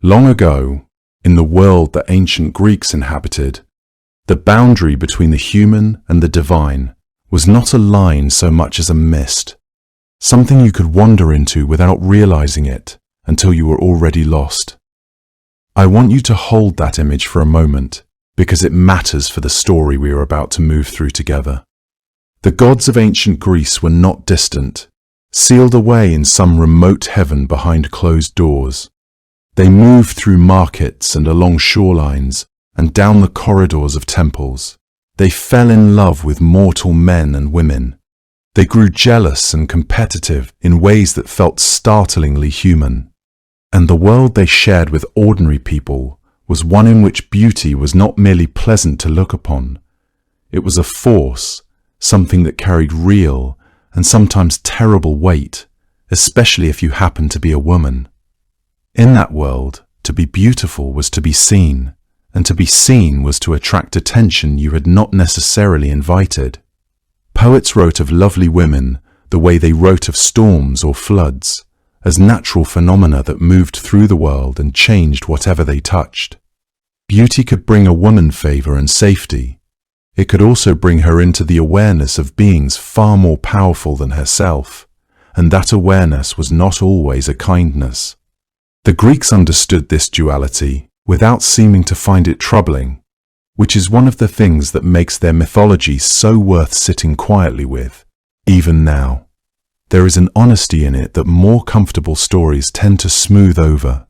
Long ago, in the world that ancient Greeks inhabited, the boundary between the human and the divine was not a line so much as a mist, something you could wander into without realizing it until you were already lost. I want you to hold that image for a moment because it matters for the story we are about to move through together. The gods of ancient Greece were not distant, sealed away in some remote heaven behind closed doors. They moved through markets and along shorelines and down the corridors of temples. They fell in love with mortal men and women. They grew jealous and competitive in ways that felt startlingly human. And the world they shared with ordinary people was one in which beauty was not merely pleasant to look upon. It was a force, something that carried real and sometimes terrible weight, especially if you happened to be a woman. In that world, to be beautiful was to be seen, and to be seen was to attract attention you had not necessarily invited. Poets wrote of lovely women the way they wrote of storms or floods, as natural phenomena that moved through the world and changed whatever they touched. Beauty could bring a woman favor and safety. It could also bring her into the awareness of beings far more powerful than herself, and that awareness was not always a kindness. The Greeks understood this duality without seeming to find it troubling, which is one of the things that makes their mythology so worth sitting quietly with, even now. There is an honesty in it that more comfortable stories tend to smooth over.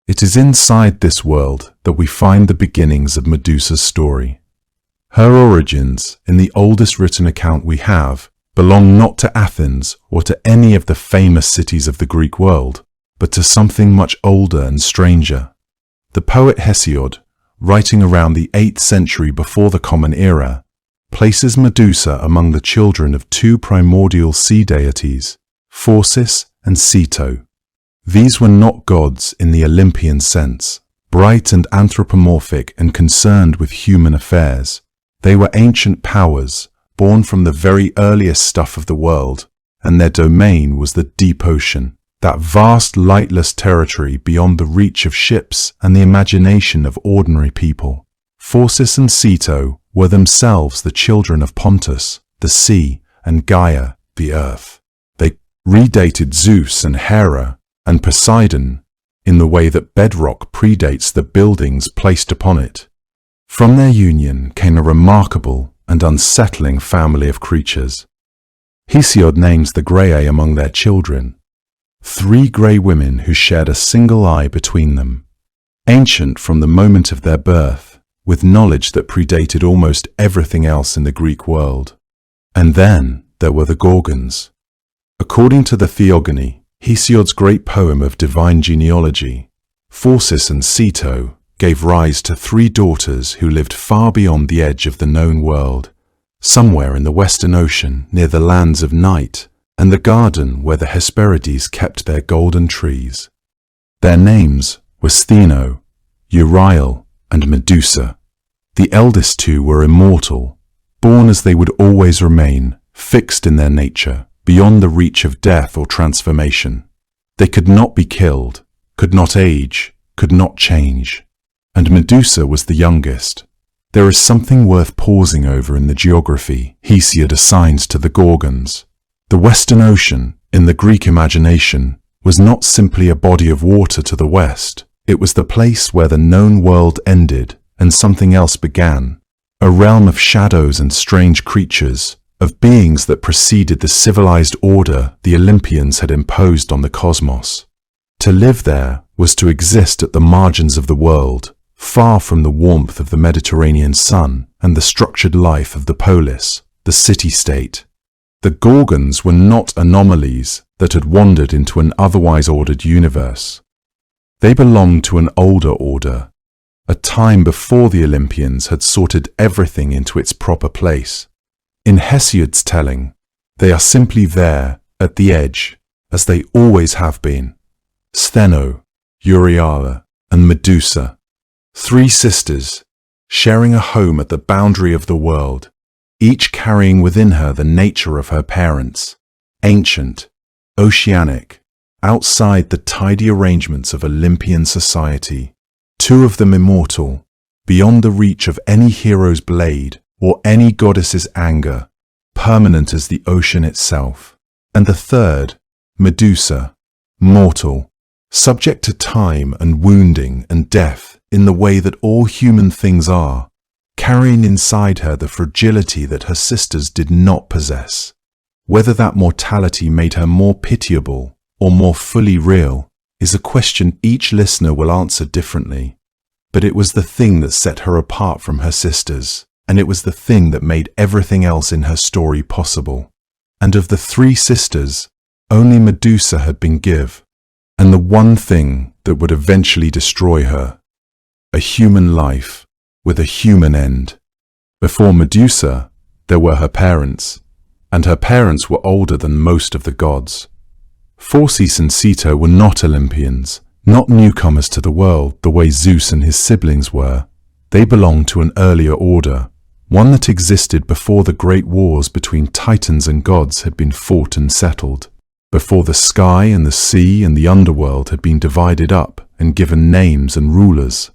It is inside this world that we find the beginnings of Medusa's story. Her origins, in the oldest written account we have, belong not to Athens or to any of the famous cities of the Greek world, but to something much older and stranger. The poet Hesiod, writing around the 8th century before the Common Era, places Medusa among the children of two primordial sea deities, Phorcys and Ceto. These were not gods in the Olympian sense, bright and anthropomorphic and concerned with human affairs. They were ancient powers, born from the very earliest stuff of the world, and their domain was the deep ocean, that vast lightless territory beyond the reach of ships and the imagination of ordinary people. Phorcys and Ceto were themselves the children of Pontus, the sea, and Gaia, the earth. They redated Zeus and Hera and Poseidon in the way that bedrock predates the buildings placed upon it. From their union came a remarkable and unsettling family of creatures. Hesiod names the Graeae among their children, 3 grey women who shared a single eye between them, ancient from the moment of their birth, with knowledge that predated almost everything else in the Greek world. And then there were the Gorgons. According to the Theogony, Hesiod's great poem of divine genealogy, Phorcys and Ceto gave rise to 3 daughters who lived far beyond the edge of the known world, somewhere in the Western Ocean near the lands of Night and the garden where the Hesperides kept their golden trees. Their names were Stheno, Euryale, and Medusa. The eldest 2 were immortal, born as they would always remain, fixed in their nature, beyond the reach of death or transformation. They could not be killed, could not age, could not change. And Medusa was the youngest. There is something worth pausing over in the geography Hesiod assigns to the Gorgons. The Western Ocean, in the Greek imagination, was not simply a body of water to the west. It was the place where the known world ended and something else began, a realm of shadows and strange creatures, of beings that preceded the civilized order the Olympians had imposed on the cosmos. To live there was to exist at the margins of the world, far from the warmth of the Mediterranean sun and the structured life of the polis, the city-state. The Gorgons were not anomalies that had wandered into an otherwise ordered universe. They belonged to an older order, a time before the Olympians had sorted everything into its proper place. In Hesiod's telling, they are simply there, at the edge, as they always have been. Stheno, Euryale, and Medusa, 3 sisters, sharing a home at the boundary of the world, each carrying within her the nature of her parents, ancient, oceanic, outside the tidy arrangements of Olympian society. Two of them immortal, beyond the reach of any hero's blade or any goddess's anger, permanent as the ocean itself. And the third, Medusa, mortal, subject to time and wounding and death in the way that all human things are, carrying inside her the fragility that her sisters did not possess. Whether that mortality made her more pitiable or more fully real is a question each listener will answer differently. But it was the thing that set her apart from her sisters, and it was the thing that made everything else in her story possible. And of the three sisters, only Medusa had been given, and the one thing that would eventually destroy her, a human life with a human end. Before Medusa, there were her parents, and her parents were older than most of the gods. Phorcys and Ceto were not Olympians, not newcomers to the world the way Zeus and his siblings were. They belonged to an earlier order, one that existed before the great wars between titans and gods had been fought and settled, before the sky and the sea and the underworld had been divided up and given names and rulers.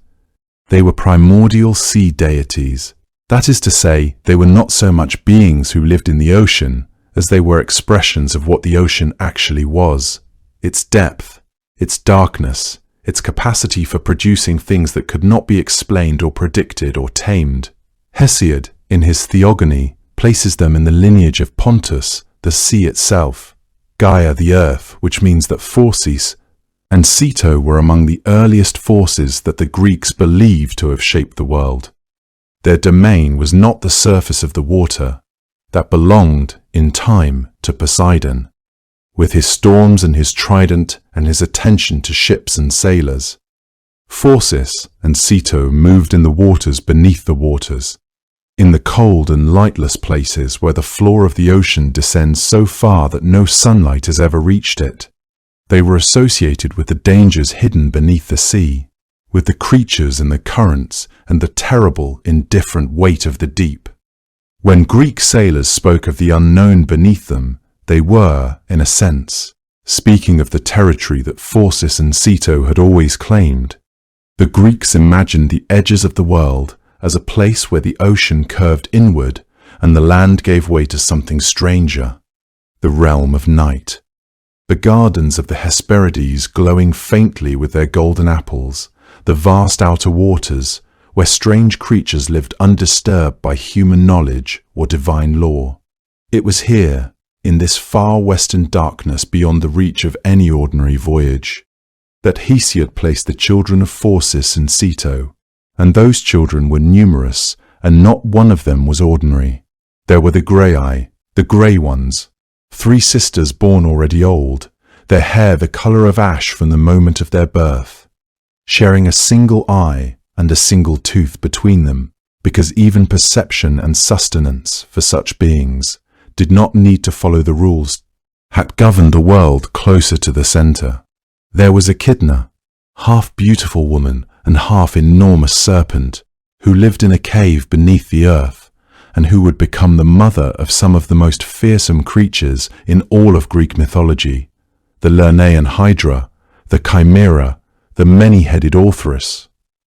They were primordial sea deities. That is to say, they were not so much beings who lived in the ocean as they were expressions of what the ocean actually was, its depth, its darkness, its capacity for producing things that could not be explained or predicted or tamed. Hesiod, in his Theogony, places them in the lineage of Pontus, the sea itself, Gaia the earth, which means that Phorcys and Ceto were among the earliest forces that the Greeks believed to have shaped the world. Their domain was not the surface of the water, that belonged, in time, to Poseidon, with his storms and his trident and his attention to ships and sailors. Phorcys and Ceto moved in the waters beneath the waters, in the cold and lightless places where the floor of the ocean descends so far that no sunlight has ever reached it. They were associated with the dangers hidden beneath the sea, with the creatures and the currents and the terrible, indifferent weight of the deep. When Greek sailors spoke of the unknown beneath them, they were, in a sense, speaking of the territory that Phorcys and Ceto had always claimed. The Greeks imagined the edges of the world as a place where the ocean curved inward and the land gave way to something stranger, the realm of night. The gardens of the Hesperides glowing faintly with their golden apples, the vast outer waters where strange creatures lived undisturbed by human knowledge or divine law. It was here, in this far western darkness beyond the reach of any ordinary voyage, that Hesiod placed the children of Phorcys and Ceto, and those children were numerous, and not one of them was ordinary. There were the Graeae, the grey ones, three sisters born already old, their hair the colour of ash from the moment of their birth, sharing a single eye and a single tooth between them, because even perception and sustenance for such beings did not need to follow the rules that governed a world closer to the centre. There was Echidna, half beautiful woman and half enormous serpent, who lived in a cave beneath the earth, and who would become the mother of some of the most fearsome creatures in all of Greek mythology, the Lernaean Hydra, the Chimera, the many-headed Orthrus.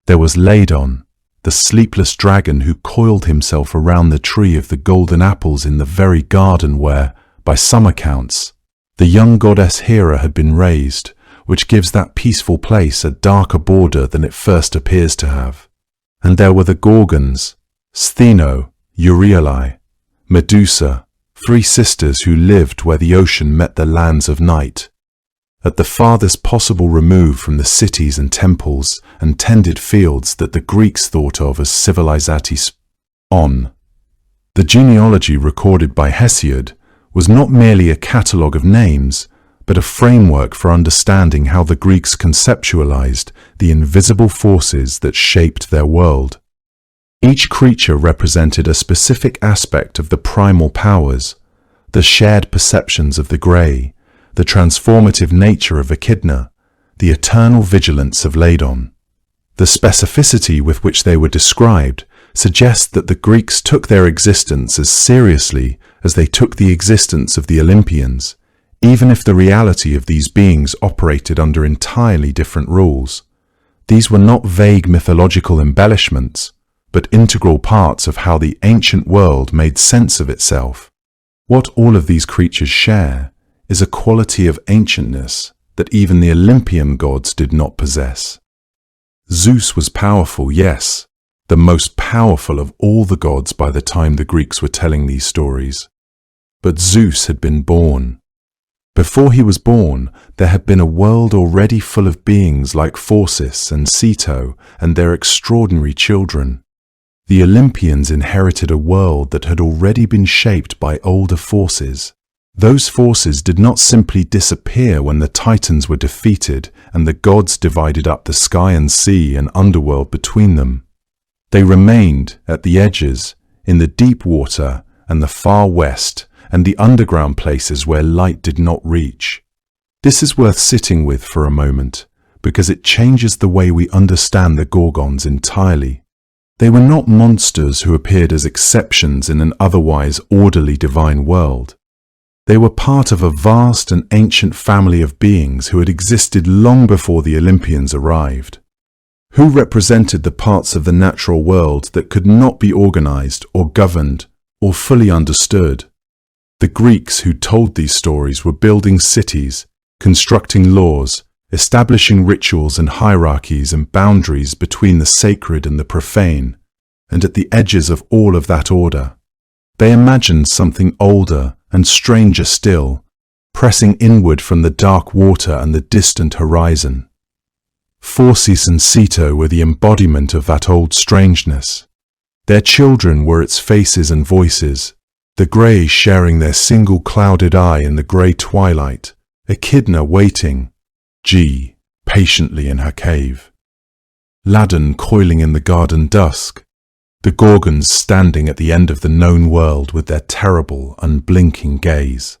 There was Ladon, the sleepless dragon who coiled himself around the tree of the golden apples in the very garden where, by some accounts, the young goddess Hera had been raised, which gives that peaceful place a darker border than it first appears to have. And there were the Gorgons, Stheno, Euryale, Medusa, three sisters who lived where the ocean met the lands of night, at the farthest possible remove from the cities and temples and tended fields that the Greeks thought of as civilizatis. The genealogy recorded by Hesiod was not merely a catalogue of names, but a framework for understanding how the Greeks conceptualized the invisible forces that shaped their world. Each creature represented a specific aspect of the primal powers, the shared perceptions of the grey, the transformative nature of Echidna, the eternal vigilance of Ladon. The specificity with which they were described suggests that the Greeks took their existence as seriously as they took the existence of the Olympians, even if the reality of these beings operated under entirely different rules. These were not vague mythological embellishments, but integral parts of how the ancient world made sense of itself. What all of these creatures share is a quality of ancientness that even the Olympian gods did not possess. Zeus was powerful, yes, the most powerful of all the gods by the time the Greeks were telling these stories. But Zeus had been born. Before he was born, there had been a world already full of beings like Phorcys and Ceto and their extraordinary children. The Olympians inherited a world that had already been shaped by older forces. Those forces did not simply disappear when the Titans were defeated and the gods divided up the sky and sea and underworld between them. They remained at the edges, in the deep water and the far west, and the underground places where light did not reach. This is worth sitting with for a moment, because it changes the way we understand the Gorgons entirely. They were not monsters who appeared as exceptions in an otherwise orderly divine world. They were part of a vast and ancient family of beings who had existed long before the Olympians arrived. Who represented the parts of the natural world that could not be organized or governed or fully understood? The Greeks who told these stories were building cities, constructing laws, establishing rituals and hierarchies and boundaries between the sacred and the profane, and at the edges of all of that order, they imagined something older and stranger still, pressing inward from the dark water and the distant horizon. Phorcys and Ceto were the embodiment of that old strangeness. Their children were its faces and voices, the grey sharing their single clouded eye in the grey twilight, Echidna waiting, patiently in her cave, Ladon coiling in the garden dusk, the Gorgons standing at the end of the known world with their terrible, unblinking gaze.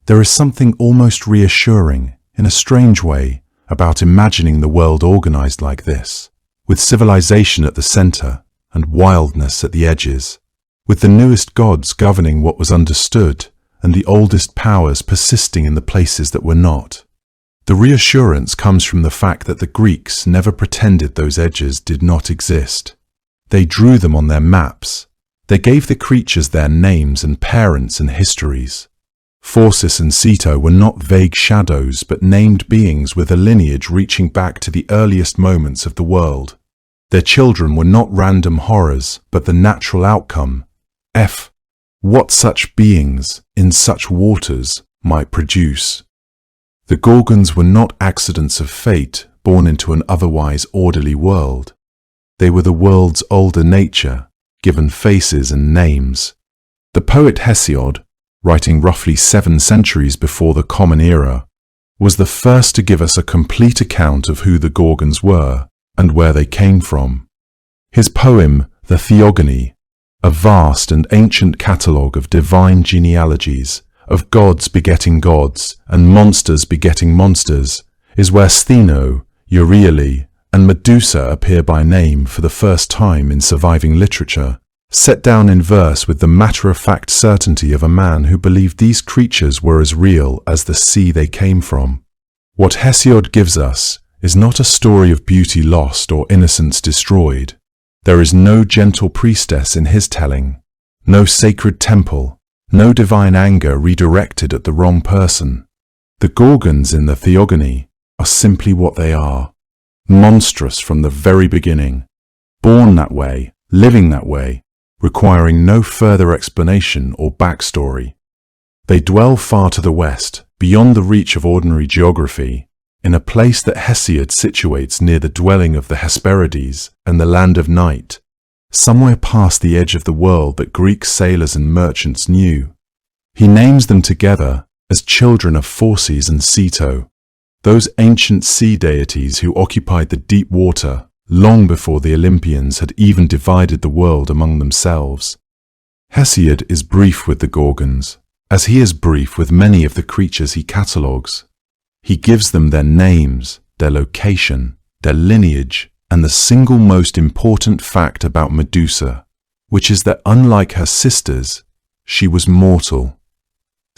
There is something almost reassuring, in a strange way, about imagining the world organized like this, with civilization at the center and wildness at the edges, with the newest gods governing what was understood and the oldest powers persisting in the places that were not. The reassurance comes from the fact that the Greeks never pretended those edges did not exist. They drew them on their maps. They gave the creatures their names and parents and histories. Phorcys and Ceto were not vague shadows but named beings with a lineage reaching back to the earliest moments of the world. Their children were not random horrors but the natural outcome. What such beings, in such waters, might produce. The Gorgons were not accidents of fate born into an otherwise orderly world. They were the world's older nature, given faces and names. The poet Hesiod, writing roughly 7 centuries before the Common Era, was the first to give us a complete account of who the Gorgons were and where they came from. His poem, The Theogony, a vast and ancient catalogue of divine genealogies, of gods begetting gods and monsters begetting monsters, is where Stheno, Euryale, and Medusa appear by name for the first time in surviving literature, set down in verse with the matter-of-fact certainty of a man who believed these creatures were as real as the sea they came from. What Hesiod gives us is not a story of beauty lost or innocence destroyed. There is no gentle priestess in his telling, no sacred temple, no divine anger redirected at the wrong person. The Gorgons in the Theogony are simply what they are, monstrous from the very beginning, born that way, living that way, requiring no further explanation or backstory. They dwell far to the west, beyond the reach of ordinary geography, in a place that Hesiod situates near the dwelling of the Hesperides and the land of night, somewhere past the edge of the world that Greek sailors and merchants knew. He names them together as children of Phorcys and Ceto, those ancient sea deities who occupied the deep water long before the Olympians had even divided the world among themselves. Hesiod is brief with the Gorgons, as he is brief with many of the creatures he catalogues. He gives them their names, their location, their lineage, and the single most important fact about Medusa, which is that unlike her sisters, she was mortal.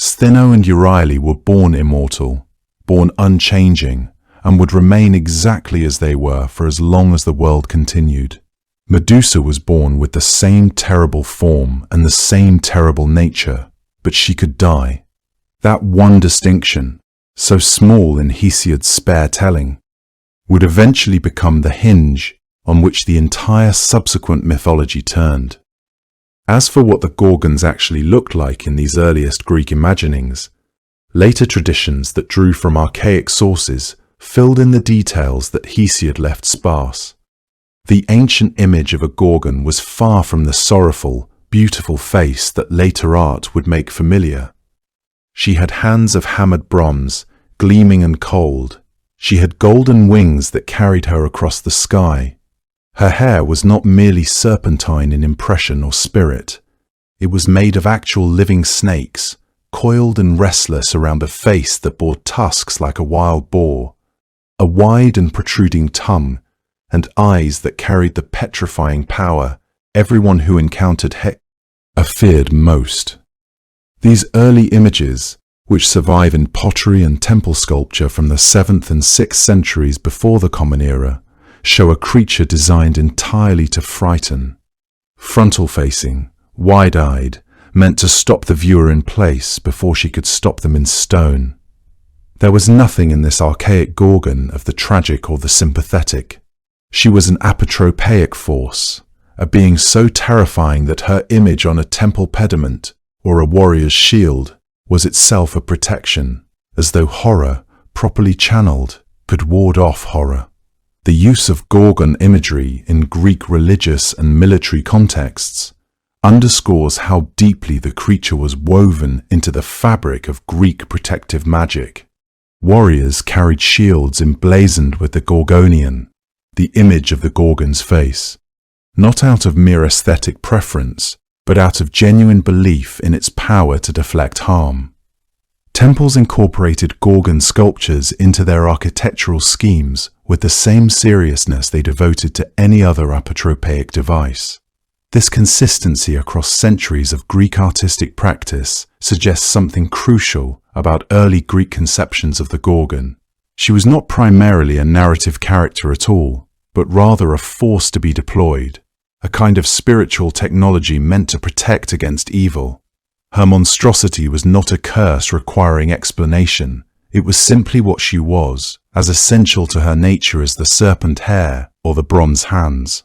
Stheno and Euryale were born immortal, born unchanging, and would remain exactly as they were for as long as the world continued. Medusa was born with the same terrible form and the same terrible nature, but she could die. That one distinction, so small in Hesiod's spare telling, would eventually become the hinge on which the entire subsequent mythology turned. As for what the Gorgons actually looked like in these earliest Greek imaginings, later traditions that drew from archaic sources filled in the details that Hesiod left sparse. The ancient image of a Gorgon was far from the sorrowful, beautiful face that later art would make familiar. She had hands of hammered bronze, gleaming and cold. She had golden wings that carried her across the sky. Her hair was not merely serpentine in impression or spirit. It was made of actual living snakes, coiled and restless around a face that bore tusks like a wild boar, a wide and protruding tongue, and eyes that carried the petrifying power everyone who encountered feared most. These early images, which survive in pottery and temple sculpture from the 7th and 6th centuries before the Common Era, show a creature designed entirely to frighten. Frontal-facing, wide-eyed, meant to stop the viewer in place before she could stop them in stone. There was nothing in this archaic Gorgon of the tragic or the sympathetic. She was an apotropaic force, a being so terrifying that her image on a temple pediment or a warrior's shield was itself a protection, as though horror, properly channeled, could ward off horror. The use of Gorgon imagery in Greek religious and military contexts underscores how deeply the creature was woven into the fabric of Greek protective magic. Warriors carried shields emblazoned with the Gorgonian, the image of the Gorgon's face, not out of mere aesthetic preference, but out of genuine belief in its power to deflect harm. Temples incorporated Gorgon sculptures into their architectural schemes with the same seriousness they devoted to any other apotropaic device. This consistency across centuries of Greek artistic practice suggests something crucial about early Greek conceptions of the Gorgon. She was not primarily a narrative character at all, but rather a force to be deployed, a kind of spiritual technology meant to protect against evil. Her monstrosity was not a curse requiring explanation. It was simply what she was, as essential to her nature as the serpent hair or the bronze hands.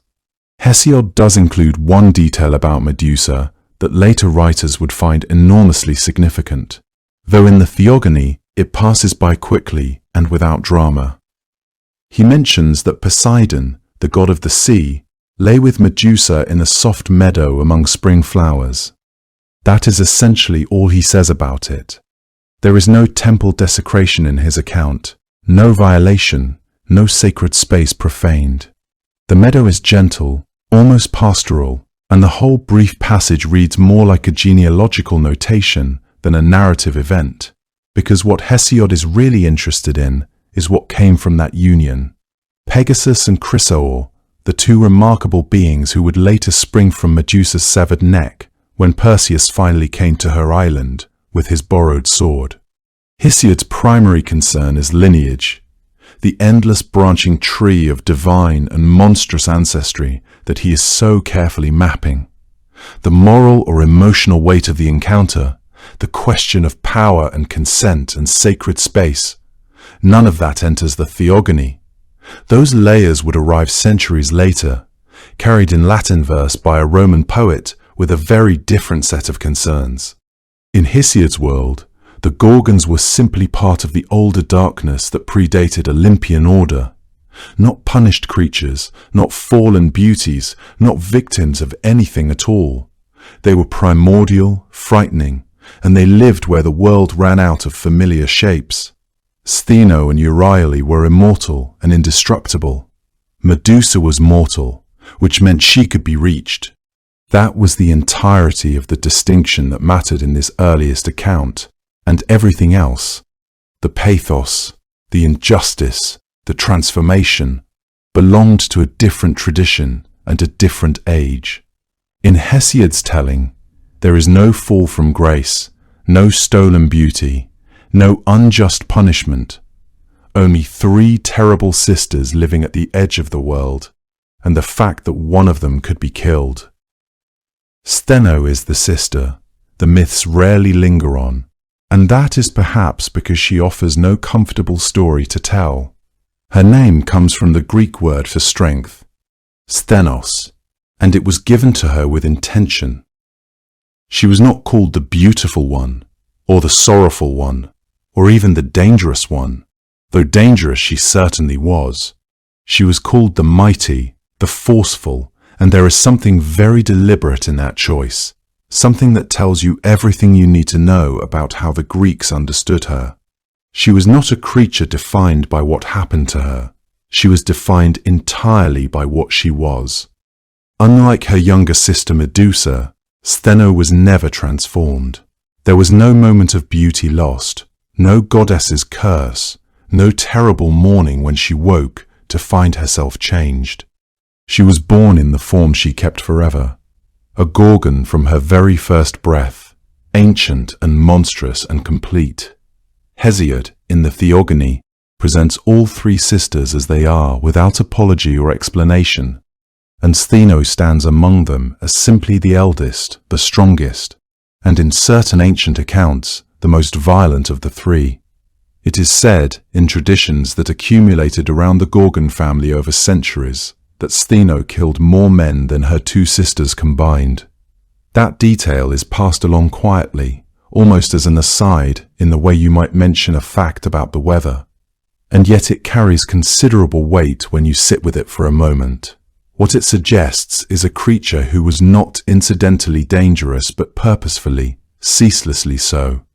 Hesiod does include one detail about Medusa that later writers would find enormously significant, though in the Theogony it passes by quickly and without drama. He mentions that Poseidon, the god of the sea, lay with Medusa in a soft meadow among spring flowers. That is essentially all he says about it. There is no temple desecration in his account, no violation, no sacred space profaned. The meadow is gentle, almost pastoral, and the whole brief passage reads more like a genealogical notation than a narrative event, because what Hesiod is really interested in is what came from that union. Pegasus and Chrysaor, the two remarkable beings who would later spring from Medusa's severed neck when Perseus finally came to her island with his borrowed sword. Hesiod's primary concern is lineage, the endless branching tree of divine and monstrous ancestry that he is so carefully mapping. The moral or emotional weight of the encounter, the question of power and consent and sacred space, none of that enters the Theogony. Those layers would arrive centuries later, carried in Latin verse by a Roman poet with a very different set of concerns. In Hesiod's world, the Gorgons were simply part of the older darkness that predated Olympian order. Not punished creatures, not fallen beauties, not victims of anything at all. They were primordial, frightening, and they lived where the world ran out of familiar shapes. Stheno and Euryale were immortal and indestructible. Medusa was mortal, which meant she could be reached. That was the entirety of the distinction that mattered in this earliest account, and everything else, the pathos, the injustice, the transformation, belonged to a different tradition and a different age. In Hesiod's telling, there is no fall from grace, no stolen beauty, no unjust punishment. Only 3 terrible sisters living at the edge of the world, and the fact that one of them could be killed. Steno is the sister the myths rarely linger on, and that is perhaps because she offers no comfortable story to tell. Her name comes from the Greek word for strength, stenos, and it was given to her with intention. She was not called the beautiful one, or the sorrowful one, or even the dangerous one, though dangerous she certainly was. She was called the mighty, the forceful, and there is something very deliberate in that choice, something that tells you everything you need to know about how the Greeks understood her. She was not a creature defined by what happened to her. She was defined entirely by what she was. Unlike her younger sister Medusa, Steno was never transformed. There was no moment of beauty lost, no goddess's curse, no terrible mourning when she woke to find herself changed. She was born in the form she kept forever, a gorgon from her very first breath, ancient and monstrous and complete. Hesiod, in the Theogony, presents all 3 sisters as they are without apology or explanation, and Steno stands among them as simply the eldest, the strongest, and in certain ancient accounts, the most violent of the 3. It is said, in traditions that accumulated around the Gorgon family over centuries, that Steno killed more men than her 2 sisters combined. That detail is passed along quietly, almost as an aside in the way you might mention a fact about the weather. And yet it carries considerable weight when you sit with it for a moment. What it suggests is a creature who was not incidentally dangerous but purposefully, ceaselessly so.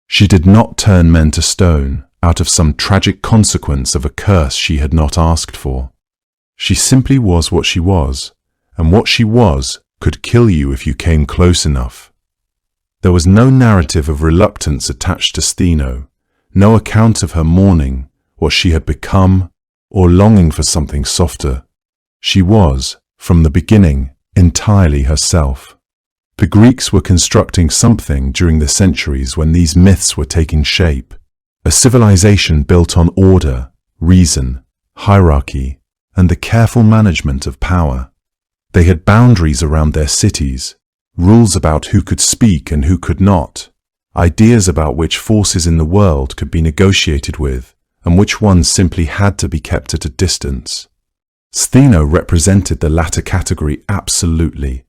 She did not turn men to stone out of some tragic consequence of a curse she had not asked for. She simply was what she was, and what she was could kill you if you came close enough. There was no narrative of reluctance attached to Steno, no account of her mourning, what she had become, or longing for something softer. She was, from the beginning, entirely herself. The Greeks were constructing something during the centuries when these myths were taking shape, a civilization built on order, reason, hierarchy, and the careful management of power. They had boundaries around their cities, rules about who could speak and who could not, ideas about which forces in the world could be negotiated with, and which ones simply had to be kept at a distance. Steno represented the latter category absolutely.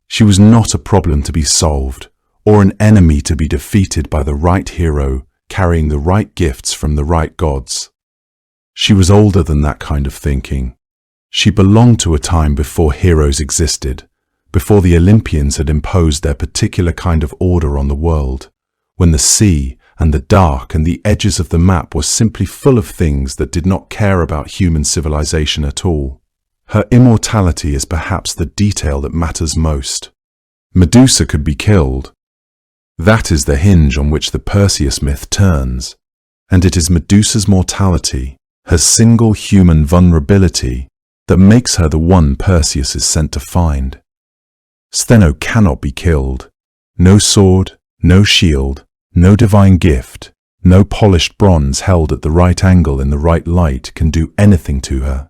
She was not a problem to be solved, or an enemy to be defeated by the right hero carrying the right gifts from the right gods. She was older than that kind of thinking. She belonged to a time before heroes existed, before the Olympians had imposed their particular kind of order on the world, when the sea and the dark and the edges of the map were simply full of things that did not care about human civilization at all. Her immortality is perhaps the detail that matters most. Medusa could be killed. That is the hinge on which the Perseus myth turns, and it is Medusa's mortality, her single human vulnerability, that makes her the one Perseus is sent to find. Steno cannot be killed. No sword, no shield, no divine gift, no polished bronze held at the right angle in the right light can do anything to her.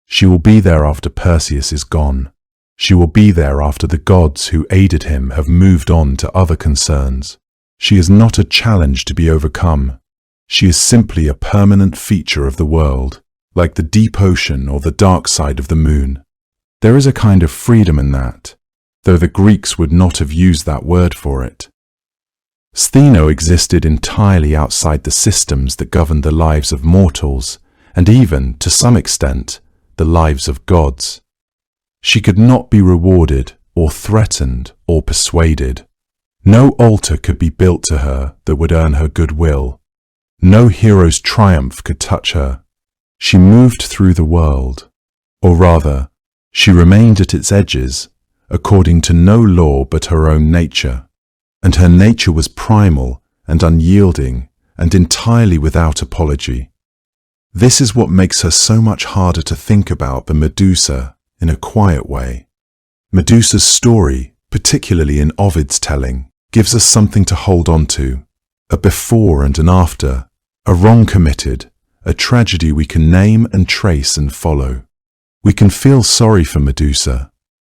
She will be there after Perseus is gone. She will be there after the gods who aided him have moved on to other concerns. She is not a challenge to be overcome. She is simply a permanent feature of the world, like the deep ocean or the dark side of the moon. There is a kind of freedom in that, though the Greeks would not have used that word for it. Steno existed entirely outside the systems that governed the lives of mortals, and even, to some extent, the lives of gods. She could not be rewarded, or threatened, or persuaded. No altar could be built to her that would earn her goodwill. No hero's triumph could touch her. She moved through the world, or rather, she remained at its edges, according to no law but her own nature, and her nature was primal and unyielding and entirely without apology. This is what makes her so much harder to think about than Medusa in a quiet way. Medusa's story, particularly in Ovid's telling, gives us something to hold on to, a before and an after, a wrong committed, a tragedy we can name and trace and follow. We can feel sorry for Medusa.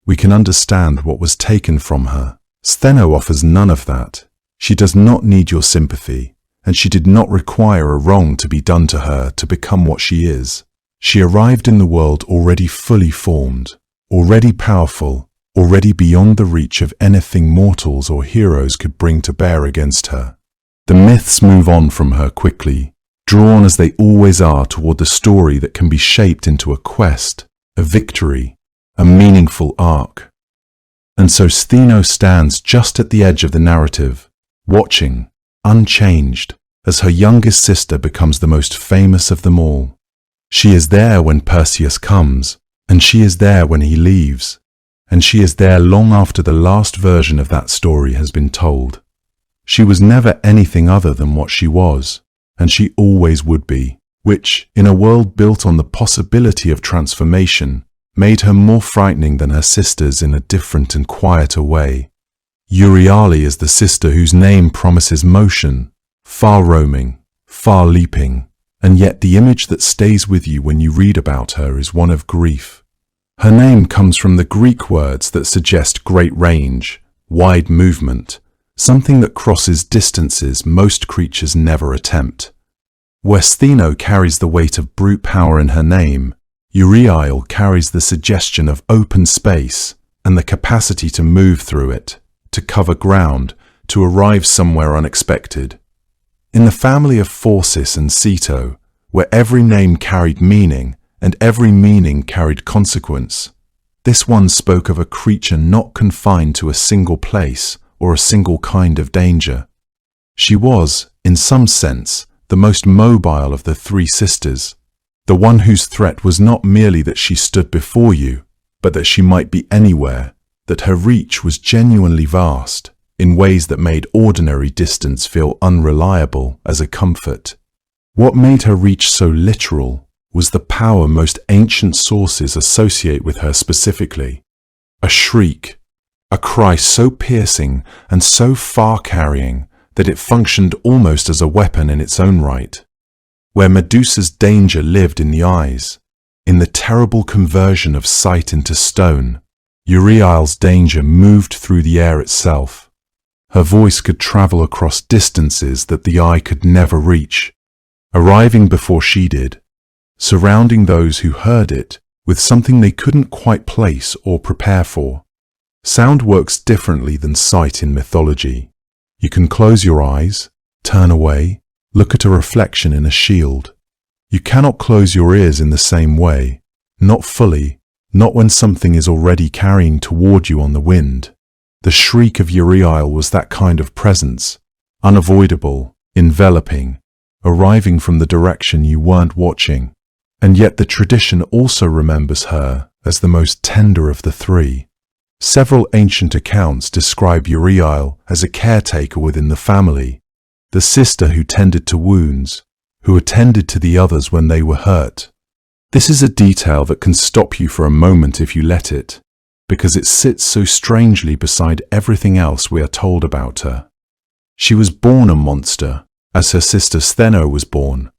We can understand what was taken from her. Stheno offers none of that. She does not need your sympathy, and she did not require a wrong to be done to her to become what she is. She arrived in the world already fully formed, already powerful, already beyond the reach of anything mortals or heroes could bring to bear against her. The myths move on from her quickly, drawn as they always are toward the story that can be shaped into a quest, a victory, a meaningful arc. And so Stheno stands just at the edge of the narrative, watching, unchanged, as her youngest sister becomes the most famous of them all. She is there when Perseus comes, and she is there when he leaves, and she is there long after the last version of that story has been told. She was never anything other than what she was, and she always would be, which, in a world built on the possibility of transformation, made her more frightening than her sisters in a different and quieter way. Euryale is the sister whose name promises motion, far roaming, far leaping, and yet the image that stays with you when you read about her is one of grief. Her name comes from the Greek words that suggest great range, wide movement, something that crosses distances most creatures never attempt. Where Stheno carries the weight of brute power in her name, Euryale carries the suggestion of open space and the capacity to move through it, to cover ground, to arrive somewhere unexpected. In the family of Phorcys and Ceto, where every name carried meaning and every meaning carried consequence, this one spoke of a creature not confined to a single place or a single kind of danger. She was, in some sense, the most mobile of the three sisters, the one whose threat was not merely that she stood before you, but that she might be anywhere, that her reach was genuinely vast, in ways that made ordinary distance feel unreliable as a comfort. What made her reach so literal was the power most ancient sources associate with her specifically. A shriek, a cry so piercing and so far-carrying that it functioned almost as a weapon in its own right. Where Medusa's danger lived in the eyes, in the terrible conversion of sight into stone, Euryale's danger moved through the air itself. Her voice could travel across distances that the eye could never reach, arriving before she did, surrounding those who heard it with something they couldn't quite place or prepare for. Sound works differently than sight in mythology. You can close your eyes, turn away, look at a reflection in a shield. You cannot close your ears in the same way, not fully, not when something is already carrying toward you on the wind. The shriek of Euryale was that kind of presence, unavoidable, enveloping, arriving from the direction you weren't watching. And yet the tradition also remembers her as the most tender of the three. Several ancient accounts describe Euryale as a caretaker within the family, the sister who tended to wounds, who attended to the others when they were hurt. This is a detail that can stop you for a moment if you let it, because it sits so strangely beside everything else we are told about her. She was born a monster, as her sister Stheno was born.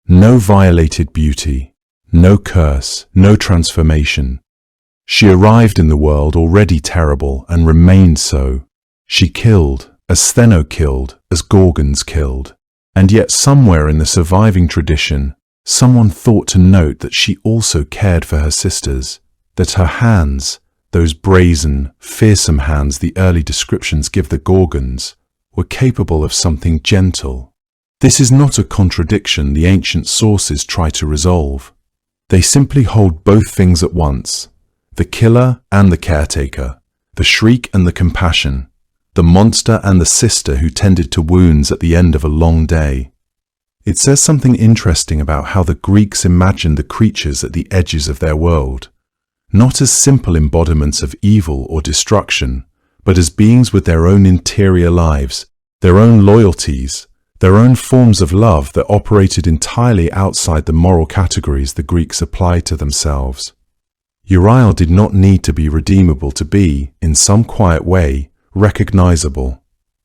No violated beauty, no curse, no transformation. She arrived in the world already terrible and remained so. She killed, as Stheno killed, as gorgons killed. And yet somewhere in the surviving tradition, someone thought to note that she also cared for her sisters, that her hands, those brazen, fearsome hands the early descriptions give the gorgons, were capable of something gentle. This is not a contradiction the ancient sources try to resolve. They simply hold both things at once, the killer and the caretaker, the shriek and the compassion, the monster and the sister who tended to wounds at the end of a long day. It says something interesting about how the Greeks imagined the creatures at the edges of their world, not as simple embodiments of evil or destruction, but as beings with their own interior lives, their own loyalties, their own forms of love that operated entirely outside the moral categories the Greeks applied to themselves. Euryale did not need to be redeemable to be, in some quiet way, recognizable.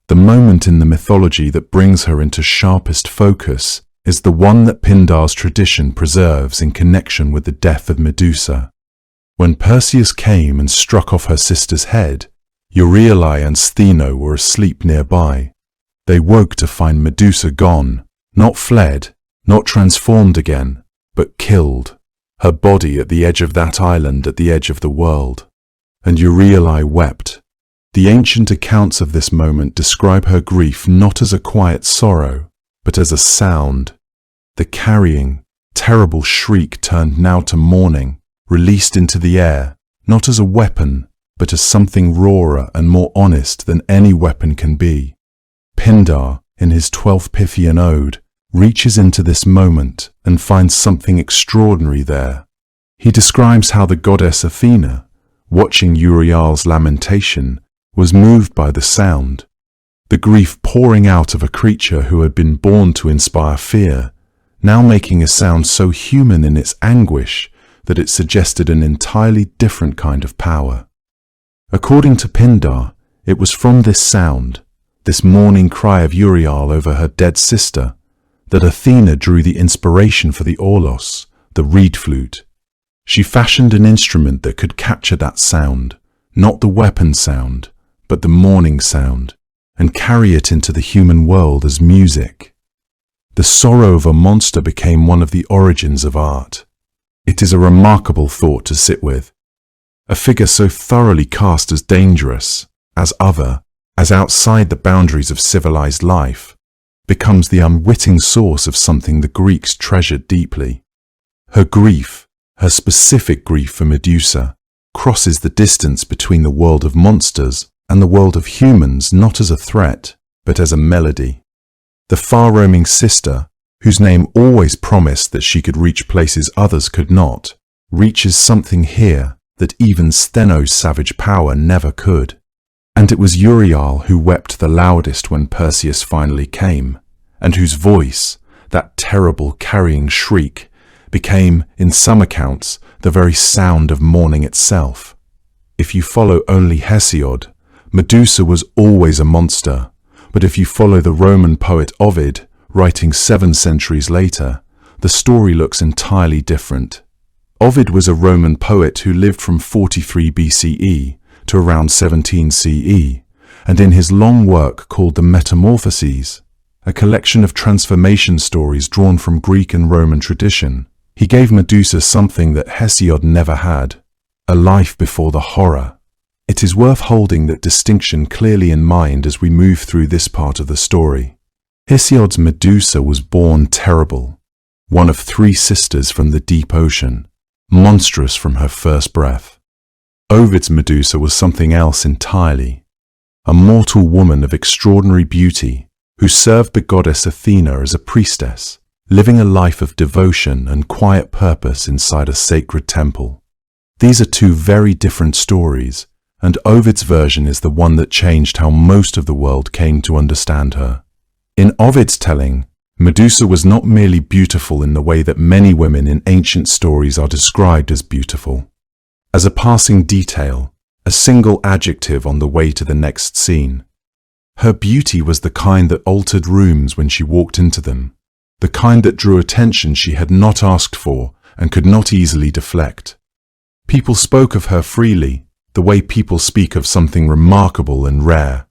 The moment in the mythology that brings her into sharpest focus is the one that Pindar's tradition preserves in connection with the death of Medusa. When Perseus came and struck off her sister's head, Euryale and Stheno were asleep nearby. They woke to find Medusa gone, not fled, not transformed again, but killed, her body at the edge of that island at the edge of the world. And Euryale wept. The ancient accounts of this moment describe her grief not as a quiet sorrow, but as a sound. The carrying, terrible shriek turned now to mourning, released into the air, not as a weapon, but as something rawer and more honest than any weapon can be. Pindar, in his 12th Pythian ode, reaches into this moment and finds something extraordinary there. He describes how the goddess Athena, watching Euryale's lamentation, was moved by the sound, the grief pouring out of a creature who had been born to inspire fear, now making a sound so human in its anguish that it suggested an entirely different kind of power. According to Pindar, it was from this sound, this mourning cry of Euryale over her dead sister, that Athena drew the inspiration for the aulos, the reed flute. She fashioned an instrument that could capture that sound, not the weapon sound, but the mourning sound, and carry it into the human world as music. The sorrow of a monster became one of the origins of art. It is a remarkable thought to sit with. A figure so thoroughly cast as dangerous, as other, as outside the boundaries of civilized life, becomes the unwitting source of something the Greeks treasured deeply. Her grief, her specific grief for Medusa, crosses the distance between the world of monsters and the world of humans not as a threat, but as a melody. The far-roaming sister, whose name always promised that she could reach places others could not, reaches something here that even Stheno's savage power never could. And it was Euryale who wept the loudest when Perseus finally came, and whose voice, that terrible carrying shriek, became, in some accounts, the very sound of mourning itself. If you follow only Hesiod, Medusa was always a monster, but if you follow the Roman poet Ovid, writing 7 centuries later, the story looks entirely different. Ovid was a Roman poet who lived from 43 BCE to around 17 CE, and in his long work called the Metamorphoses, a collection of transformation stories drawn from Greek and Roman tradition, he gave Medusa something that Hesiod never had, a life before the horror. It is worth holding that distinction clearly in mind as we move through this part of the story. Hesiod's Medusa was born terrible, one of 3 sisters from the deep ocean, monstrous from her first breath. Ovid's Medusa was something else entirely, a mortal woman of extraordinary beauty who served the goddess Athena as a priestess, living a life of devotion and quiet purpose inside a sacred temple. These are 2 very different stories, and Ovid's version is the one that changed how most of the world came to understand her. In Ovid's telling, Medusa was not merely beautiful in the way that many women in ancient stories are described as beautiful. As a passing detail, a single adjective on the way to the next scene. Her beauty was the kind that altered rooms when she walked into them, the kind that drew attention she had not asked for and could not easily deflect. People spoke of her freely, the way people speak of something remarkable and rare.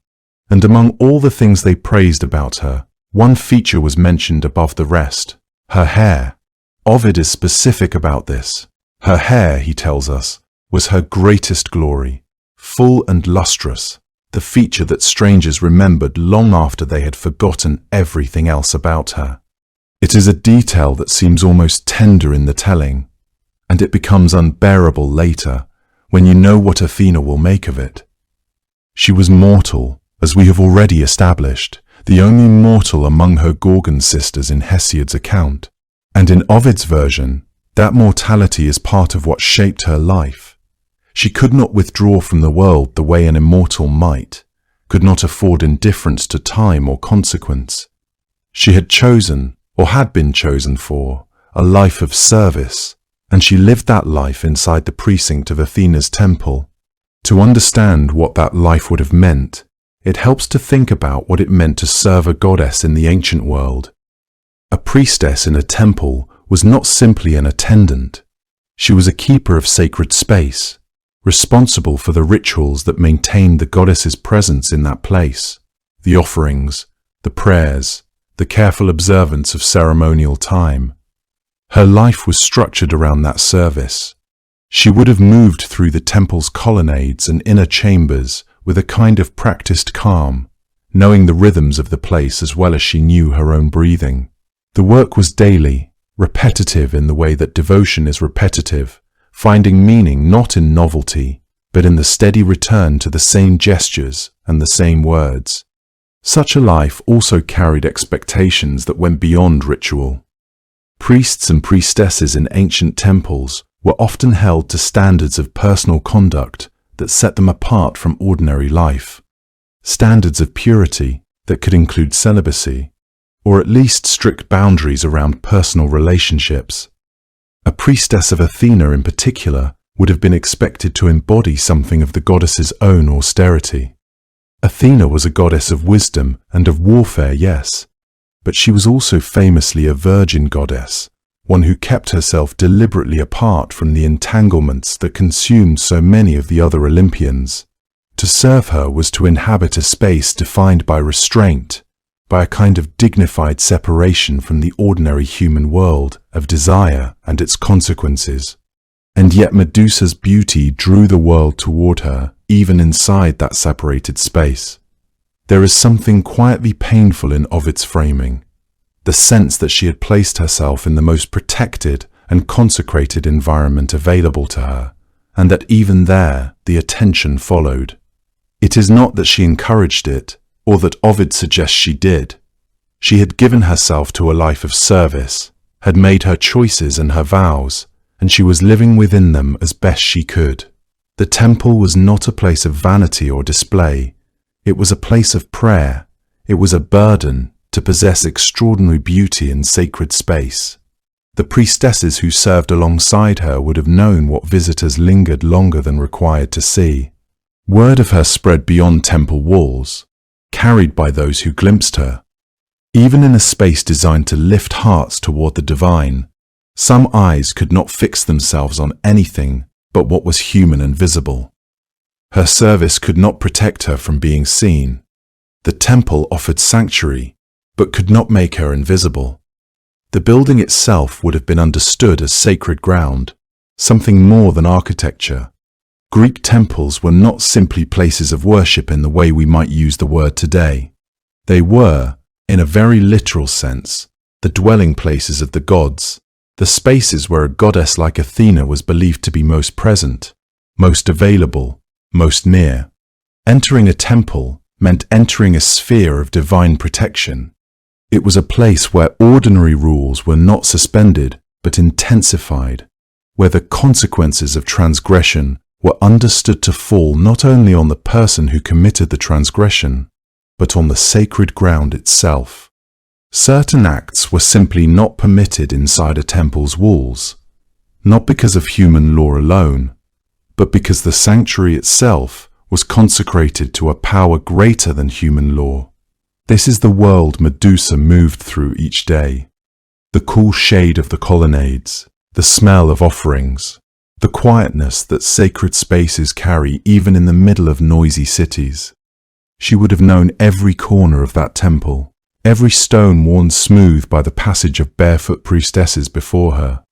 And among all the things they praised about her, one feature was mentioned above the rest: her hair. Ovid is specific about this. Her hair, he tells us, was her greatest glory, full and lustrous, the feature that strangers remembered long after they had forgotten everything else about her. It is a detail that seems almost tender in the telling, and it becomes unbearable later when you know what Athena will make of it. She was mortal, as we have already established, the only mortal among her Gorgon sisters in Hesiod's account, and in Ovid's version, that mortality is part of what shaped her life. She could not withdraw from the world the way an immortal might, could not afford indifference to time or consequence. She had chosen, or had been chosen for, a life of service, and she lived that life inside the precinct of Athena's temple. To understand what that life would have meant, it helps to think about what it meant to serve a goddess in the ancient world. A priestess in a temple was not simply an attendant. She was a keeper of sacred space, responsible for the rituals that maintained the goddess's presence in that place, the offerings, the prayers, the careful observance of ceremonial time. Her life was structured around that service. She would have moved through the temple's colonnades and inner chambers with a kind of practiced calm, knowing the rhythms of the place as well as she knew her own breathing. The work was daily, repetitive in the way that devotion is repetitive, finding meaning not in novelty, but in the steady return to the same gestures and the same words. Such a life also carried expectations that went beyond ritual. Priests and priestesses in ancient temples were often held to standards of personal conduct that set them apart from ordinary life. Standards of purity that could include celibacy, or at least strict boundaries around personal relationships. A priestess of Athena in particular would have been expected to embody something of the goddess's own austerity. Athena was a goddess of wisdom and of warfare, yes, but she was also famously a virgin goddess, one who kept herself deliberately apart from the entanglements that consumed so many of the other Olympians. To serve her was to inhabit a space defined by restraint, by a kind of dignified separation from the ordinary human world of desire and its consequences. And yet Medusa's beauty drew the world toward her, even inside that separated space. There is something quietly painful in Ovid's framing, the sense that she had placed herself in the most protected and consecrated environment available to her, and that even there the attention followed. It is not that she encouraged it, or that Ovid suggests she did. She had given herself to a life of service, had made her choices and her vows, and she was living within them as best she could. The temple was not a place of vanity or display. It was a place of prayer. It was a burden to possess extraordinary beauty in sacred space. The priestesses who served alongside her would have known what visitors lingered longer than required to see. Word of her spread beyond temple walls, carried by those who glimpsed her. Even in a space designed to lift hearts toward the divine, some eyes could not fix themselves on anything but what was human and visible. Her service could not protect her from being seen. The temple offered sanctuary, but could not make her invisible. The building itself would have been understood as sacred ground, something more than architecture. Greek temples were not simply places of worship in the way we might use the word today. They were, in a very literal sense, the dwelling places of the gods, the spaces where a goddess like Athena was believed to be most present, most available, most near. Entering a temple meant entering a sphere of divine protection. It was a place where ordinary rules were not suspended but intensified, where the consequences of transgression were understood to fall not only on the person who committed the transgression, but on the sacred ground itself. Certain acts were simply not permitted inside a temple's walls, not because of human law alone, but because the sanctuary itself was consecrated to a power greater than human law. This is the world Medusa moved through each day. The cool shade of the colonnades, the smell of offerings, the quietness that sacred spaces carry even in the middle of noisy cities. She would have known every corner of that temple, every stone worn smooth by the passage of barefoot priestesses before her.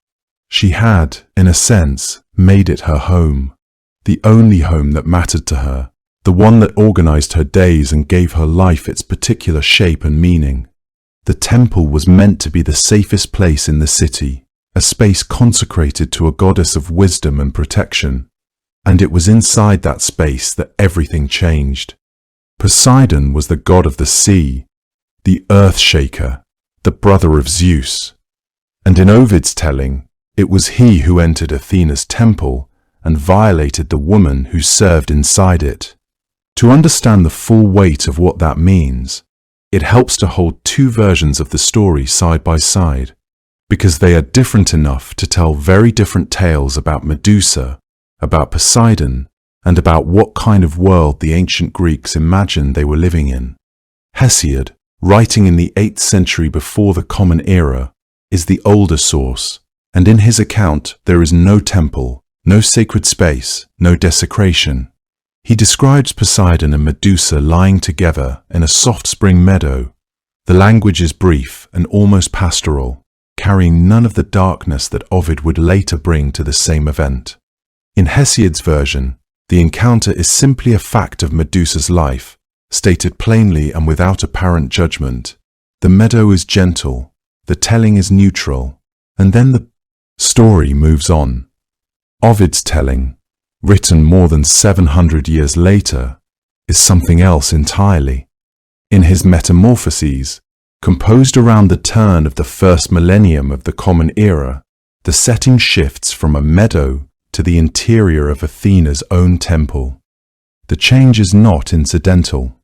She had, in a sense, made it her home, the only home that mattered to her, the one that organized her days and gave her life its particular shape and meaning. The temple was meant to be the safest place in the city, a space consecrated to a goddess of wisdom and protection. And it was inside that space that everything changed. Poseidon was the god of the sea, the earth shaker, the brother of Zeus. And in Ovid's telling, it was he who entered Athena's temple and violated the woman who served inside it. To understand the full weight of what that means, it helps to hold two versions of the story side by side, because they are different enough to tell very different tales about Medusa, about Poseidon, and about what kind of world the ancient Greeks imagined they were living in. Hesiod, writing in the 8th century before the Common Era, is the older source, and in his account there is no temple, no sacred space, no desecration. He describes Poseidon and Medusa lying together in a soft spring meadow. The language is brief and almost pastoral, carrying none of the darkness that Ovid would later bring to the same event. In Hesiod's version, the encounter is simply a fact of Medusa's life, stated plainly and without apparent judgment. The meadow is gentle, the telling is neutral, and then the story moves on. Ovid's telling, written more than 700 years later, is something else entirely. In his Metamorphoses, composed around the turn of the first millennium of the Common Era, the setting shifts from a meadow to the interior of Athena's own temple. The change is not incidental.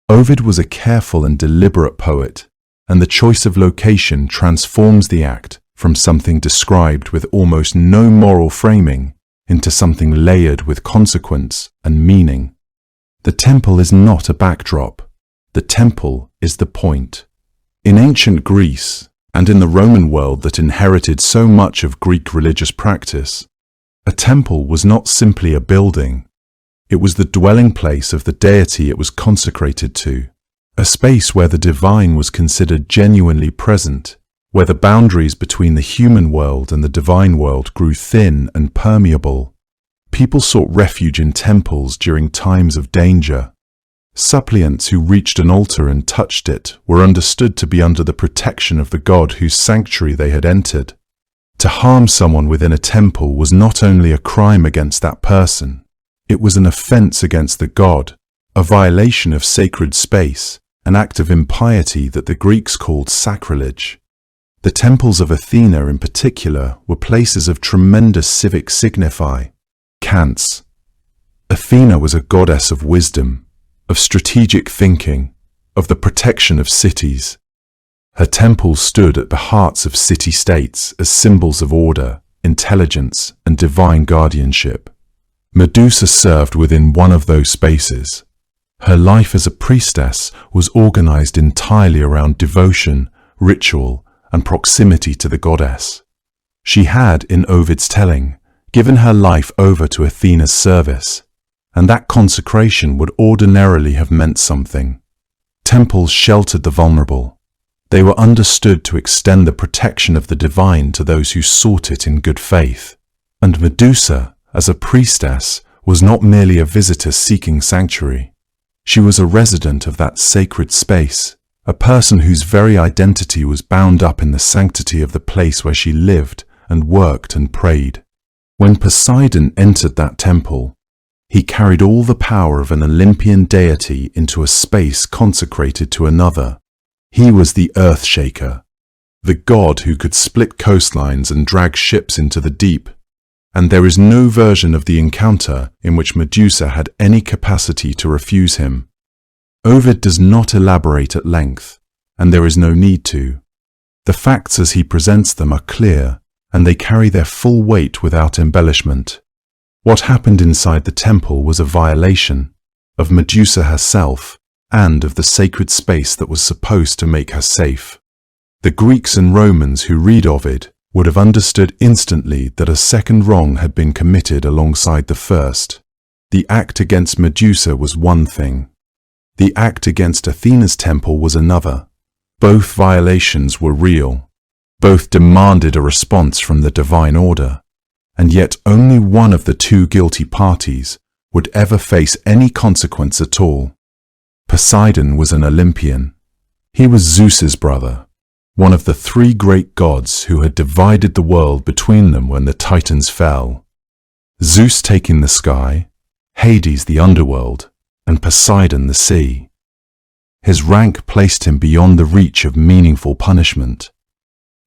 Ovid was a careful and deliberate poet, and the choice of location transforms the act from something described with almost no moral framing into something layered with consequence and meaning. The temple is not a backdrop. The temple is the point. In ancient Greece, and in the Roman world that inherited so much of Greek religious practice, a temple was not simply a building. It was the dwelling place of the deity it was consecrated to, a space where the divine was considered genuinely present, where the boundaries between the human world and the divine world grew thin and permeable. People sought refuge in temples during times of danger. Suppliants who reached an altar and touched it were understood to be under the protection of the god whose sanctuary they had entered. To harm someone within a temple was not only a crime against that person, it was an offense against the god, a violation of sacred space, an act of impiety that the Greeks called sacrilege. The temples of Athena in particular were places of tremendous civic signifi. Cants. Athena was a goddess of wisdom, of strategic thinking, of the protection of cities. Her temples stood at the hearts of city-states as symbols of order, intelligence, and divine guardianship. Medusa served within one of those spaces. Her life as a priestess was organized entirely around devotion, ritual, and proximity to the goddess. She had, in Ovid's telling, given her life over to Athena's service, and that consecration would ordinarily have meant something. Temples sheltered the vulnerable. They were understood to extend the protection of the divine to those who sought it in good faith. And Medusa, as a priestess, was not merely a visitor seeking sanctuary. She was a resident of that sacred space, a person whose very identity was bound up in the sanctity of the place where she lived and worked and prayed. When Poseidon entered that temple, he carried all the power of an Olympian deity into a space consecrated to another. He was the earth shaker, the god who could split coastlines and drag ships into the deep. And there is no version of the encounter in which Medusa had any capacity to refuse him. Ovid does not elaborate at length, and there is no need to. The facts as he presents them are clear, and they carry their full weight without embellishment. What happened inside the temple was a violation of Medusa herself and of the sacred space that was supposed to make her safe. The Greeks and Romans who read Ovid would have understood instantly that a second wrong had been committed alongside the first. The act against Medusa was one thing. The act against Athena's temple was another. Both violations were real. Both demanded a response from the divine order. And yet only one of the two guilty parties would ever face any consequence at all. Poseidon was an Olympian. He was Zeus's brother, one of the three great gods who had divided the world between them when the Titans fell. Zeus taking the sky, Hades the underworld, and Poseidon the sea. His rank placed him beyond the reach of meaningful punishment.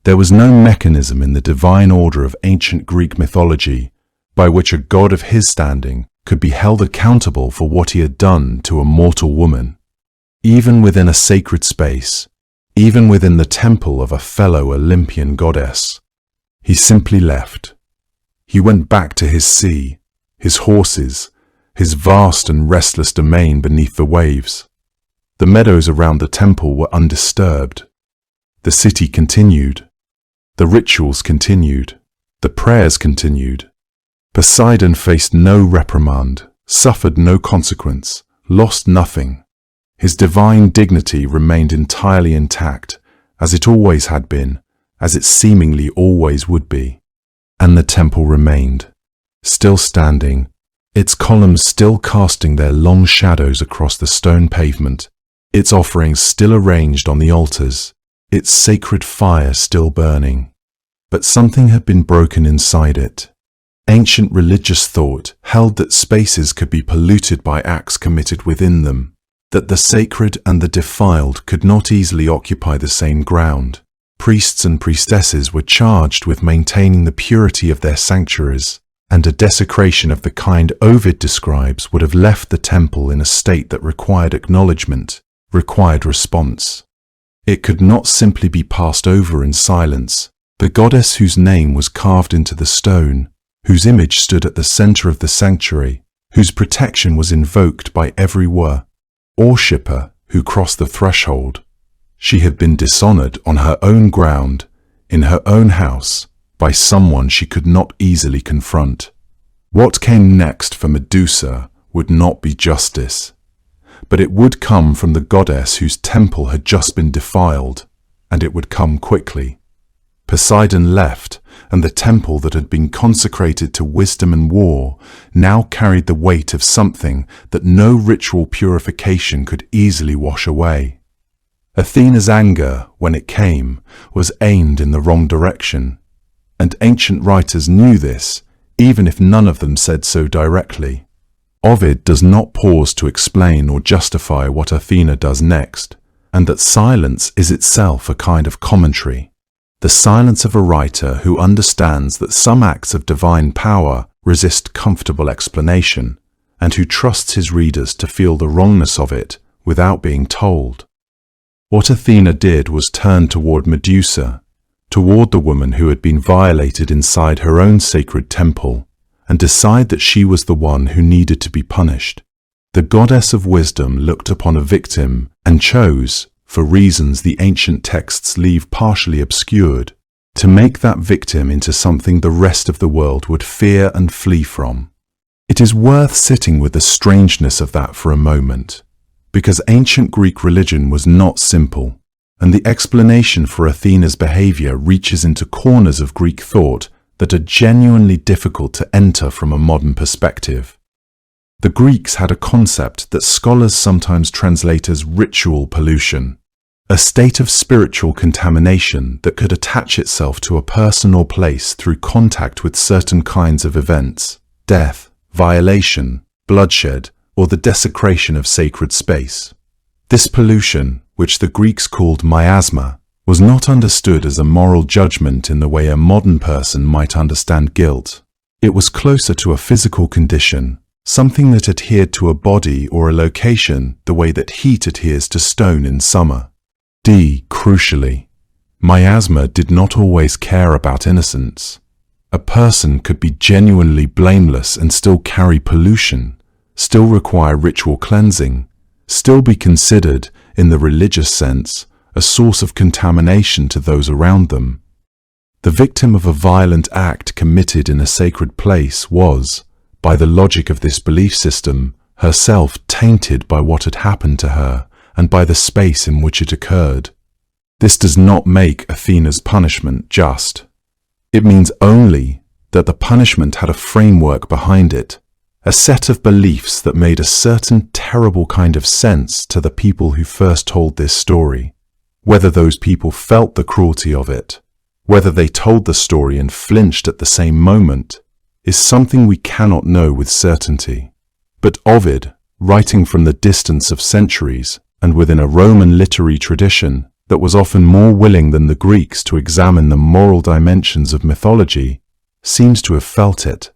There was no mechanism in the divine order of ancient Greek mythology by which a god of his standing could be held accountable for what he had done to a mortal woman. Even within a sacred space, even within the temple of a fellow Olympian goddess, he simply left. He went back to his sea, his horses, his vast and restless domain beneath the waves. The meadows around the temple were undisturbed. The city continued. The rituals continued. The prayers continued. Poseidon faced no reprimand, suffered no consequence, lost nothing. His divine dignity remained entirely intact, as it always had been, as it seemingly always would be. And the temple remained, still standing, its columns still casting their long shadows across the stone pavement, its offerings still arranged on the altars, its sacred fire still burning. But something had been broken inside it. Ancient religious thought held that spaces could be polluted by acts committed within them, that the sacred and the defiled could not easily occupy the same ground. Priests and priestesses were charged with maintaining the purity of their sanctuaries, and a desecration of the kind Ovid describes would have left the temple in a state that required acknowledgement, required response. It could not simply be passed over in silence. The goddess whose name was carved into the stone, whose image stood at the center of the sanctuary, whose protection was invoked by every worshipper who crossed the threshold. She had been dishonored on her own ground, in her own house, by someone she could not easily confront. What came next for Medusa would not be justice, but it would come from the goddess whose temple had just been defiled, and it would come quickly. Poseidon left, and the temple that had been consecrated to wisdom and war now carried the weight of something that no ritual purification could easily wash away. Athena's anger, when it came, was aimed in the wrong direction, and ancient writers knew this, even if none of them said so directly. Ovid does not pause to explain or justify what Athena does next, and that silence is itself a kind of commentary. The silence of a writer who understands that some acts of divine power resist comfortable explanation, and who trusts his readers to feel the wrongness of it without being told. What Athena did was turn toward Medusa, toward the woman who had been violated inside her own sacred temple, and decide that she was the one who needed to be punished. The goddess of wisdom looked upon a victim and chose, for reasons the ancient texts leave partially obscured, to make that victim into something the rest of the world would fear and flee from. It is worth sitting with the strangeness of that for a moment, because ancient Greek religion was not simple, and the explanation for Athena's behavior reaches into corners of Greek thought that are genuinely difficult to enter from a modern perspective. The Greeks had a concept that scholars sometimes translate as ritual pollution, a state of spiritual contamination that could attach itself to a person or place through contact with certain kinds of events, death, violation, bloodshed, or the desecration of sacred space. This pollution, which the Greeks called miasma, was not understood as a moral judgment in the way a modern person might understand guilt. It was closer to a physical condition, something that adhered to a body or a location the way that heat adheres to stone in summer. Crucially, miasma did not always care about innocence. A person could be genuinely blameless and still carry pollution, still require ritual cleansing, still be considered, in the religious sense, a source of contamination to those around them. The victim of a violent act committed in a sacred place was, by the logic of this belief system, herself tainted by what had happened to her and by the space in which it occurred. This does not make Athena's punishment just. It means only that the punishment had a framework behind it, a set of beliefs that made a certain terrible kind of sense to the people who first told this story. Whether those people felt the cruelty of it, whether they told the story and flinched at the same moment, is something we cannot know with certainty. But Ovid, writing from the distance of centuries, and within a Roman literary tradition that was often more willing than the Greeks to examine the moral dimensions of mythology, seems to have felt it.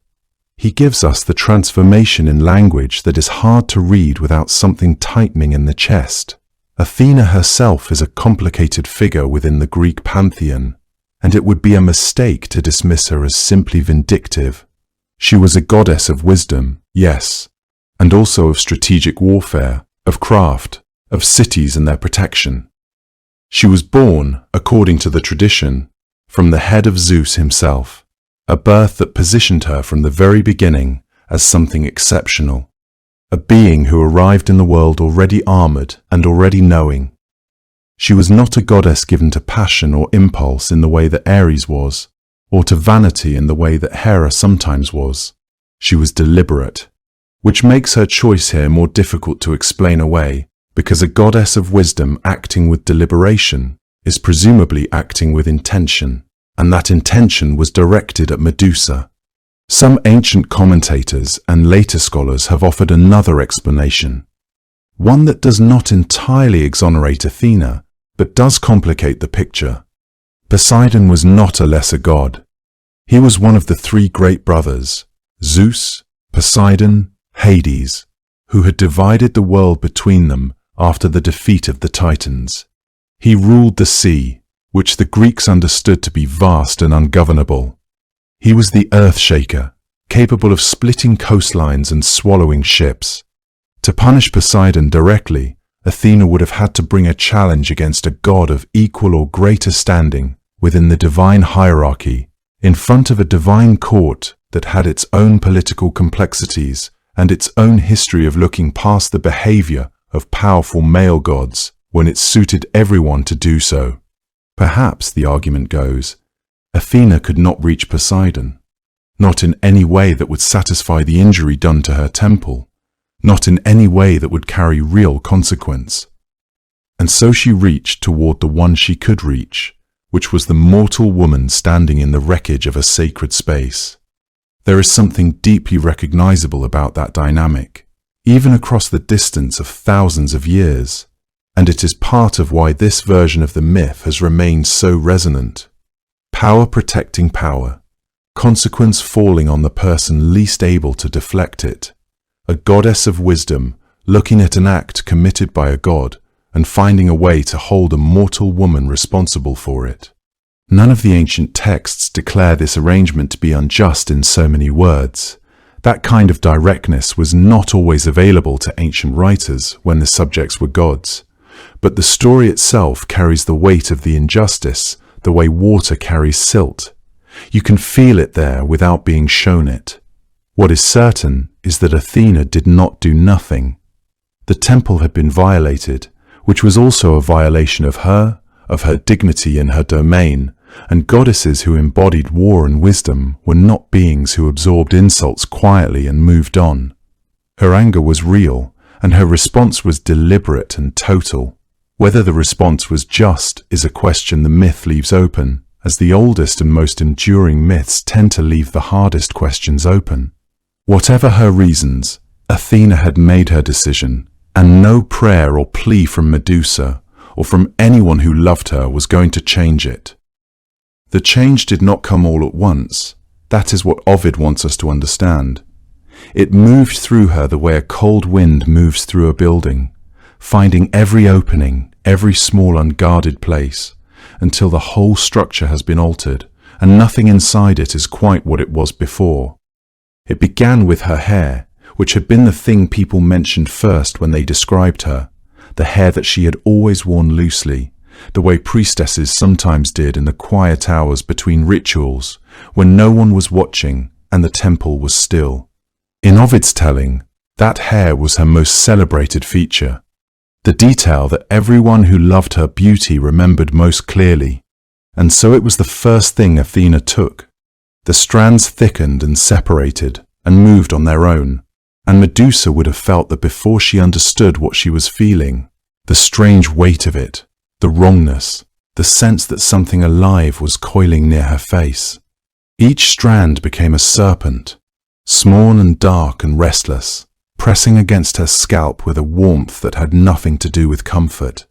He gives us the transformation in language that is hard to read without something tightening in the chest. Athena herself is a complicated figure within the Greek pantheon, and it would be a mistake to dismiss her as simply vindictive. She was a goddess of wisdom, yes, and also of strategic warfare, of craft, of cities and their protection. She was born, according to the tradition, from the head of Zeus himself, a birth that positioned her from the very beginning as something exceptional, a being who arrived in the world already armored and already knowing. She was not a goddess given to passion or impulse in the way that Ares was, or to vanity in the way that Hera sometimes was. She was deliberate, which makes her choice here more difficult to explain away, because a goddess of wisdom acting with deliberation is presumably acting with intention, and that intention was directed at Medusa. Some ancient commentators and later scholars have offered another explanation, one that does not entirely exonerate Athena, but does complicate the picture. Poseidon was not a lesser god. He was one of the three great brothers, Zeus, Poseidon, Hades, who had divided the world between them after the defeat of the Titans. He ruled the sea, which the Greeks understood to be vast and ungovernable. He was the earth-shaker, capable of splitting coastlines and swallowing ships. To punish Poseidon directly, Athena would have had to bring a challenge against a god of equal or greater standing within the divine hierarchy, in front of a divine court that had its own political complexities and its own history of looking past the behavior of powerful male gods when it suited everyone to do so. Perhaps, the argument goes, Athena could not reach Poseidon, not in any way that would satisfy the injury done to her temple, not in any way that would carry real consequence. And so she reached toward the one she could reach, which was the mortal woman standing in the wreckage of a sacred space. There is something deeply recognizable about that dynamic, even across the distance of thousands of years, and it is part of why this version of the myth has remained so resonant. Power protecting power, consequence falling on the person least able to deflect it, a goddess of wisdom looking at an act committed by a god and finding a way to hold a mortal woman responsible for it. None of the ancient texts declare this arrangement to be unjust in so many words. That kind of directness was not always available to ancient writers when the subjects were gods, but the story itself carries the weight of the injustice the way water carries silt. You can feel it there without being shown it. What is certain is that Athena did not do nothing. The temple had been violated, which was also a violation of her dignity and her domain, and goddesses who embodied war and wisdom were not beings who absorbed insults quietly and moved on. Her anger was real, and her response was deliberate and total. Whether the response was just is a question the myth leaves open, as the oldest and most enduring myths tend to leave the hardest questions open. Whatever her reasons, Athena had made her decision, and no prayer or plea from Medusa, or from anyone who loved her, was going to change it. The change did not come all at once. That is what Ovid wants us to understand. It moved through her the way a cold wind moves through a building, finding every opening, every small unguarded place, until the whole structure has been altered, and nothing inside it is quite what it was before. It began with her hair, which had been the thing people mentioned first when they described her, the hair that she had always worn loosely, the way priestesses sometimes did in the quiet hours between rituals, when no one was watching and the temple was still. In Ovid's telling, that hair was her most celebrated feature, the detail that everyone who loved her beauty remembered most clearly, and so it was the first thing Athena took. The strands thickened and separated and moved on their own, and Medusa would have felt that before she understood what she was feeling, the strange weight of it, the wrongness, the sense that something alive was coiling near her face. Each strand became a serpent, small and dark and restless, pressing against her scalp with a warmth that had nothing to do with comfort.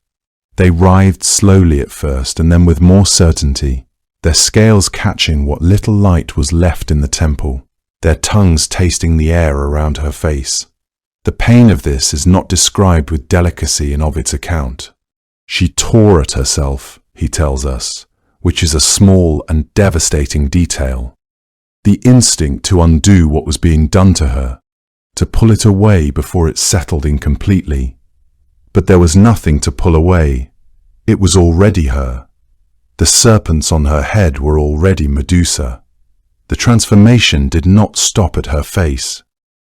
They writhed slowly at first and then with more certainty, their scales catching what little light was left in the temple, their tongues tasting the air around her face. The pain of this is not described with delicacy in Ovid's account. She tore at herself, he tells us, which is a small and devastating detail. The instinct to undo what was being done to her, to pull it away before it settled in completely. But there was nothing to pull away. It was already her. The serpents on her head were already Medusa. The transformation did not stop at her face.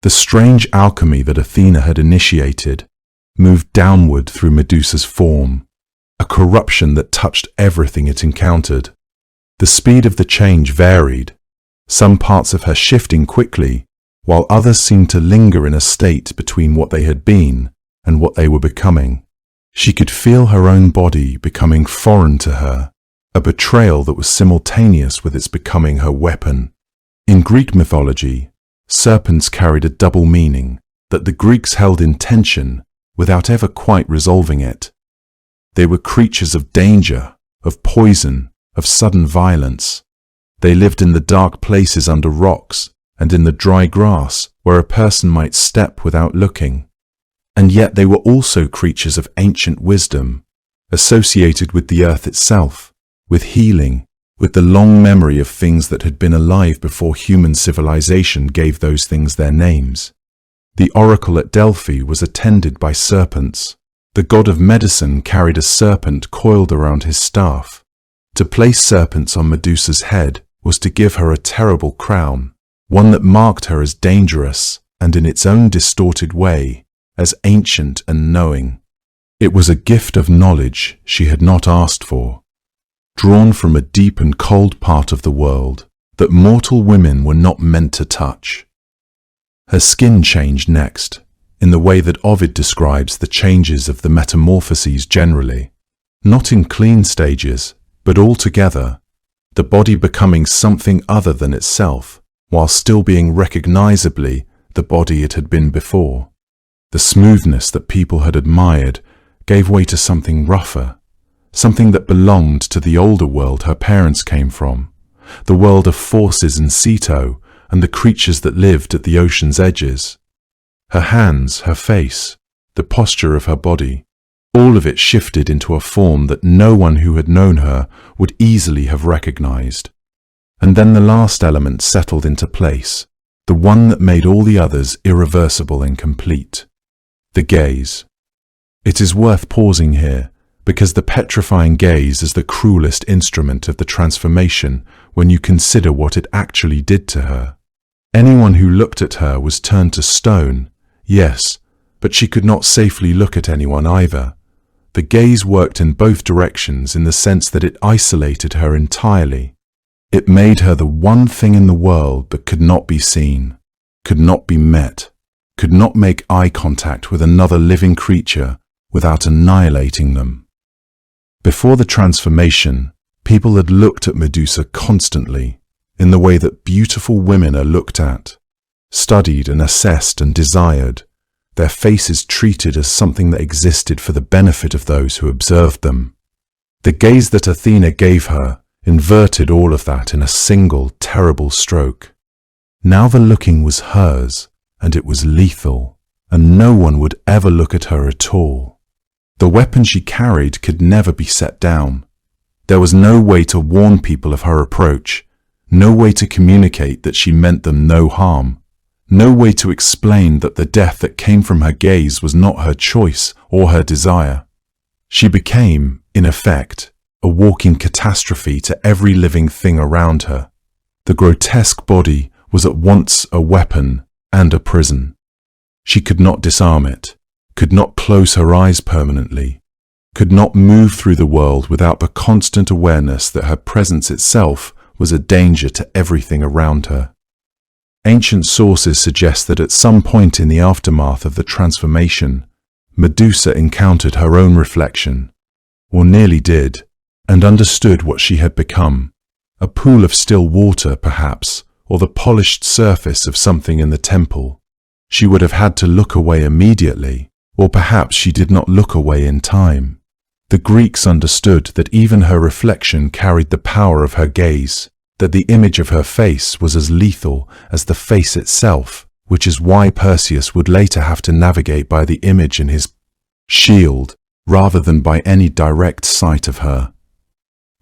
The strange alchemy that Athena had initiated moved downward through Medusa's form, a corruption that touched everything it encountered. The speed of the change varied, some parts of her shifting quickly, while others seemed to linger in a state between what they had been and what they were becoming. She could feel her own body becoming foreign to her, a betrayal that was simultaneous with its becoming her weapon. In Greek mythology, serpents carried a double meaning that the Greeks held in tension without ever quite resolving it. They were creatures of danger, of poison, of sudden violence. They lived in the dark places under rocks and in the dry grass where a person might step without looking. And yet they were also creatures of ancient wisdom, associated with the earth itself, with healing, with the long memory of things that had been alive before human civilization gave those things their names. The oracle at Delphi was attended by serpents. The god of medicine carried a serpent coiled around his staff. To place serpents on Medusa's head was to give her a terrible crown, one that marked her as dangerous and in its own distorted way, as ancient and knowing. It was a gift of knowledge she had not asked for, drawn from a deep and cold part of the world that mortal women were not meant to touch. Her skin changed next, in the way that Ovid describes the changes of the metamorphoses generally, not in clean stages, but altogether, the body becoming something other than itself, while still being recognizably the body it had been before. The smoothness that people had admired gave way to something rougher, something that belonged to the older world her parents came from, the world of forces and Ceto and the creatures that lived at the ocean's edges. Her hands, her face, the posture of her body, all of it shifted into a form that no one who had known her would easily have recognized. And then the last element settled into place, the one that made all the others irreversible and complete. The gaze. It is worth pausing here, because the petrifying gaze is the cruelest instrument of the transformation when you consider what it actually did to her. Anyone who looked at her was turned to stone, yes, but she could not safely look at anyone either. The gaze worked in both directions in the sense that it isolated her entirely. It made her the one thing in the world that could not be seen, could not be met, could not make eye contact with another living creature without annihilating them. Before the transformation, people had looked at Medusa constantly, in the way that beautiful women are looked at, studied and assessed and desired, their faces treated as something that existed for the benefit of those who observed them. The gaze that Athena gave her inverted all of that in a single terrible stroke. Now the looking was hers, and it was lethal, and no one would ever look at her at all. The weapon she carried could never be set down. There was no way to warn people of her approach, no way to communicate that she meant them no harm, no way to explain that the death that came from her gaze was not her choice or her desire. She became, in effect, a walking catastrophe to every living thing around her. The grotesque body was at once a weapon and a prison. She could not disarm it, could not close her eyes permanently, could not move through the world without the constant awareness that her presence itself was a danger to everything around her. Ancient sources suggest that at some point in the aftermath of the transformation, Medusa encountered her own reflection, or nearly did, and understood what she had become, a pool of still water perhaps, or the polished surface of something in the temple. She would have had to look away immediately, or perhaps she did not look away in time. The Greeks understood that even her reflection carried the power of her gaze, that the image of her face was as lethal as the face itself, which is why Perseus would later have to navigate by the image in his shield rather than by any direct sight of her.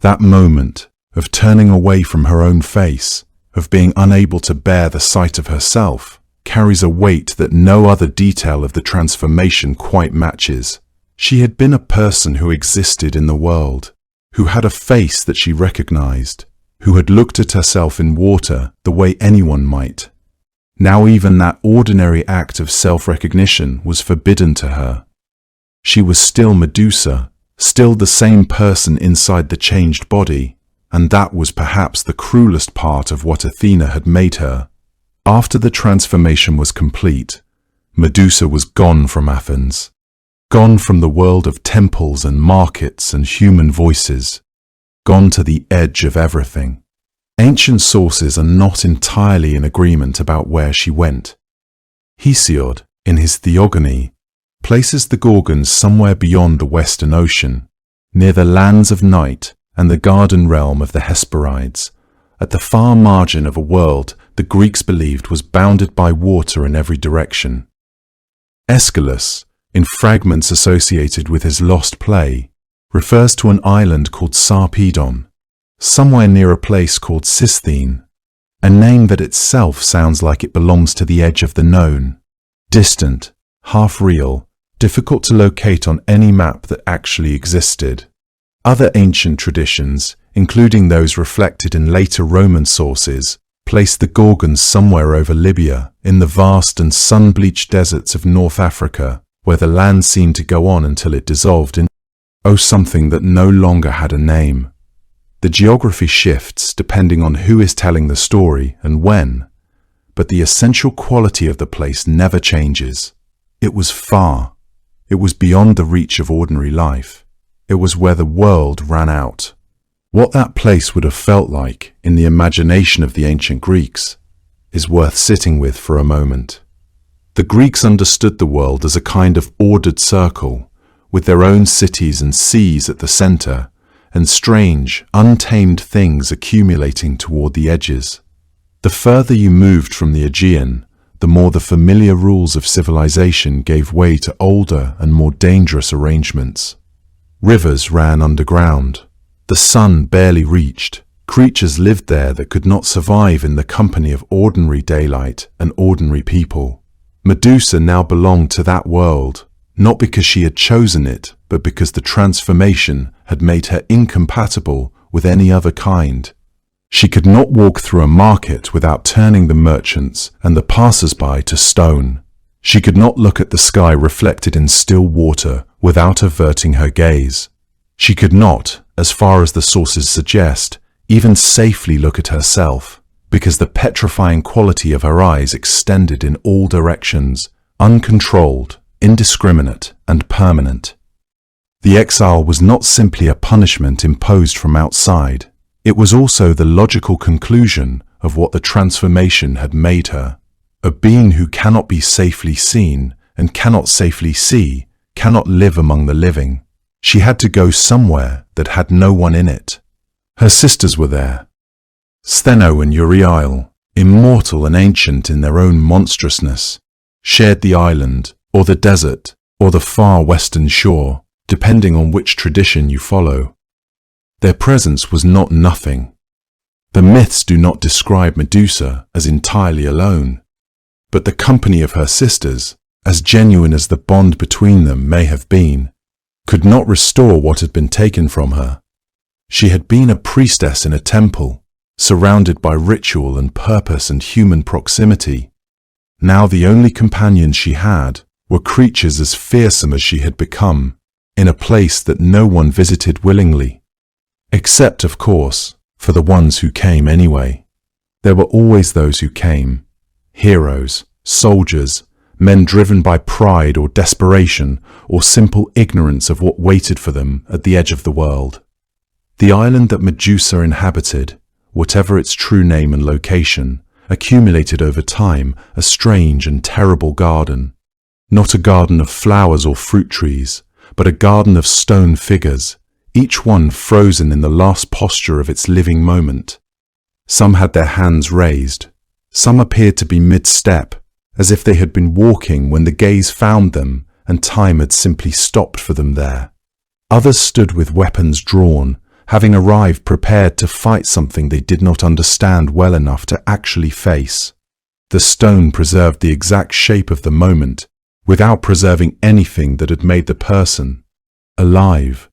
That moment of turning away from her own face, of being unable to bear the sight of herself, carries a weight that no other detail of the transformation quite matches. She had been a person who existed in the world, who had a face that she recognized, who had looked at herself in water the way anyone might. Now even that ordinary act of self-recognition was forbidden to her. She was still Medusa, still the same person inside the changed body, and that was perhaps the cruelest part of what Athena had made her. After the transformation was complete, Medusa was gone from Athens, gone from the world of temples and markets and human voices, gone to the edge of everything. Ancient sources are not entirely in agreement about where she went. Hesiod, in his Theogony, places the Gorgons somewhere beyond the Western Ocean, near the lands of night and the garden realm of the Hesperides, at the far margin of a world the Greeks believed was bounded by water in every direction. Aeschylus, in fragments associated with his lost play, refers to an island called Sarpedon, somewhere near a place called Sistine, a name that itself sounds like it belongs to the edge of the known, distant, half real, difficult to locate on any map that actually existed. Other ancient traditions, including those reflected in later Roman sources, place the Gorgons somewhere over Libya, in the vast and sun-bleached deserts of North Africa, where the land seemed to go on until it dissolved in something that no longer had a name. The geography shifts depending on who is telling the story and when, but the essential quality of the place never changes. It was far. It was beyond the reach of ordinary life. It was where the world ran out. What that place would have felt like in the imagination of the ancient Greeks is worth sitting with for a moment. The Greeks understood the world as a kind of ordered circle, with their own cities and seas at the center, and strange, untamed things accumulating toward the edges. The further you moved from the Aegean, the more the familiar rules of civilization gave way to older and more dangerous arrangements. Rivers ran underground. The sun barely reached. Creatures lived there that could not survive in the company of ordinary daylight and ordinary people. Medusa now belonged to that world, not because she had chosen it, but because the transformation had made her incompatible with any other kind. She could not walk through a market without turning the merchants and the passers-by to stone. She could not look at the sky reflected in still water without averting her gaze. She could not, as far as the sources suggest, even safely look at herself, because the petrifying quality of her eyes extended in all directions, uncontrolled, indiscriminate, and permanent. The exile was not simply a punishment imposed from outside. It was also the logical conclusion of what the transformation had made her. A being who cannot be safely seen and cannot safely see, cannot live among the living. She had to go somewhere that had no one in it. Her sisters were there. Stheno and Euryale, immortal and ancient in their own monstrousness, shared the island, or the desert, or the far western shore, depending on which tradition you follow. Their presence was not nothing. The myths do not describe Medusa as entirely alone, but the company of her sisters, as genuine as the bond between them may have been, could not restore what had been taken from her. She had been a priestess in a temple, surrounded by ritual and purpose and human proximity. Now the only companions she had were creatures as fearsome as she had become, in a place that no one visited willingly. Except, of course, for the ones who came anyway. There were always those who came. Heroes, soldiers, men driven by pride or desperation or simple ignorance of what waited for them at the edge of the world. The island that Medusa inhabited, whatever its true name and location, accumulated over time a strange and terrible garden. Not a garden of flowers or fruit trees, but a garden of stone figures, each one frozen in the last posture of its living moment. Some had their hands raised. Some appeared to be mid-step, as if they had been walking when the gaze found them and time had simply stopped for them there. Others stood with weapons drawn, having arrived prepared to fight something they did not understand well enough to actually face. The stone preserved the exact shape of the moment, without preserving anything that had made the person alive.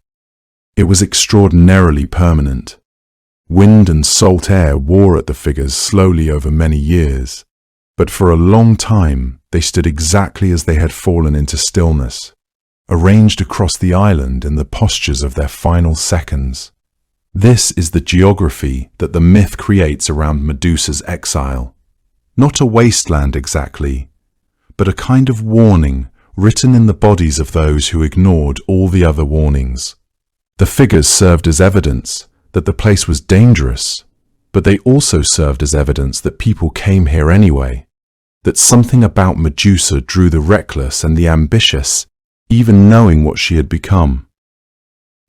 It was extraordinarily permanent. Wind and salt air wore at the figures slowly over many years, but for a long time they stood exactly as they had fallen into stillness, arranged across the island in the postures of their final seconds. This is the geography that the myth creates around Medusa's exile. Not a wasteland exactly, but a kind of warning written in the bodies of those who ignored all the other warnings. The figures served as evidence that the place was dangerous, but they also served as evidence that people came here anyway, that something about Medusa drew the reckless and the ambitious, even knowing what she had become.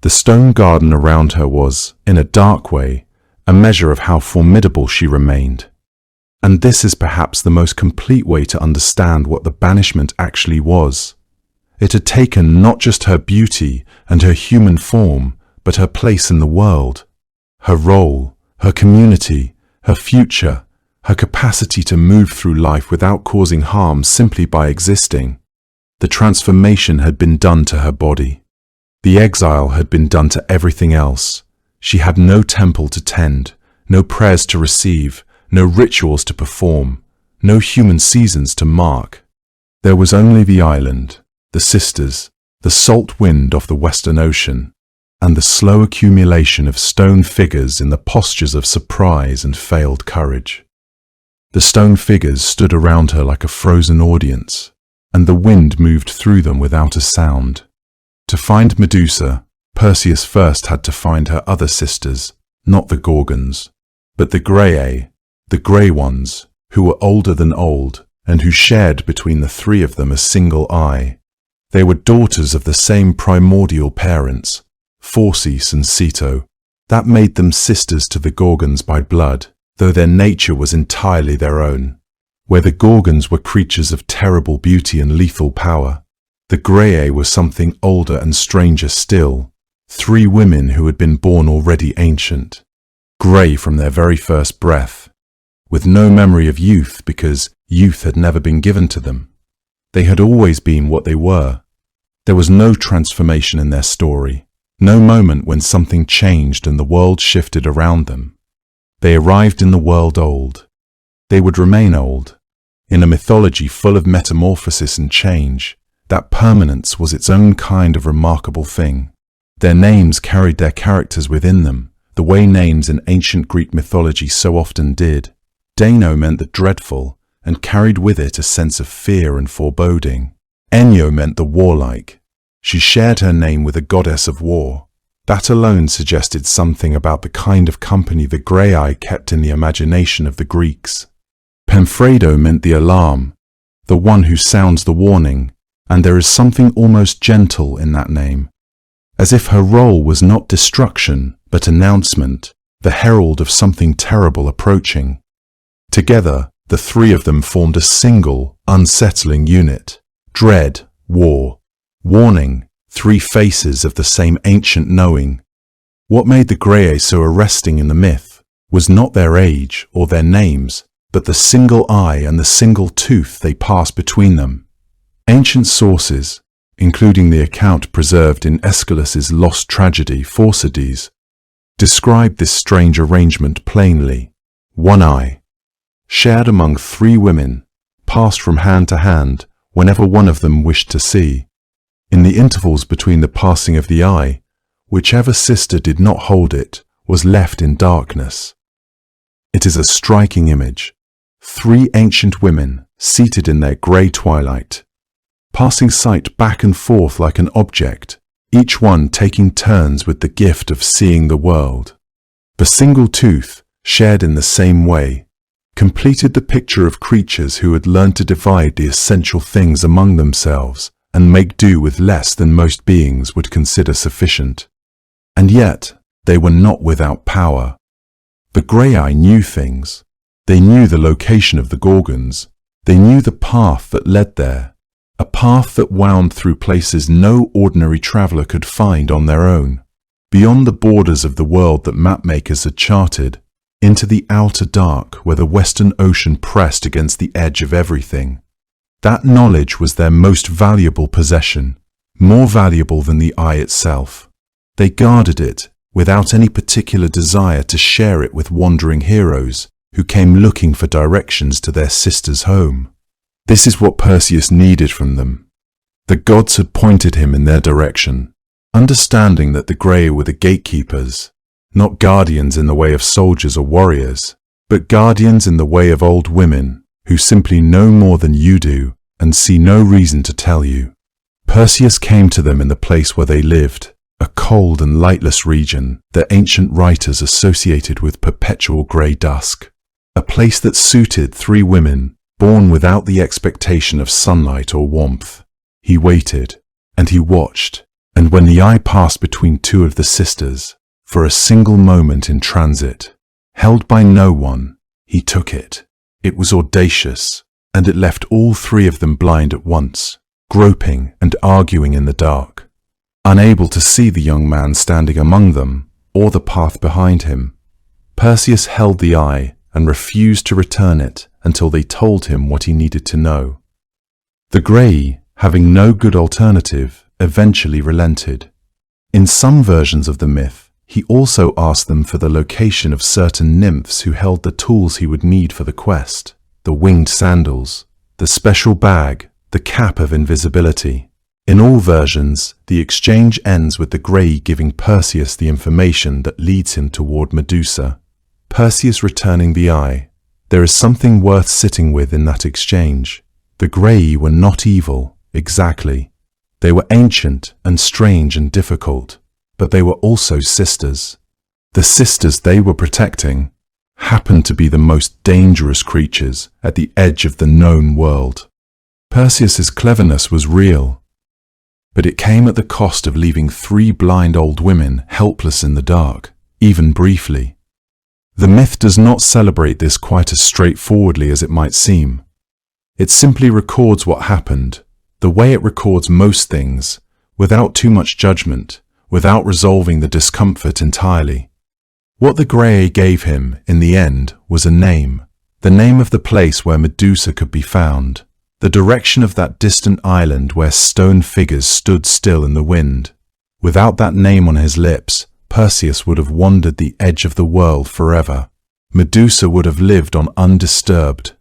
The stone garden around her was, in a dark way, a measure of how formidable she remained. And this is perhaps the most complete way to understand what the banishment actually was. It had taken not just her beauty and her human form, but her place in the world, her role, her community, her future, her capacity to move through life without causing harm simply by existing. The transformation had been done to her body. The exile had been done to everything else. She had no temple to tend, no prayers to receive, no rituals to perform, no human seasons to mark. There was only the island, the sisters, the salt wind off the Western Ocean, and the slow accumulation of stone figures in the postures of surprise and failed courage. The stone figures stood around her like a frozen audience, and the wind moved through them without a sound. To find Medusa, Perseus first had to find her other sisters, not the Gorgons, but the Graeae, the grey ones, who were older than old, and who shared between the three of them a single eye. They were daughters of the same primordial parents, Phorcys and Ceto. That made them sisters to the Gorgons by blood, though their nature was entirely their own. Where the Gorgons were creatures of terrible beauty and lethal power, the Graeae were something older and stranger still, three women who had been born already ancient, grey from their very first breath, with no memory of youth because youth had never been given to them. They had always been what they were. There was no transformation in their story, no moment when something changed and the world shifted around them. They arrived in the world old. They would remain old. In a mythology full of metamorphosis and change, that permanence was its own kind of remarkable thing. Their names carried their characters within them, the way names in ancient Greek mythology so often did. Dano meant the dreadful, and carried with it a sense of fear and foreboding. Enyo meant the warlike. She shared her name with a goddess of war. That alone suggested something about the kind of company the Graeae kept in the imagination of the Greeks. Penfredo meant the alarm, the one who sounds the warning, and there is something almost gentle in that name, as if her role was not destruction but announcement, the herald of something terrible approaching. Together, the three of them formed a single, unsettling unit. Dread, war, warning, three faces of the same ancient knowing. What made the Graeae so arresting in the myth was not their age or their names, but the single eye and the single tooth they passed between them. Ancient sources, including the account preserved in Aeschylus's lost tragedy Phorcides, describe this strange arrangement plainly. One eye, shared among three women, passed from hand to hand whenever one of them wished to see. In the intervals between the passing of the eye, whichever sister did not hold it was left in darkness. It is a striking image. Three ancient women seated in their grey twilight, passing sight back and forth like an object, each one taking turns with the gift of seeing the world. The single tooth, shared in the same way, completed the picture of creatures who had learned to divide the essential things among themselves and make do with less than most beings would consider sufficient. And yet, they were not without power. The Graeae knew things. They knew the location of the Gorgons. They knew the path that led there, a path that wound through places no ordinary traveller could find on their own, beyond the borders of the world that mapmakers had charted, into the outer dark where the western ocean pressed against the edge of everything. That knowledge was their most valuable possession, more valuable than the eye itself. They guarded it without any particular desire to share it with wandering heroes who came looking for directions to their sister's home. This is what Perseus needed from them. The gods had pointed him in their direction, understanding that the Grey were the gatekeepers, not guardians in the way of soldiers or warriors, but guardians in the way of old women who simply know more than you do and see no reason to tell you. Perseus came to them in the place where they lived, a cold and lightless region that ancient writers associated with perpetual grey dusk, a place that suited 3 women born without the expectation of sunlight or warmth. He waited, and he watched, and when the eye passed between 2 of the sisters, for a single moment in transit, held by no one, he took it. It was audacious, and it left all 3 of them blind at once, groping and arguing in the dark, unable to see the young man standing among them or the path behind him. Perseus held the eye and refused to return it until they told him what he needed to know. The Grey, having no good alternative, eventually relented. In some versions of the myth, he also asked them for the location of certain nymphs who held the tools he would need for the quest, the winged sandals, the special bag, the cap of invisibility. In all versions, the exchange ends with the Grey giving Perseus the information that leads him toward Medusa. Perseus returning the eye. There is something worth sitting with in that exchange. The Grey were not evil, exactly. They were ancient and strange and difficult, but they were also sisters. The sisters they were protecting happened to be the most dangerous creatures at the edge of the known world. Perseus's cleverness was real, but it came at the cost of leaving 3 blind old women helpless in the dark, even briefly. The myth does not celebrate this quite as straightforwardly as it might seem. It simply records what happened, the way it records most things, without too much judgment, without resolving the discomfort entirely. What the Grey gave him, in the end, was a name, the name of the place where Medusa could be found, the direction of that distant island where stone figures stood still in the wind. Without that name on his lips, Perseus would have wandered the edge of the world forever. Medusa would have lived on undisturbed.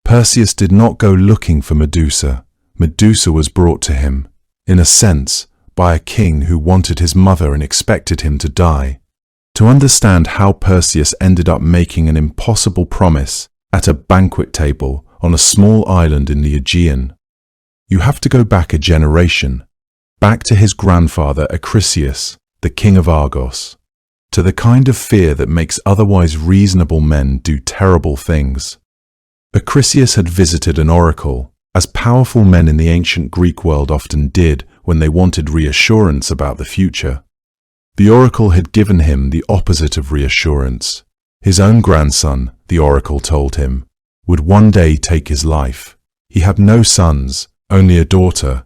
Perseus did not go looking for Medusa. Medusa was brought to him, in a sense, by a king who wanted his mother and expected him to die. To understand how Perseus ended up making an impossible promise at a banquet table on a small island in the Aegean, you have to go back a generation, back to his grandfather Acrisius, the king of Argos, to the kind of fear that makes otherwise reasonable men do terrible things. Acrisius had visited an oracle, as powerful men in the ancient Greek world often did when they wanted reassurance about the future. The oracle had given him the opposite of reassurance. His own grandson, the oracle told him, would one day take his life. He had no sons, only a daughter,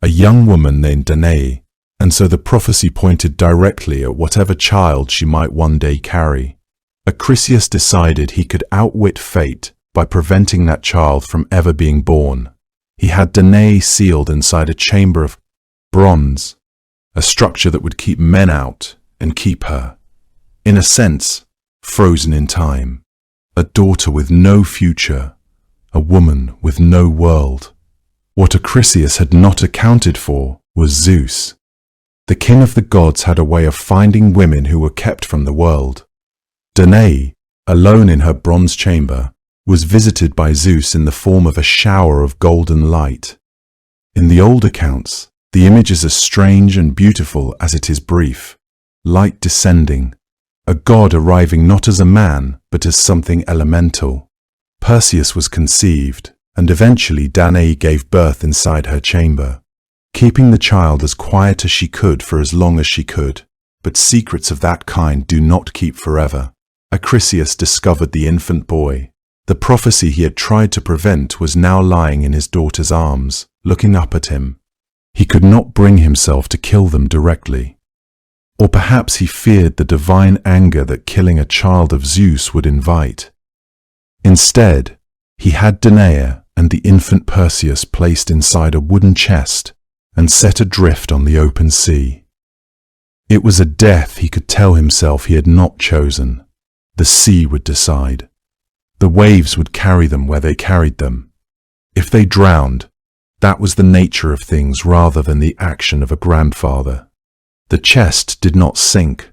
a young woman named Danae, and so the prophecy pointed directly at whatever child she might one day carry. Acrisius decided he could outwit fate by preventing that child from ever being born. He had Danae sealed inside a chamber of bronze, a structure that would keep men out and keep her, in a sense, frozen in time. A daughter with no future, a woman with no world. What Acrisius had not accounted for was Zeus. The king of the gods had a way of finding women who were kept from the world. Danae, alone in her bronze chamber, was visited by Zeus in the form of a shower of golden light. In the old accounts, the image is as strange and beautiful as it is brief. Light descending, a god arriving not as a man, but as something elemental. Perseus was conceived, and eventually Danae gave birth inside her chamber, keeping the child as quiet as she could for as long as she could. But secrets of that kind do not keep forever. Acrisius discovered the infant boy. The prophecy he had tried to prevent was now lying in his daughter's arms, looking up at him. He could not bring himself to kill them directly. Or perhaps he feared the divine anger that killing a child of Zeus would invite. Instead, he had Danae and the infant Perseus placed inside a wooden chest and set adrift on the open sea. It was a death he could tell himself he had not chosen. The sea would decide. The waves would carry them where they carried them. If they drowned, that was the nature of things rather than the action of a grandfather. The chest did not sink.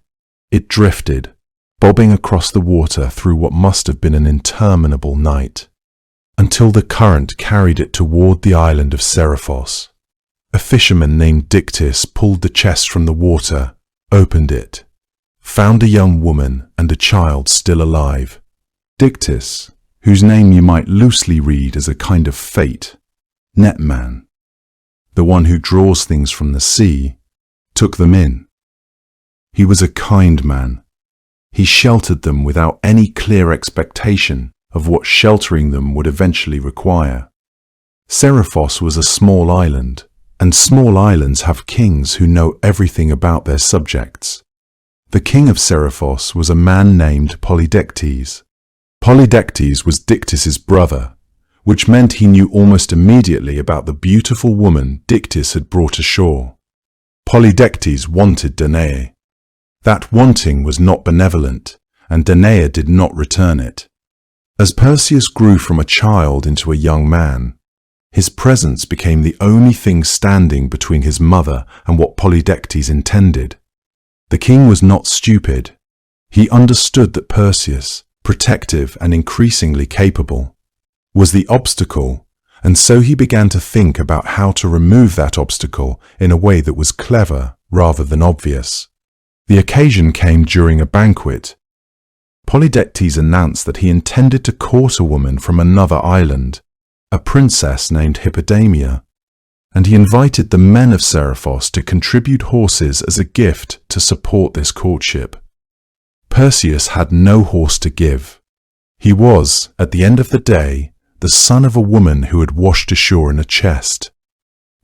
It drifted, bobbing across the water through what must have been an interminable night, until the current carried it toward the island of Seriphos. A fisherman named Dictys pulled the chest from the water, opened it, found a young woman and a child still alive. Dictys, whose name you might loosely read as a kind of fate, netman, the one who draws things from the sea, took them in. He was a kind man. He sheltered them without any clear expectation of what sheltering them would eventually require. Seriphos was a small island, and small islands have kings who know everything about their subjects. The king of Seriphos was a man named Polydectes. Polydectes was Dictys's brother, which meant he knew almost immediately about the beautiful woman Dictys had brought ashore. Polydectes wanted Danae. That wanting was not benevolent, and Danae did not return it. As Perseus grew from a child into a young man, his presence became the only thing standing between his mother and what Polydectes intended. The king was not stupid. He understood that Perseus, protective and increasingly capable, was the obstacle, and so he began to think about how to remove that obstacle in a way that was clever rather than obvious. The occasion came during a banquet. Polydectes announced that he intended to court a woman from another island, a princess named Hippodamia, and he invited the men of Seriphos to contribute horses as a gift to support this courtship. Perseus had no horse to give. He was, at the end of the day, the son of a woman who had washed ashore in a chest.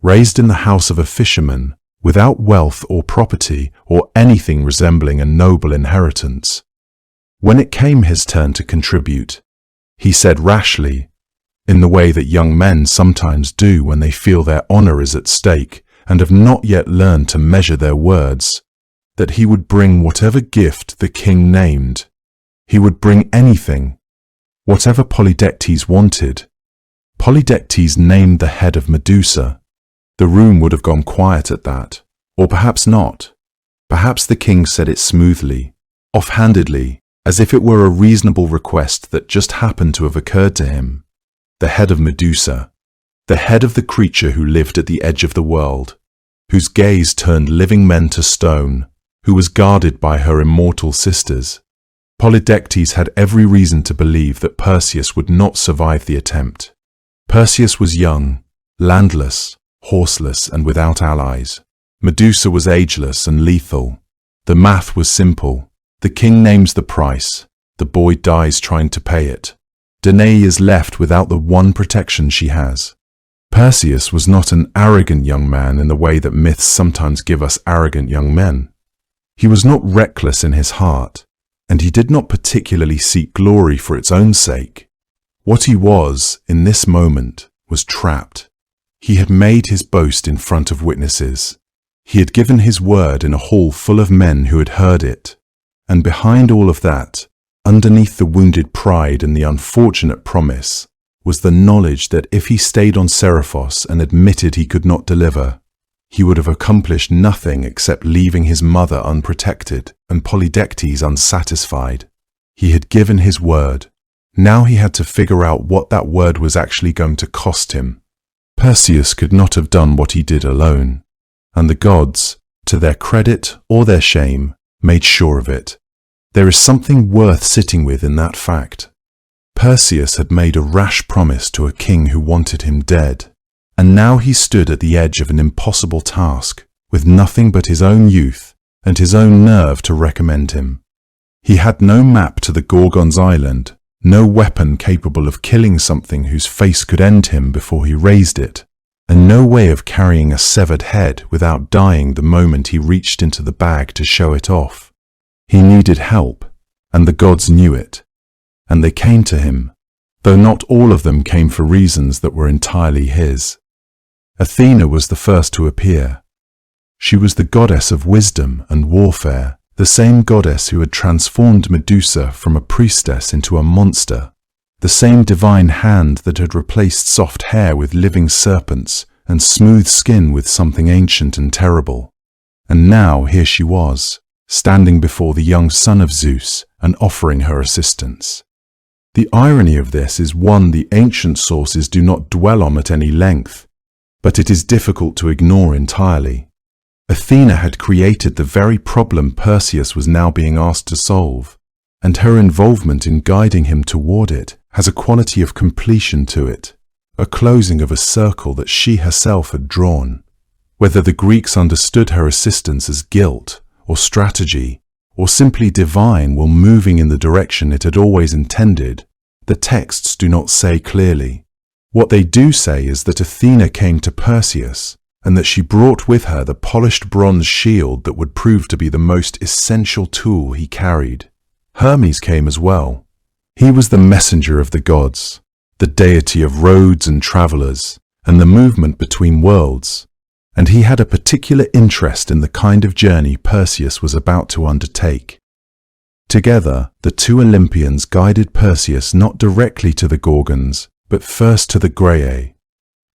Raised in the house of a fisherman, without wealth or property or anything resembling a noble inheritance. When it came his turn to contribute, he said rashly, in the way that young men sometimes do when they feel their honor is at stake and have not yet learned to measure their words, that he would bring whatever gift the king named. He would bring anything, whatever Polydectes wanted. Polydectes named the head of Medusa. The room would have gone quiet at that, or perhaps not. Perhaps the king said it smoothly, offhandedly, as if it were a reasonable request that just happened to have occurred to him. The head of Medusa, the head of the creature who lived at the edge of the world, whose gaze turned living men to stone, who was guarded by her immortal sisters. Polydectes had every reason to believe that Perseus would not survive the attempt. Perseus was young, landless, horseless, and without allies. Medusa was ageless and lethal. The math was simple. The king names the price. The boy dies trying to pay it. Danae is left without the one protection she has. Perseus was not an arrogant young man in the way that myths sometimes give us arrogant young men. He was not reckless in his heart, and he did not particularly seek glory for its own sake. What he was, in this moment, was trapped. He had made his boast in front of witnesses. He had given his word in a hall full of men who had heard it. And behind all of that, underneath the wounded pride and the unfortunate promise, was the knowledge that if he stayed on Seriphos and admitted he could not deliver, he would have accomplished nothing except leaving his mother unprotected and Polydectes unsatisfied. He had given his word. Now he had to figure out what that word was actually going to cost him. Perseus could not have done what he did alone, and the gods, to their credit or their shame, made sure of it. There is something worth sitting with in that fact. Perseus had made a rash promise to a king who wanted him dead, and now he stood at the edge of an impossible task, with nothing but his own youth and his own nerve to recommend him. He had no map to the Gorgon's island, no weapon capable of killing something whose face could end him before he raised it. and no way of carrying a severed head without dying the moment he reached into the bag to show it off. He needed help, and the gods knew it, and they came to him, though not all of them came for reasons that were entirely his. Athena was the first to appear. She was the goddess of wisdom and warfare, the same goddess who had transformed Medusa from a priestess into a monster, the same divine hand that had replaced soft hair with living serpents and smooth skin with something ancient and terrible. And now here she was, standing before the young son of Zeus and offering her assistance. The irony of this is one the ancient sources do not dwell on at any length, but it is difficult to ignore entirely. Athena had created the very problem Perseus was now being asked to solve, and her involvement in guiding him toward it has a quality of completion to it, a closing of a circle that she herself had drawn. Whether the Greeks understood her assistance as guilt or strategy, or simply divine while moving in the direction it had always intended, the texts do not say clearly. What they do say is that Athena came to Perseus, and that she brought with her the polished bronze shield that would prove to be the most essential tool he carried. Hermes came as well. He was the messenger of the gods, the deity of roads and travelers, and the movement between worlds, and he had a particular interest in the kind of journey Perseus was about to undertake. Together, the two Olympians guided Perseus not directly to the Gorgons, but first to the Graeae,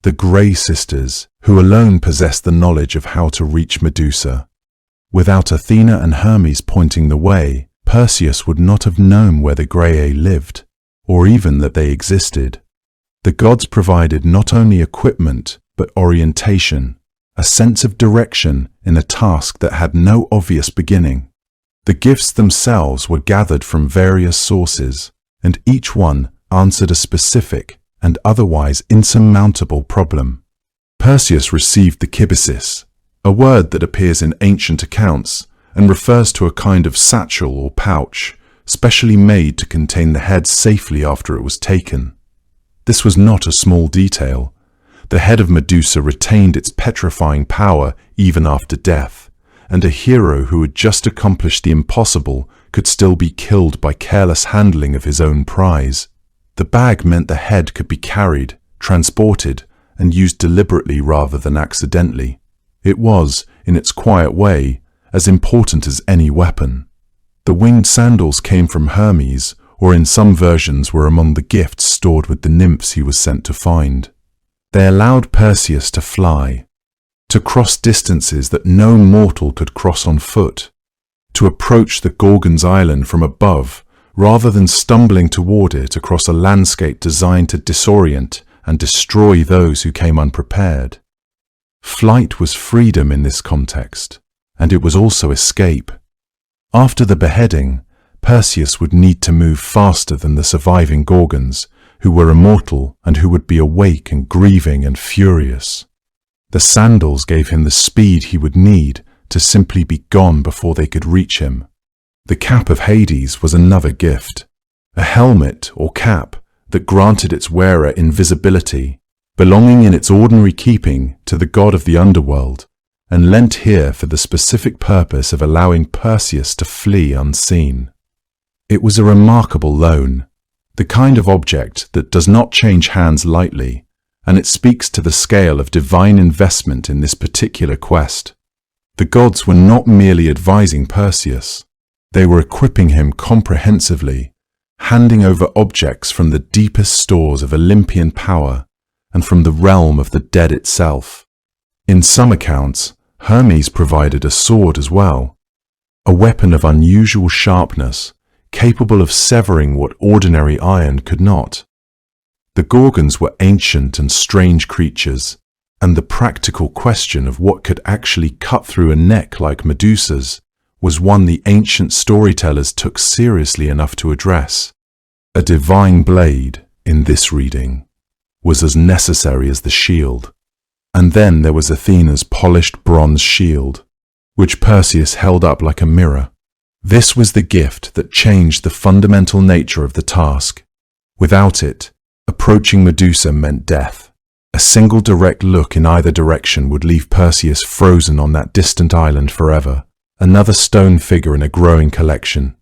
the Grey sisters, who alone possessed the knowledge of how to reach Medusa. Without Athena and Hermes pointing the way, Perseus would not have known where the Graeae lived, or even that they existed. The gods provided not only equipment, but orientation, a sense of direction in a task that had no obvious beginning. The gifts themselves were gathered from various sources, and each one answered a specific and otherwise insurmountable problem. Perseus received the kibisis, a word that appears in ancient accounts and refers to a kind of satchel or pouch, specially made to contain the head safely after it was taken. This was not a small detail. The head of Medusa retained its petrifying power even after death, and a hero who had just accomplished the impossible could still be killed by careless handling of his own prize. The bag meant the head could be carried, transported, and used deliberately rather than accidentally. It was, in its quiet way, as important as any weapon. The winged sandals came from Hermes, or in some versions were among the gifts stored with the nymphs he was sent to find. They allowed Perseus to fly, to cross distances that no mortal could cross on foot, to approach the Gorgon's island from above, rather than stumbling toward it across a landscape designed to disorient and destroy those who came unprepared. Flight was freedom in this context, and it was also escape. After the beheading, Perseus would need to move faster than the surviving Gorgons, who were immortal and who would be awake and grieving and furious. The sandals gave him the speed he would need to simply be gone before they could reach him. The cap of Hades was another gift, a helmet or cap that granted its wearer invisibility, belonging in its ordinary keeping to the god of the underworld, and lent here for the specific purpose of allowing Perseus to flee unseen. It was a remarkable loan, the kind of object that does not change hands lightly, and it speaks to the scale of divine investment in this particular quest. The gods were not merely advising Perseus. They were equipping him comprehensively, handing over objects from the deepest stores of Olympian power and from the realm of the dead itself. In some accounts, Hermes provided a sword as well, a weapon of unusual sharpness, capable of severing what ordinary iron could not. The Gorgons were ancient and strange creatures, and the practical question of what could actually cut through a neck like Medusa's was one the ancient storytellers took seriously enough to address. A divine blade, in this reading, was as necessary as the shield. And then there was Athena's polished bronze shield, which Perseus held up like a mirror. This was the gift that changed the fundamental nature of the task. Without it, approaching Medusa meant death. A single direct look in either direction would leave Perseus frozen on that distant island forever, another stone figure in a growing collection.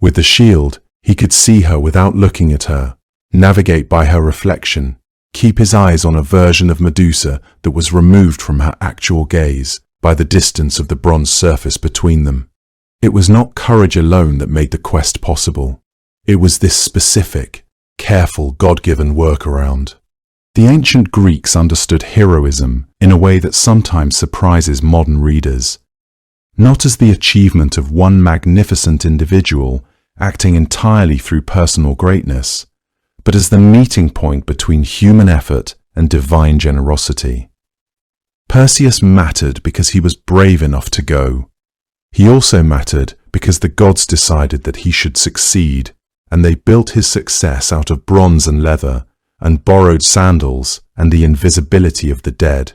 With the shield, he could see her without looking at her, navigate by her reflection, keep his eyes on a version of Medusa that was removed from her actual gaze by the distance of the bronze surface between them. It was not courage alone that made the quest possible. It was this specific, careful, God-given workaround. The ancient Greeks understood heroism in a way that sometimes surprises modern readers. Not as the achievement of one magnificent individual acting entirely through personal greatness, but as the meeting point between human effort and divine generosity. Perseus mattered because he was brave enough to go. He also mattered because the gods decided that he should succeed, and they built his success out of bronze and leather, and borrowed sandals and the invisibility of the dead.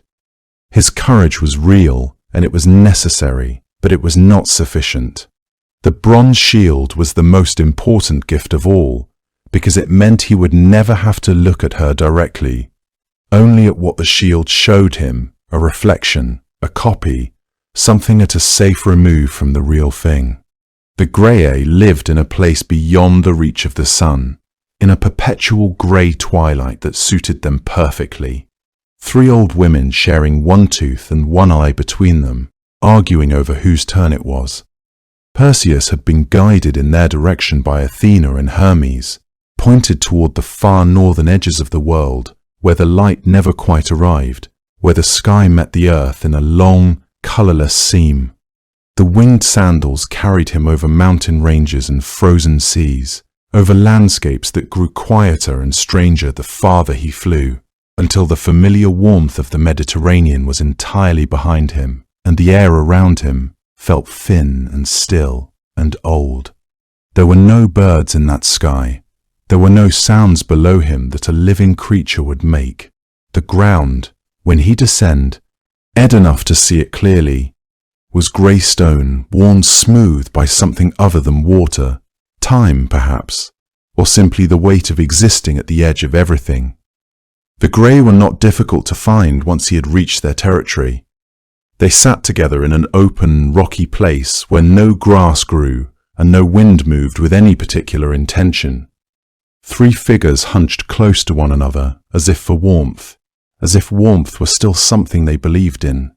His courage was real, and it was necessary, but it was not sufficient. The bronze shield was the most important gift of all, because it meant he would never have to look at her directly, only at what the shield showed him, a reflection, a copy, something at a safe remove from the real thing. The Graeae lived in a place beyond the reach of the sun, in a perpetual grey twilight that suited them perfectly. 3 old women sharing one tooth and one eye between them, arguing over whose turn it was. Perseus had been guided in their direction by Athena and Hermes, pointed toward the far northern edges of the world, where the light never quite arrived, where the sky met the earth in a long, colourless seam. The winged sandals carried him over mountain ranges and frozen seas, over landscapes that grew quieter and stranger the farther he flew, until the familiar warmth of the Mediterranean was entirely behind him, and the air around him felt thin and still and old. There were no birds in that sky. There were no sounds below him that a living creature would make. The ground, when he descended, enough to see it clearly, was grey stone worn smooth by something other than water, time perhaps, or simply the weight of existing at the edge of everything. The Graeae were not difficult to find once he had reached their territory. They sat together in an open, rocky place where no grass grew and no wind moved with any particular intention. 3 figures hunched close to one another, as if for warmth, as if warmth were still something they believed in.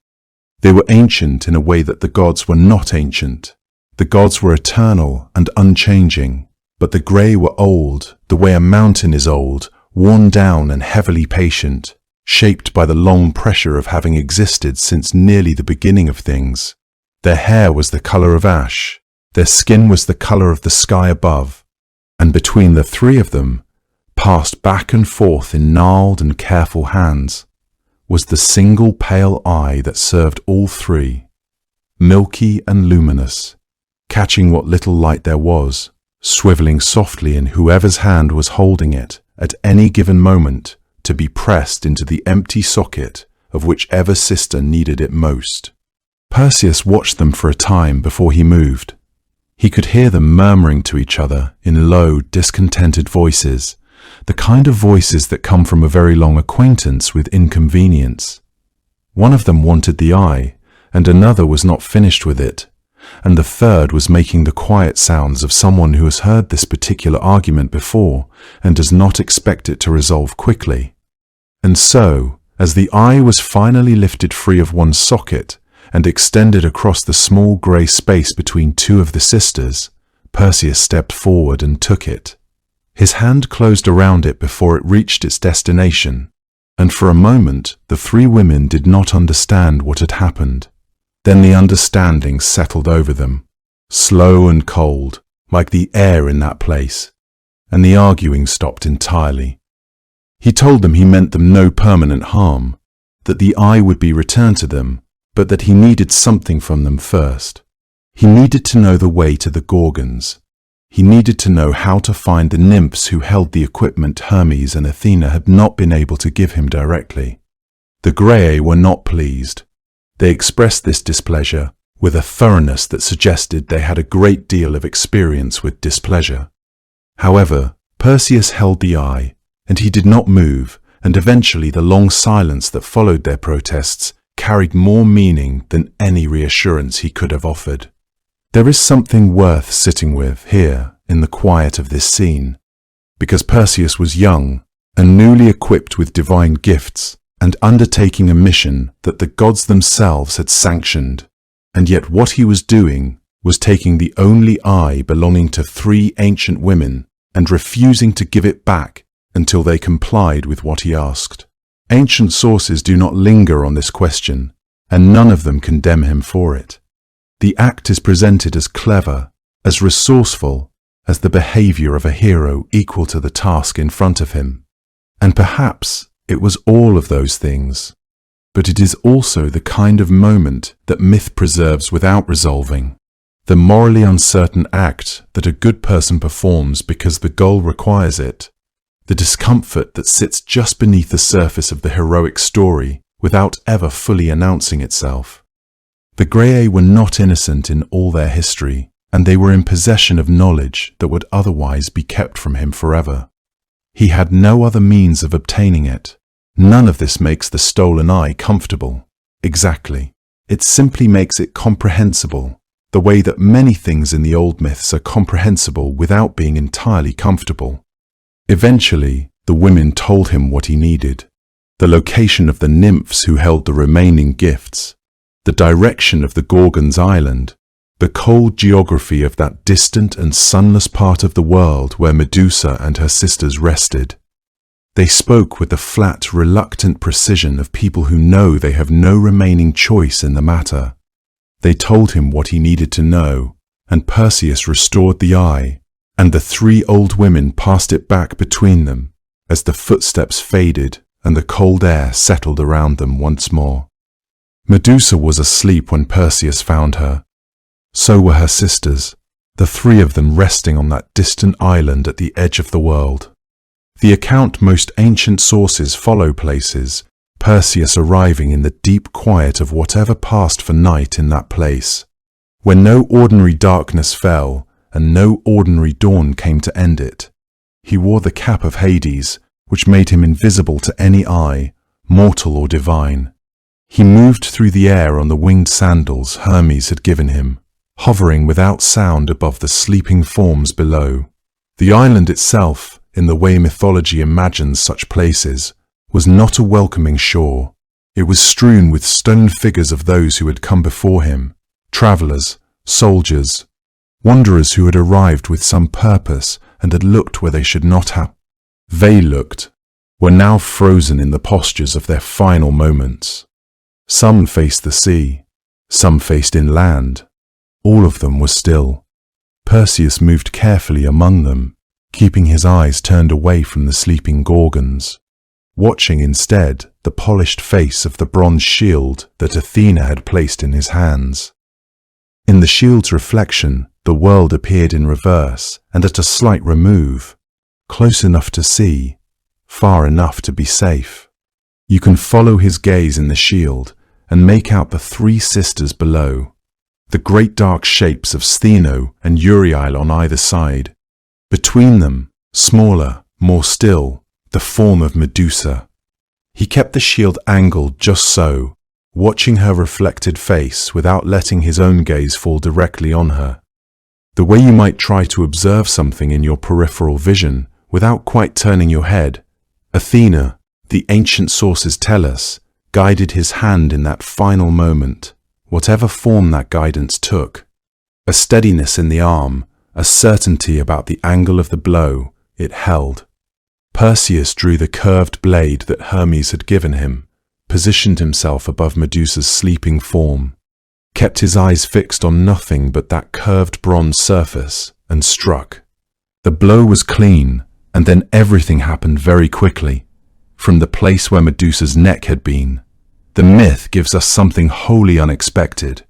They were ancient in a way that the gods were not ancient. The gods were eternal and unchanging, but the Graeae were old, the way a mountain is old, worn down and heavily patient, shaped by the long pressure of having existed since nearly the beginning of things. Their hair was the colour of ash, their skin was the colour of the sky above, and between the 3 of them, passed back and forth in gnarled and careful hands, was the single pale eye that served all 3, milky and luminous, catching what little light there was, swivelling softly in whoever's hand was holding it at any given moment to be pressed into the empty socket of whichever sister needed it most. Perseus watched them for a time before he moved. He could hear them murmuring to each other in low, discontented voices, the kind of voices that come from a very long acquaintance with inconvenience. One of them wanted the eye, and another was not finished with it, and the third was making the quiet sounds of someone who has heard this particular argument before and does not expect it to resolve quickly. And so, as the eye was finally lifted free of one socket and extended across the small grey space between 2 of the sisters, Perseus stepped forward and took it. His hand closed around it before it reached its destination, and for a moment the 3 women did not understand what had happened. Then the understanding settled over them, slow and cold, like the air in that place, and the arguing stopped entirely. He told them he meant them no permanent harm, that the eye would be returned to them, but that he needed something from them first. He needed to know the way to the Gorgons. He needed to know how to find the nymphs who held the equipment Hermes and Athena had not been able to give him directly. The Graeae were not pleased. They expressed this displeasure with a thoroughness that suggested they had a great deal of experience with displeasure. However, Perseus held the eye, and he did not move and eventually the long silence that followed their protests carried more meaning than any reassurance he could have offered. There is something worth sitting with here in the quiet of this scene, because Perseus was young and newly equipped with divine gifts and undertaking a mission that the gods themselves had sanctioned, and yet what he was doing was taking the only eye belonging to 3 ancient women and refusing to give it back until they complied with what he asked. Ancient sources do not linger on this question, and none of them condemn him for it. The act is presented as clever, as resourceful, as the behavior of a hero equal to the task in front of him. And perhaps it was all of those things, but it is also the kind of moment that myth preserves without resolving, the morally uncertain act that a good person performs because the goal requires it, the discomfort that sits just beneath the surface of the heroic story without ever fully announcing itself. The Graeae were not innocent in all their history, and they were in possession of knowledge that would otherwise be kept from him forever. He had no other means of obtaining it. None of this makes the stolen eye comfortable. Exactly. It simply makes it comprehensible, the way that many things in the old myths are comprehensible without being entirely comfortable. Eventually, the women told him what he needed: the location of the nymphs who held the remaining gifts, the direction of the Gorgon's island, the cold geography of that distant and sunless part of the world where Medusa and her sisters rested. They spoke with the flat, reluctant precision of people who know they have no remaining choice in the matter. They told him what he needed to know, and Perseus restored the eye, and the 3 old women passed it back between them as the footsteps faded and the cold air settled around them once more. Medusa was asleep when Perseus found her. So were her sisters, the 3 of them resting on that distant island at the edge of the world. The account most ancient sources follow places Perseus arriving in the deep quiet of whatever passed for night in that place, when no ordinary darkness fell and no ordinary dawn came to end it. He wore the cap of Hades, which made him invisible to any eye, mortal or divine. He moved through the air on the winged sandals Hermes had given him, hovering without sound above the sleeping forms below. The island itself, in the way mythology imagines such places, was not a welcoming shore. It was strewn with stone figures of those who had come before him, travelers, soldiers, wanderers who had arrived with some purpose and had looked where they should not have. They looked, were now frozen in the postures of their final moments. Some faced the sea, some faced inland. All of them were still. Perseus moved carefully among them, keeping his eyes turned away from the sleeping Gorgons, watching instead the polished face of the bronze shield that Athena had placed in his hands. In the shield's reflection, the world appeared in reverse and at a slight remove, close enough to see, far enough to be safe. You can follow his gaze in the shield and make out the 3 sisters below, the great dark shapes of Stheno and Uriel on either side. Between them, smaller, more still, the form of Medusa. He kept the shield angled just so, watching her reflected face without letting his own gaze fall directly on her. The way you might try to observe something in your peripheral vision without quite turning your head. Athena, the ancient sources tell us, guided his hand in that final moment, whatever form that guidance took. A steadiness in the arm, a certainty about the angle of the blow it held. Perseus drew the curved blade that Hermes had given him, positioned himself above Medusa's sleeping form, kept his eyes fixed on nothing but that curved bronze surface, and struck. The blow was clean, and then everything happened very quickly, from the place where Medusa's neck had been. The myth gives us something wholly unexpected.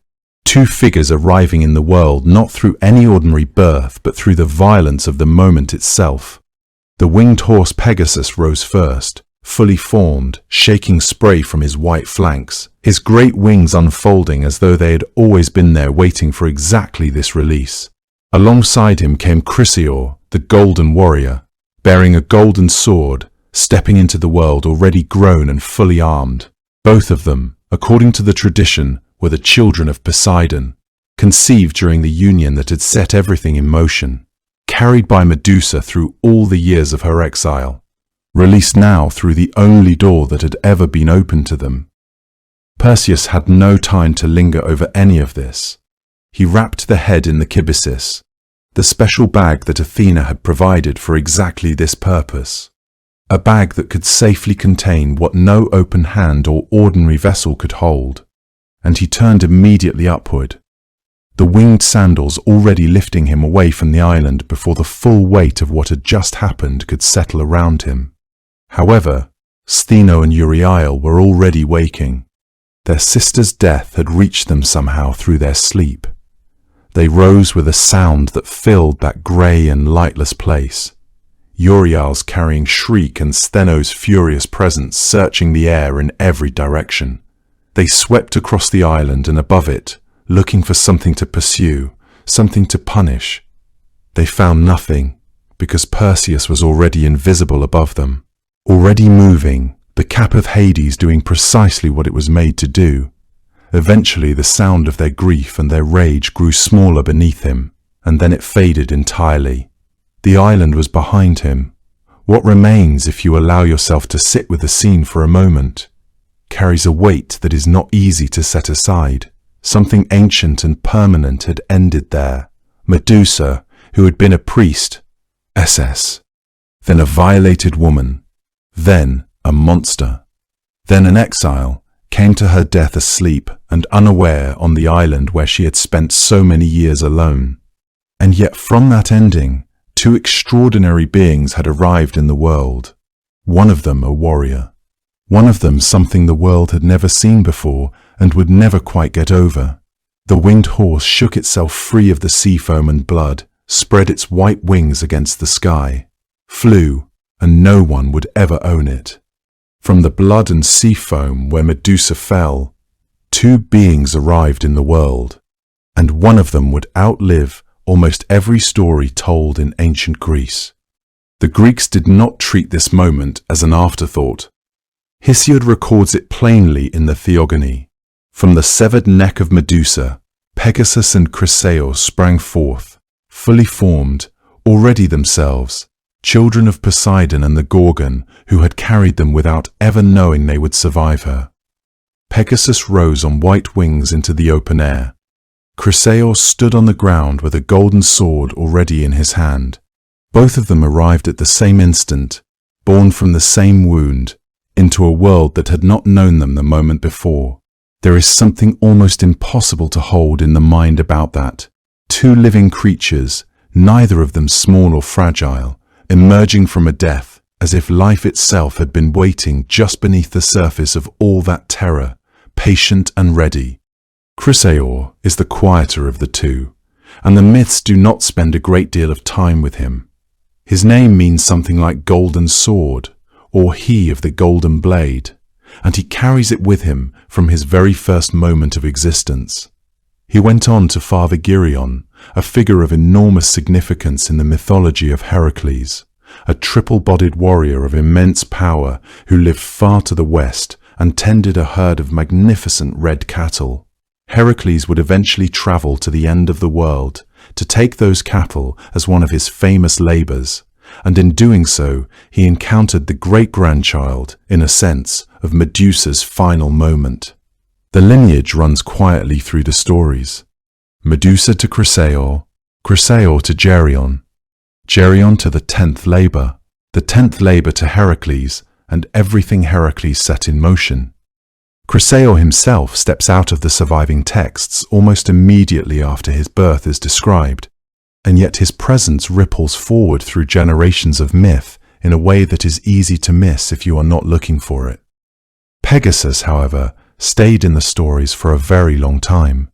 2 figures arriving in the world not through any ordinary birth but through the violence of the moment itself. The winged horse Pegasus rose first, fully formed, shaking spray from his white flanks, his great wings unfolding as though they had always been there waiting for exactly this release. Alongside him came Chrysaor, the golden warrior, bearing a golden sword, stepping into the world already grown and fully armed. Both of them, according to the tradition, were the children of Poseidon, conceived during the union that had set everything in motion, carried by Medusa through all the years of her exile, released now through the only door that had ever been opened to them. Perseus had no time to linger over any of this. He wrapped the head in the kibisis, the special bag that Athena had provided for exactly this purpose, a bag that could safely contain what no open hand or ordinary vessel could hold, and he turned immediately upward, the winged sandals already lifting him away from the island before the full weight of what had just happened could settle around him. However, Stheno and Euryale were already waking. Their sister's death had reached them somehow through their sleep. They rose with a sound that filled that grey and lightless place, Euryale's carrying shriek and Stheno's furious presence searching the air in every direction. They swept across the island and above it, looking for something to pursue, something to punish. They found nothing, because Perseus was already invisible above them, already moving, the cap of Hades doing precisely what it was made to do. Eventually the sound of their grief and their rage grew smaller beneath him, and then it faded entirely. The island was behind him. What remains, if you allow yourself to sit with the scene for a moment, carries a weight that is not easy to set aside. Something ancient and permanent had ended there. Medusa, who had been a priest, SS, then a violated woman, then a monster, then an exile, came to her death asleep and unaware on the island where she had spent so many years alone. And yet from that ending, two extraordinary beings had arrived in the world. One of them a warrior. One of them something the world had never seen before and would never quite get over. The winged horse shook itself free of the sea foam and blood, spread its white wings against the sky, flew, and no one would ever own it. From the blood and sea foam where Medusa fell, two beings arrived in the world, and one of them would outlive almost every story told in ancient Greece. The Greeks did not treat this moment as an afterthought. Hesiod records it plainly in the Theogony. From the severed neck of Medusa, Pegasus and Chryseis sprang forth, fully formed, already themselves, children of Poseidon and the Gorgon, who had carried them without ever knowing they would survive her. Pegasus rose on white wings into the open air. Chryseis stood on the ground with a golden sword already in his hand. Both of them arrived at the same instant, born from the same wound, into a world that had not known them the moment before. There is something almost impossible to hold in the mind about that. Two living creatures, neither of them small or fragile, emerging from a death, as if life itself had been waiting just beneath the surface of all that terror, patient and ready. Chryseis is the quieter of the two, and the myths do not spend a great deal of time with him. His name means something like golden sword, or he of the golden blade, and he carries it with him from his very first moment of existence. He went on to father Geryon, a figure of enormous significance in the mythology of Heracles, a triple-bodied warrior of immense power who lived far to the west and tended a herd of magnificent red cattle. Heracles would eventually travel to the end of the world to take those cattle as one of his famous labors, and in doing so he encountered the great-grandchild, in a sense, of Medusa's final moment. The lineage runs quietly through the stories. Medusa to Chryseis, Chryseis to Geryon, Geryon to the 10th labor, the 10th labor to Heracles, and everything Heracles set in motion. Chryseis himself steps out of the surviving texts almost immediately after his birth is described, and yet his presence ripples forward through generations of myth in a way that is easy to miss if you are not looking for it. Pegasus, however, stayed in the stories for a very long time.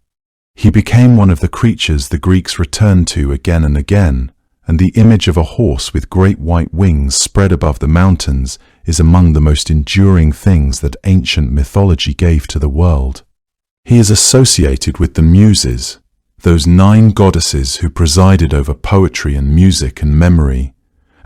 He became one of the creatures the Greeks returned to again and again, and the image of a horse with great white wings spread above the mountains is among the most enduring things that ancient mythology gave to the world. He is associated with the Muses, those 9 goddesses who presided over poetry and music and memory,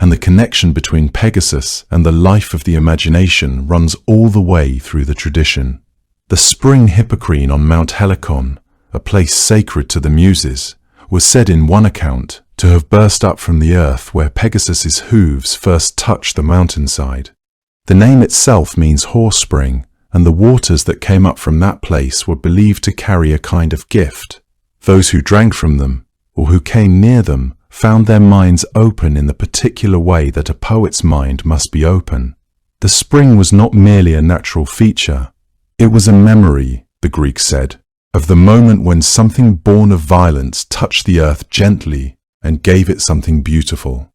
and the connection between Pegasus and the life of the imagination runs all the way through the tradition. The spring Hippocrene on Mount Helicon, a place sacred to the Muses, was said in one account to have burst up from the earth where Pegasus's hooves first touched the mountainside. The name itself means horse spring, and the waters that came up from that place were believed to carry a kind of gift. Those who drank from them, or who came near them, found their minds open in the particular way that a poet's mind must be open. The spring was not merely a natural feature. It was a memory, the Greeks said, of the moment when something born of violence touched the earth gently and gave it something beautiful.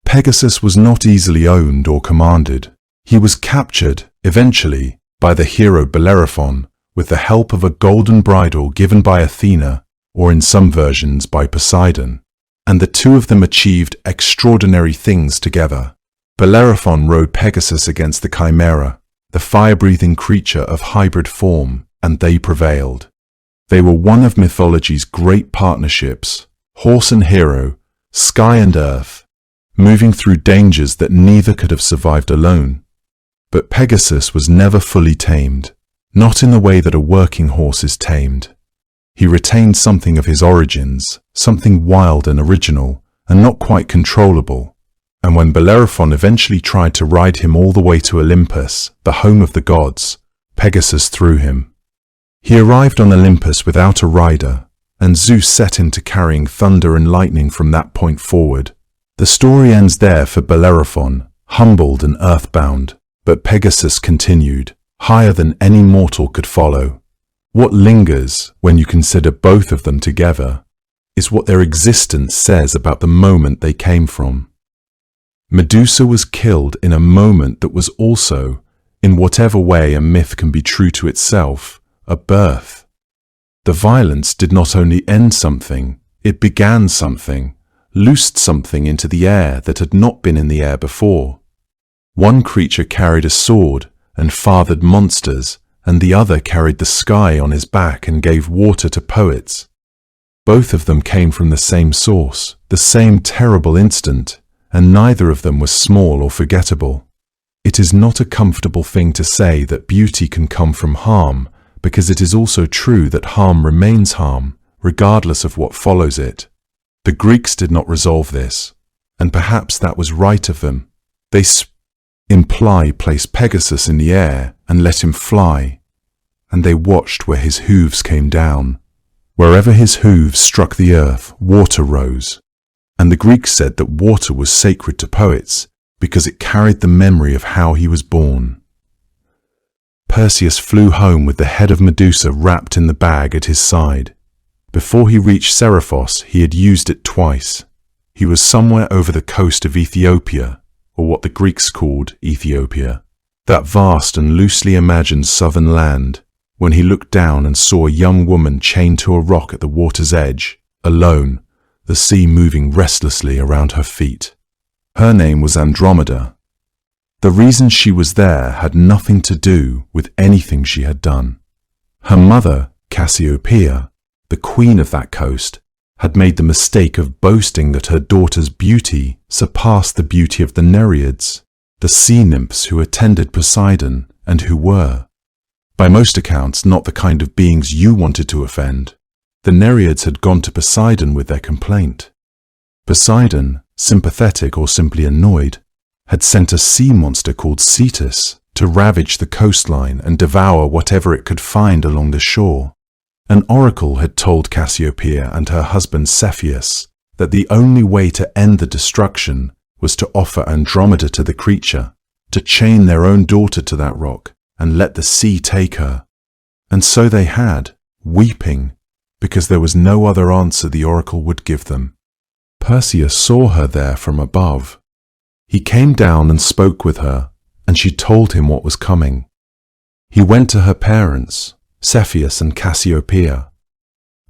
Pegasus was not easily owned or commanded. He was captured, eventually, by the hero Bellerophon with the help of a golden bridle given by Athena, or in some versions by Poseidon, and the two of them achieved extraordinary things together. Bellerophon rode Pegasus against the Chimera, the fire-breathing creature of hybrid form, and they prevailed. They were one of mythology's great partnerships, horse and hero, sky and earth, moving through dangers that neither could have survived alone. But Pegasus was never fully tamed, not in the way that a working horse is tamed. He retained something of his origins, something wild and original, and not quite controllable. And when Bellerophon eventually tried to ride him all the way to Olympus, the home of the gods, Pegasus threw him. He arrived on Olympus without a rider, and Zeus set him to carrying thunder and lightning from that point forward. The story ends there for Bellerophon, humbled and earthbound, but Pegasus continued, higher than any mortal could follow. What lingers, when you consider both of them together, is what their existence says about the moment they came from. Medusa was killed in a moment that was also, in whatever way a myth can be true to itself, a birth. The violence did not only end something, it began something, loosed something into the air that had not been in the air before. One creature carried a sword and fathered monsters, and the other carried the sky on his back and gave water to poets. Both of them came from the same source, the same terrible instant, and neither of them was small or forgettable. It is not a comfortable thing to say that beauty can come from harm, because it is also true that harm remains harm, regardless of what follows it. The Greeks did not resolve this, and perhaps that was right of them. They placed Pegasus in the air and let him fly, and they watched where his hooves came down. Wherever his hooves struck the earth, water rose, and the Greeks said that water was sacred to poets because it carried the memory of how he was born. Perseus flew home with the head of Medusa wrapped in the bag at his side. Before he reached Seriphos, he had used it twice. He was somewhere over the coast of Ethiopia, or what the Greeks called Ethiopia, that vast and loosely imagined southern land, when he looked down and saw a young woman chained to a rock at the water's edge, alone, the sea moving restlessly around her feet. Her name was Andromeda. The reason she was there had nothing to do with anything she had done. Her mother, Cassiopeia, the queen of that coast, had made the mistake of boasting that her daughter's beauty surpassed the beauty of the Nereids, the sea nymphs who attended Poseidon and who were, by most accounts, not the kind of beings you wanted to offend. The Nereids had gone to Poseidon with their complaint. Poseidon, sympathetic or simply annoyed, had sent a sea monster called Cetus to ravage the coastline and devour whatever it could find along the shore. An oracle had told Cassiopeia and her husband Cepheus that the only way to end the destruction was to offer Andromeda to the creature, to chain their own daughter to that rock and let the sea take her. And so they had, weeping, because there was no other answer the oracle would give them. Perseus saw her there from above. He came down and spoke with her, and she told him what was coming. He went to her parents, Cepheus and Cassiopeia,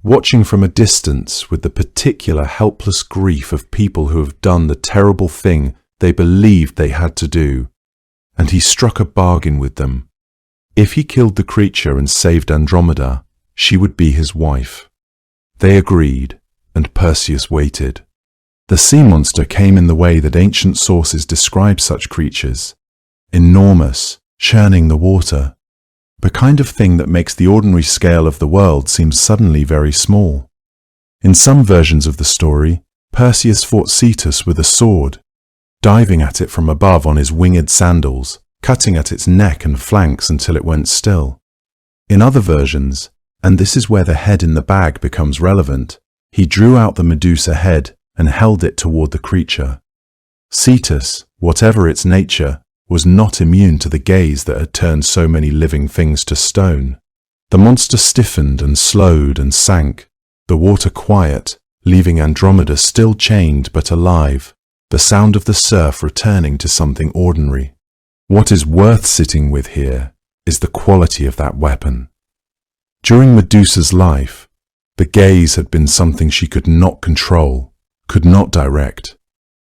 watching from a distance with the particular helpless grief of people who have done the terrible thing they believed they had to do, and he struck a bargain with them. If he killed the creature and saved Andromeda, she would be his wife. They agreed, and Perseus waited. The sea monster came in the way that ancient sources describe such creatures: enormous, churning the water, the kind of thing that makes the ordinary scale of the world seem suddenly very small. In some versions of the story, Perseus fought Cetus with a sword, diving at it from above on his winged sandals, cutting at its neck and flanks until it went still. In other versions, and this is where the head in the bag becomes relevant, he drew out the Medusa head and held it toward the creature. Cetus, whatever its nature, was not immune to the gaze that had turned so many living things to stone. The monster stiffened and slowed and sank, the water quiet, leaving Andromeda still chained but alive, the sound of the surf returning to something ordinary. What is worth sitting with here is the quality of that weapon. During Medusa's life, the gaze had been something she could not control, could not direct,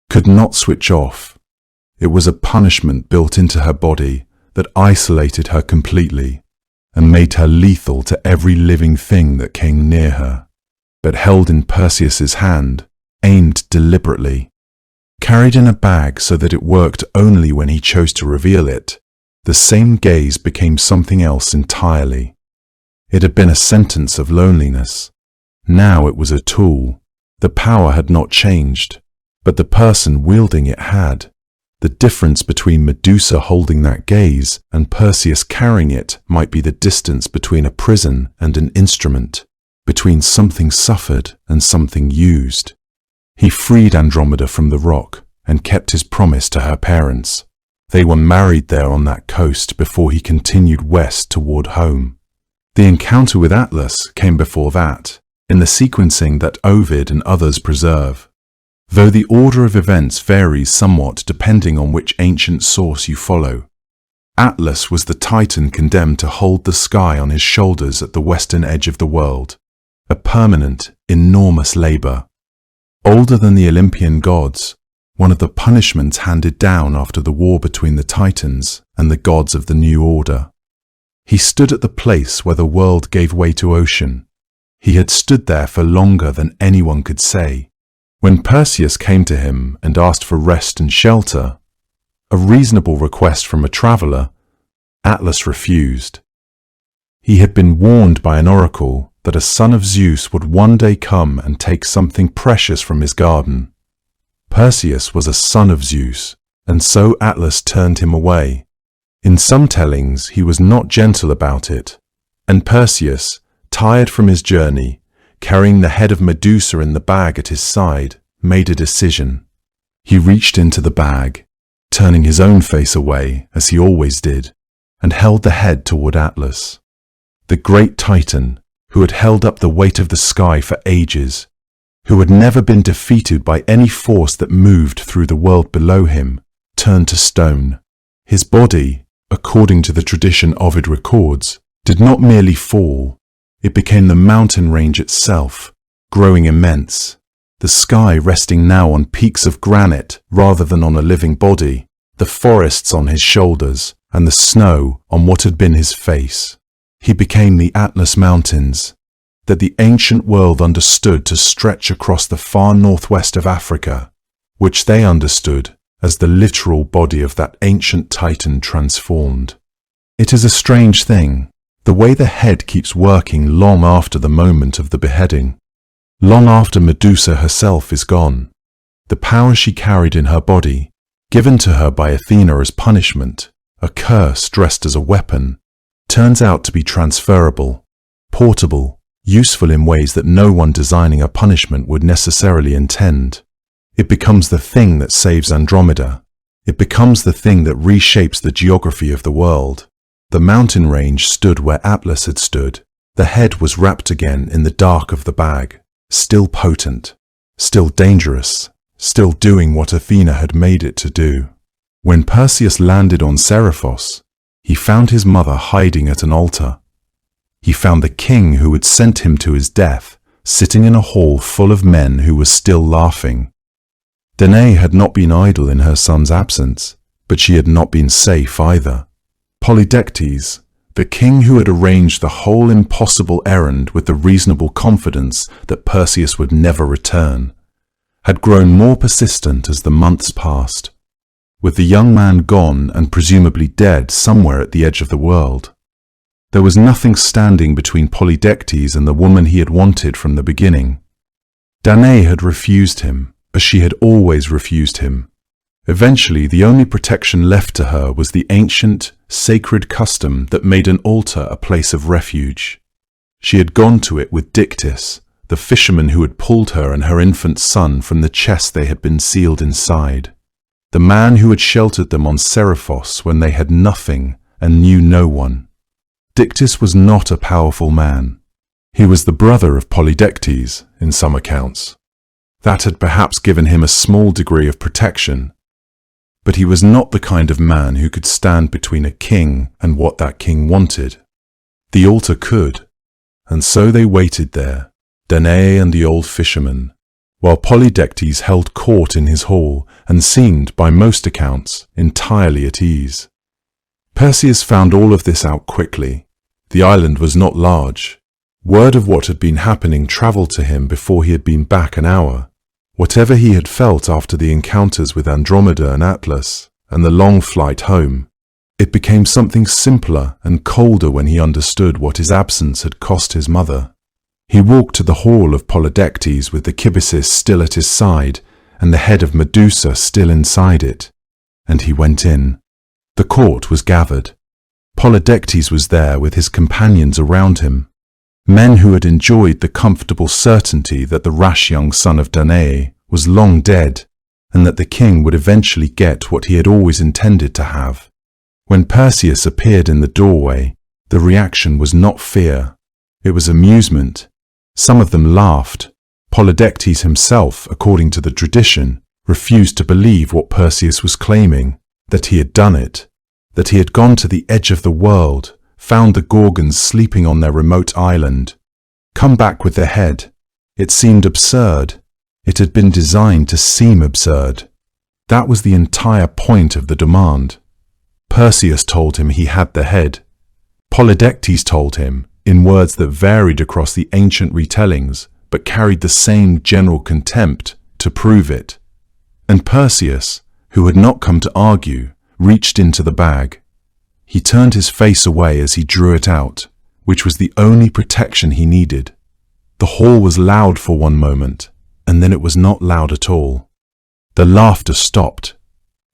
could not switch off. It was a punishment built into her body that isolated her completely and made her lethal to every living thing that came near her. But held in Perseus's hand, aimed deliberately, carried in a bag so that it worked only when he chose to reveal it, the same gaze became something else entirely. It had been a sentence of loneliness. Now it was a tool. The power had not changed, but the person wielding it had. The difference between Medusa holding that gaze and Perseus carrying it might be the distance between a prison and an instrument, between something suffered and something used. He freed Andromeda from the rock and kept his promise to her parents. They were married there on that coast before he continued west toward home. The encounter with Atlas came before that, in the sequencing that Ovid and others preserve. Though the order of events varies somewhat depending on which ancient source you follow. Atlas was the Titan condemned to hold the sky on his shoulders at the western edge of the world, a permanent, enormous labor. Older than the Olympian gods, one of the punishments handed down after the war between the Titans and the gods of the New Order. He stood at the place where the world gave way to ocean. He had stood there for longer than anyone could say. When Perseus came to him and asked for rest and shelter, a reasonable request from a traveler, Atlas refused. He had been warned by an oracle that a son of Zeus would one day come and take something precious from his garden. Perseus was a son of Zeus, and so Atlas turned him away. In some tellings he was not gentle about it, and Perseus, tired from his journey, carrying the head of Medusa in the bag at his side, made a decision. He reached into the bag, turning his own face away, as he always did, and held the head toward Atlas. The great Titan, who had held up the weight of the sky for ages, who had never been defeated by any force that moved through the world below him, turned to stone. His body, according to the tradition Ovid records, did not merely fall. It became the mountain range itself, growing immense, the sky resting now on peaks of granite rather than on a living body, the forests on his shoulders, and the snow on what had been his face. He became the Atlas Mountains, that the ancient world understood to stretch across the far northwest of Africa, which they understood as the literal body of that ancient Titan transformed. It is a strange thing, the way the head keeps working long after the moment of the beheading, long after Medusa herself is gone. The power she carried in her body, given to her by Athena as punishment, a curse dressed as a weapon, turns out to be transferable, portable, useful in ways that no one designing a punishment would necessarily intend. It becomes the thing that saves Andromeda. It becomes the thing that reshapes the geography of the world. The mountain range stood where Atlas had stood. The head was wrapped again in the dark of the bag, still potent, still dangerous, still doing what Athena had made it to do. When Perseus landed on Seriphos, he found his mother hiding at an altar. He found the king who had sent him to his death, sitting in a hall full of men who were still laughing. Danae had not been idle in her son's absence, but she had not been safe either. Polydectes, the king who had arranged the whole impossible errand with the reasonable confidence that Perseus would never return, had grown more persistent as the months passed. With the young man gone and presumably dead somewhere at the edge of the world, there was nothing standing between Polydectes and the woman he had wanted from the beginning. Danae had refused him, as she had always refused him. Eventually, the only protection left to her was the ancient, sacred custom that made an altar a place of refuge. She had gone to it with Dictys, the fisherman who had pulled her and her infant son from the chest they had been sealed inside, the man who had sheltered them on Seriphos when they had nothing and knew no one. Dictys was not a powerful man. He was the brother of Polydectes, in some accounts. That had perhaps given him a small degree of protection, but he was not the kind of man who could stand between a king and what that king wanted. The altar could, and so they waited there, Danae and the old fisherman, while Polydectes held court in his hall and seemed, by most accounts, entirely at ease. Perseus found all of this out quickly. The island was not large. Word of what had been happening travelled to him before he had been back an hour. Whatever he had felt after the encounters with Andromeda and Atlas, and the long flight home, it became something simpler and colder when he understood what his absence had cost his mother. He walked to the hall of Polydectes with the kibisis still at his side and the head of Medusa still inside it, and he went in. The court was gathered. Polydectes was there with his companions around him, men who had enjoyed the comfortable certainty that the rash young son of Danae was long dead, and that the king would eventually get what he had always intended to have. When Perseus appeared in the doorway, the reaction was not fear. It was amusement. Some of them laughed. Polydectes himself, according to the tradition, refused to believe what Perseus was claiming, that he had done it, that he had gone to the edge of the world, found the Gorgons sleeping on their remote island, come back with their head. It seemed absurd. It had been designed to seem absurd. That was the entire point of the demand. Perseus told him he had the head. Polydectes told him, in words that varied across the ancient retellings, but carried the same general contempt, to prove it. And Perseus, who had not come to argue, reached into the bag. He turned his face away as he drew it out, which was the only protection he needed. The hall was loud for one moment, and then it was not loud at all. The laughter stopped.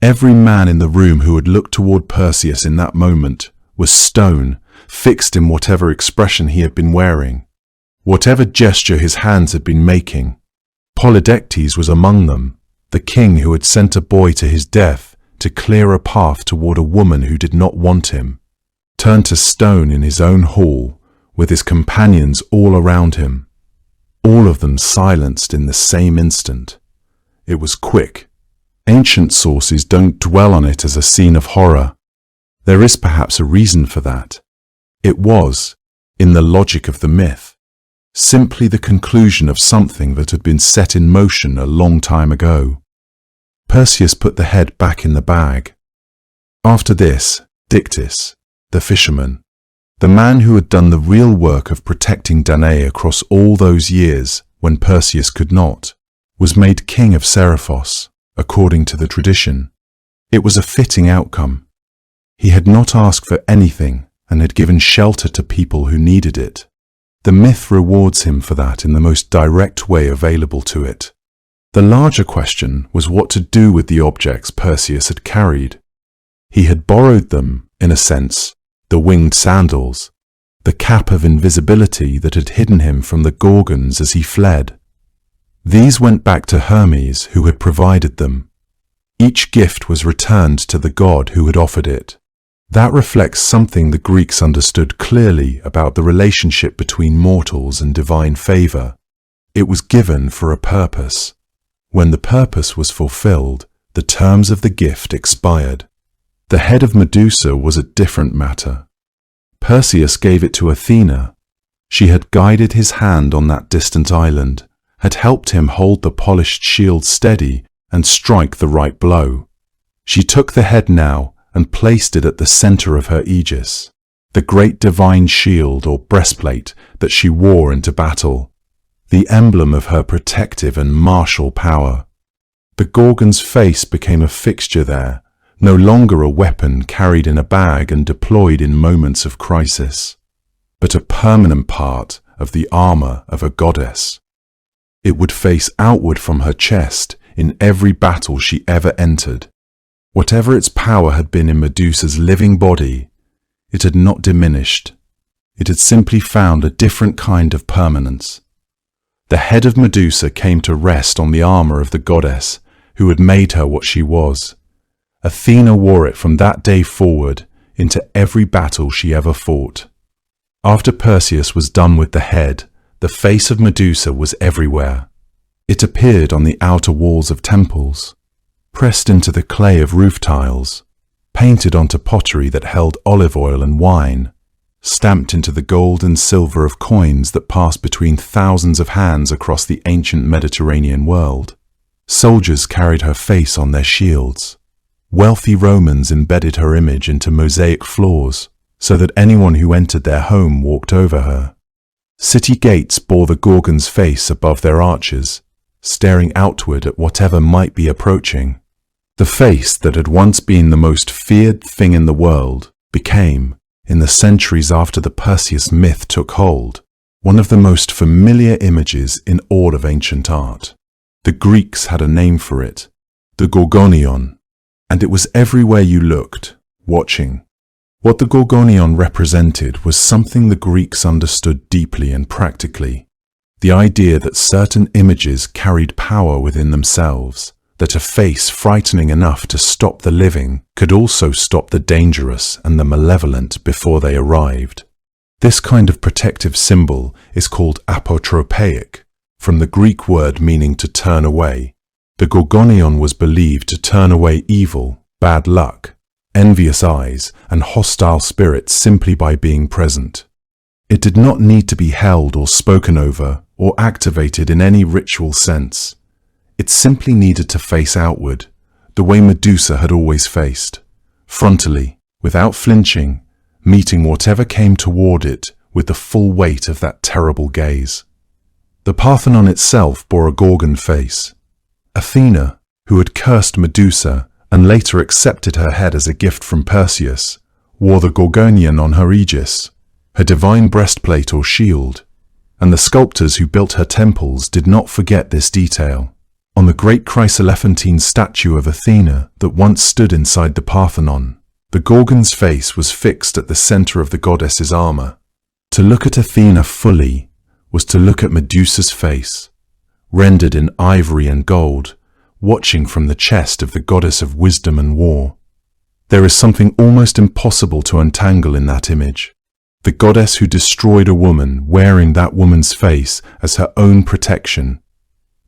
Every man in the room who had looked toward Perseus in that moment was stone, fixed in whatever expression he had been wearing, whatever gesture his hands had been making. Polydectes was among them, the king who had sent a boy to his death to clear a path toward a woman who did not want him, turned to stone in his own hall, with his companions all around him, all of them silenced in the same instant. It was quick. Ancient sources don't dwell on it as a scene of horror. There is perhaps a reason for that. It was, in the logic of the myth, simply the conclusion of something that had been set in motion a long time ago. Perseus put the head back in the bag. After this, Dictys, the fisherman, the man who had done the real work of protecting Danae across all those years when Perseus could not, was made king of Seriphos, according to the tradition. It was a fitting outcome. He had not asked for anything and had given shelter to people who needed it. The myth rewards him for that in the most direct way available to it. The larger question was what to do with the objects Perseus had carried. He had borrowed them, in a sense, the winged sandals, the cap of invisibility that had hidden him from the Gorgons as he fled. These went back to Hermes, who had provided them. Each gift was returned to the god who had offered it. That reflects something the Greeks understood clearly about the relationship between mortals and divine favor. It was given for a purpose. When the purpose was fulfilled, the terms of the gift expired. The head of Medusa was a different matter. Perseus gave it to Athena. She had guided his hand on that distant island, had helped him hold the polished shield steady and strike the right blow. She took the head now and placed it at the center of her aegis, the great divine shield or breastplate that she wore into battle. the emblem of her protective and martial power. The Gorgon's face became a fixture there, no longer a weapon carried in a bag and deployed in moments of crisis, but a permanent part of the armor of a goddess. It would face outward from her chest in every battle she ever entered. Whatever its power had been in Medusa's living body, it had not diminished. It had simply found a different kind of permanence. The head of Medusa came to rest on the armor of the goddess who had made her what she was. Athena wore it from that day forward into every battle she ever fought. After Perseus was done with the head, the face of Medusa was everywhere. It appeared on the outer walls of temples, pressed into the clay of roof tiles, painted onto pottery that held olive oil and wine, stamped into the gold and silver of coins that passed between thousands of hands across the ancient Mediterranean world. Soldiers carried her face on their shields. Wealthy Romans embedded her image into mosaic floors so that anyone who entered their home walked over her. City gates bore the Gorgon's face above their arches, staring outward at whatever might be approaching. The face that had once been the most feared thing in the world became, in the centuries after the Perseus myth took hold, one of the most familiar images in all of ancient art. The Greeks had a name for it, the gorgonion, and it was everywhere you looked, watching. What the gorgonion represented was something the Greeks understood deeply and practically, the idea that certain images carried power within themselves, that a face frightening enough to stop the living could also stop the dangerous and the malevolent before they arrived. This kind of protective symbol is called apotropaic, from the Greek word meaning to turn away. The gorgonion was believed to turn away evil, bad luck, envious eyes, and hostile spirits simply by being present. It did not need to be held or spoken over or activated in any ritual sense. It simply needed to face outward, the way Medusa had always faced, frontally, without flinching, meeting whatever came toward it with the full weight of that terrible gaze. The Parthenon itself bore a Gorgon face. Athena, who had cursed Medusa and later accepted her head as a gift from Perseus, wore the gorgonion on her aegis, her divine breastplate or shield, and the sculptors who built her temples did not forget this detail. On the great chryselephantine statue of Athena that once stood inside the Parthenon, the Gorgon's face was fixed at the center of the goddess's armor. To look at Athena fully was to look at Medusa's face, rendered in ivory and gold, watching from the chest of the goddess of wisdom and war. There is something almost impossible to untangle in that image. The goddess who destroyed a woman wearing that woman's face as her own protection.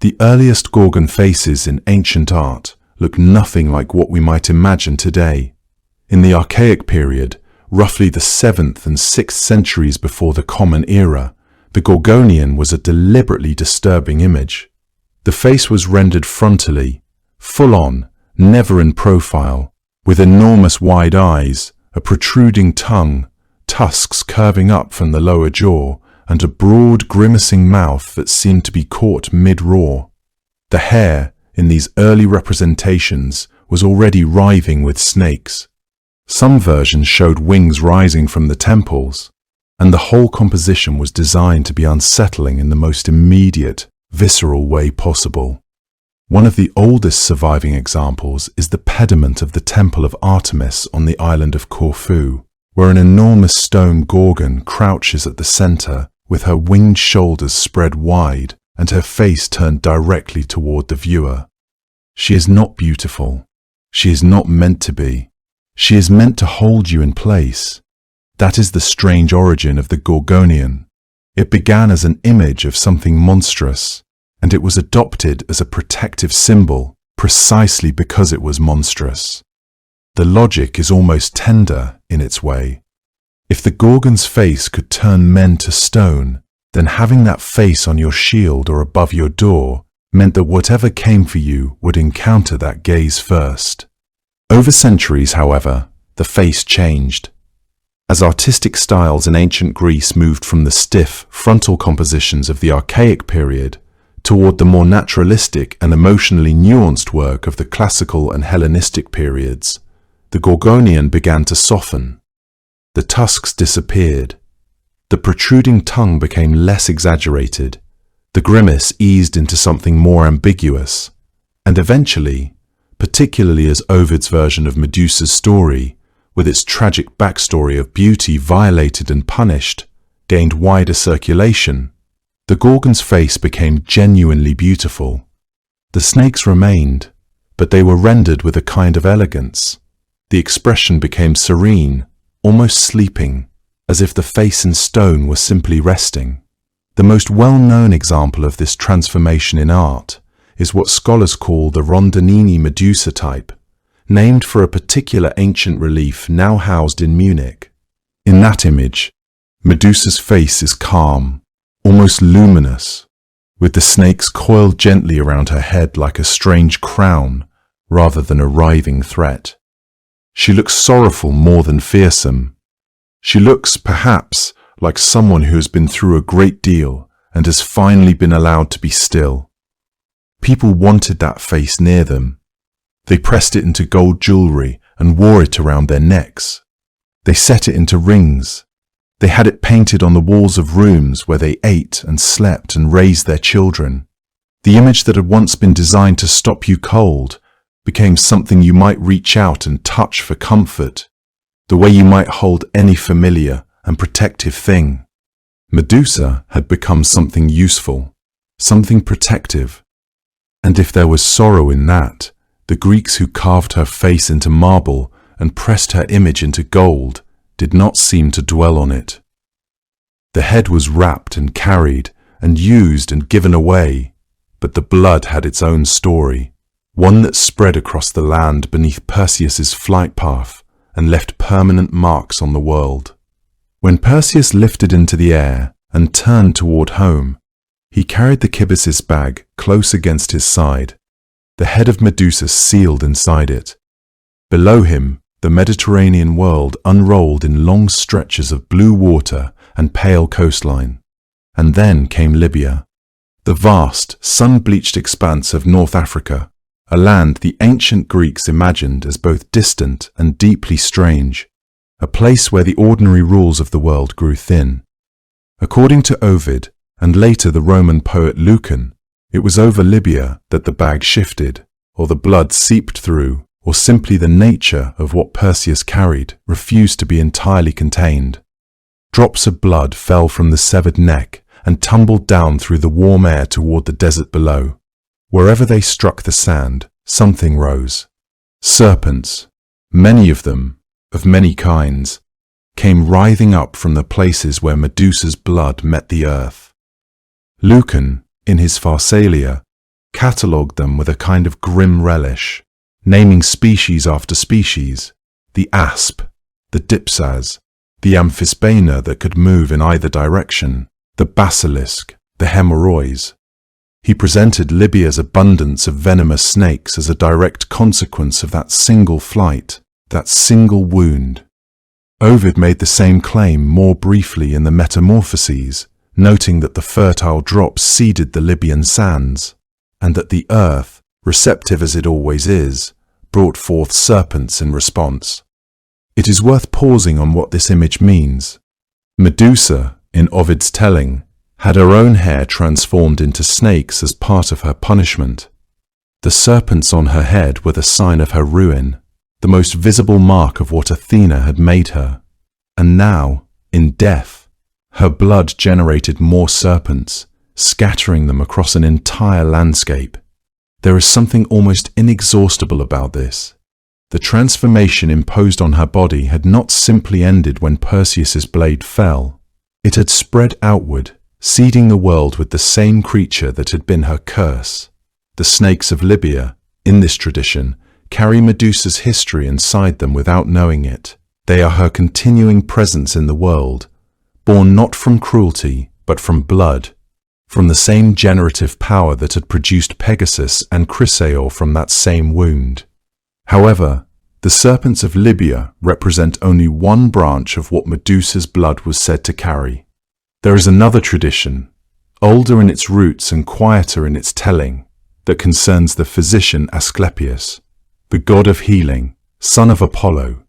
The earliest Gorgon faces in ancient art look nothing like what we might imagine today. In the Archaic period, roughly the 7th and 6th centuries before the Common Era, the gorgonion was a deliberately disturbing image. The face was rendered frontally, full-on, never in profile, with enormous wide eyes, a protruding tongue, tusks curving up from the lower jaw, and a broad, grimacing mouth that seemed to be caught mid-roar. The hair, in these early representations, was already writhing with snakes. Some versions showed wings rising from the temples, and the whole composition was designed to be unsettling in the most immediate, visceral way possible. One of the oldest surviving examples is the pediment of the Temple of Artemis on the island of Corfu, where an enormous stone gorgon crouches at the center with her winged shoulders spread wide and her face turned directly toward the viewer. She is not beautiful. She is not meant to be. She is meant to hold you in place. That is the strange origin of the gorgonion. It began as an image of something monstrous, and it was adopted as a protective symbol precisely because it was monstrous. The logic is almost tender in its way. If the Gorgon's face could turn men to stone, then having that face on your shield or above your door meant that whatever came for you would encounter that gaze first. Over centuries, however, the face changed. As artistic styles in ancient Greece moved from the stiff, frontal compositions of the archaic period toward the more naturalistic and emotionally nuanced work of the classical and Hellenistic periods, the Gorgonian began to soften. The tusks disappeared. The protruding tongue became less exaggerated. The grimace eased into something more ambiguous. And eventually, particularly as Ovid's version of Medusa's story, with its tragic backstory of beauty violated and punished, gained wider circulation, the Gorgon's face became genuinely beautiful. The snakes remained, but they were rendered with a kind of elegance. The expression became serene, almost sleeping, as if the face in stone were simply resting. The most well-known example of this transformation in art is what scholars call the Rondinini Medusa type, named for a particular ancient relief now housed in Munich. In that image, Medusa's face is calm, almost luminous, with the snakes coiled gently around her head like a strange crown rather than a writhing threat. She looks sorrowful more than fearsome. She looks, perhaps, like someone who has been through a great deal and has finally been allowed to be still. People wanted that face near them. They pressed it into gold jewelry and wore it around their necks. They set it into rings. They had it painted on the walls of rooms where they ate and slept and raised their children. The image that had once been designed to stop you cold became something you might reach out and touch for comfort, the way you might hold any familiar and protective thing. Medusa had become something useful, something protective. And if there was sorrow in that, the Greeks who carved her face into marble and pressed her image into gold did not seem to dwell on it. The head was wrapped and carried and used and given away, but the blood had its own story, one that spread across the land beneath Perseus's flight path and left permanent marks on the world. When Perseus lifted into the air and turned toward home, he carried the kibyssus bag close against his side, the head of Medusa sealed inside it. Below him, the Mediterranean world unrolled in long stretches of blue water and pale coastline. And then came Libya, the vast, sun-bleached expanse of North Africa, a land the ancient Greeks imagined as both distant and deeply strange, a place where the ordinary rules of the world grew thin. According to Ovid, and later the Roman poet Lucan, it was over Libya that the bag shifted, or the blood seeped through, or simply the nature of what Perseus carried refused to be entirely contained. Drops of blood fell from the severed neck and tumbled down through the warm air toward the desert below. Wherever they struck the sand, something rose. Serpents, many of them, of many kinds, came writhing up from the places where Medusa's blood met the earth. Lucan, in his Pharsalia, catalogued them with a kind of grim relish, naming species after species, the asp, the dipsas, the amphisbaena that could move in either direction, the basilisk, the hemorrhoids. He presented Libya's abundance of venomous snakes as a direct consequence of that single flight, that single wound. Ovid made the same claim more briefly in the Metamorphoses, noting that the fertile drops seeded the Libyan sands, and that the earth, receptive as it always is, brought forth serpents in response. It is worth pausing on what this image means. Medusa, in Ovid's telling, had her own hair transformed into snakes as part of her punishment. The serpents on her head were the sign of her ruin, the most visible mark of what Athena had made her. And now, in death, her blood generated more serpents, scattering them across an entire landscape. There is something almost inexhaustible about this. The transformation imposed on her body had not simply ended when Perseus's blade fell. It had spread outward, seeding the world with the same creature that had been her curse. The snakes of Libya, in this tradition, carry Medusa's history inside them without knowing it. They are her continuing presence in the world, born not from cruelty, but from blood, from the same generative power that had produced Pegasus and Chrysaor from that same wound. However, the The serpents of Libya represent only one branch of what Medusa's blood was said to carry. There is another tradition, older in its roots and quieter in its telling, that concerns the physician Asclepius, the god of healing, son of Apollo,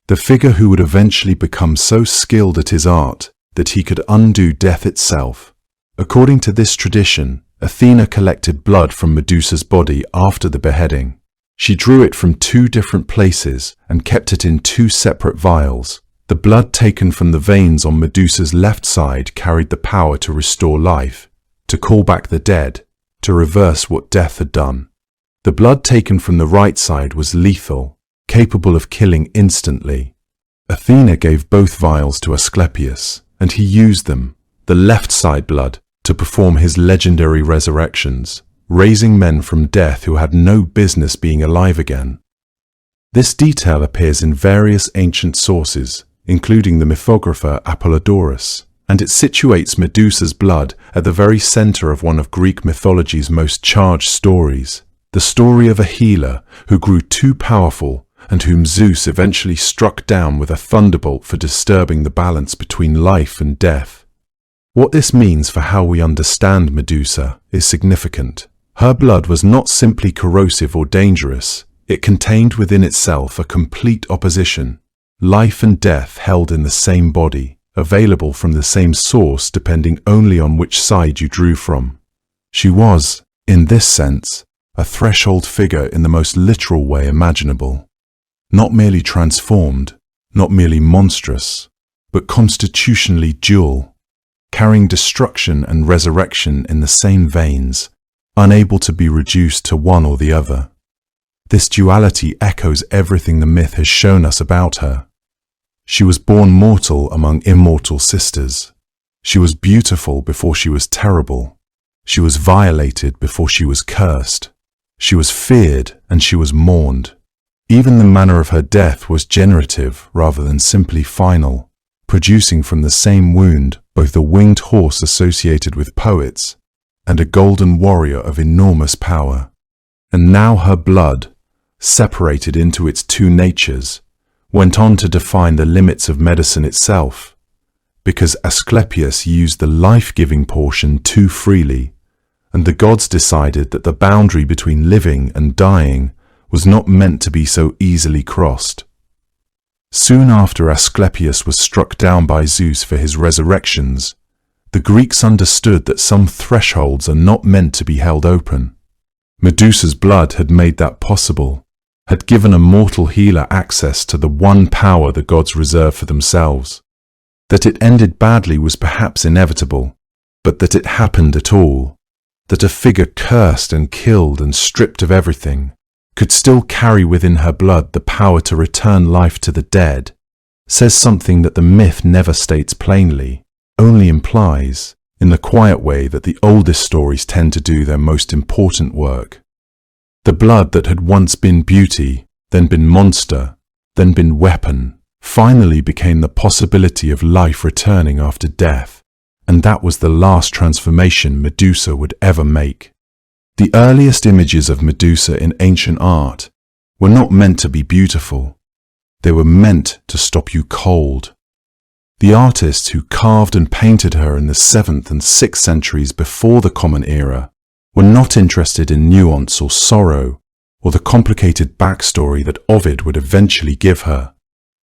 the figure who would eventually become so skilled at his art that he could undo death itself. According to this tradition, Athena collected blood from Medusa's body after the beheading. She drew it from 2 different places and kept it in 2 separate vials. The blood taken from the veins on Medusa's left side carried the power to restore life, to call back the dead, to reverse what death had done. The blood taken from the right side was lethal, capable of killing instantly. Athena gave both vials to Asclepius, and he used them, the left side blood, to perform his legendary resurrections, raising men from death who had no business being alive again. This detail appears in various ancient sources, including the mythographer Apollodorus, and it situates Medusa's blood at the very center of one of Greek mythology's most charged stories, the story of a healer who grew too powerful and whom Zeus eventually struck down with a thunderbolt for disturbing the balance between life and death. What this means for how we understand Medusa is significant. Her blood was not simply corrosive or dangerous, it contained within itself a complete opposition, life and death held in the same body, available from the same source depending only on which side you drew from. She was, in this sense, a threshold figure in the most literal way imaginable. Not merely transformed, not merely monstrous, but constitutionally dual, carrying destruction and resurrection in the same veins, unable to be reduced to one or the other. This duality echoes everything the myth has shown us about her. She was born mortal among immortal sisters. She was beautiful before she was terrible. She was violated before she was cursed. She was feared and she was mourned. Even the manner of her death was generative rather than simply final, producing from the same wound both a winged horse associated with poets and a golden warrior of enormous power. And now her blood, separated into its 2 natures, went on to define the limits of medicine itself, because Asclepius used the life-giving portion too freely, and the gods decided that the boundary between living and dying was not meant to be so easily crossed. Soon after Asclepius was struck down by Zeus for his resurrections, the Greeks understood that some thresholds are not meant to be held open. Medusa's blood had made that possible, had given a mortal healer access to the one power the gods reserve for themselves. That it ended badly was perhaps inevitable, but that it happened at all, that a figure cursed and killed and stripped of everything could still carry within her blood the power to return life to the dead, says something that the myth never states plainly, only implies, in the quiet way that the oldest stories tend to do their most important work. The blood that had once been beauty, then been monster, then been weapon, finally became the possibility of life returning after death, and that was the last transformation Medusa would ever make. The earliest images of Medusa in ancient art were not meant to be beautiful. They were meant to stop you cold. The artists who carved and painted her in the 7th and 6th centuries before the Common Era were not interested in nuance or sorrow or the complicated backstory that Ovid would eventually give her.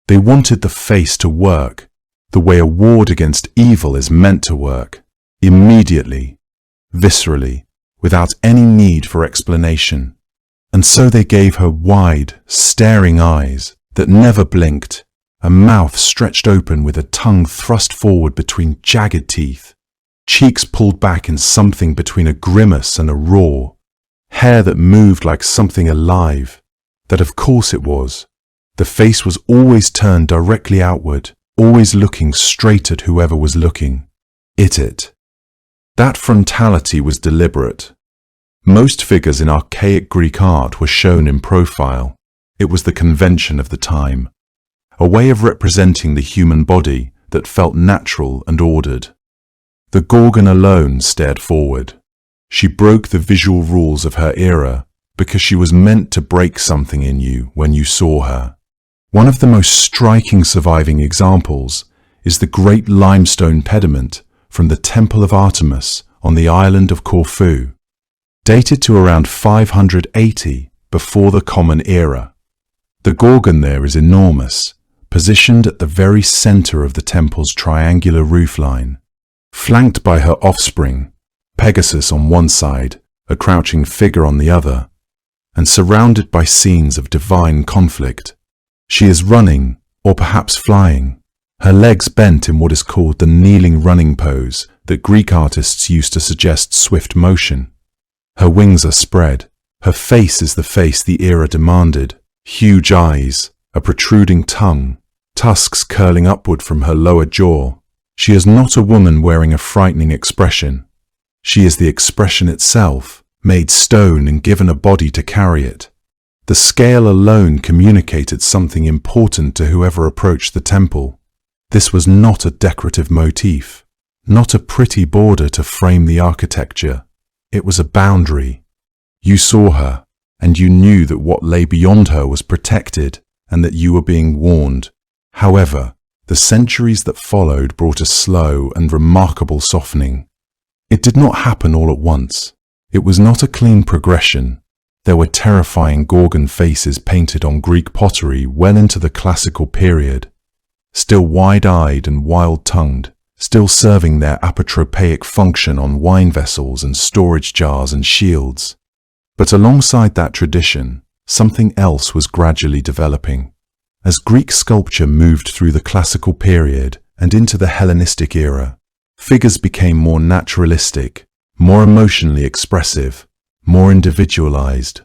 They wanted the face to work, the way a ward against evil is meant to work, immediately, viscerally, without any need for explanation. And so they gave her wide, staring eyes that never blinked, a mouth stretched open with a tongue thrust forward between jagged teeth, cheeks pulled back in something between a grimace and a roar, hair that moved like something alive, that of course it was. The face was always turned directly outward, always looking straight at whoever was looking. It. That frontality was deliberate. Most figures in archaic Greek art were shown in profile. It was the convention of the time, a way of representing the human body that felt natural and ordered. The gorgon alone stared forward. She broke the visual rules of her era because she was meant to break something in you when you saw her. One of the most striking surviving examples is the great limestone pediment from the Temple of Artemis on the island of Corfu, dated to around 580 before the Common Era. The gorgon there is enormous, positioned at the very center of the temple's triangular roofline, flanked by her offspring, Pegasus on one side, a crouching figure on the other, and surrounded by scenes of divine conflict. She is running, or perhaps flying, her legs bent in what is called the kneeling running pose that Greek artists used to suggest swift motion. Her wings are spread. Her face is the face the era demanded. Huge eyes, a protruding tongue, tusks curling upward from her lower jaw. She is not a woman wearing a frightening expression. She is the expression itself, made stone and given a body to carry it. The scale alone communicated something important to whoever approached the temple. This was not a decorative motif, not a pretty border to frame the architecture. It was a boundary. You saw her, and you knew that what lay beyond her was protected and that you were being warned. However, the centuries that followed brought a slow and remarkable softening. It did not happen all at once. It was not a clean progression. There were terrifying gorgon faces painted on Greek pottery well into the classical period, still wide-eyed and wild-tongued, still serving their apotropaic function on wine vessels and storage jars and shields. But alongside that tradition, something else was gradually developing. As Greek sculpture moved through the classical period and into the Hellenistic era, figures became more naturalistic, more emotionally expressive, more individualized.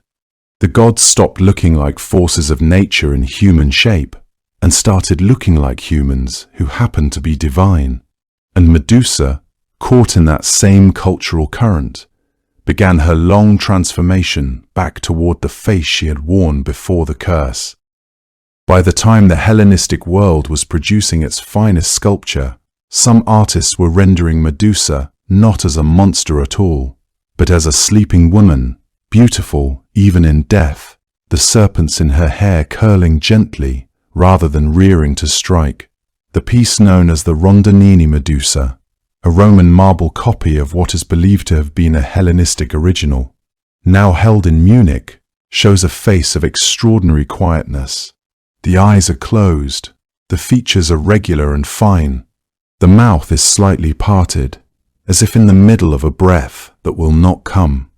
The gods stopped looking like forces of nature in human shape and started looking like humans who happened to be divine. And Medusa, caught in that same cultural current, began her long transformation back toward the face she had worn before the curse. By the time the Hellenistic world was producing its finest sculpture, some artists were rendering Medusa not as a monster at all, but as a sleeping woman, beautiful even in death, the serpents in her hair curling gently rather than rearing to strike. The piece known as the Rondinini Medusa, a Roman marble copy of what is believed to have been a Hellenistic original, now held in Munich, shows a face of extraordinary quietness. The eyes are closed, the features are regular and fine, the mouth is slightly parted, as if in the middle of a breath that will not come.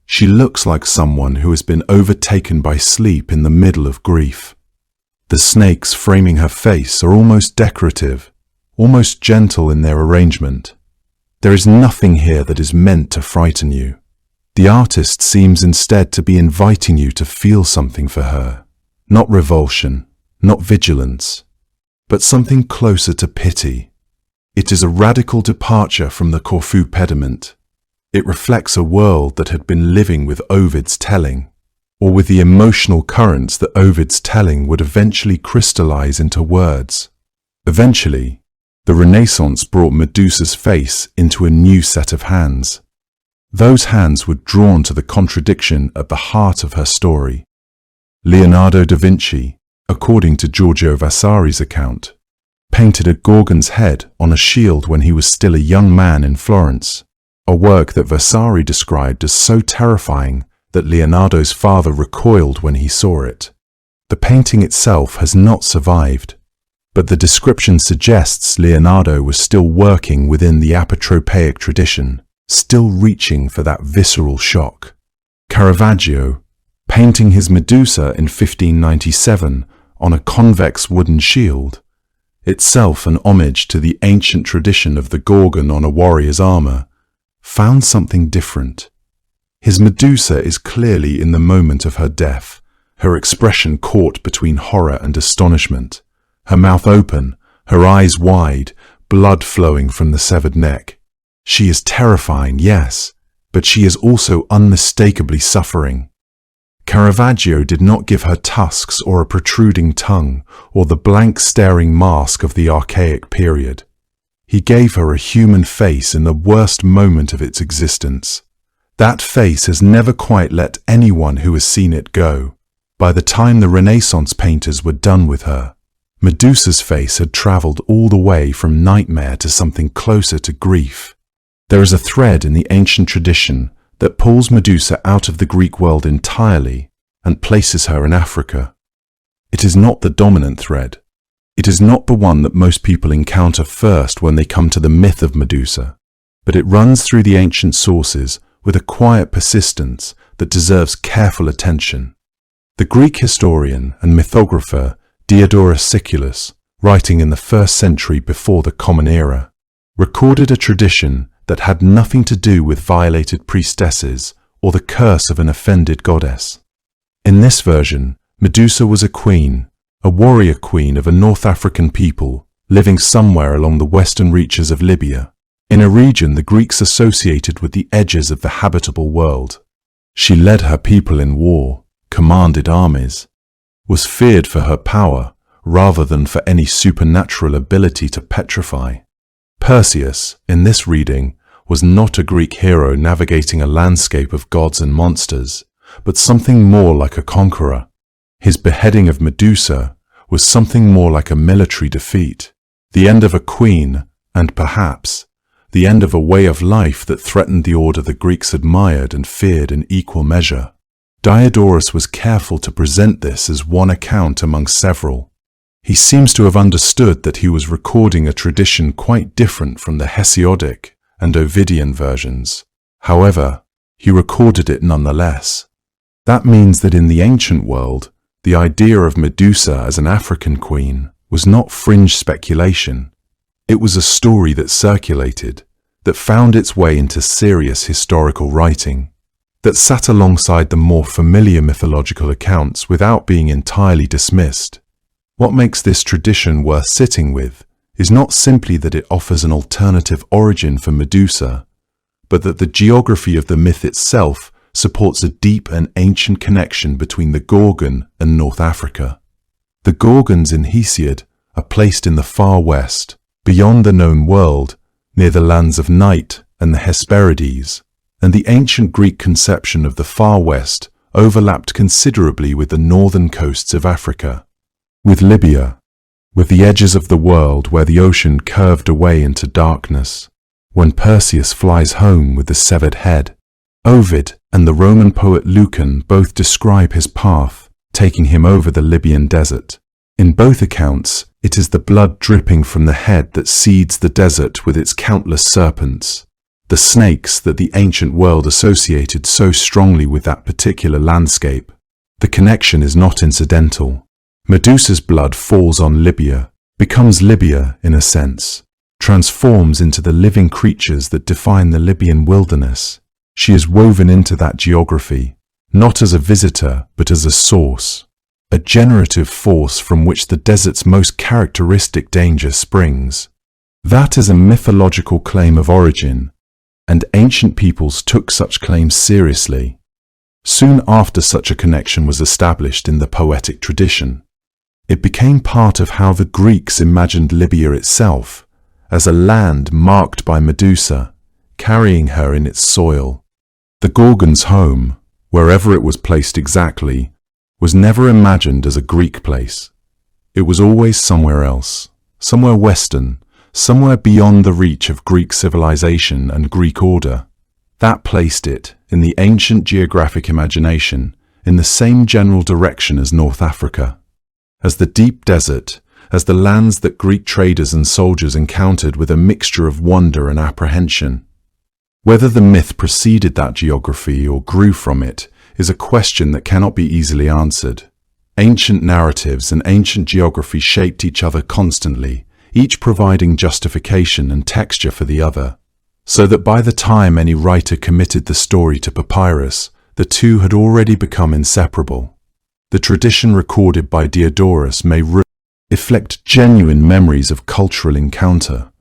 She looks like someone who has been overtaken by sleep in the middle of grief. The snakes framing her face are almost decorative, almost gentle in their arrangement. There is nothing here that is meant to frighten you. The artist seems instead to be inviting you to feel something for her, not revulsion, not vigilance, but something closer to pity. It is a radical departure from the Corfu pediment. It reflects a world that had been living with Ovid's telling, or with the emotional currents that Ovid's telling would eventually crystallize into words. Eventually, the Renaissance brought Medusa's face into a new set of hands. Those hands were drawn to the contradiction at the heart of her story. Leonardo da Vinci, according to Giorgio Vasari's account, painted a gorgon's head on a shield when he was still a young man in Florence, a work that Vasari described as so terrifying that Leonardo's father recoiled when he saw it. The painting itself has not survived, but the description suggests Leonardo was still working within the apotropaic tradition, still reaching for that visceral shock. Caravaggio, painting his Medusa in 1597 on a convex wooden shield, itself an homage to the ancient tradition of the gorgon on a warrior's armor, found something different. His Medusa is clearly in the moment of her death, her expression caught between horror and astonishment, her mouth open, her eyes wide, blood flowing from the severed neck. She is terrifying, yes, but she is also unmistakably suffering. Caravaggio did not give her tusks or a protruding tongue or the blank staring mask of the archaic period. He gave her a human face in the worst moment of its existence. That face has never quite let anyone who has seen it go. By the time the Renaissance painters were done with her, Medusa's face had traveled all the way from nightmare to something closer to grief. There is a thread in the ancient tradition that pulls Medusa out of the Greek world entirely and places her in Africa. It is not the dominant thread. It is not the one that most people encounter first when they come to the myth of Medusa, but it runs through the ancient sources with a quiet persistence that deserves careful attention. The Greek historian and mythographer Diodorus Siculus, writing in the 1st century before the Common Era, recorded a tradition that had nothing to do with violated priestesses or the curse of an offended goddess. In this version, Medusa was a queen, a warrior queen of a North African people living somewhere along the western reaches of Libya, in a region the Greeks associated with the edges of the habitable world. She led her people in war, commanded armies, was feared for her power rather than for any supernatural ability to petrify. Perseus, in this reading, was not a Greek hero navigating a landscape of gods and monsters, but something more like a conqueror. His beheading of Medusa was something more like a military defeat, the end of a queen, and perhaps the end of a way of life that threatened the order the Greeks admired and feared in equal measure. Diodorus was careful to present this as one account among several. He seems to have understood that he was recording a tradition quite different from the Hesiodic and Ovidian versions. However, he recorded it nonetheless. That means that in the ancient world, the idea of Medusa as an African queen was not fringe speculation. It was a story that circulated, that found its way into serious historical writing, that sat alongside the more familiar mythological accounts without being entirely dismissed. What makes this tradition worth sitting with is not simply that it offers an alternative origin for Medusa, but that the geography of the myth itself supports a deep and ancient connection between the Gorgon and North Africa. The Gorgons in Hesiod are placed in the far west, beyond the known world, near the lands of Night and the Hesperides, and the ancient Greek conception of the far west overlapped considerably with the northern coasts of Africa, with Libya, with the edges of the world where the ocean curved away into darkness, when Perseus flies home with the severed head. Ovid and the Roman poet Lucan both describe his path, taking him over the Libyan desert. In both accounts, it is the blood dripping from the head that seeds the desert with its countless serpents, the snakes that the ancient world associated so strongly with that particular landscape. The connection is not incidental. Medusa's blood falls on Libya, becomes Libya in a sense, transforms into the living creatures that define the Libyan wilderness. She is woven into that geography, not as a visitor, but as a source, a generative force from which the desert's most characteristic danger springs. That is a mythological claim of origin, and ancient peoples took such claims seriously. Soon after such a connection was established in the poetic tradition, it became part of how the Greeks imagined Libya itself, as a land marked by Medusa, carrying her in its soil. The Gorgon's home, wherever it was placed exactly, was never imagined as a Greek place. It was always somewhere else, somewhere Western, somewhere beyond the reach of Greek civilization and Greek order. That placed it, in the ancient geographic imagination, in the same general direction as North Africa, as the deep desert, as the lands that Greek traders and soldiers encountered with a mixture of wonder and apprehension. Whether the myth preceded that geography or grew from it is a question that cannot be easily answered. Ancient narratives and ancient geography shaped each other constantly, each providing justification and texture for the other, so that by the time any writer committed the story to papyrus, the two had already become inseparable. The tradition recorded by Diodorus may reflect genuine memories of cultural encounter,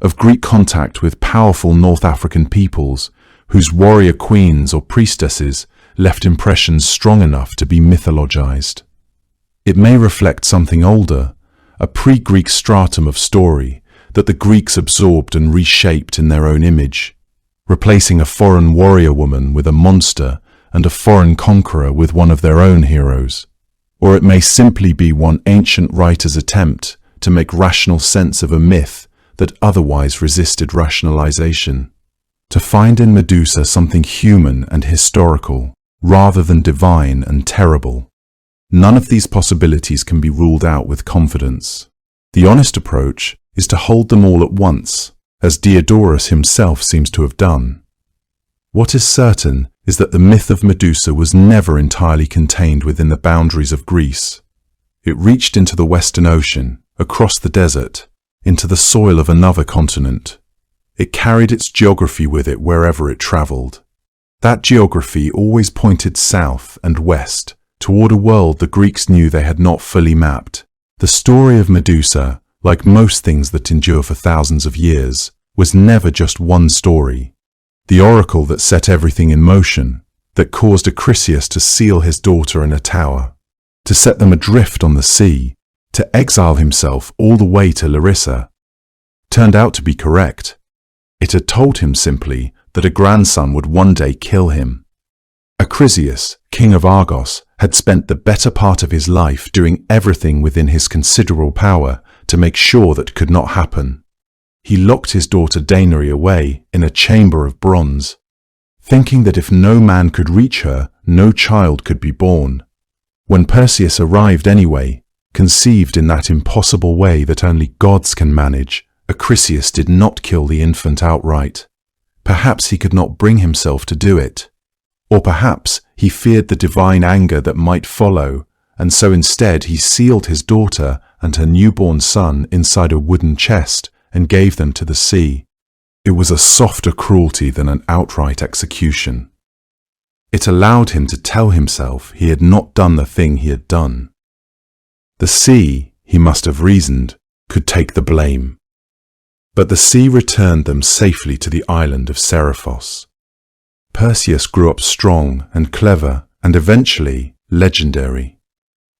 of Greek contact with powerful North African peoples whose warrior queens or priestesses left impressions strong enough to be mythologized. It may reflect something older, a pre-Greek stratum of story that the Greeks absorbed and reshaped in their own image, replacing a foreign warrior woman with a monster and a foreign conqueror with one of their own heroes. Or it may simply be one ancient writer's attempt to make rational sense of a myth that otherwise resisted rationalization. To find in Medusa something human and historical, rather than divine and terrible. None of these possibilities can be ruled out with confidence. The honest approach is to hold them all at once, as Diodorus himself seems to have done. What is certain is that the myth of Medusa was never entirely contained within the boundaries of Greece. It reached into the Western Ocean, across the desert, into the soil of another continent. It carried its geography with it wherever it traveled. That geography always pointed south and west, toward a world the Greeks knew they had not fully mapped. The story of Medusa, like most things that endure for thousands of years, was never just one story. The oracle that set everything in motion, that caused Acrisius to seal his daughter in a tower, to set them adrift on the sea, to exile himself all the way to Larissa, turned out to be correct. It had told him simply that a grandson would one day kill him. Acrisius, king of Argos, had spent the better part of his life doing everything within his considerable power to make sure that could not happen. He locked his daughter Dainary away in a chamber of bronze, thinking that if no man could reach her, no child could be born. When Perseus arrived anyway, conceived in that impossible way that only gods can manage, Acrisius did not kill the infant outright. Perhaps he could not bring himself to do it. Or perhaps he feared the divine anger that might follow, and so instead he sealed his daughter and her newborn son inside a wooden chest and gave them to the sea. It was a softer cruelty than an outright execution. It allowed him to tell himself he had not done the thing he had done. The sea, he must have reasoned, could take the blame. But the sea returned them safely to the island of Seriphos. Perseus grew up strong and clever and eventually legendary.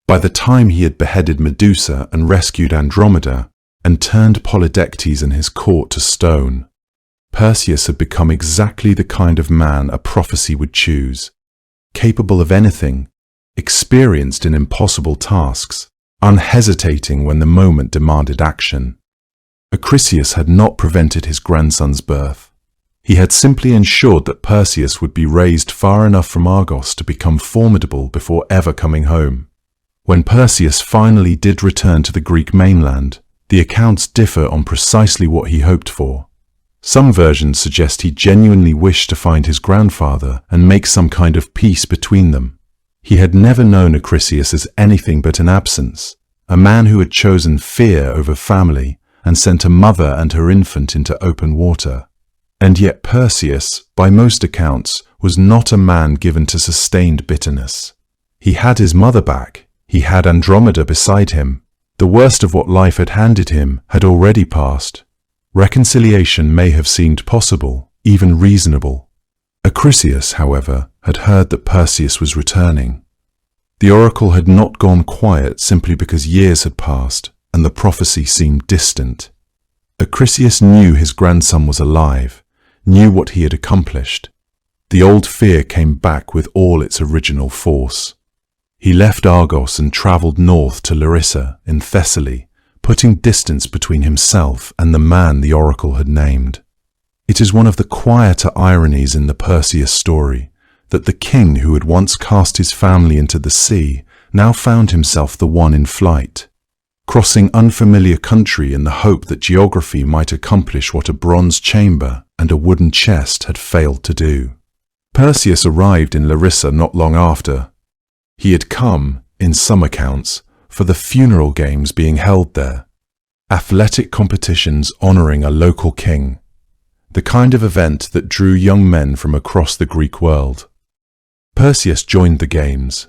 By the time he had beheaded Medusa and rescued Andromeda and turned Polydectes and his court to stone, Perseus had become exactly the kind of man a prophecy would choose, capable of anything, experienced in impossible tasks, unhesitating when the moment demanded action. Acrisius had not prevented his grandson's birth. He had simply ensured that Perseus would be raised far enough from Argos to become formidable before ever coming home. When Perseus finally did return to the Greek mainland, the accounts differ on precisely what he hoped for. Some versions suggest he genuinely wished to find his grandfather and make some kind of peace between them. He had never known Acrisius as anything but an absence, a man who had chosen fear over family and sent a mother and her infant into open water. And yet Perseus, by most accounts, was not a man given to sustained bitterness. He had his mother back. He had Andromeda beside him. The worst of what life had handed him had already passed. Reconciliation may have seemed possible, even reasonable. Acrisius, however, had heard that Perseus was returning. The oracle had not gone quiet simply because years had passed and the prophecy seemed distant. Acrisius knew his grandson was alive, knew what he had accomplished. The old fear came back with all its original force. He left Argos and travelled north to Larissa in Thessaly, putting distance between himself and the man the oracle had named. It is one of the quieter ironies in the Perseus story that the king who had once cast his family into the sea now found himself the one in flight, crossing unfamiliar country in the hope that geography might accomplish what a bronze chamber and a wooden chest had failed to do. Perseus arrived in Larissa not long after. He had come, in some accounts, for the funeral games being held there, athletic competitions honouring a local king, the kind of event that drew young men from across the Greek world. Perseus joined the games.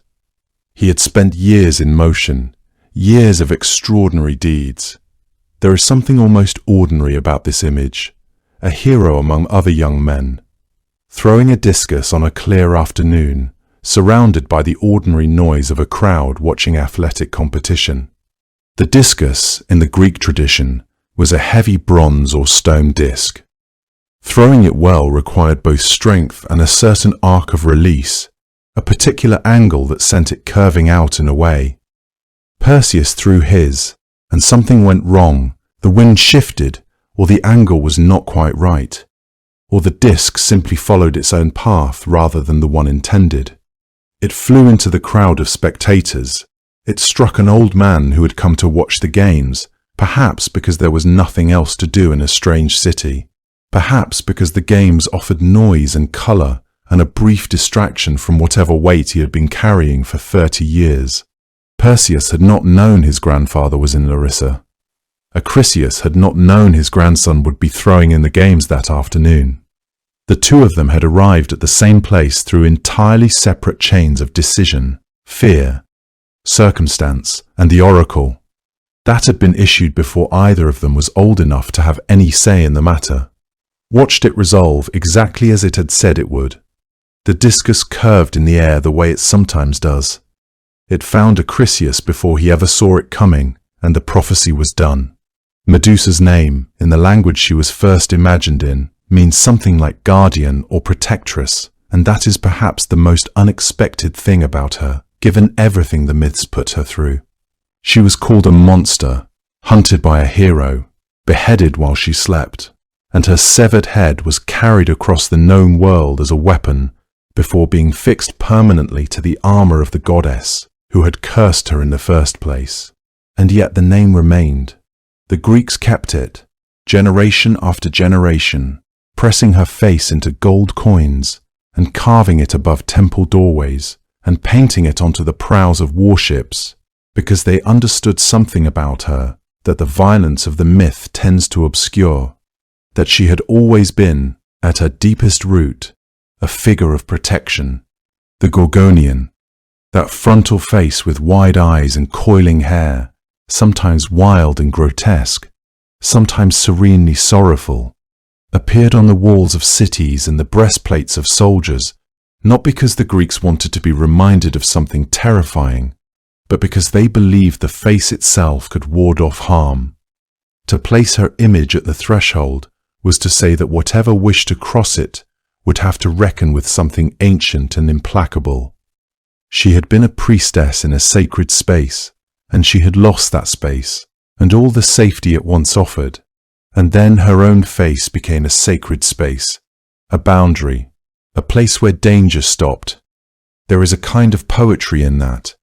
He had spent years in motion, years of extraordinary deeds. There is something almost ordinary about this image, a hero among other young men, throwing a discus on a clear afternoon, surrounded by the ordinary noise of a crowd watching athletic competition. The discus, in the Greek tradition, was a heavy bronze or stone disc. Throwing it well required both strength and a certain arc of release, a particular angle that sent it curving out and away. Perseus threw his, and something went wrong. The wind shifted, or the angle was not quite right, or the disc simply followed its own path rather than the one intended. It flew into the crowd of spectators. It struck an old man who had come to watch the games, perhaps because there was nothing else to do in a strange city, perhaps because the games offered noise and colour and a brief distraction from whatever weight he had been carrying for 30 years. Perseus had not known his grandfather was in Larissa. Acrisius had not known his grandson would be throwing in the games that afternoon. The two of them had arrived at the same place through entirely separate chains of decision, fear, circumstance, and the oracle. That had been issued before either of them was old enough to have any say in the matter. Watched it resolve exactly as it had said it would. The discus curved in the air the way it sometimes does. It found Acrisius before he ever saw it coming, and the prophecy was done. Medusa's name, in the language she was first imagined in, means something like guardian or protectress, and that is perhaps the most unexpected thing about her, given everything the myths put her through. She was called a monster, hunted by a hero, beheaded while she slept, and her severed head was carried across the known world as a weapon before being fixed permanently to the armor of the goddess who had cursed her in the first place. And yet the name remained. The Greeks kept it, generation after generation, pressing her face into gold coins and carving it above temple doorways and painting it onto the prows of warships, because they understood something about her that the violence of the myth tends to obscure, that she had always been, at her deepest root, a figure of protection, the Gorgonian, that frontal face with wide eyes and coiling hair, sometimes wild and grotesque, sometimes serenely sorrowful, appeared on the walls of cities and the breastplates of soldiers, not because the Greeks wanted to be reminded of something terrifying, but because they believed the face itself could ward off harm. To place her image at the threshold was to say that whatever wished to cross it would have to reckon with something ancient and implacable. She had been a priestess in a sacred space, and she had lost that space, and all the safety it once offered, and then her own face became a sacred space, a boundary, a place where danger stopped. There is a kind of poetry in that,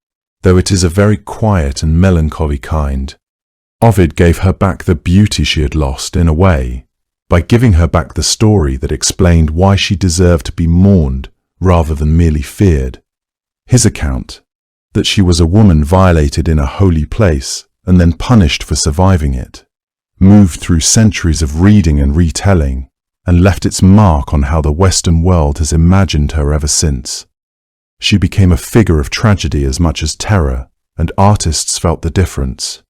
though it is a very quiet and melancholy kind. Ovid gave her back the beauty she had lost, in a way, by giving her back the story that explained why she deserved to be mourned rather than merely feared. His account, that she was a woman violated in a holy place and then punished for surviving it, moved through centuries of reading and retelling and left its mark on how the Western world has imagined her ever since. She became a figure of tragedy as much as terror, and artists felt the difference.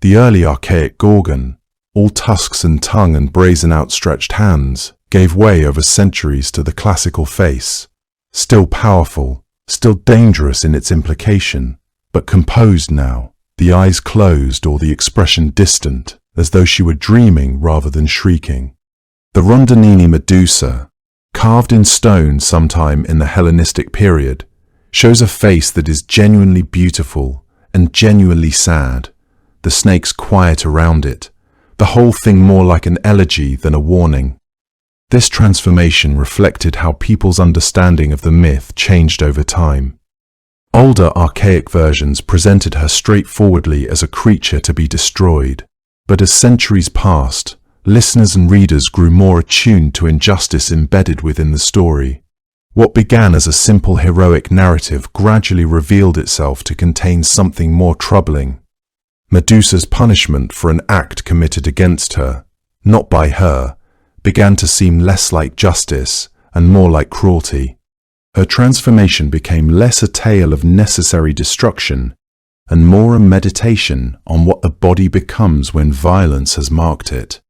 The early archaic gorgon, all tusks and tongue and brazen outstretched hands, gave way over centuries to the classical face, still powerful, still dangerous in its implication, but composed now, the eyes closed or the expression distant, as though she were dreaming rather than shrieking. The Rondinini Medusa, carved in stone sometime in the Hellenistic period, shows a face that is genuinely beautiful and genuinely sad, the snakes quiet around it, the whole thing more like an elegy than a warning. This transformation reflected how people's understanding of the myth changed over time. Older archaic versions presented her straightforwardly as a creature to be destroyed, but as centuries passed, listeners and readers grew more attuned to injustice embedded within the story. What began as a simple heroic narrative gradually revealed itself to contain something more troubling. Medusa's punishment for an act committed against her, not by her, began to seem less like justice and more like cruelty. Her transformation became less a tale of necessary destruction and more a meditation on what the body becomes when violence has marked it.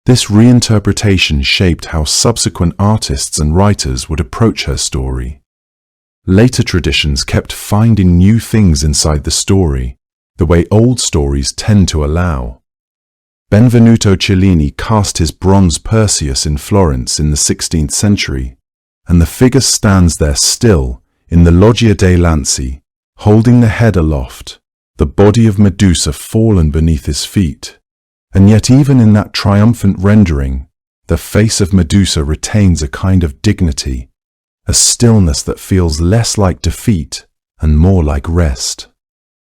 This reinterpretation shaped how subsequent artists and writers would approach her story. Later traditions kept finding new things inside the story, the way old stories tend to allow. Benvenuto Cellini cast his bronze Perseus in Florence in the 16th century, and the figure stands there still in the Loggia dei Lanzi, holding the head aloft, the body of Medusa fallen beneath his feet. And yet even in that triumphant rendering, the face of Medusa retains a kind of dignity, a stillness that feels less like defeat and more like rest.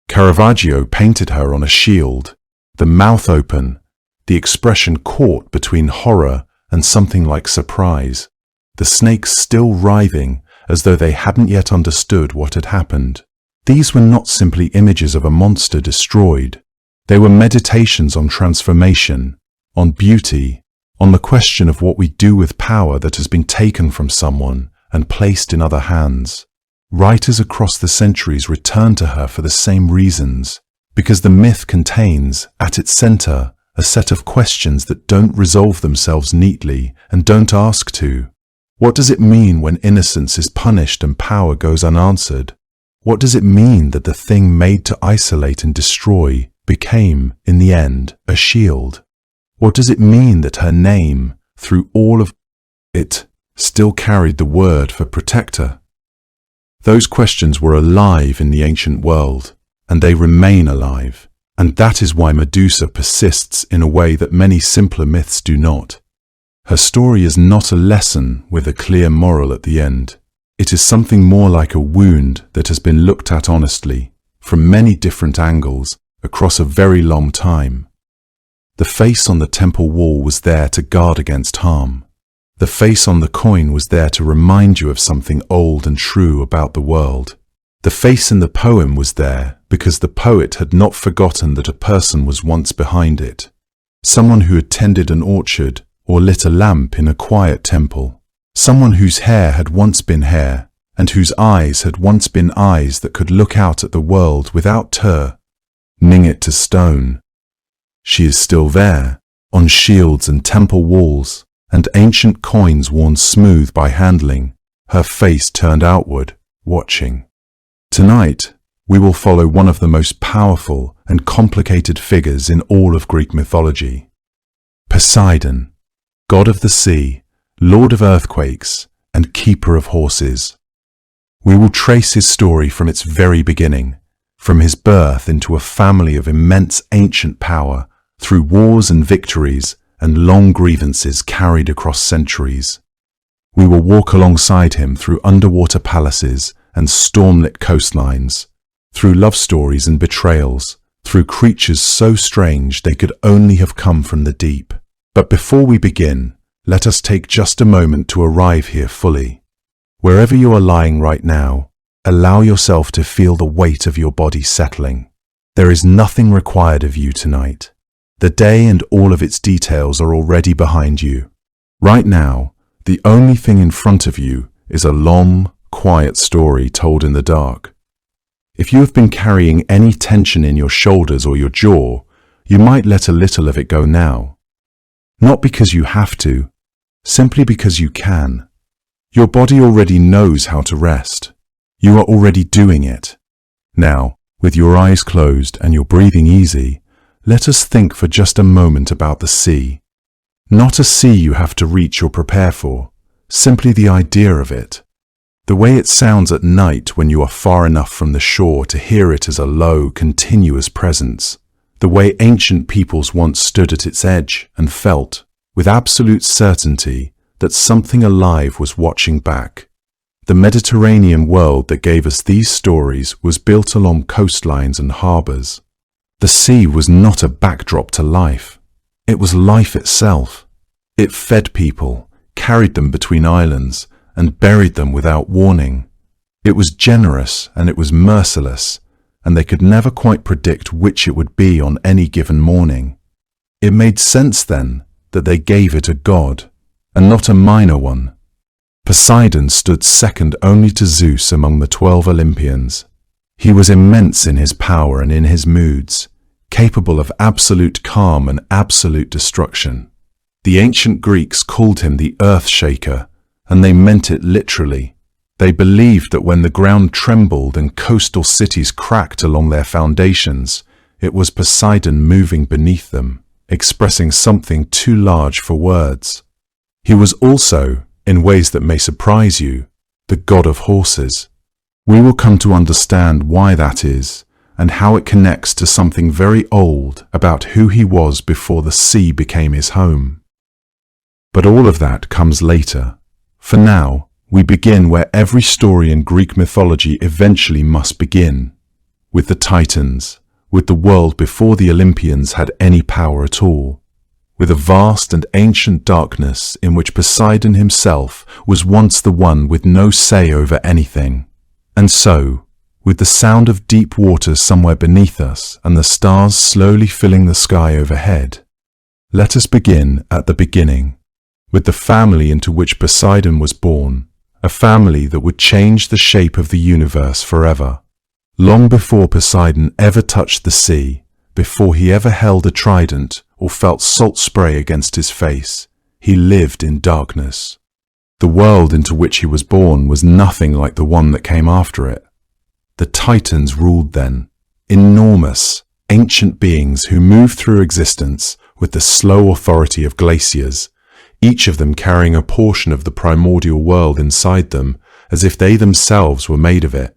Caravaggio painted her on a shield, the mouth open, the expression caught between horror and something like surprise, the snakes still writhing as though they hadn't yet understood what had happened. These were not simply images of a monster destroyed. They were meditations on transformation, on beauty, on the question of what we do with power that has been taken from someone and placed in other hands. Writers across the centuries return to her for the same reasons, because the myth contains, at its center, a set of questions that don't resolve themselves neatly and don't ask to. What does it mean when innocence is punished and power goes unanswered? What does it mean that the thing made to isolate and destroy became, in the end, a shield? What does it mean that her name, through all of it, still carried the word for protector? Those questions were alive in the ancient world, and they remain alive, and that is why Medusa persists in a way that many simpler myths do not. Her story is not a lesson with a clear moral at the end. It is something more like a wound that has been looked at honestly, from many different angles, across a very long time. The face on the temple wall was there to guard against harm. The face on the coin was there to remind you of something old and true about the world. The face in the poem was there because the poet had not forgotten that a person was once behind it. Someone who had tended an orchard or lit a lamp in a quiet temple. Someone whose hair had once been hair and whose eyes had once been eyes that could look out at the world without turning it to stone. She is still there, on shields and temple walls, and ancient coins worn smooth by handling, her face turned outward, watching. Tonight, we will follow one of the most powerful and complicated figures in all of Greek mythology. Poseidon, god of the sea, lord of earthquakes, and keeper of horses. We will trace his story from its very beginning, from his birth into a family of immense ancient power, through wars and victories and long grievances carried across centuries. We will walk alongside him through underwater palaces and storm-lit coastlines, through love stories and betrayals, through creatures so strange they could only have come from the deep. But before we begin, let us take just a moment to arrive here fully. Wherever you are lying right now, allow yourself to feel the weight of your body settling. There is nothing required of you tonight. The day and all of its details are already behind you. Right now, the only thing in front of you is a long, quiet story told in the dark. If you have been carrying any tension in your shoulders or your jaw, you might let a little of it go now. Not because you have to, simply because you can. Your body already knows how to rest. You are already doing it. Now, with your eyes closed and your breathing easy, let us think for just a moment about the sea. Not a sea you have to reach or prepare for, simply the idea of it. The way it sounds at night when you are far enough from the shore to hear it as a low, continuous presence. The way ancient peoples once stood at its edge and felt, with absolute certainty, that something alive was watching back. The Mediterranean world that gave us these stories was built along coastlines and harbors. The sea was not a backdrop to life. It was life itself. It fed people, carried them between islands, and buried them without warning. It was generous and it was merciless, and they could never quite predict which it would be on any given morning. It made sense then that they gave it a god, and not a minor one. Poseidon stood second only to Zeus among the 12 Olympians. He was immense in his power and in his moods, capable of absolute calm and absolute destruction. The ancient Greeks called him the Earth Shaker, and they meant it literally. They believed that when the ground trembled and coastal cities cracked along their foundations, it was Poseidon moving beneath them, expressing something too large for words. He was also, in ways that may surprise you, the god of horses. We will come to understand why that is, and how it connects to something very old about who he was before the sea became his home. But all of that comes later. For now, we begin where every story in Greek mythology eventually must begin, with the Titans, with the world before the Olympians had any power at all, with a vast and ancient darkness in which Poseidon himself was once the one with no say over anything. And so, with the sound of deep waters somewhere beneath us and the stars slowly filling the sky overhead, let us begin at the beginning, with the family into which Poseidon was born, a family that would change the shape of the universe forever. Long before Poseidon ever touched the sea, before he ever held a trident or felt salt spray against his face, he lived in darkness. The world into which he was born was nothing like the one that came after it. The Titans ruled then, enormous, ancient beings who moved through existence with the slow authority of glaciers, each of them carrying a portion of the primordial world inside them, as if they themselves were made of it.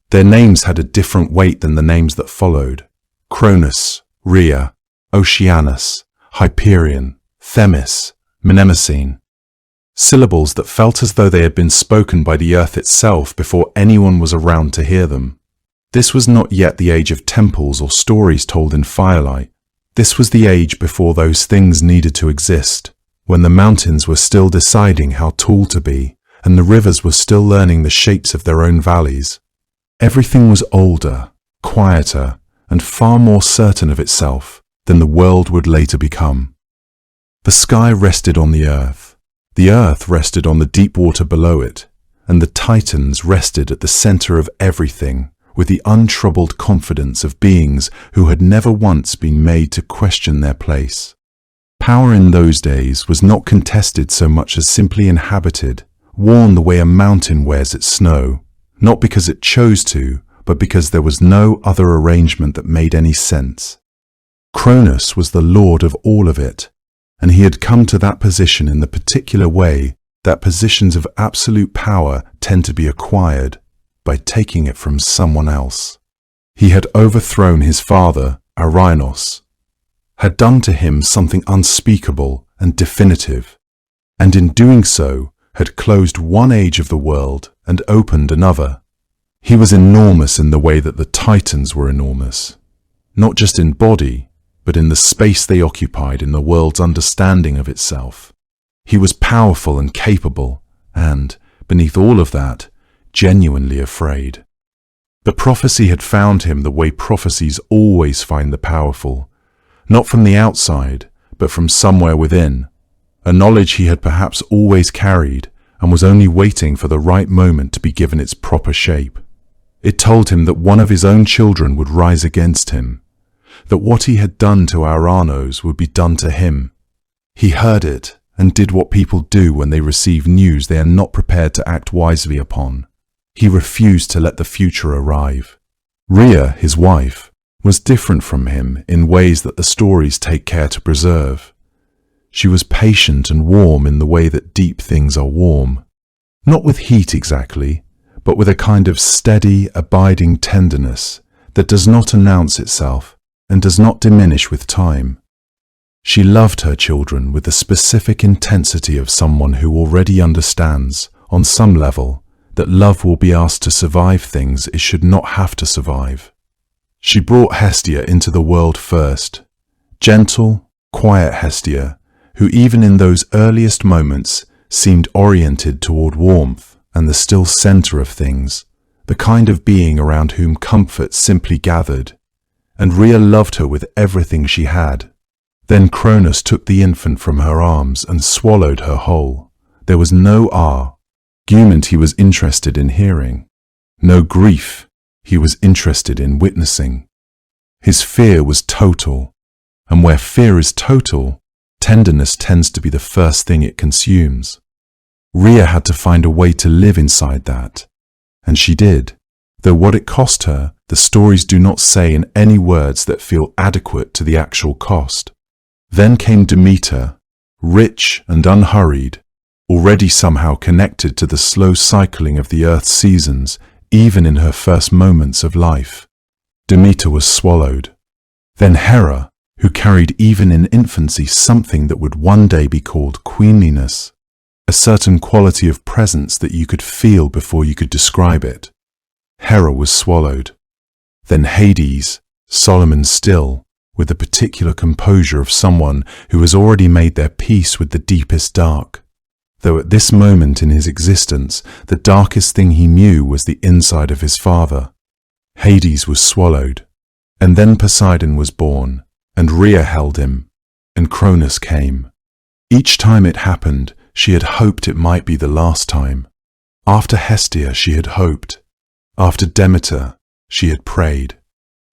Their names had a different weight than the names that followed: Cronus, Rhea, Oceanus, Hyperion, Themis, Mnemosyne. Syllables that felt as though they had been spoken by the earth itself before anyone was around to hear them. This was not yet the age of temples or stories told in firelight. This was the age before those things needed to exist, when the mountains were still deciding how tall to be, and the rivers were still learning the shapes of their own valleys. Everything was older, quieter, and far more certain of itself than the world would later become. The sky rested on the earth rested on the deep water below it, and the Titans rested at the center of everything with the untroubled confidence of beings who had never once been made to question their place. Power in those days was not contested so much as simply inhabited, worn the way a mountain wears its snow, not because it chose to, but because there was no other arrangement that made any sense. Cronus was the lord of all of it, and he had come to that position in the particular way that positions of absolute power tend to be acquired, by taking it from someone else. He had overthrown his father, Arinos, had done to him something unspeakable and definitive, and in doing so had closed one age of the world and opened another. He was enormous in the way that the Titans were enormous, not just in body, but in the space they occupied in the world's understanding of itself. He was powerful and capable, and, beneath all of that, genuinely afraid. The prophecy had found him the way prophecies always find the powerful, not from the outside, but from somewhere within, a knowledge he had perhaps always carried and was only waiting for the right moment to be given its proper shape. It told him that one of his own children would rise against him, that what he had done to Arinos would be done to him. He heard it and did what people do when they receive news they are not prepared to act wisely upon. He refused to let the future arrive. Rhea, his wife, was different from him in ways that the stories take care to preserve. She was patient and warm in the way that deep things are warm. Not with heat exactly, but with a kind of steady, abiding tenderness that does not announce itself and does not diminish with time. She loved her children with the specific intensity of someone who already understands, on some level, that love will be asked to survive things it should not have to survive. She brought Hestia into the world first, gentle, quiet Hestia, who even in those earliest moments seemed oriented toward warmth and the still center of things, the kind of being around whom comfort simply gathered, and Rhea loved her with everything she had. Then Cronus took the infant from her arms and swallowed her whole. There was no argument he was interested in hearing, no grief he was interested in witnessing. His fear was total, and where fear is total, tenderness tends to be the first thing it consumes. Rhea had to find a way to live inside that, and she did, though what it cost her, the stories do not say in any words that feel adequate to the actual cost. Then came Demeter, rich and unhurried, already somehow connected to the slow cycling of the earth's seasons, even in her first moments of life. Demeter was swallowed. Then Hera, who carried even in infancy something that would one day be called queenliness, a certain quality of presence that you could feel before you could describe it. Hera was swallowed. Then Hades, Solomon still, with the particular composure of someone who has already made their peace with the deepest dark, though at this moment in his existence the darkest thing he knew was the inside of his father. Hades was swallowed, and then Poseidon was born, and Rhea held him, and Cronus came. Each time it happened, she had hoped it might be the last time. After Hestia she had hoped. After Demeter she had prayed.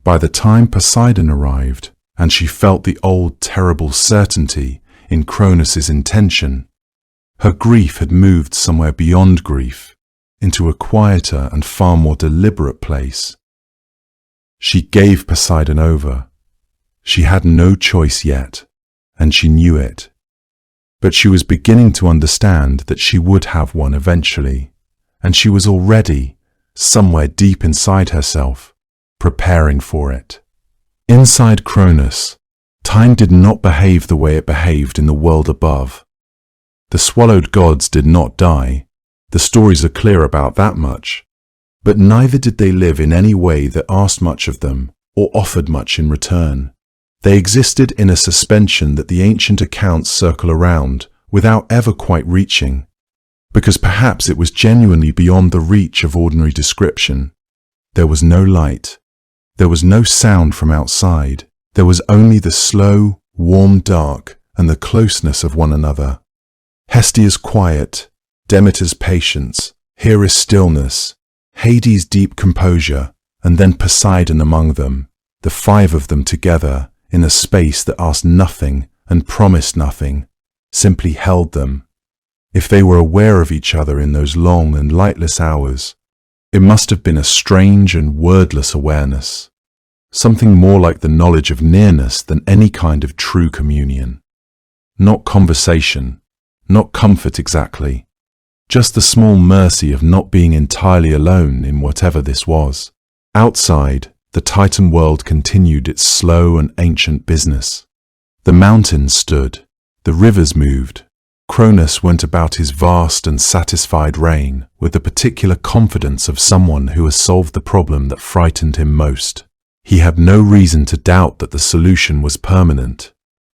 By the time Poseidon arrived, and she felt the old terrible certainty in Cronus's intention, her grief had moved somewhere beyond grief, into a quieter and far more deliberate place. She gave Poseidon over. She had no choice yet, and she knew it. But she was beginning to understand that she would have one eventually, and she was already, somewhere deep inside herself, preparing for it. Inside Cronus, time did not behave the way it behaved in the world above. The swallowed gods did not die, the stories are clear about that much, but neither did they live in any way that asked much of them or offered much in return. They existed in a suspension that the ancient accounts circle around without ever quite reaching, because perhaps it was genuinely beyond the reach of ordinary description. There was no light. There was no sound from outside. There was only the slow, warm dark and the closeness of one another. Hestia's quiet, Demeter's patience, Hera's stillness, Hades' deep composure, and then Poseidon among them, the five of them together, in a space that asked nothing and promised nothing, simply held them. If they were aware of each other in those long and lightless hours, it must have been a strange and wordless awareness, something more like the knowledge of nearness than any kind of true communion. Not conversation, not comfort exactly, just the small mercy of not being entirely alone in whatever this was. Outside, the Titan world continued its slow and ancient business. The mountains stood, the rivers moved. Cronus went about his vast and satisfied reign with the particular confidence of someone who has solved the problem that frightened him most. He had no reason to doubt that the solution was permanent.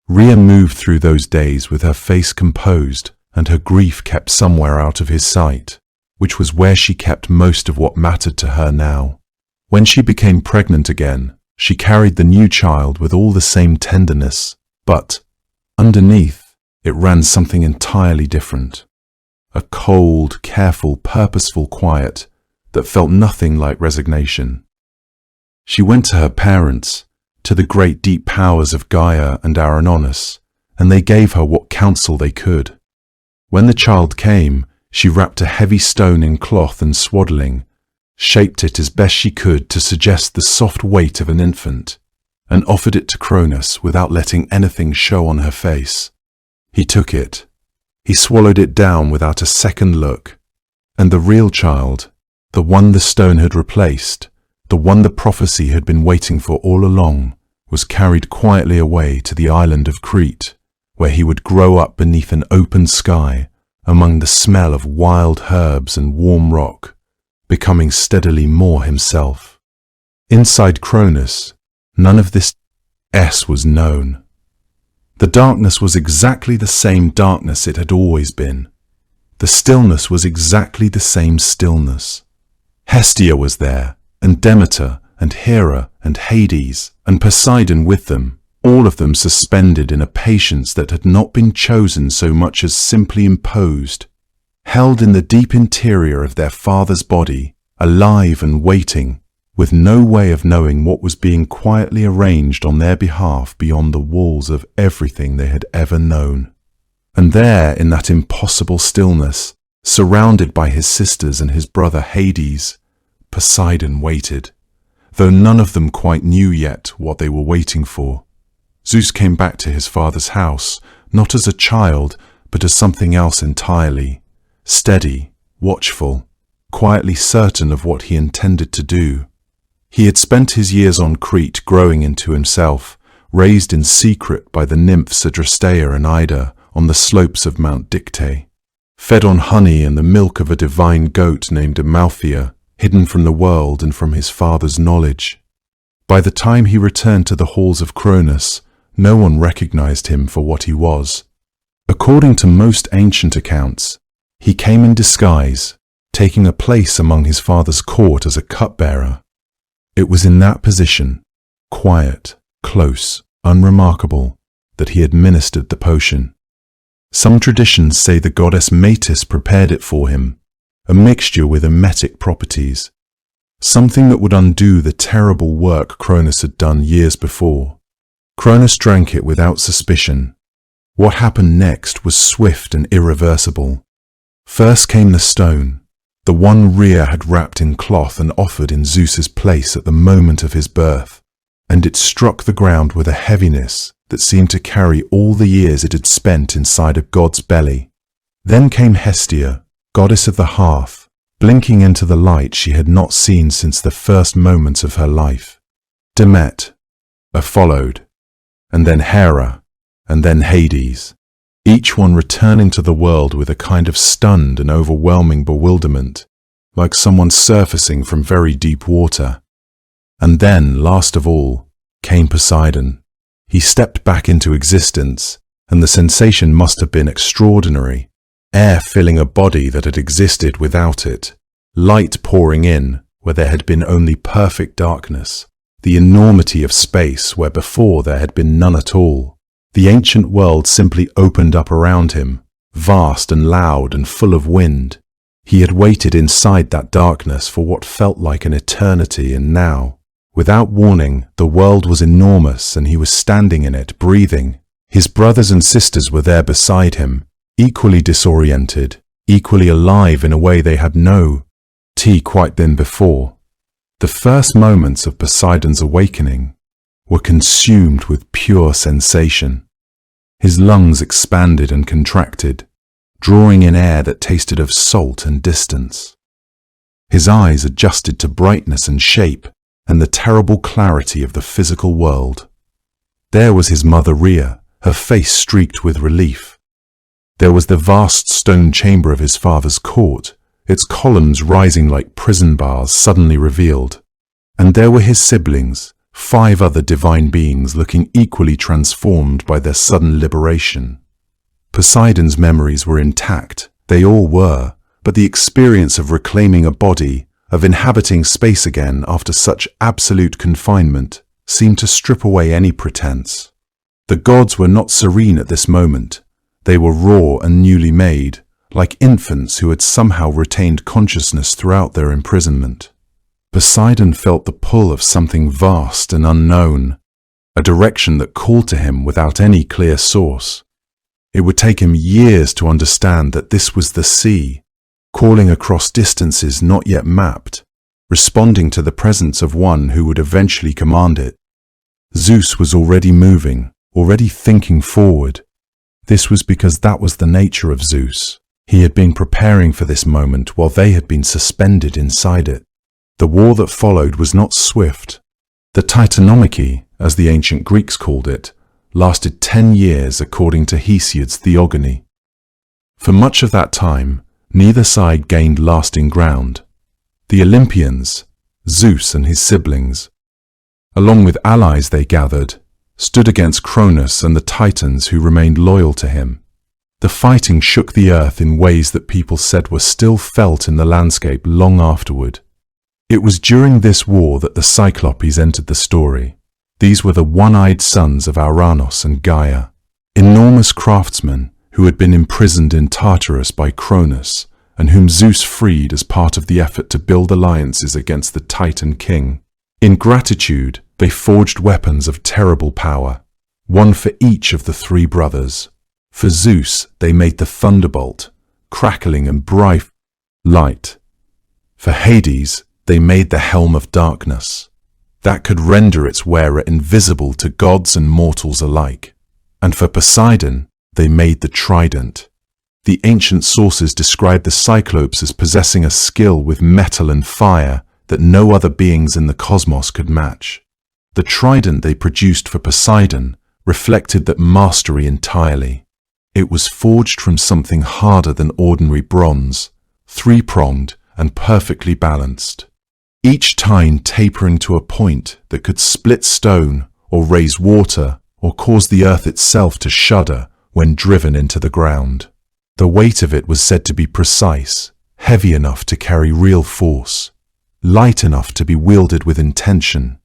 Rhea moved through those days with her face composed and her grief kept somewhere out of his sight, which was where she kept most of what mattered to her now. When she became pregnant again, she carried the new child with all the same tenderness, but underneath, it ran something entirely different. A cold, careful, purposeful quiet that felt nothing like resignation. She went to her parents, to the great deep powers of Gaia and Aranonus, and they gave her what counsel they could. When the child came, she wrapped a heavy stone in cloth and swaddling, shaped it as best she could to suggest the soft weight of an infant, and offered it to Cronus without letting anything show on her face. He took it. He swallowed it down without a second look, and the real child, the one the stone had replaced, the one the prophecy had been waiting for all along, was carried quietly away to the island of Crete, where he would grow up beneath an open sky, among the smell of wild herbs and warm rock, becoming steadily more himself. Inside Cronus, none of this was known. The darkness was exactly the same darkness it had always been. The stillness was exactly the same stillness. Hestia was there, and Demeter, and Hera, and Hades, and Poseidon with them, all of them suspended in a patience that had not been chosen so much as simply imposed, held in the deep interior of their father's body, alive and waiting, with no way of knowing what was being quietly arranged on their behalf beyond the walls of everything they had ever known. And there, in that impossible stillness, surrounded by his sisters and his brother Hades, Poseidon waited, though none of them quite knew yet what they were waiting for. Zeus came back to his father's house, not as a child, but as something else entirely, steady, watchful, quietly certain of what he intended to do. He had spent his years on Crete growing into himself, raised in secret by the nymphs Adrasteia and Ida on the slopes of Mount Dicte, fed on honey and the milk of a divine goat named Amalthea, hidden from the world and from his father's knowledge. By the time he returned to the halls of Cronus, no one recognized him for what he was. According to most ancient accounts, he came in disguise, taking a place among his father's court as a cupbearer. It was in that position, quiet, close, unremarkable, that he administered the potion. Some traditions say the goddess Metis prepared it for him, a mixture with emetic properties, something that would undo the terrible work Cronus had done years before. Cronus drank it without suspicion. What happened next was swift and irreversible. First came the stone, the one Rhea had wrapped in cloth and offered in Zeus's place at the moment of his birth, and it struck the ground with a heaviness that seemed to carry all the years it had spent inside a god's belly. Then came Hestia, goddess of the hearth, blinking into the light she had not seen since the first moments of her life. Demet followed, and then Hera, and then Hades, each one returning to the world with a kind of stunned and overwhelming bewilderment, like someone surfacing from very deep water. And then, last of all, came Poseidon. He stepped back into existence, and the sensation must have been extraordinary. Air filling a body that had existed without it, light pouring in where there had been only perfect darkness, the enormity of space where before there had been none at all. The ancient world simply opened up around him, vast and loud and full of wind. He had waited inside that darkness for what felt like an eternity, and now, without warning, the world was enormous and he was standing in it, breathing. His brothers and sisters were there beside him, equally disoriented, equally alive in a way they had no quite been before. The first moments of Poseidon's awakening were consumed with pure sensation. His lungs expanded and contracted, drawing in air that tasted of salt and distance. His eyes adjusted to brightness and shape and the terrible clarity of the physical world. There was his mother Rhea, her face streaked with relief. There was the vast stone chamber of his father's court, its columns rising like prison bars suddenly revealed. And there were his siblings, 5 other divine beings looking equally transformed by their sudden liberation. Poseidon's memories were intact, they all were, but the experience of reclaiming a body, of inhabiting space again after such absolute confinement, seemed to strip away any pretense. The gods were not serene at this moment. They were raw and newly made, like infants who had somehow retained consciousness throughout their imprisonment. Poseidon felt the pull of something vast and unknown, a direction that called to him without any clear source. It would take him years to understand that this was the sea, calling across distances not yet mapped, responding to the presence of one who would eventually command it. Zeus was already moving, already thinking forward. This was because that was the nature of Zeus. He had been preparing for this moment while they had been suspended inside it. The war that followed was not swift. The Titanomachy, as the ancient Greeks called it, lasted 10 years according to Hesiod's Theogony. For much of that time, neither side gained lasting ground. The Olympians, Zeus and his siblings, along with allies they gathered, stood against Cronus and the Titans who remained loyal to him. The fighting shook the earth in ways that people said were still felt in the landscape long afterward. It was during this war that the Cyclopes entered the story. These were the one-eyed sons of Ouranos and Gaia, enormous craftsmen who had been imprisoned in Tartarus by Cronus and whom Zeus freed as part of the effort to build alliances against the Titan king. In gratitude, they forged weapons of terrible power, one for each of the 3 brothers. For Zeus, they made the thunderbolt, crackling and bright light. For Hades, they made the helm of darkness, that could render its wearer invisible to gods and mortals alike. And for Poseidon, they made the trident. The ancient sources describe the Cyclopes as possessing a skill with metal and fire that no other beings in the cosmos could match. The trident they produced for Poseidon reflected that mastery entirely. It was forged from something harder than ordinary bronze, three-pronged and perfectly balanced, each tine tapering to a point that could split stone or raise water or cause the earth itself to shudder when driven into the ground. The weight of it was said to be precise, heavy enough to carry real force, light enough to be wielded with intention.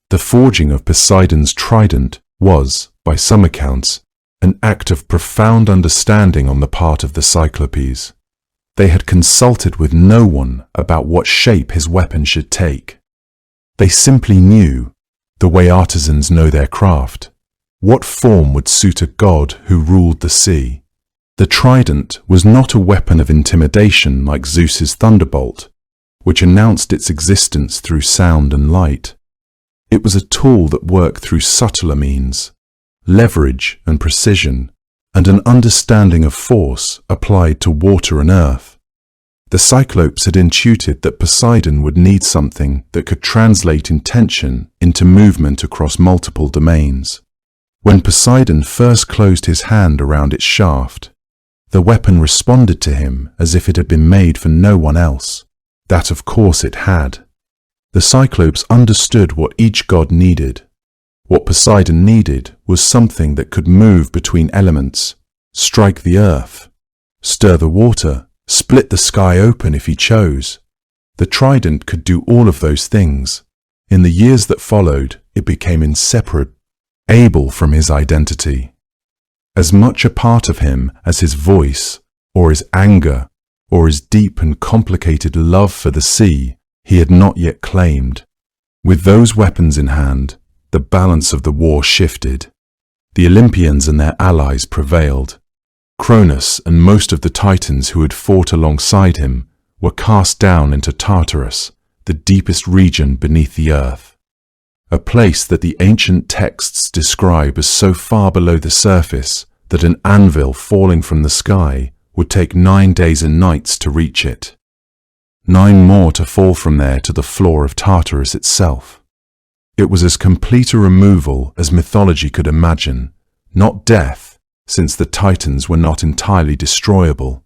The forging of Poseidon's trident was, by some accounts, an act of profound understanding on the part of the Cyclopes. They had consulted with no one about what shape his weapon should take. They simply knew, the way artisans know their craft, what form would suit a god who ruled the sea. The trident was not a weapon of intimidation like Zeus's thunderbolt, which announced its existence through sound and light. It was a tool that worked through subtler means, leverage and precision, and an understanding of force applied to water and earth. The Cyclopes had intuited that Poseidon would need something that could translate intention into movement across multiple domains. When Poseidon first closed his hand around its shaft, the weapon responded to him as if it had been made for no one else. That, of course, it had. The Cyclopes understood what each god needed. What Poseidon needed was something that could move between elements, strike the earth, stir the water, split the sky open if he chose. The trident could do all of those things. In the years that followed, it became inseparable from his identity. As much a part of him as his voice, or his anger, or his deep and complicated love for the sea he had not yet claimed. With those weapons in hand, the balance of the war shifted. The Olympians and their allies prevailed. Cronus and most of the Titans who had fought alongside him were cast down into Tartarus, the deepest region beneath the earth. A place that the ancient texts describe as so far below the surface that an anvil falling from the sky would take 9 days and nights to reach it. 9 more to fall from there to the floor of Tartarus itself. It was as complete a removal as mythology could imagine, not death, since the Titans were not entirely destroyable,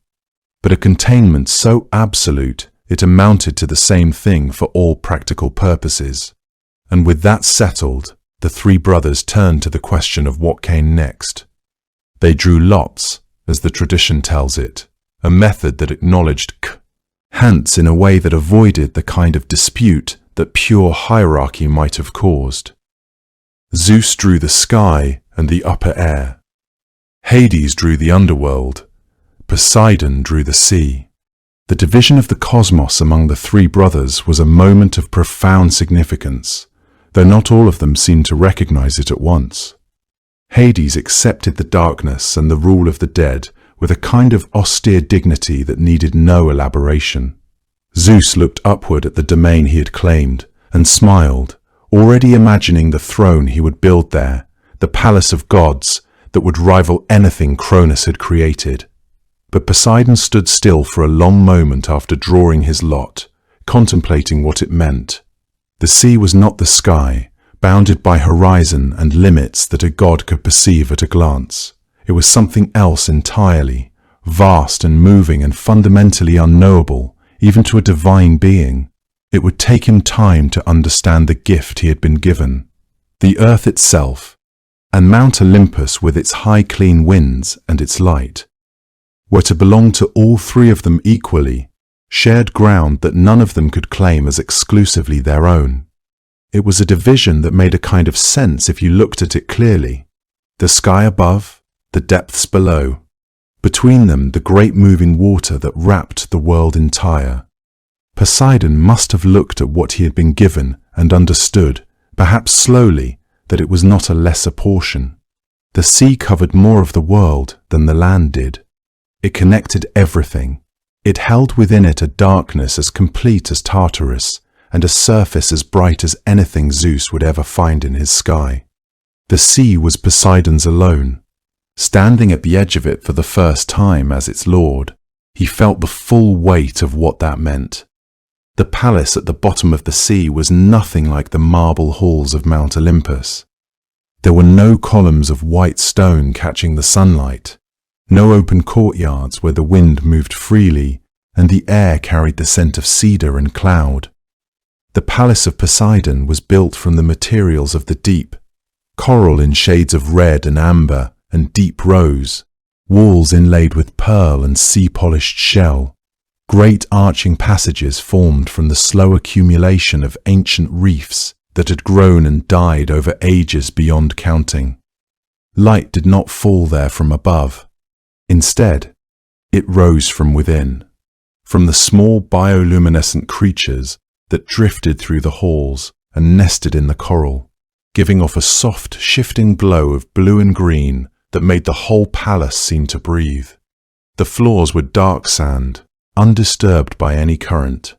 but a containment so absolute it amounted to the same thing for all practical purposes. And with that settled, the 3 brothers turned to the question of what came next. They drew lots, as the tradition tells it, a method that acknowledged hence in a way that avoided the kind of dispute that pure hierarchy might have caused. Zeus drew the sky and the upper air. Hades drew the underworld. Poseidon drew the sea. The division of the cosmos among the 3 brothers was a moment of profound significance, though not all of them seemed to recognize it at once. Hades accepted the darkness and the rule of the dead with a kind of austere dignity that needed no elaboration. Zeus looked upward at the domain he had claimed and smiled, already imagining the throne he would build there, the palace of gods that would rival anything Cronus had created. But Poseidon stood still for a long moment after drawing his lot, contemplating what it meant. The sea was not the sky, bounded by horizon and limits that a god could perceive at a glance. It was something else entirely, vast and moving and fundamentally unknowable, even to a divine being. It would take him time to understand the gift he had been given. The earth itself, and Mount Olympus with its high clean winds and its light, were to belong to all 3 of them equally, shared ground that none of them could claim as exclusively their own. It was a division that made a kind of sense if you looked at it clearly. The sky above, the depths below. Between them, the great moving water that wrapped the world entire. Poseidon must have looked at what he had been given and understood, perhaps slowly, that it was not a lesser portion. The sea covered more of the world than the land did. It connected everything. It held within it a darkness as complete as Tartarus, and a surface as bright as anything Zeus would ever find in his sky. The sea was Poseidon's alone. Standing at the edge of it for the first time as its lord, he felt the full weight of what that meant. The palace at the bottom of the sea was nothing like the marble halls of Mount Olympus. There were no columns of white stone catching the sunlight, no open courtyards where the wind moved freely and the air carried the scent of cedar and cloud. The palace of Poseidon was built from the materials of the deep, coral in shades of red and amber and deep rose, walls inlaid with pearl and sea-polished shell. Great arching passages formed from the slow accumulation of ancient reefs that had grown and died over ages beyond counting. Light did not fall there from above. Instead, it rose from within, from the small bioluminescent creatures that drifted through the halls and nested in the coral, giving off a soft, shifting glow of blue and green that made the whole palace seem to breathe. The floors were dark sand, undisturbed by any current.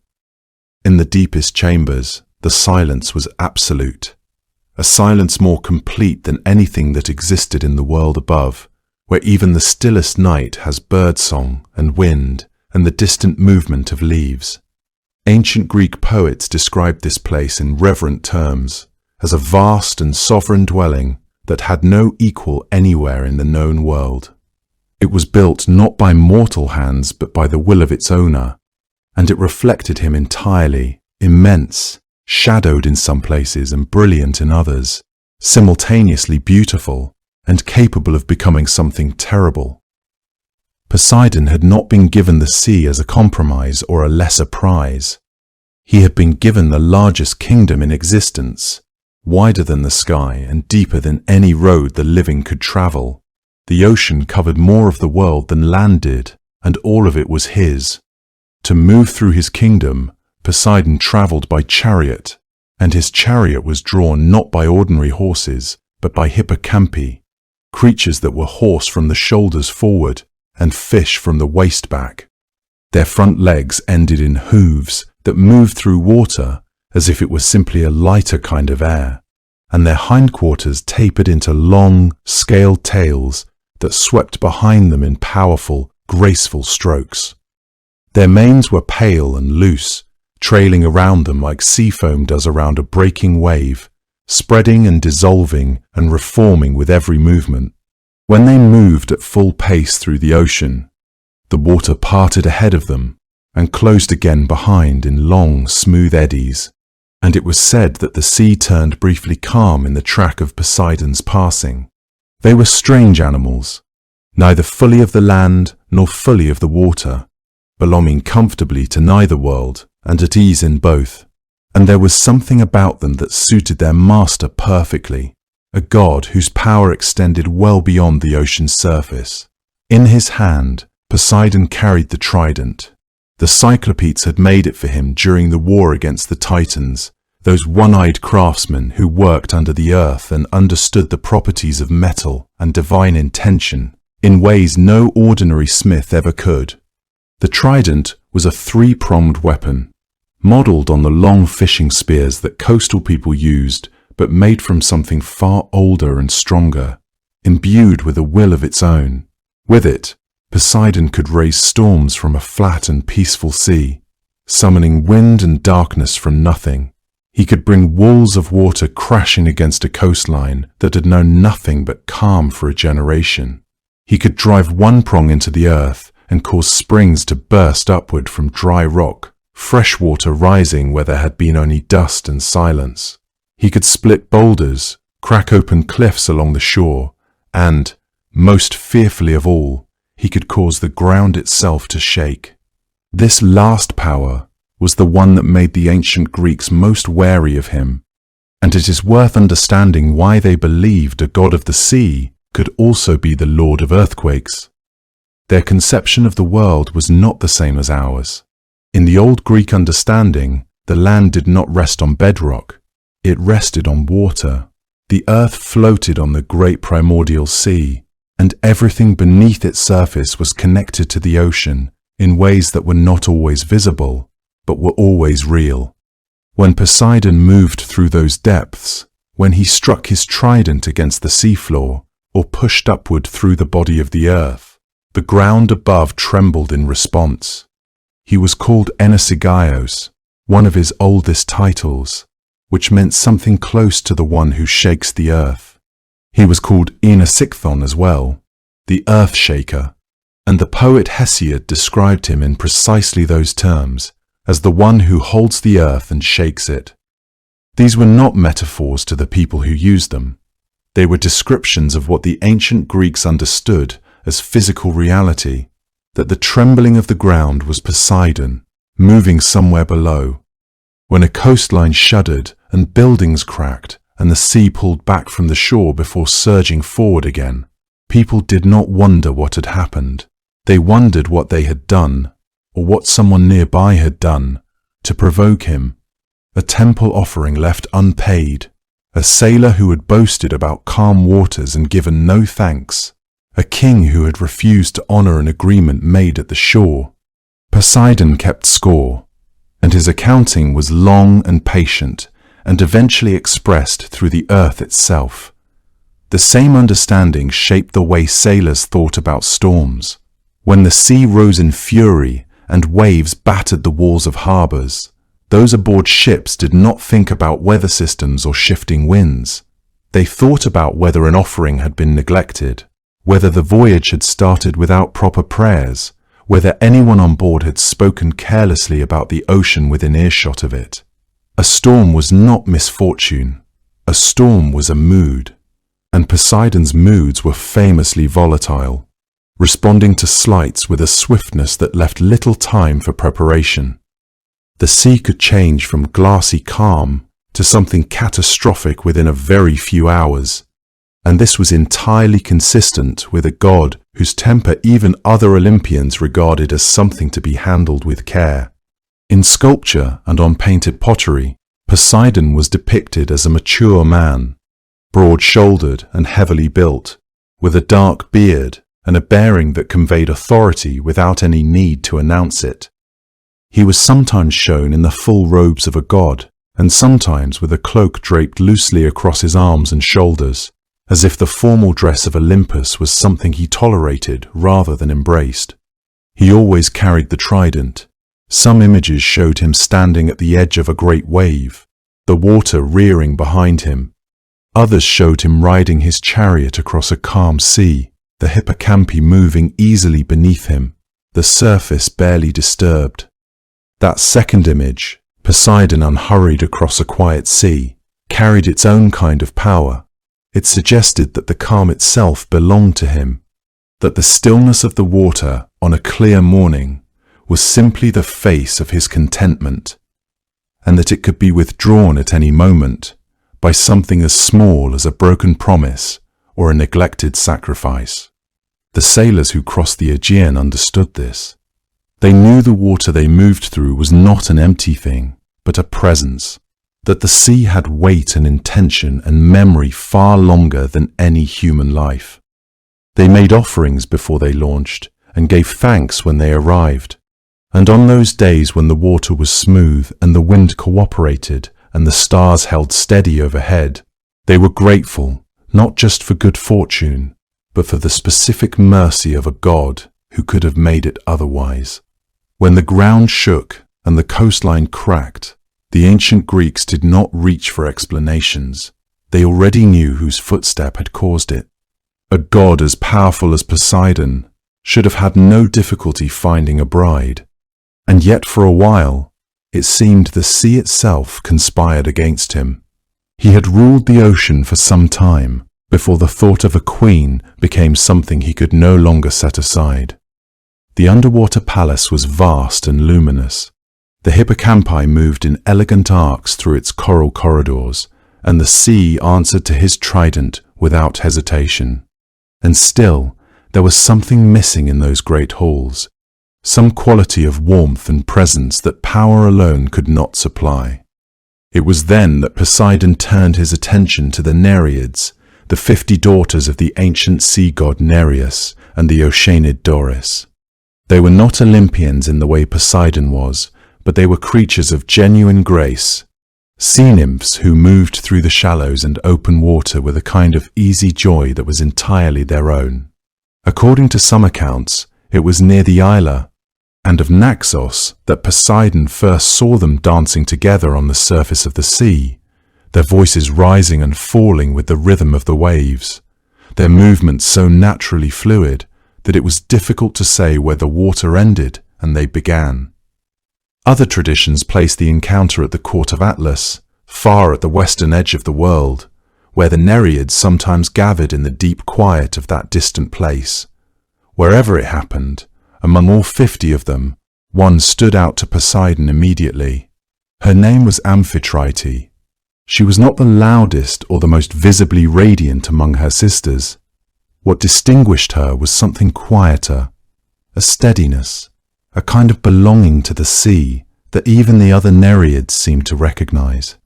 In the deepest chambers, the silence was absolute, a silence more complete than anything that existed in the world above, where even the stillest night has birdsong and wind and the distant movement of leaves. Ancient Greek poets described this place in reverent terms as a vast and sovereign dwelling that had no equal anywhere in the known world. It was built not by mortal hands but by the will of its owner, and it reflected him entirely, immense, shadowed in some places and brilliant in others, simultaneously beautiful and capable of becoming something terrible. Poseidon had not been given the sea as a compromise or a lesser prize. He had been given the largest kingdom in existence, wider than the sky and deeper than any road the living could travel. The ocean covered more of the world than land did, and all of it was his. To move through his kingdom, Poseidon travelled by chariot, and his chariot was drawn not by ordinary horses, but by hippocampi, creatures that were horse from the shoulders forward and fish from the waist back. Their front legs ended in hooves that moved through water as if it was simply a lighter kind of air, and their hindquarters tapered into long, scaled tails that swept behind them in powerful, graceful strokes. Their manes were pale and loose, trailing around them like sea foam does around a breaking wave, spreading and dissolving and reforming with every movement. When they moved at full pace through the ocean, the water parted ahead of them and closed again behind in long, smooth eddies, and it was said that the sea turned briefly calm in the track of Poseidon's passing. They were strange animals, neither fully of the land nor fully of the water, belonging comfortably to neither world and at ease in both, and there was something about them that suited their master perfectly, a god whose power extended well beyond the ocean's surface. In his hand, Poseidon carried the trident. The Cyclopes had made it for him during the war against the Titans, those one-eyed craftsmen who worked under the earth and understood the properties of metal and divine intention in ways no ordinary smith ever could. The trident was a three-pronged weapon, modelled on the long fishing spears that coastal people used, but made from something far older and stronger, imbued with a will of its own. With it, Poseidon could raise storms from a flat and peaceful sea, summoning wind and darkness from nothing. He could bring walls of water crashing against a coastline that had known nothing but calm for a generation. He could drive one prong into the earth and cause springs to burst upward from dry rock, fresh water rising where there had been only dust and silence. He could split boulders, crack open cliffs along the shore, and, most fearfully of all, he could cause the ground itself to shake. This last power was the one that made the ancient Greeks most wary of him, and it is worth understanding why they believed a god of the sea could also be the lord of earthquakes. Their conception of the world was not the same as ours. In the old Greek understanding, the land did not rest on bedrock. It rested on water. The earth floated on the great primordial sea, and everything beneath its surface was connected to the ocean in ways that were not always visible, but were always real. When Poseidon moved through those depths, when he struck his trident against the seafloor, or pushed upward through the body of the earth, the ground above trembled in response. He was called Enosigaios, one of his oldest titles, which meant something close to the one who shakes the earth. He was called Enosichthon as well, the earth shaker, and the poet Hesiod described him in precisely those terms, as the one who holds the earth and shakes it. These were not metaphors to the people who used them. They were descriptions of what the ancient Greeks understood as physical reality, that the trembling of the ground was Poseidon, moving somewhere below. When a coastline shuddered and buildings cracked and the sea pulled back from the shore before surging forward again, people did not wonder what had happened. They wondered what they had done, or what someone nearby had done, to provoke him. A temple offering left unpaid, a sailor who had boasted about calm waters and given no thanks, a king who had refused to honor an agreement made at the shore. Poseidon kept score, and his accounting was long and patient, and eventually expressed through the earth itself. The same understanding shaped the way sailors thought about storms. When the sea rose in fury and waves battered the walls of harbors, those aboard ships did not think about weather systems or shifting winds. They thought about whether an offering had been neglected, whether the voyage had started without proper prayers, whether anyone on board had spoken carelessly about the ocean within earshot of it. A storm was not misfortune. A storm was a mood, and Poseidon's moods were famously volatile, responding to slights with a swiftness that left little time for preparation. The sea could change from glassy calm to something catastrophic within a very few hours, and this was entirely consistent with a god whose temper even other Olympians regarded as something to be handled with care. In sculpture and on painted pottery, Poseidon was depicted as a mature man, broad-shouldered and heavily built, with a dark beard and a bearing that conveyed authority without any need to announce it. He was sometimes shown in the full robes of a god, and sometimes with a cloak draped loosely across his arms and shoulders, as if the formal dress of Olympus was something he tolerated rather than embraced. He always carried the trident. Some images showed him standing at the edge of a great wave, the water rearing behind him. Others showed him riding his chariot across a calm sea, the hippocampi moving easily beneath him, the surface barely disturbed. That second image, Poseidon unhurried across a quiet sea, carried its own kind of power. It suggested that the calm itself belonged to him, that the stillness of the water on a clear morning was simply the face of his contentment, and that it could be withdrawn at any moment by something as small as a broken promise or a neglected sacrifice. The sailors who crossed the Aegean understood this. They knew the water they moved through was not an empty thing, but a presence, that the sea had weight and intention and memory far longer than any human life. They made offerings before they launched and gave thanks when they arrived. And on those days when the water was smooth and the wind cooperated and the stars held steady overhead, they were grateful not just for good fortune, but for the specific mercy of a god who could have made it otherwise. When the ground shook and the coastline cracked, the ancient Greeks did not reach for explanations. They already knew whose footstep had caused it. A god as powerful as Poseidon should have had no difficulty finding a bride. And yet for a while, it seemed the sea itself conspired against him. He had ruled the ocean for some time before the thought of a queen became something he could no longer set aside. The underwater palace was vast and luminous. The hippocampi moved in elegant arcs through its coral corridors, and the sea answered to his trident without hesitation. And still, there was something missing in those great halls, some quality of warmth and presence that power alone could not supply. It was then that Poseidon turned his attention to the Nereids, the 50 daughters of the ancient sea god Nereus and the Oceanid Doris. They were not Olympians in the way Poseidon was, but they were creatures of genuine grace, sea nymphs who moved through the shallows and open water with a kind of easy joy that was entirely their own. According to some accounts, it was near the Isla, and of Naxos that Poseidon first saw them dancing together on the surface of the sea, their voices rising and falling with the rhythm of the waves, their movements so naturally fluid that it was difficult to say where the water ended and they began. Other traditions place the encounter at the court of Atlas, far at the western edge of the world, where the Nereids sometimes gathered in the deep quiet of that distant place. Wherever it happened, among all 50 of them, one stood out to Poseidon immediately. Her name was Aphrodite. She was not the loudest or the most visibly radiant among her sisters. What distinguished her was something quieter, a steadiness, a kind of belonging to the sea that even the other Nereids seemed to recognize.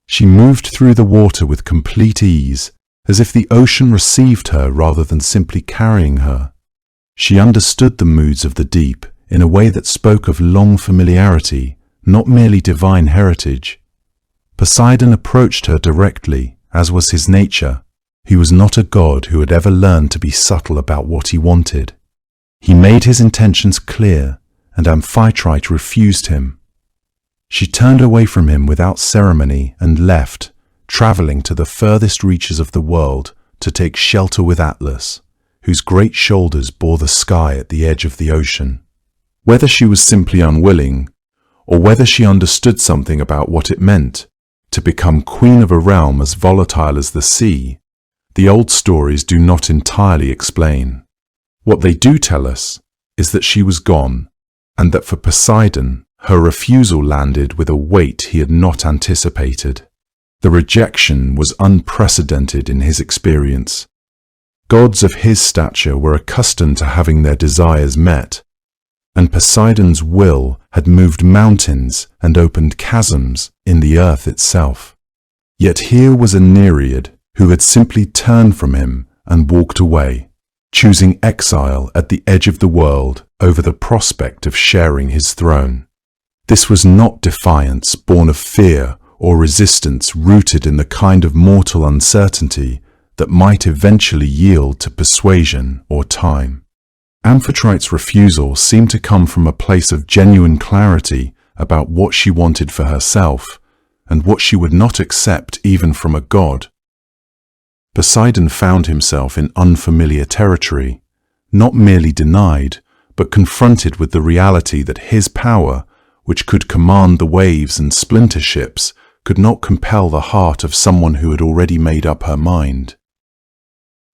She moved through the water with complete ease, as if the ocean received her rather than simply carrying her. She understood the moods of the deep in a way that spoke of long familiarity, not merely divine heritage. Poseidon approached her directly, as was his nature. He was not a god who had ever learned to be subtle about what he wanted. He made his intentions clear, and Aphrodite refused him. She turned away from him without ceremony and left, traveling to the furthest reaches of the world to take shelter with Atlas, whose great shoulders bore the sky at the edge of the ocean. Whether she was simply unwilling, or whether she understood something about what it meant to become queen of a realm as volatile as the sea, the old stories do not entirely explain. What they do tell us is that she was gone, and that for Poseidon, her refusal landed with a weight he had not anticipated. The rejection was unprecedented in his experience. Gods of his stature were accustomed to having their desires met, and Poseidon's will had moved mountains and opened chasms in the earth itself. Yet here was a Nereid who had simply turned from him and walked away, choosing exile at the edge of the world over the prospect of sharing his throne. This was not defiance born of fear or resistance rooted in the kind of mortal uncertainty that might eventually yield to persuasion or time. Aphrodite's refusal seemed to come from a place of genuine clarity about what she wanted for herself and what she would not accept even from a god. Poseidon found himself in unfamiliar territory, not merely denied, but confronted with the reality that his power, which could command the waves and splinter ships, could not compel the heart of someone who had already made up her mind.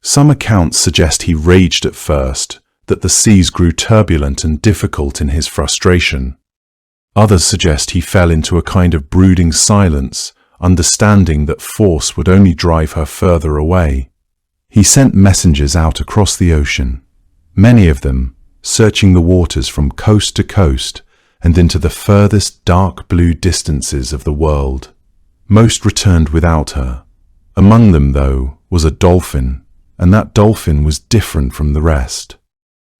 Some accounts suggest he raged at first, that the seas grew turbulent and difficult in his frustration. Others suggest he fell into a kind of brooding silence, understanding that force would only drive her further away. He sent messengers out across the ocean, many of them searching the waters from coast to coast and into the furthest dark blue distances of the world. Most returned without her. Among them, though, was a dolphin, and that dolphin was different from the rest.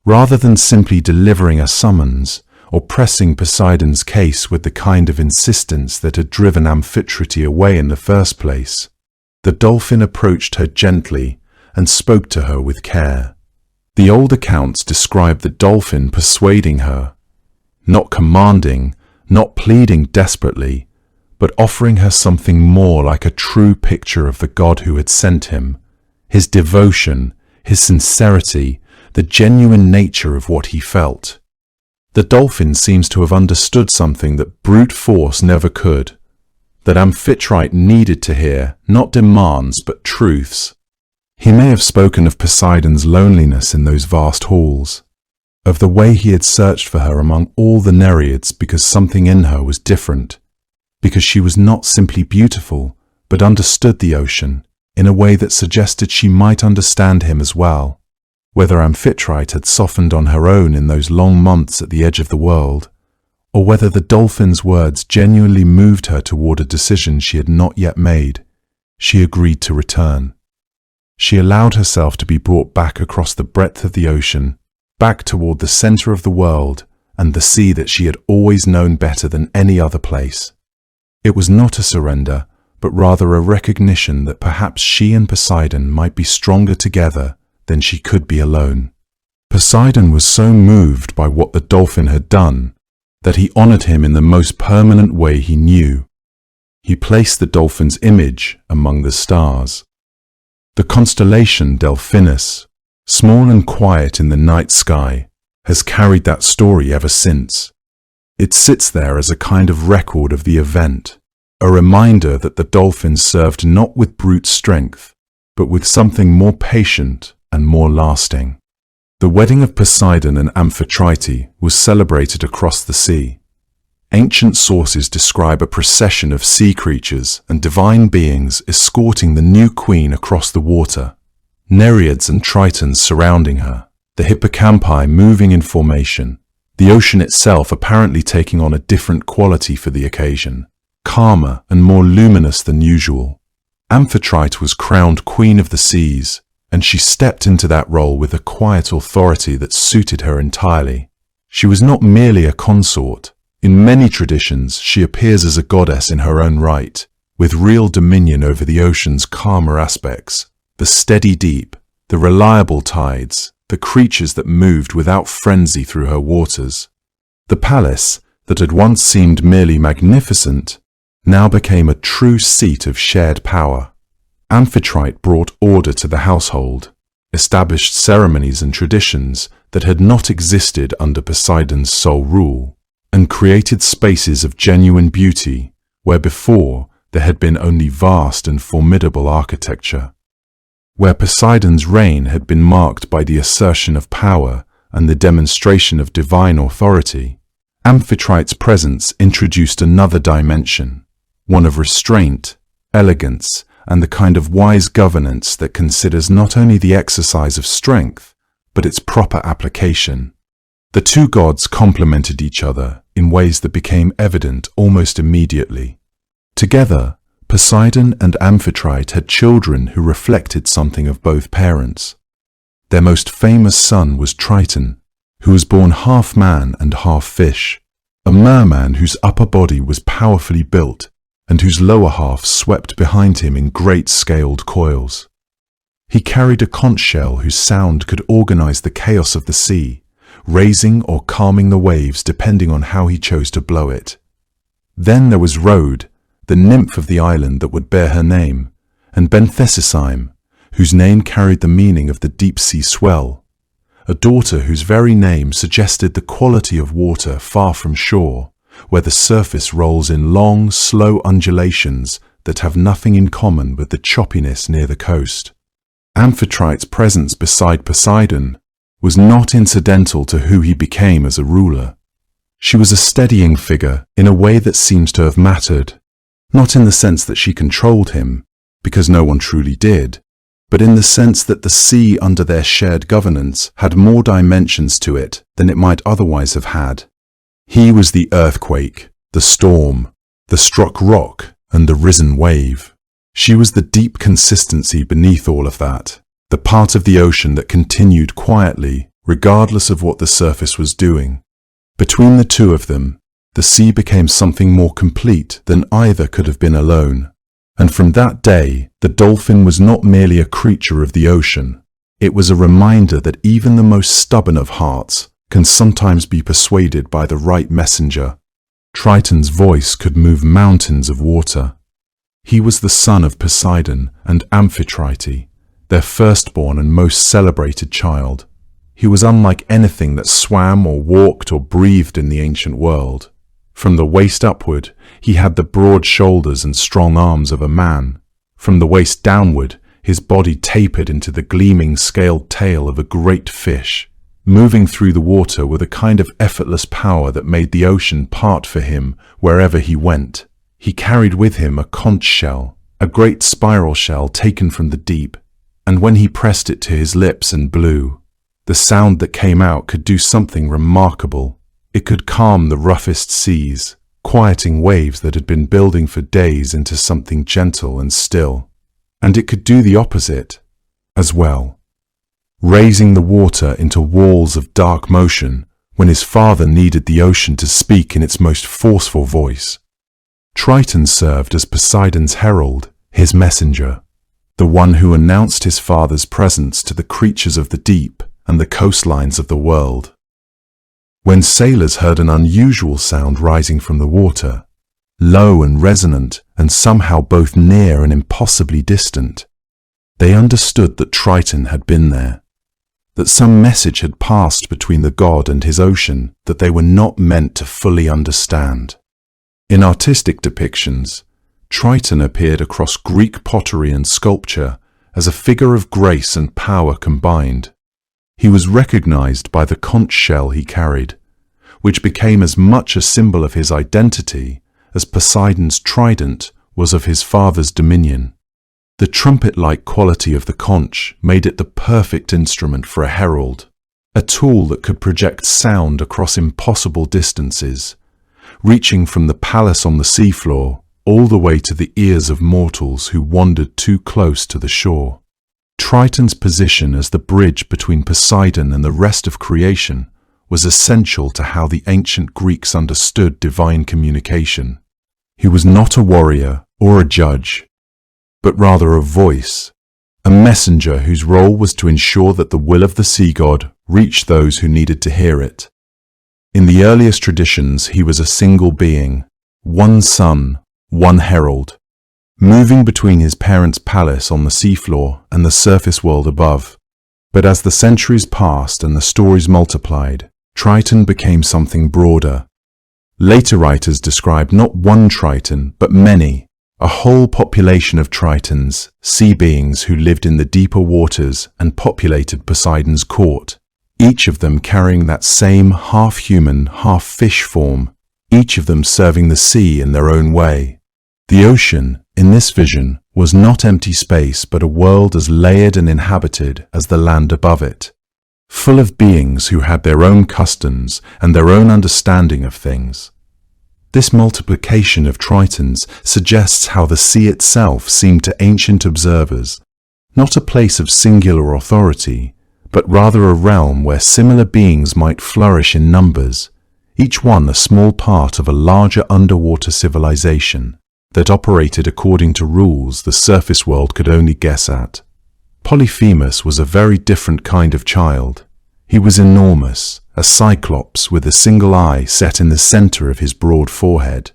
Rather than simply delivering a summons or pressing Poseidon's case with the kind of insistence that had driven Aphrodite away in the first place, the dolphin approached her gently and spoke to her with care. The old accounts describe the dolphin persuading her, not commanding, not pleading desperately, but offering her something more like a true picture of the god who had sent him, his devotion, his sincerity, the genuine nature of what he felt. The dolphin seems to have understood something that brute force never could, that Amphitrite needed to hear, not demands, but truths. He may have spoken of Poseidon's loneliness in those vast halls, of the way he had searched for her among all the Nereids because something in her was different, because she was not simply beautiful, but understood the ocean in a way that suggested she might understand him as well. Whether Amphitrite had softened on her own in those long months at the edge of the world, or whether the dolphin's words genuinely moved her toward a decision she had not yet made, she agreed to return. She allowed herself to be brought back across the breadth of the ocean, back toward the center of the world and the sea that she had always known better than any other place. It was not a surrender, but rather a recognition that perhaps she and Poseidon might be stronger together than she could be alone. Poseidon was so moved by what the dolphin had done that he honored him in the most permanent way he knew. He placed the dolphin's image among the stars. The constellation Delphinus, small and quiet in the night sky, has carried that story ever since. It sits there as a kind of record of the event, a reminder that the dolphin served not with brute strength, but with something more patient and more lasting. The wedding of Poseidon and Aphrodite was celebrated across the sea. Ancient sources describe a procession of sea creatures and divine beings escorting the new queen across the water, Nereids and Tritons surrounding her, the hippocampi moving in formation, the ocean itself apparently taking on a different quality for the occasion, calmer and more luminous than usual. Aphrodite was crowned Queen of the Seas, and she stepped into that role with a quiet authority that suited her entirely. She was not merely a consort. In many traditions, she appears as a goddess in her own right, with real dominion over the ocean's calmer aspects, the steady deep, the reliable tides, the creatures that moved without frenzy through her waters. The palace, that had once seemed merely magnificent, now became a true seat of shared power. Aphrodite brought order to the household, established ceremonies and traditions that had not existed under Poseidon's sole rule, and created spaces of genuine beauty where before there had been only vast and formidable architecture. Where Poseidon's reign had been marked by the assertion of power and the demonstration of divine authority, Aphrodite's presence introduced another dimension, one of restraint, elegance, and the kind of wise governance that considers not only the exercise of strength, but its proper application. The two gods complemented each other in ways that became evident almost immediately. Together, Poseidon and Aphrodite had children who reflected something of both parents. Their most famous son was Triton, who was born half man and half fish, a merman whose upper body was powerfully built and whose lower half swept behind him in great scaled coils. He carried a conch shell whose sound could organize the chaos of the sea, raising or calming the waves depending on how he chose to blow it. Then there was Rhode, the nymph of the island that would bear her name, and Benthesisime, whose name carried the meaning of the deep-sea swell, a daughter whose very name suggested the quality of water far from shore, where the surface rolls in long, slow undulations that have nothing in common with the choppiness near the coast. Aphrodite's presence beside Poseidon was not incidental to who he became as a ruler. She was a steadying figure in a way that seems to have mattered, not in the sense that she controlled him, because no one truly did, but in the sense that the sea under their shared governance had more dimensions to it than it might otherwise have had. He was the earthquake, the storm, the struck rock, and the risen wave. She was the deep consistency beneath all of that, the part of the ocean that continued quietly, regardless of what the surface was doing. Between the two of them, the sea became something more complete than either could have been alone. And from that day, the dolphin was not merely a creature of the ocean. It was a reminder that even the most stubborn of hearts can sometimes be persuaded by the right messenger. Triton's voice could move mountains of water. He was the son of Poseidon and Aphrodite, their firstborn and most celebrated child. He was unlike anything that swam or walked or breathed in the ancient world. From the waist upward, he had the broad shoulders and strong arms of a man. From the waist downward, his body tapered into the gleaming scaled tail of a great fish, moving through the water with a kind of effortless power that made the ocean part for him wherever he went. He carried with him a conch shell, a great spiral shell taken from the deep, and when he pressed it to his lips and blew, the sound that came out could do something remarkable. It could calm the roughest seas, quieting waves that had been building for days into something gentle and still. And it could do the opposite as well, raising the water into walls of dark motion when his father needed the ocean to speak in its most forceful voice. Triton served as Poseidon's herald, his messenger, the one who announced his father's presence to the creatures of the deep and the coastlines of the world. When sailors heard an unusual sound rising from the water, low and resonant and somehow both near and impossibly distant, they understood that Triton had been there, that some message had passed between the god and his ocean that they were not meant to fully understand. In artistic depictions, Triton appeared across Greek pottery and sculpture as a figure of grace and power combined. He was recognized by the conch shell he carried, which became as much a symbol of his identity as Poseidon's trident was of his father's dominion. The trumpet-like quality of the conch made it the perfect instrument for a herald, a tool that could project sound across impossible distances, reaching from the palace on the seafloor all the way to the ears of mortals who wandered too close to the shore. Triton's position as the bridge between Poseidon and the rest of creation was essential to how the ancient Greeks understood divine communication. He was not a warrior or a judge, but rather a voice, a messenger whose role was to ensure that the will of the sea god reached those who needed to hear it. In the earliest traditions, he was a single being, one sun, one herald, moving between his parents' palace on the seafloor and the surface world above. But as the centuries passed and the stories multiplied, Triton became something broader. Later writers described not one Triton, but many, a whole population of Tritons, sea beings who lived in the deeper waters and populated Poseidon's court, each of them carrying that same half-human, half-fish form, each of them serving the sea in their own way. The ocean, in this vision, was not empty space but a world as layered and inhabited as the land above it, full of beings who had their own customs and their own understanding of things. This multiplication of Tritons suggests how the sea itself seemed to ancient observers not a place of singular authority, but rather a realm where similar beings might flourish in numbers, each one a small part of a larger underwater civilization that operated according to rules the surface world could only guess at. Polyphemus was a very different kind of child. He was enormous, a cyclops with a single eye set in the center of his broad forehead.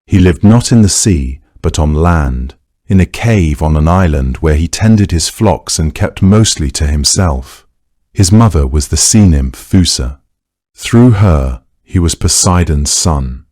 He lived not in the sea, but on land, in a cave on an island where he tended his flocks and kept mostly to himself. His mother was the sea nymph Medusa. Through her, he was Poseidon's son.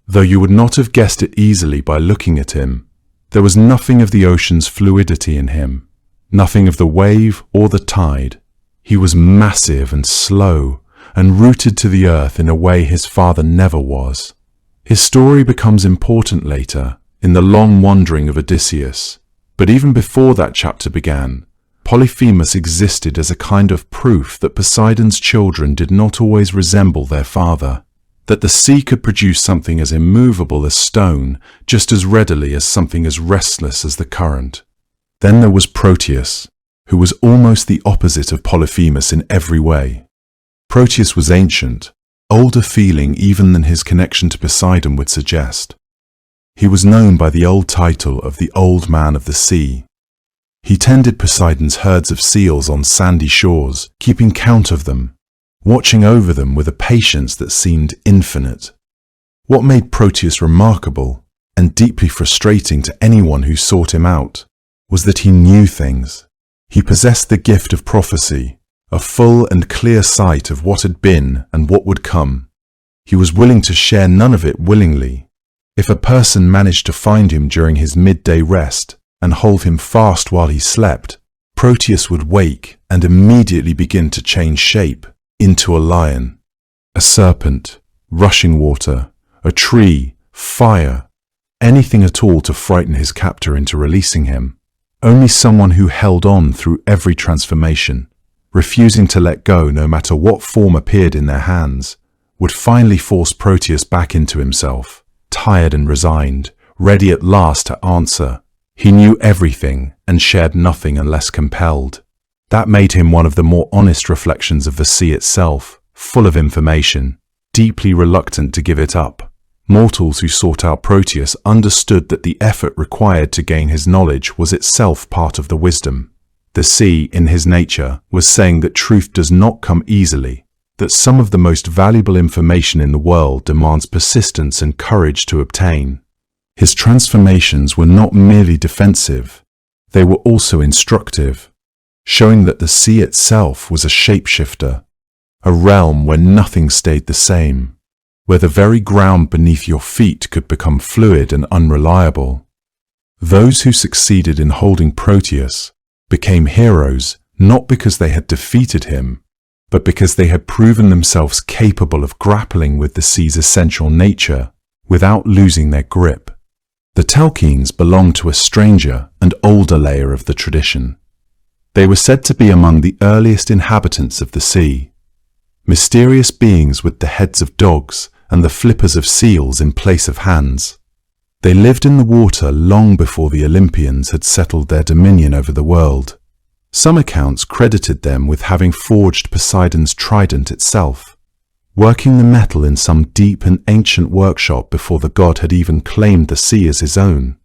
Though you would not have guessed it easily by looking at him, there was nothing of the ocean's fluidity in him, nothing of the wave or the tide. He was massive and slow, and rooted to the earth in a way his father never was. His story becomes important later, in the long wandering of Odysseus, but even before that chapter began, Polyphemus existed as a kind of proof that Poseidon's children did not always resemble their father, that the sea could produce something as immovable as stone just as readily as something as restless as the current. Then there was Proteus, who was almost the opposite of Polyphemus in every way. Proteus was ancient, older feeling even than his connection to Poseidon would suggest. He was known by the old title of the Old Man of the Sea. He tended Poseidon's herds of seals on sandy shores, keeping count of them, watching over them with a patience that seemed infinite. What made Proteus remarkable, and deeply frustrating to anyone who sought him out, was that he knew things. He possessed the gift of prophecy, a full and clear sight of what had been and what would come. He was willing to share none of it willingly. If a person managed to find him during his midday rest and hold him fast while he slept, Proteus would wake and immediately begin to change shape into a lion, a serpent, rushing water, a tree, fire, anything at all to frighten his captor into releasing him. Only someone who held on through every transformation, refusing to let go no matter what form appeared in their hands, would finally force Proteus back into himself, tired and resigned, ready at last to answer. He knew everything and shared nothing unless compelled. That made him one of the more honest reflections of the sea itself, full of information, deeply reluctant to give it up. Mortals who sought out Proteus understood that the effort required to gain his knowledge was itself part of the wisdom. The sea, in his nature, was saying that truth does not come easily, that some of the most valuable information in the world demands persistence and courage to obtain. His transformations were not merely defensive, they were also instructive, showing that the sea itself was a shapeshifter, a realm where nothing stayed the same, where the very ground beneath your feet could become fluid and unreliable. Those who succeeded in holding Proteus became heroes not because they had defeated him, but because they had proven themselves capable of grappling with the sea's essential nature without losing their grip. The Telkines belonged to a stranger and older layer of the tradition. They were said to be among the earliest inhabitants of the sea, mysterious beings with the heads of dogs and the flippers of seals in place of hands. They lived in the water long before the Olympians had settled their dominion over the world. Some accounts credited them with having forged Poseidon's trident itself, working the metal in some deep and ancient workshop before the god had even claimed the sea as his own.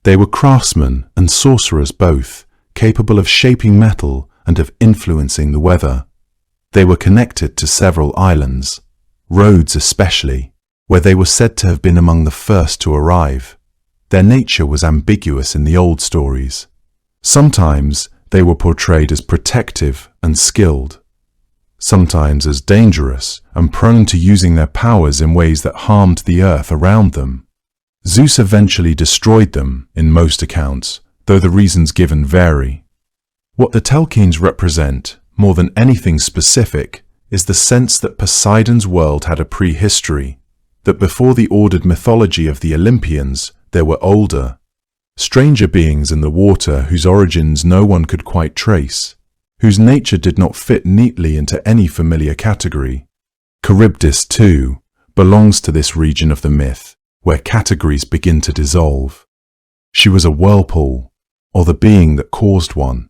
They were craftsmen and sorcerers both, capable of shaping metal and of influencing the weather. They were connected to several islands, Rhodes especially, where they were said to have been among the first to arrive. Their nature was ambiguous in the old stories. Sometimes they were portrayed as protective and skilled, sometimes as dangerous and prone to using their powers in ways that harmed the earth around them. Zeus eventually destroyed them, in most accounts, though the reasons given vary. What the Telkines represent, more than anything specific, is the sense that Poseidon's world had a prehistory, that before the ordered mythology of the Olympians, there were older, stranger beings in the water whose origins no one could quite trace, whose nature did not fit neatly into any familiar category. Charybdis, too, belongs to this region of the myth, where categories begin to dissolve. She was a whirlpool, or the being that caused one,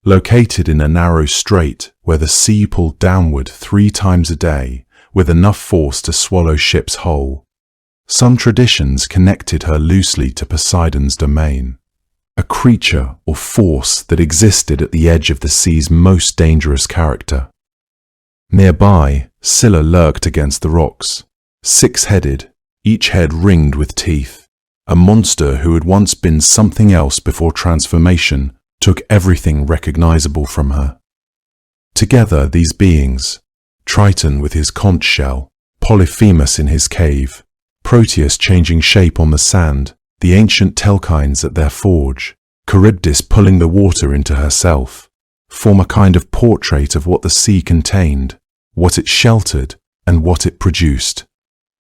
located in a narrow strait where the sea pulled downward 3 times a day with enough force to swallow ships whole. Some traditions connected her loosely to Poseidon's domain, a creature or force that existed at the edge of the sea's most dangerous character. Nearby, Scylla lurked against the rocks, 6-headed, each head ringed with teeth. A monster who had once been something else before transformation took everything recognizable from her. Together, these beings, Triton with his conch shell, Polyphemus in his cave, Proteus changing shape on the sand, the ancient Telkines at their forge, Charybdis pulling the water into herself, form a kind of portrait of what the sea contained, what it sheltered, and what it produced.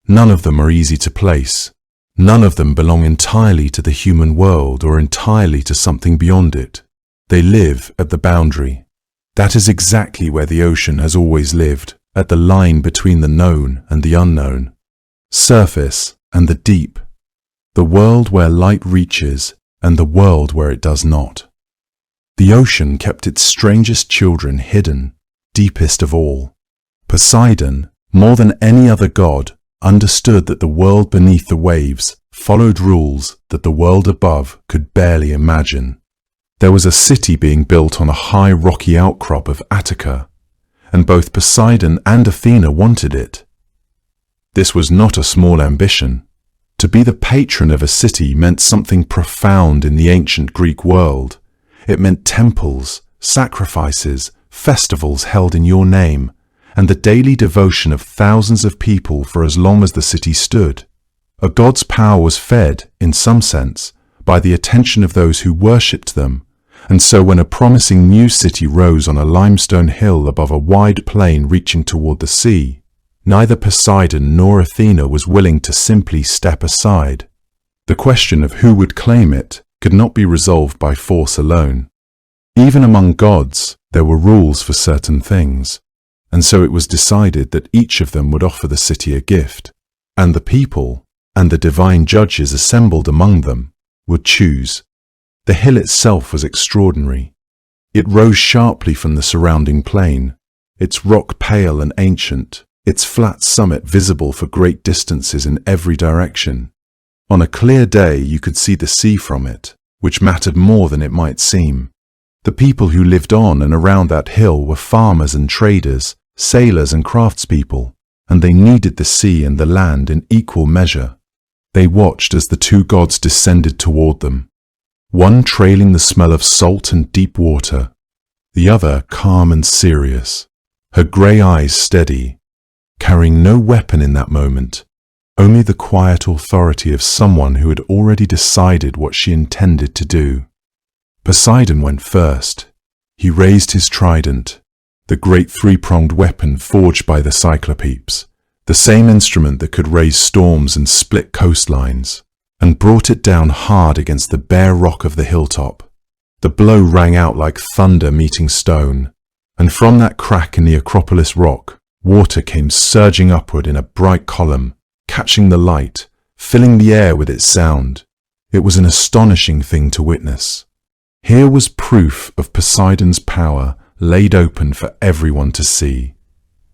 None of them are easy to place. None of them belong entirely to the human world or entirely to something beyond it. They live at the boundary. That is exactly where the ocean has always lived, at the line between the known and the unknown, surface and the deep, the world where light reaches and the world where it does not. The ocean kept its strangest children hidden, deepest of all. Poseidon, more than any other god, understood that the world beneath the waves followed rules that the world above could barely imagine. There was a city being built on a high rocky outcrop of Attica, and both Poseidon and Athena wanted it. This was not a small ambition. To be the patron of a city meant something profound in the ancient Greek world. It meant temples, sacrifices, festivals held in your name, and the daily devotion of thousands of people for as long as the city stood. A god's power was fed, in some sense, by the attention of those who worshipped them, and so when a promising new city rose on a limestone hill above a wide plain reaching toward the sea, neither Poseidon nor Athena was willing to simply step aside. The question of who would claim it could not be resolved by force alone. Even among gods, there were rules for certain things, and so it was decided that each of them would offer the city a gift, and the people, and the divine judges assembled among them, would choose. The hill itself was extraordinary. It rose sharply from the surrounding plain, its rock pale and ancient, its flat summit visible for great distances in every direction. On a clear day you could see the sea from it, which mattered more than it might seem. The people who lived on and around that hill were farmers and traders, sailors and craftspeople, and they needed the sea and the land in equal measure. They watched as the two gods descended toward them, one trailing the smell of salt and deep water, the other calm and serious, her grey eyes steady, carrying no weapon in that moment, only the quiet authority of someone who had already decided what she intended to do. Poseidon went first. He raised his trident, the great three-pronged weapon forged by the Cyclopes, the same instrument that could raise storms and split coastlines, and brought it down hard against the bare rock of the hilltop. The blow rang out like thunder meeting stone, and from that crack in the Acropolis rock, water came surging upward in a bright column, catching the light, filling the air with its sound. It was an astonishing thing to witness. Here was proof of Poseidon's power laid open for everyone to see.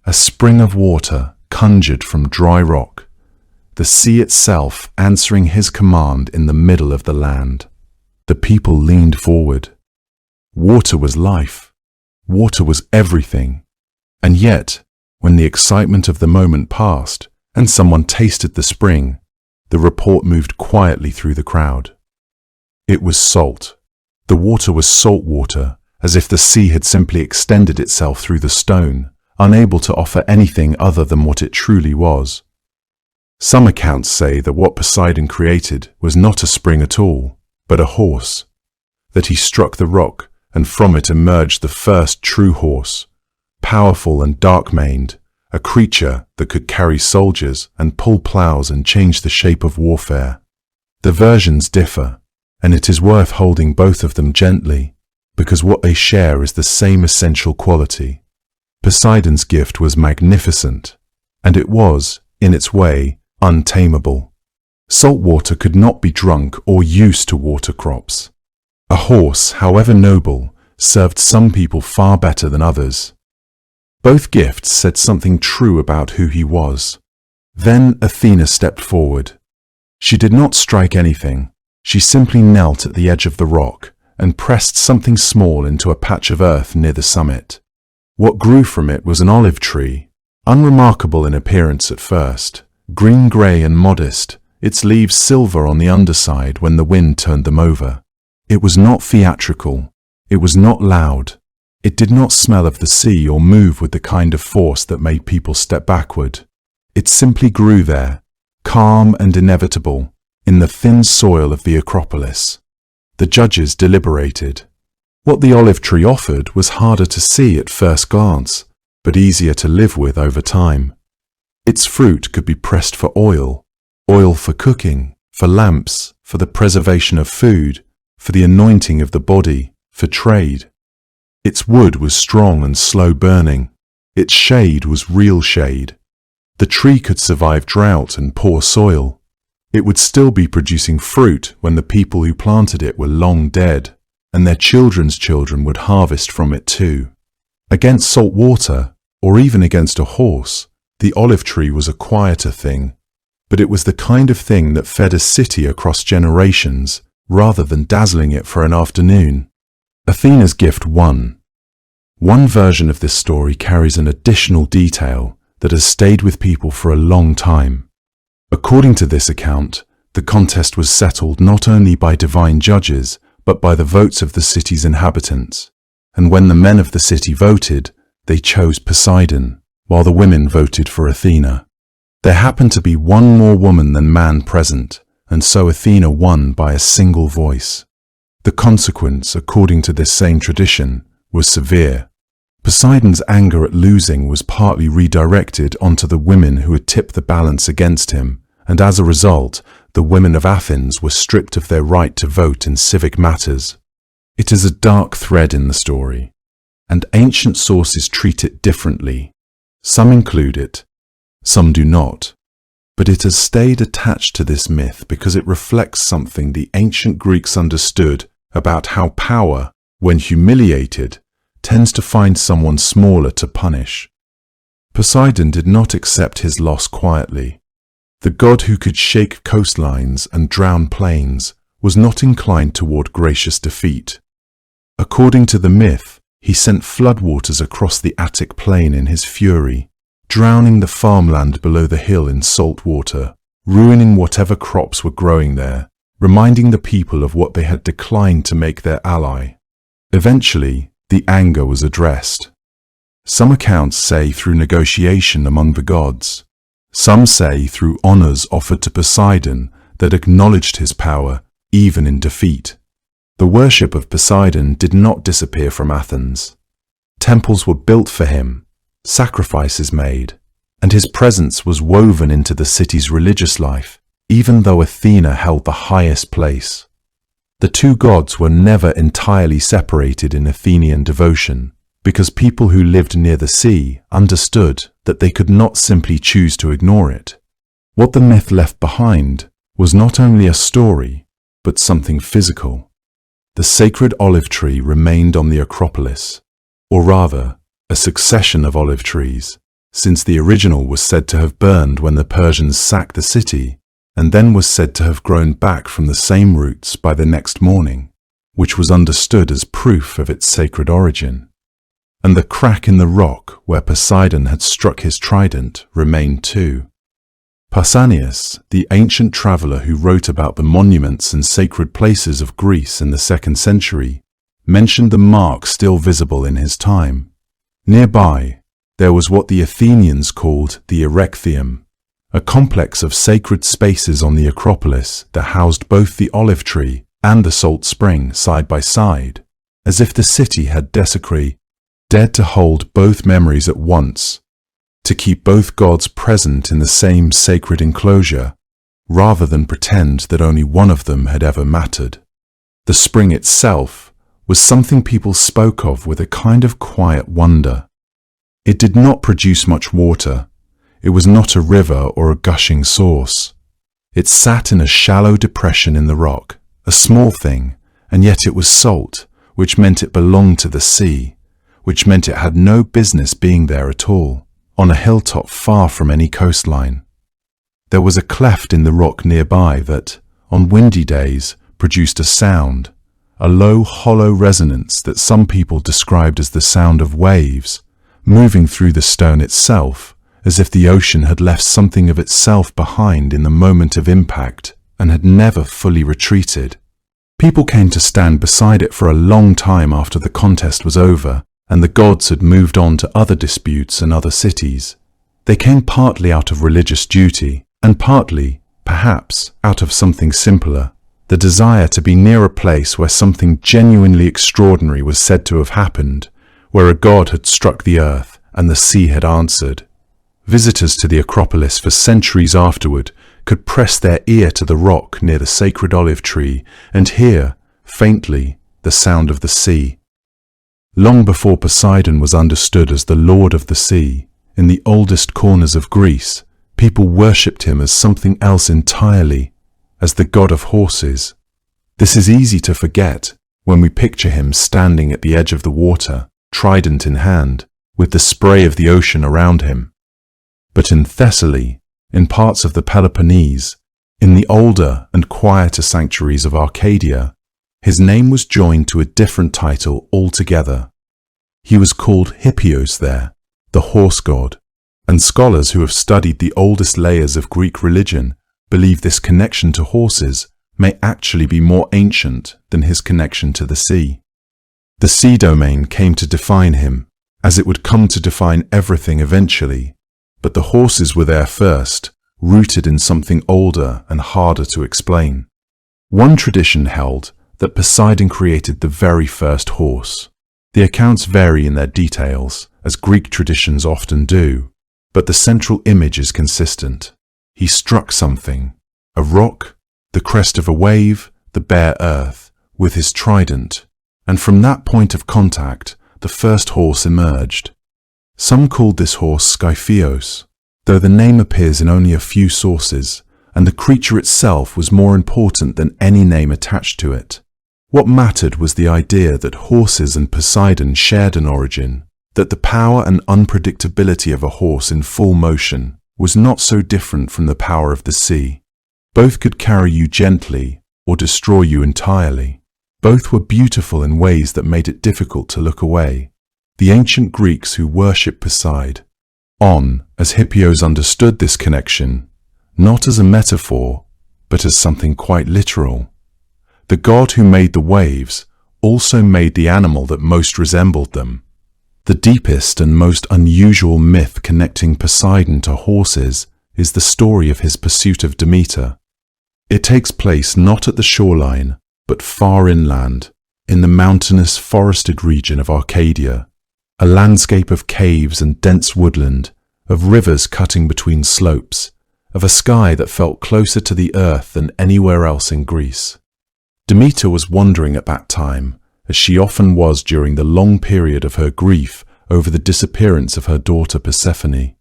A spring of water conjured from dry rock, the sea itself answering his command in the middle of the land. The people leaned forward. Water was life. Water was everything. And yet, when the excitement of the moment passed and someone tasted the spring, the report moved quietly through the crowd. It was salt. The water was salt water, as if the sea had simply extended itself through the stone, unable to offer anything other than what it truly was. Some accounts say that what Poseidon created was not a spring at all, but a horse, that he struck the rock and from it emerged the first true horse, powerful and dark-maned, a creature that could carry soldiers and pull plows and change the shape of warfare. The versions differ, and it is worth holding both of them gently, because what they share is the same essential quality. Poseidon's gift was magnificent, and it was, in its way, untamable. Salt water could not be drunk or used to water crops. A horse, however noble, served some people far better than others. Both gifts said something true about who he was. Then Athena stepped forward. She did not strike anything. She simply knelt at the edge of the rock and pressed something small into a patch of earth near the summit. What grew from it was an olive tree, unremarkable in appearance at first, green-grey and modest, its leaves silver on the underside when the wind turned them over. It was not theatrical. It was not loud. It did not smell of the sea or move with the kind of force that made people step backward. It simply grew there, calm and inevitable, in the thin soil of the Acropolis. The judges deliberated. What the olive tree offered was harder to see at first glance, but easier to live with over time. Its fruit could be pressed for oil for cooking, for lamps, for the preservation of food, for the anointing of the body, for trade. Its wood was strong and slow burning. Its shade was real shade. The tree could survive drought and poor soil. It would still be producing fruit when the people who planted it were long dead, and their children's children would harvest from it too. Against salt water, or even against a horse, the olive tree was a quieter thing, but it was the kind of thing that fed a city across generations, rather than dazzling it for an afternoon. Athena's gift won. One version of this story carries an additional detail that has stayed with people for a long time. According to this account, the contest was settled not only by divine judges, but by the votes of the city's inhabitants. And when the men of the city voted, they chose Poseidon, while the women voted for Athena. There happened to be one more woman than man present, and so Athena won by a single voice. The consequence, according to this same tradition, was severe. Poseidon's anger at losing was partly redirected onto the women who had tipped the balance against him, and as a result, the women of Athens were stripped of their right to vote in civic matters. It is a dark thread in the story, and ancient sources treat it differently. Some include it, some do not. But it has stayed attached to this myth because it reflects something the ancient Greeks understood about how power, when humiliated, tends to find someone smaller to punish. Poseidon did not accept his loss quietly. The god who could shake coastlines and drown plains was not inclined toward gracious defeat. According to the myth, he sent floodwaters across the Attic plain in his fury, drowning the farmland below the hill in salt water, ruining whatever crops were growing there, reminding the people of what they had declined to make their ally. Eventually, the anger was addressed. Some accounts say through negotiation among the gods. Some say through honors offered to Poseidon that acknowledged his power, even in defeat. The worship of Poseidon did not disappear from Athens. Temples were built for him, sacrifices made, and his presence was woven into the city's religious life, even though Athena held the highest place. The two gods were never entirely separated in Athenian devotion, because people who lived near the sea understood that they could not simply choose to ignore it. What the myth left behind was not only a story, but something physical. The sacred olive tree remained on the Acropolis, or rather, a succession of olive trees, since the original was said to have burned when the Persians sacked the city, and then was said to have grown back from the same roots by the next morning, which was understood as proof of its sacred origin. And the crack in the rock where Poseidon had struck his trident remained too. Pausanias, the ancient traveller who wrote about the monuments and sacred places of Greece in the 2nd century, mentioned the mark still visible in his time. Nearby, there was what the Athenians called the Erechtheum, a complex of sacred spaces on the Acropolis that housed both the olive tree and the salt spring side by side, as if the city had desecrated, dared to hold both memories at once, to keep both gods present in the same sacred enclosure, rather than pretend that only one of them had ever mattered. The spring itself was something people spoke of with a kind of quiet wonder. It did not produce much water. It was not a river or a gushing source. It sat in a shallow depression in the rock, a small thing, and yet it was salt, which meant it belonged to the sea, which meant it had no business being there at all, on a hilltop far from any coastline. There was a cleft in the rock nearby that, on windy days, produced a sound, a low, hollow resonance that some people described as the sound of waves, moving through the stone itself, as if the ocean had left something of itself behind in the moment of impact and had never fully retreated. People came to stand beside it for a long time after the contest was over, and the gods had moved on to other disputes and other cities. They came partly out of religious duty, and partly, perhaps, out of something simpler, the desire to be near a place where something genuinely extraordinary was said to have happened, where a god had struck the earth and the sea had answered. Visitors to the Acropolis for centuries afterward could press their ear to the rock near the sacred olive tree and hear, faintly, the sound of the sea. Long before Poseidon was understood as the lord of the sea, in the oldest corners of Greece, people worshipped him as something else entirely, as the god of horses. This is easy to forget when we picture him standing at the edge of the water, trident in hand, with the spray of the ocean around him. But in Thessaly, in parts of the Peloponnese, in the older and quieter sanctuaries of Arcadia, his name was joined to a different title altogether. He was called Hippios there, the horse god, and scholars who have studied the oldest layers of Greek religion believe this connection to horses may actually be more ancient than his connection to the sea. The sea domain came to define him, as it would come to define everything eventually, but the horses were there first, rooted in something older and harder to explain. One tradition held that Poseidon created the very first horse. The accounts vary in their details, as Greek traditions often do, but the central image is consistent. He struck something, a rock, the crest of a wave, the bare earth, with his trident, and from that point of contact, the first horse emerged. Some called this horse Skyphios, though the name appears in only a few sources, and the creature itself was more important than any name attached to it. What mattered was the idea that horses and Poseidon shared an origin, that the power and unpredictability of a horse in full motion was not so different from the power of the sea. Both could carry you gently or destroy you entirely. Both were beautiful in ways that made it difficult to look away. The ancient Greeks who worshipped Poseidon, as Hippios understood this connection, not as a metaphor, but as something quite literal. The god who made the waves also made the animal that most resembled them. The deepest and most unusual myth connecting Poseidon to horses is the story of his pursuit of Demeter. It takes place not at the shoreline, but far inland, in the mountainous forested region of Arcadia, a landscape of caves and dense woodland, of rivers cutting between slopes, of a sky that felt closer to the earth than anywhere else in Greece. Demeter was wandering at that time, as she often was during the long period of her grief over the disappearance of her daughter Persephone.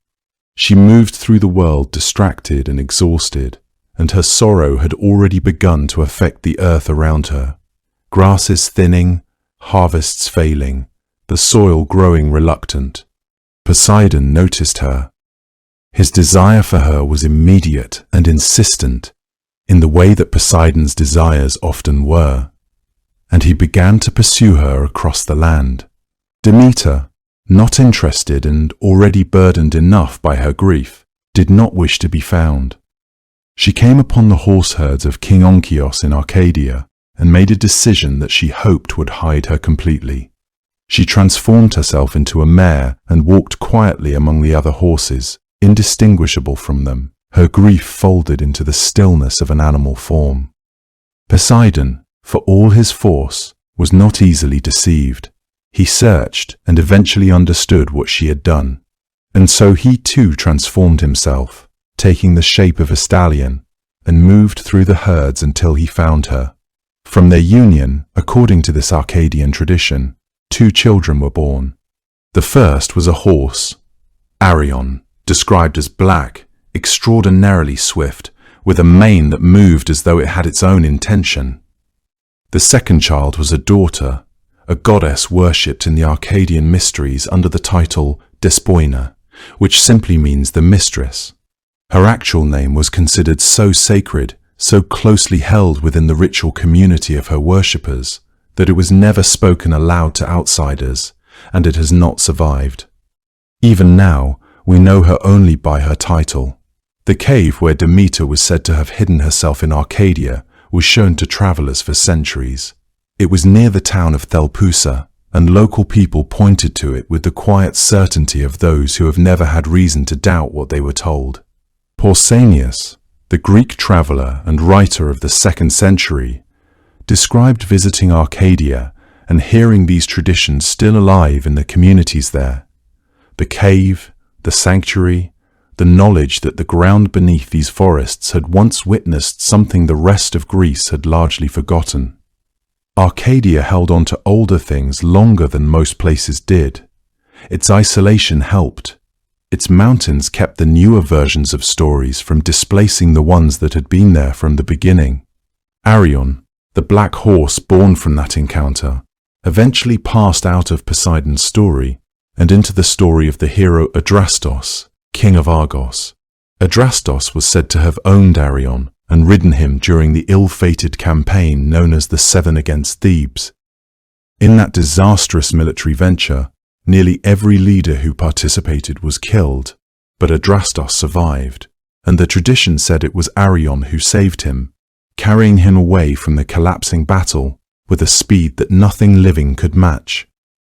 She moved through the world distracted and exhausted, and her sorrow had already begun to affect the earth around her. Grasses thinning, harvests failing, the soil growing reluctant. Poseidon noticed her. His desire for her was immediate and insistent, in the way that Poseidon's desires often were, and he began to pursue her across the land. Demeter, not interested and already burdened enough by her grief, did not wish to be found. She came upon the horse herds of King Onkeos in Arcadia and made a decision that she hoped would hide her completely. She transformed herself into a mare and walked quietly among the other horses, indistinguishable from them, her grief folded into the stillness of an animal form. Poseidon, for all his force, was not easily deceived. He searched and eventually understood what she had done, and so he too transformed himself, taking the shape of a stallion, and moved through the herds until he found her. From their union, according to this Arcadian tradition, 2 children were born. The first was a horse, Arion, described as black, extraordinarily swift, with a mane that moved as though it had its own intention. The second child was a daughter, a goddess worshipped in the Arcadian mysteries under the title Despoina, which simply means the mistress. Her actual name was considered so sacred, so closely held within the ritual community of her worshippers, that it was never spoken aloud to outsiders, and it has not survived. Even now, we know her only by her title. The cave where Demeter was said to have hidden herself in Arcadia was shown to travelers for centuries. It was near the town of Thelpusa, and local people pointed to it with the quiet certainty of those who have never had reason to doubt what they were told. Pausanias, the Greek traveler and writer of the 2nd century, described visiting Arcadia and hearing these traditions still alive in the communities there. The cave, the sanctuary, the knowledge that the ground beneath these forests had once witnessed something the rest of Greece had largely forgotten. Arcadia held on to older things longer than most places did. Its isolation helped. Its mountains kept the newer versions of stories from displacing the ones that had been there from the beginning. Arion, the black horse born from that encounter, eventually passed out of Poseidon's story and into the story of the hero Adrastos, king of Argos. Adrastos was said to have owned Arion and ridden him during the ill-fated campaign known as the 7 against Thebes. In that disastrous military venture, nearly every leader who participated was killed, but Adrastos survived, and the tradition said it was Arion who saved him, carrying him away from the collapsing battle with a speed that nothing living could match.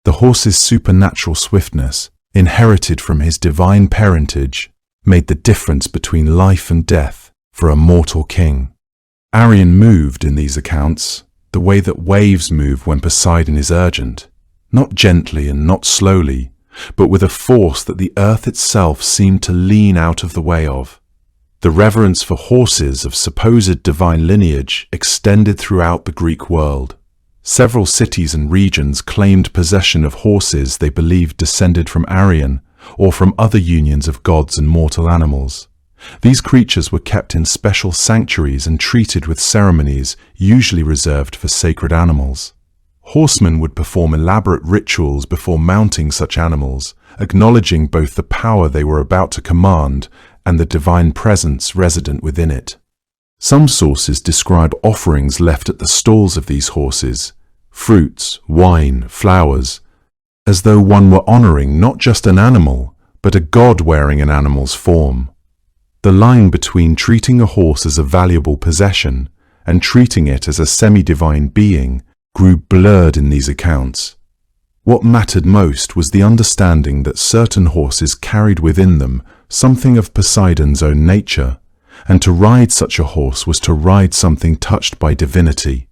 The horse's supernatural swiftness, inherited from his divine parentage, made the difference between life and death for a mortal king. Arion moved in these accounts the way that waves move when Poseidon is urgent, not gently and not slowly, but with a force that the earth itself seemed to lean out of the way of. The reverence for horses of supposed divine lineage extended throughout the Greek world. Several cities and regions claimed possession of horses they believed descended from Arion or from other unions of gods and mortal animals. These creatures were kept in special sanctuaries and treated with ceremonies usually reserved for sacred animals. Horsemen would perform elaborate rituals before mounting such animals, acknowledging both the power they were about to command and the divine presence resident within it. Some sources describe offerings left at the stalls of these horses, fruits, wine, flowers, as though one were honoring not just an animal, but a god wearing an animal's form. The line between treating a horse as a valuable possession and treating it as a semi-divine being grew blurred in these accounts. What mattered most was the understanding that certain horses carried within them something of Poseidon's own nature, and to ride such a horse was to ride something touched by divinity.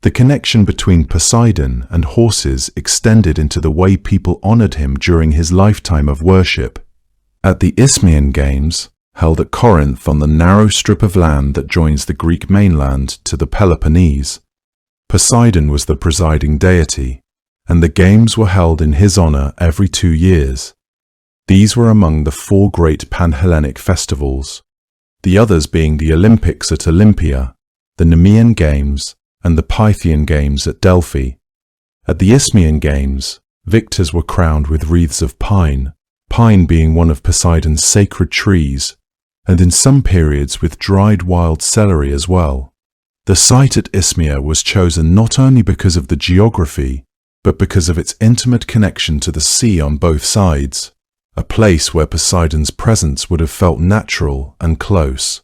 The connection between Poseidon and horses extended into the way people honored him during his lifetime of worship. At the Isthmian Games, held at Corinth on the narrow strip of land that joins the Greek mainland to the Peloponnese, Poseidon was the presiding deity, and the games were held in his honor every 2 years. These were among the 4 great Pan-Hellenic festivals, the others being the Olympics at Olympia, the Nemean Games, and the Pythian Games at Delphi. At the Isthmian Games, victors were crowned with wreaths of pine, pine being one of Poseidon's sacred trees, and in some periods with dried wild celery as well. The site at Isthmia was chosen not only because of the geography, but because of its intimate connection to the sea on both sides, a place where Poseidon's presence would have felt natural and close.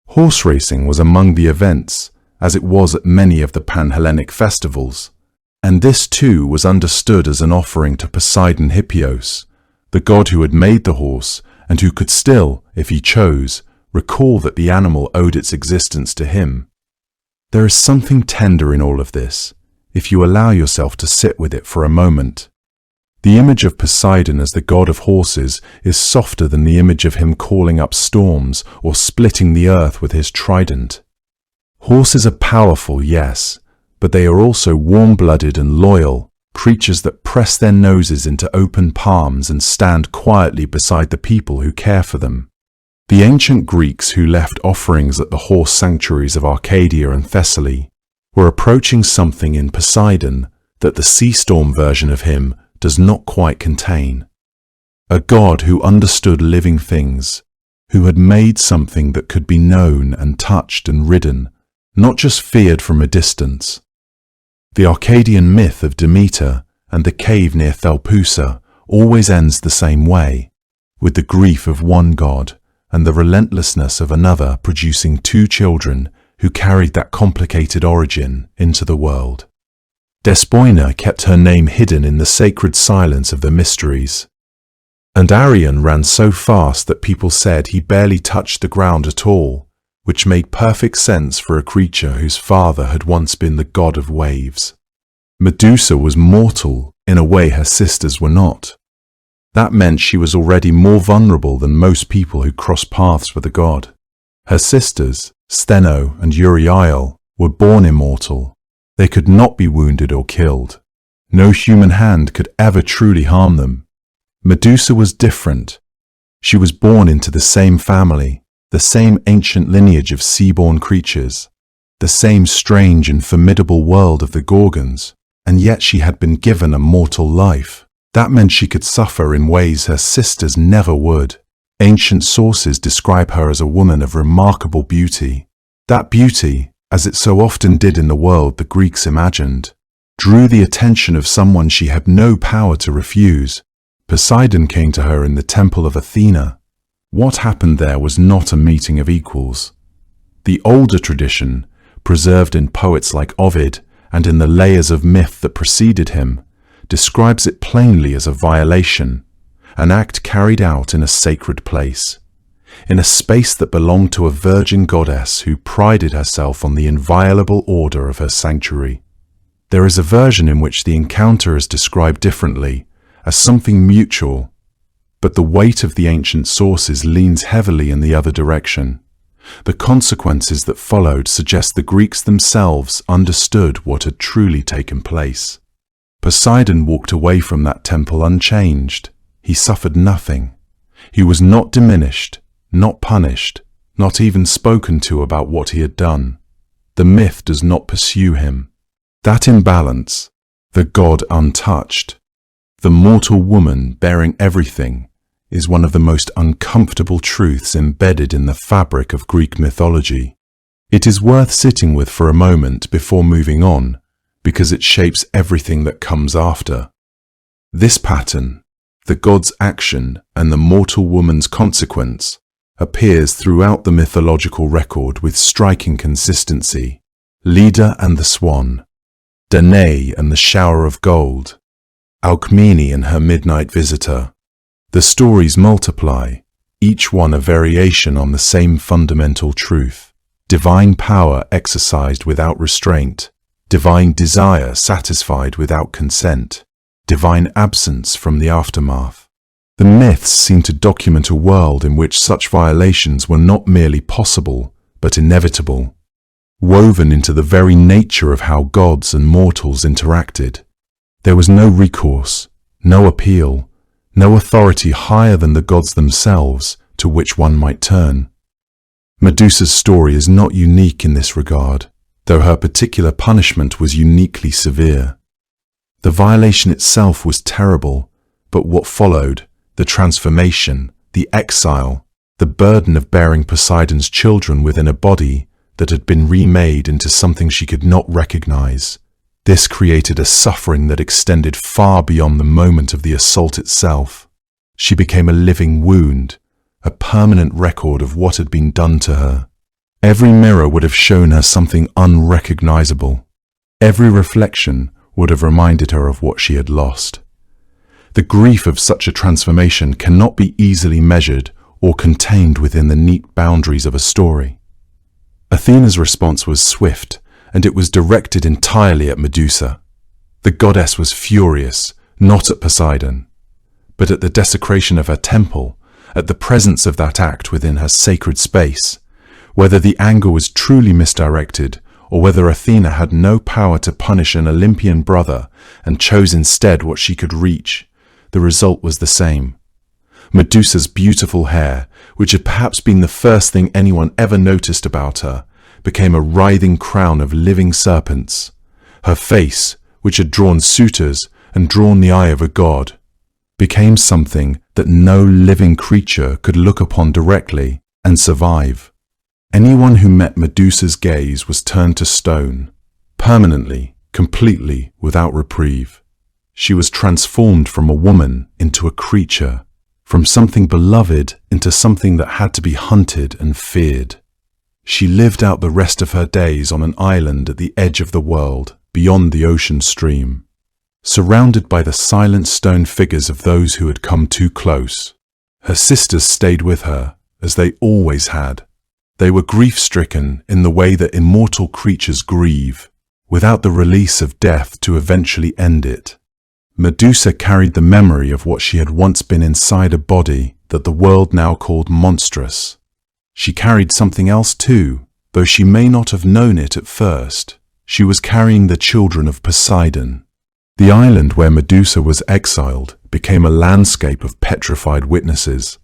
Horse racing was among the events, as it was at many of the Pan-Hellenic festivals, and this too was understood as an offering to Poseidon Hippios, the god who had made the horse and who could still, if he chose, recall that the animal owed its existence to him. There is something tender in all of this, if you allow yourself to sit with it for a moment. The image of Poseidon as the god of horses is softer than the image of him calling up storms or splitting the earth with his trident. Horses are powerful, yes, but they are also warm-blooded and loyal, creatures that press their noses into open palms and stand quietly beside the people who care for them. The ancient Greeks who left offerings at the horse sanctuaries of Arcadia and Thessaly were approaching something in Poseidon that the sea storm version of him does not quite contain. A god who understood living things, who had made something that could be known and touched and ridden, not just feared from a distance. The Arcadian myth of Demeter and the cave near Thalpusa always ends the same way, with the grief of one god and the relentlessness of another producing 2 children who carried that complicated origin into the world. Despoina kept her name hidden in the sacred silence of the mysteries, and Arion ran so fast that people said he barely touched the ground at all, which made perfect sense for a creature whose father had once been the god of waves. Medusa was mortal in a way her sisters were not. That meant she was already more vulnerable than most people who cross paths with a god. Her sisters, Steno and Uriel, were born immortal. They could not be wounded or killed. No human hand could ever truly harm them. Medusa was different. She was born into the same family, the same ancient lineage of sea-born creatures, the same strange and formidable world of the Gorgons, and yet she had been given a mortal life. That meant she could suffer in ways her sisters never would. Ancient sources describe her as a woman of remarkable beauty. That beauty, as it so often did in the world the Greeks imagined, drew the attention of someone she had no power to refuse. Poseidon came to her in the temple of Athena. What happened there was not a meeting of equals. The older tradition, preserved in poets like Ovid and in the layers of myth that preceded him, describes it plainly as a violation, an act carried out in a sacred place, in a space that belonged to a virgin goddess who prided herself on the inviolable order of her sanctuary. There is a version in which the encounter is described differently, as something mutual, but the weight of the ancient sources leans heavily in the other direction. The consequences that followed suggest the Greeks themselves understood what had truly taken place. Poseidon walked away from that temple unchanged. He suffered nothing. He was not diminished, not punished, not even spoken to about what he had done. The myth does not pursue him. That imbalance, the god untouched, the mortal woman bearing everything, is one of the most uncomfortable truths embedded in the fabric of Greek mythology. It is worth sitting with for a moment before moving on, because it shapes everything that comes after. This pattern, the god's action and the mortal woman's consequence, appears throughout the mythological record with striking consistency. Leda and the swan, Danae and the shower of gold, Alcmene and her midnight visitor. The stories multiply, each one a variation on the same fundamental truth. Divine power exercised without restraint, divine desire satisfied without consent, divine absence from the aftermath. The myths seem to document a world in which such violations were not merely possible, but inevitable, woven into the very nature of how gods and mortals interacted. There was no recourse, no appeal, no authority higher than the gods themselves to which one might turn. Medusa's story is not unique in this regard, though her particular punishment was uniquely severe. The violation itself was terrible, but what followed, the transformation, the exile, the burden of bearing Poseidon's children within a body that had been remade into something she could not recognize, this created a suffering that extended far beyond the moment of the assault itself. She became a living wound, a permanent record of what had been done to her. Every mirror would have shown her something unrecognizable. Every reflection would have reminded her of what she had lost. The grief of such a transformation cannot be easily measured or contained within the neat boundaries of a story. Athena's response was swift, and it was directed entirely at Medusa. The goddess was furious, not at Poseidon, but at the desecration of her temple, at the presence of that act within her sacred space. Whether the anger was truly misdirected, or whether Athena had no power to punish an Olympian brother and chose instead what she could reach, the result was the same. Medusa's beautiful hair, which had perhaps been the first thing anyone ever noticed about her, became a writhing crown of living serpents. Her face, which had drawn suitors and drawn the eye of a god, became something that no living creature could look upon directly and survive. Anyone who met Medusa's gaze was turned to stone, permanently, completely, without reprieve. She was transformed from a woman into a creature, from something beloved into something that had to be hunted and feared. She lived out the rest of her days on an island at the edge of the world, beyond the ocean stream, surrounded by the silent stone figures of those who had come too close. Her sisters stayed with her, as they always had. They were grief-stricken in the way that immortal creatures grieve, without the release of death to eventually end it. Medusa carried the memory of what she had once been inside a body that the world now called monstrous. She carried something else too, though she may not have known it at first. She was carrying the children of Poseidon. The island where Medusa was exiled became a landscape of petrified witnesses.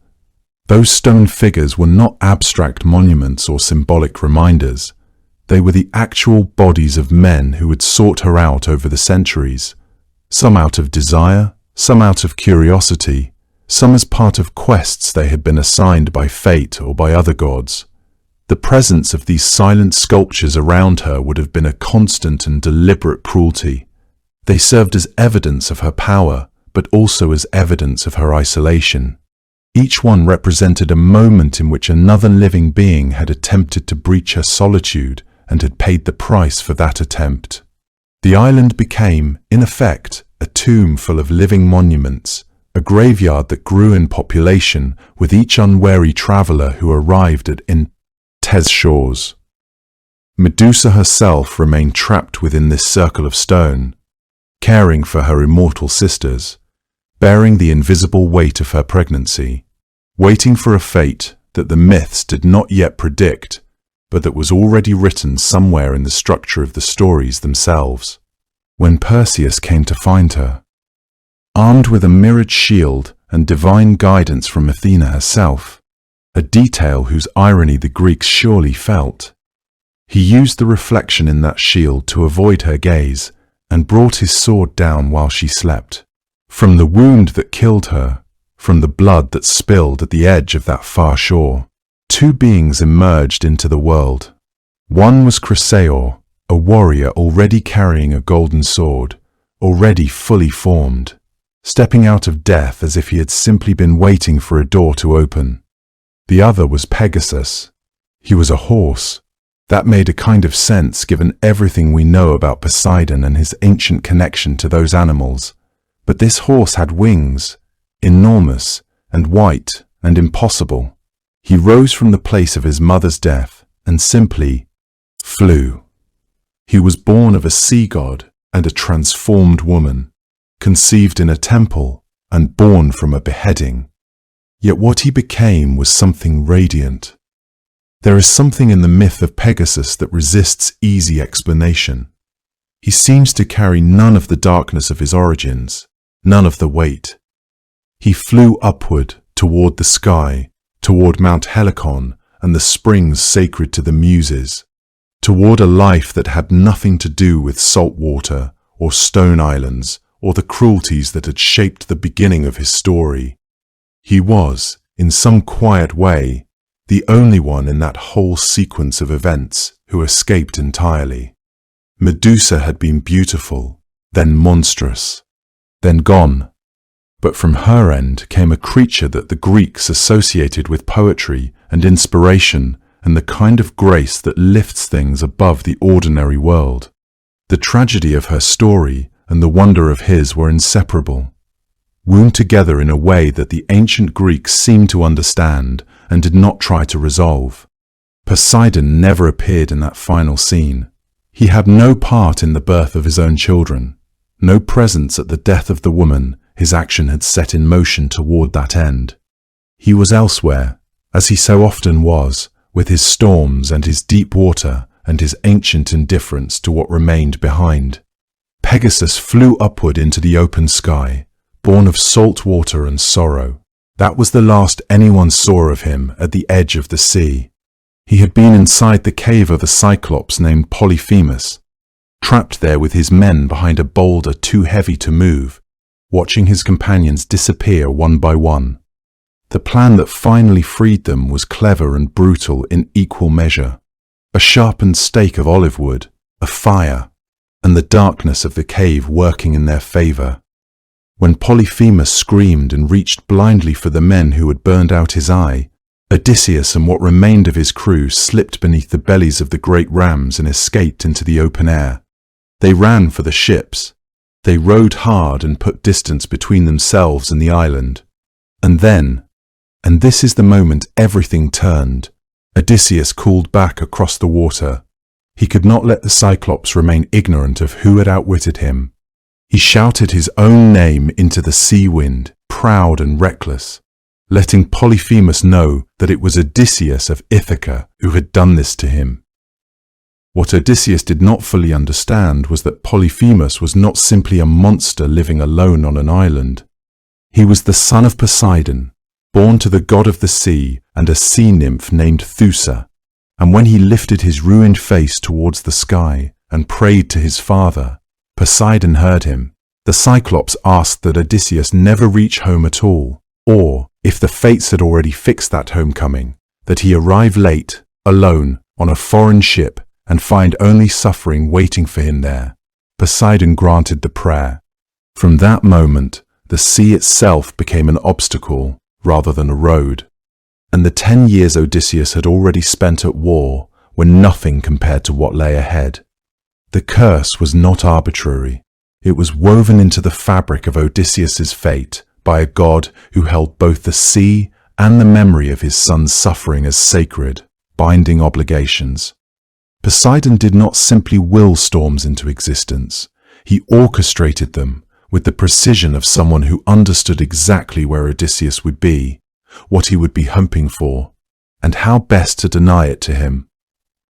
Those stone figures were not abstract monuments or symbolic reminders. They were the actual bodies of men who had sought her out over the centuries, some out of desire, some out of curiosity, some as part of quests they had been assigned by fate or by other gods. The presence of these silent sculptures around her would have been a constant and deliberate cruelty. They served as evidence of her power, but also as evidence of her isolation. Each one represented a moment in which another living being had attempted to breach her solitude and had paid the price for that attempt. The island became, in effect, a tomb full of living monuments, a graveyard that grew in population with each unwary traveler who arrived at its shores. Medusa herself remained trapped within this circle of stone, caring for her immortal sisters, bearing the invisible weight of her pregnancy, waiting for a fate that the myths did not yet predict, but that was already written somewhere in the structure of the stories themselves. When Perseus came to find her, armed with a mirrored shield and divine guidance from Athena herself, a detail whose irony the Greeks surely felt, he used the reflection in that shield to avoid her gaze and brought his sword down while she slept. From the wound that killed her, from the blood that spilled at the edge of that far shore, two beings emerged into the world. One was Chrysaor, a warrior already carrying a golden sword, already fully formed, stepping out of death as if he had simply been waiting for a door to open. The other was Pegasus. He was a horse. That made a kind of sense given everything we know about Poseidon and his ancient connection to those animals. But this horse had wings, enormous and white and impossible. He rose from the place of his mother's death and simply flew. He was born of a sea god and a transformed woman, conceived in a temple and born from a beheading. Yet what he became was something radiant. There is something in the myth of Pegasus that resists easy explanation. He seems to carry none of the darkness of his origins, none of the weight. He flew upward toward the sky, toward Mount Helicon and the springs sacred to the Muses, toward a life that had nothing to do with salt water or stone islands or the cruelties that had shaped the beginning of his story. He was, in some quiet way, the only one in that whole sequence of events who escaped entirely. Medusa had been beautiful, then monstrous, then gone. But from her end came a creature that the Greeks associated with poetry and inspiration and the kind of grace that lifts things above the ordinary world. The tragedy of her story and the wonder of his were inseparable, wound together in a way that the ancient Greeks seemed to understand and did not try to resolve. Poseidon never appeared in that final scene. He had no part in the birth of his own children, no presence at the death of the woman his action had set in motion toward that end. He was elsewhere, as he so often was, with his storms and his deep water and his ancient indifference to what remained behind. Pegasus flew upward into the open sky, born of salt water and sorrow. That was the last anyone saw of him at the edge of the sea. He had been inside the cave of a cyclops named Polyphemus, trapped there with his men behind a boulder too heavy to move, watching his companions disappear one by one. The plan that finally freed them was clever and brutal in equal measure. A sharpened stake of olive wood, a fire, and the darkness of the cave working in their favor. When Polyphemus screamed and reached blindly for the men who had burned out his eye, Odysseus and what remained of his crew slipped beneath the bellies of the great rams and escaped into the open air. They ran for the ships. They rowed hard and put distance between themselves and the island. And then, and this is the moment everything turned, Odysseus called back across the water. He could not let the Cyclops remain ignorant of who had outwitted him. He shouted his own name into the sea wind, proud and reckless, letting Polyphemus know that it was Odysseus of Ithaca who had done this to him. What Odysseus did not fully understand was that Polyphemus was not simply a monster living alone on an island. He was the son of Poseidon, born to the god of the sea and a sea nymph named Thusa, and when he lifted his ruined face towards the sky and prayed to his father, Poseidon heard him. The Cyclops asked that Odysseus never reach home at all, or, if the fates had already fixed that homecoming, that he arrive late, alone, on a foreign ship, and find only suffering waiting for him there. Poseidon granted the prayer. From that moment, the sea itself became an obstacle rather than a road, and the 10 years Odysseus had already spent at war were nothing compared to what lay ahead. The curse was not arbitrary. It was woven into the fabric of Odysseus's fate by a god who held both the sea and the memory of his son's suffering as sacred, binding obligations. Poseidon did not simply will storms into existence. He orchestrated them with the precision of someone who understood exactly where Odysseus would be, what he would be hoping for, and how best to deny it to him.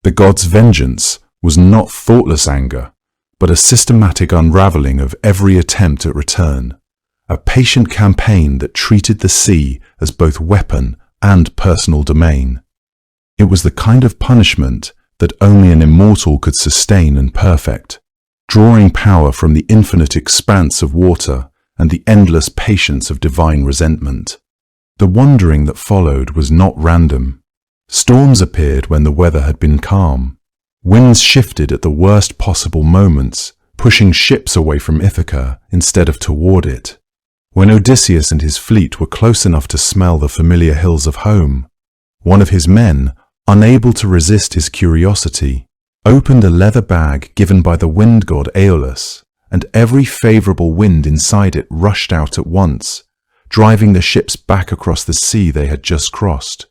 The god's vengeance was not thoughtless anger, but a systematic unraveling of every attempt at return, a patient campaign that treated the sea as both weapon and personal domain. It was the kind of punishment that only an immortal could sustain and perfect, drawing power from the infinite expanse of water and the endless patience of divine resentment. The wandering that followed was not random. Storms appeared when the weather had been calm. Winds shifted at the worst possible moments, pushing ships away from Ithaca instead of toward it. When Odysseus and his fleet were close enough to smell the familiar hills of home, one of his men, unable to resist his curiosity, opened a leather bag given by the wind god Aeolus, and every favorable wind inside it rushed out at once, driving the ships back across the sea they had just crossed.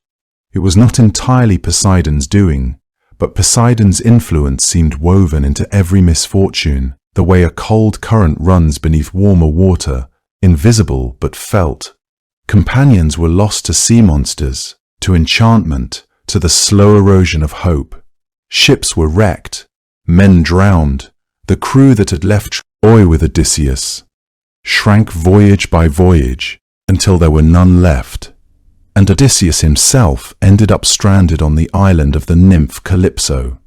It was not entirely Poseidon's doing, but Poseidon's influence seemed woven into every misfortune, the way a cold current runs beneath warmer water, invisible but felt. Companions were lost to sea monsters, to enchantment, to the slow erosion of hope. Ships were wrecked, men drowned. The crew that had left Troy with Odysseus shrank voyage by voyage until there were none left, and Odysseus himself ended up stranded on the island of the nymph Calypso,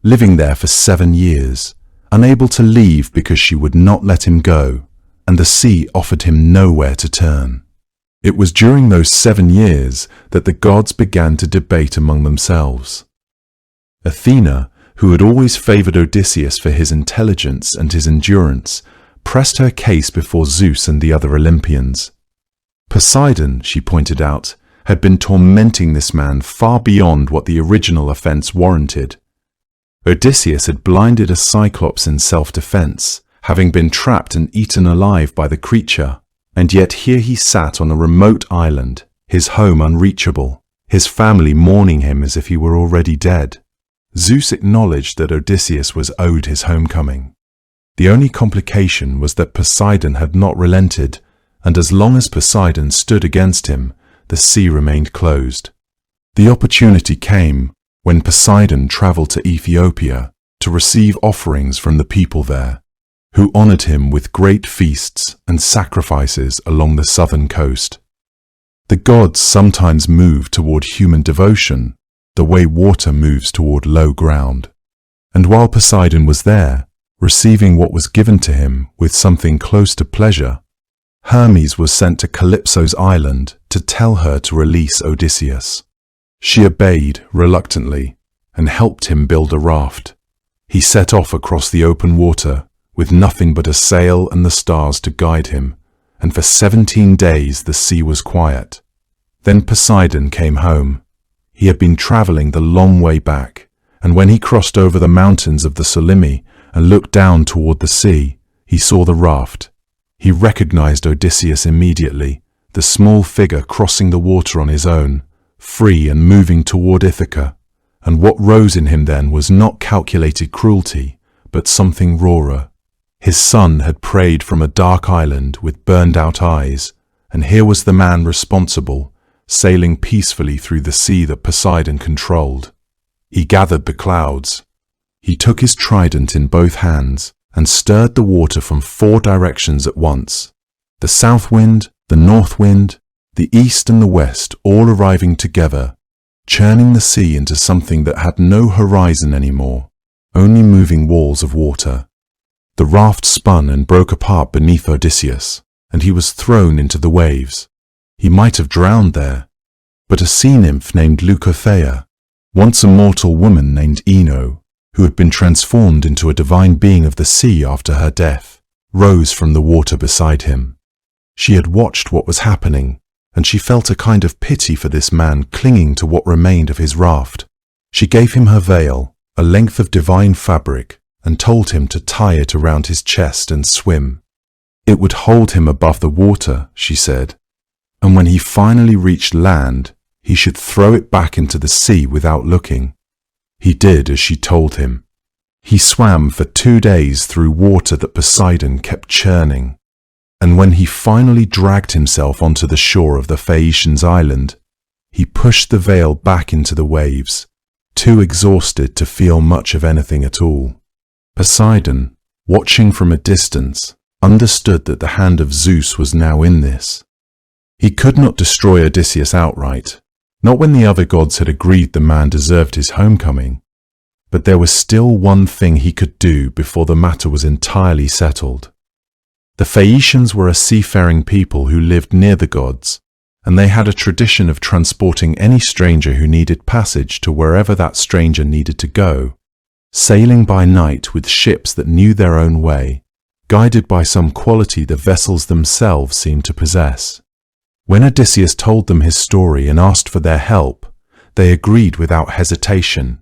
living there for 7 years, unable to leave because she would not let him go, and the sea offered him nowhere to turn. It was during those 7 years that the gods began to debate among themselves. Athena, who had always favored Odysseus for his intelligence and his endurance, pressed her case before Zeus and the other Olympians. Poseidon, she pointed out, had been tormenting this man far beyond what the original offense warranted. Odysseus had blinded a Cyclops in self-defense, having been trapped and eaten alive by the creature, and yet here he sat on a remote island, his home unreachable, his family mourning him as if he were already dead. Zeus acknowledged that Odysseus was owed his homecoming. The only complication was that Poseidon had not relented, and as long as Poseidon stood against him, the sea remained closed. The opportunity came when Poseidon traveled to Ethiopia to receive offerings from the people there, who honored him with great feasts and sacrifices along the southern coast. The gods sometimes moved toward human devotion, the way water moves toward low ground. And while Poseidon was there, receiving what was given to him with something close to pleasure, Hermes was sent to Calypso's island to tell her to release Odysseus. She obeyed reluctantly and helped him build a raft. He set off across the open water with nothing but a sail and the stars to guide him, and for 17 days the sea was quiet. Then Poseidon came home. He had been traveling the long way back, and when he crossed over the mountains of the Solymi and looked down toward the sea, he saw the raft. He recognized Odysseus immediately, the small figure crossing the water on his own, free and moving toward Ithaca, and what rose in him then was not calculated cruelty, but something rawer. His son had prayed from a dark island with burned-out eyes, and here was the man responsible, sailing peacefully through the sea that Poseidon controlled. He gathered the clouds. He took his trident in both hands and stirred the water from 4 directions at once, the south wind, the north wind, the east and the west all arriving together, churning the sea into something that had no horizon anymore, only moving walls of water. The raft spun and broke apart beneath Odysseus, and he was thrown into the waves. He might have drowned there, but a sea nymph named Leucothea, once a mortal woman named Ino, who had been transformed into a divine being of the sea after her death, rose from the water beside him. She had watched what was happening, and she felt a kind of pity for this man clinging to what remained of his raft. She gave him her veil, a length of divine fabric, and told him to tie it around his chest and swim. It would hold him above the water, she said, and when he finally reached land, he should throw it back into the sea without looking. He did as she told him. He swam for 2 days through water that Poseidon kept churning, and when he finally dragged himself onto the shore of the Phaeacians' island, he pushed the veil back into the waves, too exhausted to feel much of anything at all. Poseidon, watching from a distance, understood that the hand of Zeus was now in this. He could not destroy Odysseus outright, not when the other gods had agreed the man deserved his homecoming, but there was still one thing he could do before the matter was entirely settled. The Phaeacians were a seafaring people who lived near the gods, and they had a tradition of transporting any stranger who needed passage to wherever that stranger needed to go. sailing by night with ships that knew their own way, guided by some quality the vessels themselves seemed to possess. When Odysseus told them his story and asked for their help, they agreed without hesitation.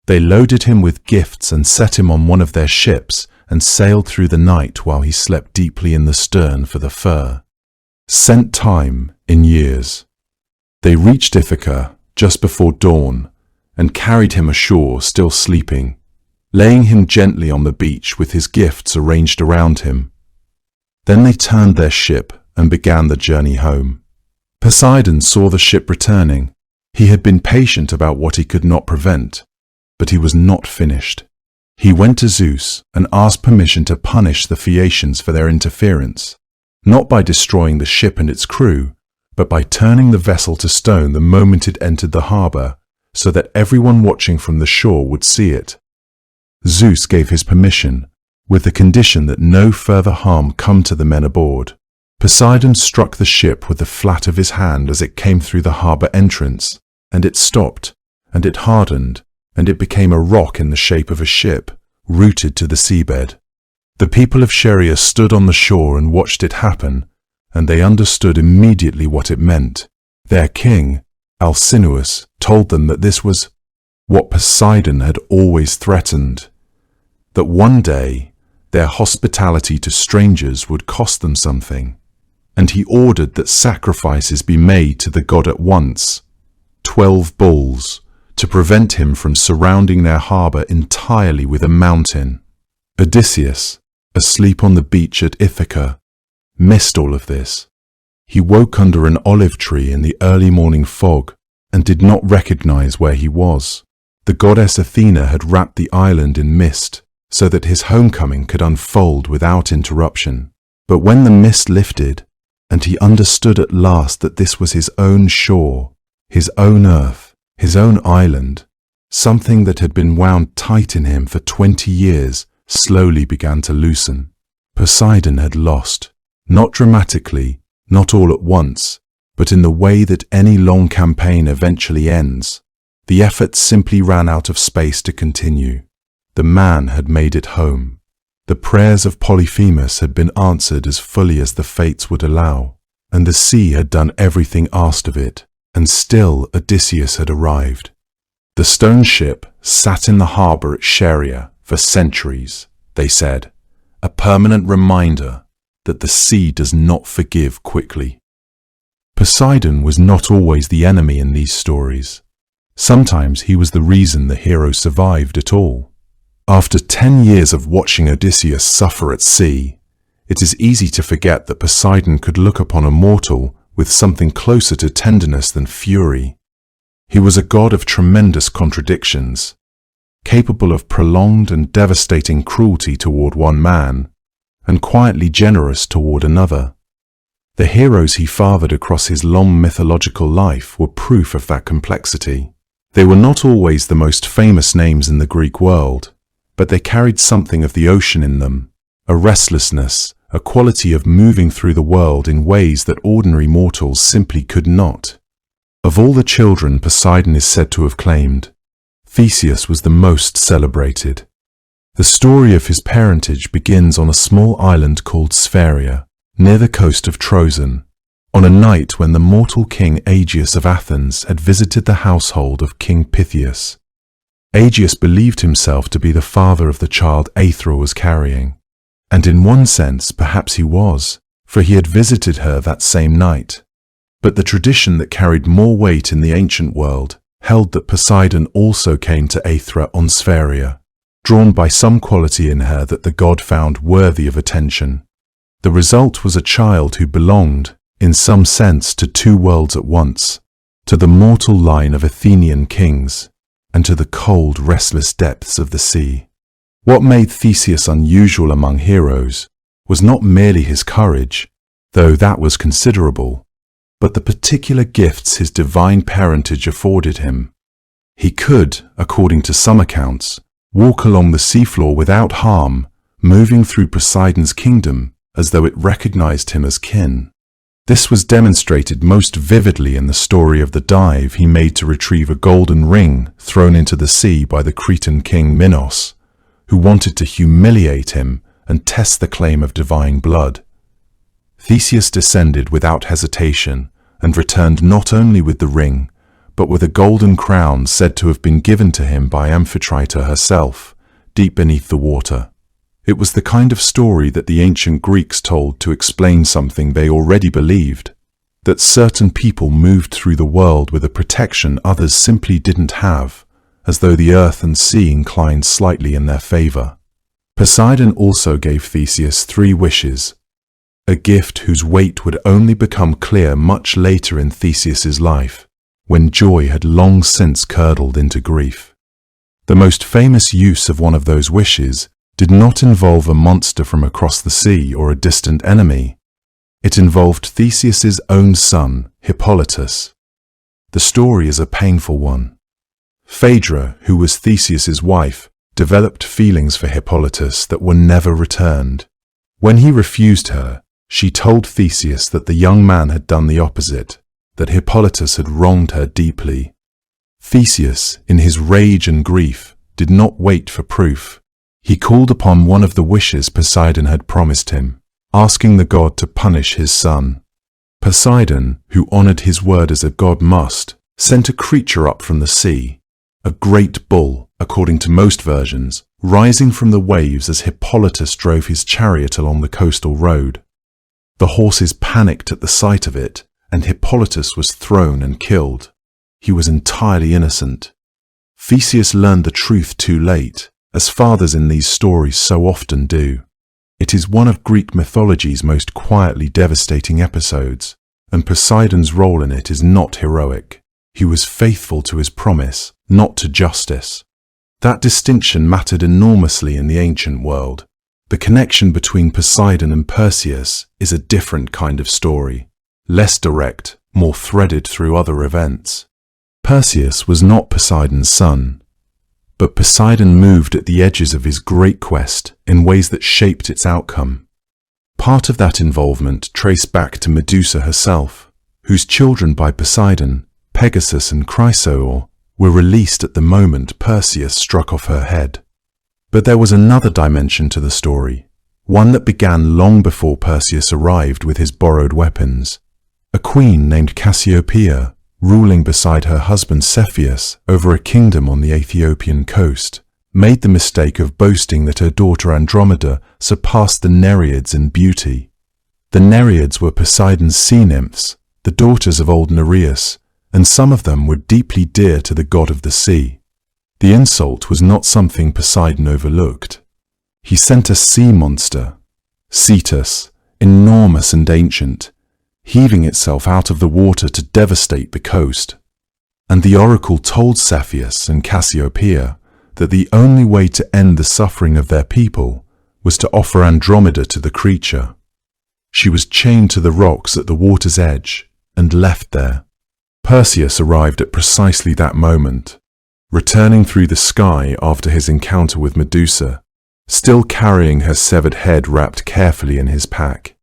They loaded him with gifts and set him on one of their ships and sailed through the night while he slept deeply in the stern for the fur. Sent time in years. They reached Ithaca just before dawn and carried him ashore still sleeping, laying him gently on the beach with his gifts arranged around him. Then they turned their ship and began the journey home. Poseidon saw the ship returning. He had been patient about what he could not prevent, but he was not finished. He went to Zeus and asked permission to punish the Phaeacians for their interference, not by destroying the ship and its crew, but by turning the vessel to stone the moment it entered the harbor, so that everyone watching from the shore would see it. Zeus gave his permission, with the condition that no further harm come to the men aboard. Poseidon struck the ship with the flat of his hand as it came through the harbor entrance, and it stopped, and it hardened, and it became a rock in the shape of a ship, rooted to the seabed. The people of Scheria stood on the shore and watched it happen, and they understood immediately what it meant. Their king, Alcinous, told them that this was what Poseidon had always threatened, that one day their hospitality to strangers would cost them something, and he ordered that sacrifices be made to the god at once, 12 bulls, to prevent him from surrounding their harbor entirely with a mountain. Odysseus, asleep on the beach at Ithaca, missed all of this. He woke under an olive tree in the early morning fog and did not recognize where he was. The goddess Athena had wrapped the island in mist so that his homecoming could unfold without interruption. But when the mist lifted, and he understood at last that this was his own shore, his own earth, his own island, something that had been wound tight in him for 20 years slowly began to loosen. Poseidon had lost. Not dramatically, not all at once, but in the way that any long campaign eventually ends. The effort simply ran out of space to continue. The man had made it home. The prayers of Polyphemus had been answered as fully as the fates would allow, and the sea had done everything asked of it, and still Odysseus had arrived. The stone ship sat in the harbor at Scheria for centuries, they said, a permanent reminder that the sea does not forgive quickly. Poseidon was not always the enemy in these stories. Sometimes he was the reason the hero survived at all. After 10 years of watching Odysseus suffer at sea, it is easy to forget that Poseidon could look upon a mortal with something closer to tenderness than fury. He was a god of tremendous contradictions, capable of prolonged and devastating cruelty toward one man, and quietly generous toward another. The heroes he fathered across his long mythological life were proof of that complexity. They were not always the most famous names in the Greek world, but they carried something of the ocean in them, a restlessness, a quality of moving through the world in ways that ordinary mortals simply could not. Of all the children Poseidon is said to have claimed, Theseus was the most celebrated. The story of his parentage begins on a small island called Sphaeria, near the coast of Troezen, on a night when the mortal king Aegeus of Athens had visited the household of King Pythias. Aegeus believed himself to be the father of the child Aethra was carrying, and in one sense perhaps he was, for he had visited her that same night. But the tradition that carried more weight in the ancient world held that Poseidon also came to Aethra on Sphaeria, drawn by some quality in her that the god found worthy of attention. The result was a child who belonged, in some sense, to two worlds at once, to the mortal line of Athenian kings, and to the cold, restless depths of the sea. What made Theseus unusual among heroes was not merely his courage, though that was considerable, but the particular gifts his divine parentage afforded him. He could, according to some accounts, walk along the seafloor without harm, moving through Poseidon's kingdom as though it recognized him as kin. This was demonstrated most vividly in the story of the dive he made to retrieve a golden ring thrown into the sea by the Cretan king Minos, who wanted to humiliate him and test the claim of divine blood. Theseus descended without hesitation and returned not only with the ring, but with a golden crown said to have been given to him by Aphrodite herself, deep beneath the water. It was the kind of story that the ancient Greeks told to explain something they already believed, that certain people moved through the world with a protection others simply didn't have, as though the earth and sea inclined slightly in their favor. Poseidon also gave Theseus 3 wishes, a gift whose weight would only become clear much later in Theseus's life, when joy had long since curdled into grief. The most famous use of one of those wishes did not involve a monster from across the sea or a distant enemy. It involved Theseus's own son, Hippolytus. The story is a painful one. Phaedra, who was Theseus's wife, developed feelings for Hippolytus that were never returned. When he refused her, she told Theseus that the young man had done the opposite, that Hippolytus had wronged her deeply. Theseus, in his rage and grief, did not wait for proof. He called upon one of the wishes Poseidon had promised him, asking the god to punish his son. Poseidon, who honored his word as a god must, sent a creature up from the sea, a great bull, according to most versions, rising from the waves as Hippolytus drove his chariot along the coastal road. The horses panicked at the sight of it, and Hippolytus was thrown and killed. He was entirely innocent. Theseus learned the truth too late, as fathers in these stories so often do. It is one of Greek mythology's most quietly devastating episodes, and Poseidon's role in it is not heroic. He was faithful to his promise, not to justice. That distinction mattered enormously in the ancient world. The connection between Poseidon and Perseus is a different kind of story, less direct, more threaded through other events. Perseus was not Poseidon's son, but Poseidon moved at the edges of his great quest in ways that shaped its outcome. Part of that involvement traced back to Medusa herself, whose children by Poseidon, Pegasus and Chrysaor, were released at the moment Perseus struck off her head. But there was another dimension to the story, one that began long before Perseus arrived with his borrowed weapons. A queen named Cassiopeia, ruling beside her husband Cepheus over a kingdom on the Ethiopian coast, made the mistake of boasting that her daughter Andromeda surpassed the Nereids in beauty. The Nereids were Poseidon's sea nymphs, the daughters of old Nereus, and some of them were deeply dear to the god of the sea. The insult was not something Poseidon overlooked. He sent a sea monster, Cetus, enormous and ancient, heaving itself out of the water to devastate the coast. And the oracle told Cepheus and Cassiopeia that the only way to end the suffering of their people was to offer Andromeda to the creature. She was chained to the rocks at the water's edge and left there. Perseus arrived at precisely that moment, returning through the sky after his encounter with Medusa, still carrying her severed head wrapped carefully in his pack.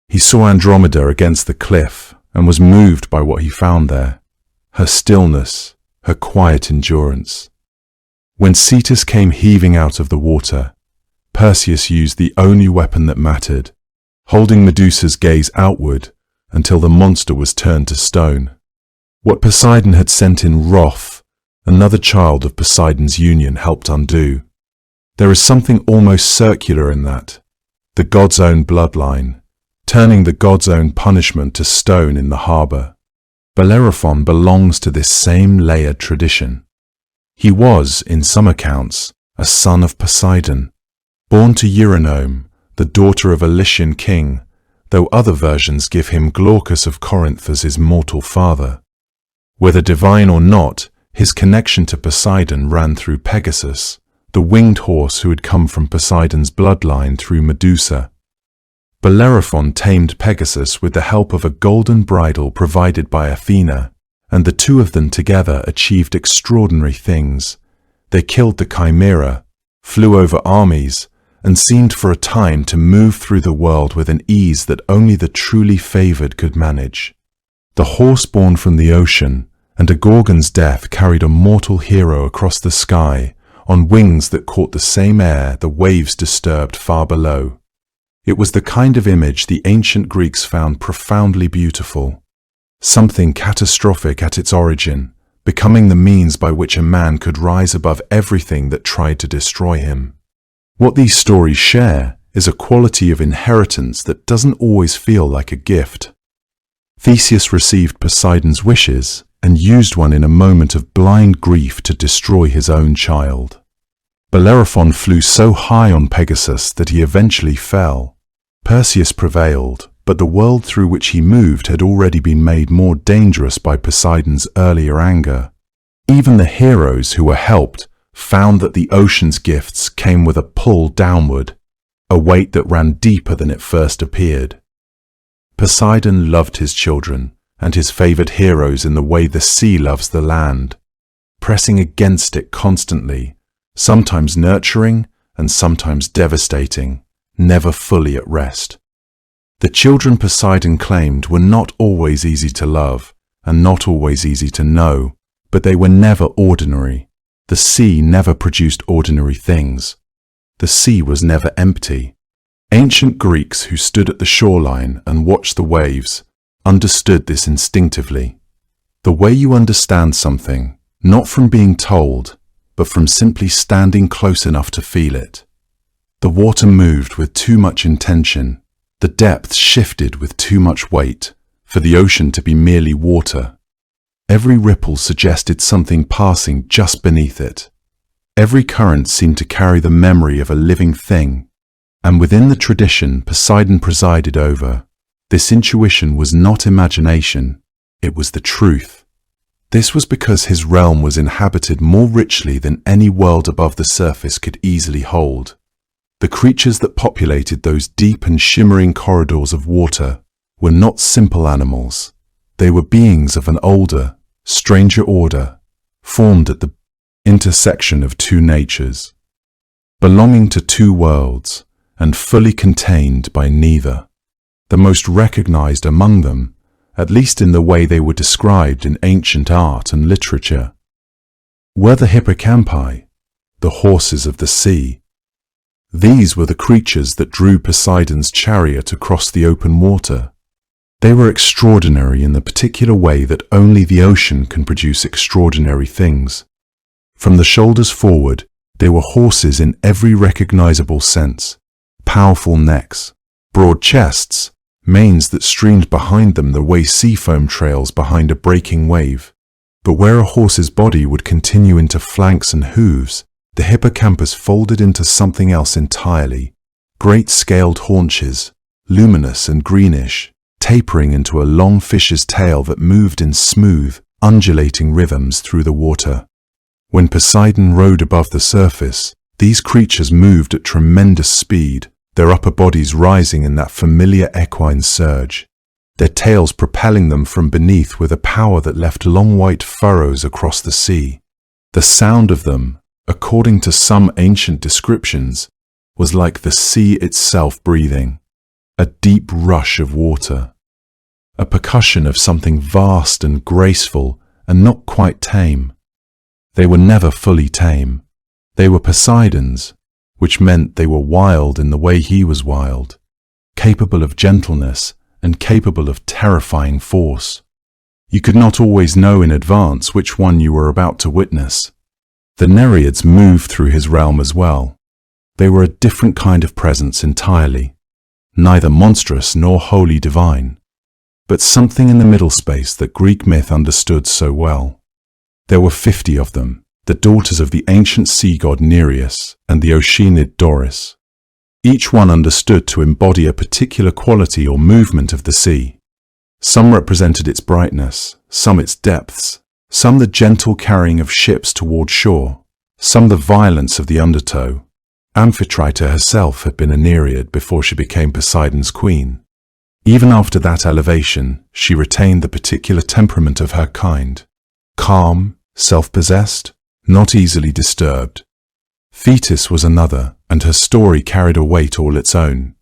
He saw Andromeda against the cliff and was moved by what he found there, her stillness, her quiet endurance. When Cetus came heaving out of the water, Perseus used the only weapon that mattered, holding Medusa's gaze outward until the monster was turned to stone. What Poseidon had sent in wrath, another child of Poseidon's union helped undo. There is something almost circular in that, the god's own bloodline, turning the god's own punishment to stone in the harbour. Bellerophon belongs to this same layered tradition. He was, in some accounts, a son of Poseidon, born to Eurynome, the daughter of a Lycian king, though other versions give him Glaucus of Corinth as his mortal father. Whether divine or not, his connection to Poseidon ran through Pegasus, the winged horse who had come from Poseidon's bloodline through Medusa. Bellerophon tamed Pegasus with the help of a golden bridle provided by Athena, and the two of them together achieved extraordinary things. They killed the Chimera, flew over armies, and seemed for a time to move through the world with an ease that only the truly favored could manage. The horse born from the ocean and a Gorgon's death carried a mortal hero across the sky on wings that caught the same air the waves disturbed far below. It was the kind of image the ancient Greeks found profoundly beautiful, something catastrophic at its origin, becoming the means by which a man could rise above everything that tried to destroy him. What these stories share is a quality of inheritance that doesn't always feel like a gift. Theseus received Poseidon's wishes and used one in a moment of blind grief to destroy his own child. Bellerophon flew so high on Pegasus that he eventually fell. Perseus prevailed, but the world through which he moved had already been made more dangerous by Poseidon's earlier anger. Even the heroes who were helped found that the ocean's gifts came with a pull downward, a weight that ran deeper than it first appeared. Poseidon loved his children and his favored heroes in the way the sea loves the land, pressing against it constantly, sometimes nurturing and sometimes devastating, never fully at rest. The children Poseidon claimed were not always easy to love and not always easy to know, but they were never ordinary. The sea never produced ordinary things. The sea was never empty. Ancient Greeks who stood at the shoreline and watched the waves understood this instinctively. The way you understand something, not from being told, but from simply standing close enough to feel it. The water moved with too much intention. The depths shifted with too much weight for the ocean to be merely water. Every ripple suggested something passing just beneath it. Every current seemed to carry the memory of a living thing, and within the tradition Poseidon presided over, this intuition was not imagination, it was the truth. This was because his realm was inhabited more richly than any world above the surface could easily hold. The creatures that populated those deep and shimmering corridors of water were not simple animals. They were beings of an older, stranger order, formed at the intersection of two natures, belonging to two worlds, and fully contained by neither. The most recognized among them, at least in the way they were described in ancient art and literature, were the hippocampi, the horses of the sea. These were the creatures that drew Poseidon's chariot across the open water. They were extraordinary in the particular way that only the ocean can produce extraordinary things. From the shoulders forward, they were horses in every recognizable sense. Powerful necks, broad chests, manes that streamed behind them the way sea foam trails behind a breaking wave. But where a horse's body would continue into flanks and hooves, the hippocampus folded into something else entirely. Great scaled haunches, luminous and greenish, tapering into a long fish's tail that moved in smooth, undulating rhythms through the water. When Poseidon rode above the surface, these creatures moved at tremendous speed, their upper bodies rising in that familiar equine surge, their tails propelling them from beneath with a power that left long white furrows across the sea. The sound of them, according to some ancient descriptions, was like the sea itself breathing, a deep rush of water, a percussion of something vast and graceful and not quite tame. They were never fully tame. They were Poseidon's, which meant they were wild in the way he was wild, capable of gentleness and capable of terrifying force. You could not always know in advance which one you were about to witness. The Nereids moved through his realm as well. They were a different kind of presence entirely, neither monstrous nor wholly divine, but something in the middle space that Greek myth understood so well. There were 50 of them, the daughters of the ancient sea god Nereus and the Oceanid Doris. Each one understood to embody a particular quality or movement of the sea. Some represented its brightness, some its depths, some the gentle carrying of ships toward shore, some the violence of the undertow. Aphrodite herself had been a Nereid before she became Poseidon's queen. Even after that elevation, she retained the particular temperament of her kind, calm, self-possessed, not easily disturbed. Thetis was another, and her story carried a weight all its own.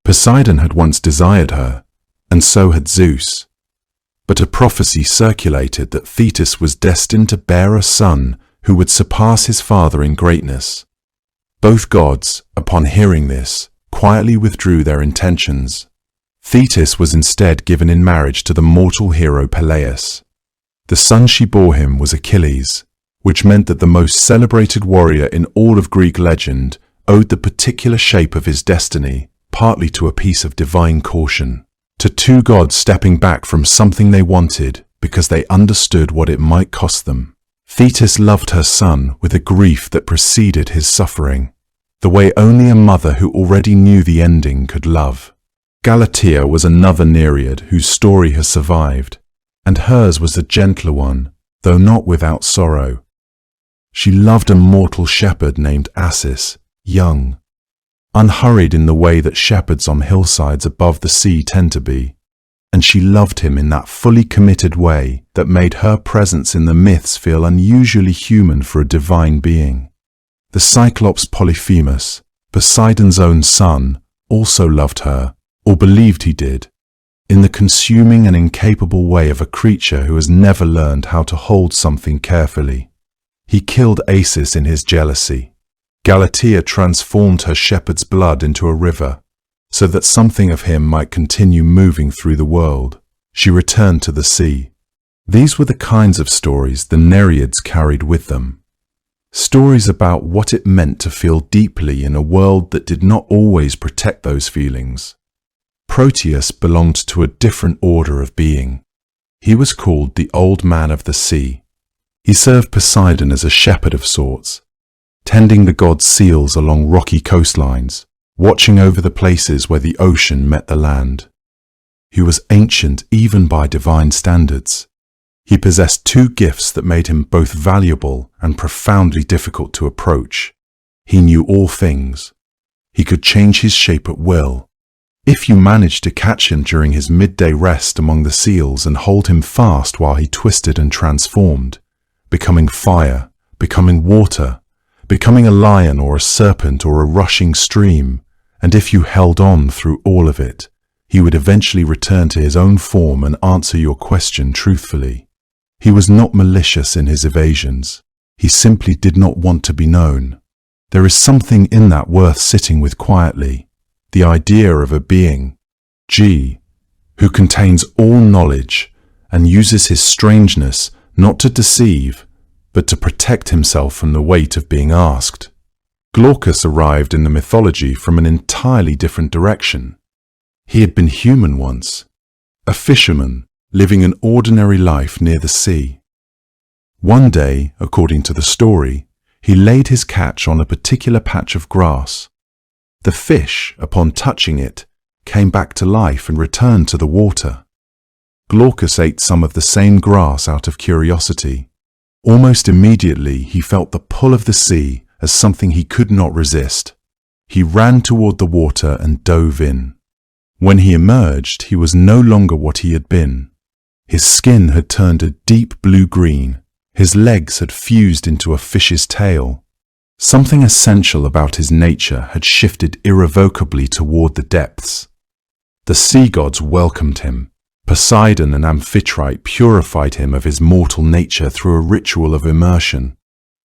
Poseidon had once desired her, and so had Zeus. But a prophecy circulated that Thetis was destined to bear a son who would surpass his father in greatness. Both gods, upon hearing this, quietly withdrew their intentions. Thetis was instead given in marriage to the mortal hero Peleus. The son she bore him was Achilles, which meant that the most celebrated warrior in all of Greek legend owed the particular shape of his destiny partly to a piece of divine caution, to two gods stepping back from something they wanted because they understood what it might cost them. Thetis loved her son with a grief that preceded his suffering, the way only a mother who already knew the ending could love. Galatea was another Nereid whose story has survived, and hers was a gentler one, though not without sorrow. She loved a mortal shepherd named Acis, young, unhurried in the way that shepherds on hillsides above the sea tend to be, and she loved him in that fully committed way that made her presence in the myths feel unusually human for a divine being. The Cyclops Polyphemus, Poseidon's own son, also loved her, or believed he did, in the consuming and incapable way of a creature who has never learned how to hold something carefully. He killed Acis in his jealousy. Galatea transformed her shepherd's blood into a river, so that something of him might continue moving through the world. She returned to the sea. These were the kinds of stories the Nereids carried with them. Stories about what it meant to feel deeply in a world that did not always protect those feelings. Proteus belonged to a different order of being. He was called the Old Man of the Sea. He served Poseidon as a shepherd of sorts, tending the god's seals along rocky coastlines, watching over the places where the ocean met the land. He was ancient even by divine standards. He possessed two gifts that made him both valuable and profoundly difficult to approach. He knew all things. He could change his shape at will. If you managed to catch him during his midday rest among the seals and hold him fast while he twisted and transformed, becoming fire, becoming water, becoming a lion or a serpent or a rushing stream, and if you held on through all of it, he would eventually return to his own form and answer your question truthfully. He was not malicious in his evasions. He simply did not want to be known. There is something in that worth sitting with quietly, the idea of a being, G, who contains all knowledge and uses his strangeness not to deceive, but to protect himself from the weight of being asked. Glaucus arrived in the mythology from an entirely different direction. He had been human once, a fisherman living an ordinary life near the sea. One day, according to the story, he laid his catch on a particular patch of grass. The fish, upon touching it, came back to life and returned to the water. Glaucus ate some of the same grass out of curiosity. Almost immediately he felt the pull of the sea as something he could not resist. He ran toward the water and dove in. When he emerged, he was no longer what he had been. His skin had turned a deep blue-green. His legs had fused into a fish's tail. Something essential about his nature had shifted irrevocably toward the depths. The sea gods welcomed him. Poseidon and Amphitrite purified him of his mortal nature through a ritual of immersion.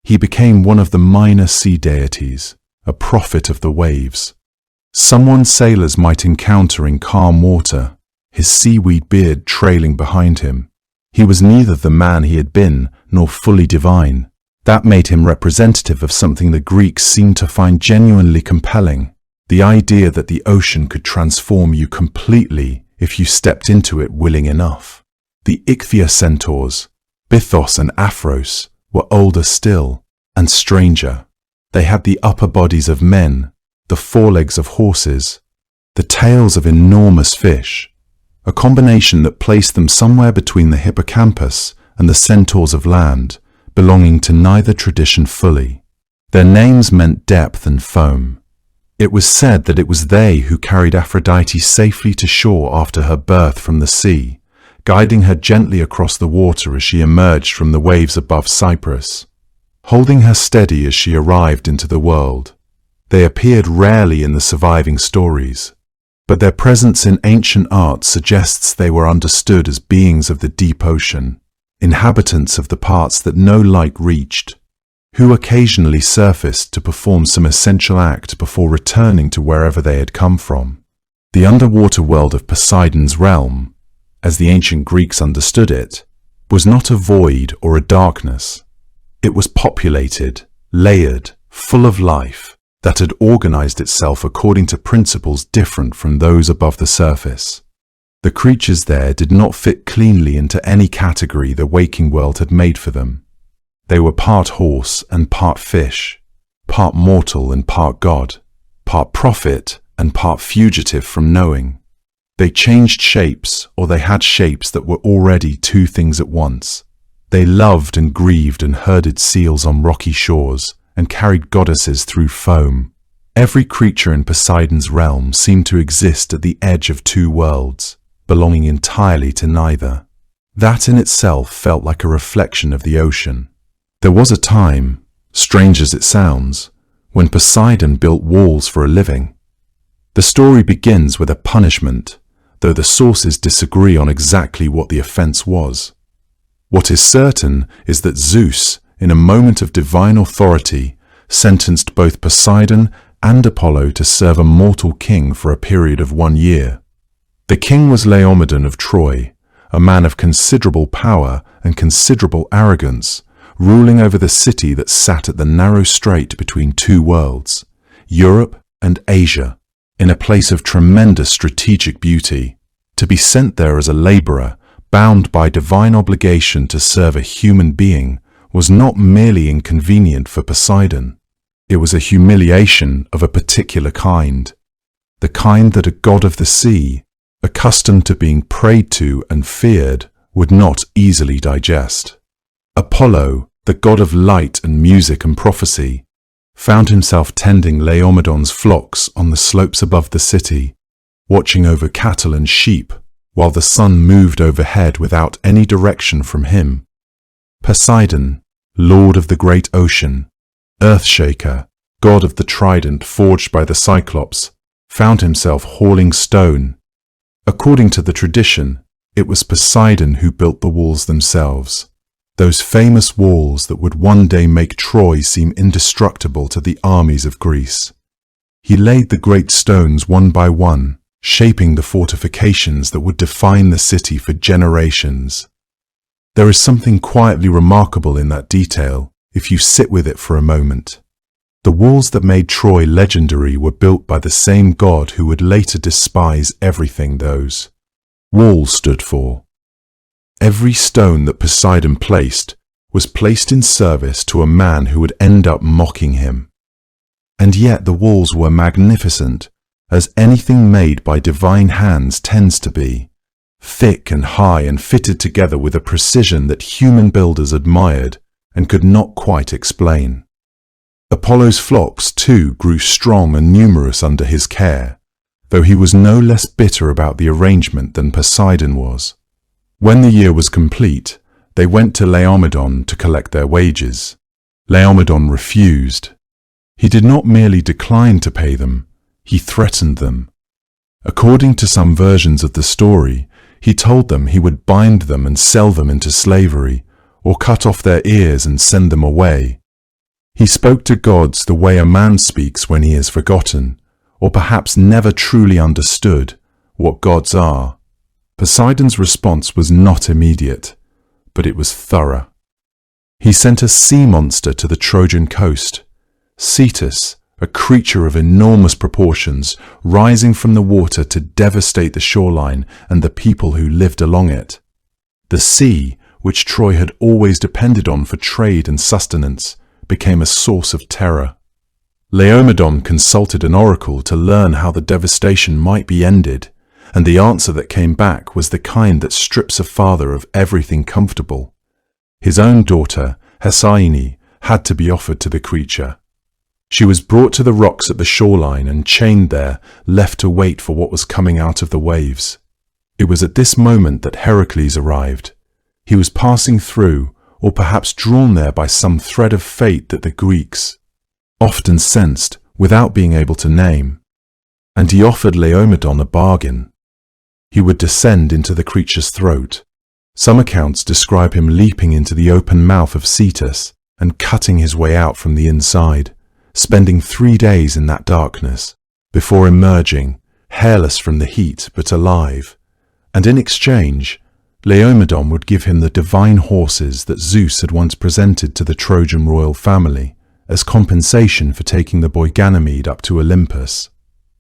He became one of the minor sea deities, a prophet of the waves. Someone sailors might encounter in calm water, his seaweed beard trailing behind him. He was neither the man he had been nor fully divine. That made him representative of something the Greeks seemed to find genuinely compelling, the idea that the ocean could transform you completely if you stepped into it willing enough. The Ichthya centaurs, Bythos and Aphros, were older still and stranger. They had the upper bodies of men, the forelegs of horses, the tails of enormous fish, a combination that placed them somewhere between the hippocampus and the centaurs of land, belonging to neither tradition fully. Their names meant depth and foam. It was said that it was they who carried Aphrodite safely to shore after her birth from the sea, guiding her gently across the water as she emerged from the waves above Cyprus, holding her steady as she arrived into the world. They appeared rarely in the surviving stories, but their presence in ancient art suggests they were understood as beings of the deep ocean, inhabitants of the parts that no light reached, who occasionally surfaced to perform some essential act before returning to wherever they had come from. The underwater world of Poseidon's realm, as the ancient Greeks understood it, was not a void or a darkness. It was populated, layered, full of life, that had organized itself according to principles different from those above the surface. The creatures there did not fit cleanly into any category the waking world had made for them. They were part horse and part fish, part mortal and part god, part prophet and part fugitive from knowing. They changed shapes, or they had shapes that were already two things at once. They loved and grieved and herded seals on rocky shores, and carried goddesses through foam. Every creature in Poseidon's realm seemed to exist at the edge of two worlds, belonging entirely to neither. That in itself felt like a reflection of the ocean. There was a time, strange as it sounds, when Poseidon built walls for a living. The story begins with a punishment, though the sources disagree on exactly what the offense was. What is certain is that Zeus, in a moment of divine authority, sentenced both Poseidon and Apollo to serve a mortal king for a period of 1 year. The king was Laomedon of Troy, a man of considerable power and considerable arrogance, ruling over the city that sat at the narrow strait between two worlds, Europe and Asia, in a place of tremendous strategic beauty. To be sent there as a laborer, bound by divine obligation to serve a human being, was not merely inconvenient for Poseidon. It was a humiliation of a particular kind, the kind that a god of the sea, accustomed to being prayed to and feared, would not easily digest. Apollo, the god of light and music and prophecy, found himself tending Laomedon's flocks on the slopes above the city, watching over cattle and sheep, while the sun moved overhead without any direction from him. Poseidon, lord of the great ocean, earth-shaker, god of the trident forged by the Cyclops, found himself hauling stone. According to the tradition, it was Poseidon who built the walls themselves, those famous walls that would one day make Troy seem indestructible to the armies of Greece. He laid the great stones one by one, shaping the fortifications that would define the city for generations. There is something quietly remarkable in that detail, if you sit with it for a moment. The walls that made Troy legendary were built by the same god who would later despise everything those walls stood for. Every stone that Poseidon placed was placed in service to a man who would end up mocking him. And yet the walls were magnificent, as anything made by divine hands tends to be, thick and high and fitted together with a precision that human builders admired and could not quite explain. Apollo's flocks, too, grew strong and numerous under his care, though he was no less bitter about the arrangement than Poseidon was. When the year was complete, they went to Laomedon to collect their wages. Laomedon refused. He did not merely decline to pay them, he threatened them. According to some versions of the story, he told them he would bind them and sell them into slavery, or cut off their ears and send them away. He spoke to gods the way a man speaks when he has forgotten, or perhaps never truly understood, what gods are. Poseidon's response was not immediate, but it was thorough. He sent a sea monster to the Trojan coast, Cetus, a creature of enormous proportions, rising from the water to devastate the shoreline and the people who lived along it. The sea, which Troy had always depended on for trade and sustenance, became a source of terror. Laomedon consulted an oracle to learn how the devastation might be ended, and the answer that came back was the kind that strips a father of everything comfortable. His own daughter, Hesione, had to be offered to the creature. She was brought to the rocks at the shoreline and chained there, left to wait for what was coming out of the waves. It was at this moment that Heracles arrived. He was passing through, or perhaps drawn there by some thread of fate that the Greeks often sensed without being able to name, and he offered Laomedon a bargain. He would descend into the creature's throat. Some accounts describe him leaping into the open mouth of Cetus and cutting his way out from the inside, spending 3 days in that darkness, before emerging, hairless from the heat but alive, and in exchange, Laomedon would give him the divine horses that Zeus had once presented to the Trojan royal family as compensation for taking the boy Ganymede up to Olympus.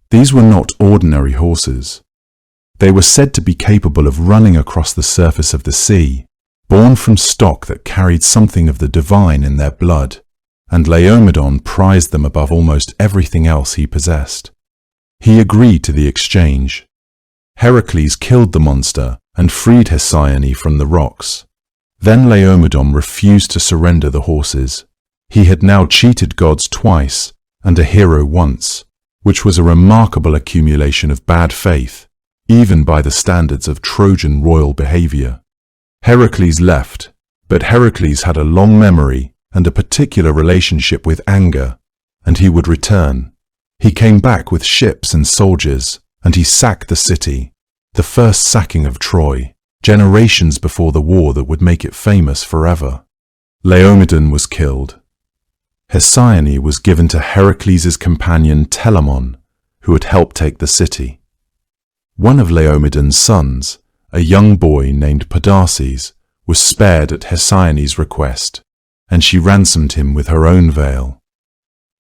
These were not ordinary horses. They were said to be capable of running across the surface of the sea, born from stock that carried something of the divine in their blood, and Laomedon prized them above almost everything else he possessed. He agreed to the exchange. Heracles killed the monster and freed Hesione from the rocks. Then Laomedon refused to surrender the horses. He had now cheated gods twice and a hero once, which was a remarkable accumulation of bad faith, even by the standards of Trojan royal behavior. Heracles left, but Heracles had a long memory and a particular relationship with anger, and he would return. He came back with ships and soldiers, and he sacked the city, the first sacking of Troy, generations before the war that would make it famous forever. Laomedon was killed. Hesione was given to Heracles' companion Telamon, who had helped take the city. One of Laomedon's sons, a young boy named Podarces, was spared at Hesione's request, and she ransomed him with her own veil.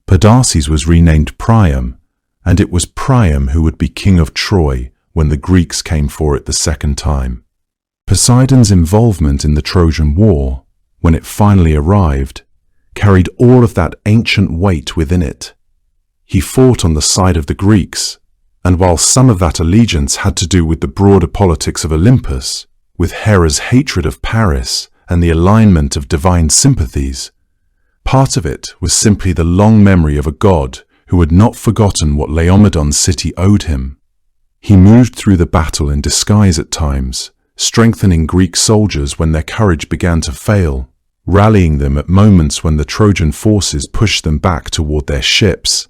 Podarces was renamed Priam, and it was Priam who would be king of Troy when the Greeks came for it the second time. Poseidon's involvement in the Trojan War, when it finally arrived, carried all of that ancient weight within it. He fought on the side of the Greeks, and while some of that allegiance had to do with the broader politics of Olympus, with Hera's hatred of Paris and the alignment of divine sympathies, part of it was simply the long memory of a god who had not forgotten what Laomedon's city owed him. He moved through the battle in disguise at times, strengthening Greek soldiers when their courage began to fail, rallying them at moments when the Trojan forces pushed them back toward their ships.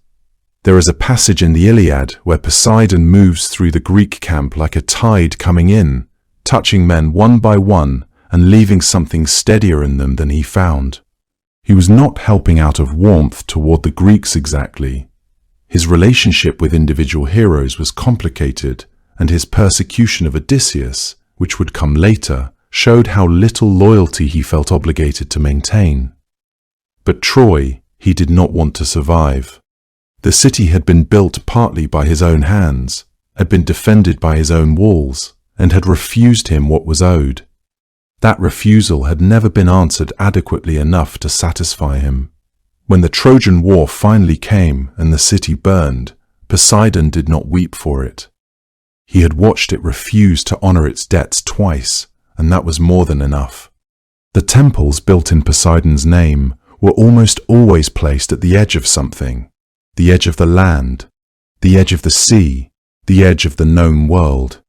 There is a passage in the Iliad where Poseidon moves through the Greek camp like a tide coming in, touching men one by one and leaving something steadier in them than he found. He was not helping out of warmth toward the Greeks exactly. His relationship with individual heroes was complicated, and his persecution of Odysseus, which would come later, showed how little loyalty he felt obligated to maintain. But Troy he did not want to survive. The city had been built partly by his own hands, had been defended by his own walls, and had refused him what was owed. That refusal had never been answered adequately enough to satisfy him. When the Trojan War finally came and the city burned, Poseidon did not weep for it. He had watched it refuse to honor its debts twice, and that was more than enough. The temples built in Poseidon's name were almost always placed at the edge of something, the edge of the land, the edge of the sea, the edge of the known world.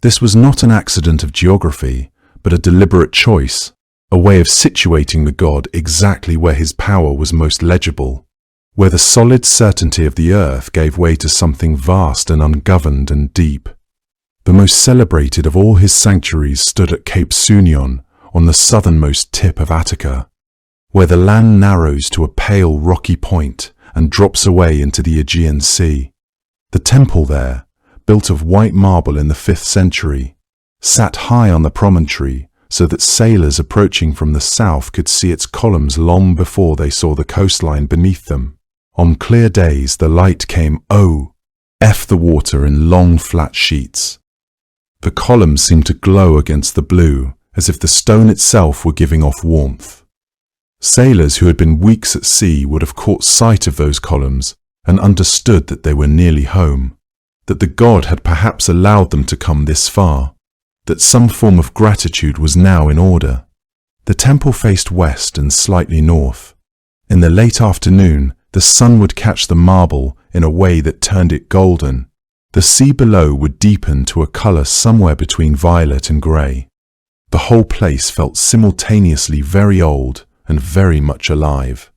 This was not an accident of geography, but a deliberate choice, a way of situating the god exactly where his power was most legible, where the solid certainty of the earth gave way to something vast and ungoverned and deep. The most celebrated of all his sanctuaries stood at Cape Sunion, on the southernmost tip of Attica, where the land narrows to a pale rocky point and drops away into the Aegean Sea. The temple there, built of white marble in the 5th century, sat high on the promontory so that sailors approaching from the south could see its columns long before they saw the coastline beneath them. On clear days the light came off the water in long flat sheets. The columns seemed to glow against the blue, as if the stone itself were giving off warmth. Sailors who had been weeks at sea would have caught sight of those columns and understood that they were nearly home, that the god had perhaps allowed them to come this far, that some form of gratitude was now in order. The temple faced west and slightly north. In the late afternoon, the sun would catch the marble in a way that turned it golden. The sea below would deepen to a color somewhere between violet and grey. The whole place felt simultaneously very old and very much alive.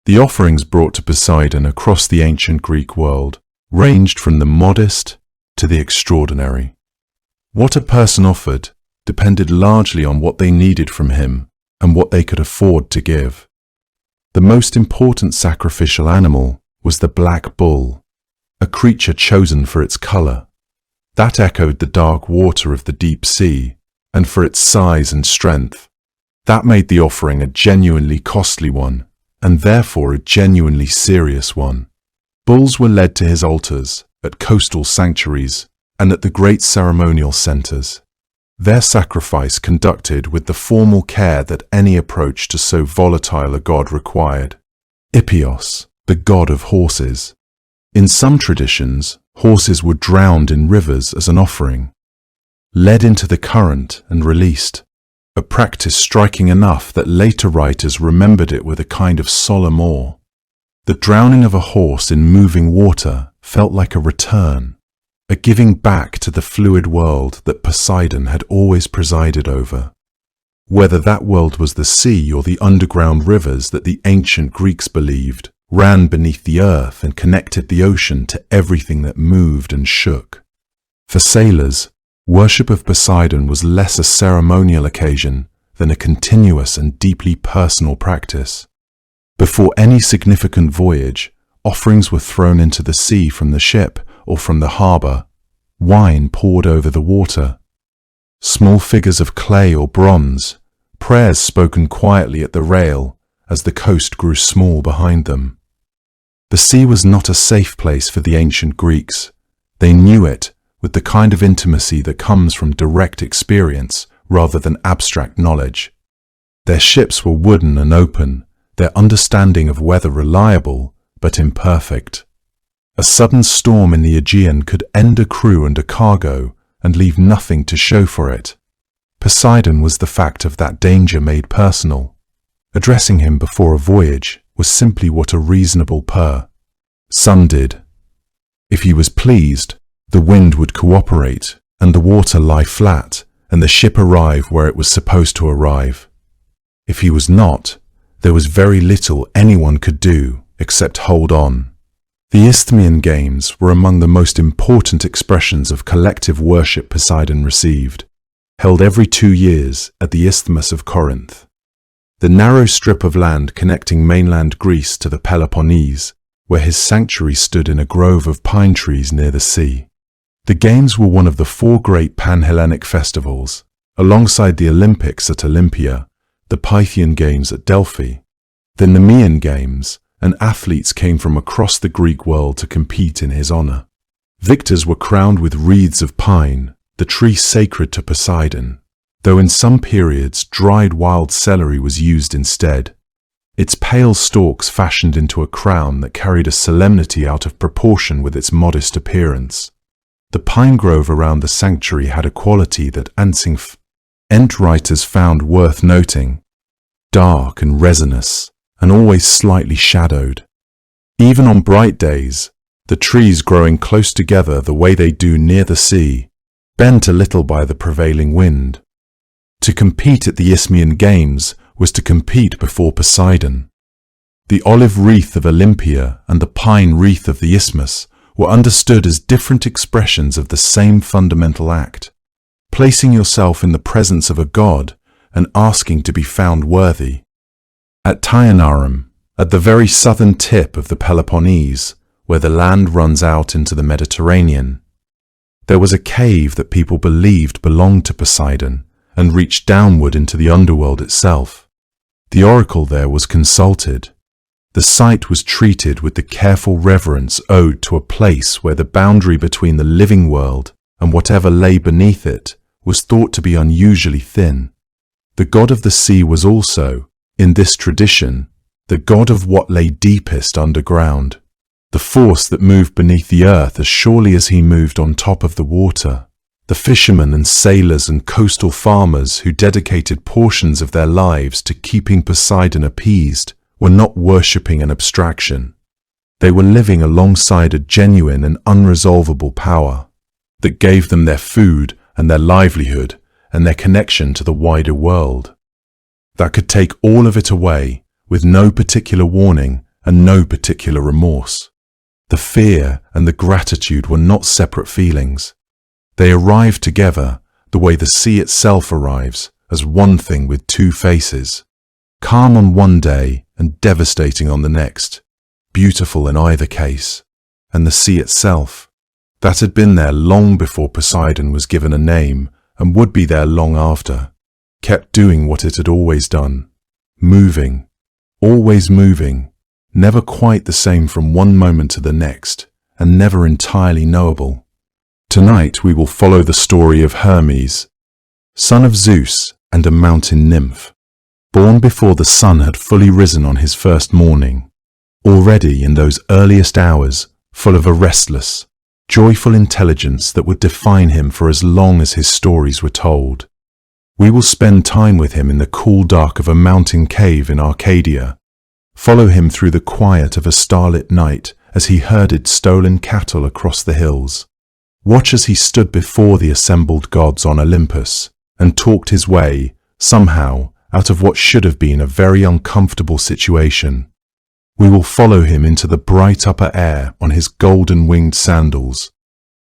The offerings brought to Poseidon across the ancient Greek world ranged from the modest to the extraordinary. What a person offered depended largely on what they needed from him and what they could afford to give. The most important sacrificial animal was the black bull, a creature chosen for its color. That echoed the dark water of the deep sea, and for its size and strength. That made the offering a genuinely costly one, and therefore a genuinely serious one. Bulls were led to his altars, at coastal sanctuaries, and at the great ceremonial centers. Their sacrifice conducted with the formal care that any approach to so volatile a god required. Ippios, the god of horses. In some traditions, horses were drowned in rivers as an offering, led into the current and released, a practice striking enough that later writers remembered it with a kind of solemn awe. The drowning of a horse in moving water felt like a return, a giving back to the fluid world that Poseidon had always presided over. Whether that world was the sea or the underground rivers that the ancient Greeks believed ran beneath the earth and connected the ocean to everything that moved and shook. For sailors, worship of Poseidon was less a ceremonial occasion than a continuous and deeply personal practice. Before any significant voyage, offerings were thrown into the sea from the ship or from the harbor, wine poured over the water, small figures of clay or bronze, prayers spoken quietly at the rail as the coast grew small behind them. The sea was not a safe place for the ancient Greeks. They knew it with the kind of intimacy that comes from direct experience rather than abstract knowledge. Their ships were wooden and open, their understanding of weather reliable but imperfect. A sudden storm in the Aegean could end a crew and a cargo and leave nothing to show for it. Poseidon was the fact of that danger made personal. Addressing him before a voyage was simply what a reasonable son did. If he was pleased, the wind would cooperate and the water lie flat and the ship arrive where it was supposed to arrive. If he was not, there was very little anyone could do except hold on. The Isthmian Games were among the most important expressions of collective worship Poseidon received, held every 2 years at the Isthmus of Corinth, the narrow strip of land connecting mainland Greece to the Peloponnese, where his sanctuary stood in a grove of pine trees near the sea. The Games were one of the 4 great Pan-Hellenic festivals, alongside the Olympics at Olympia, the Pythian Games at Delphi, the Nemean Games, and athletes came from across the Greek world to compete in his honor. Victors were crowned with wreaths of pine, the tree sacred to Poseidon, though in some periods dried wild celery was used instead. Its pale stalks fashioned into a crown that carried a solemnity out of proportion with its modest appearance. The pine grove around the sanctuary had a quality that ancient writers found worth noting: dark and resinous, and always slightly shadowed. Even on bright days, the trees growing close together the way they do near the sea, bent a little by the prevailing wind. To compete at the Isthmian Games was to compete before Poseidon. The olive wreath of Olympia and the pine wreath of the Isthmus were understood as different expressions of the same fundamental act, placing yourself in the presence of a god and asking to be found worthy. At Tyanarum, at the very southern tip of the Peloponnese, where the land runs out into the Mediterranean, there was a cave that people believed belonged to Poseidon and reached downward into the underworld itself. The oracle there was consulted. The site was treated with the careful reverence owed to a place where the boundary between the living world and whatever lay beneath it was thought to be unusually thin. The god of the sea was also, in this tradition, the god of what lay deepest underground, the force that moved beneath the earth as surely as he moved on top of the water. The fishermen and sailors and coastal farmers who dedicated portions of their lives to keeping Poseidon appeased were not worshipping an abstraction. They were living alongside a genuine and unresolvable power that gave them their food and their livelihood and their connection to the wider world, that could take all of it away with no particular warning and no particular remorse. The fear and the gratitude were not separate feelings. They arrived together, the way the sea itself arrives, as one thing with two faces. Calm on one day and devastating on the next, beautiful in either case. And the sea itself, that had been there long before Poseidon was given a name and would be there long after, kept doing what it had always done, moving, always moving, never quite the same from one moment to the next, and never entirely knowable. Tonight we will follow the story of Hermes, son of Zeus and a mountain nymph, born before the sun had fully risen on his first morning, already in those earliest hours full of a restless, joyful intelligence that would define him for as long as his stories were told. We will spend time with him in the cool dark of a mountain cave in Arcadia, follow him through the quiet of a starlit night as he herded stolen cattle across the hills, watch as he stood before the assembled gods on Olympus and talked his way, somehow, out of what should have been a very uncomfortable situation. We will follow him into the bright upper air on his golden-winged sandals,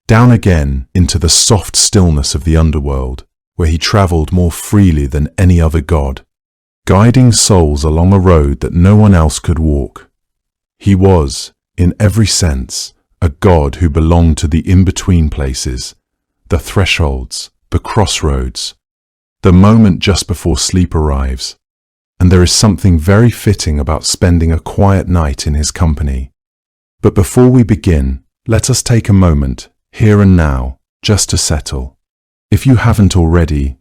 down again into the soft stillness of the underworld, where he travelled more freely than any other god, guiding souls along a road that no one else could walk. He was, in every sense, a god who belonged to the in-between places, the thresholds, the crossroads, the moment just before sleep arrives. And there is something very fitting about spending a quiet night in his company. But before we begin, let us take a moment, here and now, just to settle. If you haven't already,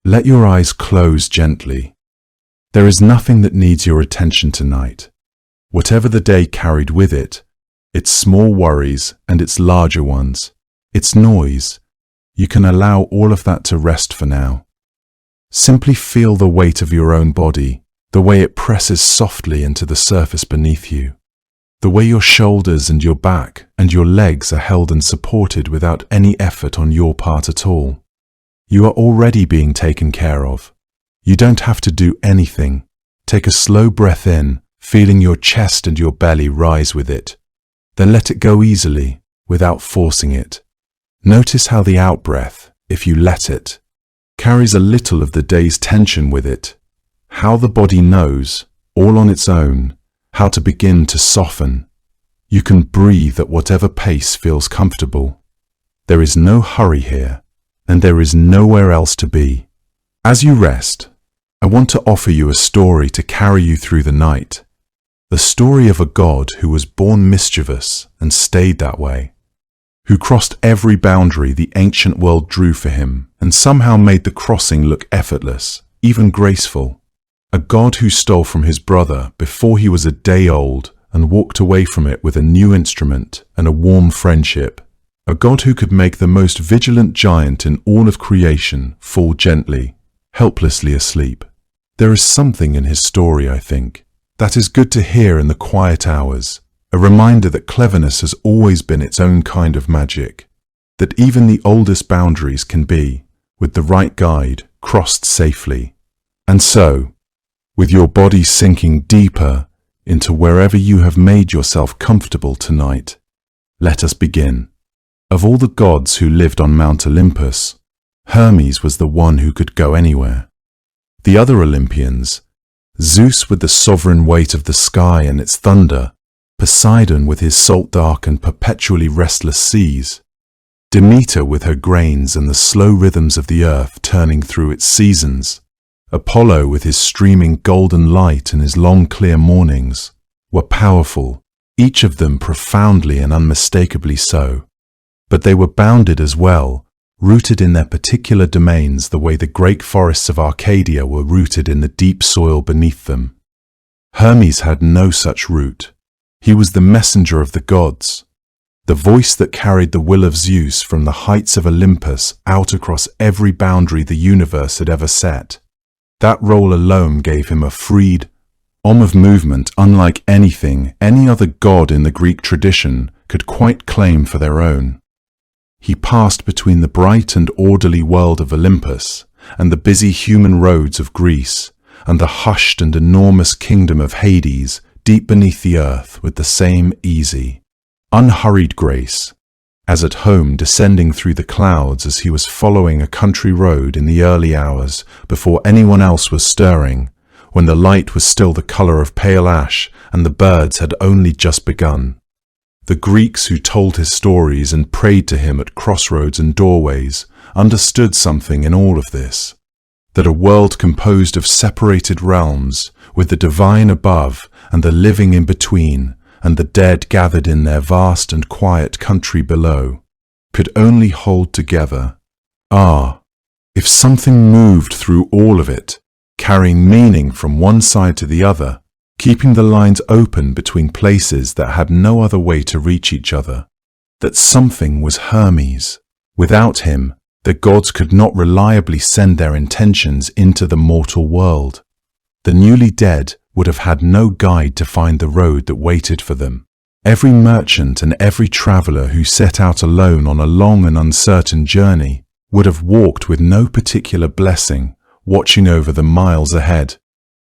let your eyes close gently. There is nothing that needs your attention tonight. Whatever the day carried with it, its small worries and its larger ones, its noise, you can allow all of that to rest for now. Simply feel the weight of your own body, the way it presses softly into the surface beneath you, the way your shoulders and your back and your legs are held and supported without any effort on your part at all. You are already being taken care of. You don't have to do anything. Take a slow breath in, feeling your chest and your belly rise with it. Then let it go easily, without forcing it. Notice how the out-breath, if you let it, carries a little of the day's tension with it, how the body knows, all on its own, how to begin to soften. You can breathe at whatever pace feels comfortable. There is no hurry here, and there is nowhere else to be. As you rest, I want to offer you a story to carry you through the night, the story of a god who was born mischievous and stayed that way, who crossed every boundary the ancient world drew for him and somehow made the crossing look effortless, even graceful. A god who stole from his brother before he was a day old and walked away from it with a new instrument and a warm friendship. A god who could make the most vigilant giant in all of creation fall gently, helplessly asleep. There is something in his story, I think, that is good to hear in the quiet hours. A reminder that cleverness has always been its own kind of magic, that even the oldest boundaries can be, with the right guide, crossed safely. And so, with your body sinking deeper into wherever you have made yourself comfortable tonight, let us begin. Of all the gods who lived on Mount Olympus, Hermes was the one who could go anywhere. The other Olympians, Zeus with the sovereign weight of the sky and its thunder, Poseidon with his salt-dark and perpetually restless seas, Demeter with her grains and the slow rhythms of the earth turning through its seasons, Apollo with his streaming golden light and his long clear mornings, were powerful, each of them profoundly and unmistakably so. But they were bounded as well, rooted in their particular domains the way the great forests of Arcadia were rooted in the deep soil beneath them. Hermes had no such root. He was the messenger of the gods, the voice that carried the will of Zeus from the heights of Olympus out across every boundary the universe had ever set. That role alone gave him a freed, of movement unlike anything any other god in the Greek tradition could quite claim for their own. He passed between the bright and orderly world of Olympus and the busy human roads of Greece and the hushed and enormous kingdom of Hades deep beneath the earth with the same easy, unhurried grace, as at home descending through the clouds as he was following a country road in the early hours before anyone else was stirring, when the light was still the color of pale ash and the birds had only just begun. The Greeks who told his stories and prayed to him at crossroads and doorways understood something in all of this, that a world composed of separated realms, with the divine above and the living in between, and the dead gathered in their vast and quiet country below, could only hold together. Ah, if something moved through all of it, carrying meaning from one side to the other, keeping the lines open between places that had no other way to reach each other, that something was Hermes. Without him, the gods could not reliably send their intentions into the mortal world. The newly dead would have had no guide to find the road that waited for them. Every merchant and every traveler who set out alone on a long and uncertain journey would have walked with no particular blessing, watching over the miles ahead.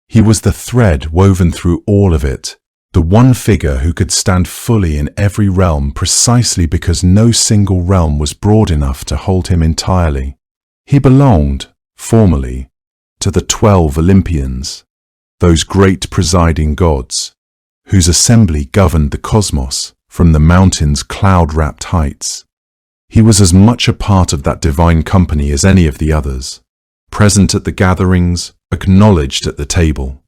He was the thread woven through all of it, the one figure who could stand fully in every realm precisely because no single realm was broad enough to hold him entirely. He belonged, formally, to the 12 Olympians, those great presiding gods, whose assembly governed the cosmos from the mountain's cloud-wrapped heights. He was as much a part of that divine company as any of the others, present at the gatherings, acknowledged at the table,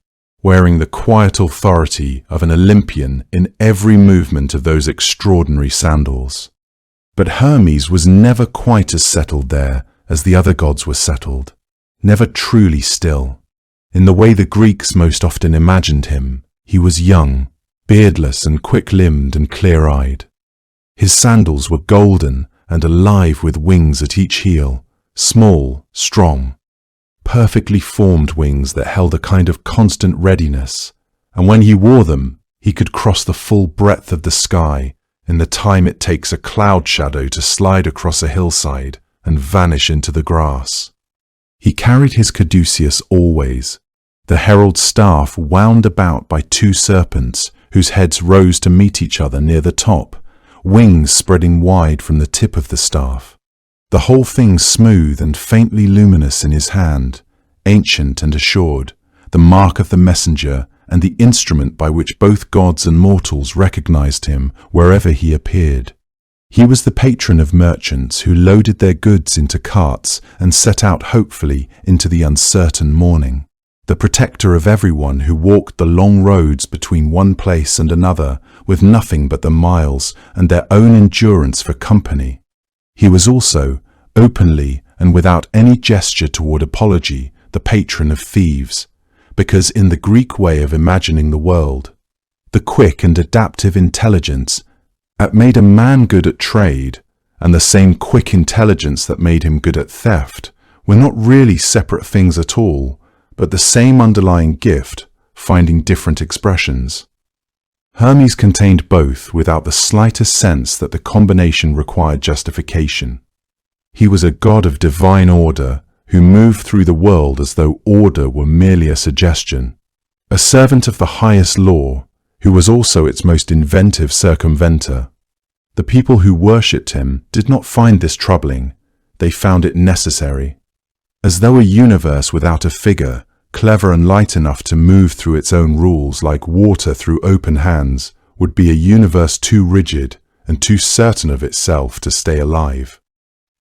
wearing the quiet authority of an Olympian in every movement of those extraordinary sandals. But Hermes was never quite as settled there as the other gods were settled, never truly still. In the way the Greeks most often imagined him, he was young, beardless and quick-limbed and clear-eyed. His sandals were golden and alive with wings at each heel, small, strong, perfectly formed wings that held a kind of constant readiness, and when he wore them, he could cross the full breadth of the sky in the time it takes a cloud shadow to slide across a hillside and vanish into the grass. He carried his caduceus always, the herald staff wound about by 2 serpents whose heads rose to meet each other near the top, wings spreading wide from the tip of the staff. The whole thing smooth and faintly luminous in his hand, ancient and assured, the mark of the messenger and the instrument by which both gods and mortals recognized him wherever he appeared. He was the patron of merchants who loaded their goods into carts and set out hopefully into the uncertain morning, the protector of everyone who walked the long roads between one place and another with nothing but the miles and their own endurance for company. He was also, openly and without any gesture toward apology, the patron of thieves, because in the Greek way of imagining the world, the quick and adaptive intelligence that made a man good at trade and the same quick intelligence that made him good at theft were not really separate things at all, but the same underlying gift, finding different expressions. Hermes contained both without the slightest sense that the combination required justification. He was a god of divine order who moved through the world as though order were merely a suggestion, a servant of the highest law who was also its most inventive circumventer. The people who worshipped him did not find this troubling, they found it necessary. As though a universe without a figure, clever and light enough to move through its own rules like water through open hands, would be a universe too rigid and too certain of itself to stay alive.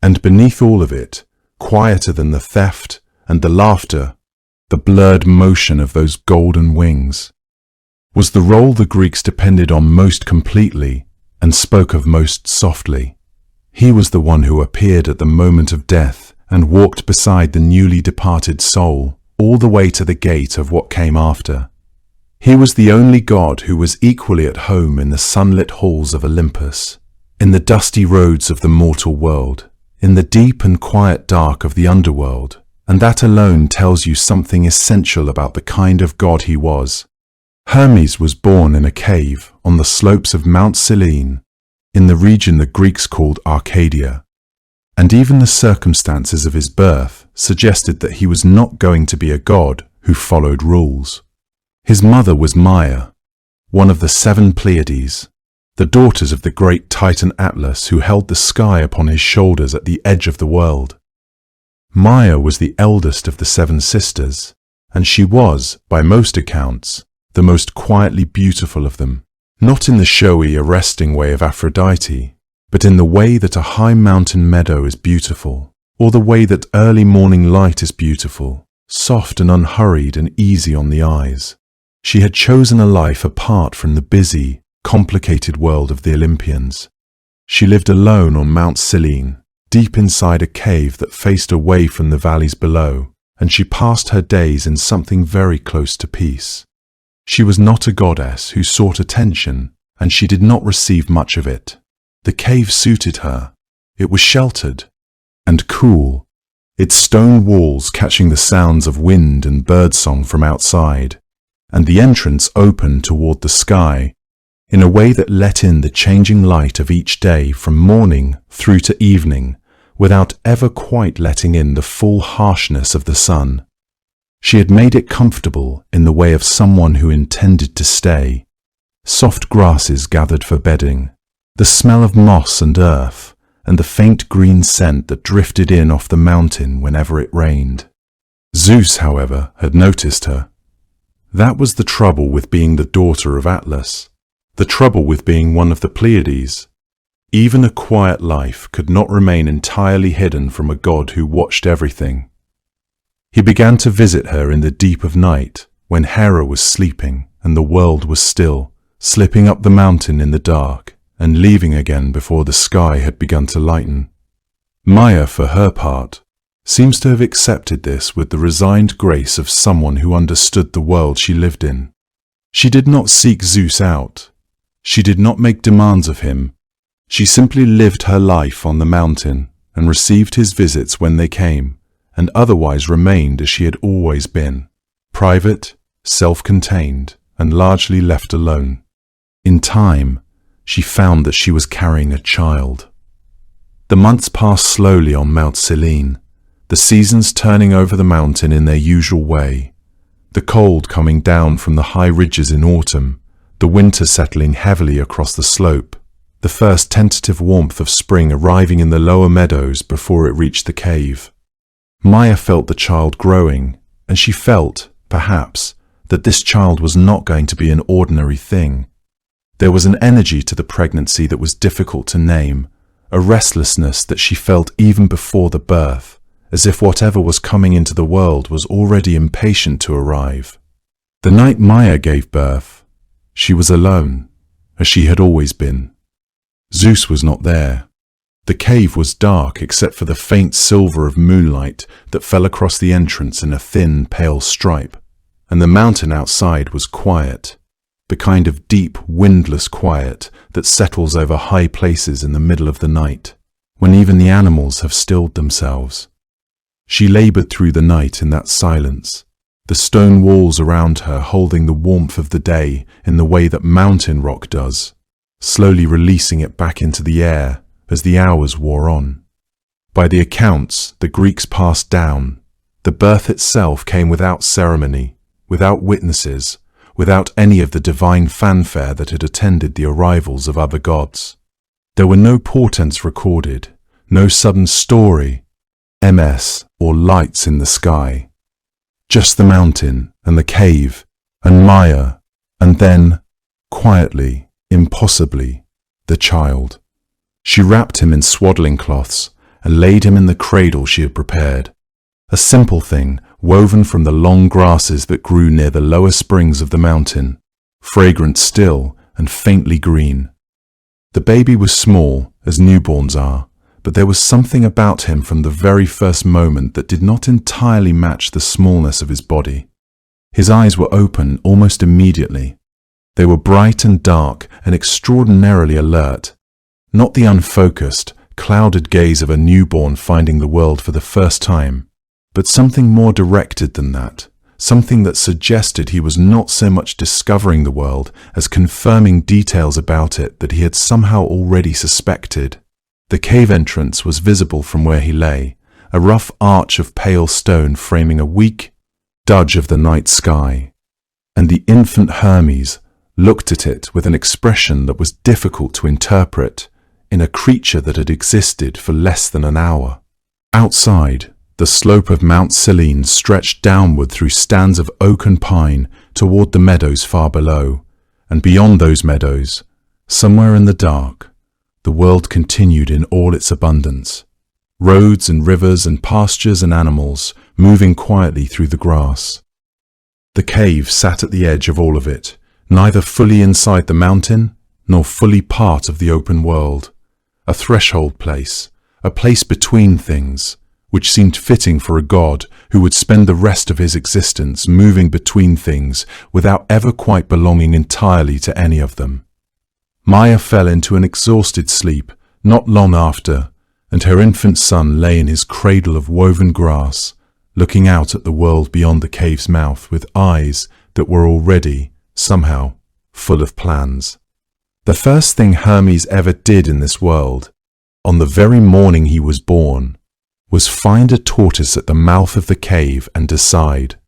And beneath all of it, quieter than the theft and the laughter, the blurred motion of those golden wings, was the role the Greeks depended on most completely and spoke of most softly. He was the one who appeared at the moment of death and walked beside the newly departed soul all the way to the gate of what came after. He was the only god who was equally at home in the sunlit halls of Olympus, in the dusty roads of the mortal world, in the deep and quiet dark of the underworld, and that alone tells you something essential about the kind of god he was. Hermes was born in a cave on the slopes of Mount Cyllene, in the region the Greeks called Arcadia, and even the circumstances of his birth suggested that he was not going to be a god who followed rules. His mother was Maya, one of the 7 Pleiades, the daughters of the great Titan Atlas who held the sky upon his shoulders at the edge of the world. Maia was the eldest of the 7 sisters, and she was, by most accounts, the most quietly beautiful of them, not in the showy, arresting way of Aphrodite, but in the way that a high mountain meadow is beautiful, or the way that early morning light is beautiful, soft and unhurried and easy on the eyes. She had chosen a life apart from the busy, complicated world of the Olympians. She lived alone on Mount Selene, deep inside a cave that faced away from the valleys below, and she passed her days in something very close to peace. She was not a goddess who sought attention, and she did not receive much of it. The cave suited her. It was sheltered and cool, its stone walls catching the sounds of wind and birdsong from outside, and the entrance open toward the sky in a way that let in the changing light of each day from morning through to evening, without ever quite letting in the full harshness of the sun. She had made it comfortable in the way of someone who intended to stay. Soft grasses gathered for bedding, the smell of moss and earth, and the faint green scent that drifted in off the mountain whenever it rained. Zeus, however, had noticed her. That was the trouble with being the daughter of Atlas, the trouble with being one of the Pleiades. Even a quiet life could not remain entirely hidden from a god who watched everything. He began to visit her in the deep of night, when Hera was sleeping and the world was still, slipping up the mountain in the dark and leaving again before the sky had begun to lighten. Maia, for her part, seems to have accepted this with the resigned grace of someone who understood the world she lived in. She did not seek Zeus out. She did not make demands of him. She simply lived her life on the mountain and received his visits when they came, and otherwise remained as she had always been, private, self-contained, and largely left alone. In time, she found that she was carrying a child. The months passed slowly on Mount Selene, the seasons turning over the mountain in their usual way, the cold coming down from the high ridges in autumn, the winter settling heavily across the slope, the first tentative warmth of spring arriving in the lower meadows before it reached the cave. Maia felt the child growing, and she felt, perhaps, that this child was not going to be an ordinary thing. There was an energy to the pregnancy that was difficult to name, a restlessness that she felt even before the birth, as if whatever was coming into the world was already impatient to arrive. The night Maia gave birth, she was alone, as she had always been. Zeus was not there. The cave was dark except for the faint silver of moonlight that fell across the entrance in a thin, pale stripe, and the mountain outside was quiet, the kind of deep, windless quiet that settles over high places in the middle of the night, when even the animals have stilled themselves. She labored through the night in that silence, the stone walls around her holding the warmth of the day in the way that mountain rock does, slowly releasing it back into the air as the hours wore on. By the accounts the Greeks passed down, the birth itself came without ceremony, without witnesses, without any of the divine fanfare that had attended the arrivals of other gods. There were no portents recorded, no sudden story, MS, or lights in the sky. Just the mountain and the cave and Maia, and then, quietly, impossibly, the child. She wrapped him in swaddling cloths and laid him in the cradle she had prepared, a simple thing woven from the long grasses that grew near the lower springs of the mountain, fragrant still and faintly green. The baby was small, as newborns are, but there was something about him from the very first moment that did not entirely match the smallness of his body. His eyes were open almost immediately. They were bright and dark and extraordinarily alert, not the unfocused, clouded gaze of a newborn finding the world for the first time, but something more directed than that, something that suggested he was not so much discovering the world as confirming details about it that he had somehow already suspected. The cave entrance was visible from where he lay, a rough arch of pale stone framing a weak dudge of the night sky, and the infant Hermes, looked at it with an expression that was difficult to interpret in a creature that had existed for less than an hour. Outside, the slope of Mount Selene stretched downward through stands of oak and pine toward the meadows far below, and beyond those meadows, somewhere in the dark, the world continued in all its abundance. Roads and rivers and pastures and animals moving quietly through the grass. The cave sat at the edge of all of it, neither fully inside the mountain nor fully part of the open world. A threshold place, a place between things, which seemed fitting for a god who would spend the rest of his existence moving between things without ever quite belonging entirely to any of them. Maya fell into an exhausted sleep not long after, and her infant son lay in his cradle of woven grass, looking out at the world beyond the cave's mouth with eyes that were already, somehow, full of plans. The first thing Hermes ever did in this world, on the very morning he was born, was find a tortoise at the mouth of the cave and decide,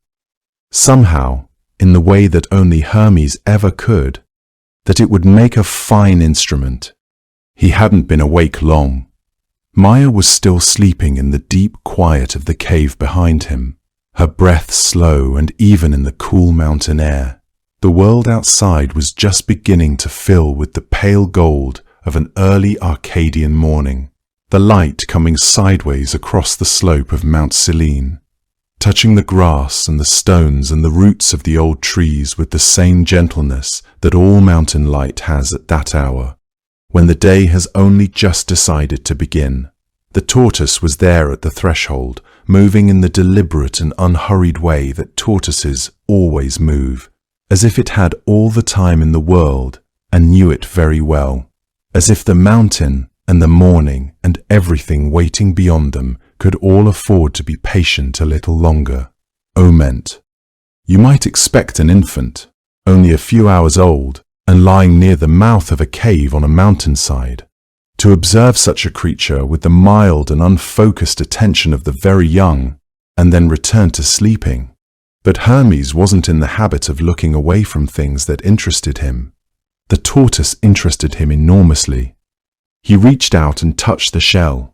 somehow, in the way that only Hermes ever could, that it would make a fine instrument. He hadn't been awake long. Maya was still sleeping in the deep quiet of the cave behind him, her breath slow and even in the cool mountain air. The world outside was just beginning to fill with the pale gold of an early Arcadian morning, the light coming sideways across the slope of Mount Selene, touching the grass and the stones and the roots of the old trees with the same gentleness that all mountain light has at that hour, when the day has only just decided to begin. The tortoise was there at the threshold, moving in the deliberate and unhurried way that tortoises always move, as if it had all the time in the world and knew it very well, as if the mountain and the morning and everything waiting beyond them could all afford to be patient a little longer. Meant. You might expect an infant, only a few hours old, and lying near the mouth of a cave on a mountainside, to observe such a creature with the mild and unfocused attention of the very young, and then return to sleeping. But Hermes wasn't in the habit of looking away from things that interested him. The tortoise interested him enormously. He reached out and touched the shell.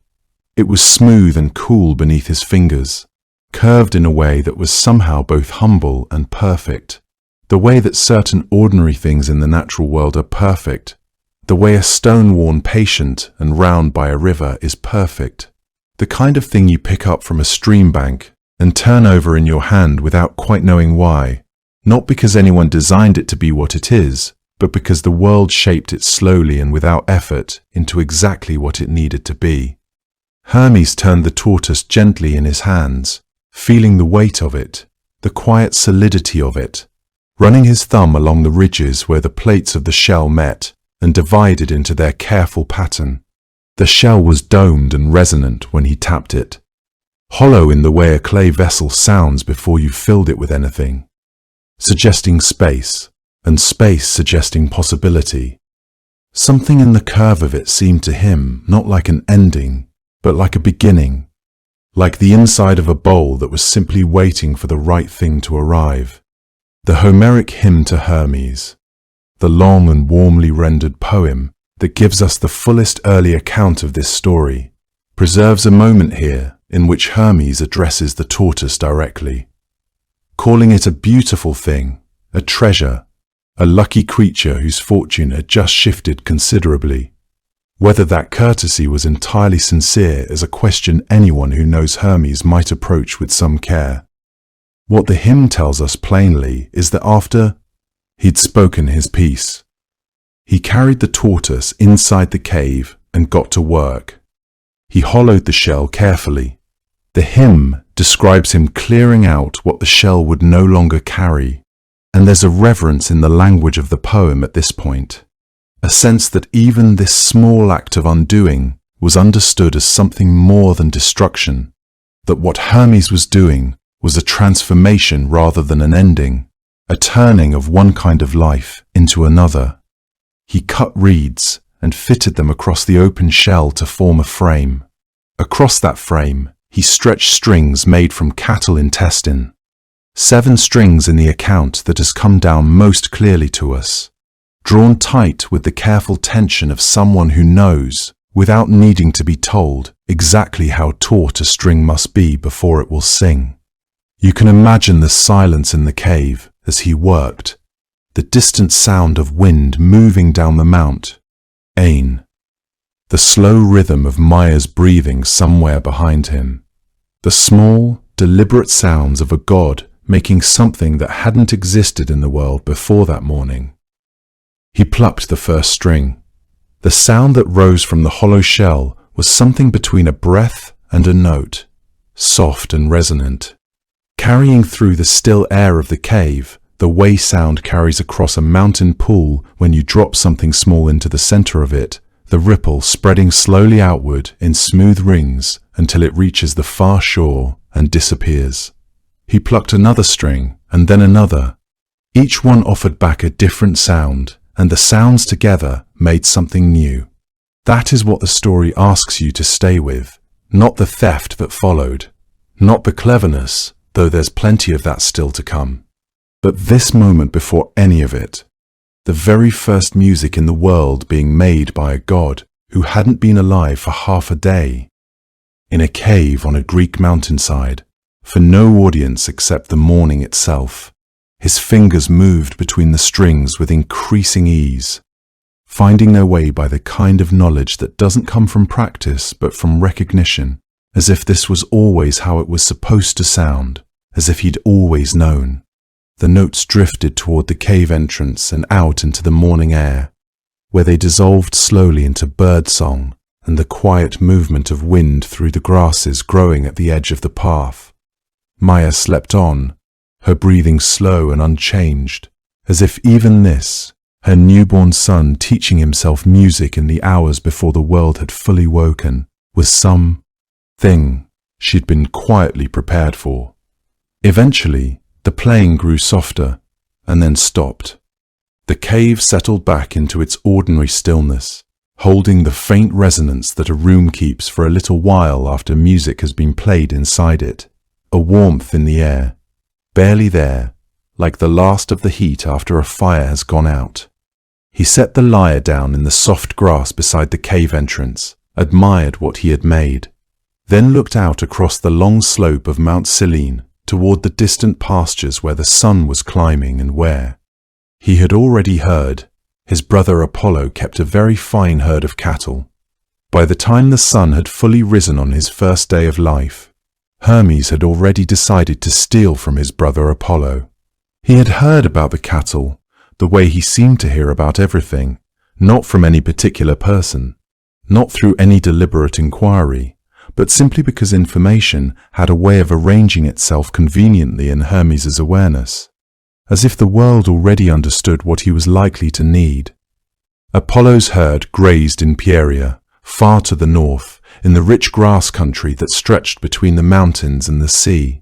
It was smooth and cool beneath his fingers, curved in a way that was somehow both humble and perfect. The way that certain ordinary things in the natural world are perfect. The way a stone worn patient and round by a river is perfect. The kind of thing you pick up from a stream bank and turn over in your hand without quite knowing why, not because anyone designed it to be what it is, but because the world shaped it slowly and without effort into exactly what it needed to be. Hermes turned the tortoise gently in his hands, feeling the weight of it, the quiet solidity of it, running his thumb along the ridges where the plates of the shell met and divided into their careful pattern. The shell was domed and resonant when he tapped it, hollow in the way a clay vessel sounds before you've filled it with anything, suggesting space, and space suggesting possibility. Something in the curve of it seemed to him not like an ending, but like a beginning, like the inside of a bowl that was simply waiting for the right thing to arrive. The Homeric hymn to Hermes, the long and warmly rendered poem that gives us the fullest early account of this story, preserves a moment here in which Hermes addresses the tortoise directly, calling it a beautiful thing, a treasure, a lucky creature whose fortune had just shifted considerably. Whether that courtesy was entirely sincere is a question anyone who knows Hermes might approach with some care. What the hymn tells us plainly is that after he'd spoken his piece, he carried the tortoise inside the cave and got to work. He hollowed the shell carefully. The hymn describes him clearing out what the shell would no longer carry, and there's a reverence in the language of the poem at this point, a sense that even this small act of undoing was understood as something more than destruction, that what Hermes was doing was a transformation rather than an ending, a turning of one kind of life into another. He cut reeds and fitted them across the open shell to form a frame. Across that frame, he stretched strings made from cattle intestine, 7 strings in the account that has come down most clearly to us, drawn tight with the careful tension of someone who knows, without needing to be told, exactly how taut a string must be before it will sing. You can imagine the silence in the cave as he worked, the distant sound of wind moving down the mount, Ain, the slow rhythm of Maya's breathing somewhere behind him, the small, deliberate sounds of a god making something that hadn't existed in the world before that morning. He plucked the first string. The sound that rose from the hollow shell was something between a breath and a note, soft and resonant. Carrying through the still air of the cave, the way sound carries across a mountain pool when you drop something small into the center of it, the ripple spreading slowly outward in smooth rings until it reaches the far shore and disappears. He plucked another string and then another. Each one offered back a different sound, and the sounds together made something new. That is what the story asks you to stay with, not the theft that followed, not the cleverness, though there's plenty of that still to come, but this moment before any of it, the very first music in the world being made by a god who hadn't been alive for half a day. In a cave on a Greek mountainside, for no audience except the morning itself, his fingers moved between the strings with increasing ease, finding their way by the kind of knowledge that doesn't come from practice but from recognition, as if this was always how it was supposed to sound, as if he'd always known. The notes drifted toward the cave entrance and out into the morning air, where they dissolved slowly into bird song and the quiet movement of wind through the grasses growing at the edge of the path. Maya slept on, her breathing slow and unchanged, as if even this, her newborn son teaching himself music in the hours before the world had fully woken, was some thing she'd been quietly prepared for. Eventually, the playing grew softer and then stopped. The cave settled back into its ordinary stillness, holding the faint resonance that a room keeps for a little while after music has been played inside it, a warmth in the air, barely there, like the last of the heat after a fire has gone out. He set the lyre down in the soft grass beside the cave entrance, admired what he had made, then looked out across the long slope of Mount Selene toward the distant pastures where the sun was climbing and where, he had already heard, his brother Apollo kept a very fine herd of cattle. By the time the sun had fully risen on his first day of life, Hermes had already decided to steal from his brother Apollo. He had heard about the cattle, the way he seemed to hear about everything, not from any particular person, not through any deliberate inquiry, but simply because information had a way of arranging itself conveniently in Hermes's awareness, as if the world already understood what he was likely to need. Apollo's herd grazed in Pieria, far to the north, in the rich grass country that stretched between the mountains and the sea.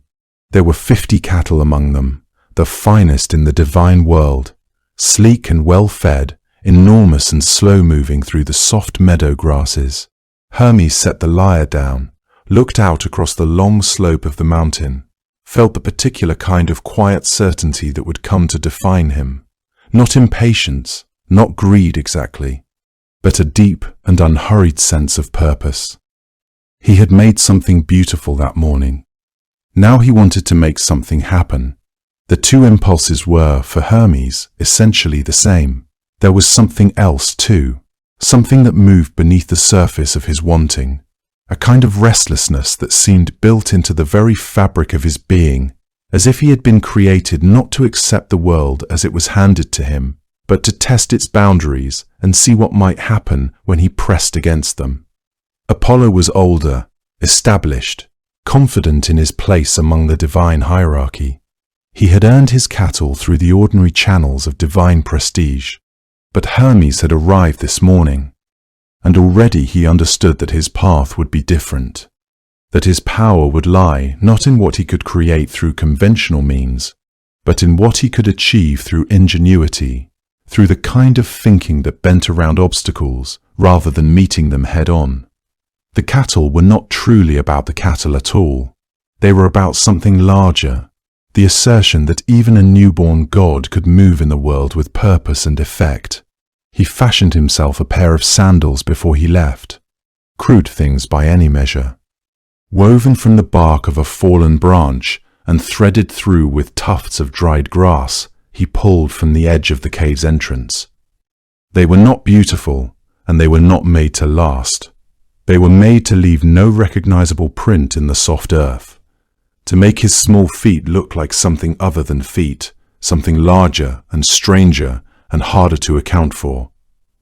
There were 50 cattle among them, the finest in the divine world, sleek and well-fed, enormous and slow-moving through the soft meadow grasses. Hermes set the lyre down, looked out across the long slope of the mountain, felt the particular kind of quiet certainty that would come to define him. Not impatience, not greed exactly, but a deep and unhurried sense of purpose. He had made something beautiful that morning. Now he wanted to make something happen. The two impulses were, for Hermes, essentially the same. There was something else too, something that moved beneath the surface of his wanting, a kind of restlessness that seemed built into the very fabric of his being, as if he had been created not to accept the world as it was handed to him, but to test its boundaries and see what might happen when he pressed against them. Apollo was older, established, confident in his place among the divine hierarchy. He had earned his cattle through the ordinary channels of divine prestige. But Hermes had arrived this morning, and already he understood that his path would be different, that his power would lie not in what he could create through conventional means, but in what he could achieve through ingenuity, through the kind of thinking that bent around obstacles rather than meeting them head-on. The cattle were not truly about the cattle at all. They were about something larger, the assertion that even a newborn god could move in the world with purpose and effect, He fashioned himself a pair of sandals before he left, crude things by any measure, woven from the bark of a fallen branch and threaded through with tufts of dried grass he pulled from the edge of the cave's entrance. They were not beautiful, and they were not made to last. They were made to leave no recognizable print in the soft earth, to make his small feet look like something other than feet, something larger and stranger and harder to account for.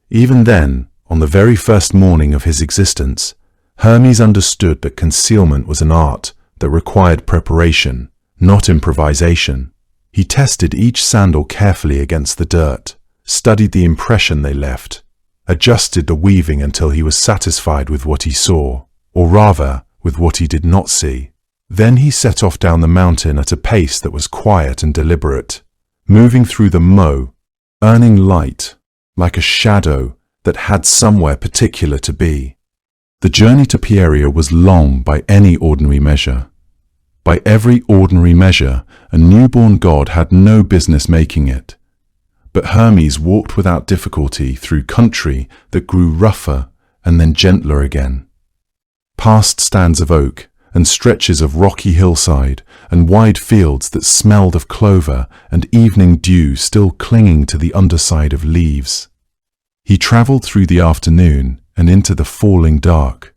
Even then, on the very first morning of his existence, Hermes understood that concealment was an art that required preparation, not improvisation. He tested each sandal carefully against the dirt, studied the impression they left, adjusted the weaving until he was satisfied with what he saw, or rather, with what he did not see. Then he set off down the mountain at a pace that was quiet and deliberate, moving through the mow, earning light, like a shadow that had somewhere particular to be. The journey to Pieria was long by any ordinary measure. By every ordinary measure, a newborn god had no business making it. But Hermes walked without difficulty through country that grew rougher and then gentler again. Past stands of oak and stretches of rocky hillside and wide fields that smelled of clover and evening dew still clinging to the underside of leaves. He travelled through the afternoon and into the falling dark.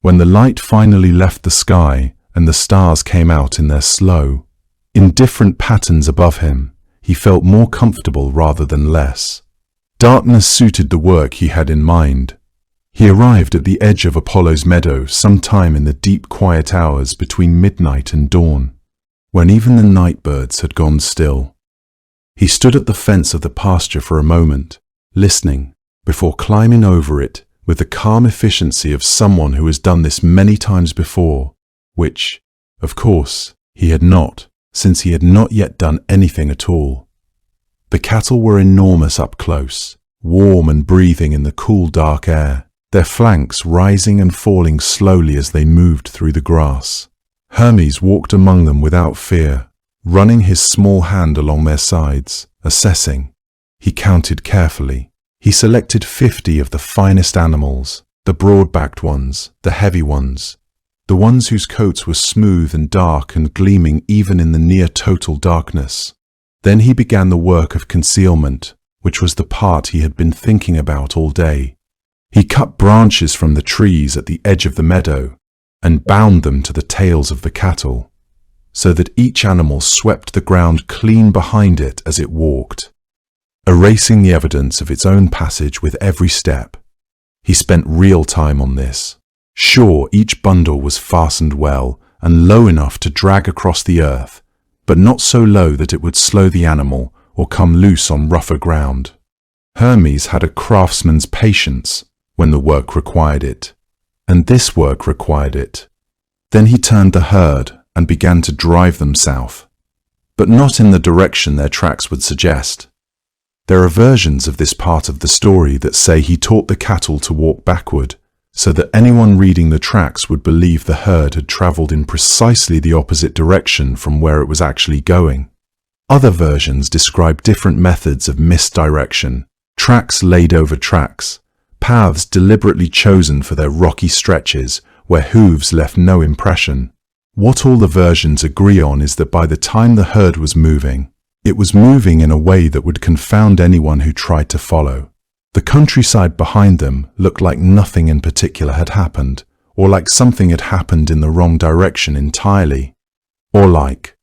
When the light finally left the sky and the stars came out in their slow, indifferent patterns above him, he felt more comfortable rather than less. Darkness suited the work he had in mind. He arrived at the edge of Apollo's meadow sometime in the deep quiet hours between midnight and dawn, when even the night birds had gone still. He stood at the fence of the pasture for a moment, listening, before climbing over it with the calm efficiency of someone who has done this many times before, which, of course, he had not, since he had not yet done anything at all. The cattle were enormous up close, warm and breathing in the cool dark air, their flanks rising and falling slowly as they moved through the grass. Hermes walked among them without fear, running his small hand along their sides, assessing. He counted carefully. He selected 50 of the finest animals, the broad-backed ones, the heavy ones, the ones whose coats were smooth and dark and gleaming even in the near-total darkness. Then he began the work of concealment, which was the part he had been thinking about all day. He cut branches from the trees at the edge of the meadow and bound them to the tails of the cattle, so that each animal swept the ground clean behind it as it walked, erasing the evidence of its own passage with every step. He spent real time on this. Sure, each bundle was fastened well and low enough to drag across the earth, but not so low that it would slow the animal or come loose on rougher ground. Hermes had a craftsman's patience when the work required it, and this work required it. Then he turned the herd and began to drive them south, but not in the direction their tracks would suggest. There are versions of this part of the story that say he taught the cattle to walk backward, so that anyone reading the tracks would believe the herd had travelled in precisely the opposite direction from where it was actually going. Other versions describe different methods of misdirection, tracks laid over tracks, paths deliberately chosen for their rocky stretches where hooves left no impression. What all the versions agree on is that by the time the herd was moving, it was moving in a way that would confound anyone who tried to follow. The countryside behind them looked like nothing in particular had happened, or like something had happened in the wrong direction entirely, or like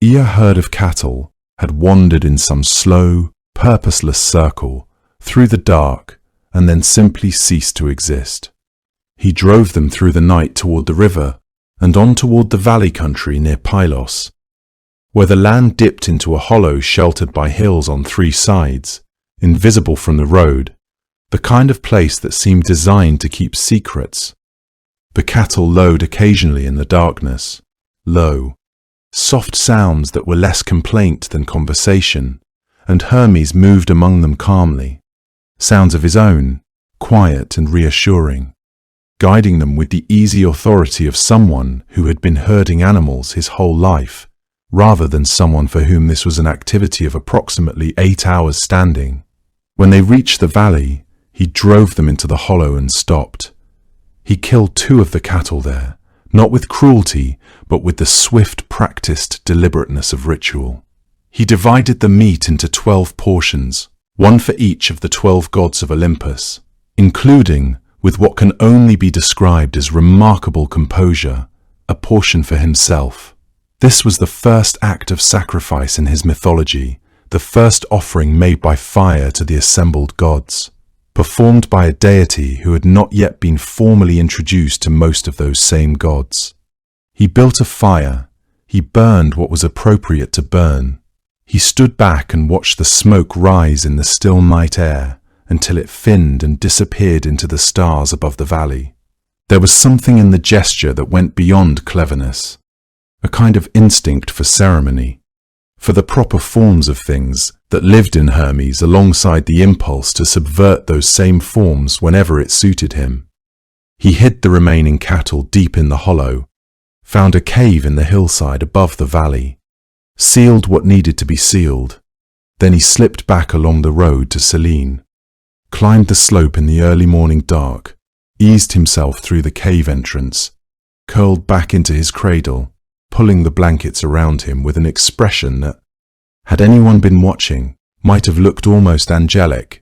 a herd of cattle had wandered in some slow, purposeless circle through the dark and then simply ceased to exist. He drove them through the night toward the river and on toward the valley country near Pylos, where the land dipped into a hollow sheltered by hills on three sides, invisible from the road, the kind of place that seemed designed to keep secrets. The cattle lowed occasionally in the darkness, low, soft sounds that were less complaint than conversation, and Hermes moved among them calmly, sounds of his own, quiet and reassuring, guiding them with the easy authority of someone who had been herding animals his whole life, rather than someone for whom this was an activity of approximately 8 hours standing. When they reached the valley, he drove them into the hollow and stopped. He killed 2 of the cattle there, not with cruelty, but with the swift, practiced deliberateness of ritual. He divided the meat into 12 portions, one for each of the 12 gods of Olympus, including, with what can only be described as remarkable composure, a portion for himself. This was the first act of sacrifice in his mythology, the first offering made by fire to the assembled gods, performed by a deity who had not yet been formally introduced to most of those same gods. He built a fire. He burned what was appropriate to burn. He stood back and watched the smoke rise in the still night air until it thinned and disappeared into the stars above the valley. There was something in the gesture that went beyond cleverness, a kind of instinct for ceremony, for the proper forms of things that lived in Hermes alongside the impulse to subvert those same forms whenever it suited him. He hid the remaining cattle deep in the hollow, found a cave in the hillside above the valley, sealed what needed to be sealed. Then he slipped back along the road to Selene, climbed the slope in the early morning dark, eased himself through the cave entrance, curled back into his cradle, pulling the blankets around him with an expression that, had anyone been watching, might have looked almost angelic.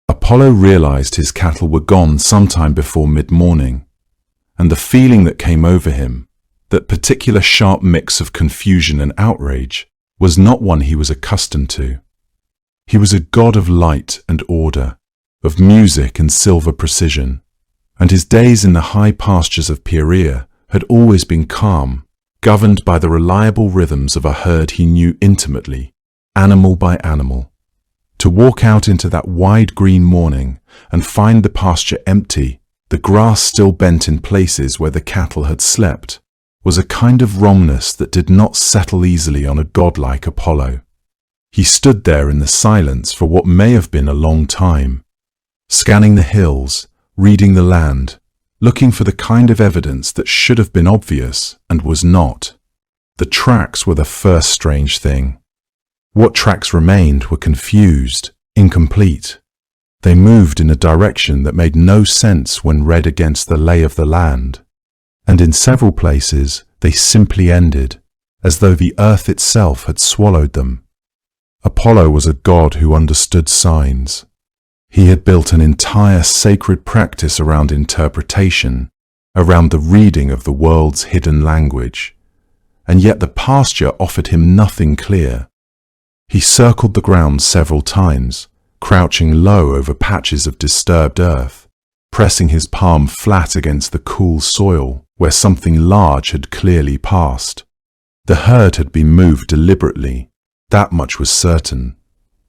Apollo realized his cattle were gone sometime before mid-morning, and the feeling that came over him, that particular sharp mix of confusion and outrage, was not one he was accustomed to. He was a god of light and order, of music and silver precision, and his days in the high pastures of Pieria had always been calm, governed by the reliable rhythms of a herd he knew intimately, animal by animal. To walk out into that wide green morning and find the pasture empty, the grass still bent in places where the cattle had slept, was a kind of wrongness that did not settle easily on a godlike Apollo. He stood there in the silence for what may have been a long time, scanning the hills, reading the land, looking for the kind of evidence that should have been obvious and was not. The tracks were the first strange thing. What tracks remained were confused, incomplete. They moved in a direction that made no sense when read against the lay of the land, and in several places they simply ended, as though the earth itself had swallowed them. Apollo was a god who understood signs. He had built an entire sacred practice around interpretation, around the reading of the world's hidden language, and yet the pasture offered him nothing clear. He circled the ground several times, crouching low over patches of disturbed earth, pressing his palm flat against the cool soil where something large had clearly passed. The herd had been moved deliberately, that much was certain,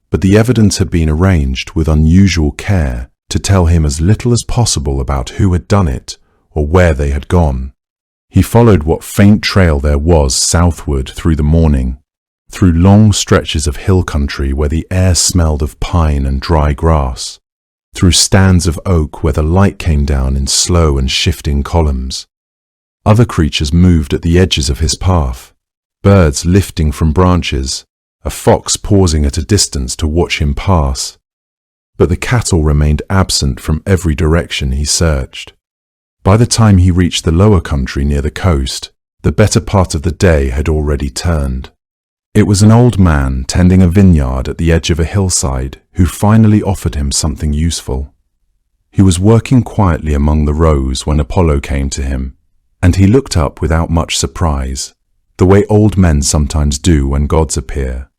but the evidence had been arranged with unusual care to tell him as little as possible about who had done it or where they had gone. He followed what faint trail there was southward through the morning, through long stretches of hill country where the air smelled of pine and dry grass, through stands of oak where the light came down in slow and shifting columns. Other creatures moved at the edges of his path, birds lifting from branches, a fox pausing at a distance to watch him pass. But the cattle remained absent from every direction he searched. By the time he reached the lower country near the coast, the better part of the day had already turned. It was an old man tending a vineyard at the edge of a hillside who finally offered him something useful. He was working quietly among the rows when Apollo came to him, and he looked up without much surprise, the way old men sometimes do when gods appear,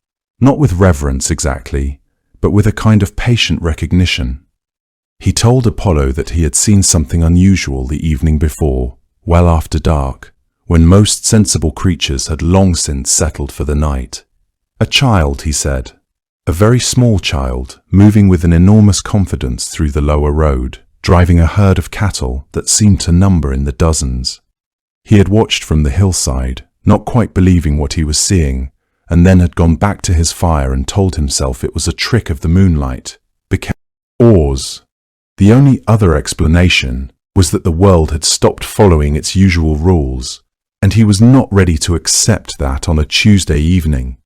not with reverence exactly, but with a kind of patient recognition. He told Apollo that he had seen something unusual the evening before, well after dark, when most sensible creatures had long since settled for the night. A child, he said, a very small child, moving with an enormous confidence through the lower road, driving a herd of cattle that seemed to number in the dozens. He had watched from the hillside, not quite believing what he was seeing, and then had gone back to his fire and told himself it was a trick of the moonlight, became oars. The only other explanation was that the world had stopped following its usual rules, and he was not ready to accept that on a Tuesday evening.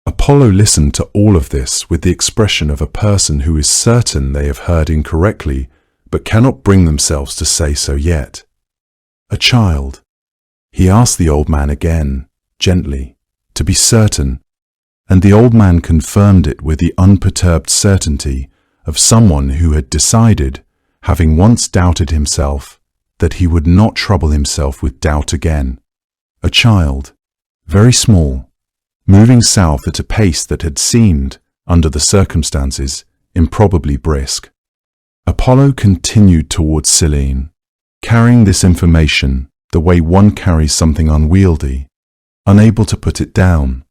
Apollo Apollo listened to all of this with the expression of a person who is certain they have heard incorrectly, but cannot bring themselves to say so yet. A child. He asked the old man again, gently, to be certain, and the old man confirmed it with the unperturbed certainty of someone who had decided, having once doubted himself, that he would not trouble himself with doubt again. A child, very small, moving south at a pace that had seemed, under the circumstances, improbably brisk. Apollo continued towards Cyllene, carrying this information the way one carries something unwieldy, unable to put it down,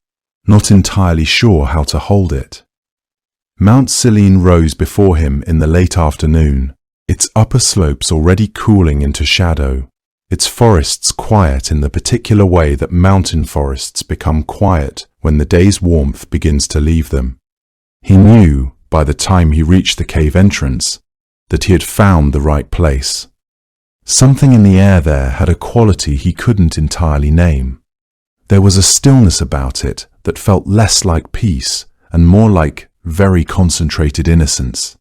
not entirely sure how to hold it. Mount Cyllene rose before him in the late afternoon, its upper slopes already cooling into shadow, its forests quiet in the particular way that mountain forests become quiet when the day's warmth begins to leave them. He knew, by the time he reached the cave entrance, that he had found the right place. Something in the air there had a quality he couldn't entirely name. There was a stillness about it that felt less like peace and more like very concentrated innocence.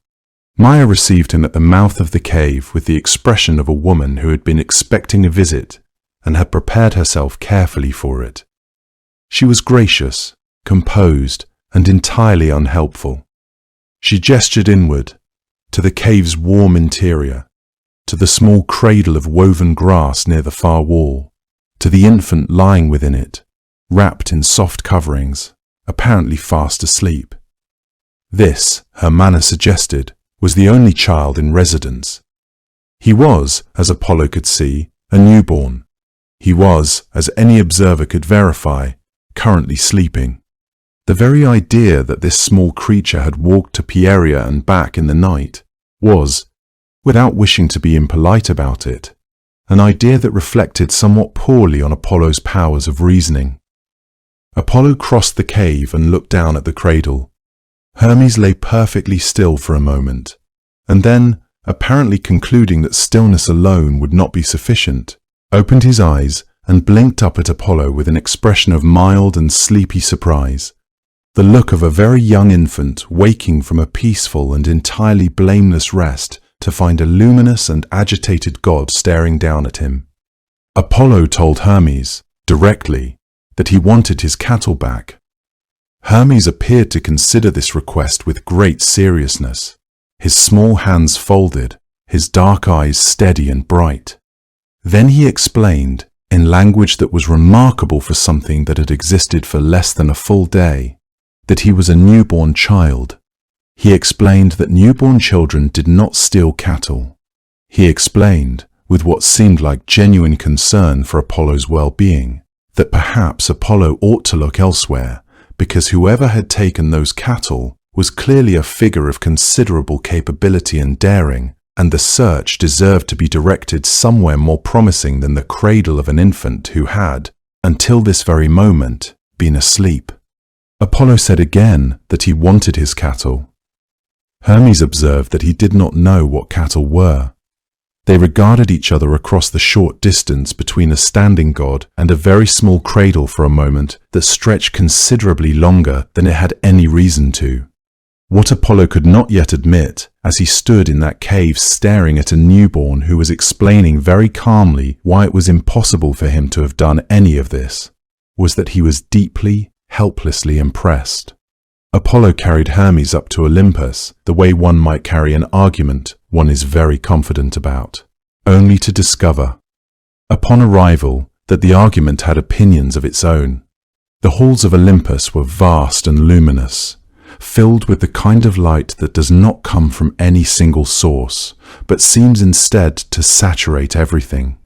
Maya received him at the mouth of the cave with the expression of a woman who had been expecting a visit and had prepared herself carefully for it. She was gracious, composed, and entirely unhelpful. She gestured inward, to the cave's warm interior, to the small cradle of woven grass near the far wall, to the infant lying within it, wrapped in soft coverings, apparently fast asleep. This, her manner suggested, was the only child in residence. He was, as Apollo could see, a newborn. He was, as any observer could verify, currently sleeping. The very idea that this small creature had walked to Pieria and back in the night was, without wishing to be impolite about it, an idea that reflected somewhat poorly on Apollo's powers of reasoning. Apollo crossed the cave and looked down at the cradle. Hermes lay perfectly still for a moment, and then, apparently concluding that stillness alone would not be sufficient, opened his eyes and blinked up at Apollo with an expression of mild and sleepy surprise, the look of a very young infant waking from a peaceful and entirely blameless rest to find a luminous and agitated god staring down at him. Apollo told Hermes, directly, that he wanted his cattle back. Hermes appeared to consider this request with great seriousness, his small hands folded, his dark eyes steady and bright. Then he explained, in language that was remarkable for something that had existed for less than a full day, that he was a newborn child. He explained that newborn children did not steal cattle. He explained, with what seemed like genuine concern for Apollo's well-being, that perhaps Apollo ought to look elsewhere, because whoever had taken those cattle was clearly a figure of considerable capability and daring, and the search deserved to be directed somewhere more promising than the cradle of an infant who had, until this very moment, been asleep. Apollo said again that he wanted his cattle. Hermes observed that he did not know what cattle were. They regarded each other across the short distance between a standing god and a very small cradle for a moment that stretched considerably longer than it had any reason to. What Apollo could not yet admit, as he stood in that cave staring at a newborn who was explaining very calmly why it was impossible for him to have done any of this, was that he was deeply, helplessly impressed. Apollo carried Hermes up to Olympus the way one might carry an argument one is very confident about, only to discover, upon arrival, that the argument had opinions of its own. The halls of Olympus were vast and luminous, filled with the kind of light that does not come from any single source, but seems instead to saturate everything.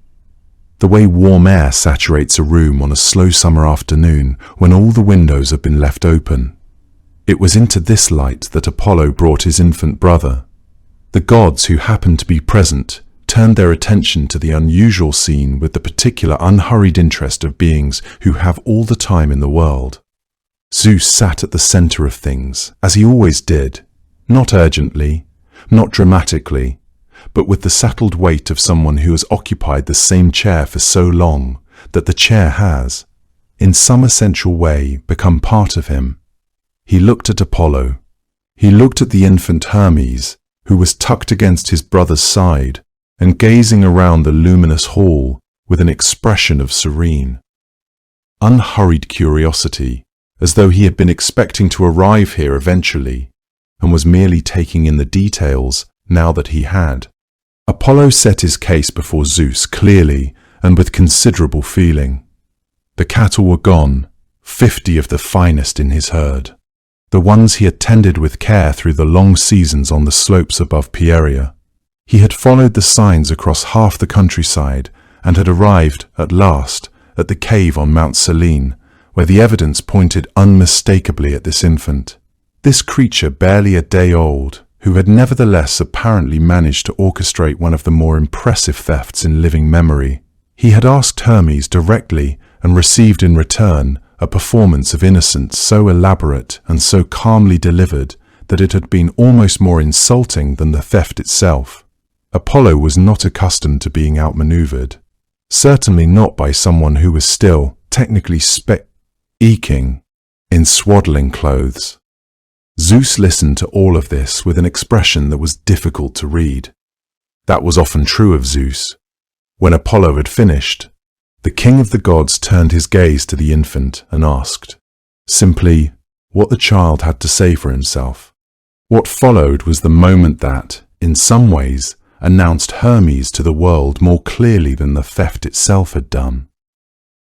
The way warm air saturates a room on a slow summer afternoon when all the windows have been left open. It was into this light that Apollo brought his infant brother. The gods who happened to be present turned their attention to the unusual scene with the particular unhurried interest of beings who have all the time in the world. Zeus sat at the center of things, as he always did, not urgently, not dramatically, but with the settled weight of someone who has occupied the same chair for so long that the chair has, in some essential way, become part of him. He looked at Apollo. He looked at the infant Hermes, who was tucked against his brother's side and gazing around the luminous hall with an expression of serene, unhurried curiosity, as though he had been expecting to arrive here eventually and was merely taking in the details now that he had. Apollo set his case before Zeus clearly and with considerable feeling. The cattle were gone, 50 of the finest in his herd, the ones he had tended with care through the long seasons on the slopes above Pieria. He had followed the signs across half the countryside and had arrived, at last, at the cave on Mount Selene, where the evidence pointed unmistakably at this infant. This creature barely a day old, who had nevertheless apparently managed to orchestrate one of the more impressive thefts in living memory. He had asked Hermes directly and received in return a performance of innocence so elaborate and so calmly delivered that it had been almost more insulting than the theft itself. Apollo was not accustomed to being outmaneuvered, certainly not by someone who was still, technically speaking, in swaddling clothes. Zeus listened to all of this with an expression that was difficult to read. That was often true of Zeus. When Apollo had finished, the king of the gods turned his gaze to the infant and asked, simply, what the child had to say for himself. What followed was the moment that, in some ways, announced Hermes to the world more clearly than the theft itself had done.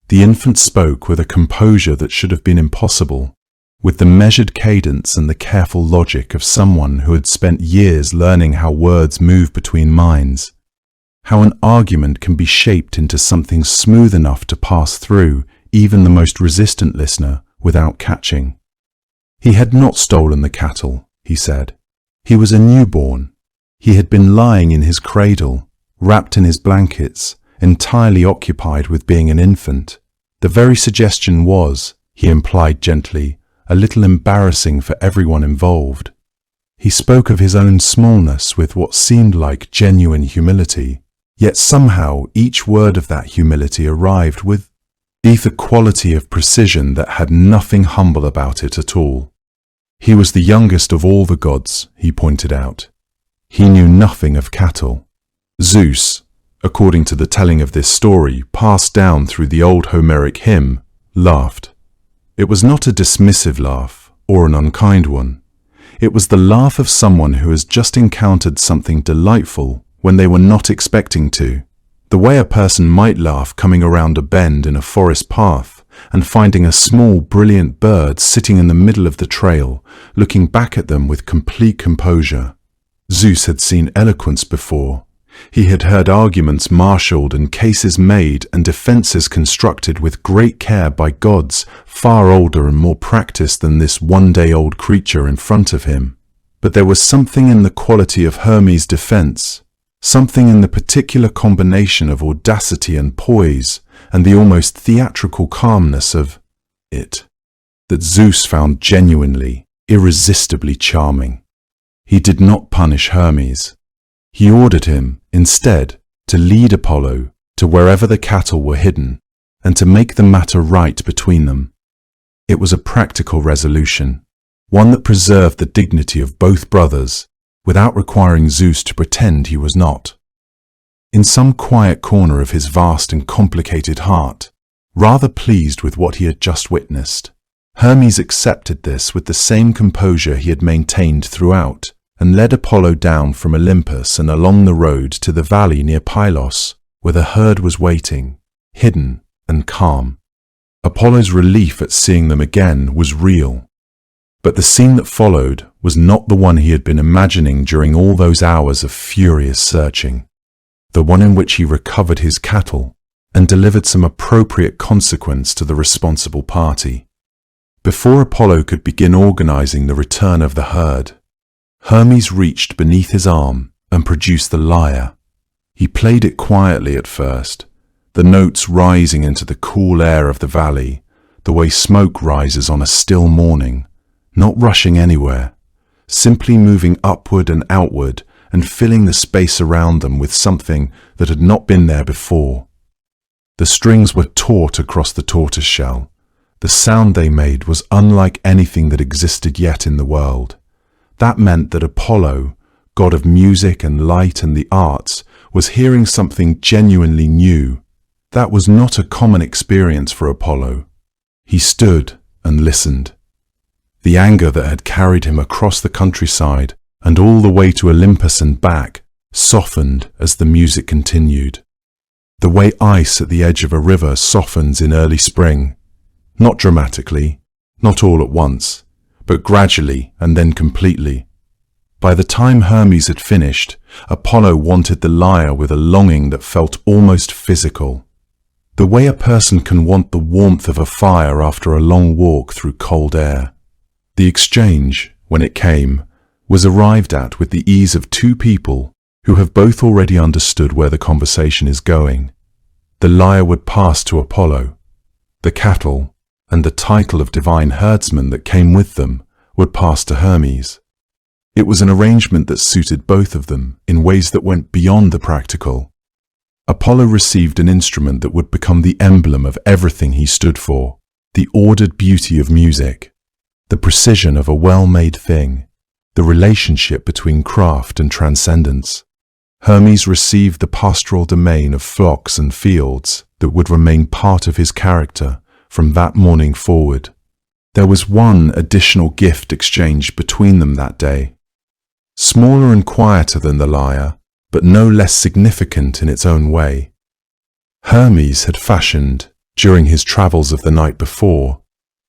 The infant spoke with a composure that should have been impossible, with the measured cadence and the careful logic of someone who had spent years learning how words move between minds, how an argument can be shaped into something smooth enough to pass through even the most resistant listener without catching. He had not stolen the cattle, he said. He was a newborn. He had been lying in his cradle, wrapped in his blankets, entirely occupied with being an infant. The very suggestion was, he implied gently, a little embarrassing for everyone involved. He spoke of his own smallness with what seemed like genuine humility, yet somehow each word of that humility arrived with the quality of precision that had nothing humble about it at all. He was the youngest of all the gods, he pointed out. He knew nothing of cattle. Zeus, according to the telling of this story passed down through the old Homeric hymn, laughed. It was not a dismissive laugh or an unkind one. It was the laugh of someone who has just encountered something delightful when they were not expecting to. The way a person might laugh coming around a bend in a forest path and finding a small, brilliant bird sitting in the middle of the trail, looking back at them with complete composure. Zeus had seen eloquence before. He had heard arguments marshaled and cases made and defenses constructed with great care by gods far older and more practiced than this one-day-old creature in front of him. But there was something in the quality of Hermes' defense, something in the particular combination of audacity and poise and the almost theatrical calmness of it, that Zeus found genuinely, irresistibly charming. He did not punish Hermes. He ordered him, instead, to lead Apollo to wherever the cattle were hidden and to make the matter right between them. It was a practical resolution, one that preserved the dignity of both brothers without requiring Zeus to pretend he was not. In some quiet corner of his vast and complicated heart, rather pleased with what he had just witnessed, Hermes accepted this with the same composure he had maintained throughout, and led Apollo down from Olympus and along the road to the valley near Pylos, where the herd was waiting, hidden and calm. Apollo's relief at seeing them again was real, but the scene that followed was not the one he had been imagining during all those hours of furious searching, the one in which he recovered his cattle and delivered some appropriate consequence to the responsible party. Before Apollo could begin organizing the return of the herd, Hermes reached beneath his arm and produced the lyre. He played it quietly at first, the notes rising into the cool air of the valley, the way smoke rises on a still morning, not rushing anywhere, simply moving upward and outward and filling the space around them with something that had not been there before. The strings were taut across the tortoise shell, The sound they made was unlike anything that existed yet in the world. That meant that Apollo, god of music and light and the arts, was hearing something genuinely new. That was not a common experience for Apollo. He stood and listened. The anger that had carried him across the countryside and all the way to Olympus and back softened as the music continued. The way ice at the edge of a river softens in early spring. Not dramatically, not all at once, but gradually and then completely. By the time Hermes had finished, Apollo wanted the lyre with a longing that felt almost physical. The way a person can want the warmth of a fire after a long walk through cold air. The exchange, when it came, was arrived at with the ease of two people who have both already understood where the conversation is going. The lyre would pass to Apollo. The cattle, and the title of divine herdsman that came with them, would pass to Hermes. It was an arrangement that suited both of them in ways that went beyond the practical. Apollo received an instrument that would become the emblem of everything he stood for, the ordered beauty of music, the precision of a well-made thing, the relationship between craft and transcendence. Hermes received the pastoral domain of flocks and fields that would remain part of his character from that morning forward. There was one additional gift exchanged between them that day. Smaller and quieter than the lyre, but no less significant in its own way. Hermes had fashioned, during his travels of the night before,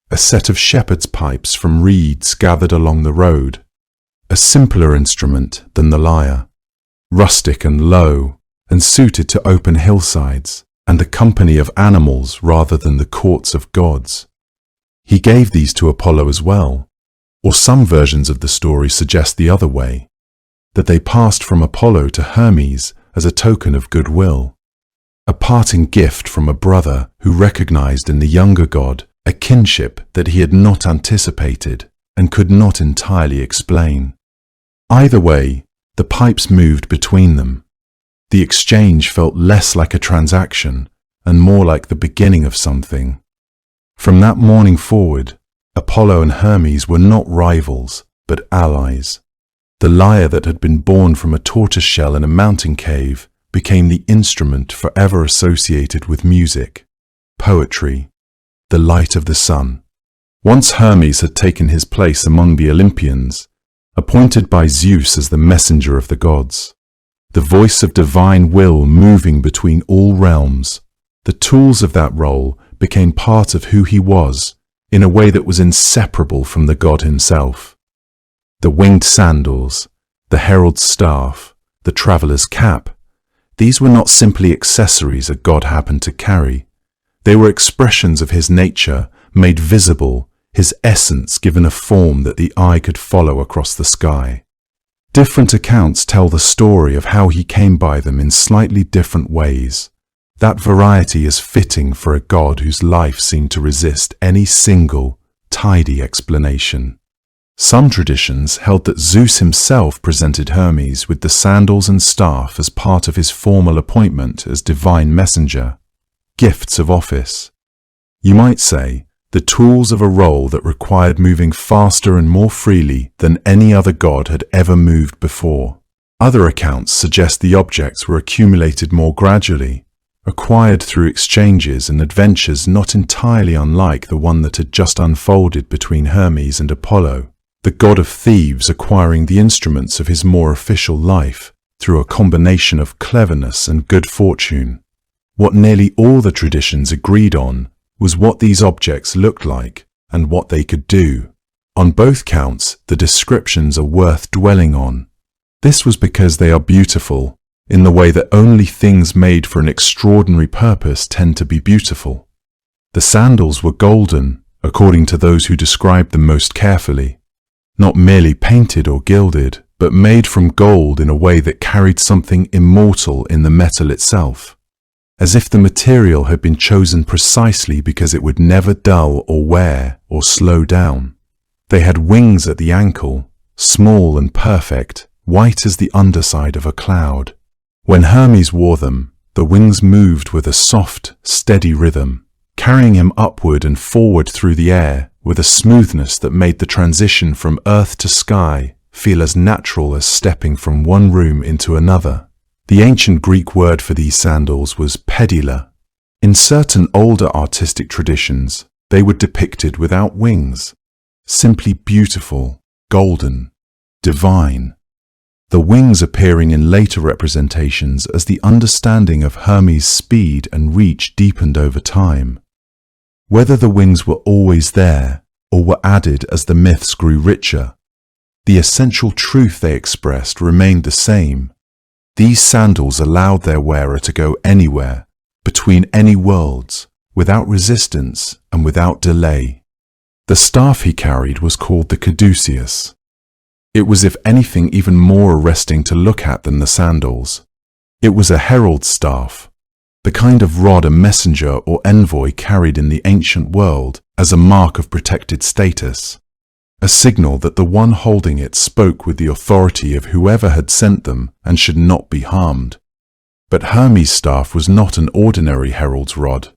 a set of shepherd's pipes from reeds gathered along the road, a simpler instrument than the lyre, rustic and low, and suited to open hillsides and the company of animals rather than the courts of gods. He gave these to Apollo as well, or some versions of the story suggest the other way, that they passed from Apollo to Hermes as a token of goodwill, a parting gift from a brother who recognized in the younger god a kinship that he had not anticipated and could not entirely explain. Either way, the pipes moved between them. The exchange felt less like a transaction and more like the beginning of something. From that morning forward, Apollo and Hermes were not rivals, but allies. The lyre that had been born from a tortoiseshell in a mountain cave became the instrument forever associated with music, poetry, the light of the sun. Once Hermes had taken his place among the Olympians, appointed by Zeus as the messenger of the gods, the voice of divine will moving between all realms, the tools of that role became part of who he was in a way that was inseparable from the god himself. The winged sandals, the herald's staff, the traveller's cap, these were not simply accessories a god happened to carry. They were expressions of his nature made visible, his essence given a form that the eye could follow across the sky. Different accounts tell the story of how he came by them in slightly different ways. That variety is fitting for a god whose life seemed to resist any single, tidy explanation. Some traditions held that Zeus himself presented Hermes with the sandals and staff as part of his formal appointment as divine messenger, gifts of office. You might say, the tools of a role that required moving faster and more freely than any other god had ever moved before. Other accounts suggest the objects were accumulated more gradually, acquired through exchanges and adventures not entirely unlike the one that had just unfolded between Hermes and Apollo, the god of thieves acquiring the instruments of his more official life through a combination of cleverness and good fortune. What nearly all the traditions agreed on was what these objects looked like and what they could do. On both counts, the descriptions are worth dwelling on. This was because they are beautiful, in the way that only things made for an extraordinary purpose tend to be beautiful. The sandals were golden, according to those who described them most carefully, not merely painted or gilded, but made from gold in a way that carried something immortal in the metal itself, as if the material had been chosen precisely because it would never dull or wear or slow down. They had wings at the ankle, small and perfect, white as the underside of a cloud. When Hermes wore them, the wings moved with a soft, steady rhythm, carrying him upward and forward through the air with a smoothness that made the transition from earth to sky feel as natural as stepping from one room into another. The ancient Greek word for these sandals was pedila. In certain older artistic traditions, they were depicted without wings, simply beautiful, golden, divine. The wings appearing in later representations as the understanding of Hermes' speed and reach deepened over time. Whether the wings were always there or were added as the myths grew richer, the essential truth they expressed remained the same. These sandals allowed their wearer to go anywhere, between any worlds, without resistance and without delay. The staff he carried was called the caduceus. It was, if anything, even more arresting to look at than the sandals. It was a herald's staff, the kind of rod a messenger or envoy carried in the ancient world as a mark of protected status, a signal that the one holding it spoke with the authority of whoever had sent them and should not be harmed. But Hermes' staff was not an ordinary herald's rod.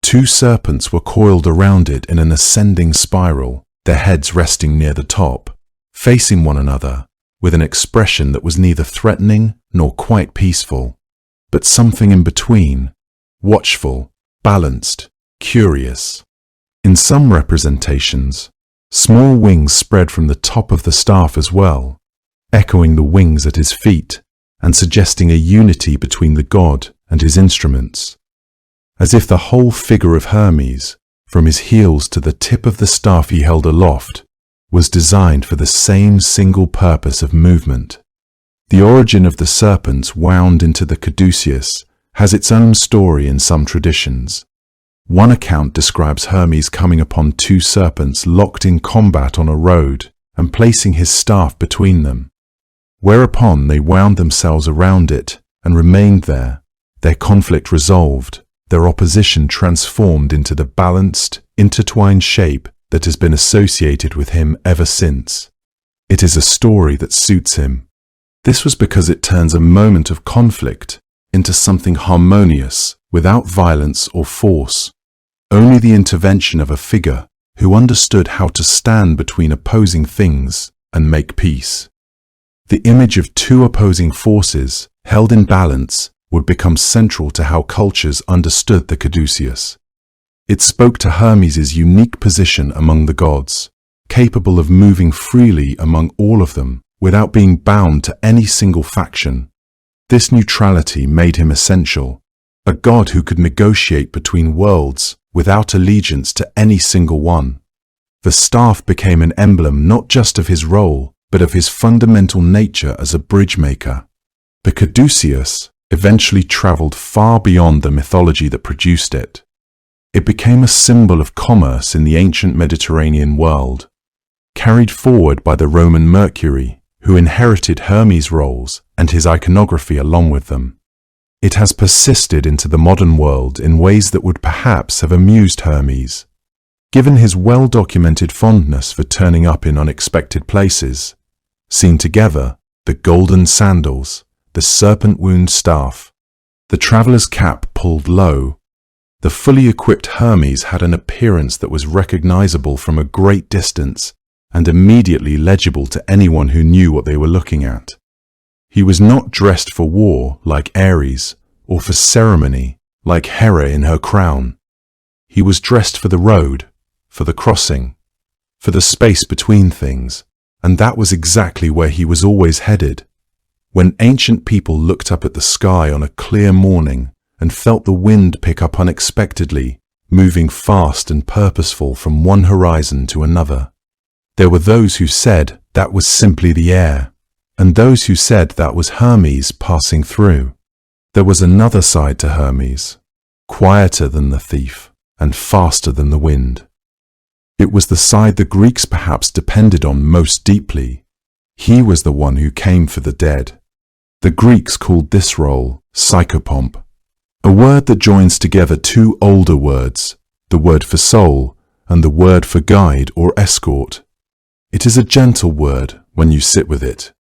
2 serpents were coiled around it in an ascending spiral, their heads resting near the top, facing one another, with an expression that was neither threatening nor quite peaceful, but something in between, watchful, balanced, curious. In some representations, small wings spread from the top of the staff as well, echoing the wings at his feet and suggesting a unity between the god and his instruments, as if the whole figure of Hermes, from his heels to the tip of the staff he held aloft, was designed for the same single purpose of movement. The origin of the serpents wound into the caduceus has its own story in some traditions. One account describes Hermes coming upon 2 serpents locked in combat on a road and placing his staff between them, whereupon they wound themselves around it and remained there, their conflict resolved, their opposition transformed into the balanced, intertwined shape that has been associated with him ever since. It is a story that suits him. This was because it turns a moment of conflict into something harmonious without violence or force, only the intervention of a figure who understood how to stand between opposing things and make peace. The image of 2 opposing forces held in balance would become central to how cultures understood the caduceus. It spoke to Hermes' unique position among the gods, capable of moving freely among all of them without being bound to any single faction. This neutrality made him essential, a god who could negotiate between worlds without allegiance to any single one. The staff became an emblem not just of his role, but of his fundamental nature as a bridge maker. The caduceus eventually traveled far beyond the mythology that produced it. It became a symbol of commerce in the ancient Mediterranean world, carried forward by the Roman Mercury, who inherited Hermes' roles and his iconography along with them. It has persisted into the modern world in ways that would perhaps have amused Hermes, given his well-documented fondness for turning up in unexpected places. Seen together, the golden sandals, the serpent-wound staff, the traveller's cap pulled low, the fully equipped Hermes had an appearance that was recognizable from a great distance and immediately legible to anyone who knew what they were looking at. He was not dressed for war like Ares, or for ceremony like Hera in her crown. He was dressed for the road, for the crossing, for the space between things, and that was exactly where he was always headed. When ancient people looked up at the sky on a clear morning and felt the wind pick up unexpectedly, moving fast and purposeful from one horizon to another, there were those who said that was simply the air, and those who said that was Hermes passing through. There was another side to Hermes, quieter than the thief and faster than the wind. It was the side the Greeks perhaps depended on most deeply. He was the one who came for the dead. The Greeks called this role psychopomp, a word that joins together 2 older words, the word for soul and the word for guide or escort. It is a gentle word when you sit with it.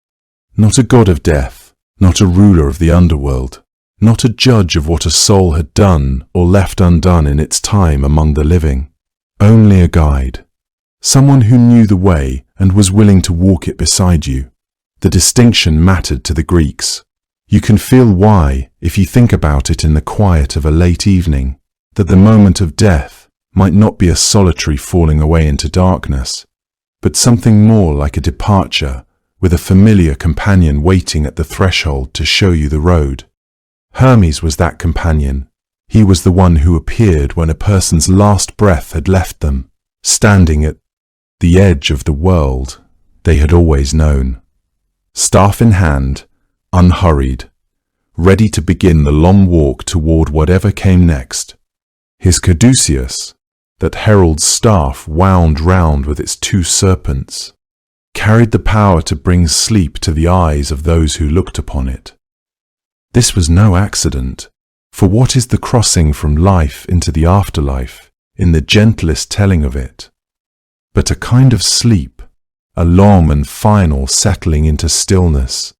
Not a god of death, not a ruler of the underworld, not a judge of what a soul had done or left undone in its time among the living, only a guide, someone who knew the way and was willing to walk it beside you. The distinction mattered to the Greeks. You can feel why, if you think about it in the quiet of a late evening, that the moment of death might not be a solitary falling away into darkness, but something more like a departure with a familiar companion waiting at the threshold to show you the road. Hermes was that companion. He was the one who appeared when a person's last breath had left them, standing at the edge of the world they had always known. Staff in hand, unhurried, ready to begin the long walk toward whatever came next. His caduceus, that herald's staff wound round with its two serpents, carried the power to bring sleep to the eyes of those who looked upon it. This was no accident, for what is the crossing from life into the afterlife, in the gentlest telling of it, but a kind of sleep, a long and final settling into stillness,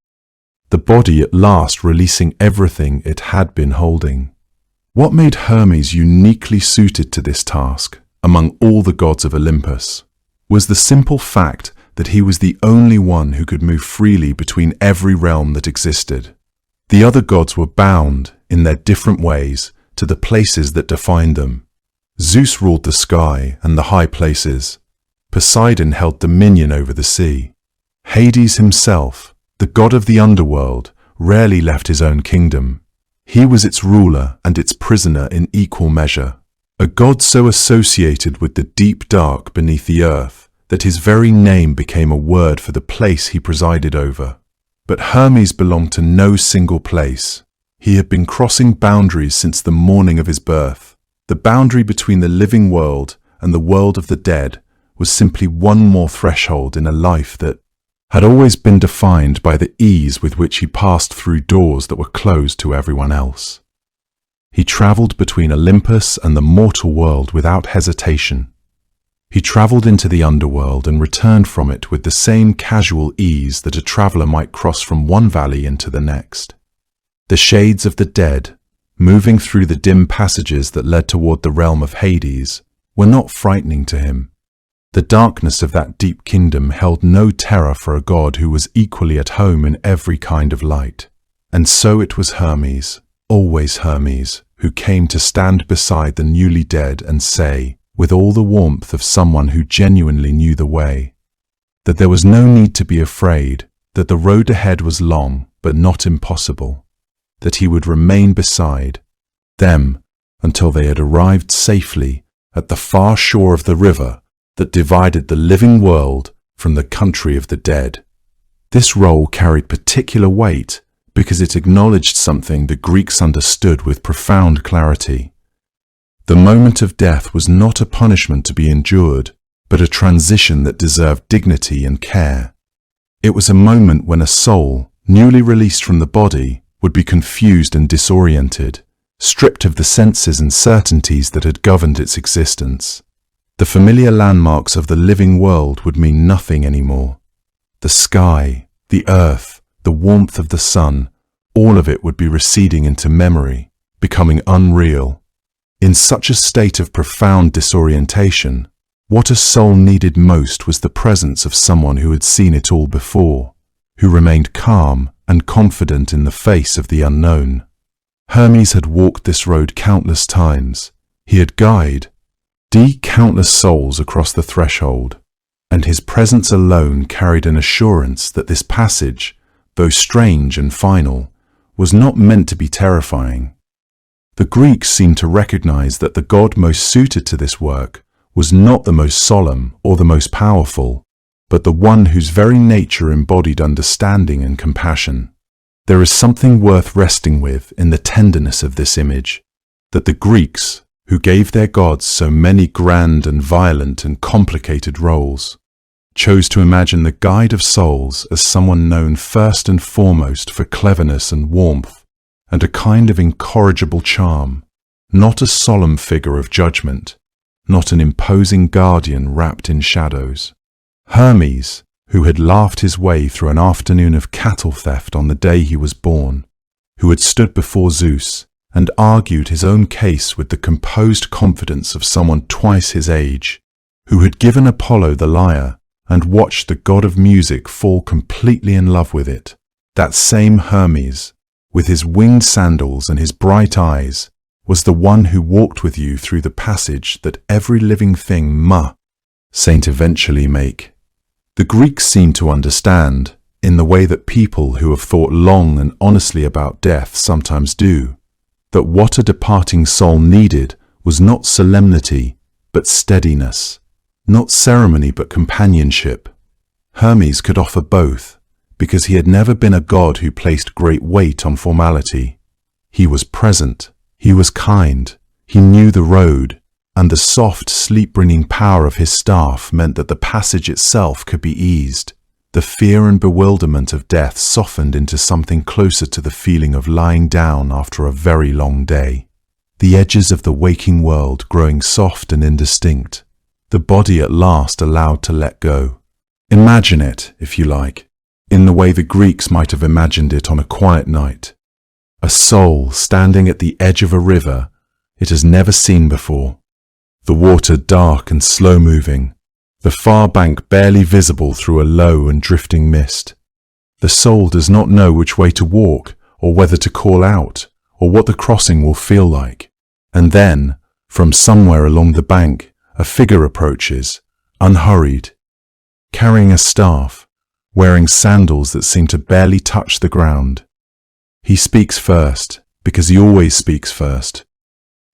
the body at last releasing everything it had been holding. What made Hermes uniquely suited to this task, among all the gods of Olympus, was the simple fact that he was the only one who could move freely between every realm that existed. The other gods were bound, in their different ways, to the places that defined them. Zeus ruled the sky and the high places. Poseidon held dominion over the sea. Hades himself, the god of the underworld, rarely left his own kingdom. He was its ruler and its prisoner in equal measure, a god so associated with the deep dark beneath the earth that his very name became a word for the place he presided over. But Hermes belonged to no single place. He had been crossing boundaries since the morning of his birth. The boundary between the living world and the world of the dead was simply one more threshold in a life that had always been defined by the ease with which he passed through doors that were closed to everyone else. He travelled between Olympus and the mortal world without hesitation. He travelled into the underworld and returned from it with the same casual ease that a traveller might cross from one valley into the next. The shades of the dead, moving through the dim passages that led toward the realm of Hades, were not frightening to him. The darkness of that deep kingdom held no terror for a god who was equally at home in every kind of light. And so it was Hermes, always Hermes, who came to stand beside the newly dead and say, with all the warmth of someone who genuinely knew the way, that there was no need to be afraid, that the road ahead was long but not impossible, that he would remain beside them until they had arrived safely at the far shore of the river that divided the living world from the country of the dead. This role carried particular weight because it acknowledged something the Greeks understood with profound clarity. The moment of death was not a punishment to be endured, but a transition that deserved dignity and care. It was a moment when a soul, newly released from the body, would be confused and disoriented, stripped of the senses and certainties that had governed its existence. The familiar landmarks of the living world would mean nothing anymore. The sky, the earth, the warmth of the sun, all of it would be receding into memory, becoming unreal. In such a state of profound disorientation, what a soul needed most was the presence of someone who had seen it all before, who remained calm and confident in the face of the unknown. Hermes had walked this road countless times. He had guided countless souls across the threshold, and his presence alone carried an assurance that this passage, though strange and final, was not meant to be terrifying. The Greeks seemed to recognize that the god most suited to this work was not the most solemn or the most powerful, but the one whose very nature embodied understanding and compassion. There is something worth resting with in the tenderness of this image, that the Greeks, who gave their gods so many grand and violent and complicated roles, chose to imagine the guide of souls as someone known first and foremost for cleverness and warmth, and a kind of incorrigible charm, not a solemn figure of judgment, not an imposing guardian wrapped in shadows. Hermes, who had laughed his way through an afternoon of cattle theft on the day he was born, who had stood before Zeus and argued his own case with the composed confidence of someone twice his age, who had given Apollo the lyre and watched the god of music fall completely in love with it. That same Hermes, with his winged sandals and his bright eyes, was the one who walked with you through the passage that every living thing must eventually make. The Greeks seemed to understand, in the way that people who have thought long and honestly about death sometimes do, that what a departing soul needed was not solemnity, but steadiness, not ceremony, but companionship. Hermes could offer both, because he had never been a god who placed great weight on formality. He was present, he was kind, he knew the road, and the soft, sleep-bringing power of his staff meant that the passage itself could be eased. The fear and bewilderment of death softened into something closer to the feeling of lying down after a very long day. The edges of the waking world growing soft and indistinct, the body at last allowed to let go. Imagine it, if you like, in the way the Greeks might have imagined it on a quiet night. A soul standing at the edge of a river it has never seen before. The water dark and slow-moving, the far bank barely visible through a low and drifting mist. The soul does not know which way to walk, or whether to call out, or what the crossing will feel like. And then, from somewhere along the bank, a figure approaches, unhurried, carrying a staff, wearing sandals that seem to barely touch the ground. He speaks first, because he always speaks first.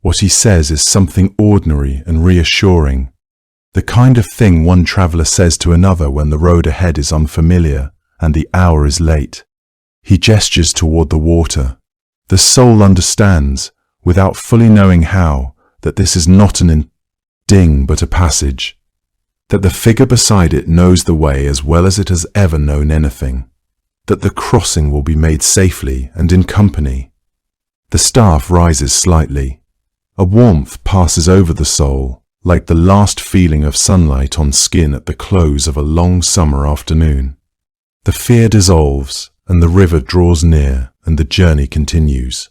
What he says is something ordinary and reassuring, the kind of thing one traveller says to another when the road ahead is unfamiliar and the hour is late. He gestures toward the water. The soul understands, without fully knowing how, that this is not an ding but a passage, that the figure beside it knows the way as well as it has ever known anything, that the crossing will be made safely and in company. The staff rises slightly. A warmth passes over the soul, like the last feeling of sunlight on skin at the close of a long summer afternoon. The fear dissolves, and the river draws near, and the journey continues.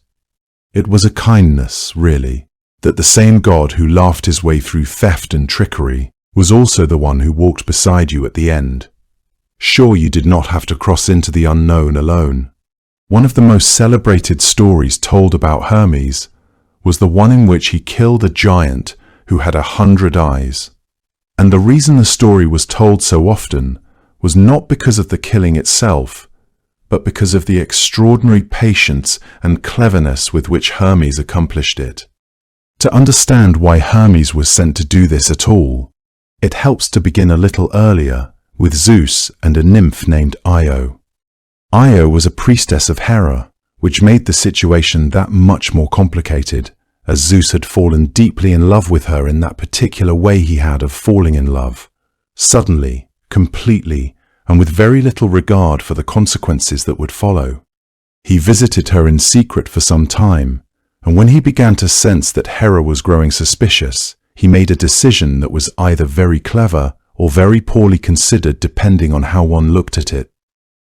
It was a kindness, really, that the same God who laughed his way through theft and trickery was also the one who walked beside you at the end. Sure, you did not have to cross into the unknown alone. One of the most celebrated stories told about Hermes was the one in which he killed a giant who had 100 eyes. And the reason the story was told so often was not because of the killing itself, but because of the extraordinary patience and cleverness with which Hermes accomplished it. To understand why Hermes was sent to do this at all, it helps to begin a little earlier with Zeus and a nymph named Io. Io was a priestess of Hera, which made the situation that much more complicated, as Zeus had fallen deeply in love with her in that particular way he had of falling in love, suddenly, completely, and with very little regard for the consequences that would follow. He visited her in secret for some time, and when he began to sense that Hera was growing suspicious, he made a decision that was either very clever or very poorly considered depending on how one looked at it.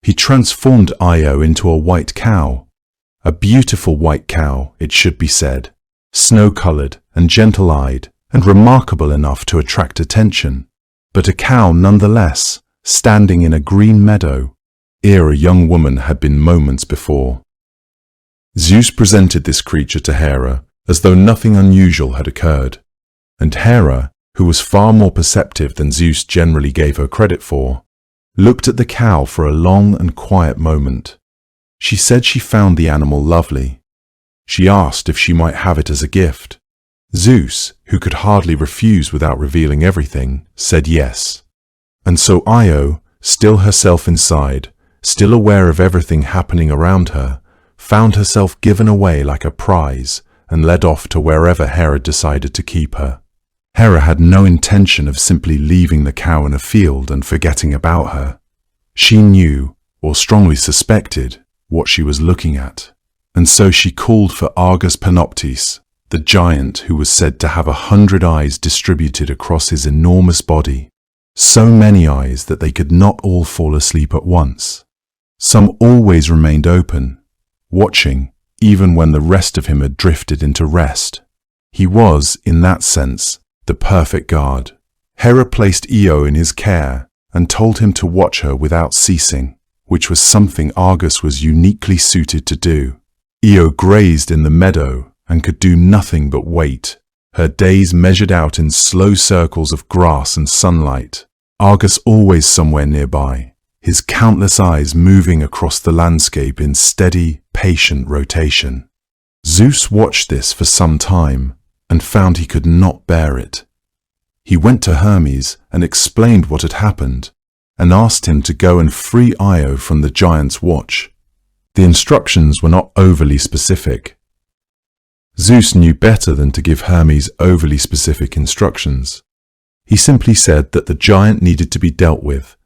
He transformed Io into a white cow, a beautiful white cow, it should be said, snow-coloured and gentle-eyed and remarkable enough to attract attention, but a cow nonetheless, standing in a green meadow, ere a young woman had been moments before. Zeus presented this creature to Hera as though nothing unusual had occurred, and Hera, who was far more perceptive than Zeus generally gave her credit for, looked at the cow for a long and quiet moment. She said she found the animal lovely. She asked if she might have it as a gift. Zeus, who could hardly refuse without revealing everything, said yes. And so Io, still herself inside, still aware of everything happening around her, found herself given away like a prize and led off to wherever Hera decided to keep her. Hera had no intention of simply leaving the cow in a field and forgetting about her. She knew, or strongly suspected, what she was looking at, and so she called for Argus Panoptes, the giant who was said to have 100 eyes distributed across his enormous body, so many eyes that they could not all fall asleep at once. Some always remained open, watching, even when the rest of him had drifted into rest. He was, in that sense, the perfect guard. Hera placed Io in his care and told him to watch her without ceasing, which was something Argus was uniquely suited to do. Io grazed in the meadow and could do nothing but wait, her days measured out in slow circles of grass and sunlight. Argus always somewhere nearby, his countless eyes moving across the landscape in steady, patient rotation. Zeus watched this for some time and found he could not bear it. He went to Hermes and explained what had happened and asked him to go and free Io from the giant's watch. The instructions were not overly specific. Zeus knew better than to give Hermes overly specific instructions. He simply said that the giant needed to be dealt with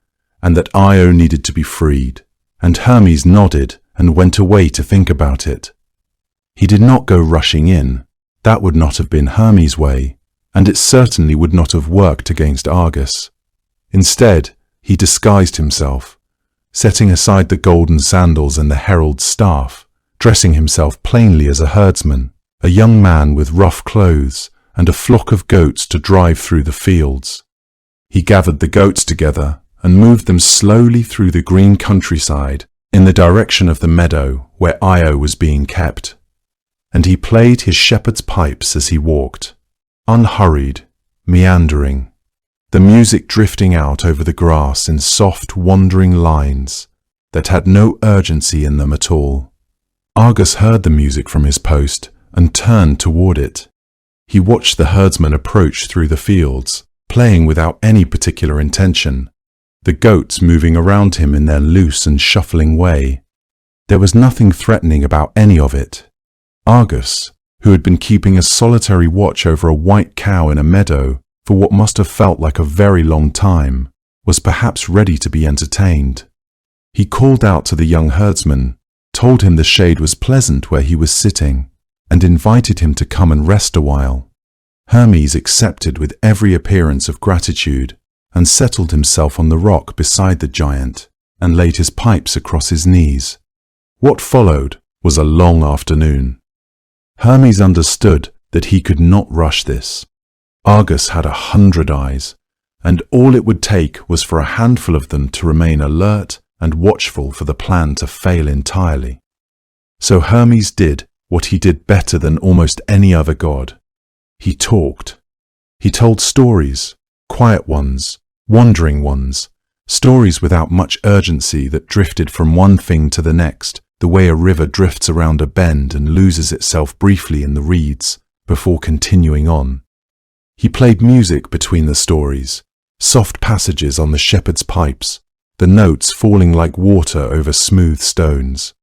and that Io needed to be freed, and Hermes nodded and went away to think about it. He did not go rushing in. That would not have been Hermes' way, and it certainly would not have worked against Argus. Instead, he disguised himself, setting aside the golden sandals and the herald's staff, dressing himself plainly as a herdsman, a young man with rough clothes and a flock of goats to drive through the fields. He gathered the goats together and moved them slowly through the green countryside in the direction of the meadow where Io was being kept. And he played his shepherd's pipes as he walked, unhurried, meandering, the music drifting out over the grass in soft, wandering lines that had no urgency in them at all. Argus heard the music from his post and turned toward it. He watched the herdsman approach through the fields, playing without any particular intention, the goats moving around him in their loose and shuffling way. There was nothing threatening about any of it. Argus, who had been keeping a solitary watch over a white cow in a meadow for what must have felt like a very long time, was perhaps ready to be entertained. He called out to the young herdsman, told him the shade was pleasant where he was sitting, and invited him to come and rest a while. Hermes accepted with every appearance of gratitude and settled himself on the rock beside the giant and laid his pipes across his knees. What followed was a long afternoon. Hermes understood that he could not rush this. Argus had 100 eyes, and all it would take was for a handful of them to remain alert and watchful for the plan to fail entirely. So Hermes did what he did better than almost any other god. He talked. He told stories, quiet ones, wandering ones, stories without much urgency that drifted from one thing to the next, the way a river drifts around a bend and loses itself briefly in the reeds before continuing on. He played music between the stories, soft passages on the shepherd's pipes, the notes falling like water over smooth stones.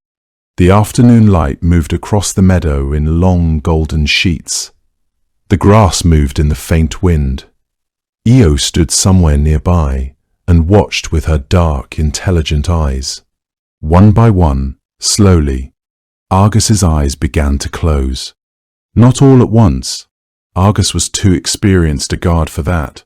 The afternoon light moved across the meadow in long golden sheets. The grass moved in the faint wind. Io stood somewhere nearby and watched with her dark, intelligent eyes. One by one, slowly, Argus's eyes began to close. Not all at once. Argus was too experienced a guard for that.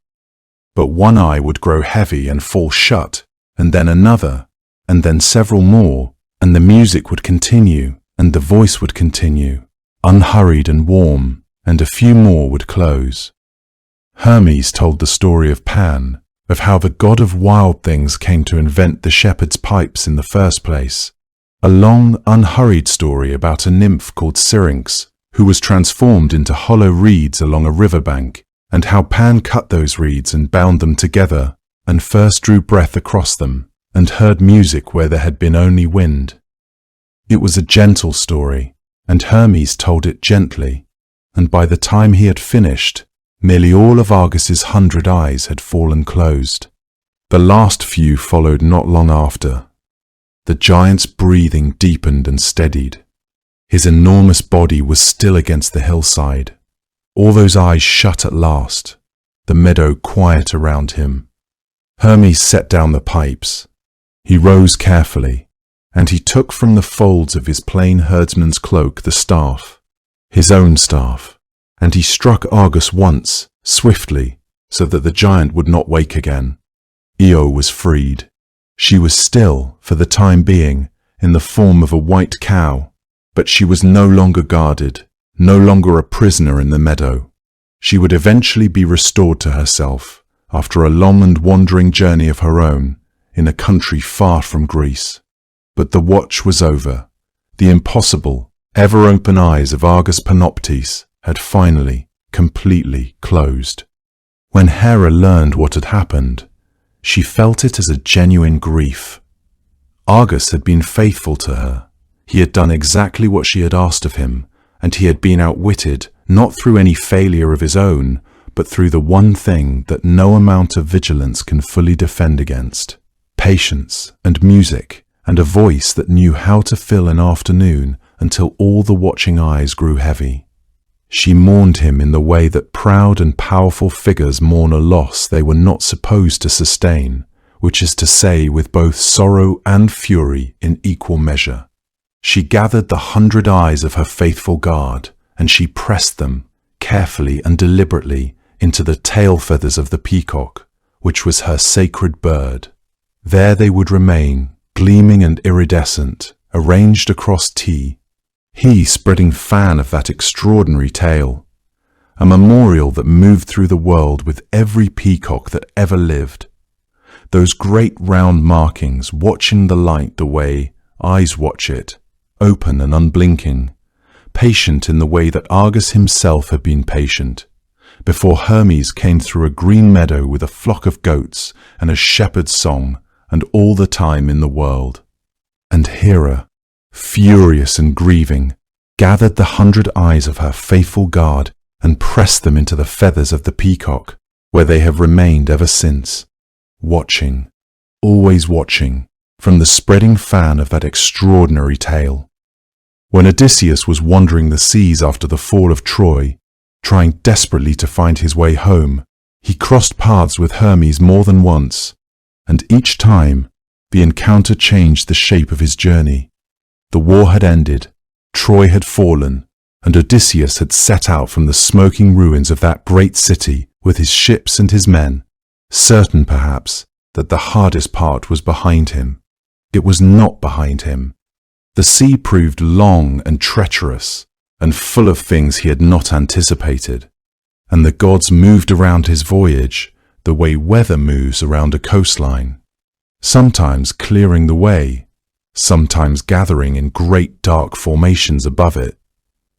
But one eye would grow heavy and fall shut, and then another, and then several more, and the music would continue, and the voice would continue, unhurried and warm, and a few more would close. Hermes told the story of Pan, of how the god of wild things came to invent the shepherd's pipes in the first place. A long, unhurried story about a nymph called Syrinx, who was transformed into hollow reeds along a riverbank, and how Pan cut those reeds and bound them together, and first drew breath across them, and heard music where there had been only wind. It was a gentle story, and Hermes told it gently, and by the time he had finished, nearly all of Argus's 100 eyes had fallen closed. The last few followed not long after. The giant's breathing deepened and steadied. His enormous body was still against the hillside. All those eyes shut at last, the meadow quiet around him. Hermes set down the pipes. He rose carefully, and he took from the folds of his plain herdsman's cloak the staff, his own staff, and he struck Argus once, swiftly, so that the giant would not wake again. Io was freed. She was still, for the time being, in the form of a white cow, But she was no longer guarded, no longer a prisoner in the meadow. She would eventually be restored to herself after a long and wandering journey of her own in a country far from Greece. But the watch was over. The impossible, ever-open eyes of Argus Panoptes had finally, completely closed. When Hera learned what had happened, she felt it as a genuine grief. Argus had been faithful to her. He had done exactly what she had asked of him, and he had been outwitted not through any failure of his own, but through the one thing that no amount of vigilance can fully defend against: patience and music, and a voice that knew how to fill an afternoon until all the watching eyes grew heavy. She mourned him in the way that proud and powerful figures mourn a loss they were not supposed to sustain, which is to say with both sorrow and fury in equal measure. She gathered the 100 eyes of her faithful guard, and she pressed them, carefully and deliberately, into the tail feathers of the peacock, which was her sacred bird. There they would remain, gleaming and iridescent, arranged across T, he spreading fan of that extraordinary tail, a memorial that moved through the world with every peacock that ever lived. Those great round markings watching the light the way eyes watch it, open and unblinking, patient in the way that Argus himself had been patient, before Hermes came through a green meadow with a flock of goats and a shepherd's song and all the time in the world. And Hera, furious and grieving, gathered the 100 eyes of her faithful guard and pressed them into the feathers of the peacock, where they have remained ever since, watching, always watching, from the spreading fan of that extraordinary tail. When Odysseus was wandering the seas after the fall of Troy, trying desperately to find his way home, he crossed paths with Hermes more than once, and each time the encounter changed the shape of his journey. The war had ended, Troy had fallen, and Odysseus had set out from the smoking ruins of that great city with his ships and his men, certain perhaps that the hardest part was behind him. It was not behind him. The sea proved long and treacherous, and full of things he had not anticipated, and the gods moved around his voyage the way weather moves around a coastline, sometimes clearing the way, sometimes gathering in great dark formations above it.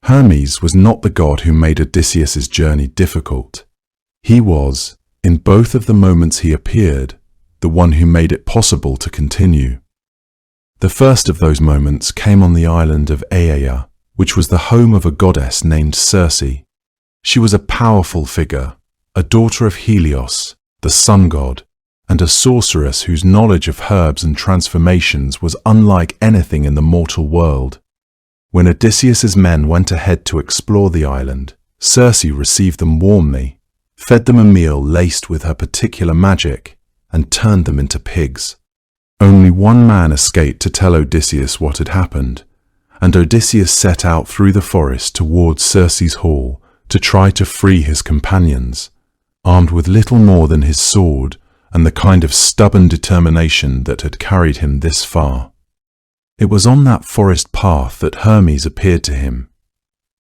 Hermes was not the god who made Odysseus's journey difficult. He was, in both of the moments he appeared, the one who made it possible to continue. The first of those moments came on the island of Aeaea, which was the home of a goddess named Circe. She was a powerful figure, a daughter of Helios, the sun god, and a sorceress whose knowledge of herbs and transformations was unlike anything in the mortal world. When Odysseus's men went ahead to explore the island, Circe received them warmly, fed them a meal laced with her particular magic, and turned them into pigs. Only one man escaped to tell Odysseus what had happened, and Odysseus set out through the forest towards Circe's hall to try to free his companions, armed with little more than his sword and the kind of stubborn determination that had carried him this far. It was on that forest path that Hermes appeared to him.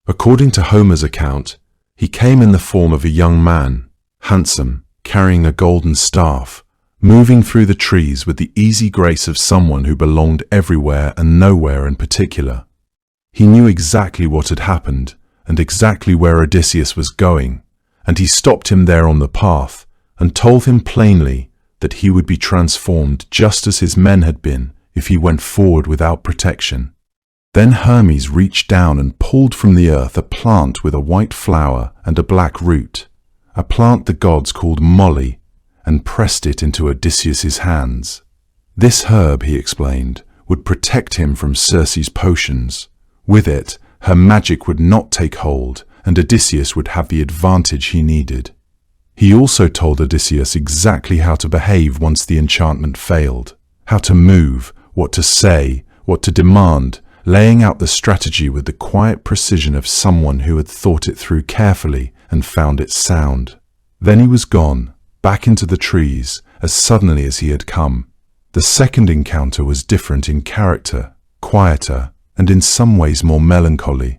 According to Homer's account, he came in the form of a young man, handsome, carrying a golden staff, moving through the trees with the easy grace of someone who belonged everywhere and nowhere in particular. He knew exactly what had happened and exactly where Odysseus was going, and he stopped him there on the path and told him plainly that he would be transformed just as his men had been if he went forward without protection. Then Hermes reached down and pulled from the earth a plant with a white flower and a black root, a plant the gods called moly, and pressed it into Odysseus's hands. This herb, he explained, would protect him from Circe's potions. With it, her magic would not take hold, and Odysseus would have the advantage he needed. He also told Odysseus exactly how to behave once the enchantment failed, how to move, what to say, what to demand, laying out the strategy with the quiet precision of someone who had thought it through carefully and found it sound. Then he was gone, back into the trees, as suddenly as he had come. The second encounter was different in character, quieter, and in some ways more melancholy.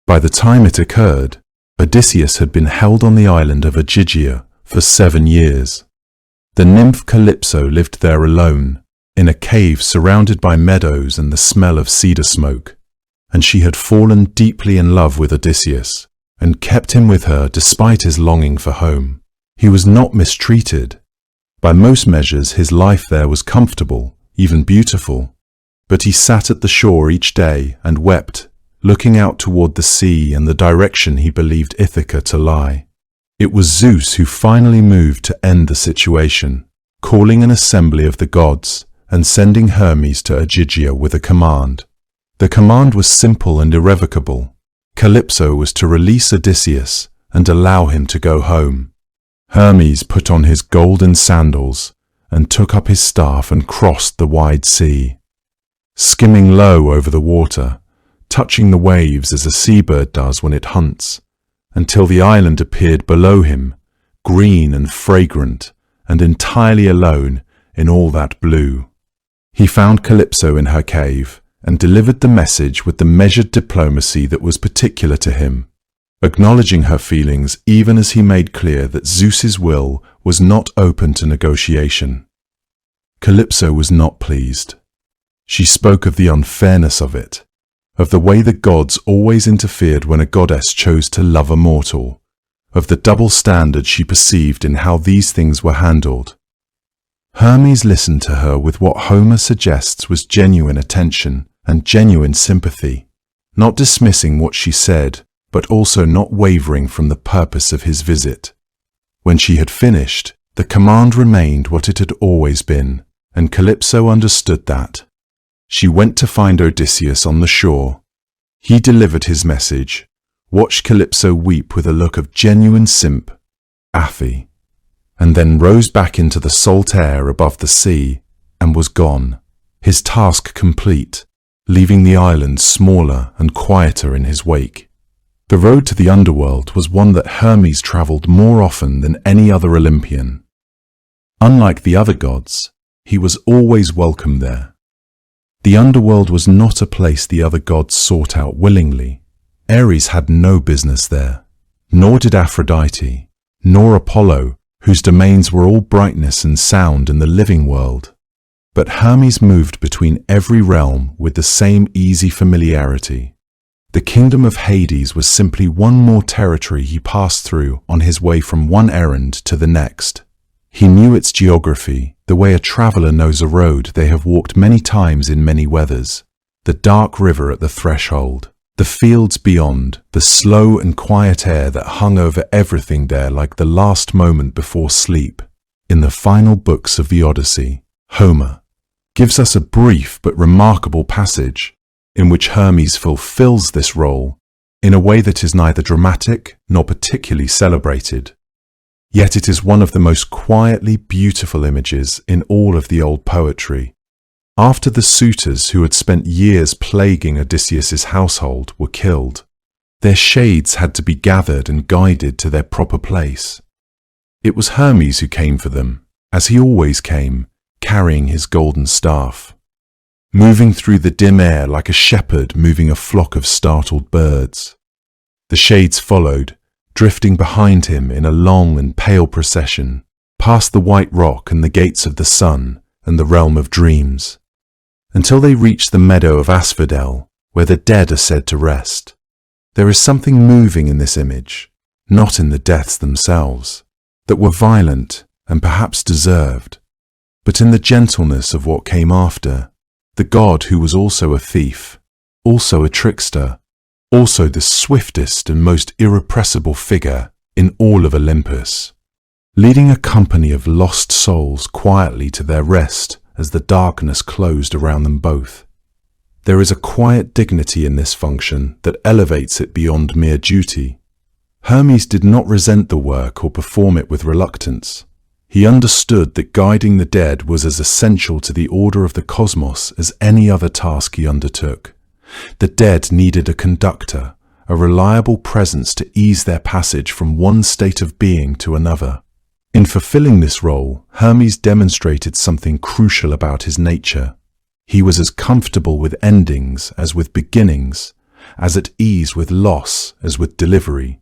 By the time it occurred, Odysseus had been held on the island of Ogygia for 7 years. The nymph Calypso lived there alone, in a cave surrounded by meadows and the smell of cedar smoke, and she had fallen deeply in love with Odysseus, and kept him with her despite his longing for home. He was not mistreated. By most measures, his life there was comfortable, even beautiful, but he sat at the shore each day and wept, looking out toward the sea and the direction he believed Ithaca to lie. It was Zeus who finally moved to end the situation, calling an assembly of the gods and sending Hermes to Ogygia with a command. The command was simple and irrevocable. Calypso was to release Odysseus and allow him to go home. Hermes put on his golden sandals and took up his staff and crossed the wide sea. Skimming low over the water, touching the waves as a seabird does when it hunts, until the island appeared below him, green and fragrant and entirely alone in all that blue. He found Calypso in her cave and delivered the message with the measured diplomacy that was particular to him, acknowledging her feelings even as he made clear that Zeus's will was not open to negotiation. Calypso was not pleased. She spoke of the unfairness of it, of the way the gods always interfered when a goddess chose to love a mortal, of the double standard she perceived in how these things were handled. Hermes listened to her with what Homer suggests was genuine attention and genuine sympathy, not dismissing what she said, but also not wavering from the purpose of his visit. When she had finished, the command remained what it had always been, and Calypso understood that. She went to find Odysseus on the shore. He delivered his message, watched Calypso weep with a look of genuine sympathy, and then rose back into the salt air above the sea and was gone, his task complete, leaving the island smaller and quieter in his wake. The road to the underworld was one that Hermes travelled more often than any other Olympian. Unlike the other gods, he was always welcome there. The underworld was not a place the other gods sought out willingly. Ares had no business there, nor did Aphrodite, nor Apollo, whose domains were all brightness and sound in the living world. But Hermes moved between every realm with the same easy familiarity. The kingdom of Hades was simply one more territory he passed through on his way from one errand to the next. He knew its geography, the way a traveller knows a road they have walked many times in many weathers, the dark river at the threshold, the fields beyond, the slow and quiet air that hung over everything there like the last moment before sleep. In the final books of the Odyssey, Homer gives us a brief but remarkable passage in which Hermes fulfills this role in a way that is neither dramatic nor particularly celebrated. Yet it is one of the most quietly beautiful images in all of the old poetry. After the suitors who had spent years plaguing Odysseus's household were killed, their shades had to be gathered and guided to their proper place. It was Hermes who came for them, as he always came, carrying his golden staff, moving through the dim air like a shepherd moving a flock of startled birds. The shades followed, drifting behind him in a long and pale procession, past the white rock and the gates of the sun and the realm of dreams, until they reached the meadow of asphodel, where the dead are said to rest. There is something moving in this image, not in the deaths themselves, that were violent and perhaps deserved, but in the gentleness of what came after, the god who was also a thief, also a trickster, also the swiftest and most irrepressible figure in all of Olympus, leading a company of lost souls quietly to their rest as the darkness closed around them both. There is a quiet dignity in this function that elevates it beyond mere duty. Hermes did not resent the work or perform it with reluctance. He understood that guiding the dead was as essential to the order of the cosmos as any other task he undertook. The dead needed a conductor, a reliable presence to ease their passage from one state of being to another. In fulfilling this role, Hermes demonstrated something crucial about his nature. He was as comfortable with endings as with beginnings, as at ease with loss as with delivery.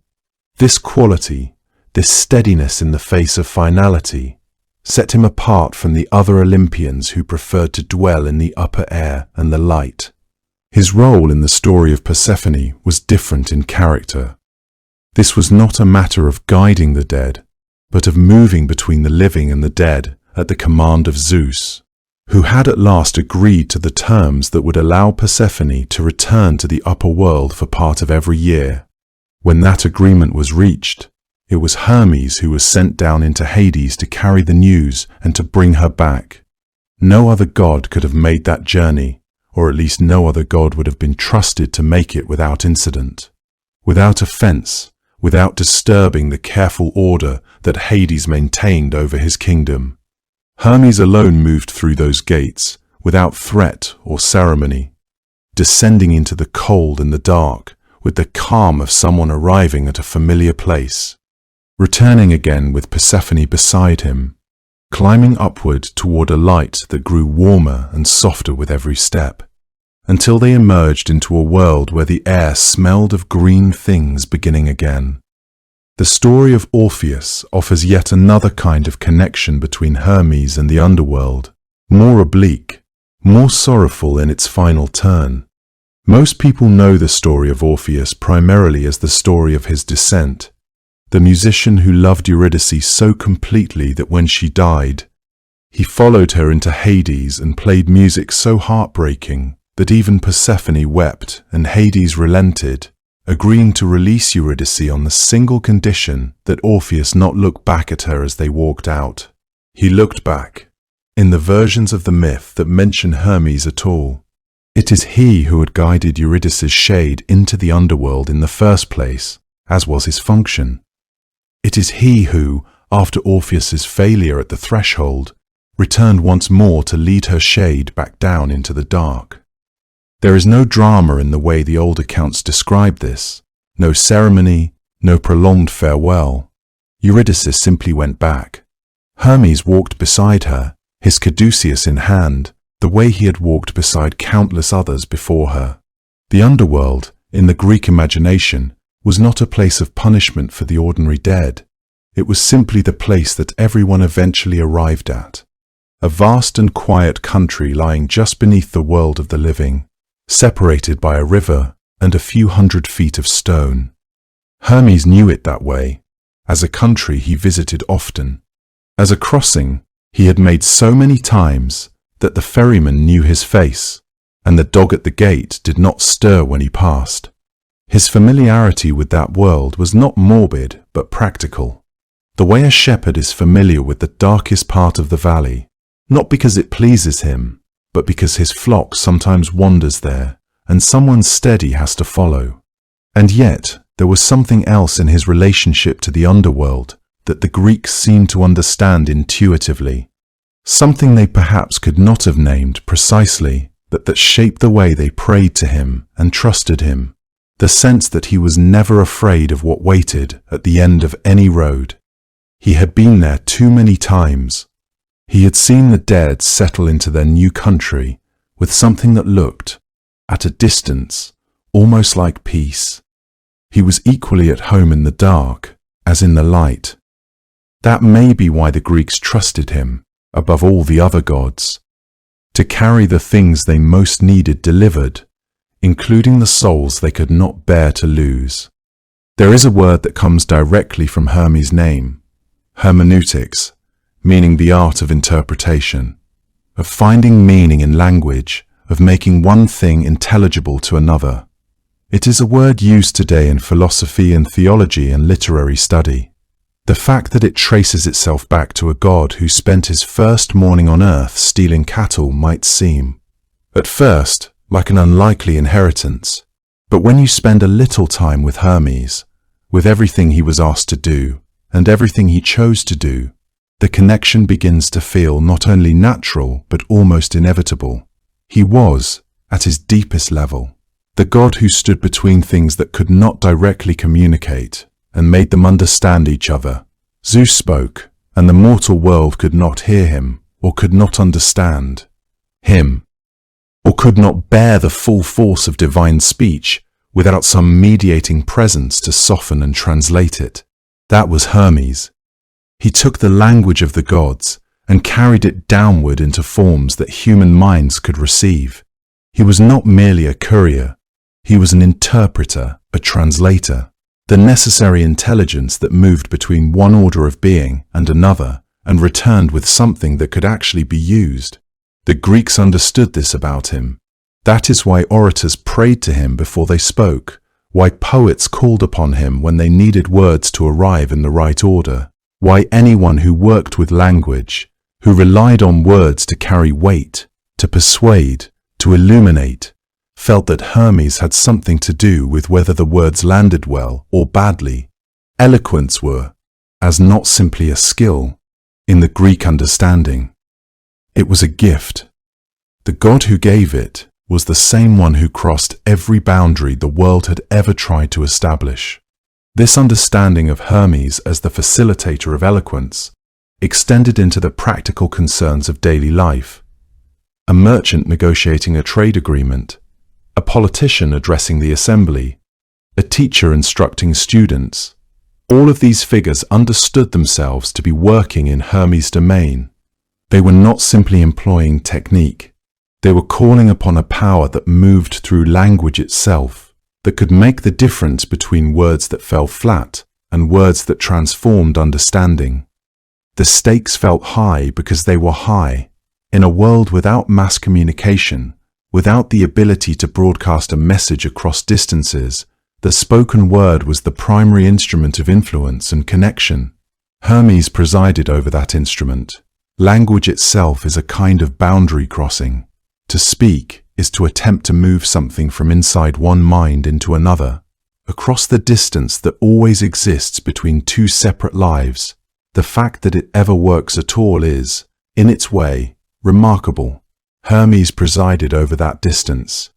This quality, this steadiness in the face of finality, set him apart from the other Olympians who preferred to dwell in the upper air and the light. His role in the story of Persephone was different in character. This was not a matter of guiding the dead, but of moving between the living and the dead at the command of Zeus, who had at last agreed to the terms that would allow Persephone to return to the upper world for part of every year. When that agreement was reached, it was Hermes who was sent down into Hades to carry the news and to bring her back. No other god could have made that journey, or at least no other god would have been trusted to make it without incident, without offense, without disturbing the careful order that Hades maintained over his kingdom. Hermes alone moved through those gates, without threat or ceremony, descending into the cold and the dark with the calm of someone arriving at a familiar place, returning again with Persephone beside him, climbing upward toward a light that grew warmer and softer with every step, until they emerged into a world where the air smelled of green things beginning again. The story of Orpheus offers yet another kind of connection between Hermes and the underworld, more oblique, more sorrowful in its final turn. Most people know the story of Orpheus primarily as the story of his descent, the musician who loved Eurydice so completely that when she died, he followed her into Hades and played music so heartbreaking that even Persephone wept and Hades relented, agreeing to release Eurydice on the single condition that Orpheus not look back at her as they walked out. He looked back, in the versions of the myth that mention Hermes at all. It is he who had guided Eurydice's shade into the underworld in the first place, as was his function. It is he who, after Orpheus's failure at the threshold, returned once more to lead her shade back down into the dark. There is no drama in the way the old accounts describe this, no ceremony, no prolonged farewell. Eurydice simply went back. Hermes walked beside her, his caduceus in hand, the way he had walked beside countless others before her. The underworld, in the Greek imagination, was not a place of punishment for the ordinary dead. It was simply the place that everyone eventually arrived at. A vast and quiet country lying just beneath the world of the living, separated by a river and a few 100 feet of stone. Hermes knew it that way. As a country he visited often. As a crossing he had made so many times that the ferryman knew his face, and the dog at the gate did not stir when he passed. His familiarity with that world was not morbid but practical. The way a shepherd is familiar with the darkest part of the valley, not because it pleases him, but because his flock sometimes wanders there, and someone steady has to follow. And yet, there was something else in his relationship to the underworld that the Greeks seemed to understand intuitively, something they perhaps could not have named precisely, but that shaped the way they prayed to him and trusted him, the sense that he was never afraid of what waited at the end of any road. He had been there too many times. He had seen the dead settle into their new country with something that looked, at a distance, almost like peace. He was equally at home in the dark as in the light. That may be why the Greeks trusted him, above all the other gods, to carry the things they most needed delivered, including the souls they could not bear to lose. There is a word that comes directly from Hermes' name, hermeneutics, meaning the art of interpretation, of finding meaning in language, of making one thing intelligible to another. It is a word used today in philosophy and theology and literary study. The fact that it traces itself back to a god who spent his first morning on earth stealing cattle might seem, at first, like an unlikely inheritance. But when you spend a little time with Hermes, with everything he was asked to do, and everything he chose to do, the connection begins to feel not only natural but almost inevitable. He was, at his deepest level, the god who stood between things that could not directly communicate and made them understand each other. Zeus spoke, and the mortal world could not hear him or could not understand him. or could not bear the full force of divine speech without some mediating presence to soften and translate it. That was Hermes. He took the language of the gods and carried it downward into forms that human minds could receive. He was not merely a courier, he was an interpreter, a translator, the necessary intelligence that moved between one order of being and another and returned with something that could actually be used. The Greeks understood this about him. That is why orators prayed to him before they spoke, why poets called upon him when they needed words to arrive in the right order, why anyone who worked with language, who relied on words to carry weight, to persuade, to illuminate, felt that Hermes had something to do with whether the words landed well or badly. Eloquence were, as not simply a skill, in the Greek understanding. It was a gift. The god who gave it was the same one who crossed every boundary the world had ever tried to establish. This understanding of Hermes as the facilitator of eloquence extended into the practical concerns of daily life. A merchant negotiating a trade agreement, a politician addressing the assembly, a teacher instructing students. All of these figures understood themselves to be working in Hermes' domain. They were not simply employing technique. They were calling upon a power that moved through language itself, that could make the difference between words that fell flat and words that transformed understanding. The stakes felt high because they were high. In a world without mass communication, without the ability to broadcast a message across distances, the spoken word was the primary instrument of influence and connection. Hermes presided over that instrument. Language itself is a kind of boundary crossing. To speak is to attempt to move something from inside one mind into another, across the distance that always exists between two separate lives. The fact that it ever works at all is, in its way, remarkable. Hermes presided over that distance.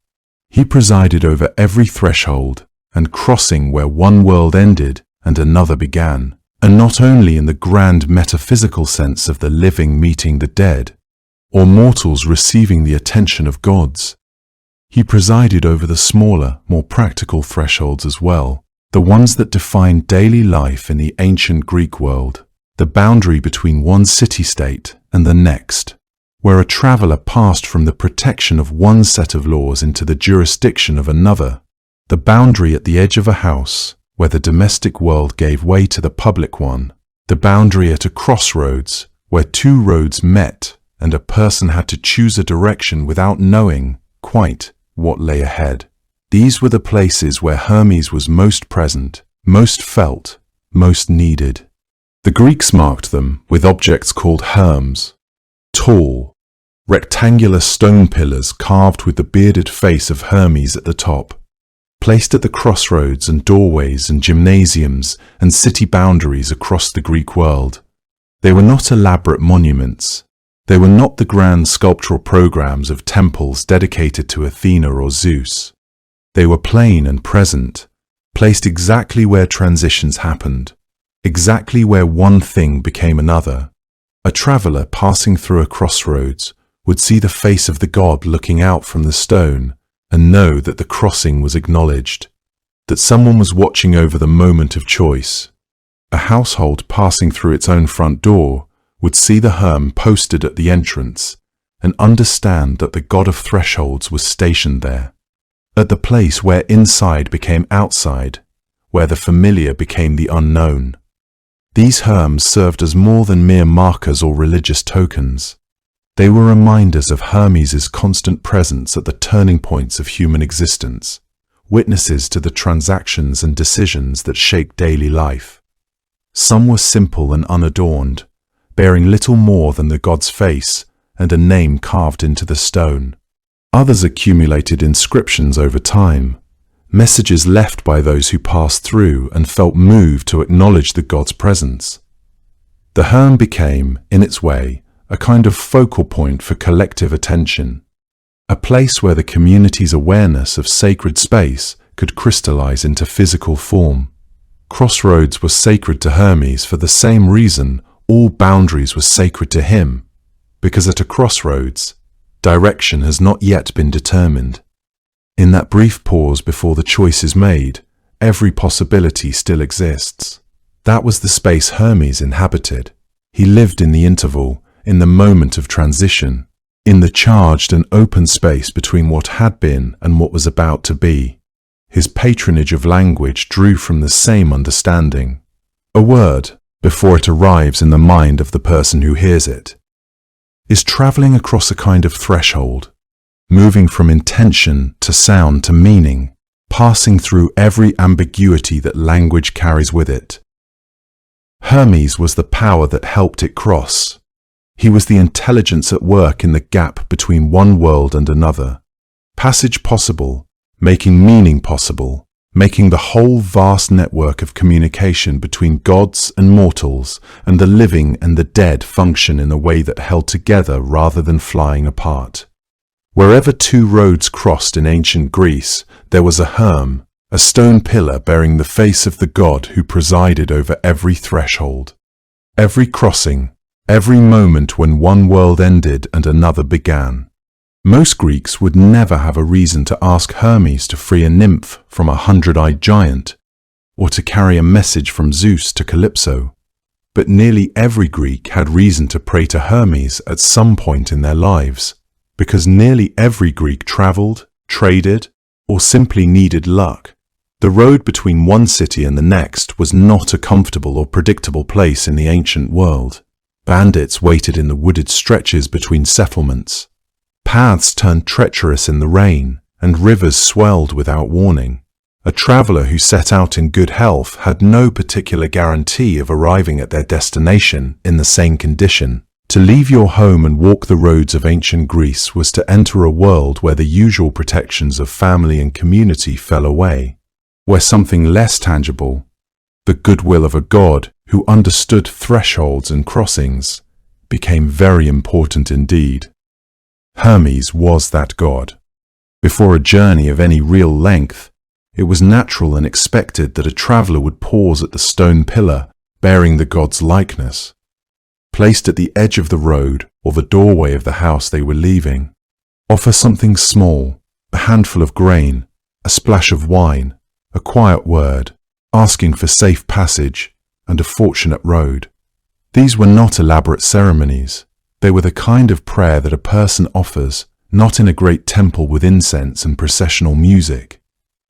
He presided over every threshold and crossing where one world ended and another began, and not only in the grand metaphysical sense of the living meeting the dead, or mortals receiving the attention of gods. He presided over the smaller, more practical thresholds as well, the ones that defined daily life in the ancient Greek world, the boundary between one city-state and the next, where a traveler passed from the protection of one set of laws into the jurisdiction of another, the boundary at the edge of a house, where the domestic world gave way to the public one, the boundary at a crossroads, where two roads met and a person had to choose a direction without knowing quite what lay ahead. These were the places where Hermes was most present, most felt, most needed. The Greeks marked them with objects called hermes, tall, rectangular stone pillars carved with the bearded face of Hermes at the top, placed at the crossroads and doorways and gymnasiums and city boundaries across the Greek world. They were not elaborate monuments. They were not the grand sculptural programs of temples dedicated to Athena or Zeus. They were plain and present, placed exactly where transitions happened, exactly where one thing became another. A traveler passing through a crossroads would see the face of the god looking out from the stone and know that the crossing was acknowledged, that someone was watching over the moment of choice. A household passing through its own front door would see the herm posted at the entrance and understand that the god of thresholds was stationed there, at the place where inside became outside, where the familiar became the unknown. These herms served as more than mere markers or religious tokens. They were reminders of Hermes' constant presence at the turning points of human existence, witnesses to the transactions and decisions that shape daily life. Some were simple and unadorned, bearing little more than the god's face and a name carved into the stone. Others accumulated inscriptions over time, messages left by those who passed through and felt moved to acknowledge the god's presence. The herm became, in its way, a kind of focal point for collective attention, a place where the community's awareness of sacred space could crystallize into physical form. Crossroads were sacred to Hermes for the same reason all boundaries were sacred to him, because at a crossroads, Direction has not yet been determined. In that brief pause before the choice is made, every possibility still exists. That was the space Hermes inhabited. He lived in the interval, in the moment of transition, in the charged and open space between what had been and what was about to be. His patronage of language drew from the same understanding. A word, before it arrives in the mind of the person who hears it, is traveling across a kind of threshold, moving from intention to sound to meaning, passing through every ambiguity that language carries with it. Hermes was the power that helped it cross. He was the intelligence at work in the gap between one world and another. Passage possible, making meaning possible, making the whole vast network of communication between gods and mortals and the living and the dead function in a way that held together rather than flying apart. Wherever two roads crossed in ancient Greece, there was a Hermes, a stone pillar bearing the face of the god who presided over every threshold. Every crossing, every moment when one world ended and another began. Most Greeks would never have a reason to ask Hermes to free a nymph from a 100-eyed giant, or to carry a message from Zeus to Calypso. But nearly every Greek had reason to pray to Hermes at some point in their lives, because nearly every Greek traveled, traded, or simply needed luck. The road between one city and the next was not a comfortable or predictable place in the ancient world. Bandits waited in the wooded stretches between settlements. Paths turned treacherous in the rain, and rivers swelled without warning. A traveler who set out in good health had no particular guarantee of arriving at their destination in the same condition. To leave your home and walk the roads of ancient Greece was to enter a world where the usual protections of family and community fell away, where something less tangible, the goodwill of a god who understood thresholds and crossings, became very important indeed. Hermes was that god. Before a journey of any real length, it was natural and expected that a traveler would pause at the stone pillar bearing the god's likeness, placed at the edge of the road or the doorway of the house they were leaving. Offer something small, a handful of grain, a splash of wine, a quiet word, asking for safe passage and a fortunate road. These were not elaborate ceremonies. They were the kind of prayer that a person offers, not in a great temple with incense and processional music,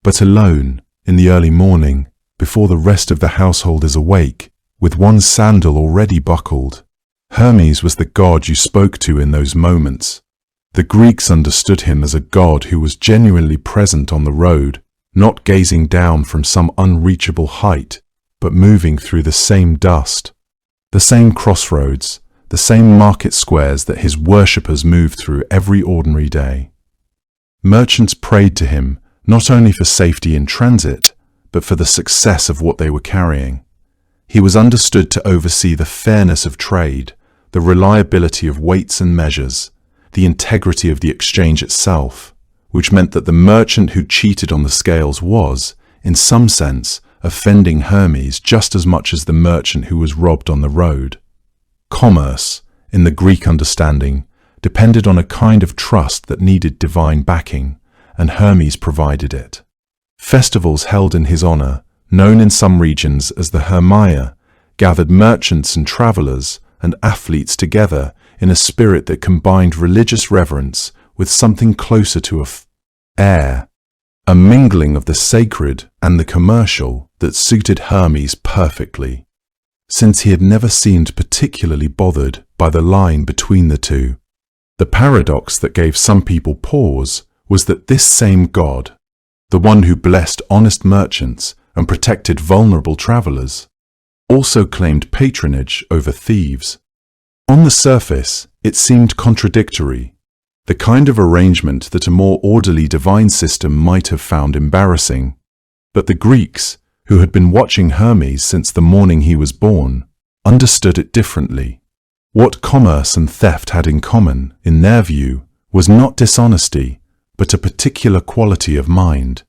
but alone, in the early morning, before the rest of the household is awake, with one sandal already buckled. Hermes was the god you spoke to in those moments. The Greeks understood him as a god who was genuinely present on the road, not gazing down from some unreachable height, but moving through the same dust, the same crossroads, the same market squares that his worshippers moved through every ordinary day. Merchants prayed to him not only for safety in transit, but for the success of what they were carrying. He was understood to oversee the fairness of trade, the reliability of weights and measures, the integrity of the exchange itself, which meant that the merchant who cheated on the scales was, in some sense, offending Hermes just as much as the merchant who was robbed on the road. Commerce, in the Greek understanding, depended on a kind of trust that needed divine backing, and Hermes provided it. Festivals held in his honor, known in some regions as the Hermaia, gathered merchants and travelers and athletes together in a spirit that combined religious reverence with something closer to air, a mingling of the sacred and the commercial that suited Hermes perfectly, since he had never seemed particularly bothered by the line between the two. The paradox that gave some people pause was that this same god, the one who blessed honest merchants and protected vulnerable travelers, also claimed patronage over thieves. On the surface, it seemed contradictory, the kind of arrangement that a more orderly divine system might have found embarrassing. But the Greeks, who had been watching Hermes since the morning he was born, understood it differently. What commerce and theft had in common, in their view, was not dishonesty, but a particular quality of mind,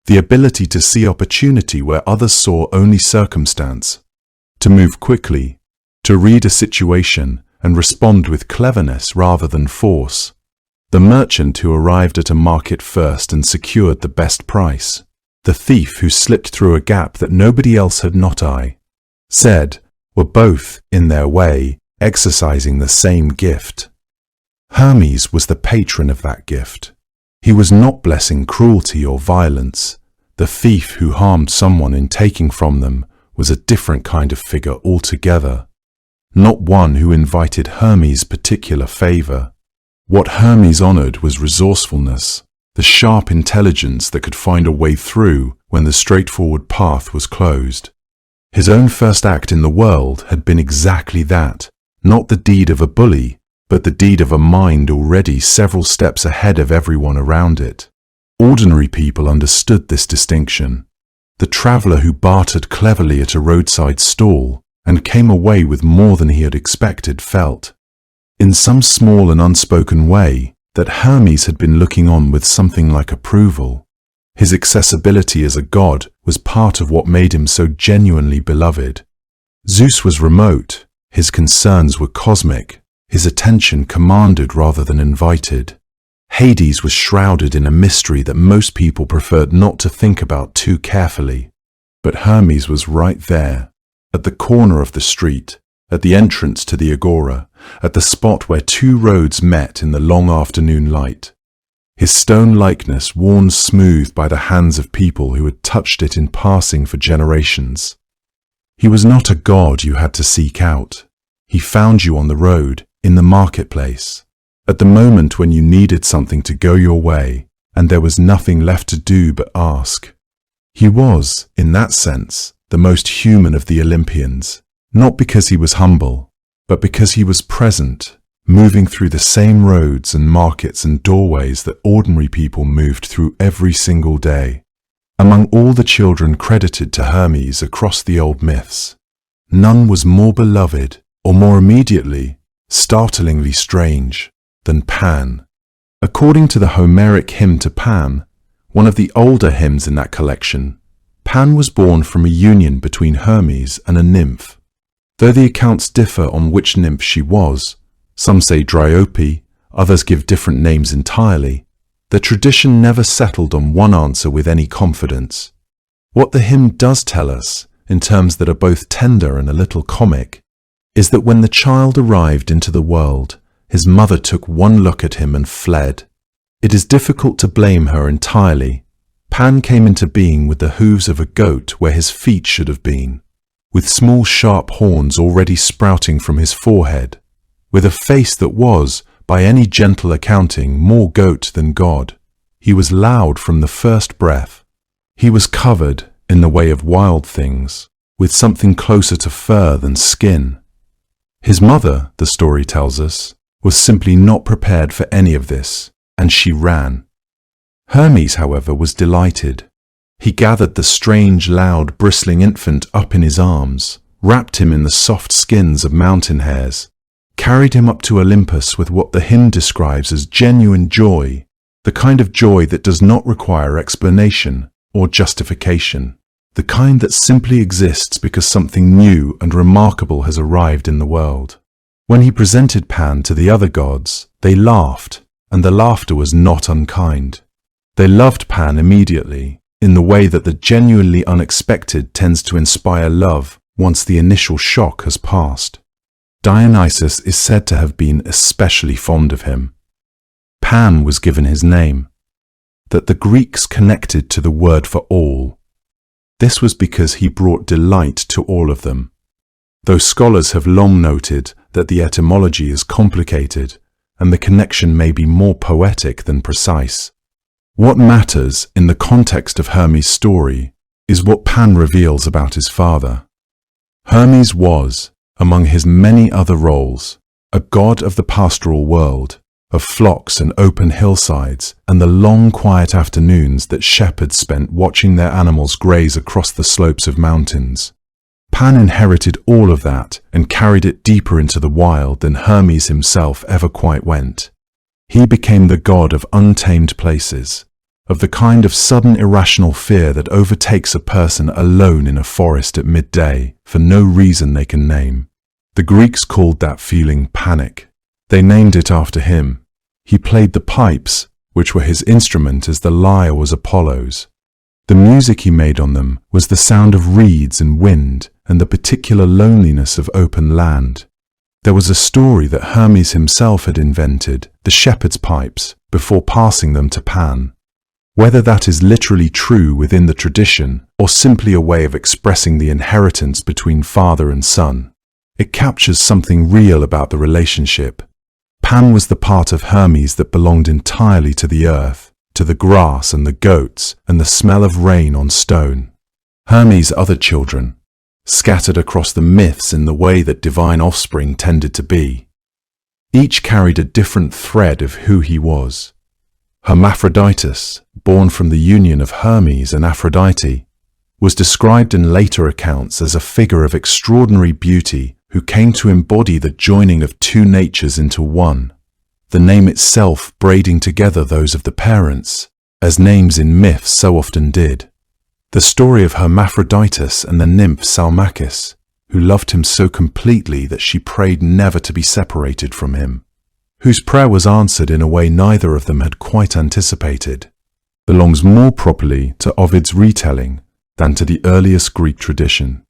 the ability to see opportunity where others saw only circumstance, to move quickly, to read a situation and respond with cleverness rather than force. the merchant who arrived at a market first and secured the best price, the thief who slipped through a gap that nobody else had not said, were both, in their way, exercising the same gift. Hermes was the patron of that gift. He was not blessing cruelty or violence. The thief who harmed someone in taking from them was a different kind of figure altogether, not one who invited Hermes' particular favor. What Hermes honored was resourcefulness, the sharp intelligence that could find a way through when the straightforward path was closed. His own first act in the world had been exactly that, not the deed of a bully, but the deed of a mind already several steps ahead of everyone around it. Ordinary people understood this distinction. The traveler who bartered cleverly at a roadside stall and came away with more than he had expected felt, in some small and unspoken way, that Hermes had been looking on with something like approval. His accessibility as a god was part of what made him so genuinely beloved. Zeus was remote, his concerns were cosmic, his attention commanded rather than invited. Hades was shrouded in a mystery that most people preferred not to think about too carefully. But Hermes was right there, at the corner of the street, at the entrance to the agora, at the spot where two roads met in the long afternoon light. His stone likeness worn smooth by the hands of people who had touched it in passing for generations. He was not a god you had to seek out. He found you on the road, in the marketplace, at the moment when you needed something to go your way, and there was nothing left to do but ask. He was, in that sense, the most human of the Olympians, not because he was humble, but because he was present, moving through the same roads and markets and doorways that ordinary people moved through every single day. Among all the children credited to Hermes across the old myths, none was more beloved, or more immediately, startlingly strange, than Pan. According to the Homeric hymn to Pan, one of the older hymns in that collection, Pan was born from a union between Hermes and a nymph. Though the accounts differ on which nymph she was, some say Dryope, others give different names entirely, the tradition never settled on one answer with any confidence. What the hymn does tell us, in terms that are both tender and a little comic, is that when the child arrived into the world, his mother took one look at him and fled. It is difficult to blame her entirely. Pan came into being with the hooves of a goat where his feet should have been, with small sharp horns already sprouting from his forehead, with a face that was, by any gentle accounting, more goat than god. He was loud from the first breath. He was covered, in the way of wild things, with something closer to fur than skin. His mother, the story tells us, was simply not prepared for any of this, and she ran. Hermes, however, was delighted. He gathered the strange, loud, bristling infant up in his arms, wrapped him in the soft skins of mountain hares, carried him up to Olympus with what the hymn describes as genuine joy, the kind of joy that does not require explanation or justification, the kind that simply exists because something new and remarkable has arrived in the world. When he presented Pan to the other gods, they laughed, and the laughter was not unkind. They loved Pan immediately, in the way that the genuinely unexpected tends to inspire love once the initial shock has passed. Dionysus is said to have been especially fond of him. Pan was given his name, that the Greeks connected to the word for all. This was because he brought delight to all of them, though scholars have long noted that the etymology is complicated and the connection may be more poetic than precise. What matters in the context of Hermes' story is what Pan reveals about his father. Hermes was, among his many other roles, a god of the pastoral world, of flocks and open hillsides and the long quiet afternoons that shepherds spent watching their animals graze across the slopes of mountains. Pan inherited all of that and carried it deeper into the wild than Hermes himself ever quite went. He became the god of untamed places, of the kind of sudden irrational fear that overtakes a person alone in a forest at midday for no reason they can name. The Greeks called that feeling panic. They named it after him. He played the pipes, which were his instrument as the lyre was Apollo's. The music he made on them was the sound of reeds and wind and the particular loneliness of open land. There was a story that Hermes himself had invented the shepherd's pipes before passing them to Pan. Whether that is literally true within the tradition or simply a way of expressing the inheritance between father and son, it captures something real about the relationship. Pan was the part of Hermes that belonged entirely to the earth, to the grass and the goats and the smell of rain on stone. Hermes' other children, scattered across the myths in the way that divine offspring tended to be, each carried a different thread of who he was. Hermaphroditus, born from the union of Hermes and Aphrodite, was described in later accounts as a figure of extraordinary beauty who came to embody the joining of two natures into one, the name itself braiding together those of the parents, as names in myths so often did. The story of Hermaphroditus and the nymph Salmacis, who loved him so completely that she prayed never to be separated from him, whose prayer was answered in a way neither of them had quite anticipated, belongs more properly to Ovid's retelling than to the earliest Greek tradition.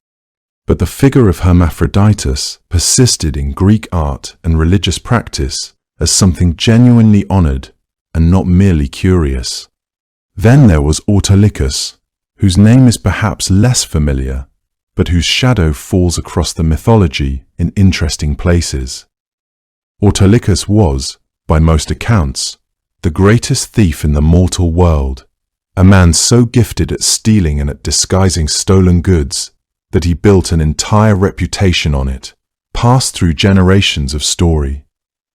But the figure of Hermaphroditus persisted in Greek art and religious practice as something genuinely honored and not merely curious. Then there was Autolycus, whose name is perhaps less familiar, but whose shadow falls across the mythology in interesting places. Autolycus was, by most accounts, the greatest thief in the mortal world, a man so gifted at stealing and at disguising stolen goods that he built an entire reputation on it, passed through generations of story.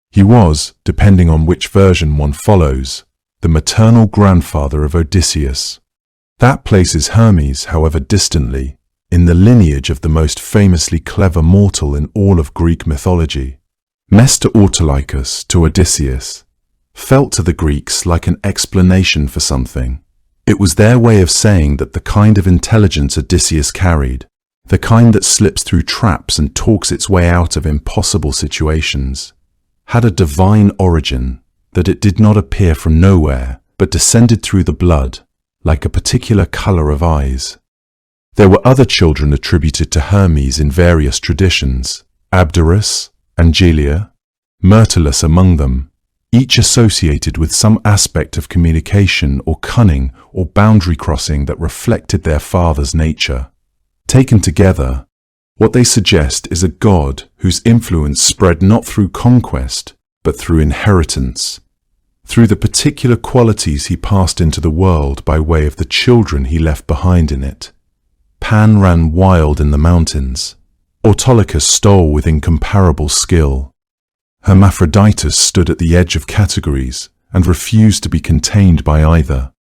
He was, depending on which version one follows, the maternal grandfather of Odysseus. That places Hermes, however distantly, in the lineage of the most famously clever mortal in all of Greek mythology. Mr. Autolycus to Odysseus felt to the Greeks like an explanation for something. It was their way of saying that the kind of intelligence Odysseus carried, the kind that slips through traps and talks its way out of impossible situations, had a divine origin, that it did not appear from nowhere, but descended through the blood, like a particular color of eyes. There were other children attributed to Hermes in various traditions, Abderus, Angelia, Myrtilus among them, each associated with some aspect of communication or cunning or boundary crossing that reflected their father's nature. Taken together, what they suggest is a god whose influence spread not through conquest, but through inheritance, through the particular qualities he passed into the world by way of the children he left behind in it. Pan ran wild in the mountains. Autolycus stole with incomparable skill. Hermaphroditus stood at the edge of categories and refused to be contained by either.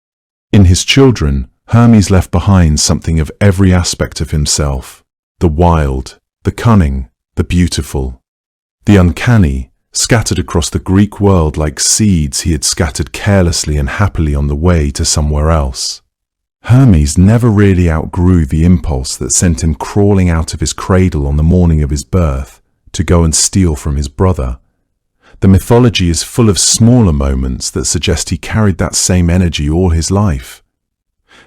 In his children, Hermes left behind something of every aspect of himself: the wild, the cunning, the beautiful, the uncanny, scattered across the Greek world like seeds he had scattered carelessly and happily on the way to somewhere else. Hermes never really outgrew the impulse that sent him crawling out of his cradle on the morning of his birth to go and steal from his brother. The mythology is full of smaller moments that suggest he carried that same energy all his life.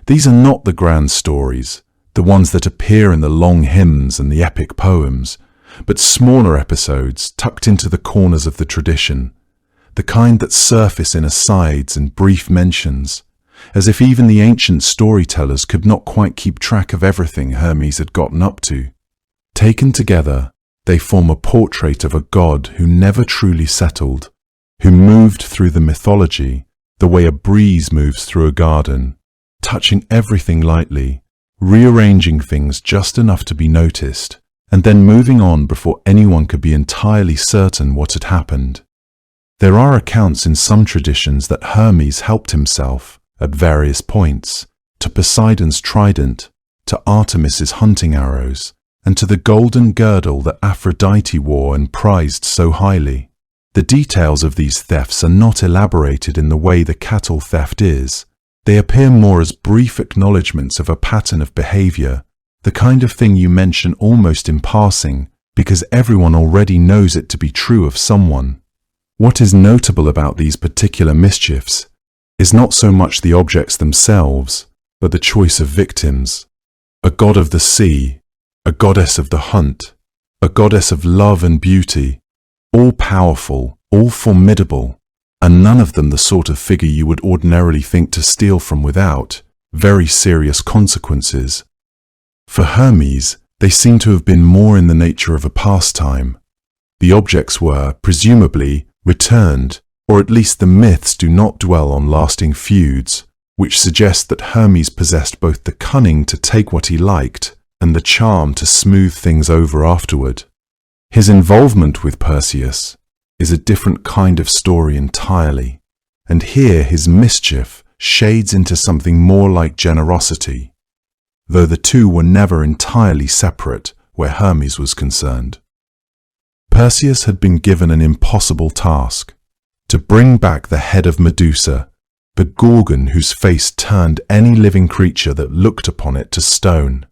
These are not the grand stories, the ones that appear in the long hymns and the epic poems, but smaller episodes tucked into the corners of the tradition, the kind that surface in asides and brief mentions, as if even the ancient storytellers could not quite keep track of everything Hermes had gotten up to. Taken together, they form a portrait of a god who never truly settled, who moved through the mythology the way a breeze moves through a garden, touching everything lightly, rearranging things just enough to be noticed, and then moving on before anyone could be entirely certain what had happened. There are accounts in some traditions that Hermes helped himself, at various points, to Poseidon's trident, to Artemis's hunting arrows, and to the golden girdle that Aphrodite wore and prized so highly. The details of these thefts are not elaborated in the way the cattle theft is. They appear more as brief acknowledgements of a pattern of behavior, the kind of thing you mention almost in passing, because everyone already knows it to be true of someone. What is notable about these particular mischiefs is not so much the objects themselves, but the choice of victims. A god of the sea, a goddess of the hunt, a goddess of love and beauty, all powerful, all formidable, and none of them the sort of figure you would ordinarily think to steal from without very serious consequences. For Hermes, they seem to have been more in the nature of a pastime. The objects were, presumably, returned, or at least the myths do not dwell on lasting feuds, which suggest that Hermes possessed both the cunning to take what he liked and the charm to smooth things over afterward. His involvement with Perseus is a different kind of story entirely, and here his mischief shades into something more like generosity, though the two were never entirely separate where Hermes was concerned. Perseus had been given an impossible task, to bring back the head of Medusa, the gorgon whose face turned any living creature that looked upon it to stone.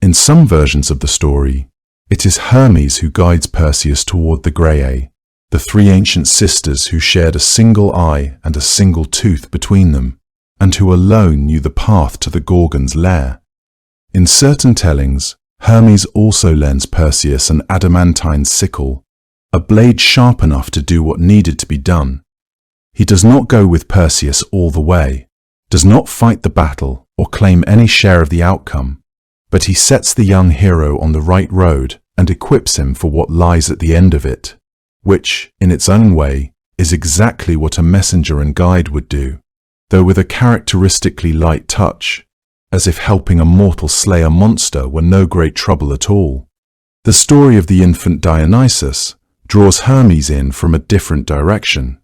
In some versions of the story, it is Hermes who guides Perseus toward the Graeae, the three ancient sisters who shared a single eye and a single tooth between them, and who alone knew the path to the gorgon's lair. In certain tellings, Hermes also lends Perseus an adamantine sickle, a blade sharp enough to do what needed to be done. He does not go with Perseus all the way, does not fight the battle or claim any share of the outcome, but he sets the young hero on the right road and equips him for what lies at the end of it, which, in its own way, is exactly what a messenger and guide would do, though with a characteristically light touch, as if helping a mortal slay a monster were no great trouble at all. The story of the infant Dionysus draws Hermes in from a different direction.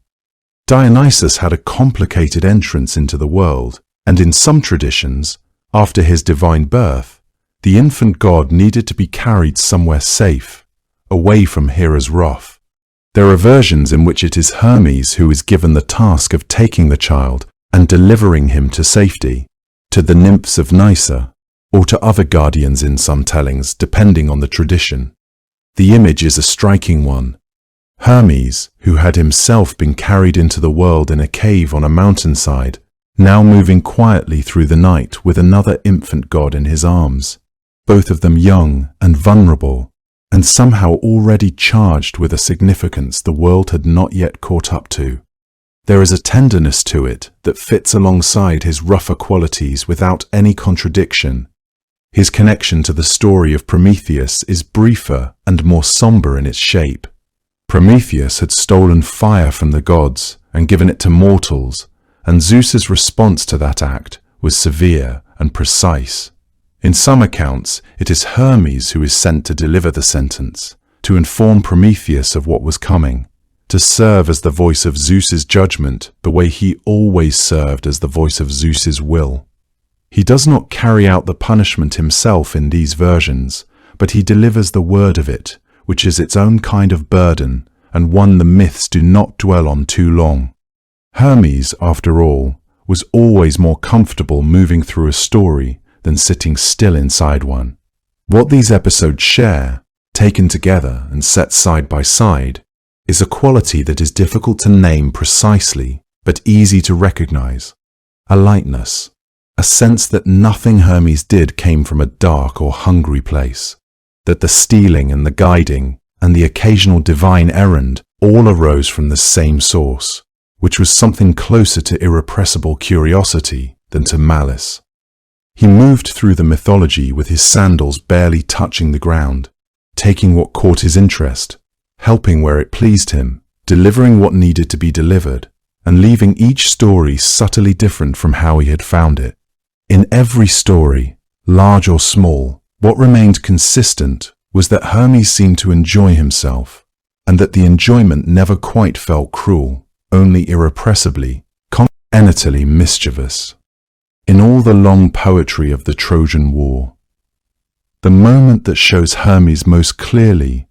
Dionysus had a complicated entrance into the world, and in some traditions, after his divine birth, the infant god needed to be carried somewhere safe, away from Hera's wrath. There are versions in which it is Hermes who is given the task of taking the child and delivering him to safety, to the nymphs of Nysa, or to other guardians in some tellings, depending on the tradition. The image is a striking one. Hermes, who had himself been carried into the world in a cave on a mountainside, now moving quietly through the night with another infant god in his arms, both of them young and vulnerable, and somehow already charged with a significance the world had not yet caught up to. There is a tenderness to it that fits alongside his rougher qualities without any contradiction. His connection to the story of Prometheus is briefer and more somber in its shape. Prometheus had stolen fire from the gods and given it to mortals, and Zeus's response to that act was severe and precise. In some accounts, it is Hermes who is sent to deliver the sentence, to inform Prometheus of what was coming, to serve as the voice of Zeus's judgment the way he always served as the voice of Zeus's will. He does not carry out the punishment himself in these versions, but he delivers the word of it, which is its own kind of burden, and one the myths do not dwell on too long. Hermes, after all, was always more comfortable moving through a story than sitting still inside one. What these episodes share, taken together and set side by side, is a quality that is difficult to name precisely, but easy to recognize. A lightness, a sense that nothing Hermes did came from a dark or hungry place, that the stealing and the guiding and the occasional divine errand all arose from the same source, which was something closer to irrepressible curiosity than to malice. He moved through the mythology with his sandals barely touching the ground, taking what caught his interest, helping where it pleased him, delivering what needed to be delivered, and leaving each story subtly different from how he had found it. In every story, large or small, what remained consistent was that Hermes seemed to enjoy himself, and that the enjoyment never quite felt cruel, only irrepressibly, congenitally mischievous. In all the long poetry of the Trojan War, the moment that shows Hermes most clearly,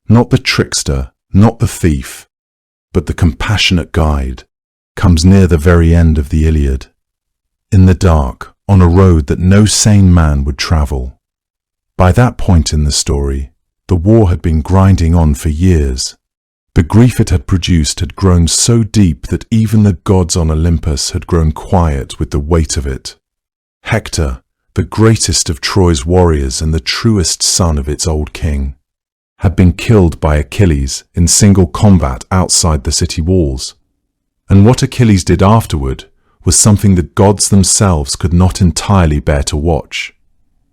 not the trickster, not the thief, but the compassionate guide, comes near the very end of the Iliad. In the dark, on a road that no sane man would travel. By that point in the story, the war had been grinding on for years. The grief it had produced had grown so deep that even the gods on Olympus had grown quiet with the weight of it. Hector, the greatest of Troy's warriors and the truest son of its old king, had been killed by Achilles in single combat outside the city walls. And what Achilles did afterward was something the gods themselves could not entirely bear to watch.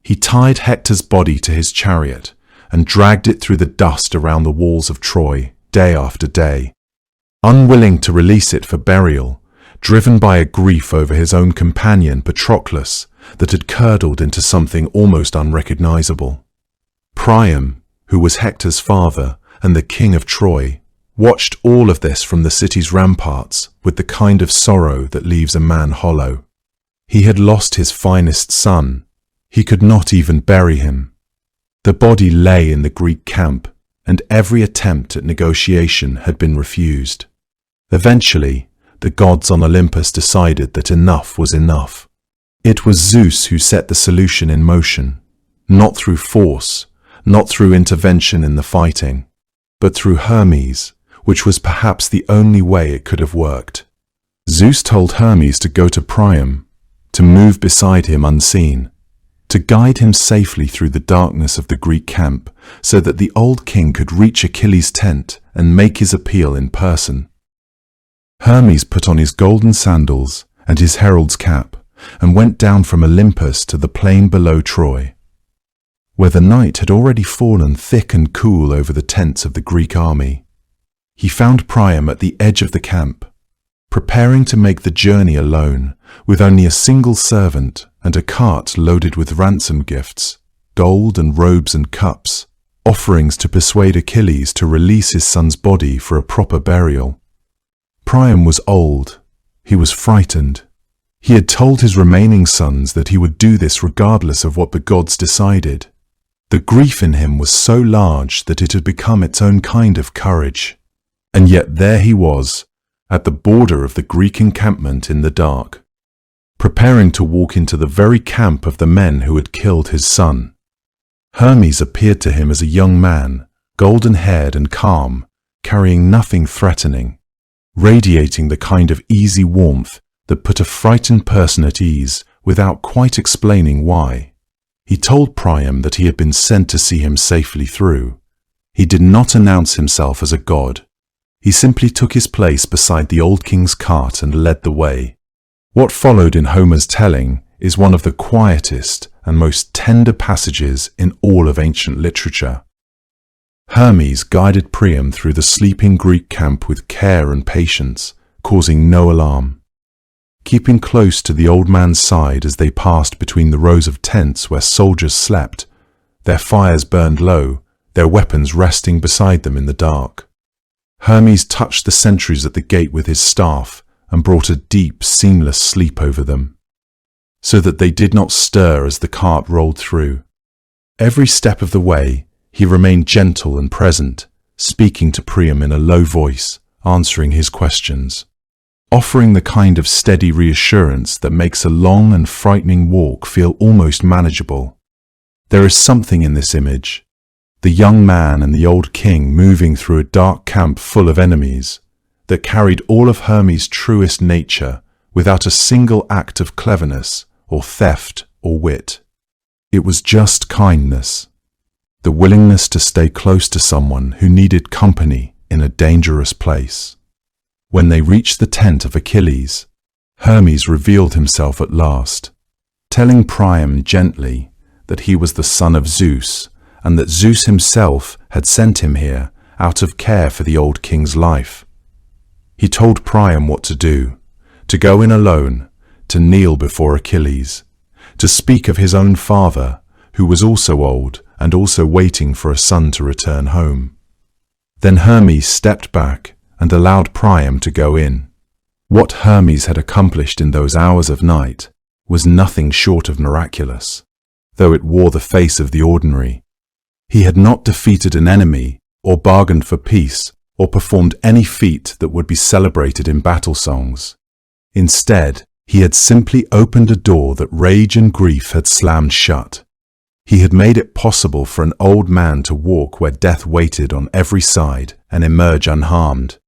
He tied Hector's body to his chariot and dragged it through the dust around the walls of Troy day after day. Unwilling to release it for burial, driven by a grief over his own companion Patroclus that had curdled into something almost unrecognizable. Priam, who was Hector's father and the king of Troy, watched all of this from the city's ramparts with the kind of sorrow that leaves a man hollow. He had lost his finest son. He could not even bury him. The body lay in the Greek camp, and every attempt at negotiation had been refused. Eventually, the gods on Olympus decided that enough was enough. It was Zeus who set the solution in motion, not through force, not through intervention in the fighting, but through Hermes, which was perhaps the only way it could have worked. Zeus told Hermes to go to Priam, to move beside him unseen, to guide him safely through the darkness of the Greek camp so that the old king could reach Achilles' tent and make his appeal in person. Hermes put on his golden sandals and his herald's cap and went down from Olympus to the plain below Troy, where the night had already fallen thick and cool over the tents of the Greek army. He found Priam at the edge of the camp, preparing to make the journey alone, with only a single servant and a cart loaded with ransom gifts, gold and robes and cups, offerings to persuade Achilles to release his son's body for a proper burial. Priam was old. He was frightened. He had told his remaining sons that he would do this regardless of what the gods decided. The grief in him was so large that it had become its own kind of courage. And yet there he was, at the border of the Greek encampment in the dark, preparing to walk into the very camp of the men who had killed his son. Hermes appeared to him as a young man, golden-haired and calm, carrying nothing threatening, radiating the kind of easy warmth that put a frightened person at ease without quite explaining why. He told Priam that he had been sent to see him safely through. He did not announce himself as a god. He simply took his place beside the old king's cart and led the way. What followed in Homer's telling is one of the quietest and most tender passages in all of ancient literature. Hermes guided Priam through the sleeping Greek camp with care and patience, causing no alarm. Keeping close to the old man's side as they passed between the rows of tents where soldiers slept, their fires burned low, their weapons resting beside them in the dark. Hermes touched the sentries at the gate with his staff and brought a deep, seamless sleep over them, so that they did not stir as the cart rolled through. Every step of the way, he remained gentle and present, speaking to Priam in a low voice, answering his questions, offering the kind of steady reassurance that makes a long and frightening walk feel almost manageable. There is something in this image, the young man and the old king moving through a dark camp full of enemies, that carried all of Hermes' truest nature without a single act of cleverness or theft or wit. It was just kindness, the willingness to stay close to someone who needed company in a dangerous place. When they reached the tent of Achilles, Hermes revealed himself at last, telling Priam gently that he was the son of Zeus and that Zeus himself had sent him here out of care for the old king's life. He told Priam what to do, to go in alone, to kneel before Achilles, to speak of his own father, who was also old and also waiting for a son to return home. Then Hermes stepped back and allowed Priam to go in. What Hermes had accomplished in those hours of night was nothing short of miraculous, though it wore the face of the ordinary. He had not defeated an enemy, or bargained for peace, or performed any feat that would be celebrated in battle songs. Instead, he had simply opened a door that rage and grief had slammed shut. He had made it possible for an old man to walk where death waited on every side and emerge unharmed.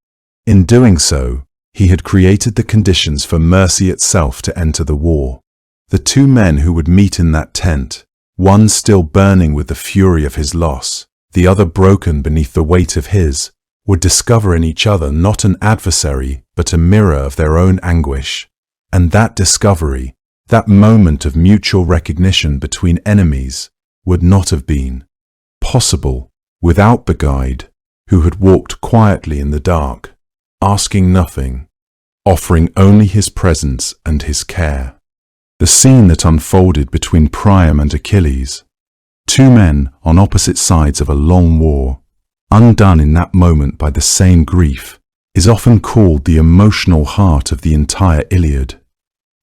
In doing so, he had created the conditions for mercy itself to enter the war. The two men who would meet in that tent, one still burning with the fury of his loss, the other broken beneath the weight of his, would discover in each other not an adversary but a mirror of their own anguish. And that discovery, that moment of mutual recognition between enemies, would not have been possible without the guide who had walked quietly in the dark, asking nothing, offering only his presence and his care. The scene that unfolded between Priam and Achilles, two men on opposite sides of a long war, undone in that moment by the same grief, is often called the emotional heart of the entire Iliad.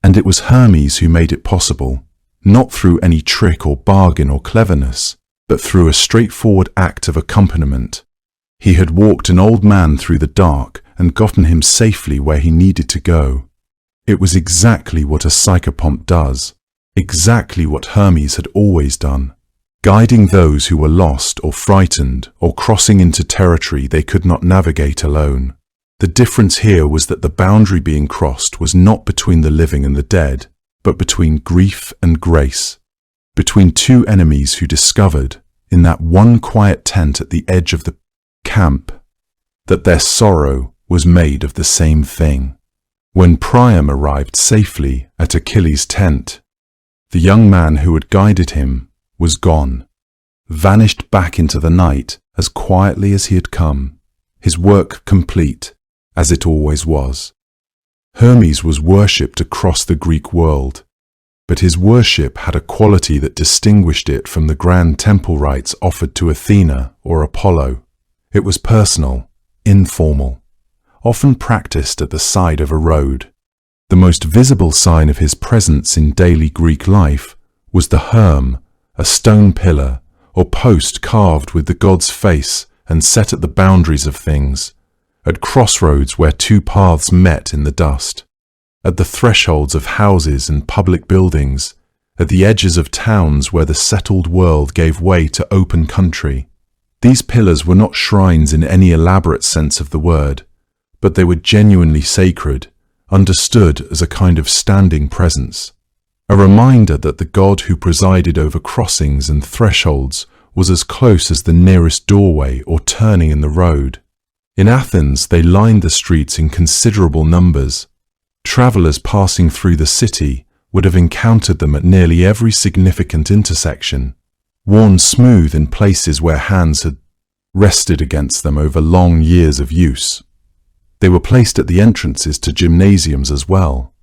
And it was Hermes who made it possible, not through any trick or bargain or cleverness, but through a straightforward act of accompaniment. He had walked an old man through the dark and gotten him safely where he needed to go. It was exactly what a psychopomp does, exactly what Hermes had always done, guiding those who were lost or frightened or crossing into territory they could not navigate alone. The difference here was that the boundary being crossed was not between the living and the dead, but between grief and grace, between two enemies who discovered, in that one quiet tent at the edge of the camp, that their sorrow was made of the same thing. When Priam arrived safely at Achilles' tent, the young man who had guided him was gone, vanished back into the night as quietly as he had come, his work complete, as it always was. Hermes was worshipped across the Greek world, but his worship had a quality that distinguished it from the grand temple rites offered to Athena or Apollo. It was personal, informal, often practiced at the side of a road. The most visible sign of his presence in daily Greek life was the herm, a stone pillar or post carved with the god's face and set at the boundaries of things, at crossroads where two paths met in the dust, at the thresholds of houses and public buildings, at the edges of towns where the settled world gave way to open country. These pillars were not shrines in any elaborate sense of the word, but they were genuinely sacred, understood as a kind of standing presence, a reminder that the god who presided over crossings and thresholds was as close as the nearest doorway or turning in the road. In Athens, they lined the streets in considerable numbers. Travelers passing through the city would have encountered them at nearly every significant intersection, worn smooth in places where hands had rested against them over long years of use. They were placed at the entrances to gymnasiums as well.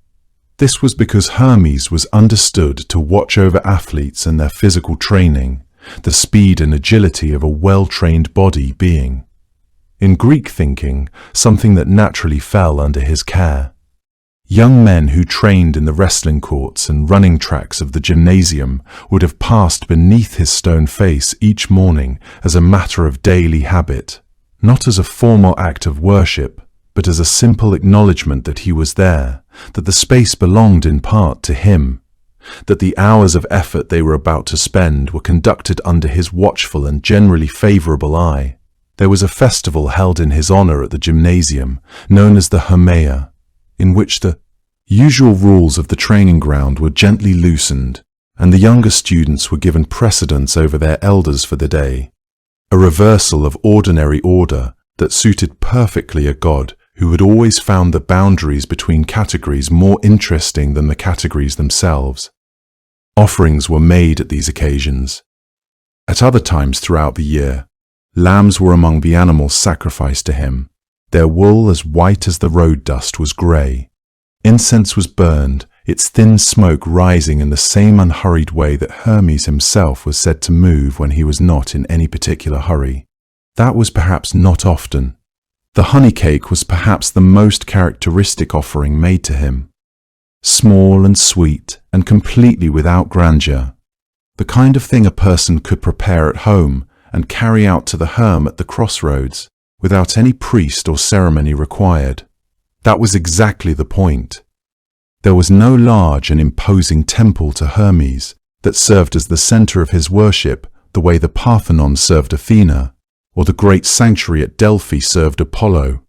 This was because Hermes was understood to watch over athletes and their physical training, the speed and agility of a well-trained body being, in Greek thinking, something that naturally fell under his care. Young men who trained in the wrestling courts and running tracks of the gymnasium would have passed beneath his stone face each morning as a matter of daily habit, not as a formal act of worship, but as a simple acknowledgement that he was there, that the space belonged in part to him, that the hours of effort they were about to spend were conducted under his watchful and generally favorable eye. There was a festival held in his honor at the gymnasium, known as the Hermes, in which the usual rules of the training ground were gently loosened, and the younger students were given precedence over their elders for the day, a reversal of ordinary order that suited perfectly a god who had always found the boundaries between categories more interesting than the categories themselves. Offerings were made at these occasions. At other times throughout the year, lambs were among the animals sacrificed to him. Their wool, as white as the road dust, was grey. Incense was burned, its thin smoke rising in the same unhurried way that Hermes himself was said to move when he was not in any particular hurry. That was perhaps not often. The honey cake was perhaps the most characteristic offering made to him. Small and sweet and completely without grandeur. The kind of thing a person could prepare at home and carry out to the herm at the crossroads, without any priest or ceremony required. That was exactly the point. There was no large and imposing temple to Hermes. that served as the center of his worship, the way the Parthenon served Athena, or the great sanctuary at Delphi served Apollo.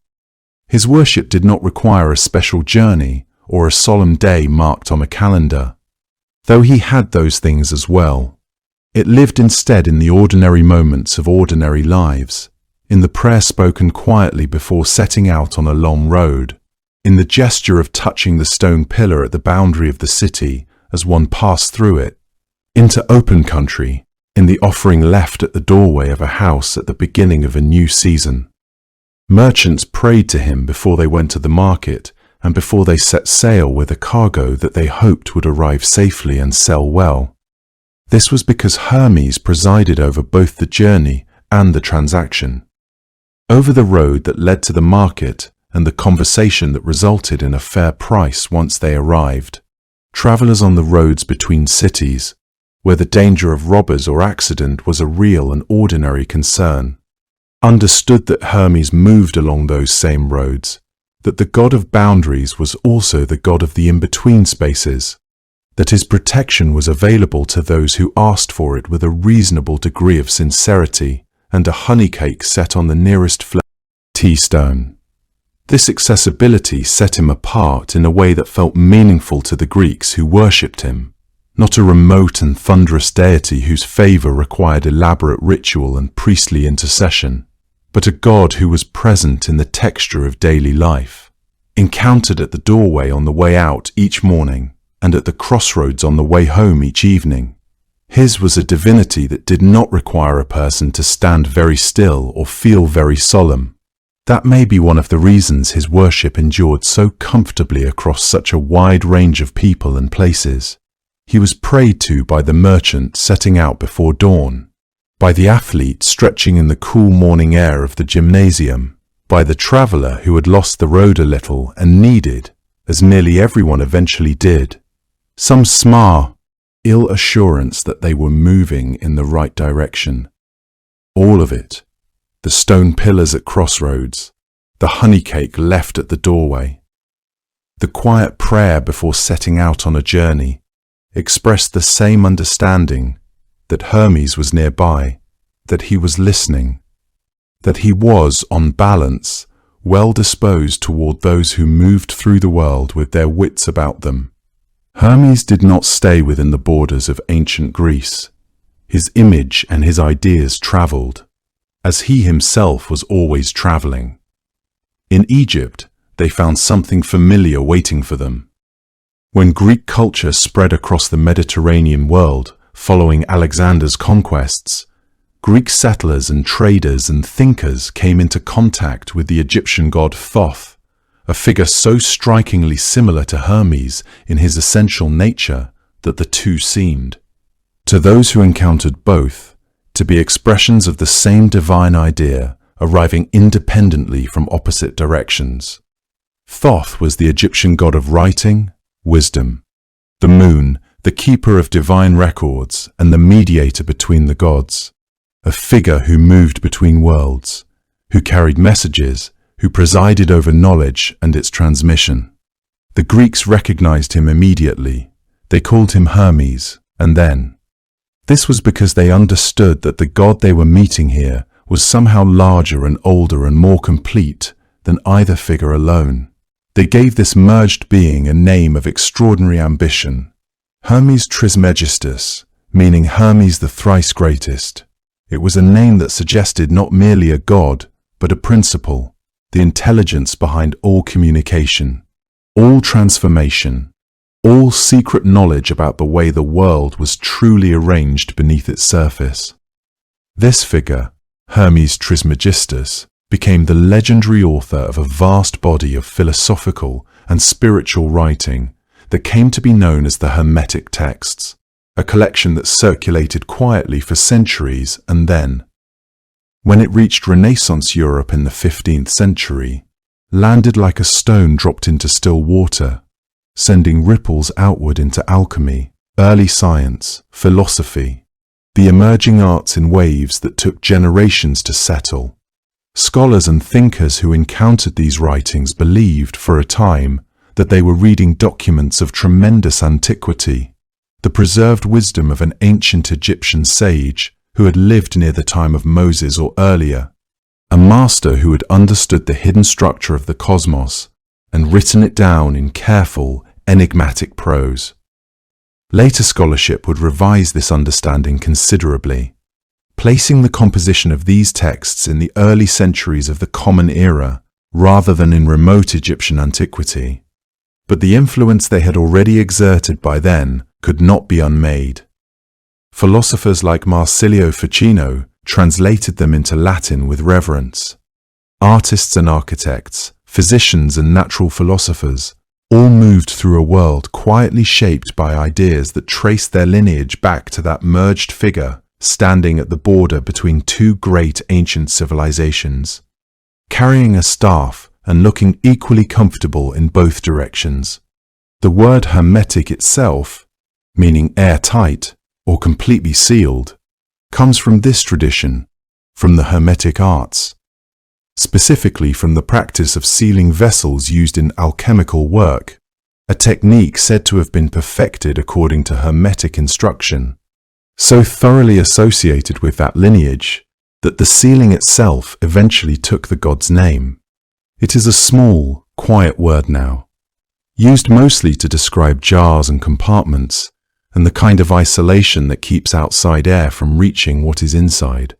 His worship did not require a special journey or a solemn day marked on a calendar, though he had those things as well. It lived instead in the ordinary moments of ordinary lives, in the prayer spoken quietly before setting out on a long road, in the gesture of touching the stone pillar at the boundary of the city as one passed through it, into open country, in the offering left at the doorway of a house at the beginning of a new season. Merchants prayed to him before they went to the market and before they set sail with a cargo that they hoped would arrive safely and sell well. This was because Hermes presided over both the journey and the transaction. Over the road that led to the market and the conversation that resulted in a fair price once they arrived, travelers on the roads between cities, where the danger of robbers or accident was a real and ordinary concern, understood that Hermes moved along those same roads, that the god of boundaries was also the god of the in-between spaces, that his protection was available to those who asked for it with a reasonable degree of sincerity and a honey cake set on the nearest tea stone. This accessibility set him apart in a way that felt meaningful to the Greeks who worshipped him, not a remote and thunderous deity whose favor required elaborate ritual and priestly intercession, but a god who was present in the texture of daily life, encountered at the doorway on the way out each morning and at the crossroads on the way home each evening. His was a divinity that did not require a person to stand very still or feel very solemn. That may be one of the reasons his worship endured so comfortably across such a wide range of people and places. He was prayed to by the merchant setting out before dawn, by the athlete stretching in the cool morning air of the gymnasium, by the traveler who had lost the road a little and needed, as nearly everyone eventually did, some ill assurance that they were moving in the right direction. All of it, the stone pillars at crossroads, the honey cake left at the doorway, the quiet prayer before setting out on a journey, expressed the same understanding that Hermes was nearby, that he was listening, that he was, on balance, well disposed toward those who moved through the world with their wits about them. Hermes did not stay within the borders of ancient Greece. His image and his ideas traveled, as he himself was always traveling. In Egypt, they found something familiar waiting for them. When Greek culture spread across the Mediterranean world following Alexander's conquests, Greek settlers and traders and thinkers came into contact with the Egyptian god Thoth, a figure so strikingly similar to Hermes in his essential nature that the two seemed, to those who encountered both, to be expressions of the same divine idea arriving independently from opposite directions. Thoth was the Egyptian god of writing, wisdom, the moon, the keeper of divine records and the mediator between the gods, a figure who moved between worlds, who carried messages, who presided over knowledge and its transmission. The Greeks recognized him immediately. They called him Hermes, and then. This was because they understood that the god they were meeting here was somehow larger and older and more complete than either figure alone. They gave this merged being a name of extraordinary ambition, Hermes Trismegistus, meaning Hermes the thrice greatest. It was a name that suggested not merely a god, but a principle, the intelligence behind all communication, all transformation, all secret knowledge about the way the world was truly arranged beneath its surface. This figure, Hermes Trismegistus, became the legendary author of a vast body of philosophical and spiritual writing that came to be known as the Hermetic texts, a collection that circulated quietly for centuries and then, when it reached Renaissance Europe in the 15th century, landed like a stone dropped into still water, sending ripples outward into alchemy, early science, philosophy, the emerging arts in waves that took generations to settle. Scholars and thinkers who encountered these writings believed, for a time, that they were reading documents of tremendous antiquity, the preserved wisdom of an ancient Egyptian sage who had lived near the time of Moses or earlier, a master who had understood the hidden structure of the cosmos and written it down in careful, enigmatic prose. Later scholarship would revise this understanding considerably, placing the composition of these texts in the early centuries of the Common Era rather than in remote Egyptian antiquity. But the influence they had already exerted by then could not be unmade. Philosophers like Marsilio Ficino translated them into Latin with reverence. Artists and architects, physicians and natural philosophers, all moved through a world quietly shaped by ideas that traced their lineage back to that merged figure standing at the border between two great ancient civilizations, carrying a staff and looking equally comfortable in both directions. The word hermetic itself, meaning airtight or completely sealed, comes from this tradition, from the Hermetic arts, specifically from the practice of sealing vessels used in alchemical work, a technique said to have been perfected according to Hermetic instruction, so thoroughly associated with that lineage that the sealing itself eventually took the god's name. It is a small, quiet word now, used mostly to describe jars and compartments and the kind of isolation that keeps outside air from reaching what is inside.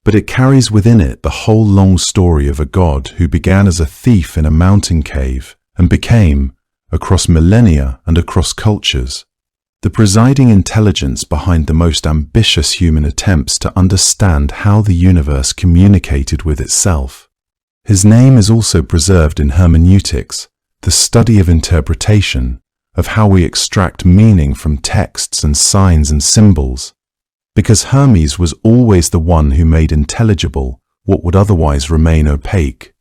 But it carries within it the whole long story of a god who began as a thief in a mountain cave and became, across millennia and across cultures, the presiding intelligence behind the most ambitious human attempts to understand how the universe communicated with itself. His name is also preserved in hermeneutics, the study of interpretation, of how we extract meaning from texts and signs and symbols, because Hermes was always the one who made intelligible what would otherwise remain opaque,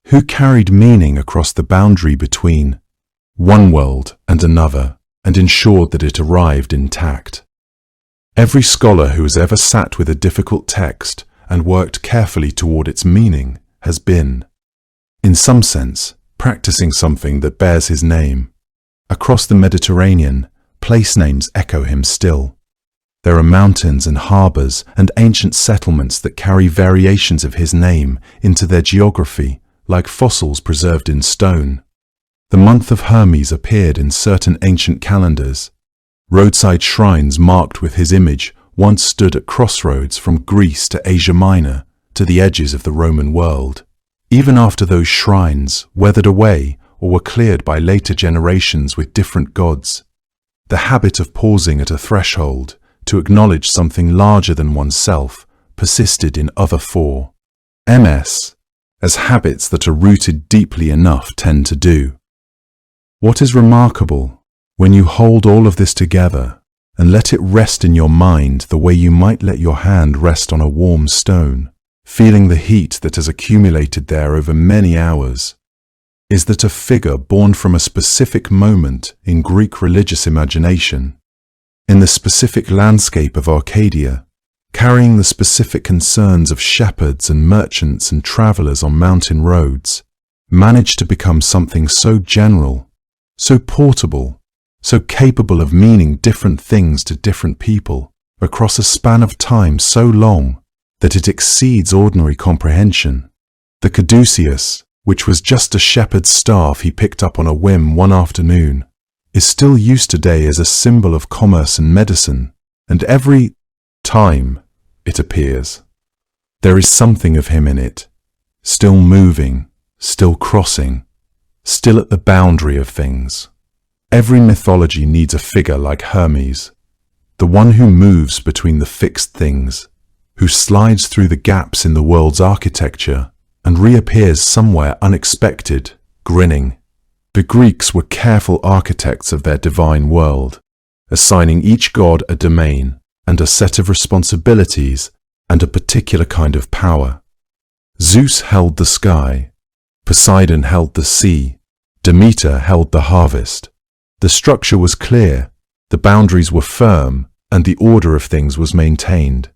who carried meaning across the boundary between one world and another and ensured that it arrived intact. Every scholar who has ever sat with a difficult text and worked carefully toward its meaning has been, in some sense, practicing something that bears his name. Across the Mediterranean, place names echo him still. There are mountains and harbors and ancient settlements that carry variations of his name into their geography, like fossils preserved in stone. The month of Hermes appeared in certain ancient calendars. Roadside shrines marked with his image once stood at crossroads from Greece to Asia Minor to the edges of the Roman world. Even after those shrines weathered away or were cleared by later generations with different gods, the habit of pausing at a threshold to acknowledge something larger than oneself persisted in other four MS, as habits that are rooted deeply enough tend to do. What is remarkable, when you hold all of this together and let it rest in your mind the way you might let your hand rest on a warm stone, feeling the heat that has accumulated there over many hours, is that a figure born from a specific moment in Greek religious imagination, in the specific landscape of Arcadia, carrying the specific concerns of shepherds and merchants and travelers on mountain roads, managed to become something so general, so portable, so capable of meaning different things to different people across a span of time so long that it exceeds ordinary comprehension. The caduceus, which was just a shepherd's staff he picked up on a whim one afternoon, is still used today as a symbol of commerce and medicine, and every time, it appears, there is something of him in it, still moving, still crossing, still at the boundary of things. Every mythology needs a figure like Hermes, the one who moves between the fixed things, who slides through the gaps in the world's architecture and reappears somewhere unexpected, grinning. The Greeks were careful architects of their divine world, assigning each god a domain and a set of responsibilities and a particular kind of power. Zeus held the sky, Poseidon held the sea, Demeter held the harvest. The structure was clear, the boundaries were firm, and the order of things was maintained.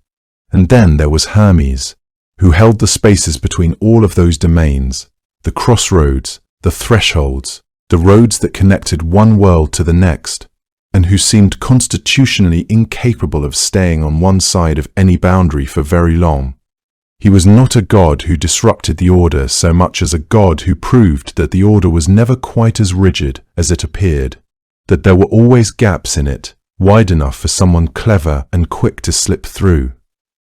And then there was Hermes, who held the spaces between all of those domains, the crossroads, the thresholds, the roads that connected one world to the next, and who seemed constitutionally incapable of staying on one side of any boundary for very long. He was not a god who disrupted the order so much as a god who proved that the order was never quite as rigid as it appeared, that there were always gaps in it, wide enough for someone clever and quick to slip through.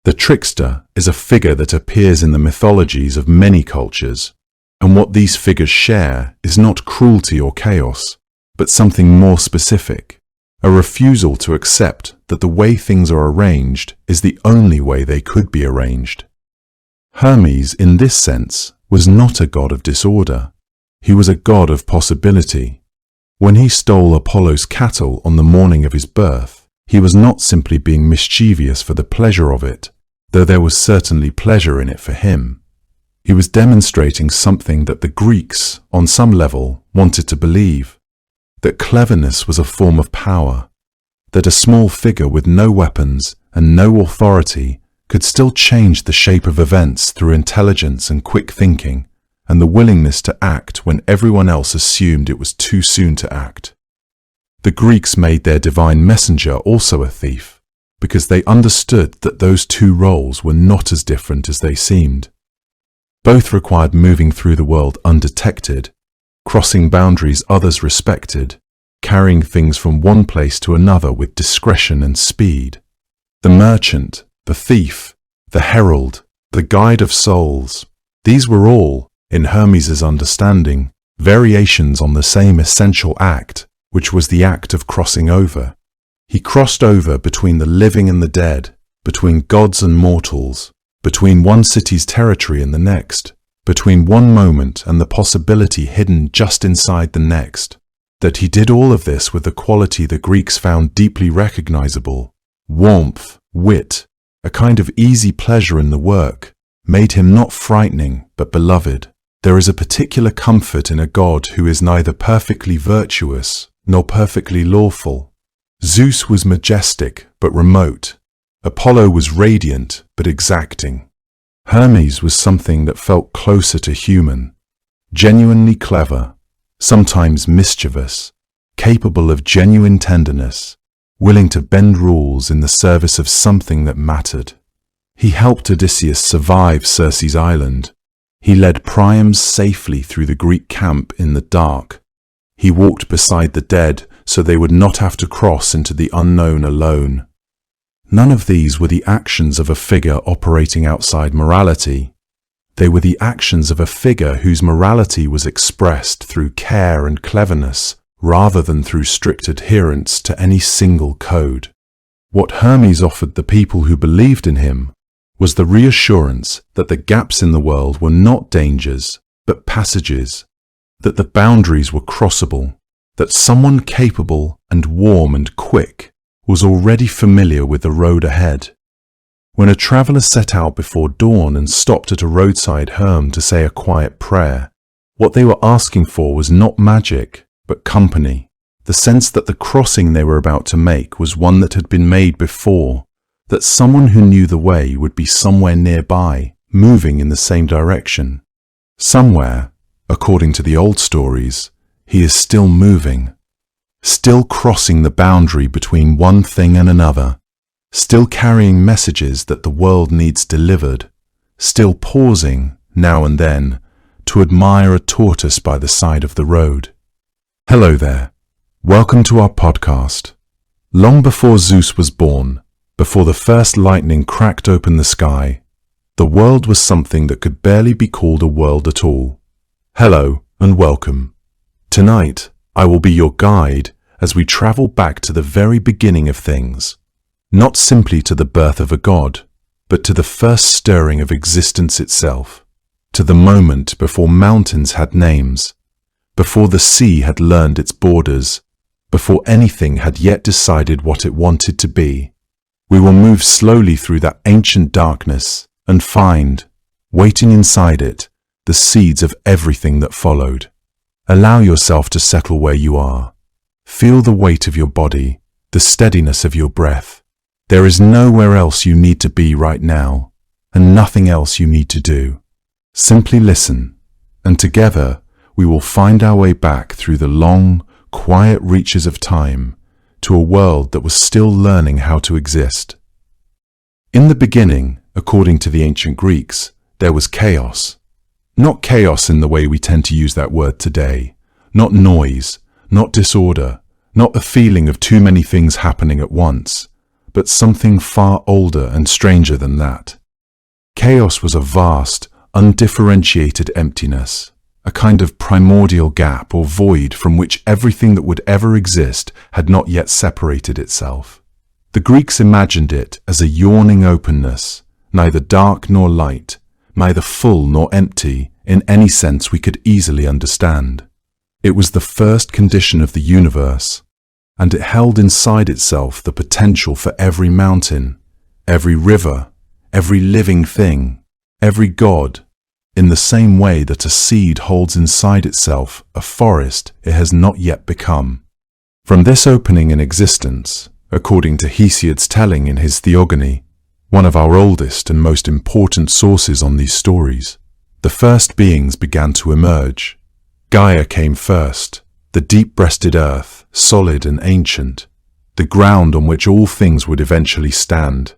The trickster is a figure that appears in the mythologies of many cultures, and what these figures share is not cruelty or chaos, but something more specific, a refusal to accept that the way things are arranged is the only way they could be arranged. Hermes, in this sense, was not a god of disorder. He was a god of possibility. When he stole Apollo's cattle on the morning of his birth, he was not simply being mischievous for the pleasure of it, though there was certainly pleasure in it for him. He was demonstrating something that the Greeks, on some level, wanted to believe, that cleverness was a form of power, that a small figure with no weapons and no authority could still change the shape of events through intelligence and quick thinking, and the willingness to act when everyone else assumed it was too soon to act. The Greeks made their divine messenger also a thief, because they understood that those two roles were not as different as they seemed. Both required moving through the world undetected, crossing boundaries others respected, carrying things from one place to another with discretion and speed. The merchant, the thief, the herald, the guide of souls, these were all, in Hermes's understanding, variations on the same essential act, which was the act of crossing over. He crossed over between the living and the dead, between gods and mortals, between one city's territory and the next, between one moment and the possibility hidden just inside the next. That he did all of this with the quality the Greeks found deeply recognizable, warmth, wit, a kind of easy pleasure in the work, made him not frightening but beloved. There is a particular comfort in a god who is neither perfectly virtuous nor perfectly lawful. Zeus was majestic but remote. Apollo was radiant but exacting. Hermes was something that felt closer to human, genuinely clever, sometimes mischievous, capable of genuine tenderness, willing to bend rules in the service of something that mattered. He helped Odysseus survive Circe's island. He led Priams safely through the Greek camp in the dark. He walked beside the dead so they would not have to cross into the unknown alone. None of these were the actions of a figure operating outside morality. They were the actions of a figure whose morality was expressed through care and cleverness, rather than through strict adherence to any single code. What Hermes offered the people who believed in him was the reassurance that the gaps in the world were not dangers, but passages, that the boundaries were crossable, that someone capable and warm and quick was already familiar with the road ahead. When a traveller set out before dawn and stopped at a roadside home to say a quiet prayer, what they were asking for was not magic, but company, the sense that the crossing they were about to make was one that had been made before, that someone who knew the way would be somewhere nearby, moving in the same direction. Somewhere, according to the old stories, he is still moving, still crossing the boundary between one thing and another, still carrying messages that the world needs delivered, still pausing, now and then, to admire a tortoise by the side of the road. Hello there. Welcome to our podcast. Long before Zeus was born, before the first lightning cracked open the sky, the world was something that could barely be called a world at all. Hello and welcome. Tonight, I will be your guide as we travel back to the very beginning of things, not simply to the birth of a god, but to the first stirring of existence itself, to the moment before mountains had names, before the sea had learned its borders, before anything had yet decided what it wanted to be. We will move slowly through that ancient darkness and find, waiting inside it, the seeds of everything that followed. Allow yourself to settle where you are. Feel the weight of your body, the steadiness of your breath. There is nowhere else you need to be right now, and nothing else you need to do. Simply listen, and together we will find our way back through the long, quiet reaches of time to a world that was still learning how to exist. In the beginning, according to the ancient Greeks, there was chaos. Not chaos in the way we tend to use that word today, not noise, not disorder, not a feeling of too many things happening at once, but something far older and stranger than that. Chaos was a vast, undifferentiated emptiness, a kind of primordial gap or void from which everything that would ever exist had not yet separated itself. The Greeks imagined it as a yawning openness, neither dark nor light, neither full nor empty in any sense we could easily understand. It was the first condition of the universe, and it held inside itself the potential for every mountain, every river, every living thing, every god, in the same way that a seed holds inside itself a forest it has not yet become. From this opening in existence, according to Hesiod's telling in his Theogony, one of our oldest and most important sources on these stories, the first beings began to emerge. Gaia came first, the deep-breasted earth, solid and ancient, the ground on which all things would eventually stand.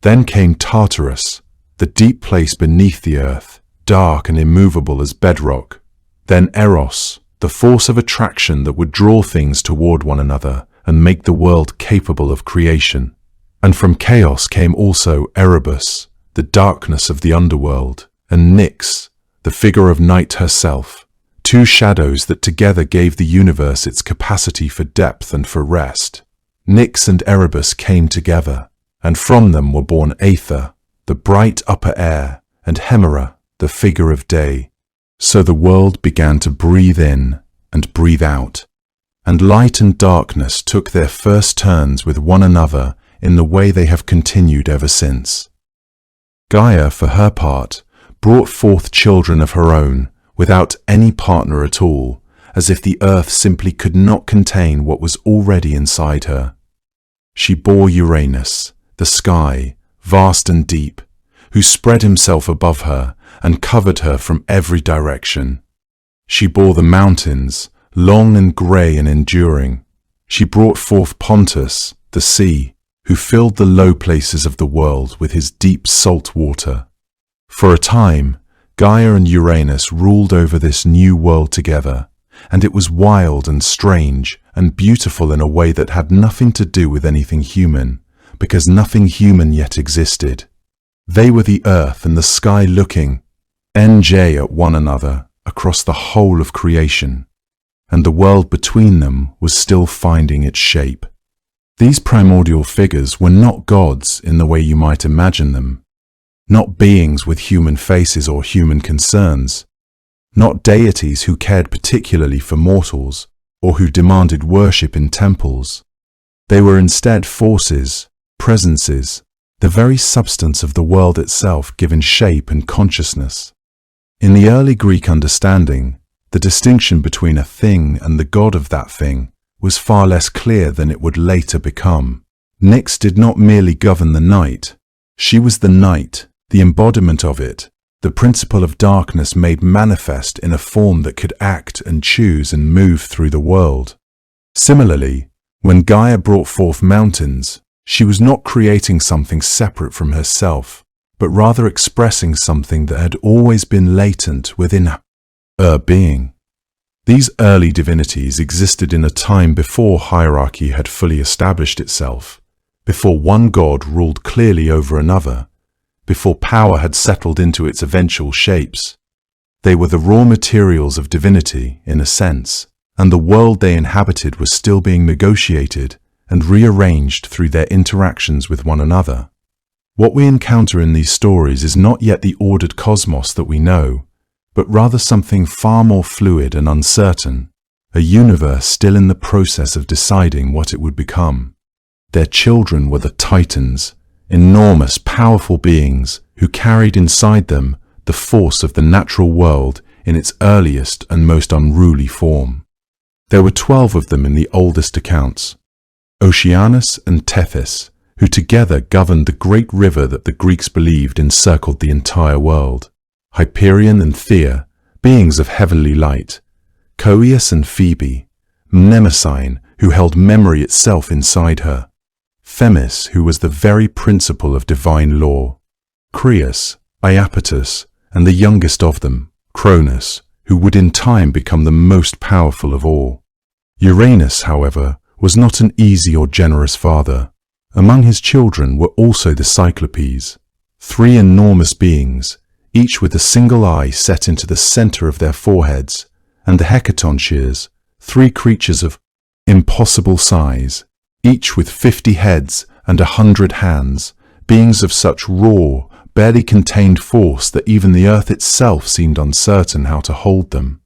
Then came Tartarus, the deep place beneath the earth, dark and immovable as bedrock. Then Eros, the force of attraction that would draw things toward one another and make the world capable of creation. And from chaos came also Erebus, the darkness of the underworld, and Nyx, the figure of night herself, two shadows that together gave the universe its capacity for depth and for rest. Nyx and Erebus came together, and from them were born Aether, the bright upper air, and Hemera, the figure of day. So the world began to breathe in and breathe out, and light and darkness took their first turns with one another in the way they have continued ever since. Gaia, for her part, brought forth children of her own, without any partner at all, as if the earth simply could not contain what was already inside her. She bore Uranus, the sky, vast and deep, who spread himself above her and covered her from every direction. She bore the mountains, long and grey and enduring. She brought forth Pontus, the sea, who filled the low places of the world with his deep salt water. For a time, Gaia and Uranus ruled over this new world together, and it was wild and strange and beautiful in a way that had nothing to do with anything human, because nothing human yet existed. They were the earth and the sky looking, NJ, at one another across the whole of creation, and the world between them was still finding its shape. These primordial figures were not gods in the way you might imagine them, not beings with human faces or human concerns, not deities who cared particularly for mortals or who demanded worship in temples. They were instead forces, presences, the very substance of the world itself given shape and consciousness. In the early Greek understanding, the distinction between a thing and the god of that thing was far less clear than it would later become. Nyx did not merely govern the night. She was the night, the embodiment of it, the principle of darkness made manifest in a form that could act and choose and move through the world. Similarly, when Gaia brought forth mountains, she was not creating something separate from herself, but rather expressing something that had always been latent within her being. These early divinities existed in a time before hierarchy had fully established itself, before one god ruled clearly over another, before power had settled into its eventual shapes. They were the raw materials of divinity, in a sense, and the world they inhabited was still being negotiated and rearranged through their interactions with one another. What we encounter in these stories is not yet the ordered cosmos that we know, but rather something far more fluid and uncertain, a universe still in the process of deciding what it would become. Their children were the Titans, enormous, powerful beings who carried inside them the force of the natural world in its earliest and most unruly form. There were 12 of them in the oldest accounts, Oceanus and Tethys, who together governed the great river that the Greeks believed encircled the entire world. Hyperion and Thea, beings of heavenly light, Coeus and Phoebe, Mnemosyne, who held memory itself inside her, Themis, who was the very principle of divine law, Crius, Iapetus, and the youngest of them, Cronus, who would in time become the most powerful of all. Uranus, however, was not an easy or generous father. Among his children were also the Cyclopes, three enormous beings, each with a single eye set into the center of their foreheads, and the Hecatoncheires, three creatures of impossible size, each with 50 heads and 100 hands, beings of such raw, barely contained force that even the earth itself seemed uncertain how to hold them.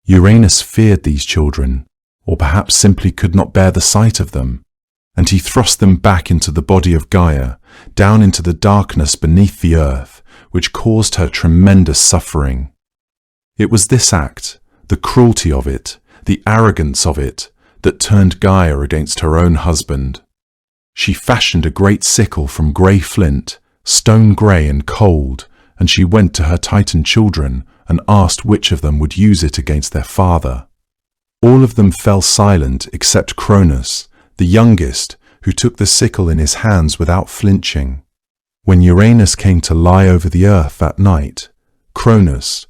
Uranus feared these children, or perhaps simply could not bear the sight of them, and he thrust them back into the body of Gaia, down into the darkness beneath the earth, which caused her tremendous suffering. It was this act, the cruelty of it, the arrogance of it, that turned Gaia against her own husband. She fashioned a great sickle from grey flint, stone grey and cold, and she went to her Titan children and asked which of them would use it against their father. All of them fell silent except Cronus, the youngest, who took the sickle in his hands without flinching. When Uranus came to lie over the earth that night, Cronus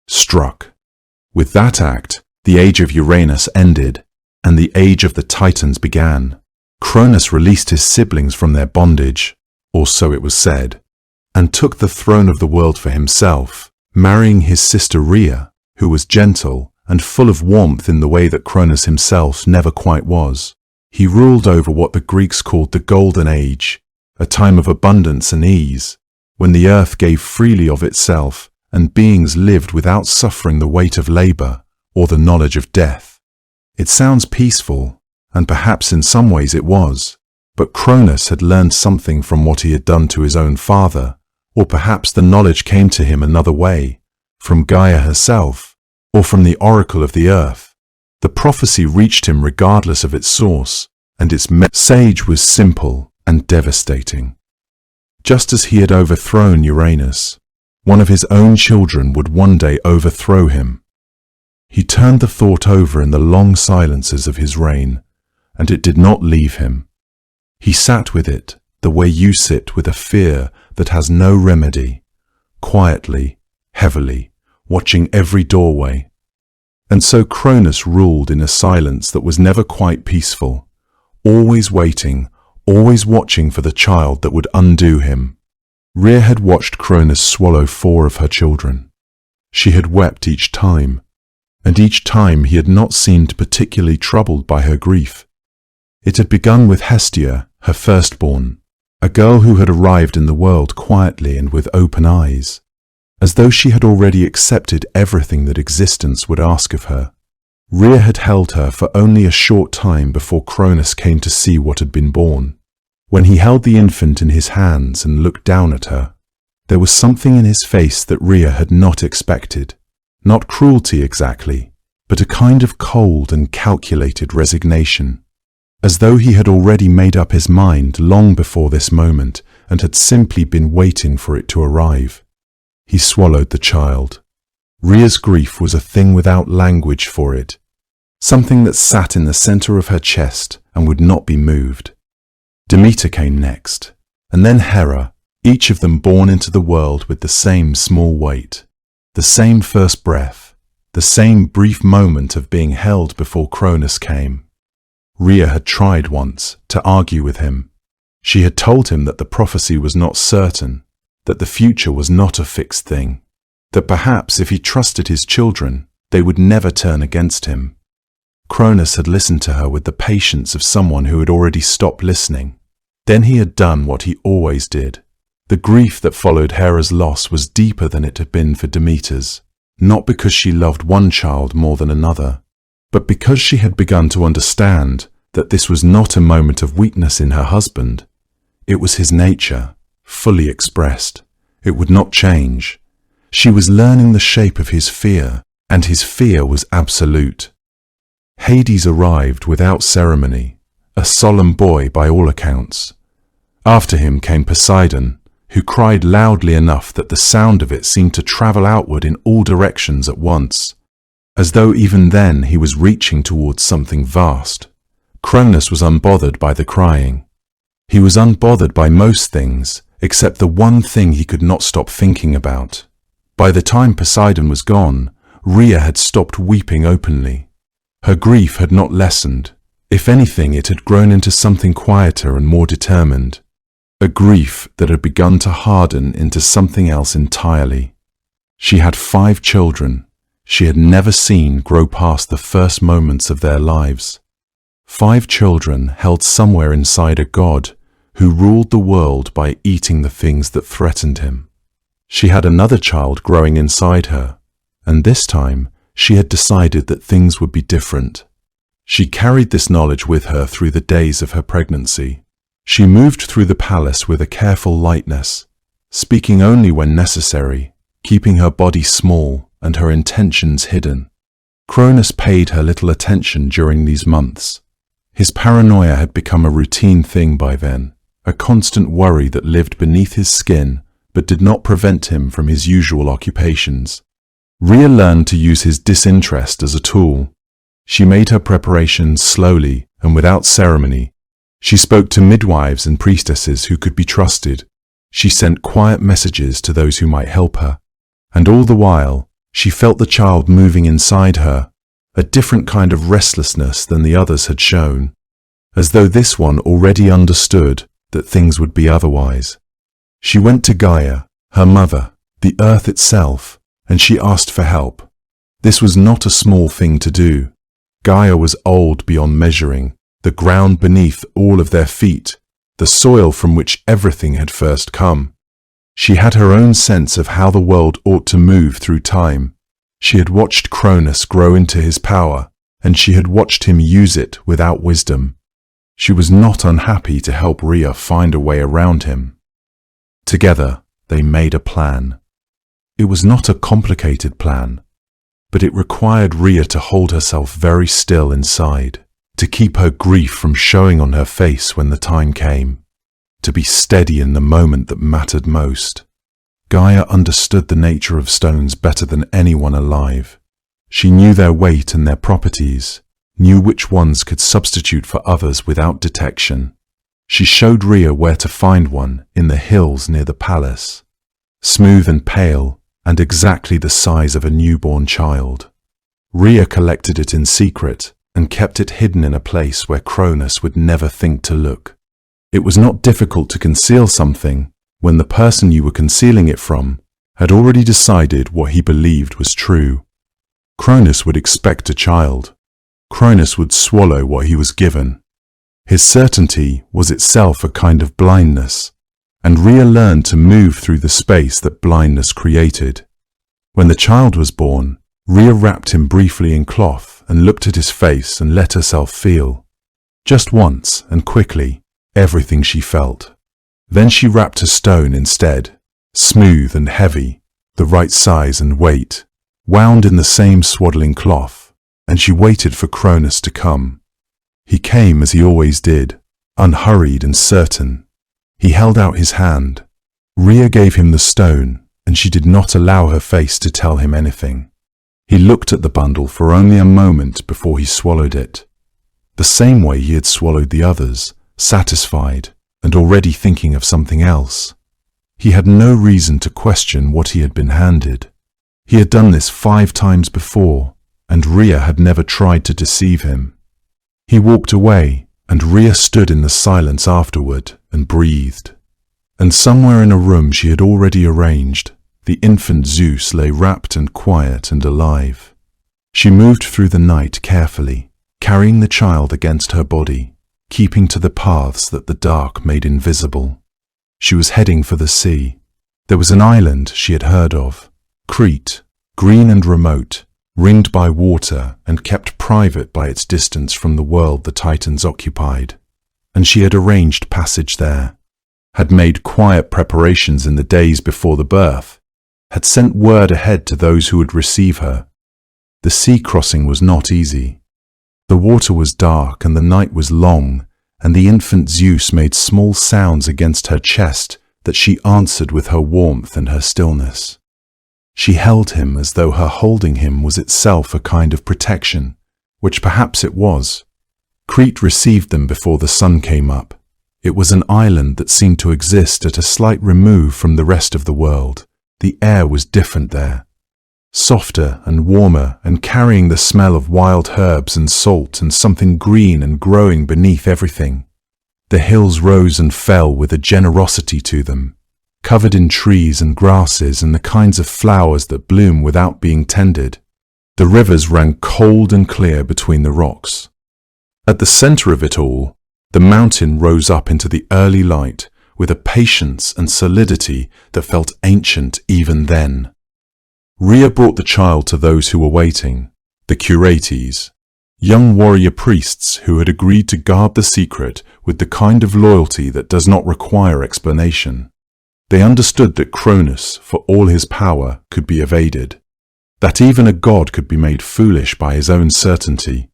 struck. With that act, the age of Uranus ended, and the age of the Titans began. Cronus released his siblings from their bondage, or so it was said, and took the throne of the world for himself, marrying his sister Rhea, who was gentle and full of warmth in the way that Cronus himself never quite was. He ruled over what the Greeks called the Golden Age, a time of abundance and ease, when the earth gave freely of itself and beings lived without suffering the weight of labor or the knowledge of death. It sounds peaceful, and perhaps in some ways it was, but Cronus had learned something from what he had done to his own father, or perhaps the knowledge came to him another way, from Gaia herself, or from the oracle of the earth. The prophecy reached him regardless of its source, and its message was simple and devastating. Just as he had overthrown Uranus, one of his own children would one day overthrow him. He turned the thought over in the long silences of his reign, and it did not leave him. He sat with it the way you sit with a fear that has no remedy, quietly, heavily, watching every doorway. And so Cronus ruled in a silence that was never quite peaceful, always waiting, always watching for the child that would undo him. Rhea had watched Cronus swallow 4 of her children. She had wept each time, and each time he had not seemed particularly troubled by her grief. It had begun with Hestia, her firstborn, a girl who had arrived in the world quietly and with open eyes, as though she had already accepted everything that existence would ask of her. Rhea had held her for only a short time before Cronus came to see what had been born. When he held the infant in his hands and looked down at her, there was something in his face that Rhea had not expected. Not cruelty exactly, but a kind of cold and calculated resignation, as though he had already made up his mind long before this moment and had simply been waiting for it to arrive. He swallowed the child. Rhea's grief was a thing without language for it, something that sat in the center of her chest and would not be moved. Demeter came next, and then Hera, each of them born into the world with the same small weight, the same first breath, the same brief moment of being held before Cronus came. Rhea had tried once to argue with him. She had told him that the prophecy was not certain, that the future was not a fixed thing, that perhaps if he trusted his children, they would never turn against him. Cronus had listened to her with the patience of someone who had already stopped listening. Then he had done what he always did. The grief that followed Hera's loss was deeper than it had been for Demeter's, not because she loved one child more than another, but because she had begun to understand that this was not a moment of weakness in her husband. It was his nature, fully expressed. It would not change. She was learning the shape of his fear, and his fear was absolute. Hades arrived without ceremony, a solemn boy by all accounts. After him came Poseidon, who cried loudly enough that the sound of it seemed to travel outward in all directions at once. as though even then he was reaching towards something vast. Cronus was unbothered by the crying. He was unbothered by most things, except the one thing he could not stop thinking about. By the time Poseidon was gone, Rhea had stopped weeping openly. Her grief had not lessened. If anything, it had grown into something quieter and more determined. A grief that had begun to harden into something else entirely. She had 5 children she had never seen grow past the first moments of their lives. 5 children held somewhere inside a god who ruled the world by eating the things that threatened him. She had another child growing inside her, and this time she had decided that things would be different. She carried this knowledge with her through the days of her pregnancy. She moved through the palace with a careful lightness, speaking only when necessary, keeping her body small and her intentions hidden. Cronus paid her little attention during these months. His paranoia had become a routine thing by then, a constant worry that lived beneath his skin but did not prevent him from his usual occupations. Rhea learned to use his disinterest as a tool. She made her preparations slowly and without ceremony. She spoke to midwives and priestesses who could be trusted. She sent quiet messages to those who might help her. And all the while, she felt the child moving inside her, a different kind of restlessness than the others had shown, as though this one already understood that things would be otherwise. She went to Gaia, her mother, the earth itself, and she asked for help. This was not a small thing to do. Gaia was old beyond measuring, the ground beneath all of their feet, the soil from which everything had first come. She had her own sense of how the world ought to move through time. She had watched Cronus grow into his power, and she had watched him use it without wisdom. She was not unhappy to help Rhea find a way around him. Together, they made a plan. It was not a complicated plan, but it required Rhea to hold herself very still inside, to keep her grief from showing on her face when the time came, to be steady in the moment that mattered most. Gaia understood the nature of stones better than anyone alive. She knew their weight and their properties, knew which ones could substitute for others without detection. She showed Rhea where to find one in the hills near the palace, smooth and pale, and exactly the size of a newborn child. Rhea collected it in secret and kept it hidden in a place where Cronus would never think to look. It was not difficult to conceal something when the person you were concealing it from had already decided what he believed was true. Cronus would expect a child. Cronus would swallow what he was given. His certainty was itself a kind of blindness, and Rhea learned to move through the space that blindness created. When the child was born, Rhea wrapped him briefly in cloth and looked at his face and let herself feel, just once and quickly, everything she felt. Then she wrapped a stone instead, smooth and heavy, the right size and weight, wound in the same swaddling cloth, and she waited for Cronus to come. He came as he always did, unhurried and certain. He held out his hand. Rhea gave him the stone, and she did not allow her face to tell him anything. He looked at the bundle for only a moment before he swallowed it, the same way he had swallowed the others, satisfied and already thinking of something else. He had no reason to question what he had been handed. He had done this 5 times before, and Rhea had never tried to deceive him. He walked away, and Rhea stood in the silence afterward and breathed. And somewhere in a room she had already arranged, the infant Zeus lay wrapped and quiet and alive. She moved through the night carefully, carrying the child against her body, keeping to the paths that the dark made invisible. She was heading for the sea. There was an island she had heard of, Crete, green and remote, ringed by water and kept private by its distance from the world the Titans occupied, and she had arranged passage there, had made quiet preparations in the days before the birth, had sent word ahead to those who would receive her. The sea crossing was not easy. The water was dark and the night was long, and the infant Zeus made small sounds against her chest that she answered with her warmth and her stillness. She held him as though her holding him was itself a kind of protection, which perhaps it was. Crete received them before the sun came up. It was an island that seemed to exist at a slight remove from the rest of the world. The air was different there, softer and warmer, and carrying the smell of wild herbs and salt and something green and growing beneath everything. The hills rose and fell with a generosity to them, covered in trees and grasses and the kinds of flowers that bloom without being tended. The rivers ran cold and clear between the rocks. At the center of it all, the mountain rose up into the early light with a patience and solidity that felt ancient even then. Rhea brought the child to those who were waiting, the Curates, young warrior priests who had agreed to guard the secret with the kind of loyalty that does not require explanation. They understood that Cronus, for all his power, could be evaded, that even a god could be made foolish by his own certainty.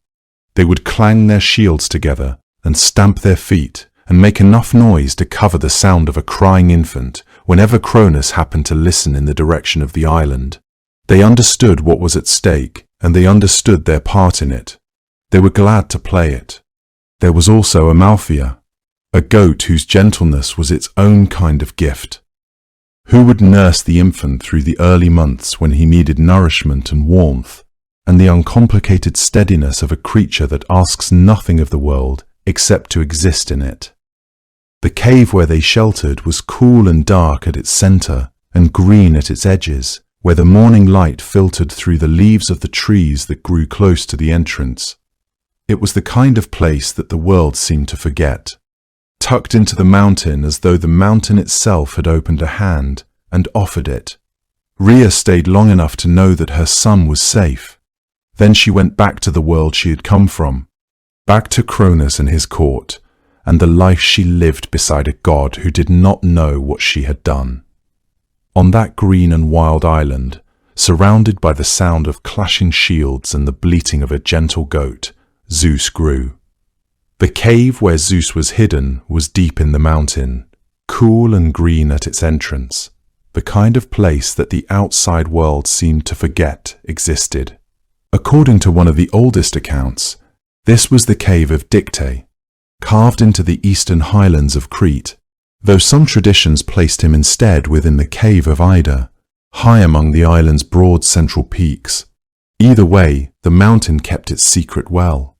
They would clang their shields together and stamp their feet and make enough noise to cover the sound of a crying infant whenever Cronus happened to listen in the direction of the island. They understood what was at stake, and they understood their part in it. They were glad to play it. There was also Amalthea, a goat whose gentleness was its own kind of gift. Who would nurse the infant through the early months when he needed nourishment and warmth, and the uncomplicated steadiness of a creature that asks nothing of the world except to exist in it? The cave where they sheltered was cool and dark at its center and green at its edges, where the morning light filtered through the leaves of the trees that grew close to the entrance. It was the kind of place that the world seemed to forget, tucked into the mountain as though the mountain itself had opened a hand and offered it. Rhea stayed long enough to know that her son was safe. Then she went back to the world she had come from, back to Cronus and his court, and the life she lived beside a god who did not know what she had done. On that green and wild island, surrounded by the sound of clashing shields and the bleating of a gentle goat, Zeus grew. The cave where Zeus was hidden was deep in the mountain, cool and green at its entrance, the kind of place that the outside world seemed to forget existed. According to one of the oldest accounts, this was the cave of Dicte, carved into the eastern highlands of Crete, though some traditions placed him instead within the cave of Ida, high among the island's broad central peaks. Either way, the mountain kept its secret well.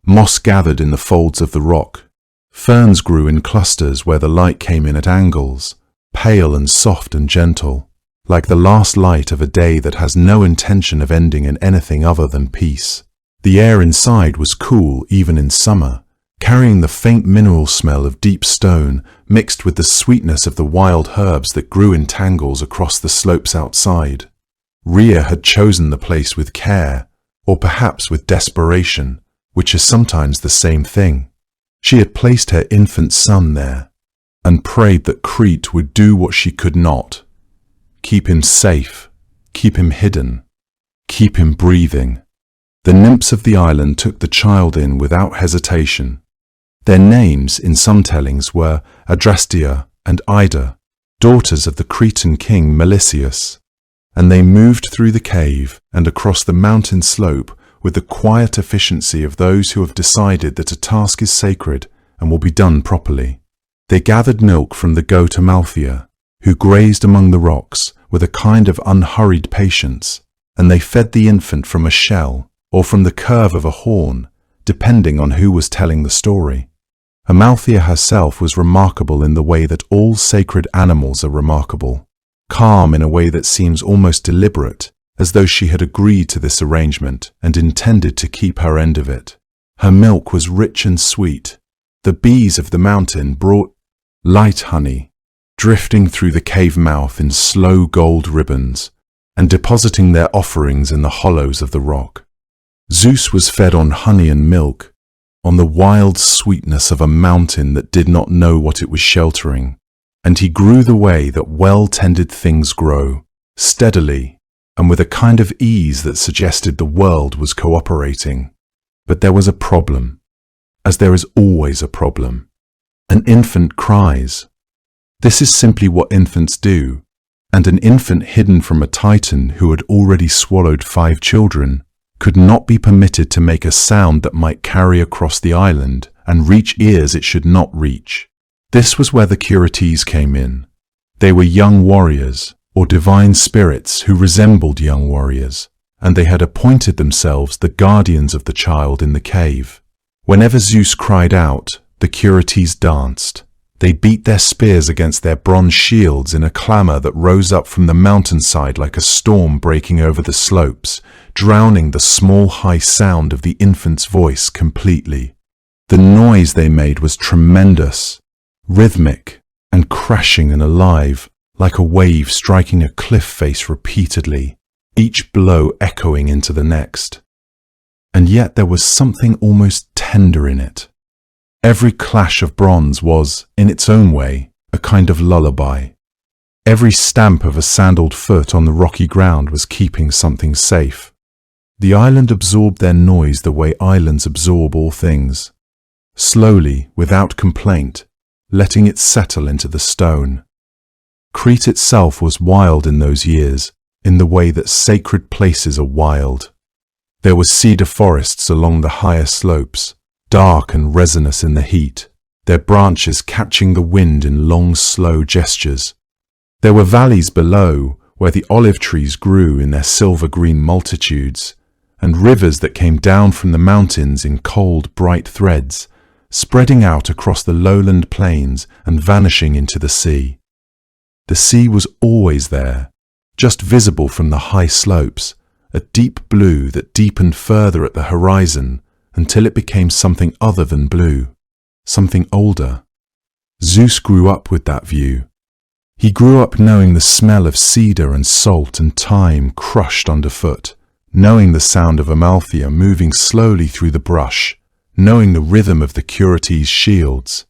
Moss gathered in the folds of the rock. Ferns grew in clusters where the light came in at angles, pale and soft and gentle, like the last light of a day that has no intention of ending in anything other than peace. The air inside was cool even in summer, carrying the faint mineral smell of deep stone mixed with the sweetness of the wild herbs that grew in tangles across the slopes outside. Rhea had chosen the place with care, or perhaps with desperation, which is sometimes the same thing. She had placed her infant son there, and prayed that Crete would do what she could not. Keep him safe, keep him hidden, keep him breathing. The nymphs of the island took the child in without hesitation. Their names, in some tellings, were Adrastea and Ida, daughters of the Cretan king Melesius, and they moved through the cave and across the mountain slope with the quiet efficiency of those who have decided that a task is sacred and will be done properly. They gathered milk from the goat Amalthea, who grazed among the rocks with a kind of unhurried patience, and they fed the infant from a shell or from the curve of a horn, depending on who was telling the story. Amalthea herself was remarkable in the way that all sacred animals are remarkable, calm in a way that seems almost deliberate, as though she had agreed to this arrangement and intended to keep her end of it. Her milk was rich and sweet. The bees of the mountain brought light honey, drifting through the cave mouth in slow gold ribbons and depositing their offerings in the hollows of the rock. Zeus was fed on honey and milk, on the wild sweetness of a mountain that did not know what it was sheltering, and he grew the way that well-tended things grow, steadily, and with a kind of ease that suggested the world was cooperating. But there was a problem, as there is always a problem. An infant cries. This is simply what infants do. and an infant hidden from a titan who had already swallowed 5 children could not be permitted to make a sound that might carry across the island and reach ears it should not reach. This was where the Curetes came in. They were young warriors, or divine spirits who resembled young warriors, and they had appointed themselves the guardians of the child in the cave. Whenever Zeus cried out, the Curetes danced. They beat their spears against their bronze shields in a clamor that rose up from the mountainside like a storm breaking over the slopes, drowning the small high sound of the infant's voice completely. The noise they made was tremendous, rhythmic, and crashing and alive, like a wave striking a cliff face repeatedly, each blow echoing into the next. And yet there was something almost tender in it. Every clash of bronze was, in its own way, a kind of lullaby. Every stamp of a sandaled foot on the rocky ground was keeping something safe. The island absorbed their noise the way islands absorb all things, slowly, without complaint, letting it settle into the stone. Crete itself was wild in those years, in the way that sacred places are wild. There were cedar forests along the higher slopes, dark and resinous in the heat, their branches catching the wind in long, slow gestures. There were valleys below, where the olive trees grew in their silver-green multitudes, and rivers that came down from the mountains in cold, bright threads, spreading out across the lowland plains and vanishing into the sea. The sea was always there, just visible from the high slopes, a deep blue that deepened further at the horizon until it became something other than blue, something older. Zeus grew up with that view. He grew up knowing the smell of cedar and salt and thyme crushed underfoot, knowing the sound of Amalthea moving slowly through the brush, knowing the rhythm of the Curetes' shields.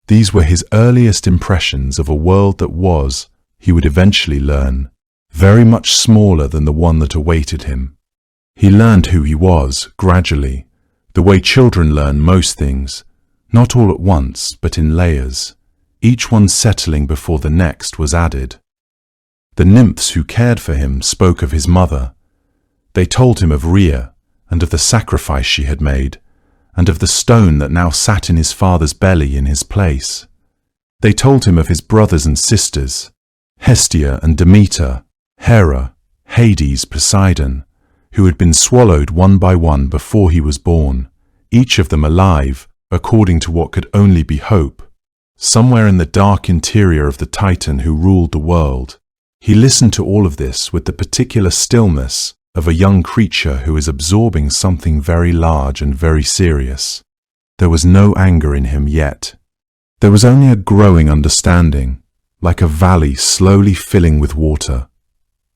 These were his earliest impressions of a world that was, he would eventually learn, very much smaller than the one that awaited him. He learned who he was, gradually, the way children learn most things, not all at once, but in layers, each one settling before the next was added. The nymphs who cared for him spoke of his mother. They told him of Rhea, and of the sacrifice she had made, and of the stone that now sat in his father's belly in his place. They told him of his brothers and sisters, Hestia and Demeter, Hera, Hades, Poseidon, who had been swallowed one by one before he was born, each of them alive, according to what could only be hope, somewhere in the dark interior of the Titan who ruled the world. He listened to all of this with the particular stillness of a young creature who is absorbing something very large and very serious. There was no anger in him yet. There was only a growing understanding, like a valley slowly filling with water,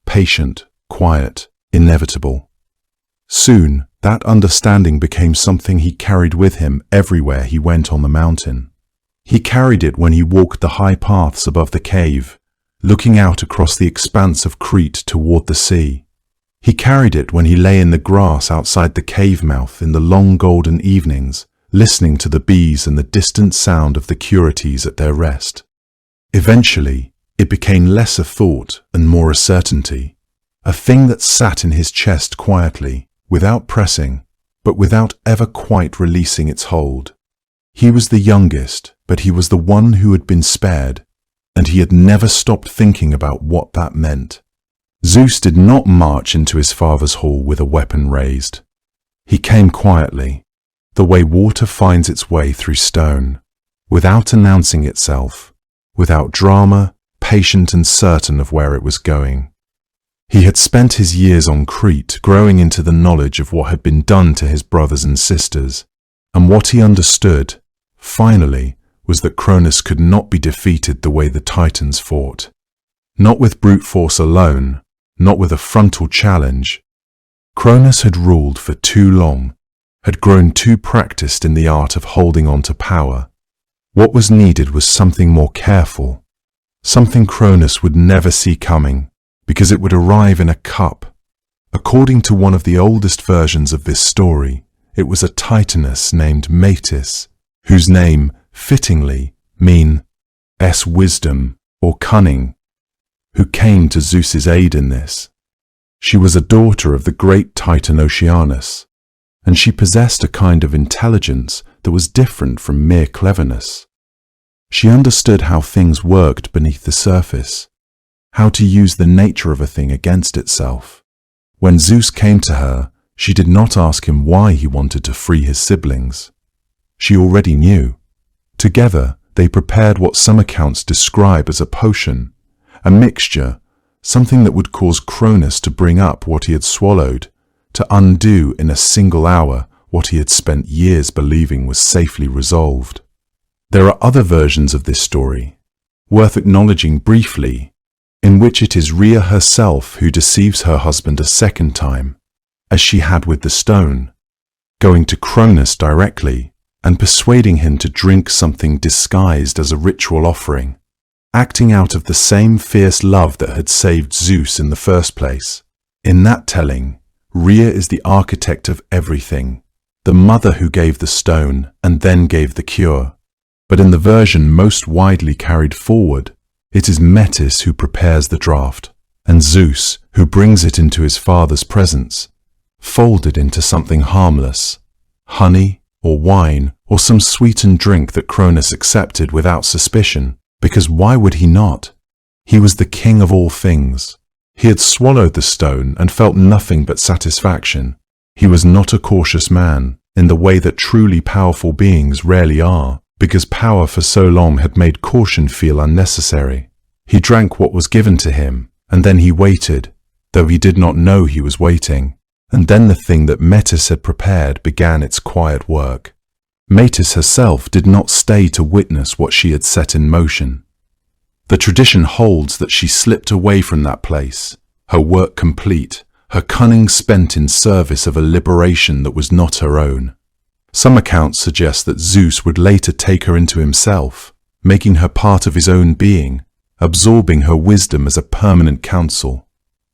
patient, quiet, inevitable. Soon, that understanding became something he carried with him everywhere he went on the mountain. He carried it when he walked the high paths above the cave, looking out across the expanse of Crete toward the sea. He carried it when he lay in the grass outside the cave mouth in the long golden evenings, listening to the bees and the distant sound of the Curetes at their rest. Eventually, it became less a thought and more a certainty, a thing that sat in his chest quietly, without pressing, but without ever quite releasing its hold. He was the youngest, but he was the one who had been spared, and he had never stopped thinking about what that meant. Zeus did not march into his father's hall with a weapon raised. He came quietly, the way water finds its way through stone, without announcing itself, without drama, patient and certain of where it was going. He had spent his years on Crete growing into the knowledge of what had been done to his brothers and sisters, and what he understood, finally, was that Cronus could not be defeated the way the Titans fought. Not with brute force alone, not with a frontal challenge. Cronus had ruled for too long, had grown too practiced in the art of holding on to power. What was needed was something more careful, something Cronus would never see coming, because it would arrive in a cup. According to one of the oldest versions of this story, it was a Titaness named Metis, whose name, fittingly, means wisdom or cunning, who came to Zeus's aid in this. She was a daughter of the great Titan Oceanus, and she possessed a kind of intelligence that was different from mere cleverness. She understood how things worked beneath the surface, how to use the nature of a thing against itself. When Zeus came to her, she did not ask him why he wanted to free his siblings. She already knew. Together, they prepared what some accounts describe as a potion, a mixture, something that would cause Cronus to bring up what he had swallowed, to undo in a single hour what he had spent years believing was safely resolved. There are other versions of this story, worth acknowledging briefly, in which it is Rhea herself who deceives her husband a second time, as she had with the stone, going to Cronus directly and persuading him to drink something disguised as a ritual offering, acting out of the same fierce love that had saved Zeus in the first place. In that telling, Rhea is the architect of everything, the mother who gave the stone and then gave the cure. But in the version most widely carried forward, it is Metis who prepares the draught, and Zeus who brings it into his father's presence, folded into something harmless, honey or wine or some sweetened drink that Cronus accepted without suspicion, because why would he not? He was the king of all things. He had swallowed the stone and felt nothing but satisfaction. He was not a cautious man, in the way that truly powerful beings rarely are, because power for so long had made caution feel unnecessary. He drank what was given to him, and then he waited, though he did not know he was waiting. And then the thing that Metis had prepared began its quiet work. Metis herself did not stay to witness what she had set in motion. The tradition holds that she slipped away from that place, her work complete, her cunning spent in service of a liberation that was not her own. Some accounts suggest that Zeus would later take her into himself, making her part of his own being, absorbing her wisdom as a permanent counsel.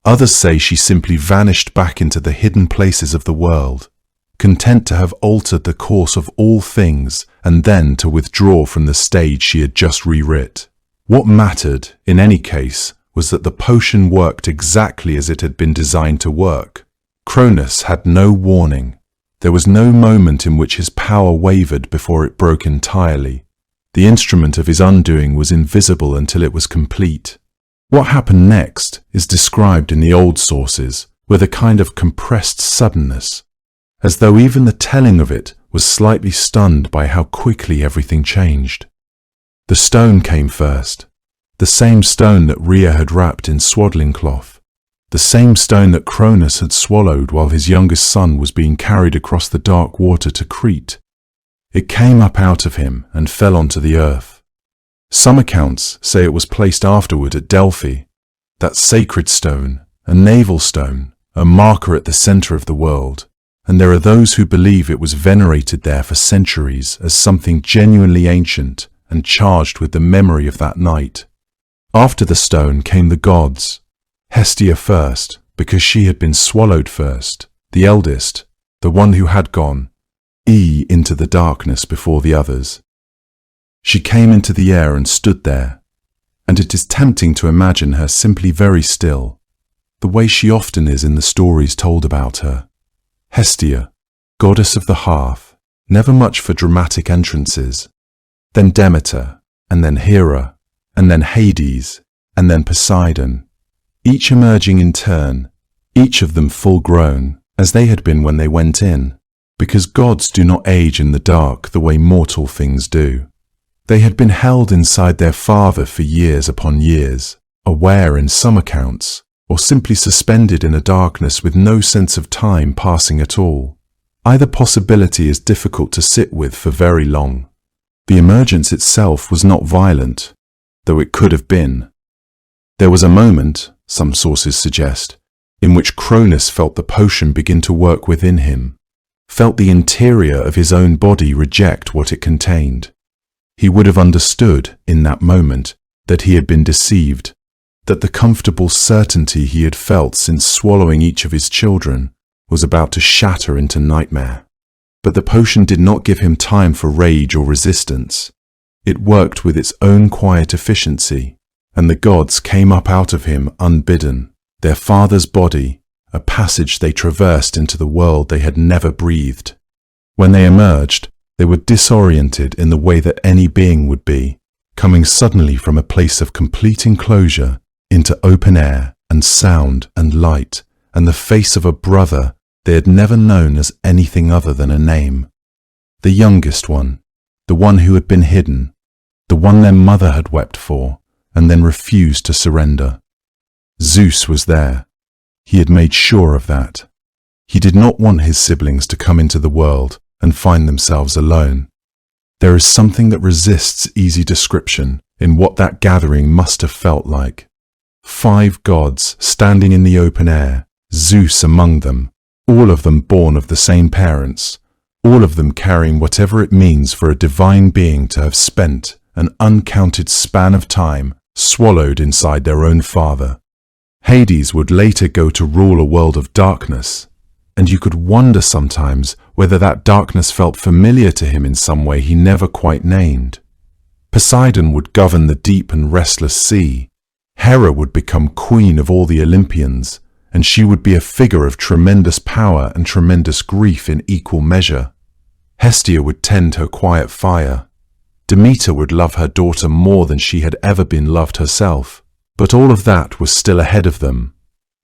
Others say she simply vanished back into the hidden places of the world, content to have altered the course of all things and then to withdraw from the stage she had just rewrit. What mattered, in any case, was that the potion worked exactly as it had been designed to work. Cronus had no warning. There was no moment in which his power wavered before it broke entirely. The instrument of his undoing was invisible until it was complete. What happened next is described in the old sources with a kind of compressed suddenness, as though even the telling of it was slightly stunned by how quickly everything changed. The stone came first, the same stone that Rhea had wrapped in swaddling cloth, the same stone that Cronus had swallowed while his youngest son was being carried across the dark water to Crete. It came up out of him and fell onto the earth. Some accounts say it was placed afterward at Delphi, that sacred stone, a navel stone, a marker at the center of the world, and there are those who believe it was venerated there for centuries as something genuinely ancient and charged with the memory of that night. After the stone came the gods, Hestia first, because she had been swallowed first, the eldest, the one who had gone, into the darkness before the others. She came into the air and stood there, and it is tempting to imagine her simply very still, the way she often is in the stories told about her. Hestia, goddess of the hearth, never much for dramatic entrances, then Demeter, and then Hera, and then Hades, and then Poseidon, each emerging in turn, each of them full-grown, as they had been when they went in, because gods do not age in the dark the way mortal things do. They had been held inside their father for years upon years, aware in some accounts, or simply suspended in a darkness with no sense of time passing at all. Either possibility is difficult to sit with for very long. The emergence itself was not violent, though it could have been. There was a moment, some sources suggest, in which Cronus felt the potion begin to work within him, felt the interior of his own body reject what it contained. He would have understood, in that moment, that he had been deceived, that the comfortable certainty he had felt since swallowing each of his children was about to shatter into nightmare. But the potion did not give him time for rage or resistance. It worked with its own quiet efficiency, and the gods came up out of him unbidden, their father's body, a passage they traversed into the world they had never breathed. When they emerged, they were disoriented in the way that any being would be, coming suddenly from a place of complete enclosure into open air and sound and light and the face of a brother they had never known as anything other than a name. The youngest one, the one who had been hidden, the one their mother had wept for and then refused to surrender. Zeus was there. He had made sure of that. He did not want his siblings to come into the world and find themselves alone. There is something that resists easy description in what that gathering must have felt like. 5 gods standing in the open air, Zeus among them, all of them born of the same parents, all of them carrying whatever it means for a divine being to have spent an uncounted span of time swallowed inside their own father. Hades would later go to rule a world of darkness, and you could wonder sometimes whether that darkness felt familiar to him in some way he never quite named. Poseidon would govern the deep and restless sea. Hera would become queen of all the Olympians, and she would be a figure of tremendous power and tremendous grief in equal measure. Hestia would tend her quiet fire. Demeter would love her daughter more than she had ever been loved herself. But all of that was still ahead of them.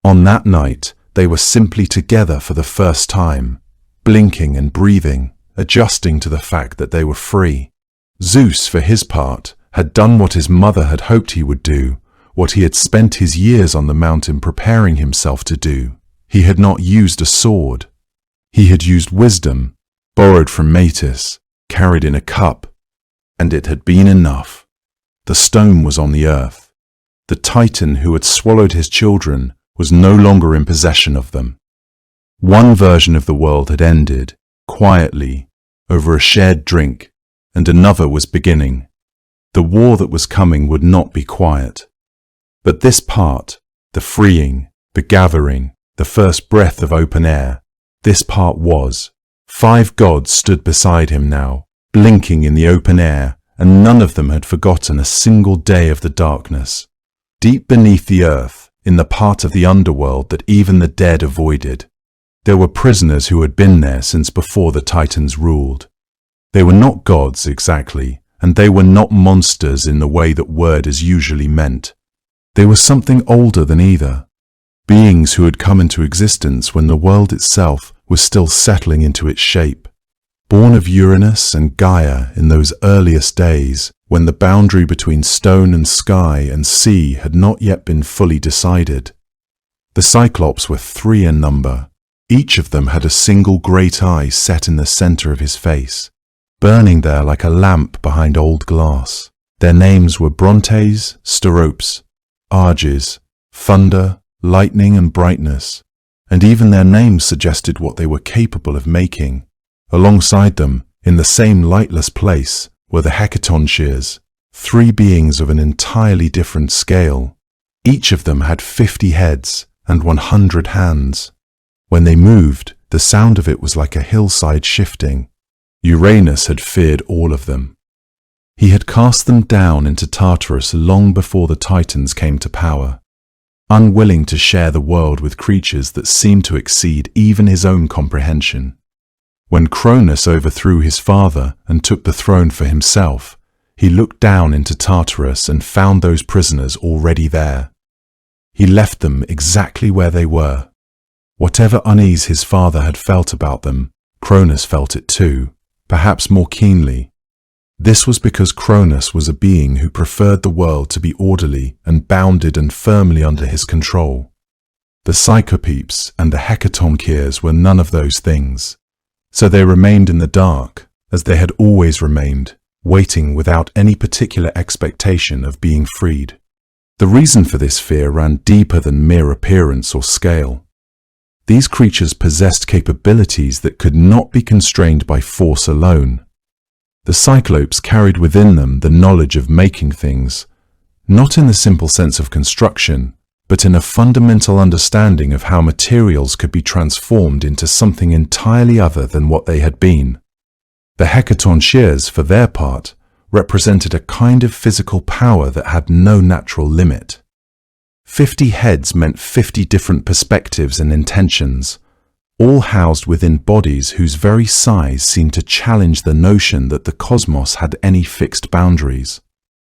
On that night, they were simply together for the first time, blinking and breathing, adjusting to the fact that they were free. Zeus, for his part, had done what his mother had hoped he would do, what he had spent his years on the mountain preparing himself to do. He had not used a sword. He had used wisdom, borrowed from Metis, carried in a cup, and it had been enough. The stone was on the earth. The Titan who had swallowed his children was no longer in possession of them. One version of the world had ended, quietly, over a shared drink, and another was beginning. The war that was coming would not be quiet. But this part, the freeing, the gathering, the first breath of open air, this part was. 5 gods stood beside him now, blinking in the open air, and none of them had forgotten a single day of the darkness. Deep beneath the earth, in the part of the underworld that even the dead avoided, there were prisoners who had been there since before the Titans ruled. They were not gods exactly, and they were not monsters in the way that word is usually meant. They were something older than either, beings who had come into existence when the world itself was still settling into its shape. Born of Uranus and Gaia in those earliest days, when the boundary between stone and sky and sea had not yet been fully decided. The Cyclops were 3 in number. Each of them had a single great eye set in the center of his face, burning there like a lamp behind old glass. Their names were Brontes, Steropes, Arges, Thunder, Lightning and Brightness, and even their names suggested what they were capable of making. Alongside them, in the same lightless place, were the Hecatoncheires, 3 beings of an entirely different scale. Each of them had 50 heads and 100 hands. When they moved, the sound of it was like a hillside shifting. Uranus had feared all of them. He had cast them down into Tartarus long before the Titans came to power, unwilling to share the world with creatures that seemed to exceed even his own comprehension. When Cronus overthrew his father and took the throne for himself, he looked down into Tartarus and found those prisoners already there. He left them exactly where they were. Whatever unease his father had felt about them, Cronus felt it too, perhaps more keenly. This was because Cronus was a being who preferred the world to be orderly and bounded and firmly under his control. The Psychopepes and the Hecatoncheires were none of those things. So they remained in the dark, as they had always remained, waiting without any particular expectation of being freed. The reason for this fear ran deeper than mere appearance or scale. These creatures possessed capabilities that could not be constrained by force alone. The Cyclopes carried within them the knowledge of making things, not in the simple sense of construction, but in a fundamental understanding of how materials could be transformed into something entirely other than what they had been. The Hecatoncheires, for their part, represented a kind of physical power that had no natural limit. 50 heads meant 50 different perspectives and intentions, all housed within bodies whose very size seemed to challenge the notion that the cosmos had any fixed boundaries.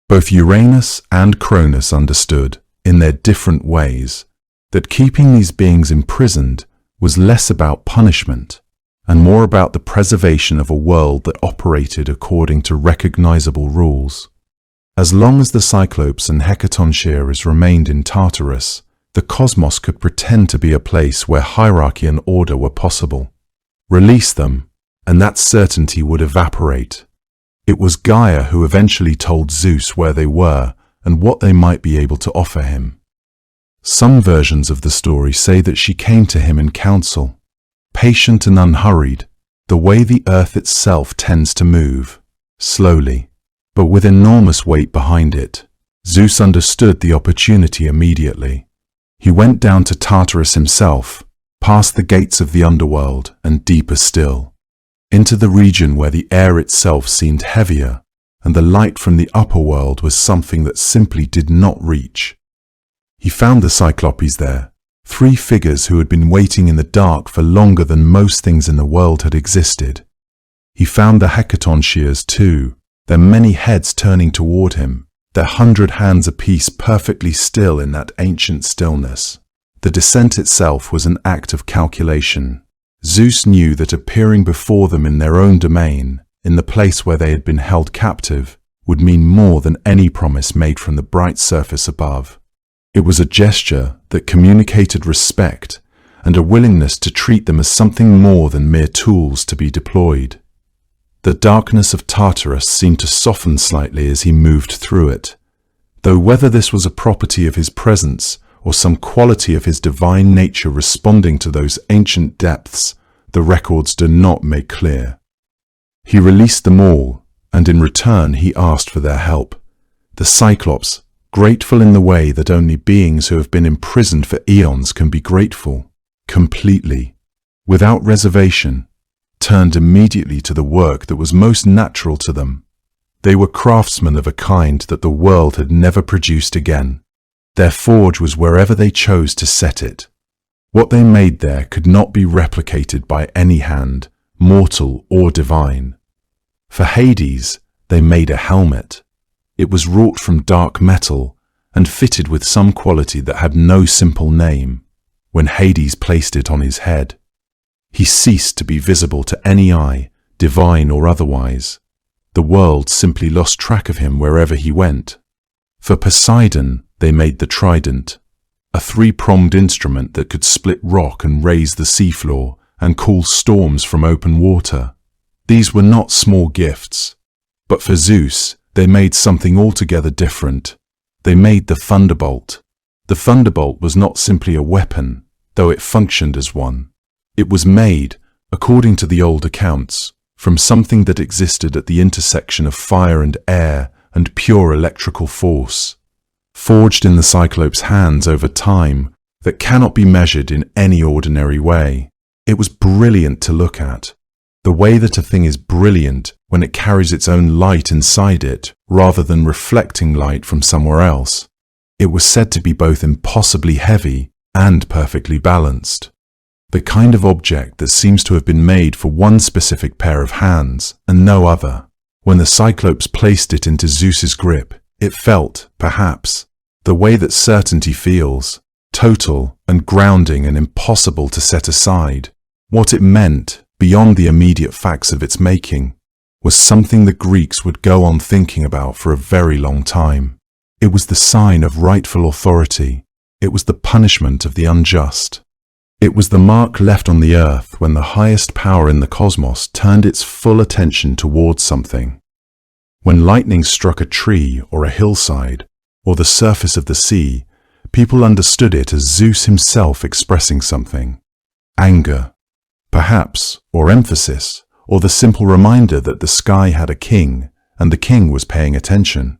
Both Uranus and Cronus understood, in their different ways, that keeping these beings imprisoned was less about punishment and more about the preservation of a world that operated according to recognizable rules. As long as the Cyclopes and Hecatoncheires remained in Tartarus, the cosmos could pretend to be a place where hierarchy and order were possible. Release them, and that certainty would evaporate. It was Gaia who eventually told Zeus where they were and what they might be able to offer him. Some versions of the story say that she came to him in counsel, patient and unhurried, the way the earth itself tends to move, slowly, but with enormous weight behind it. Zeus understood the opportunity immediately. He went down to Tartarus himself, past the gates of the underworld and deeper still, into the region where the air itself seemed heavier and the light from the upper world was something that simply did not reach. He found the Cyclopes there, 3 figures who had been waiting in the dark for longer than most things in the world had existed. He found the Hecatoncheires too, their many heads turning toward him, their 100 hands apiece perfectly still in that ancient stillness. The descent itself was an act of calculation. Zeus knew that appearing before them in their own domain, in the place where they had been held captive, would mean more than any promise made from the bright surface above. It was a gesture that communicated respect and a willingness to treat them as something more than mere tools to be deployed. The darkness of Tartarus seemed to soften slightly as he moved through it, though whether this was a property of his presence or some quality of his divine nature responding to those ancient depths, the records do not make clear. He released them all, and in return he asked for their help. The Cyclops, grateful in the way that only beings who have been imprisoned for eons can be grateful, completely, without reservation, turned immediately to the work that was most natural to them. They were craftsmen of a kind that the world had never produced again. Their forge was wherever they chose to set it. What they made there could not be replicated by any hand, mortal or divine. For Hades, they made a helmet. It was wrought from dark metal and fitted with some quality that had no simple name. When Hades placed it on his head, he ceased to be visible to any eye, divine or otherwise. The world simply lost track of him wherever he went. For Poseidon, they made the trident, a 3-pronged instrument that could split rock and raise the seafloor and cool storms from open water. These were not small gifts. But for Zeus, they made something altogether different. They made the thunderbolt. The thunderbolt was not simply a weapon, though it functioned as one. It was made, according to the old accounts, from something that existed at the intersection of fire and air and pure electrical force, forged in the Cyclops' hands over time that cannot be measured in any ordinary way. It was brilliant to look at, the way that a thing is brilliant when it carries its own light inside it rather than reflecting light from somewhere else. It was said to be both impossibly heavy and perfectly balanced. The kind of object that seems to have been made for one specific pair of hands and no other. When the Cyclops placed it into Zeus's grip, it felt, perhaps, the way that certainty feels, total and grounding and impossible to set aside. What it meant, beyond the immediate facts of its making, was something the Greeks would go on thinking about for a very long time. It was the sign of rightful authority. It was the punishment of the unjust. It was the mark left on the earth when the highest power in the cosmos turned its full attention towards something. When lightning struck a tree or a hillside or the surface of the sea, people understood it as Zeus himself expressing something. Anger, perhaps, or emphasis, or the simple reminder that the sky had a king and the king was paying attention.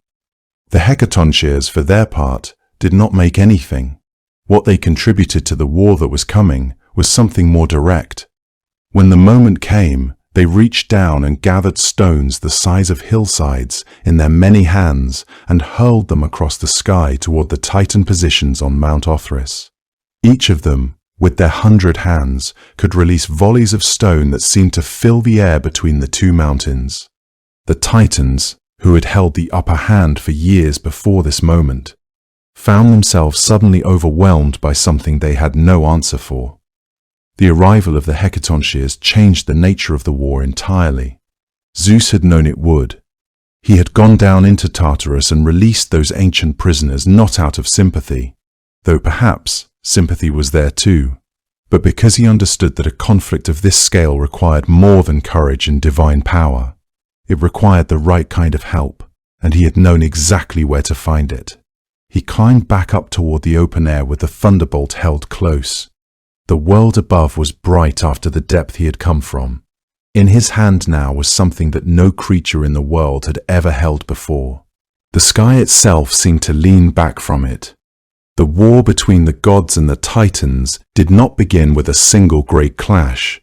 The Hecatoncheires, for their part, did not make anything. What they contributed to the war that was coming was something more direct. When the moment came, They reached down and gathered stones the size of hillsides in their many hands and hurled them across the sky toward the Titan positions on Mount Othrys. Each of them, with their 100 hands, could release volleys of stone that seemed to fill the air between the two mountains. The Titans, who had held the upper hand for years before this moment, found themselves suddenly overwhelmed by something they had no answer for. The arrival of the Hecatoncirs changed the nature of the war entirely. Zeus had known it would. He had gone down into Tartarus and released those ancient prisoners not out of sympathy, though perhaps sympathy was there too, but because he understood that a conflict of this scale required more than courage and divine power. It required the right kind of help, and he had known exactly where to find it. He climbed back up toward the open air with the thunderbolt held close. The world above was bright after the depth he had come from. In his hand now was something that no creature in the world had ever held before. The sky itself seemed to lean back from it. The war between the gods and the Titans did not begin with a single great clash.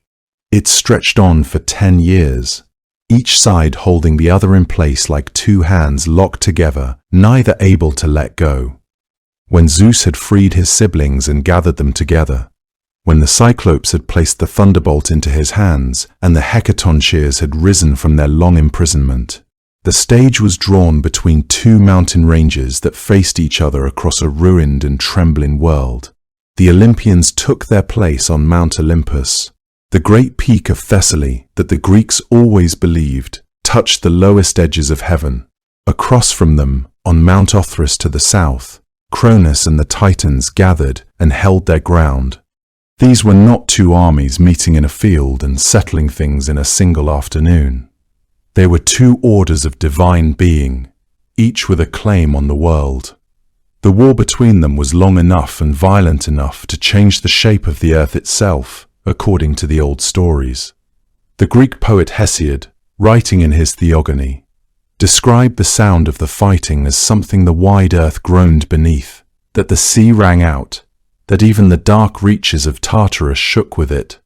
It stretched on for 10 years, each side holding the other in place like two hands locked together, neither able to let go. When Zeus had freed his siblings and gathered them together, when the Cyclopes had placed the thunderbolt into his hands and the Hecatoncirs had risen from their long imprisonment, the stage was drawn between two mountain ranges that faced each other across a ruined and trembling world. The Olympians took their place on Mount Olympus. The great peak of Thessaly that the Greeks always believed touched the lowest edges of heaven. Across from them, on Mount Othrys to the south, Cronus and the Titans gathered and held their ground. These were not two armies meeting in a field and settling things in a single afternoon. They were two orders of divine being, each with a claim on the world. The war between them was long enough and violent enough to change the shape of the earth itself, according to the old stories. The Greek poet Hesiod, writing in his Theogony, described the sound of the fighting as something the wide earth groaned beneath, that the sea rang out, that even the dark reaches of Tartarus shook with it.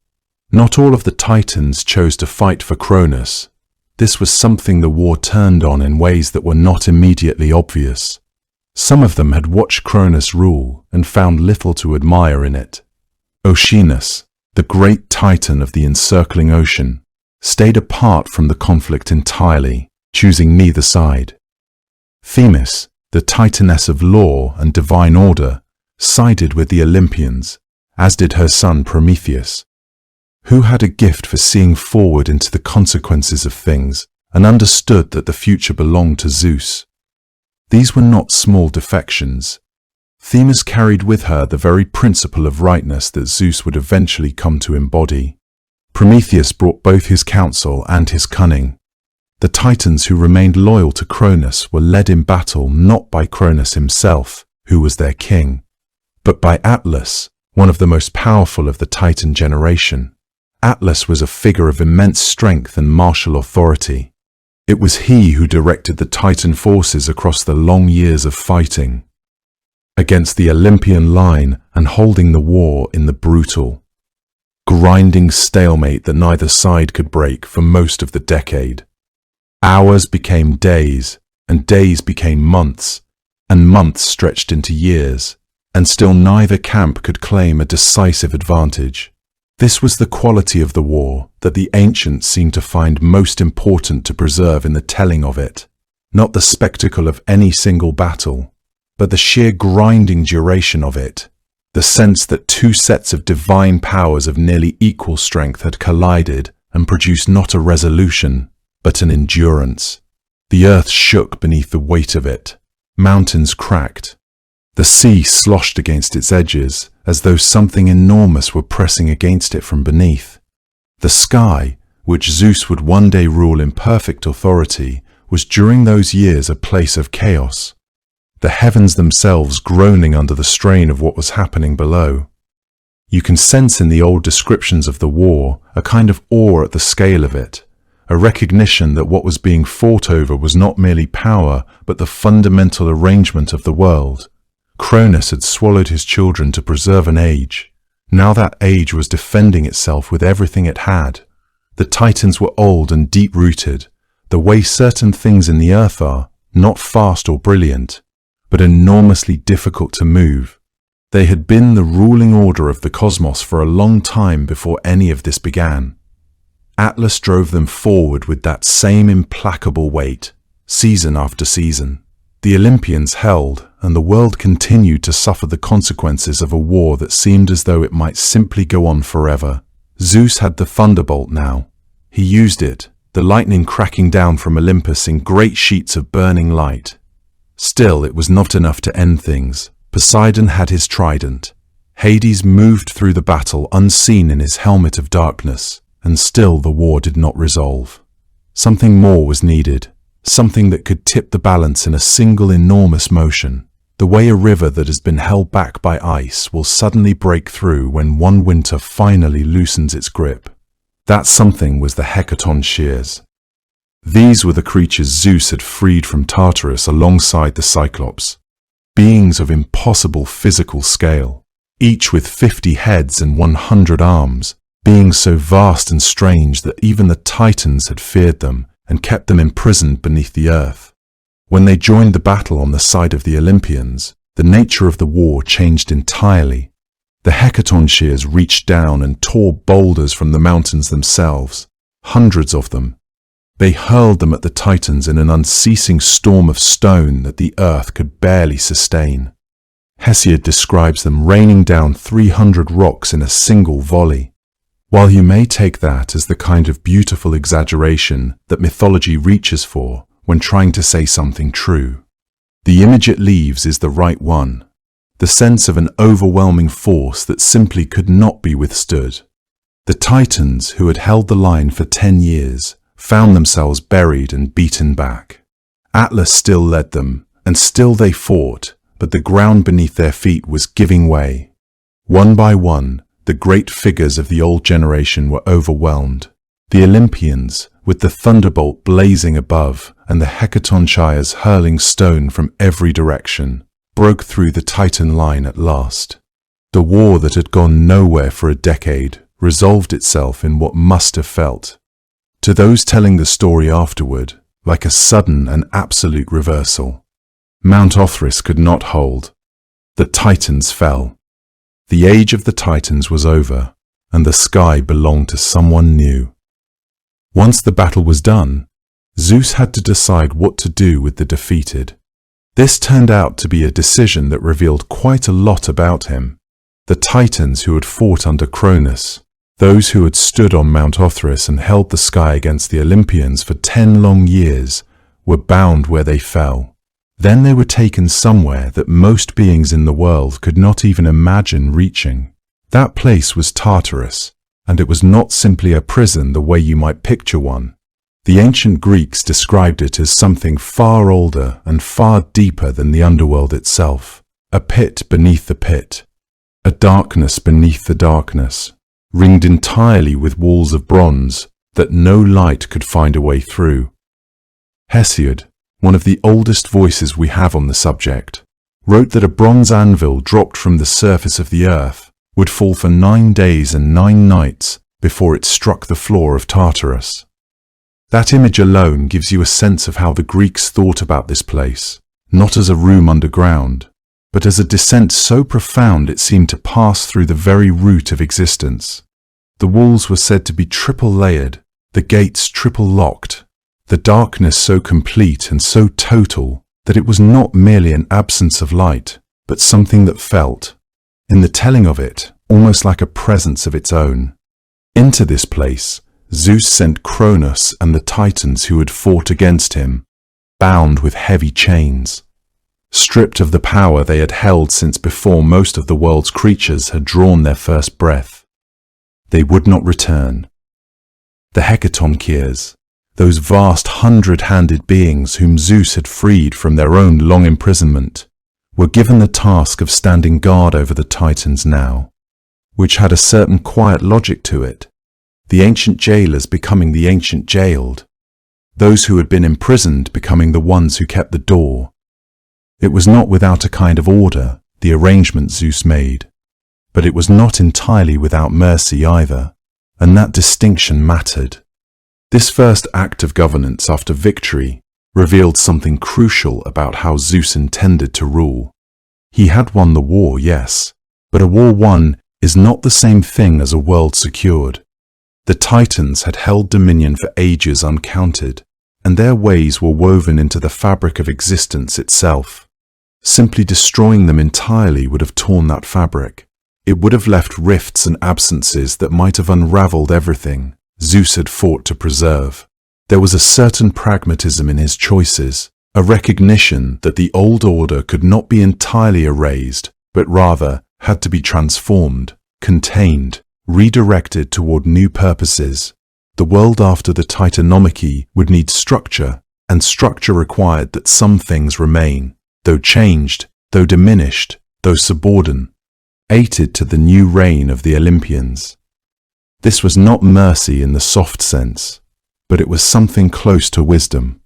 Not all of the Titans chose to fight for Cronus. This was something the war turned on in ways that were not immediately obvious. Some of them had watched Cronus rule and found little to admire in it. Oceanus, the great Titan of the encircling ocean, stayed apart from the conflict entirely, choosing neither side. Themis, the Titaness of law and divine order, sided with the Olympians, as did her son Prometheus, who had a gift for seeing forward into the consequences of things and understood that the future belonged to Zeus. These were not small defections. Themis carried with her the very principle of rightness that Zeus would eventually come to embody. Prometheus brought both his counsel and his cunning. The Titans who remained loyal to Cronus were led in battle not by Cronus himself, who was their king, but by Atlas, one of the most powerful of the Titan generation. Atlas was a figure of immense strength and martial authority. It was he who directed the Titan forces across the long years of fighting against the Olympian line and holding the war in the brutal, grinding stalemate that neither side could break for most of the decade. Hours became days, and days became months, and months stretched into years, and still neither camp could claim a decisive advantage. This was the quality of the war that the ancients seemed to find most important to preserve in the telling of it, not the spectacle of any single battle, but the sheer grinding duration of it, the sense that two sets of divine powers of nearly equal strength had collided and produced not a resolution, but an endurance. The earth shook beneath the weight of it. Mountains cracked. The sea sloshed against its edges, as though something enormous were pressing against it from beneath. The sky, which Zeus would one day rule in perfect authority, was during those years a place of chaos. The heavens themselves groaning under the strain of what was happening below. You can sense in the old descriptions of the war a kind of awe at the scale of it, a recognition that what was being fought over was not merely power, but the fundamental arrangement of the world. Cronus had swallowed his children to preserve an age. Now that age was defending itself with everything it had. The Titans were old and deep-rooted, the way certain things in the earth are, not fast or brilliant, but enormously difficult to move. They had been the ruling order of the cosmos for a long time before any of this began. Atlas drove them forward with that same implacable weight, season after season. The Olympians held, and the world continued to suffer the consequences of a war that seemed as though it might simply go on forever. Zeus had the thunderbolt now. He used it, the lightning cracking down from Olympus in great sheets of burning light. Still, it was not enough to end things. Poseidon had his trident. Hades moved through the battle unseen in his helmet of darkness, and still the war did not resolve. Something more was needed, something that could tip the balance in a single enormous motion, the way a river that has been held back by ice will suddenly break through when one winter finally loosens its grip. That something was the hecaton shears. These were the creatures Zeus had freed from Tartarus alongside the Cyclops, beings of impossible physical scale, each with 50 heads and 100 arms, beings so vast and strange that even the Titans had feared them and kept them imprisoned beneath the earth. When they joined the battle on the side of the Olympians, the nature of the war changed entirely. The hecaton shears reached down and tore boulders from the mountains themselves, hundreds of them. They hurled them at the Titans in an unceasing storm of stone that the earth could barely sustain. Hesiod describes them raining down 300 rocks in a single volley. While you may take that as the kind of beautiful exaggeration that mythology reaches for when trying to say something true, the image it leaves is the right one. The sense of an overwhelming force that simply could not be withstood. The Titans, who had held the line for 10 years, found themselves buried and beaten back. Atlas still led them, and still they fought, but the ground beneath their feet was giving way. One by one, the great figures of the old generation were overwhelmed. The Olympians, with the thunderbolt blazing above and the hecaton shears hurling stone from every direction, broke through the Titan line at last. The war that had gone nowhere for a decade resolved itself in what must have felt, to those telling the story afterward, like a sudden and absolute reversal. Mount Othrys could not hold. The Titans fell. The age of the Titans was over, and the sky belonged to someone new. Once the battle was done, Zeus had to decide what to do with the defeated. This turned out to be a decision that revealed quite a lot about him. The Titans who had fought under Cronus, those who had stood on Mount Othrys and held the sky against the Olympians for 10 long years, were bound where they fell. Then they were taken somewhere that most beings in the world could not even imagine reaching. That place was Tartarus, and it was not simply a prison the way you might picture one. The ancient Greeks described it as something far older and far deeper than the underworld itself, a pit beneath the pit, a darkness beneath the darkness, ringed entirely with walls of bronze that no light could find a way through. Hesiod, one of the oldest voices we have on the subject, wrote that a bronze anvil dropped from the surface of the earth would fall for 9 days and 9 nights before it struck the floor of Tartarus. That image alone gives you a sense of how the Greeks thought about this place, not as a room underground, but as a descent so profound it seemed to pass through the very root of existence. The walls were said to be triple-layered, the gates triple-locked, the darkness so complete and so total that it was not merely an absence of light, but something that felt, in the telling of it, almost like a presence of its own. Into this place, Zeus sent Cronus and the Titans who had fought against him, bound with heavy chains. Stripped of the power they had held since before most of the world's creatures had drawn their first breath. They would not return. The hecatoncheires, those vast 100-handed beings whom Zeus had freed from their own long imprisonment, were given the task of standing guard over the Titans now, which had a certain quiet logic to it. The ancient jailers becoming the ancient jailed, those who had been imprisoned becoming the ones who kept the door. It was not without a kind of order, the arrangement Zeus made, but it was not entirely without mercy either, and that distinction mattered. This first act of governance after victory revealed something crucial about how Zeus intended to rule. He had won the war, yes, but a war won is not the same thing as a world secured. The Titans had held dominion for ages uncounted, and their ways were woven into the fabric of existence itself. Simply destroying them entirely would have torn that fabric. It would have left rifts and absences that might have unraveled everything Zeus had fought to preserve. There was a certain pragmatism in his choices, a recognition that the old order could not be entirely erased, but rather had to be transformed, contained, redirected toward new purposes. The world after the Titanomachy would need structure, and structure required that some things remain, though changed, though diminished, though subordinate, to the new reign of the Olympians. This was not mercy in the soft sense, but it was something close to wisdom.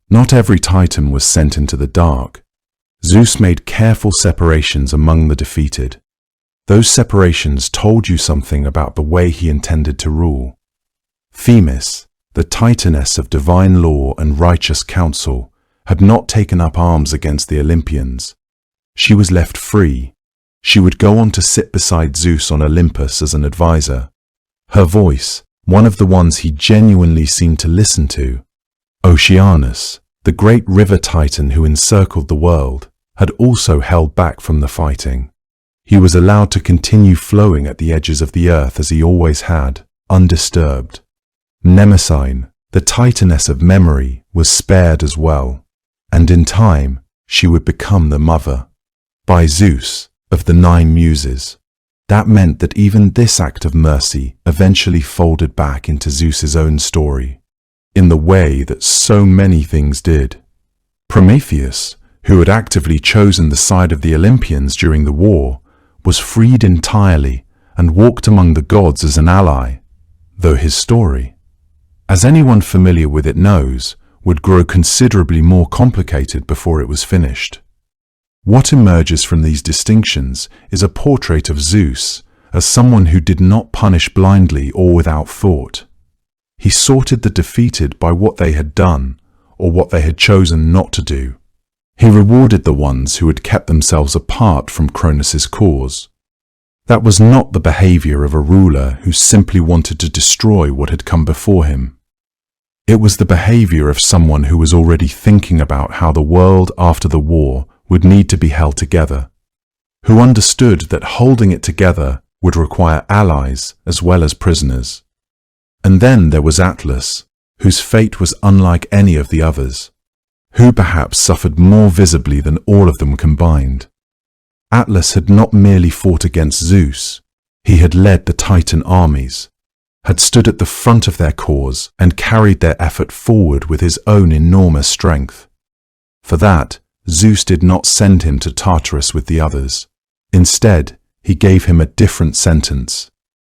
Not every Titan was sent into the dark. Zeus made careful separations among the defeated. Those separations told you something about the way he intended to rule. Themis, the Titaness of divine law and righteous counsel, had not taken up arms against the Olympians. She was left free. She would go on to sit beside Zeus on Olympus as an advisor. Her voice, one of the ones he genuinely seemed to listen to. Oceanus, the great river titan who encircled the world, had also held back from the fighting. He was allowed to continue flowing at the edges of the earth as he always had, undisturbed. Mnemosyne, the titaness of memory, was spared as well, and in time she would become the mother, by Zeus, of the 9 muses. That meant that even this act of mercy eventually folded back into Zeus's own story, in the way that so many things did. Prometheus, who had actively chosen the side of the Olympians during the war, was freed entirely and walked among the gods as an ally, though his story, as anyone familiar with it knows, would grow considerably more complicated before it was finished. What emerges from these distinctions is a portrait of Zeus as someone who did not punish blindly or without thought. He sorted the defeated by what they had done or what they had chosen not to do. He rewarded the ones who had kept themselves apart from Cronus's cause. That was not the behavior of a ruler who simply wanted to destroy what had come before him. It was the behavior of someone who was already thinking about how the world after the war would need to be held together, who understood that holding it together would require allies as well as prisoners. And then there was Atlas, whose fate was unlike any of the others, who perhaps suffered more visibly than all of them combined. Atlas had not merely fought against Zeus, he had led the Titan armies, had stood at the front of their cause and carried their effort forward with his own enormous strength. For that, Zeus did not send him to Tartarus with the others. Instead, he gave him a different sentence.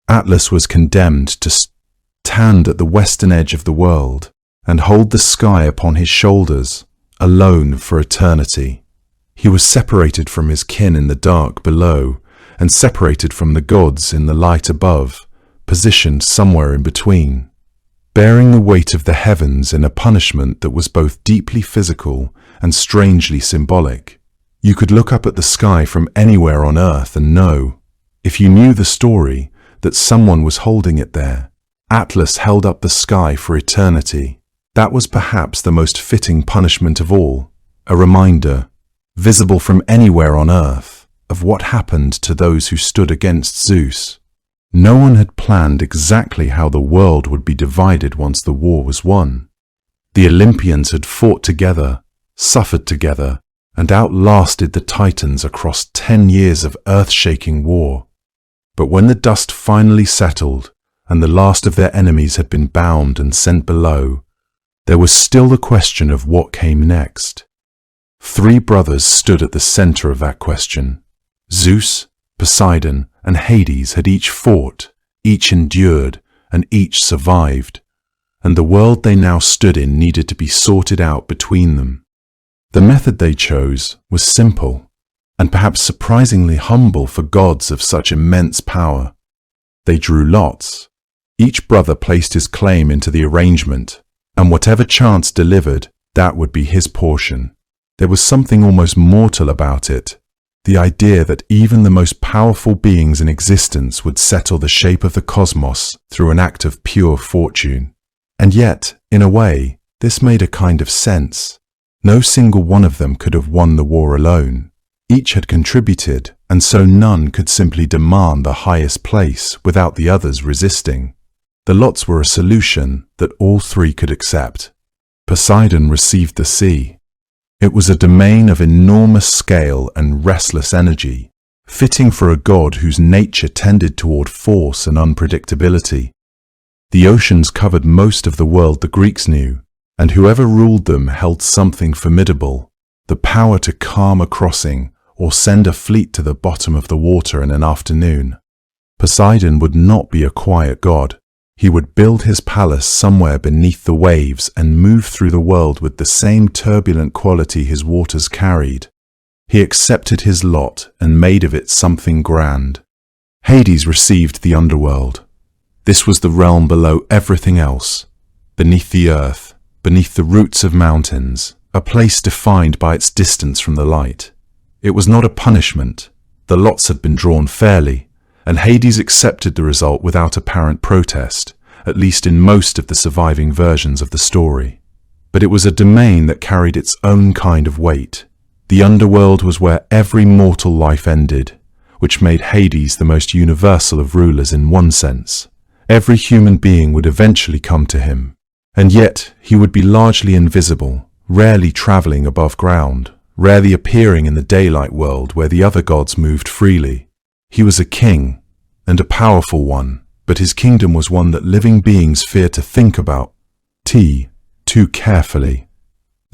Atlas was condemned to stand at the western edge of the world and hold the sky upon his shoulders, alone for eternity. He was separated from his kin in the dark below and separated from the gods in the light above, positioned somewhere in between, bearing the weight of the heavens in a punishment that was both deeply physical and strangely symbolic. You could look up at the sky from anywhere on earth and know, if you knew the story, that someone was holding it there. Atlas held up the sky for eternity. That was perhaps the most fitting punishment of all, a reminder, visible from anywhere on earth, of what happened to those who stood against Zeus. No one had planned exactly how the world would be divided once the war was won. The Olympians had fought together, suffered together, and outlasted the Titans across 10 years of earth-shaking war. But when the dust finally settled, and the last of their enemies had been bound and sent below, there was still the question of what came next. 3 brothers stood at the center of that question. Zeus, Poseidon, and Hades had each fought, each endured, and each survived, and the world they now stood in needed to be sorted out between them. The method they chose was simple, and perhaps surprisingly humble for gods of such immense power. They drew lots. Each brother placed his claim into the arrangement, and whatever chance delivered, that would be his portion. There was something almost mortal about it, the idea that even the most powerful beings in existence would settle the shape of the cosmos through an act of pure fortune. And yet, in a way, this made a kind of sense. No single one of them could have won the war alone. Each had contributed, and so none could simply demand the highest place without the others resisting. The lots were a solution that all three could accept. Poseidon received the sea. It was a domain of enormous scale and restless energy, fitting for a god whose nature tended toward force and unpredictability. The oceans covered most of the world the Greeks knew, and whoever ruled them held something formidable, the power to calm a crossing or send a fleet to the bottom of the water in an afternoon. Poseidon would not be a quiet god. He would build his palace somewhere beneath the waves and move through the world with the same turbulent quality his waters carried. He accepted his lot and made of it something grand. Hades received the underworld. This was the realm below everything else, beneath the earth, beneath the roots of mountains, a place defined by its distance from the light. It was not a punishment. The lots had been drawn fairly, and Hades accepted the result without apparent protest, at least in most of the surviving versions of the story. But it was a domain that carried its own kind of weight. The underworld was where every mortal life ended, which made Hades the most universal of rulers in one sense. Every human being would eventually come to him, and yet he would be largely invisible, rarely traveling above ground, rarely appearing in the daylight world where the other gods moved freely. He was a king, and a powerful one, but his kingdom was one that living beings feared to think about too carefully.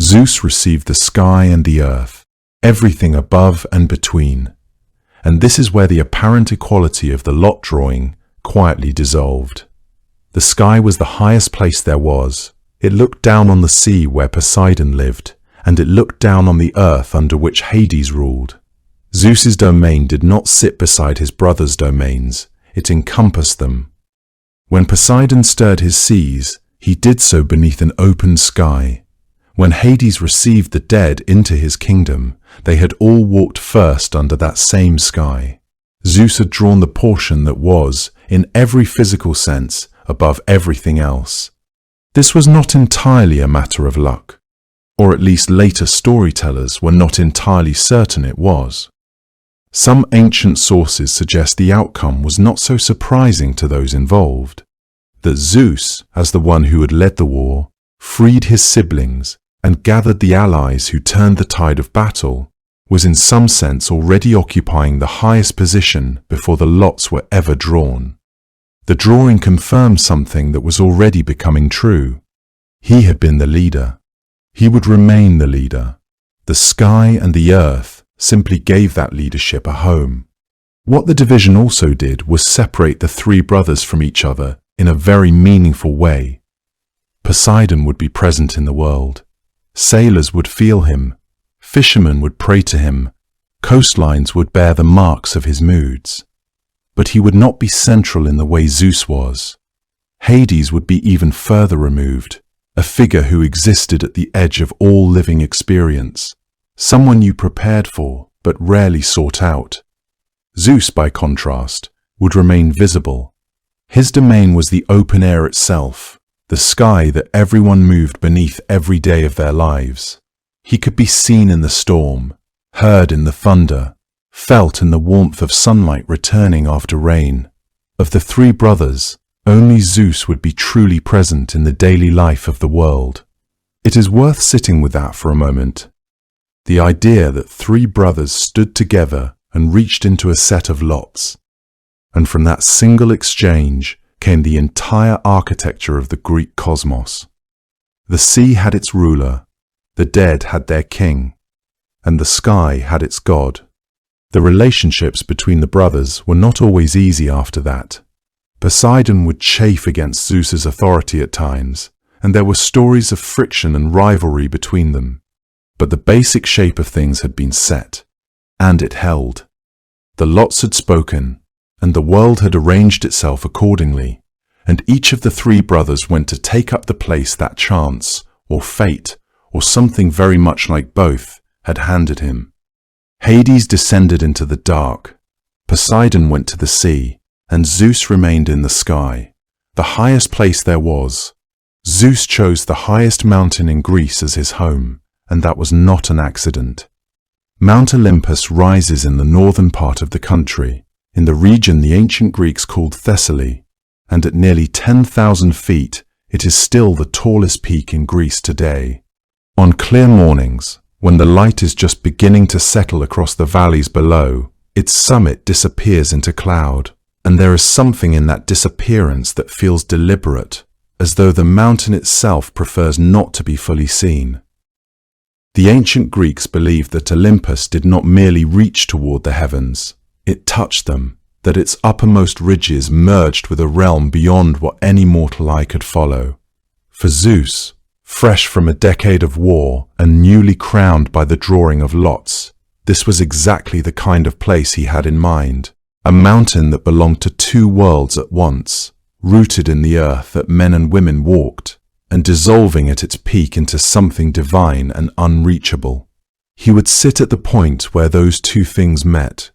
Zeus received the sky and the earth, everything above and between, and this is where the apparent equality of the lot drawing quietly dissolved. The sky was the highest place there was. It looked down on the sea where Poseidon lived, and it looked down on the earth under which Hades ruled. Zeus's domain did not sit beside his brothers' domains, it encompassed them. When Poseidon stirred his seas, he did so beneath an open sky. When Hades received the dead into his kingdom, they had all walked first under that same sky. Zeus had drawn the portion that was, in every physical sense, above everything else. This was not entirely a matter of luck, or at least later storytellers were not entirely certain it was. Some ancient sources suggest the outcome was not so surprising to those involved, that Zeus, as the one who had led the war, freed his siblings and gathered the allies who turned the tide of battle, was in some sense already occupying the highest position before the lots were ever drawn. The drawing confirmed something that was already becoming true. He had been the leader. He would remain the leader. The sky and the earth simply gave that leadership a home. What the division also did was separate the three brothers from each other in a very meaningful way. Poseidon would be present in the world. Sailors would feel him. Fishermen would pray to him. Coastlines would bear the marks of his moods. But he would not be central in the way Zeus was. Hades would be even further removed, a figure who existed at the edge of all living experience. Someone you prepared for, but rarely sought out. Zeus, by contrast, would remain visible. His domain was the open air itself, the sky that everyone moved beneath every day of their lives. He could be seen in the storm, heard in the thunder, felt in the warmth of sunlight returning after rain. Of the three brothers, only Zeus would be truly present in the daily life of the world. It is worth sitting with that for a moment. The idea that three brothers stood together and reached into a set of lots, and from that single exchange came the entire architecture of the Greek cosmos. The sea had its ruler, the dead had their king, and the sky had its god. The relationships between the brothers were not always easy after that. Poseidon would chafe against Zeus's authority at times, and there were stories of friction and rivalry between them. But the basic shape of things had been set, and it held. The lots had spoken, and the world had arranged itself accordingly. and each of the three brothers went to take up the place that chance, or fate, or something very much like both, had handed him. Hades descended into the dark, Poseidon went to the sea, and Zeus remained in the sky, the highest place there was. Zeus chose the highest mountain in Greece as his home, and that was not an accident. Mount Olympus rises in the northern part of the country, in the region the ancient Greeks called Thessaly, and at nearly 10,000 feet, it is still the tallest peak in Greece today. On clear mornings, when the light is just beginning to settle across the valleys below, its summit disappears into cloud, and there is something in that disappearance that feels deliberate, as though the mountain itself prefers not to be fully seen. The ancient Greeks believed that Olympus did not merely reach toward the heavens, it touched them, that its uppermost ridges merged with a realm beyond what any mortal eye could follow. For Zeus, fresh from a decade of war and newly crowned by the drawing of lots, this was exactly the kind of place he had in mind, a mountain that belonged to two worlds at once, rooted in the earth that men and women walked, and dissolving at its peak into something divine and unreachable. He would sit at the point where those two things met.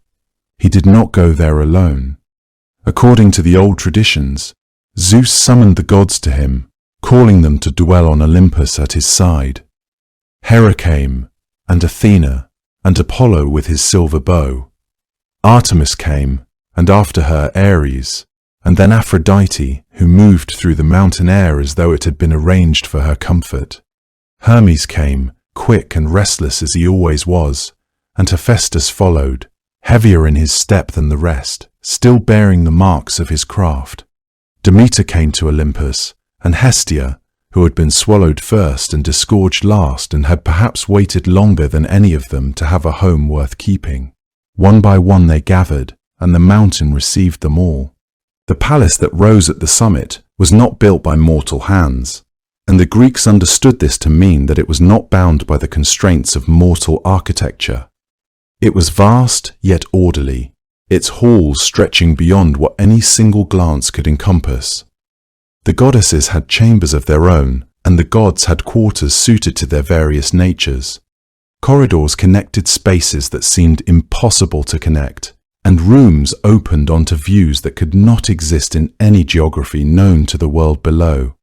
He did not go there alone. According to the old traditions, Zeus summoned the gods to him, calling them to dwell on Olympus at his side. Hera came, and Athena, and Apollo with his silver bow. Artemis came, and after her Ares, and then Aphrodite, who moved through the mountain air as though it had been arranged for her comfort. Hermes came, quick and restless as he always was, and Hephaestus followed, heavier in his step than the rest, still bearing the marks of his craft. Demeter came to Olympus, and Hestia, who had been swallowed first and disgorged last and had perhaps waited longer than any of them to have a home worth keeping. One by one they gathered, and the mountain received them all. The palace that rose at the summit was not built by mortal hands, and the Greeks understood this to mean that it was not bound by the constraints of mortal architecture. It was vast yet orderly, its halls stretching beyond what any single glance could encompass. The goddesses had chambers of their own, and the gods had quarters suited to their various natures. Corridors connected spaces that seemed impossible to connect, and rooms opened onto views that could not exist in any geography known to the world below.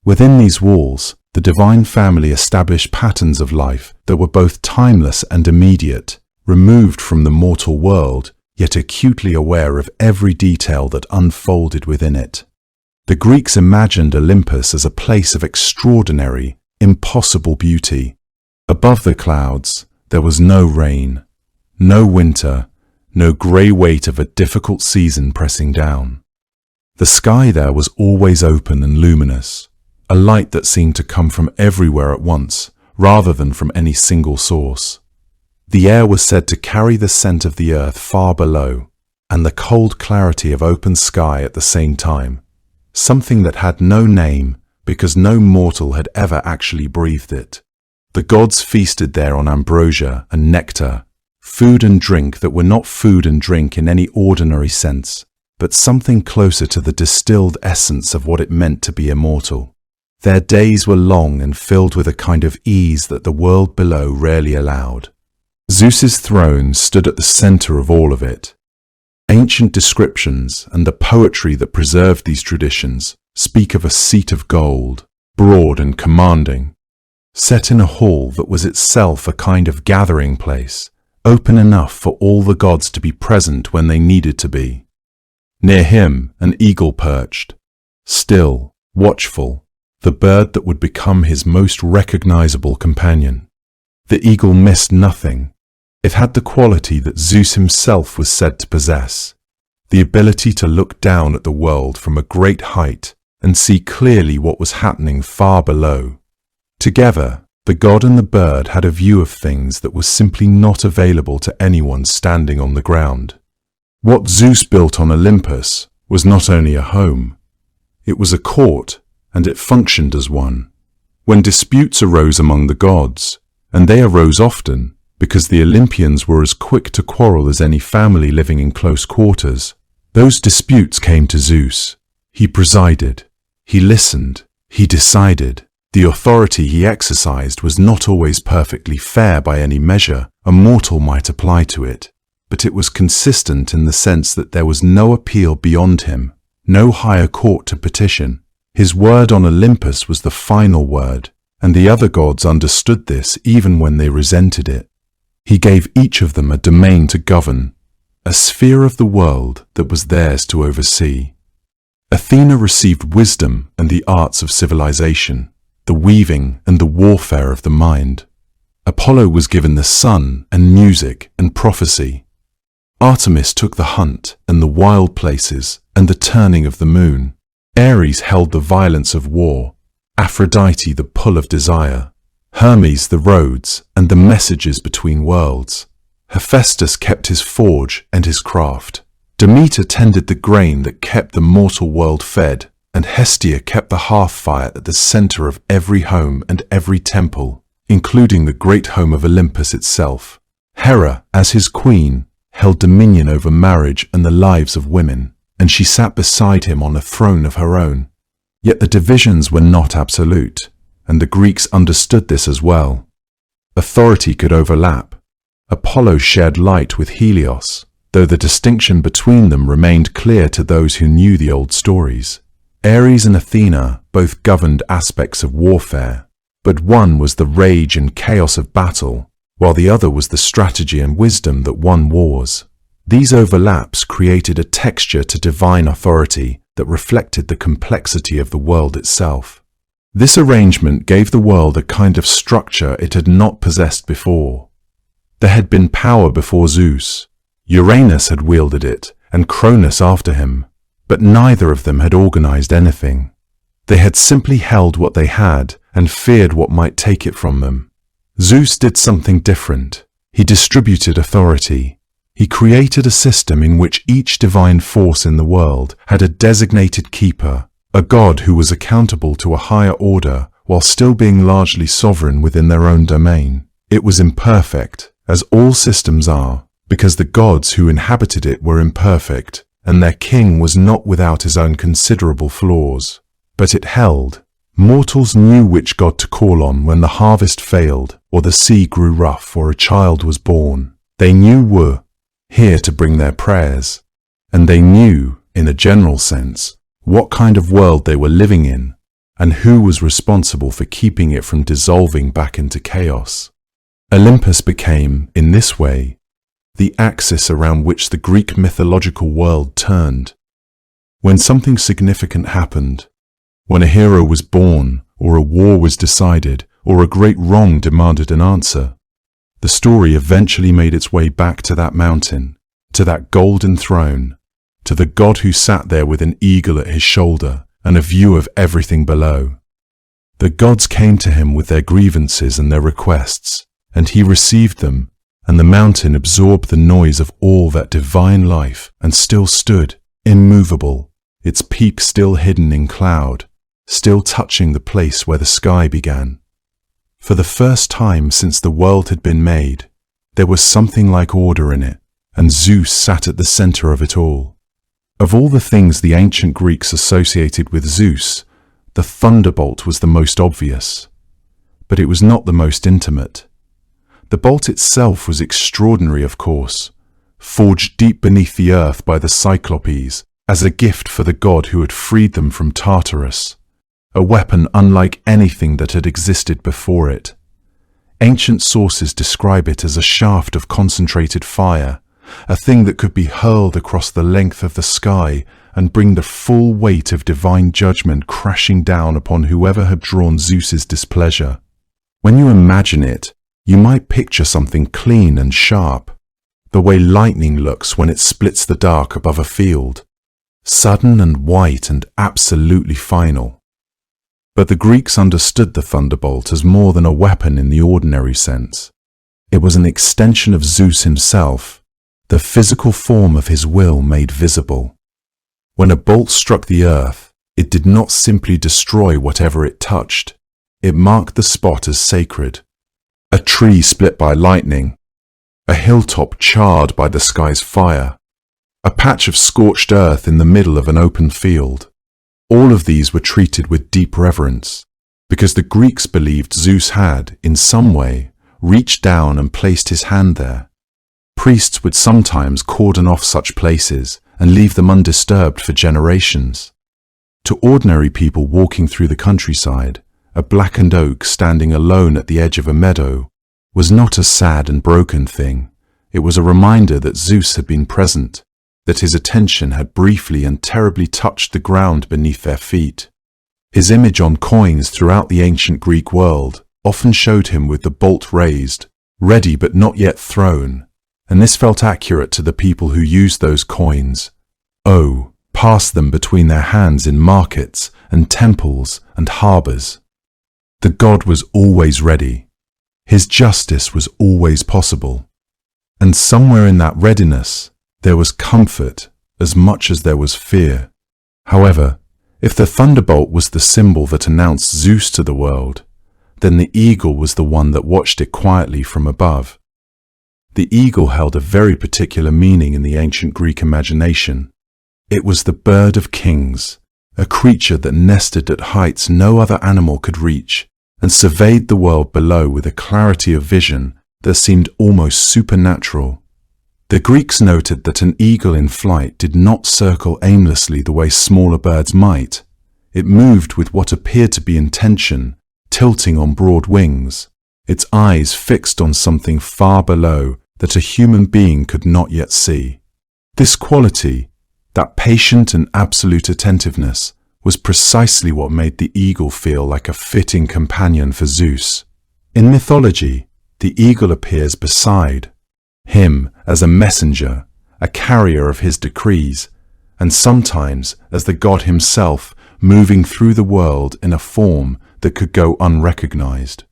Within these walls, the divine family established patterns of life that were both timeless and immediate, removed from the mortal world, yet acutely aware of every detail that unfolded within it. The Greeks imagined Olympus as a place of extraordinary, impossible beauty. Above the clouds, there was no rain, no winter, no grey weight of a difficult season pressing down. The sky there was always open and luminous, a light that seemed to come from everywhere at once, rather than from any single source. The air was said to carry the scent of the earth far below, and the cold clarity of open sky at the same time, something that had no name because no mortal had ever actually breathed it. The gods feasted there on ambrosia and nectar, food and drink that were not food and drink in any ordinary sense, but something closer to the distilled essence of what it meant to be immortal. Their days were long and filled with a kind of ease that the world below rarely allowed. Zeus's throne stood at the center of all of it. Ancient descriptions and the poetry that preserved these traditions speak of a seat of gold, broad and commanding, set in a hall that was itself a kind of gathering place, open enough for all the gods to be present when they needed to be. Near him, an eagle perched, still, watchful, the bird that would become his most recognizable companion. The eagle missed nothing. It had the quality that Zeus himself was said to possess, the ability to look down at the world from a great height and see clearly what was happening far below. Together, the god and the bird had a view of things that was simply not available to anyone standing on the ground. What Zeus built on Olympus was not only a home, it was a court, and it functioned as one. When disputes arose among the gods, and they arose often, because the Olympians were as quick to quarrel as any family living in close quarters, those disputes came to Zeus. He presided. He listened. He decided. The authority he exercised was not always perfectly fair by any measure a mortal might apply to it, but it was consistent in the sense that there was no appeal beyond him, no higher court to petition. His word on Olympus was the final word, and the other gods understood this even when they resented it. He gave each of them a domain to govern, a sphere of the world that was theirs to oversee. Athena received wisdom and the arts of civilization, the weaving and the warfare of the mind. Apollo was given the sun and music and prophecy. Artemis took the hunt and the wild places and the turning of the moon. Ares held the violence of war, Aphrodite the pull of desire, Hermes the roads and the messages between worlds. Hephaestus kept his forge and his craft. Demeter tended the grain that kept the mortal world fed, and Hestia kept the hearth fire at the center of every home and every temple, including the great home of Olympus itself. Hera, as his queen, held dominion over marriage and the lives of women, and she sat beside him on a throne of her own. Yet the divisions were not absolute, and the Greeks understood this as well. Authority could overlap. Apollo shared light with Helios, though the distinction between them remained clear to those who knew the old stories. Ares and Athena both governed aspects of warfare, but one was the rage and chaos of battle, while the other was the strategy and wisdom that won wars. These overlaps created a texture to divine authority that reflected the complexity of the world itself. This arrangement gave the world a kind of structure it had not possessed before. There had been power before Zeus. Uranus had wielded it, and Cronus after him, but neither of them had organized anything. They had simply held what they had and feared what might take it from them. Zeus did something different. He distributed authority. He created a system in which each divine force in the world had a designated keeper, a god who was accountable to a higher order while still being largely sovereign within their own domain. It was imperfect, as all systems are, because the gods who inhabited it were imperfect, and their king was not without his own considerable flaws. But it held. Mortals knew which god to call on when the harvest failed, or the sea grew rough, or a child was born. They knew were here to bring their prayers, and they knew, in a general sense, what kind of world they were living in, and who was responsible for keeping it from dissolving back into chaos. Olympus became, in this way, the axis around which the Greek mythological world turned. When something significant happened, when a hero was born, or a war was decided, or a great wrong demanded an answer, the story eventually made its way back to that mountain, to that golden throne, to the god who sat there with an eagle at his shoulder and a view of everything below. The gods came to him with their grievances and their requests, and he received them, and the mountain absorbed the noise of all that divine life and still stood, immovable, its peak still hidden in cloud, still touching the place where the sky began. For the first time since the world had been made, there was something like order in it, and Zeus sat at the center of it all. Of all the things the ancient Greeks associated with Zeus, the thunderbolt was the most obvious, but it was not the most intimate. The bolt itself was extraordinary, of course, forged deep beneath the earth by the Cyclopes as a gift for the god who had freed them from Tartarus, a weapon unlike anything that had existed before it. Ancient sources describe it as a shaft of concentrated fire, a thing that could be hurled across the length of the sky and bring the full weight of divine judgment crashing down upon whoever had drawn Zeus's displeasure. When you imagine it, you might picture something clean and sharp, the way lightning looks when it splits the dark above a field, sudden and white and absolutely final. But the Greeks understood the thunderbolt as more than a weapon in the ordinary sense. It was an extension of Zeus himself, the physical form of his will made visible. When a bolt struck the earth, it did not simply destroy whatever it touched. It marked the spot as sacred. A tree split by lightning, a hilltop charred by the sky's fire, a patch of scorched earth in the middle of an open field. All of these were treated with deep reverence, because the Greeks believed Zeus had, in some way, reached down and placed his hand there. Priests would sometimes cordon off such places and leave them undisturbed for generations. To ordinary people walking through the countryside, a blackened oak standing alone at the edge of a meadow was not a sad and broken thing. It was a reminder that Zeus had been present, that his attention had briefly and terribly touched the ground beneath their feet. His image on coins throughout the ancient Greek world often showed him with the bolt raised, ready but not yet thrown, and this felt accurate to the people who used those coins. Oh, passed them between their hands in markets and temples and harbors. The god was always ready. His justice was always possible. And somewhere in that readiness, there was comfort as much as there was fear. However, if the thunderbolt was the symbol that announced Zeus to the world, then the eagle was the one that watched it quietly from above. The eagle held a very particular meaning in the ancient Greek imagination. It was the bird of kings, a creature that nested at heights no other animal could reach, and surveyed the world below with a clarity of vision that seemed almost supernatural. The Greeks noted that an eagle in flight did not circle aimlessly the way smaller birds might. It moved with what appeared to be intention, tilting on broad wings, its eyes fixed on something far below that a human being could not yet see. This quality, that patient and absolute attentiveness, was precisely what made the eagle feel like a fitting companion for Zeus. In mythology, the eagle appears beside him as a messenger, a carrier of his decrees, and sometimes as the god himself moving through the world in a form that could go unrecognized.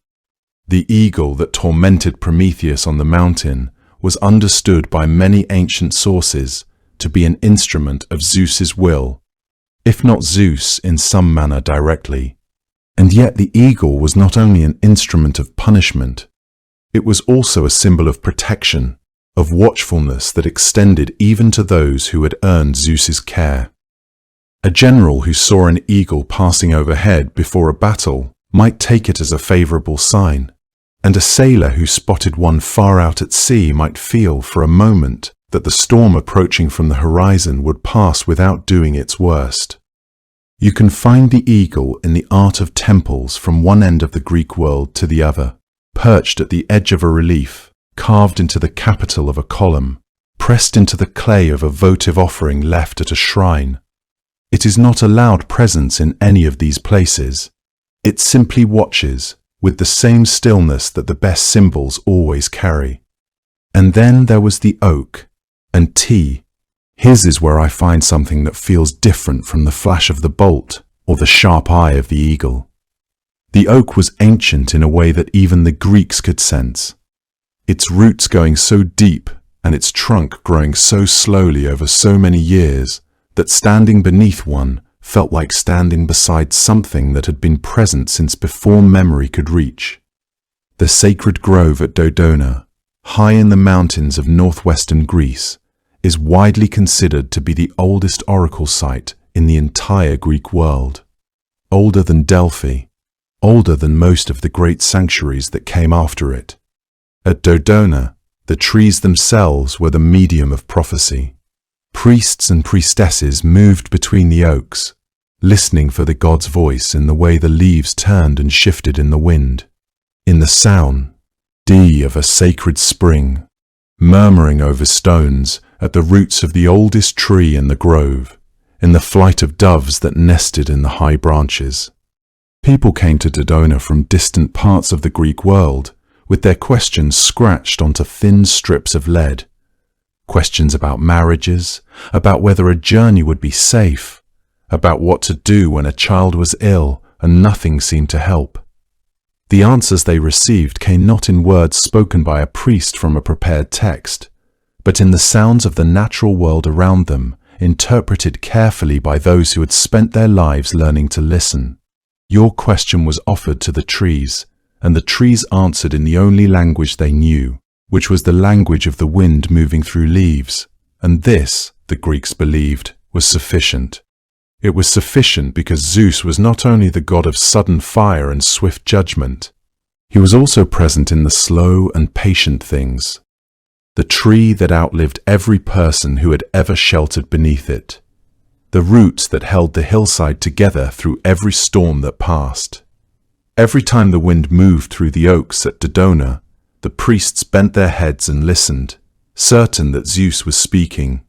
The eagle that tormented Prometheus on the mountain was understood by many ancient sources to be an instrument of Zeus's will, if not Zeus in some manner directly. And yet the eagle was not only an instrument of punishment, it was also a symbol of protection, of watchfulness that extended even to those who had earned Zeus's care. A general who saw an eagle passing overhead before a battle might take it as a favorable sign, and a sailor who spotted one far out at sea might feel for a moment that the storm approaching from the horizon would pass without doing its worst. You can find the eagle in the art of temples from one end of the Greek world to the other, perched at the edge of a relief, carved into the capital of a column, pressed into the clay of a votive offering left at a shrine. It is not a loud presence in any of these places. It simply watches, with the same stillness that the best symbols always carry. And then there was the oak, and tea. His is where I find something that feels different from the flash of the bolt or the sharp eye of the eagle. The oak was ancient in a way that even the Greeks could sense, its roots going so deep and its trunk growing so slowly over so many years that standing beneath one felt like standing beside something that had been present since before memory could reach. The sacred grove at Dodona, high in the mountains of northwestern Greece, is widely considered to be the oldest oracle site in the entire Greek world. Older than Delphi, older than most of the great sanctuaries that came after it. At Dodona, the trees themselves were the medium of prophecy. Priests and priestesses moved between the oaks, listening for the god's voice in the way the leaves turned and shifted in the wind, in the sound of a sacred spring, murmuring over stones at the roots of the oldest tree in the grove, in the flight of doves that nested in the high branches. People came to Dodona from distant parts of the Greek world, with their questions scratched onto thin strips of lead. Questions about marriages, about whether a journey would be safe, about what to do when a child was ill and nothing seemed to help. The answers they received came not in words spoken by a priest from a prepared text, but in the sounds of the natural world around them, interpreted carefully by those who had spent their lives learning to listen. Your question was offered to the trees, and the trees answered in the only language they knew, which was the language of the wind moving through leaves, and this, the Greeks believed, was sufficient. It was sufficient because Zeus was not only the god of sudden fire and swift judgment, he was also present in the slow and patient things. The tree that outlived every person who had ever sheltered beneath it. The roots that held the hillside together through every storm that passed. Every time the wind moved through the oaks at Dodona, the priests bent their heads and listened, certain that Zeus was speaking.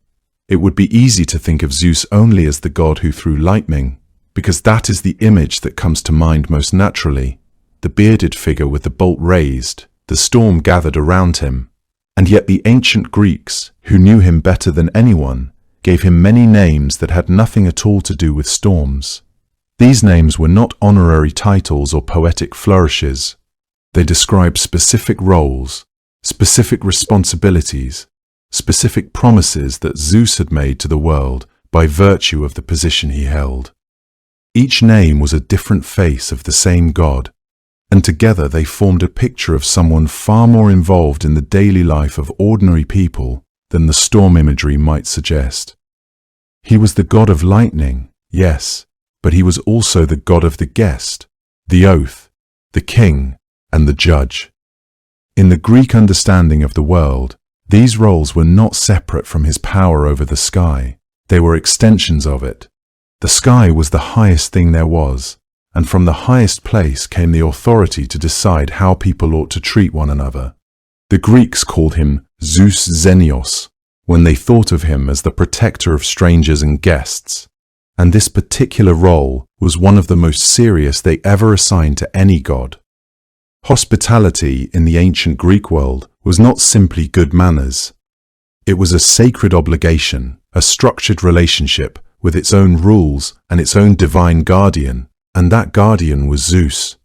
It would be easy to think of Zeus only as the god who threw lightning, because that is the image that comes to mind most naturally. The bearded figure with the bolt raised, the storm gathered around him. And yet the ancient Greeks, who knew him better than anyone, gave him many names that had nothing at all to do with storms. These names were not honorary titles or poetic flourishes. They described specific roles, specific responsibilities, specific promises that Zeus had made to the world by virtue of the position he held. Each name was a different face of the same god, and together they formed a picture of someone far more involved in the daily life of ordinary people than the storm imagery might suggest. He was the god of lightning, yes, but he was also the god of the guest, the oath, the king, and the judge. In the Greek understanding of the world, these roles were not separate from his power over the sky. They were extensions of it. The sky was the highest thing there was, and from the highest place came the authority to decide how people ought to treat one another. The Greeks called him Zeus Xenios when they thought of him as the protector of strangers and guests, and this particular role was one of the most serious they ever assigned to any god. Hospitality in the ancient Greek world was not simply good manners. It was a sacred obligation, a structured relationship with its own rules and its own divine guardian, and that guardian was Zeus.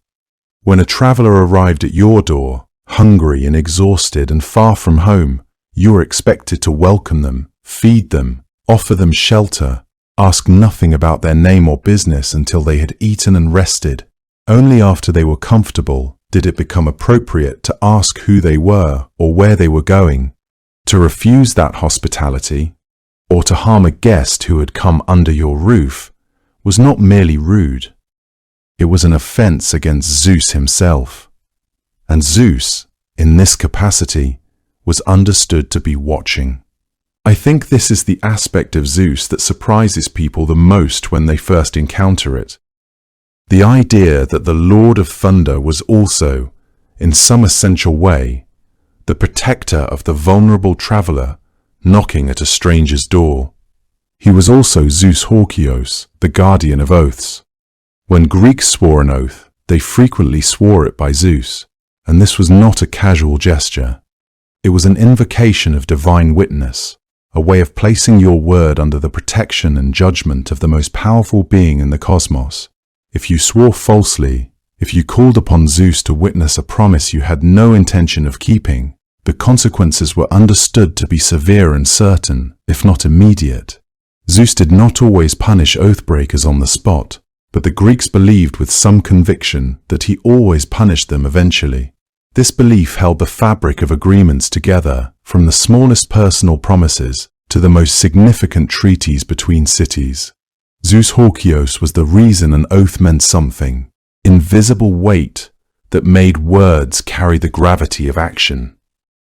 When a traveler arrived at your door, hungry and exhausted and far from home, you were expected to welcome them, feed them, offer them shelter, ask nothing about their name or business until they had eaten and rested. Only after they were comfortable did it become appropriate to ask who they were or where they were going. To refuse that hospitality, or to harm a guest who had come under your roof, was not merely rude. It was an offense against Zeus himself. And Zeus, in this capacity, was understood to be watching. I think this is the aspect of Zeus that surprises people the most when they first encounter it. The idea that the Lord of Thunder was also, in some essential way, the protector of the vulnerable traveler knocking at a stranger's door. He was also Zeus Horkios, the guardian of oaths. When Greeks swore an oath, they frequently swore it by Zeus, and this was not a casual gesture. It was an invocation of divine witness, a way of placing your word under the protection and judgment of the most powerful being in the cosmos. If you swore falsely, if you called upon Zeus to witness a promise you had no intention of keeping, the consequences were understood to be severe and certain, if not immediate. Zeus did not always punish oath-breakers on the spot, but the Greeks believed with some conviction that he always punished them eventually. This belief held the fabric of agreements together, from the smallest personal promises to the most significant treaties between cities. Zeus Horkios was the reason an oath meant something, invisible weight that made words carry the gravity of action.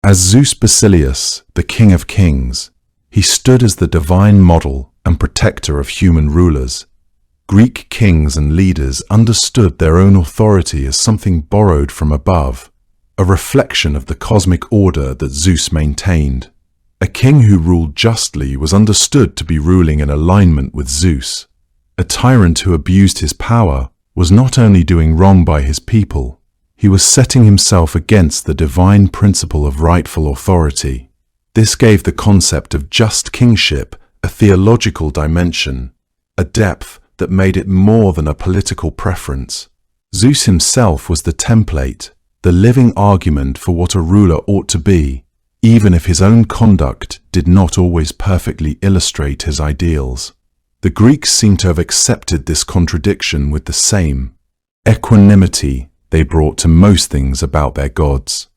As Zeus Basilius, the King of Kings, he stood as the divine model and protector of human rulers. Greek kings and leaders understood their own authority as something borrowed from above, a reflection of the cosmic order that Zeus maintained. A king who ruled justly was understood to be ruling in alignment with Zeus. A tyrant who abused his power was not only doing wrong by his people, he was setting himself against the divine principle of rightful authority. This gave the concept of just kingship a theological dimension, a depth that made it more than a political preference. Zeus himself was the template, the living argument for what a ruler ought to be, even if his own conduct did not always perfectly illustrate his ideals. The Greeks seem to have accepted this contradiction with the same equanimity they brought to most things about their gods.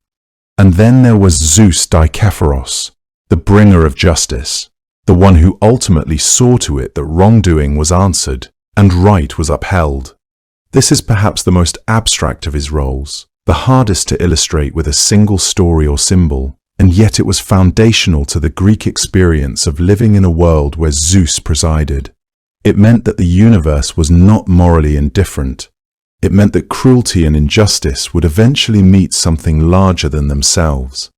And then there was Zeus Dikepharos, the bringer of justice. the one who ultimately saw to it that wrongdoing was answered and right was upheld. This is perhaps the most abstract of his roles, the hardest to illustrate with a single story or symbol, and yet it was foundational to the Greek experience of living in a world where Zeus presided. It meant that the universe was not morally indifferent. It meant that cruelty and injustice would eventually meet something larger than themselves.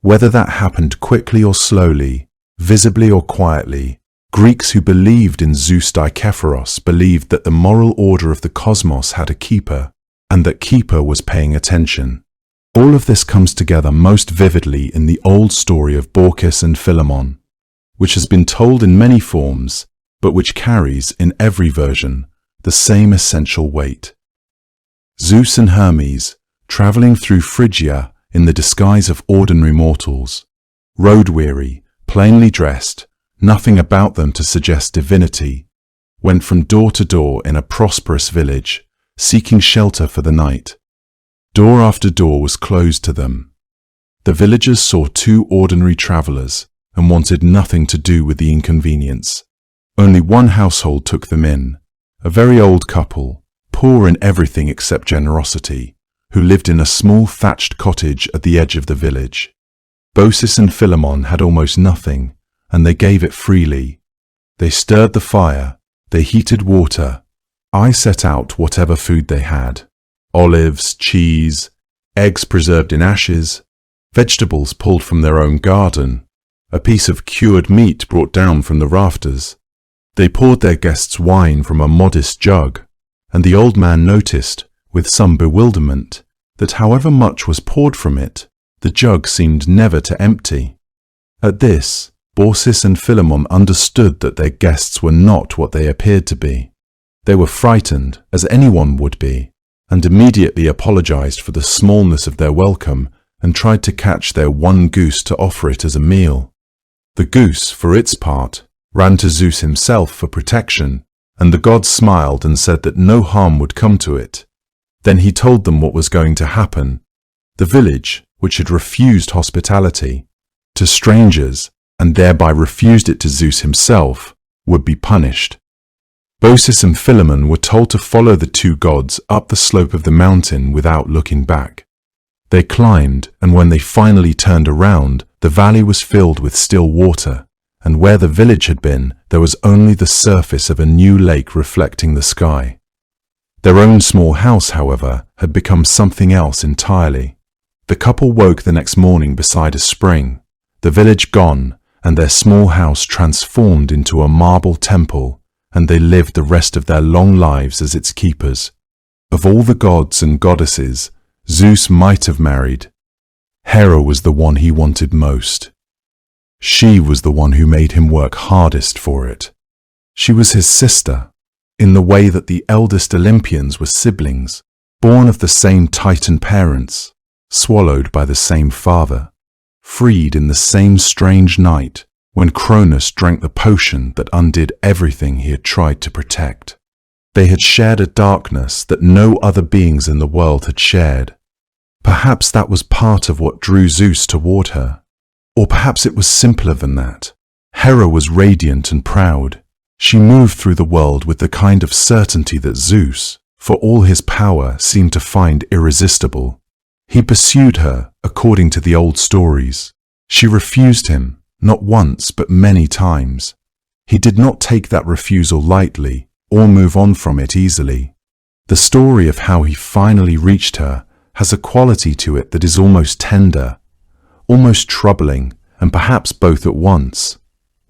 Whether that happened quickly or slowly, visibly or quietly, Greeks who believed in Zeus Dikepharos believed that the moral order of the cosmos had a keeper, and that keeper was paying attention. All of this comes together most vividly in the old story of Baucis and Philemon, which has been told in many forms, but which carries, in every version, the same essential weight. Zeus and Hermes, traveling through Phrygia in the disguise of ordinary mortals, road-weary, plainly dressed, nothing about them to suggest divinity, went from door to door in a prosperous village, seeking shelter for the night. Door after door was closed to them. The villagers saw two ordinary travelers and wanted nothing to do with the inconvenience. Only one household took them in, a very old couple, poor in everything except generosity, who lived in a small thatched cottage at the edge of the village. Baucis and Philemon had almost nothing, and they gave it freely. They stirred the fire, they heated water. I set out whatever food they had: olives, cheese, eggs preserved in ashes, vegetables pulled from their own garden, a piece of cured meat brought down from the rafters. They poured their guests wine from a modest jug, and the old man noticed, with some bewilderment, that however much was poured from it, the jug seemed never to empty. At this, Baucis and Philemon understood that their guests were not what they appeared to be. They were frightened, as anyone would be, and immediately apologized for the smallness of their welcome and tried to catch their one goose to offer it as a meal. The goose, for its part, ran to Zeus himself for protection, and the god smiled and said that no harm would come to it. Then he told them what was going to happen. The village, which had refused hospitality to strangers and thereby refused it to Zeus himself, would be punished. Baucis and Philemon were told to follow the two gods up the slope of the mountain without looking back. They climbed, and when they finally turned around, the valley was filled with still water, and where the village had been, there was only the surface of a new lake reflecting the sky. Their own small house, however, had become something else entirely. The couple woke the next morning beside a spring, the village gone, and their small house transformed into a marble temple, and they lived the rest of their long lives as its keepers. Of all the gods and goddesses Zeus might have married, Hera was the one he wanted most. She was the one who made him work hardest for it. She was his sister, in the way that the eldest Olympians were siblings, born of the same Titan parents, swallowed by the same father, freed in the same strange night when Cronus drank the potion that undid everything he had tried to protect. They had shared a darkness that no other beings in the world had shared. Perhaps that was part of what drew Zeus toward her. Or perhaps it was simpler than that. Hera was radiant and proud. She moved through the world with the kind of certainty that Zeus, for all his power, seemed to find irresistible. He pursued her, according to the old stories. She refused him, not once but many times. He did not take that refusal lightly, or move on from it easily. The story of how he finally reached her has a quality to it that is almost tender, almost troubling, and perhaps both at once.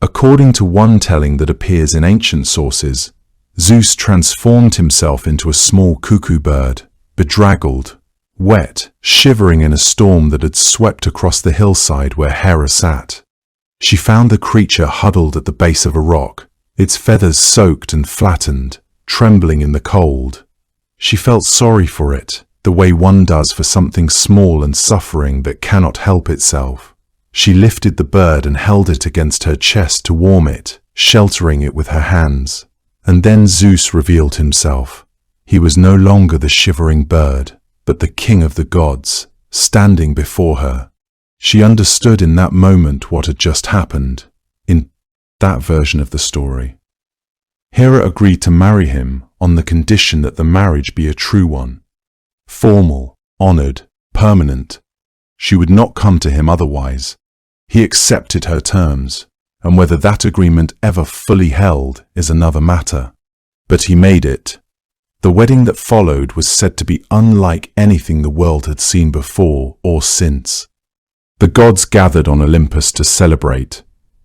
According to one telling that appears in ancient sources, Zeus transformed himself into a small cuckoo bird, bedraggled, wet, shivering in a storm that had swept across the hillside where Hera sat. She found the creature huddled at the base of a rock, its feathers soaked and flattened, trembling in the cold. She felt sorry for it, the way one does for something small and suffering that cannot help itself. She lifted the bird and held it against her chest to warm it, sheltering it with her hands. And then Zeus revealed himself. He was no longer the shivering bird, but the king of the gods, standing before her. She understood in that moment what had just happened. In that version of the story. Hera agreed to marry him on the condition that the marriage be a true one. Formal, honored, permanent. She would not come to him otherwise. He accepted her terms, and whether that agreement ever fully held is another matter. But he made it. The wedding that followed was said to be unlike anything the world had seen before or since. The gods gathered on Olympus to celebrate,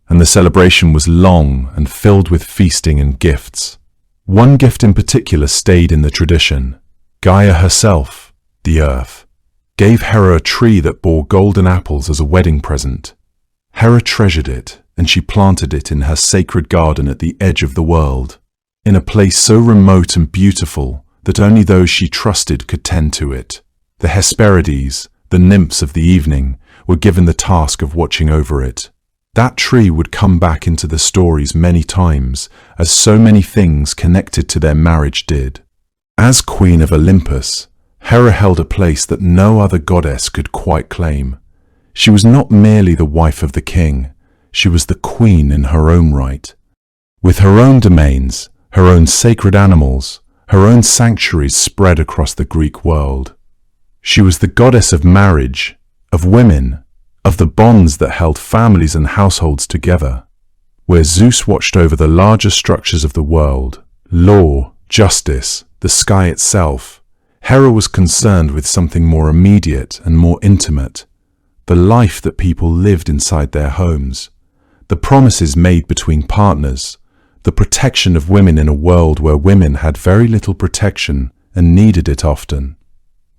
and the celebration was long and filled with feasting and gifts. One gift in particular stayed in the tradition. Gaia herself, the earth, gave Hera a tree that bore golden apples as a wedding present. Hera treasured it, and she planted it in her sacred garden at the edge of the world, in a place so remote and beautiful that only those she trusted could tend to it. The Hesperides, the nymphs of the evening, were given the task of watching over it. That tree would come back into the stories many times, as so many things connected to their marriage did. As Queen of Olympus, Hera held a place that no other goddess could quite claim. She was not merely the wife of the king, she was the queen in her own right. With her own domains, her own sacred animals, her own sanctuaries spread across the Greek world. She was the goddess of marriage, of women, of the bonds that held families and households together. Where Zeus watched over the larger structures of the world, law, justice, the sky itself, Hera was concerned with something more immediate and more intimate, the life that people lived inside their homes, the promises made between partners, the protection of women in a world where women had very little protection and needed it often.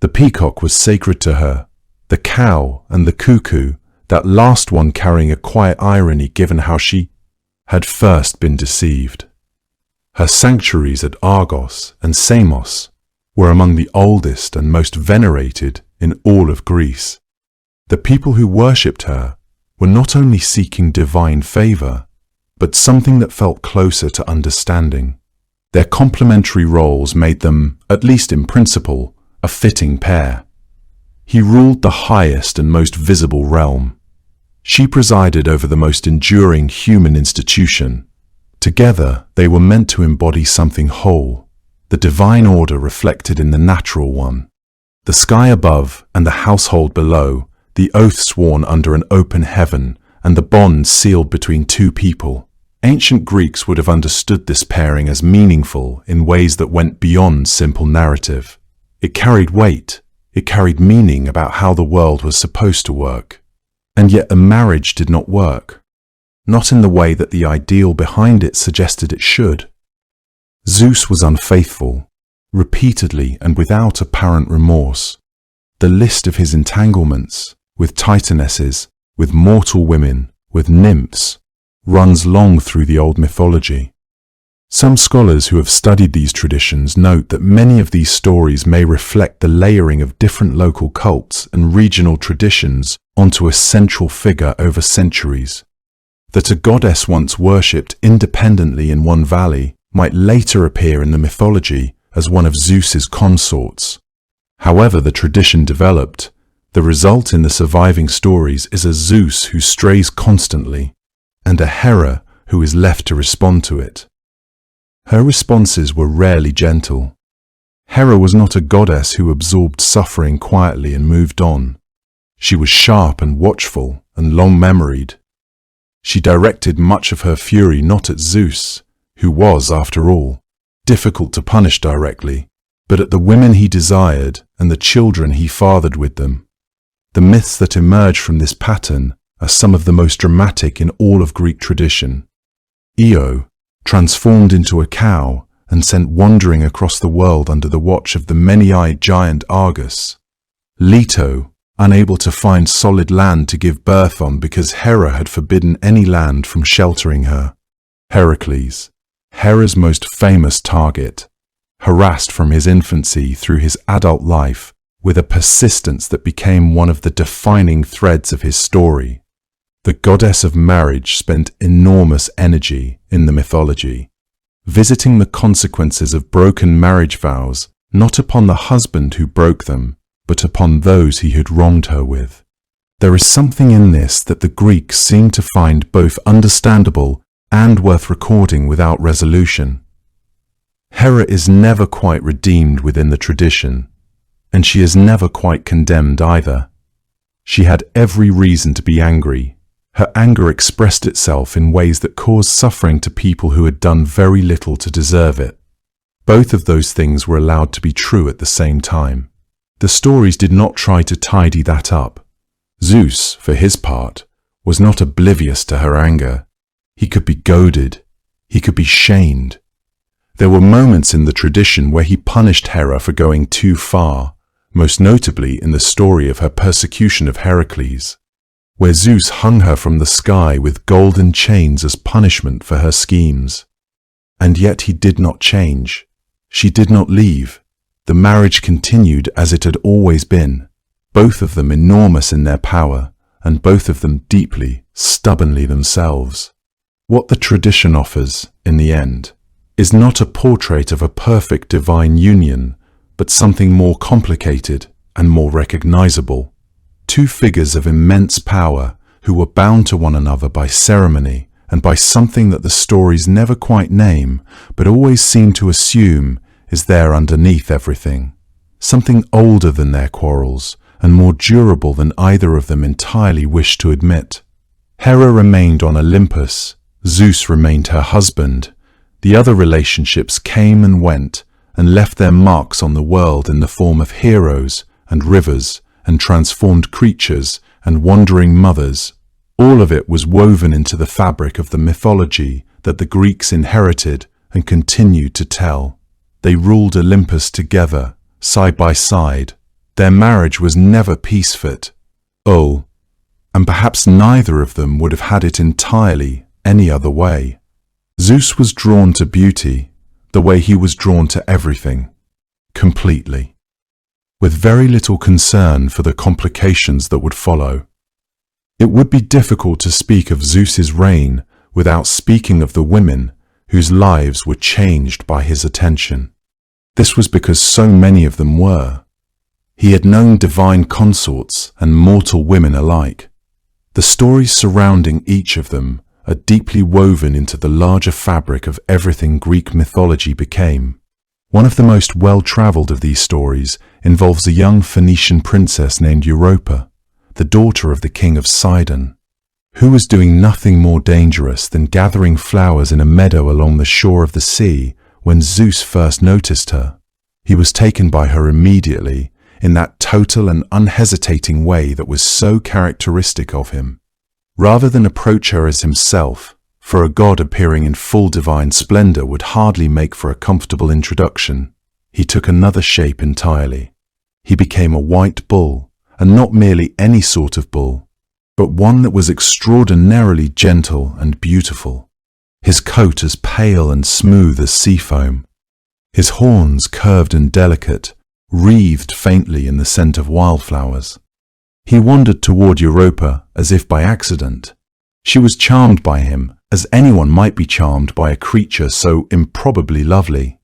The peacock was sacred to her, the cow and the cuckoo, that last one carrying a quiet irony given how she had first been deceived. Her sanctuaries at Argos and Samos were among the oldest and most venerated in all of Greece. The people who worshipped her were not only seeking divine favor, but something that felt closer to understanding. Their complementary roles made them, at least in principle, a fitting pair. He ruled the highest and most visible realm. She presided over the most enduring human institution. Together, they were meant to embody something whole, the divine order reflected in the natural one. The sky above and the household below, the oath sworn under an open heaven, and the bond sealed between two people. Ancient Greeks would have understood this pairing as meaningful in ways that went beyond simple narrative. It carried weight, it carried meaning about how the world was supposed to work. And yet the marriage did not work, not in the way that the ideal behind it suggested it should. Zeus was unfaithful, repeatedly and without apparent remorse. The list of his entanglements, with titanesses, with mortal women, with nymphs, runs long through the old mythology. Some scholars who have studied these traditions note that many of these stories may reflect the layering of different local cults and regional traditions onto a central figure over centuries. That a goddess once worshipped independently in one valley might later appear in the mythology as one of Zeus's consorts. However the tradition developed, the result in the surviving stories is a Zeus who strays constantly, and a Hera who is left to respond to it. Her responses were rarely gentle. Hera was not a goddess who absorbed suffering quietly and moved on. She was sharp and watchful and long-memoried. She directed much of her fury not at Zeus, who was, after all, difficult to punish directly, but at the women he desired and the children he fathered with them. The myths that emerge from this pattern are some of the most dramatic in all of Greek tradition. Io, transformed into a cow and sent wandering across the world under the watch of the many-eyed giant Argus. Leto, unable to find solid land to give birth on because Hera had forbidden any land from sheltering her. Heracles, Hera's most famous target, harassed from his infancy through his adult life with a persistence that became one of the defining threads of his story. The goddess of marriage spent enormous energy in the mythology, visiting the consequences of broken marriage vows not upon the husband who broke them, but upon those he had wronged her with. There is something in this that the Greeks seem to find both understandable and worth recording without resolution. Hera is never quite redeemed within the tradition, and she is never quite condemned either. She had every reason to be angry. Her anger expressed itself in ways that caused suffering to people who had done very little to deserve it. Both of those things were allowed to be true at the same time. The stories did not try to tidy that up. Zeus, for his part, was not oblivious to her anger. He could be goaded. He could be shamed. There were moments in the tradition where he punished Hera for going too far, most notably in the story of her persecution of Heracles, where Zeus hung her from the sky with golden chains as punishment for her schemes. And yet he did not change. She did not leave. The marriage continued as it had always been, both of them enormous in their power, and both of them deeply, stubbornly themselves. What the tradition offers, in the end, is not a portrait of a perfect divine union, but something more complicated and more recognizable. Two figures of immense power who were bound to one another by ceremony and by something that the stories never quite name, but always seem to assume is there underneath everything. Something older than their quarrels and more durable than either of them entirely wished to admit. Hera remained on Olympus. Zeus remained her husband. The other relationships came and went and left their marks on the world in the form of heroes and rivers and transformed creatures and wandering mothers. All of it was woven into the fabric of the mythology that the Greeks inherited and continued to tell. They ruled Olympus together, side by side. Their marriage was never peace-fit. Oh, and perhaps neither of them would have had it entirely any other way. Zeus was drawn to beauty the way he was drawn to everything, completely, with very little concern for the complications that would follow. It would be difficult to speak of Zeus's reign without speaking of the women whose lives were changed by his attention. This was because so many of them were. He had known divine consorts and mortal women alike. The stories surrounding each of them are deeply woven into the larger fabric of everything Greek mythology became. One of the most well-traveled of these stories involves a young Phoenician princess named Europa, the daughter of the king of Sidon, who was doing nothing more dangerous than gathering flowers in a meadow along the shore of the sea when Zeus first noticed her. He was taken by her immediately, in that total and unhesitating way that was so characteristic of him. Rather than approach her as himself, for a god appearing in full divine splendor would hardly make for a comfortable introduction, he took another shape entirely. He became a white bull, and not merely any sort of bull, but one that was extraordinarily gentle and beautiful. His coat as pale and smooth as sea foam. His horns curved and delicate, wreathed faintly in the scent of wildflowers. He wandered toward Europa as if by accident. She was charmed by him, as anyone might be charmed by a creature so improbably lovely.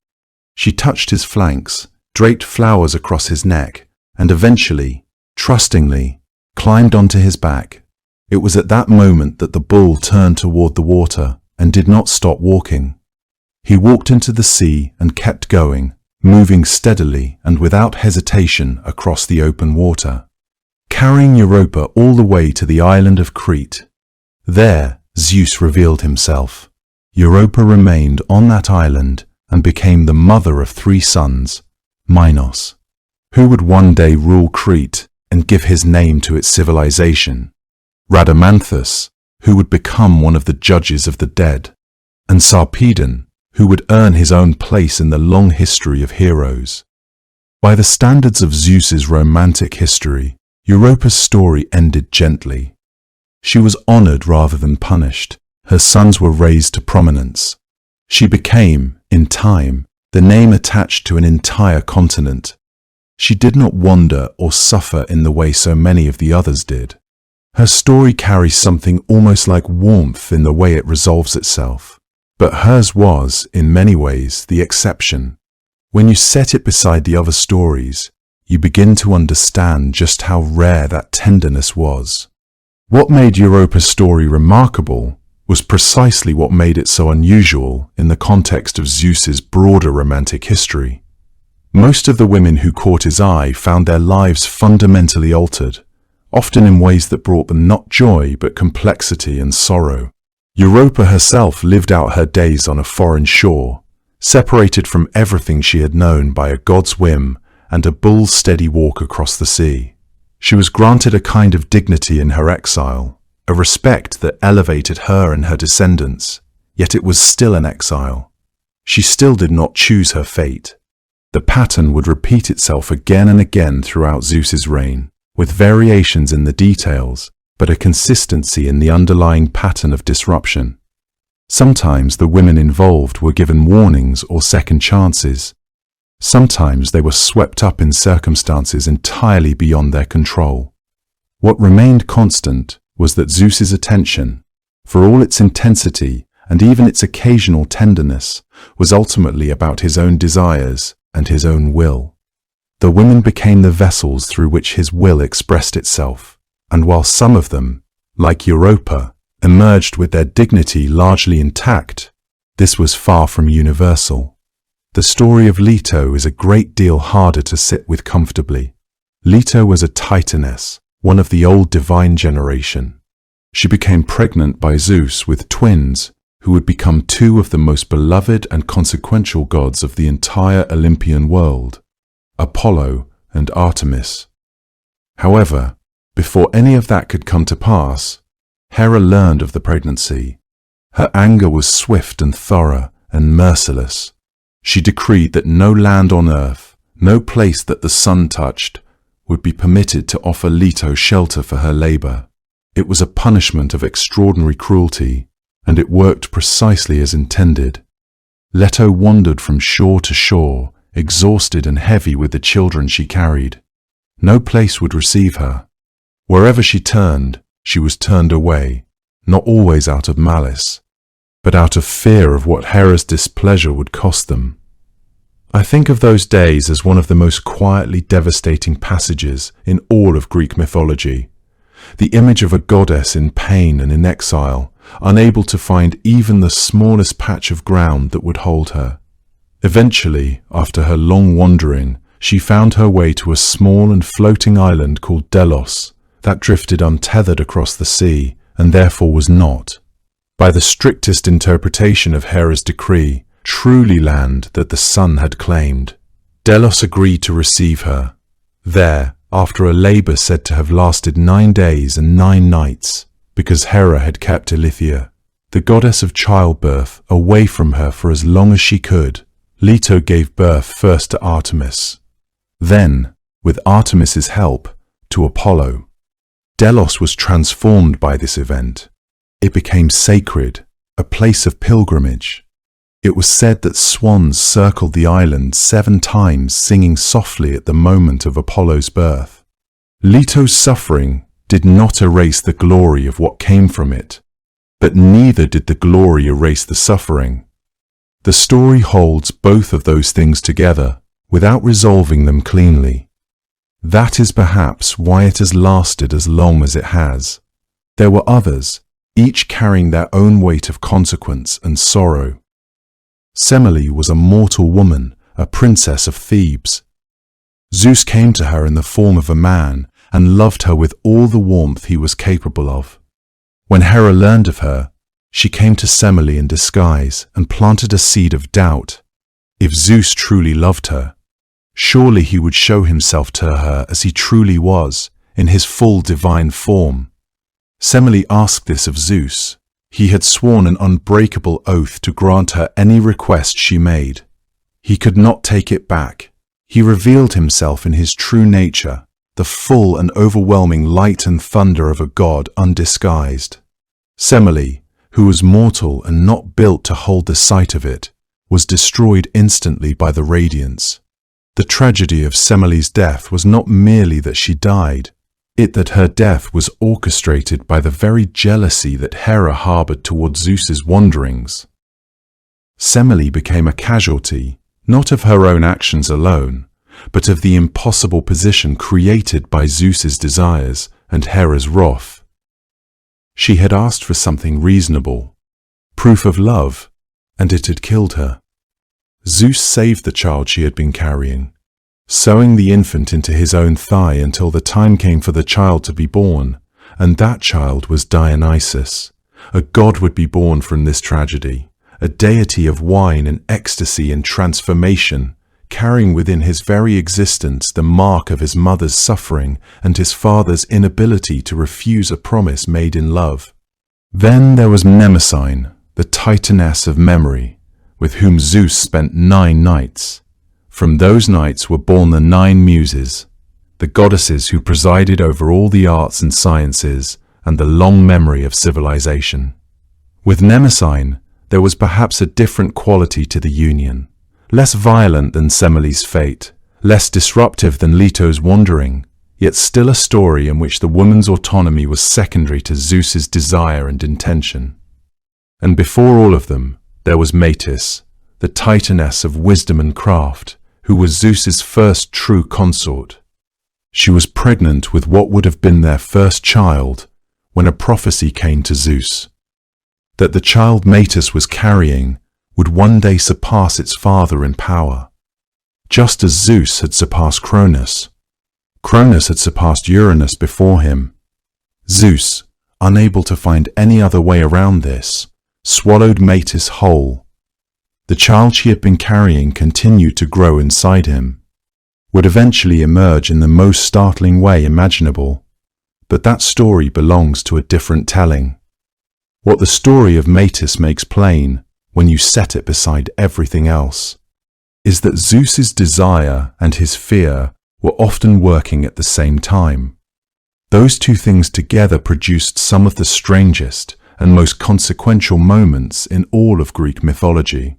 She touched his flanks, draped flowers across his neck, and eventually, trustingly, climbed onto his back. It was at that moment that the bull turned toward the water and did not stop walking. He walked into the sea and kept going, moving steadily and without hesitation across the open water, carrying Europa all the way to the island of Crete. There, Zeus revealed himself. Europa remained on that island and became the mother of 3 sons, Minos, who would one day rule Crete and give his name to its civilization, Rhadamanthus, who would become one of the judges of the dead, and Sarpedon, who would earn his own place in the long history of heroes. By the standards of Zeus's romantic history, Europa's story ended gently. She was honored rather than punished. Her sons were raised to prominence. She became, in time, the name attached to an entire continent. She did not wander or suffer in the way so many of the others did. Her story carries something almost like warmth in the way it resolves itself, but hers was, in many ways, the exception. When you set it beside the other stories, you begin to understand just how rare that tenderness was. What made Europa's story remarkable was precisely what made it so unusual in the context of Zeus's broader romantic history. Most of the women who caught his eye found their lives fundamentally altered, often in ways that brought them not joy but complexity and sorrow. Europa herself lived out her days on a foreign shore, separated from everything she had known by a god's whim and a bull's steady walk across the sea. She was granted a kind of dignity in her exile, a respect that elevated her and her descendants, yet it was still an exile. She still did not choose her fate. The pattern would repeat itself again and again throughout Zeus's reign, with variations in the details, but a consistency in the underlying pattern of disruption. Sometimes the women involved were given warnings or second chances. Sometimes they were swept up in circumstances entirely beyond their control. What remained constant was that Zeus's attention, for all its intensity and even its occasional tenderness, was ultimately about his own desires and his own will. The women became the vessels through which his will expressed itself, and while some of them, like Europa, emerged with their dignity largely intact, this was far from universal. The story of Leto is a great deal harder to sit with comfortably. Leto was a titaness, one of the old divine generation. She became pregnant by Zeus with twins who would become two of the most beloved and consequential gods of the entire Olympian world, Apollo and Artemis. However, before any of that could come to pass, Hera learned of the pregnancy. Her anger was swift and thorough and merciless. She decreed that no land on earth, no place that the sun touched, would be permitted to offer Leto shelter for her labor. It was a punishment of extraordinary cruelty, and it worked precisely as intended. Leto wandered from shore to shore, exhausted and heavy with the children she carried. No place would receive her. Wherever she turned, she was turned away, not always out of malice, but out of fear of what Hera's displeasure would cost them. I think of those days as one of the most quietly devastating passages in all of Greek mythology. The image of a goddess in pain and in exile, unable to find even the smallest patch of ground that would hold her. Eventually, after her long wandering, she found her way to a small and floating island called Delos, that drifted untethered across the sea, and therefore was not, by the strictest interpretation of Hera's decree, truly land that the sun had claimed. Delos agreed to receive her. There, after a labour said to have lasted 9 days and 9 nights, because Hera had kept Ilithyia, the goddess of childbirth, away from her for as long as she could, Leto gave birth first to Artemis. Then, with Artemis's help, to Apollo. Delos was transformed by this event. It became sacred, a place of pilgrimage. It was said that swans circled the island 7 times, singing softly at the moment of Apollo's birth. Leto's suffering did not erase the glory of what came from it, but neither did the glory erase the suffering. The story holds both of those things together without resolving them cleanly. That is perhaps why it has lasted as long as it has. There were others, each carrying their own weight of consequence and sorrow. Semele was a mortal woman, a princess of Thebes. Zeus came to her in the form of a man and loved her with all the warmth he was capable of. When Hera learned of her, she came to Semele in disguise and planted a seed of doubt. If Zeus truly loved her, surely he would show himself to her as he truly was, in his full divine form. Semele asked this of Zeus. He had sworn an unbreakable oath to grant her any request she made. He could not take it back. He revealed himself in his true nature, the full and overwhelming light and thunder of a god undisguised. Semele, who was mortal and not built to hold the sight of it, was destroyed instantly by the radiance. The tragedy of Semele's death was not merely that she died, it that her death was orchestrated by the very jealousy that Hera harbored toward Zeus's wanderings. Semele became a casualty, not of her own actions alone, but of the impossible position created by Zeus's desires and Hera's wrath. She had asked for something reasonable, proof of love, and it had killed her. Zeus saved the child she had been carrying, sewing the infant into his own thigh until the time came for the child to be born, and that child was Dionysus. A god would be born from this tragedy, a deity of wine and ecstasy and transformation, carrying within his very existence the mark of his mother's suffering and his father's inability to refuse a promise made in love. Then there was Mnemosyne, the titaness of memory, with whom Zeus spent 9 nights. From those nights were born the 9 Muses, the goddesses who presided over all the arts and sciences and the long memory of civilization. With Mnemosyne, there was perhaps a different quality to the union, less violent than Semele's fate, less disruptive than Leto's wandering, yet still a story in which the woman's autonomy was secondary to Zeus's desire and intention. And before all of them, there was Metis, the titaness of wisdom and craft, who was Zeus's first true consort. She was pregnant with what would have been their first child when a prophecy came to Zeus, that the child Metis was carrying would one day surpass its father in power, just as Zeus had surpassed Cronus. Cronus had surpassed Uranus before him. Zeus, unable to find any other way around this, swallowed Metis whole. The child she had been carrying continued to grow inside him, would eventually emerge in the most startling way imaginable, but that story belongs to a different telling. What the story of Metis makes plain, when you set it beside everything else, is that Zeus's desire and his fear were often working at the same time. Those two things together produced some of the strangest and most consequential moments in all of Greek mythology.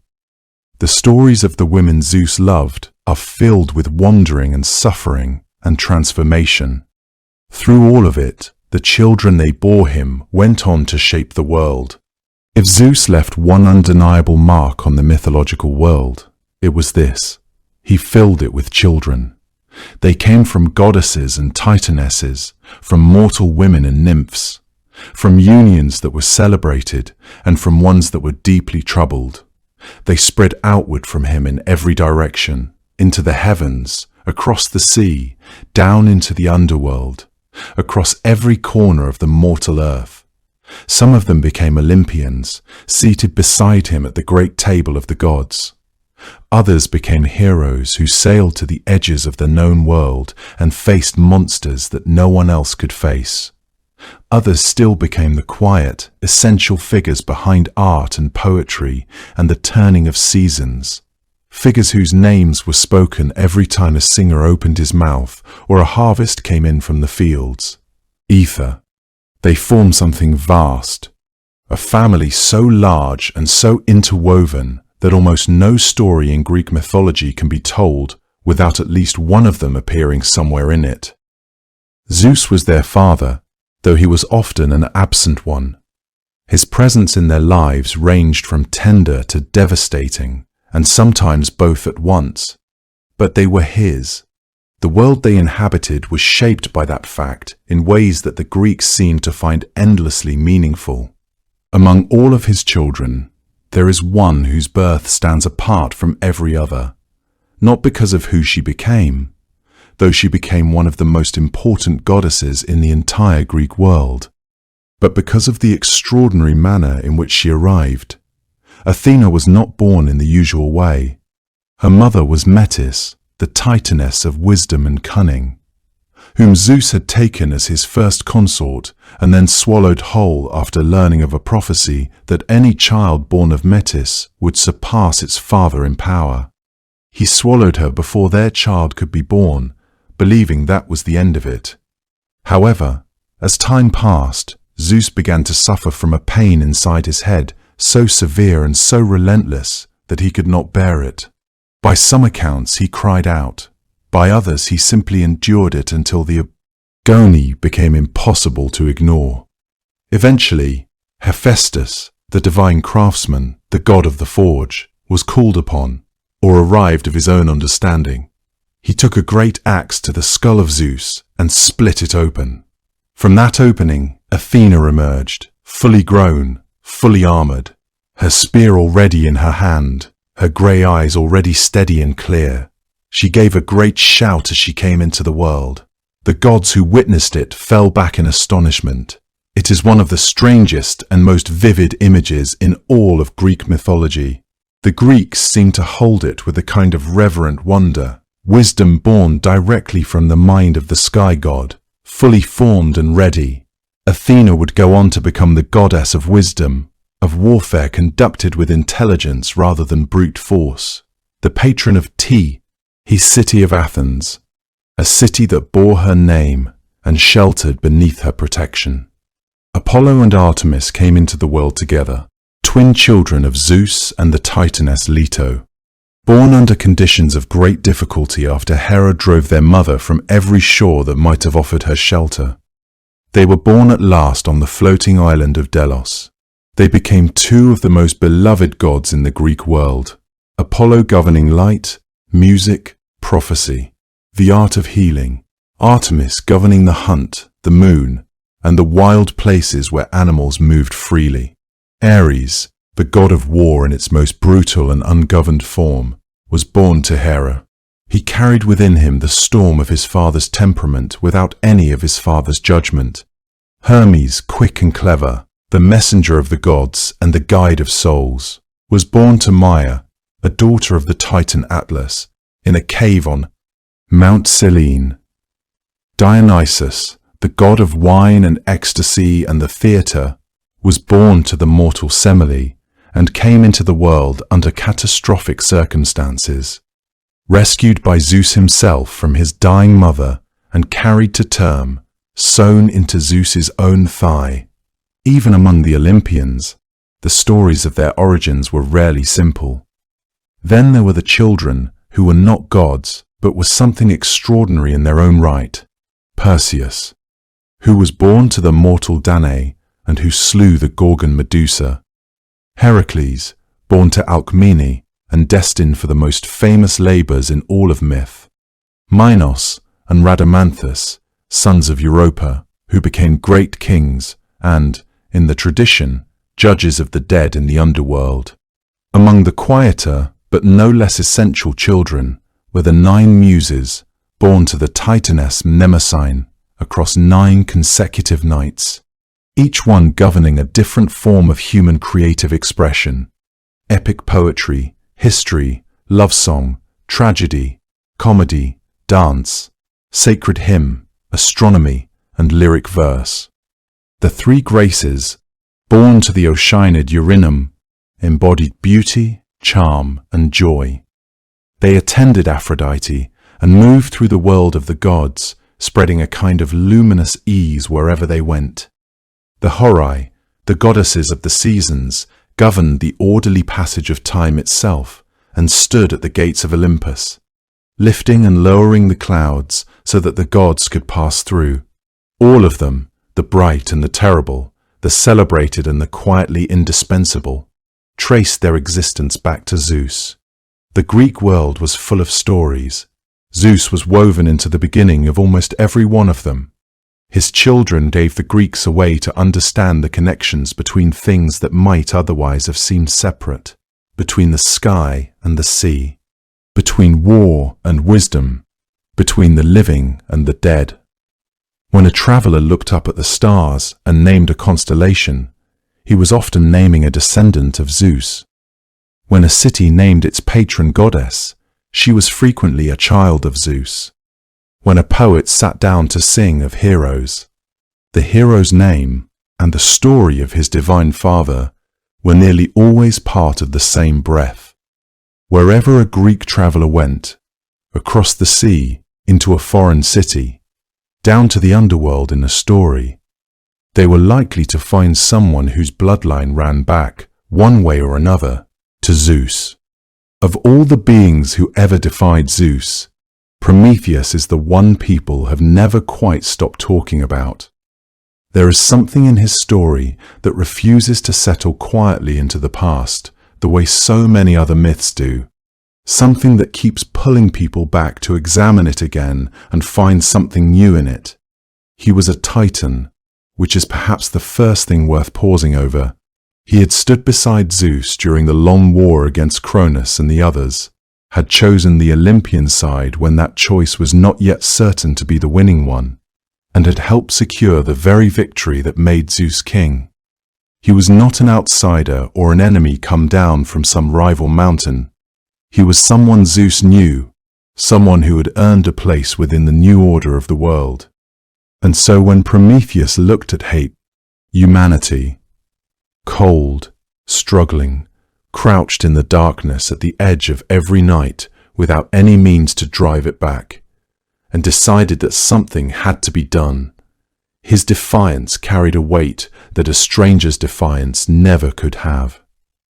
The stories of the women Zeus loved are filled with wandering and suffering and transformation. Through all of it, the children they bore him went on to shape the world. If Zeus left one undeniable mark on the mythological world, it was this: he filled it with children. They came from goddesses and titanesses, from mortal women and nymphs, from unions that were celebrated and from ones that were deeply troubled. They spread outward from him in every direction, into the heavens, across the sea, down into the underworld, across every corner of the mortal earth. Some of them became Olympians, seated beside him at the great table of the gods. Others became heroes who sailed to the edges of the known world and faced monsters that no one else could face. Others still became the quiet, essential figures behind art and poetry and the turning of seasons, figures whose names were spoken every time a singer opened his mouth or a harvest came in from the fields. Ether. They form something vast, a family so large and so interwoven that almost no story in Greek mythology can be told without at least one of them appearing somewhere in it. Zeus was their father, though he was often an absent one. His presence in their lives ranged from tender to devastating, and sometimes both at once. But they were his. The world they inhabited was shaped by that fact in ways that the Greeks seemed to find endlessly meaningful. Among all of his children, there is one whose birth stands apart from every other, not because of who she became, though she became one of the most important goddesses in the entire Greek world, but because of the extraordinary manner in which she arrived. Athena was not born in the usual way. Her mother was Metis, the titaness of wisdom and cunning, whom Zeus had taken as his first consort and then swallowed whole after learning of a prophecy that any child born of Metis would surpass its father in power. He swallowed her before their child could be born, believing that was the end of it. However, as time passed, Zeus began to suffer from a pain inside his head so severe and so relentless that he could not bear it. By some accounts he cried out, by others he simply endured it until the agony became impossible to ignore. Eventually, Hephaestus, the divine craftsman, the god of the forge, was called upon, or arrived of his own understanding. He took a great axe to the skull of Zeus and split it open. From that opening, Athena emerged, fully grown, fully armored. Her spear already in her hand, her grey eyes already steady and clear, she gave a great shout as she came into the world. The gods who witnessed it fell back in astonishment. It is one of the strangest and most vivid images in all of Greek mythology. The Greeks seem to hold it with a kind of reverent wonder, wisdom born directly from the mind of the sky god, fully formed and ready. Athena would go on to become the goddess of wisdom, of warfare conducted with intelligence rather than brute force, the patron of tea, his city of Athens, a city that bore her name and sheltered beneath her protection. Apollo and Artemis came into the world together, twin children of Zeus and the Titaness Leto. Born under conditions of great difficulty after Hera drove their mother from every shore that might have offered her shelter. They were born at last on the floating island of Delos. They became two of the most beloved gods in the Greek world, Apollo governing light, music, prophecy, the art of healing, Artemis governing the hunt, the moon, and the wild places where animals moved freely. Ares, the god of war in its most brutal and ungoverned form, was born to Hera. He carried within him the storm of his father's temperament without any of his father's judgment. Hermes, quick and clever, the messenger of the gods and the guide of souls, was born to Maia, a daughter of the Titan Atlas, in a cave on Mount Selene. Dionysus, the god of wine and ecstasy and the theatre, was born to the mortal Semele and came into the world under catastrophic circumstances. Rescued by Zeus himself from his dying mother and carried to term, sewn into Zeus's own thigh. Even among the Olympians, the stories of their origins were rarely simple. Then there were the children who were not gods but were something extraordinary in their own right. Perseus, who was born to the mortal Danae and who slew the gorgon Medusa. Heracles, born to Alcmene and destined for the most famous labours in all of myth. Minos and Rhadamanthus, sons of Europa, who became great kings and, in the tradition, judges of the dead in the underworld. Among the quieter but no less essential children were the 9 muses, born to the Titaness Mnemosyne across 9 consecutive nights, each one governing a different form of human creative expression: epic poetry, history, love song, tragedy, comedy, dance, sacred hymn, astronomy, and lyric verse. The 3 Graces, born to the Oceanid Eurynome, embodied beauty, charm, and joy. They attended Aphrodite and moved through the world of the gods, spreading a kind of luminous ease wherever they went. The Horai, the goddesses of the seasons, governed the orderly passage of time itself and stood at the gates of Olympus, lifting and lowering the clouds so that the gods could pass through. All of them, the bright and the terrible, the celebrated and the quietly indispensable, traced their existence back to Zeus. The Greek world was full of stories. Zeus was woven into the beginning of almost every one of them. His children gave the Greeks a way to understand the connections between things that might otherwise have seemed separate, between the sky and the sea, between war and wisdom, between the living and the dead. When a traveller looked up at the stars and named a constellation, he was often naming a descendant of Zeus. When a city named its patron goddess, she was frequently a child of Zeus. When a poet sat down to sing of heroes, the hero's name and the story of his divine father were nearly always part of the same breath. Wherever a Greek traveller went, across the sea, into a foreign city, down to the underworld in a story, they were likely to find someone whose bloodline ran back, one way or another, to Zeus. Of all the beings who ever defied Zeus, Prometheus is the one people have never quite stopped talking about. There is something in his story that refuses to settle quietly into the past the way so many other myths do, something that keeps pulling people back to examine it again and find something new in it. He was a Titan, which is perhaps the first thing worth pausing over. He had stood beside Zeus during the long war against Cronus and the others, had chosen the Olympian side when that choice was not yet certain to be the winning one, and had helped secure the very victory that made Zeus king. He was not an outsider or an enemy come down from some rival mountain. He was someone Zeus knew, someone who had earned a place within the new order of the world. And so when Prometheus looked at humanity, cold, struggling, crouched in the darkness at the edge of every night without any means to drive it back, and decided that something had to be done, his defiance carried a weight that a stranger's defiance never could have.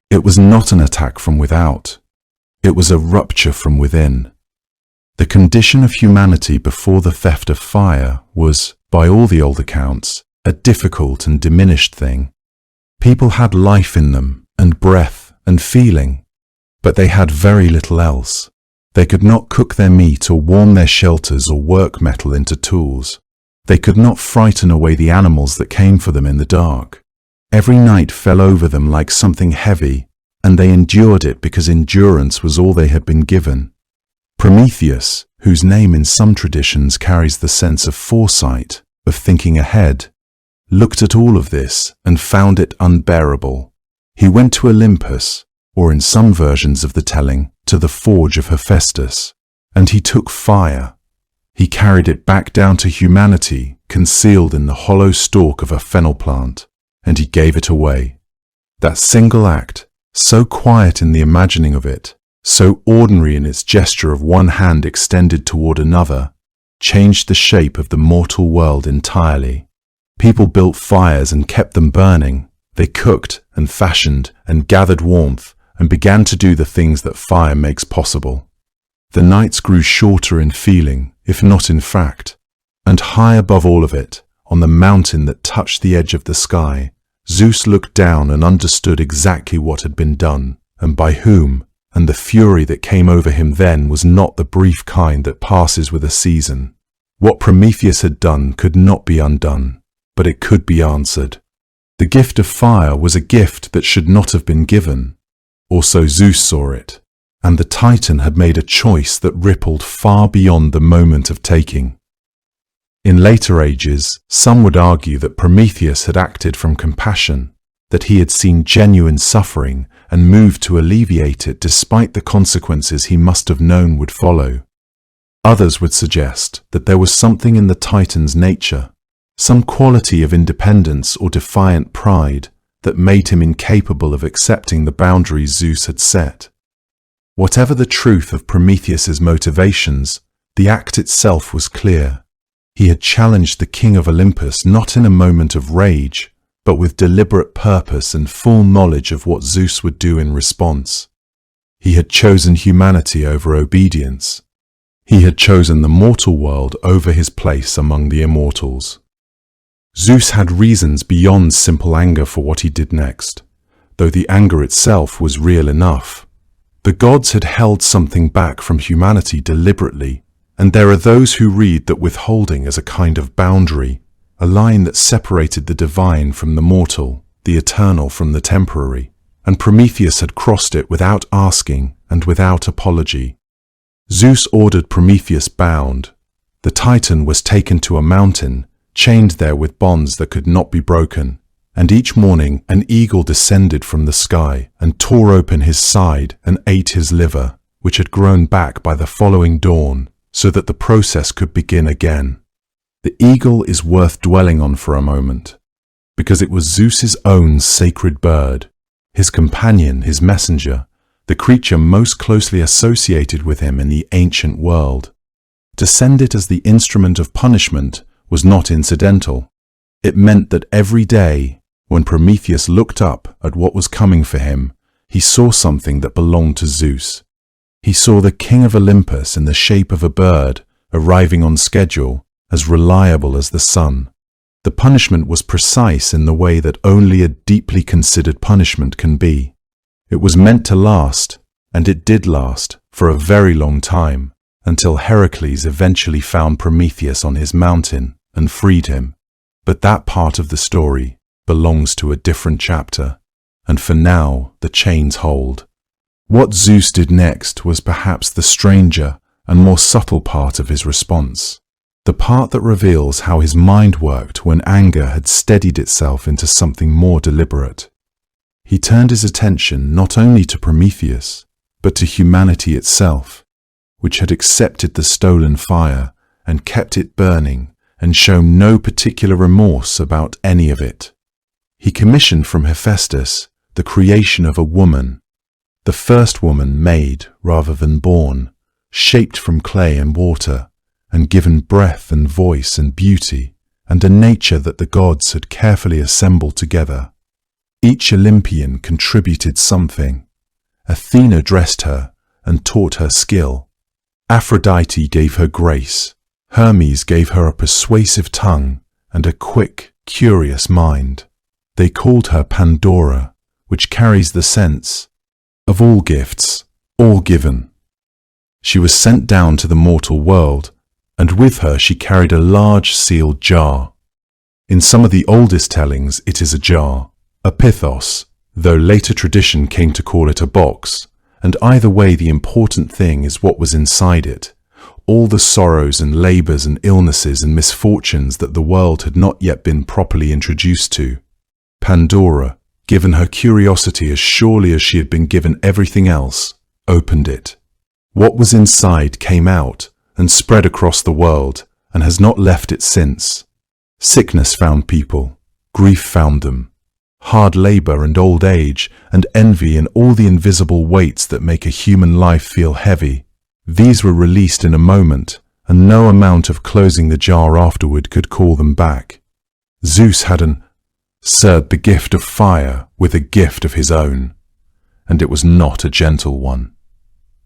It was not an attack from without. It was a rupture from within. The condition of humanity before the theft of fire was, by all the old accounts, a difficult and diminished thing. People had life in them, and breath, and feeling, but they had very little else. They could not cook their meat or warm their shelters or work metal into tools. They could not frighten away the animals that came for them in the dark. Every night fell over them like something heavy, and they endured it because endurance was all they had been given. Prometheus, whose name in some traditions carries the sense of foresight, of thinking ahead, looked at all of this and found it unbearable. He went to Olympus, or in some versions of the telling, to the forge of Hephaestus, and he took fire. He carried it back down to humanity, concealed in the hollow stalk of a fennel plant, and he gave it away. That single act, so quiet in the imagining of it, so ordinary in its gesture of one hand extended toward another, changed the shape of the mortal world entirely. People built fires and kept them burning. They cooked and fashioned and gathered warmth and began to do the things that fire makes possible. The nights grew shorter in feeling, if not in fact, and high above all of it, on the mountain that touched the edge of the sky, Zeus looked down and understood exactly what had been done, and by whom, and the fury that came over him then was not the brief kind that passes with a season. What Prometheus had done could not be undone, but it could be answered. The gift of fire was a gift that should not have been given. Also Zeus saw it, and the Titan had made a choice that rippled far beyond the moment of taking. In later ages, some would argue that Prometheus had acted from compassion, that he had seen genuine suffering and moved to alleviate it despite the consequences he must have known would follow. Others would suggest that there was something in the Titan's nature, some quality of independence or defiant pride that made him incapable of accepting the boundaries Zeus had set. Whatever the truth of Prometheus's motivations, the act itself was clear. He had challenged the king of Olympus not in a moment of rage, but with deliberate purpose and full knowledge of what Zeus would do in response. He had chosen humanity over obedience. He had chosen the mortal world over his place among the immortals. Zeus had reasons beyond simple anger for what he did next, though the anger itself was real enough. The gods had held something back from humanity deliberately, and there are those who read that withholding as a kind of boundary, a line that separated the divine from the mortal, the eternal from the temporary, and Prometheus had crossed it without asking and without apology. Zeus ordered Prometheus bound. The Titan was taken to a mountain, chained there with bonds that could not be broken, and each morning an eagle descended from the sky and tore open his side and ate his liver, which had grown back by the following dawn, so that the process could begin again. The eagle is worth dwelling on for a moment, because it was Zeus's own sacred bird, his companion, his messenger, the creature most closely associated with him in the ancient world. To send it as the instrument of punishment was not incidental. It meant that every day, when Prometheus looked up at what was coming for him, he saw something that belonged to Zeus. He saw the king of Olympus in the shape of a bird, arriving on schedule, as reliable as the sun. The punishment was precise in the way that only a deeply considered punishment can be. It was meant to last, and it did last, for a very long time, until Heracles eventually found Prometheus on his mountain and freed him. But that part of the story belongs to a different chapter. and for now the chains hold. What Zeus did next was perhaps the stranger and more subtle part of his response, the part that reveals how his mind worked when anger had steadied itself into something more deliberate. He turned his attention not only to Prometheus, but to humanity itself, which had accepted the stolen fire and kept it burning and shown no particular remorse about any of it. He commissioned from Hephaestus the creation of a woman, the first woman made rather than born, shaped from clay and water, and given breath and voice and beauty, and a nature that the gods had carefully assembled together. Each Olympian contributed something. Athena dressed her and taught her skill. Aphrodite gave her grace. Hermes gave her a persuasive tongue and a quick, curious mind. They called her Pandora, which carries the sense of all gifts, all given. She was sent down to the mortal world, and with her she carried a large sealed jar. In some of the oldest tellings it is a jar, a pithos, though later tradition came to call it a box, and either way the important thing is what was inside it, all the sorrows and labours and illnesses and misfortunes that the world had not yet been properly introduced to. Pandora, given her curiosity as surely as she had been given everything else, opened it. What was inside came out and spread across the world and has not left it since. Sickness found people, grief found them, hard labour and old age and envy and all the invisible weights that make a human life feel heavy. These were released in a moment, and no amount of closing the jar afterward could call them back. Zeus had served the gift of fire with a gift of his own, and it was not a gentle one.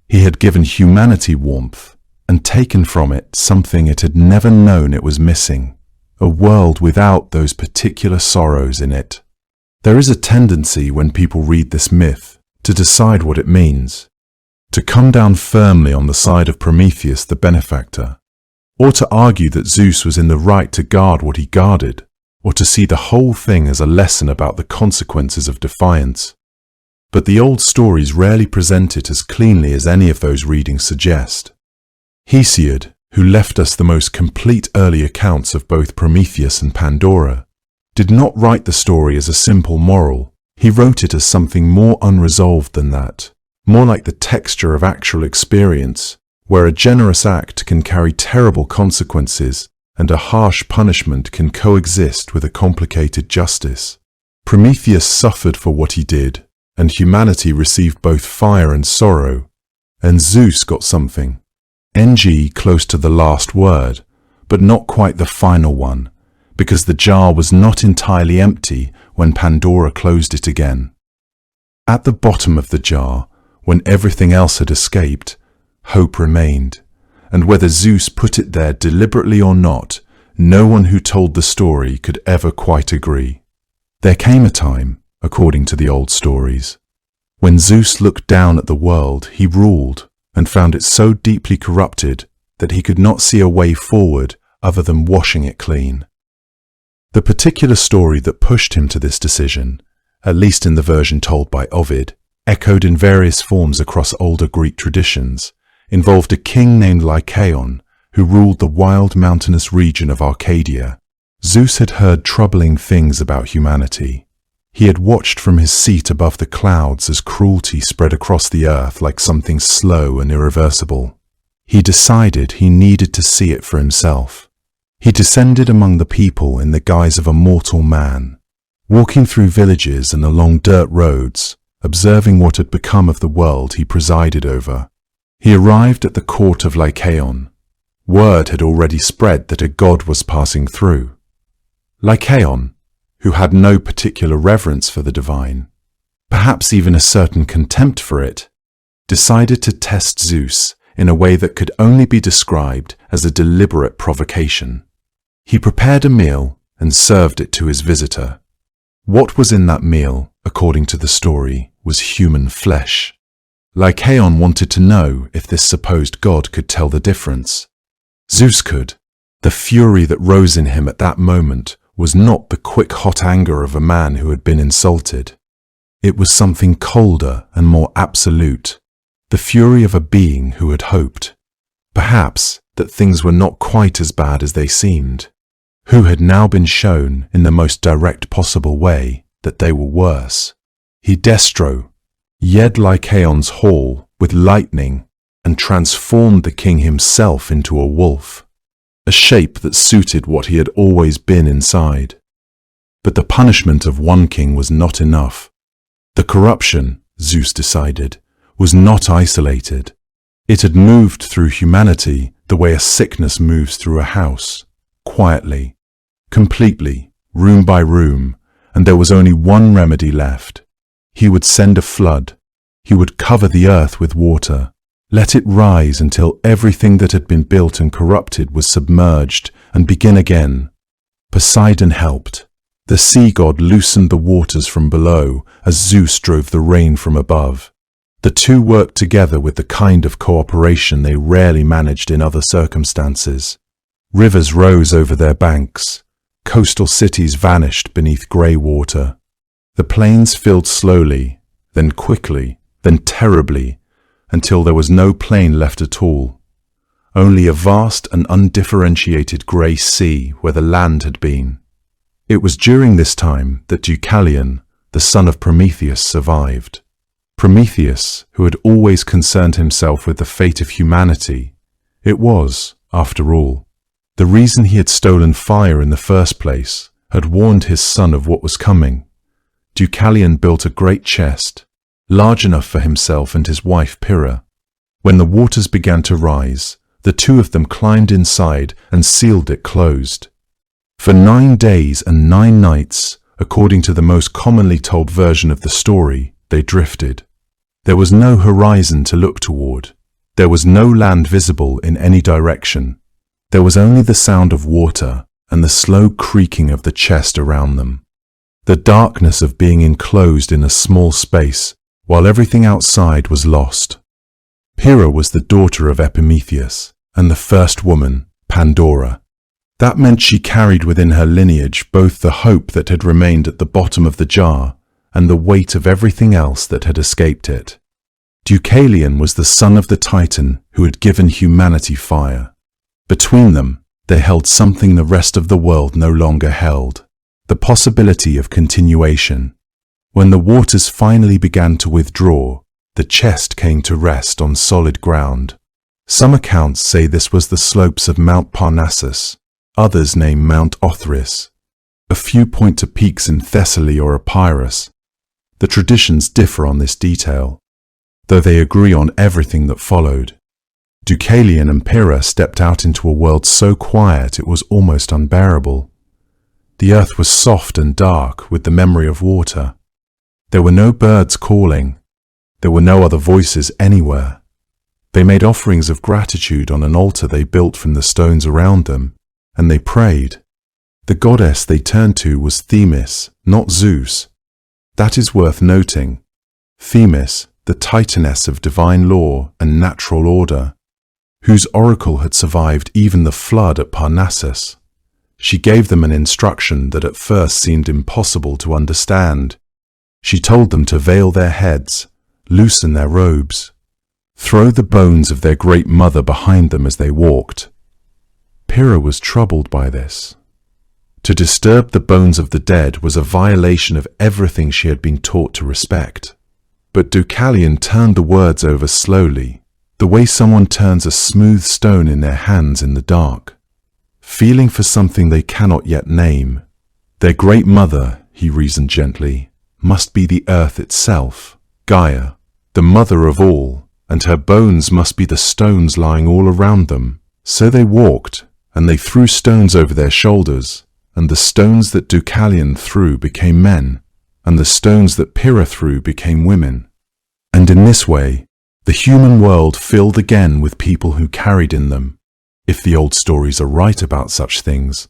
He had given humanity warmth, and taken from it something it had never known it was missing, a world without those particular sorrows in it. There is a tendency when people read this myth to decide what it means, to come down firmly on the side of Prometheus the benefactor, or to argue that Zeus was in the right to guard what he guarded, or to see the whole thing as a lesson about the consequences of defiance. But the old stories rarely present it as cleanly as any of those readings suggest. Hesiod, who left us the most complete early accounts of both Prometheus and Pandora, did not write the story as a simple moral. He wrote it as something more unresolved than that, more like the texture of actual experience, where a generous act can carry terrible consequences and a harsh punishment can coexist with a complicated justice. Prometheus suffered for what he did, and humanity received both fire and sorrow, and Zeus got something. NG close to the last word, but not quite the final one, because the jar was not entirely empty when Pandora closed it again. At the bottom of the jar, when everything else had escaped, hope remained, and whether Zeus put it there deliberately or not, no one who told the story could ever quite agree. There came a time, according to the old stories, when Zeus looked down at the world he ruled and found it so deeply corrupted that he could not see a way forward other than washing it clean. The particular story that pushed him to this decision, at least in the version told by Ovid, echoed in various forms across older Greek traditions, involved a king named Lycaon who ruled the wild mountainous region of Arcadia. Zeus had heard troubling things about humanity. He had watched from his seat above the clouds as cruelty spread across the earth like something slow and irreversible. He decided he needed to see it for himself. He descended among the people in the guise of a mortal man, walking through villages and along dirt roads, observing what had become of the world he presided over. He arrived at the court of Lycaon. Word had already spread that a god was passing through. Lycaon, who had no particular reverence for the divine, perhaps even a certain contempt for it, decided to test Zeus in a way that could only be described as a deliberate provocation. He prepared a meal and served it to his visitor. What was in that meal, according to the story, was human flesh. Lycaon wanted to know if this supposed god could tell the difference. Zeus could. The fury that rose in him at that moment was not the quick hot anger of a man who had been insulted. It was something colder and more absolute, the fury of a being who had hoped, perhaps, that things were not quite as bad as they seemed, who had now been shown in the most direct possible way that they were worse. He destro, yed Lycaon's hall with lightning and transformed the king himself into a wolf, a shape that suited what he had always been inside. But the punishment of one king was not enough. The corruption, Zeus decided, was not isolated. It had moved through humanity the way a sickness moves through a house, quietly, completely, room by room, and there was only one remedy left. He would send a flood. He would cover the earth with water, let it rise until everything that had been built and corrupted was submerged, and begin again. Poseidon helped. The sea god loosened the waters from below as Zeus drove the rain from above. The two worked together with the kind of cooperation they rarely managed in other circumstances. Rivers rose over their banks. Coastal cities vanished beneath grey water. The plains filled slowly, then quickly, then terribly, until there was no plain left at all. Only a vast and undifferentiated grey sea where the land had been. It was during this time that Deucalion, the son of Prometheus, survived. Prometheus, who had always concerned himself with the fate of humanity, it was, after all, the reason he had stolen fire in the first place, had warned his son of what was coming. Deucalion built a great chest, large enough for himself and his wife Pyrrha. When the waters began to rise, the two of them climbed inside and sealed it closed. For 9 days and 9 nights, according to the most commonly told version of the story, they drifted. There was no horizon to look toward. There was no land visible in any direction. There was only the sound of water and the slow creaking of the chest around them. The darkness of being enclosed in a small space, while everything outside was lost. Pyrrha was the daughter of Epimetheus, and the first woman, Pandora. That meant she carried within her lineage both the hope that had remained at the bottom of the jar and the weight of everything else that had escaped it. Deucalion was the son of the Titan who had given humanity fire. Between them, they held something the rest of the world no longer held, the possibility of continuation. When the waters finally began to withdraw, the chest came to rest on solid ground. Some accounts say this was the slopes of Mount Parnassus. Others name Mount Othrys. A few point to peaks in Thessaly or Epirus. The traditions differ on this detail, though they agree on everything that followed. Deucalion and Pyrrha stepped out into a world so quiet it was almost unbearable. The earth was soft and dark with the memory of water. There were no birds calling. There were no other voices anywhere. They made offerings of gratitude on an altar they built from the stones around them, and they prayed. The goddess they turned to was Themis, not Zeus. That is worth noting. Themis, the titaness of divine law and natural order, whose oracle had survived even the flood at Parnassus. She gave them an instruction that at first seemed impossible to understand. She told them to veil their heads, loosen their robes, throw the bones of their great mother behind them as they walked. Pyrrha was troubled by this. To disturb the bones of the dead was a violation of everything she had been taught to respect. But Deucalion turned the words over slowly, the way someone turns a smooth stone in their hands in the dark, feeling for something they cannot yet name. Their great mother, he reasoned gently, must be the earth itself, Gaia, the mother of all, and her bones must be the stones lying all around them. So they walked, and they threw stones over their shoulders, and the stones that Deucalion threw became men, and the stones that Pyrrha threw became women. And in this way, the human world filled again with people who carried in them, if the old stories are right about such things,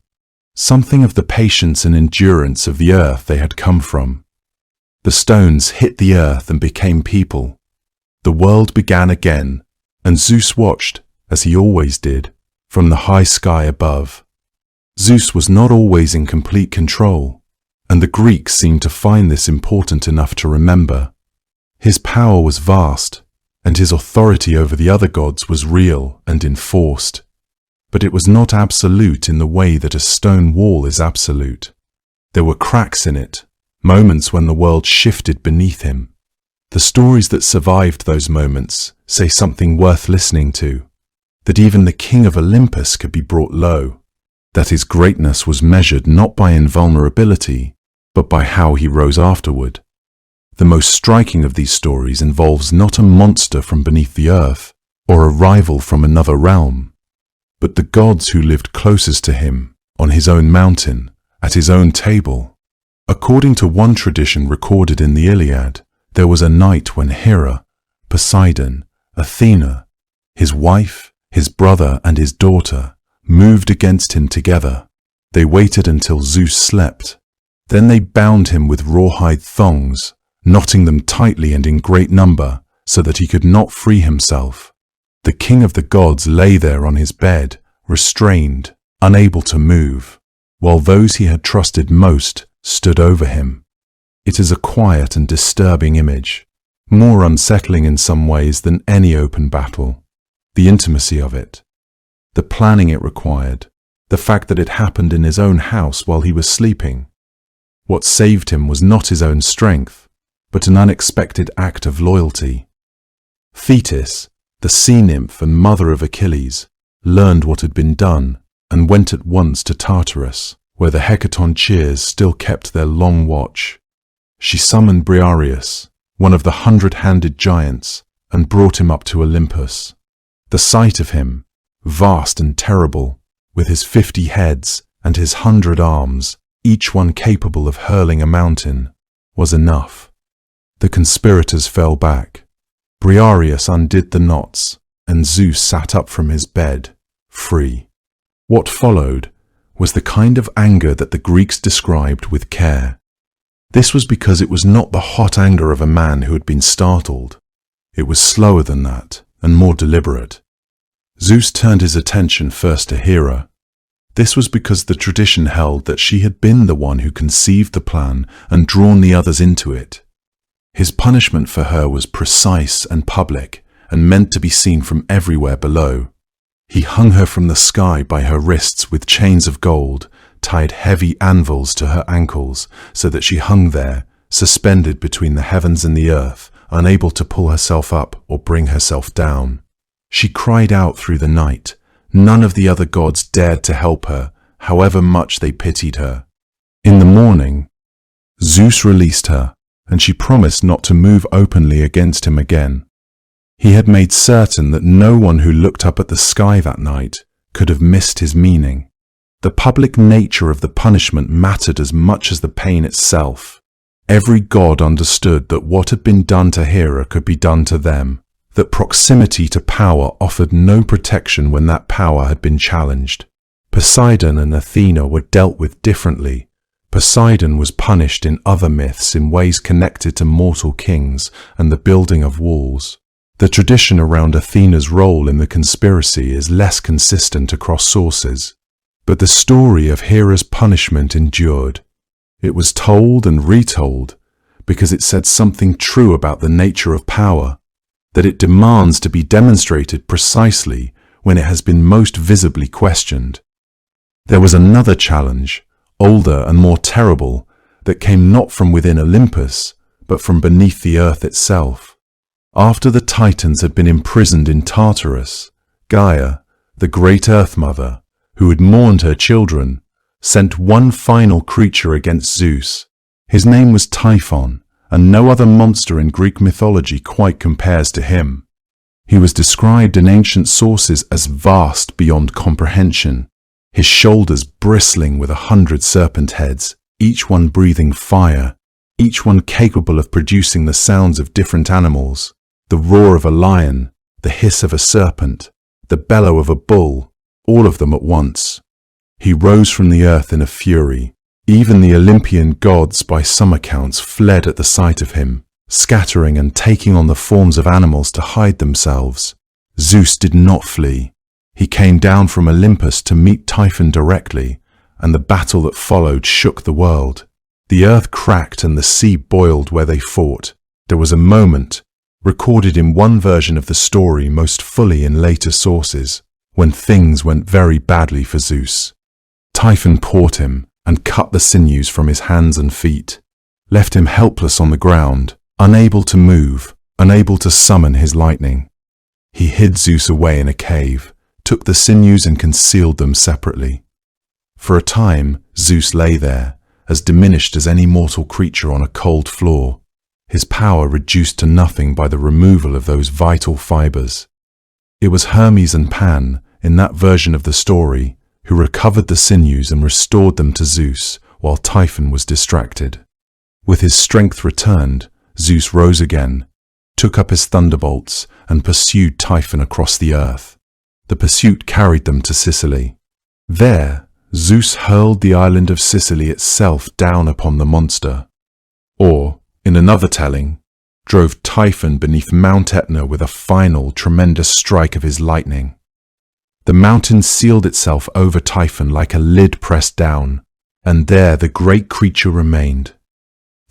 something of the patience and endurance of the earth they had come from. The stones hit the earth and became people. The world began again, and Zeus watched, as he always did, from the high sky above. Zeus was not always in complete control. and the Greeks seemed to find this important enough to remember. His power was vast, and his authority over the other gods was real and enforced. But it was not absolute in the way that a stone wall is absolute. There were cracks in it, moments when the world shifted beneath him. The stories that survived those moments say something worth listening to, that even the king of Olympus could be brought low, that his greatness was measured not by invulnerability, but by how he rose afterward. The most striking of these stories involves not a monster from beneath the earth, or a rival from another realm, but the gods who lived closest to him, on his own mountain, at his own table. According to one tradition recorded in the Iliad, there was a night when Hera, Poseidon, Athena, his wife, his brother and his daughter, moved against him together. They waited until Zeus slept. Then they bound him with rawhide thongs, knotting them tightly and in great number, so that he could not free himself. The king of the gods lay there on his bed, restrained, unable to move, while those he had trusted most stood over him. It is a quiet and disturbing image, more unsettling in some ways than any open battle. The intimacy of it, the planning it required, the fact that it happened in his own house while he was sleeping. What saved him was not his own strength, but an unexpected act of loyalty. Thetis, the sea nymph and mother of Achilles, learned what had been done and went at once to Tartarus, where the Hecaton cheers still kept their long watch. She summoned Briareus, one of the 100-handed giants, and brought him up to Olympus. The sight of him, vast and terrible, with his 50 heads and his 100 arms, each one capable of hurling a mountain, was enough. The conspirators fell back. Briareus undid the knots, and Zeus sat up from his bed, free. What followed was the kind of anger that the Greeks described with care. This was because it was not the hot anger of a man who had been startled. It was slower than that, and more deliberate. Zeus turned his attention first to Hera. This was because the tradition held that she had been the one who conceived the plan and drawn the others into it. His punishment for her was precise and public, and meant to be seen from everywhere below. He hung her from the sky by her wrists with chains of gold, tied heavy anvils to her ankles, so that she hung there, suspended between the heavens and the earth, unable to pull herself up or bring herself down. She cried out through the night. None of the other gods dared to help her, however much they pitied her. In the morning, Zeus released her, and she promised not to move openly against him again. He had made certain that no one who looked up at the sky that night could have missed his meaning. The public nature of the punishment mattered as much as the pain itself. Every god understood that what had been done to Hera could be done to them, that proximity to power offered no protection when that power had been challenged. Poseidon and Athena were dealt with differently. Poseidon was punished in other myths in ways connected to mortal kings and the building of walls. The tradition around Athena's role in the conspiracy is less consistent across sources. But the story of Hera's punishment endured. It was told and retold because it said something true about the nature of power, that it demands to be demonstrated precisely when it has been most visibly questioned. There was another challenge, older and more terrible, that came not from within Olympus, but from beneath the earth itself. After the Titans had been imprisoned in Tartarus, Gaia, the great Earth Mother, who had mourned her children, sent one final creature against Zeus. His name was Typhon, and no other monster in Greek mythology quite compares to him. He was described in ancient sources as vast beyond comprehension, his shoulders bristling with 100 serpent heads, each one breathing fire, each one capable of producing the sounds of different animals, the roar of a lion, the hiss of a serpent, the bellow of a bull, all of them at once. He rose from the earth in a fury. Even the Olympian gods, by some accounts, fled at the sight of him, scattering and taking on the forms of animals to hide themselves. Zeus did not flee. He came down from Olympus to meet Typhon directly, and the battle that followed shook the world. The earth cracked and the sea boiled where they fought. There was a moment, recorded in one version of the story most fully in later sources, when things went very badly for Zeus. Typhon caught him and cut the sinews from his hands and feet, left him helpless on the ground, unable to move, unable to summon his lightning. He hid Zeus away in a cave, took the sinews and concealed them separately. For a time, Zeus lay there, as diminished as any mortal creature on a cold floor, his power reduced to nothing by the removal of those vital fibers. It was Hermes and Pan, in that version of the story, who recovered the sinews and restored them to Zeus while Typhon was distracted. With his strength returned, Zeus rose again, took up his thunderbolts, and pursued Typhon across the earth. The pursuit carried them to Sicily. There, Zeus hurled the island of Sicily itself down upon the monster. Or, in another telling, drove Typhon beneath Mount Etna with a final, tremendous strike of his lightning. The mountain sealed itself over Typhon like a lid pressed down, and there the great creature remained.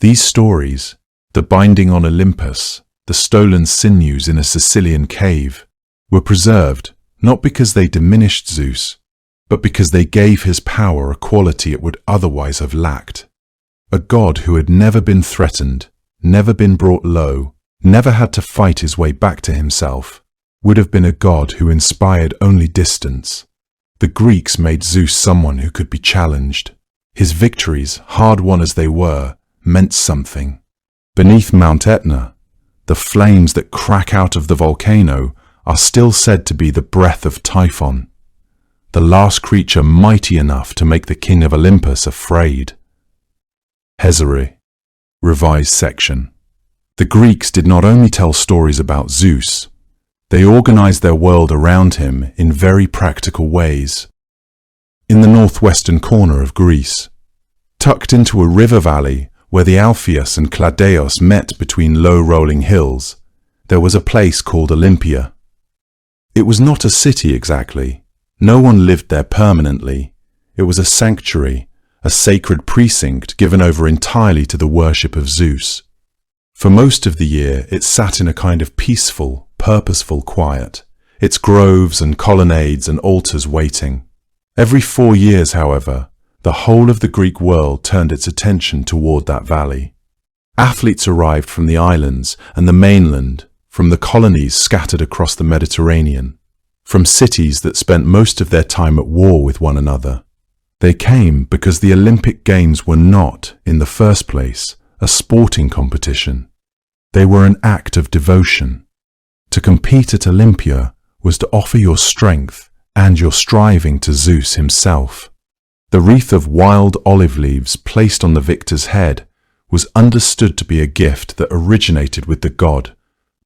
These stories, the binding on Olympus, the stolen sinews in a Sicilian cave, were preserved not because they diminished Zeus, but because they gave his power a quality it would otherwise have lacked. A god who had never been threatened, never been brought low, never had to fight his way back to himself, would have been a god who inspired only distance. The Greeks made Zeus someone who could be challenged. His victories, hard won as they were, meant something. Beneath Mount Etna, the flames that crack out of the volcano are still said to be the breath of Typhon, the last creature mighty enough to make the king of Olympus afraid. Hesare, revised section. The Greeks did not only tell stories about Zeus, they organized their world around him in very practical ways. In the northwestern corner of Greece, tucked into a river valley where the Alpheus and Cladeos met between low rolling hills, there was a place called Olympia. It was not a city exactly. No one lived there permanently. It was a sanctuary, a sacred precinct given over entirely to the worship of Zeus. For most of the year, it sat in a kind of peaceful, purposeful quiet, its groves and colonnades and altars waiting. Every 4 years, however, the whole of the Greek world turned its attention toward that valley. Athletes arrived from the islands and the mainland, from the colonies scattered across the Mediterranean, from cities that spent most of their time at war with one another. They came because the Olympic Games were not, in the first place, a sporting competition. They were an act of devotion. To compete at Olympia was to offer your strength and your striving to Zeus himself. The wreath of wild olive leaves placed on the victor's head was understood to be a gift that originated with the god,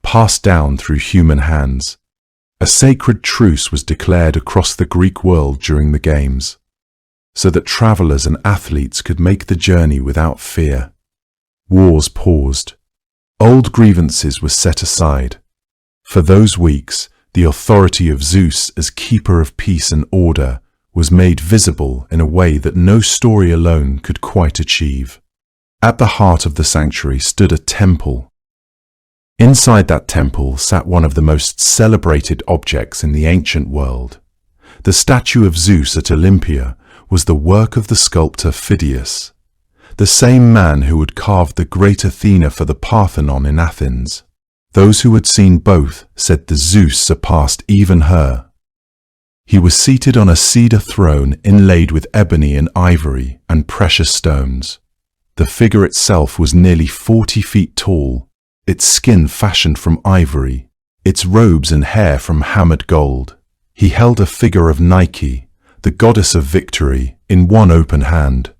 passed down through human hands. A sacred truce was declared across the Greek world during the Games, so that travelers and athletes could make the journey without fear. Wars paused. Old grievances were set aside. For those weeks, the authority of Zeus as keeper of peace and order was made visible in a way that no story alone could quite achieve. At the heart of the sanctuary stood a temple. Inside that temple sat one of the most celebrated objects in the ancient world. The statue of Zeus at Olympia was the work of the sculptor Phidias, the same man who had carved the great Athena for the Parthenon in Athens. Those who had seen both said the Zeus surpassed even her. He was seated on a cedar throne inlaid with ebony and ivory and precious stones. The figure itself was nearly 40 feet tall, its skin fashioned from ivory, its robes and hair from hammered gold. He held a figure of Nike, the goddess of victory, in one open hand,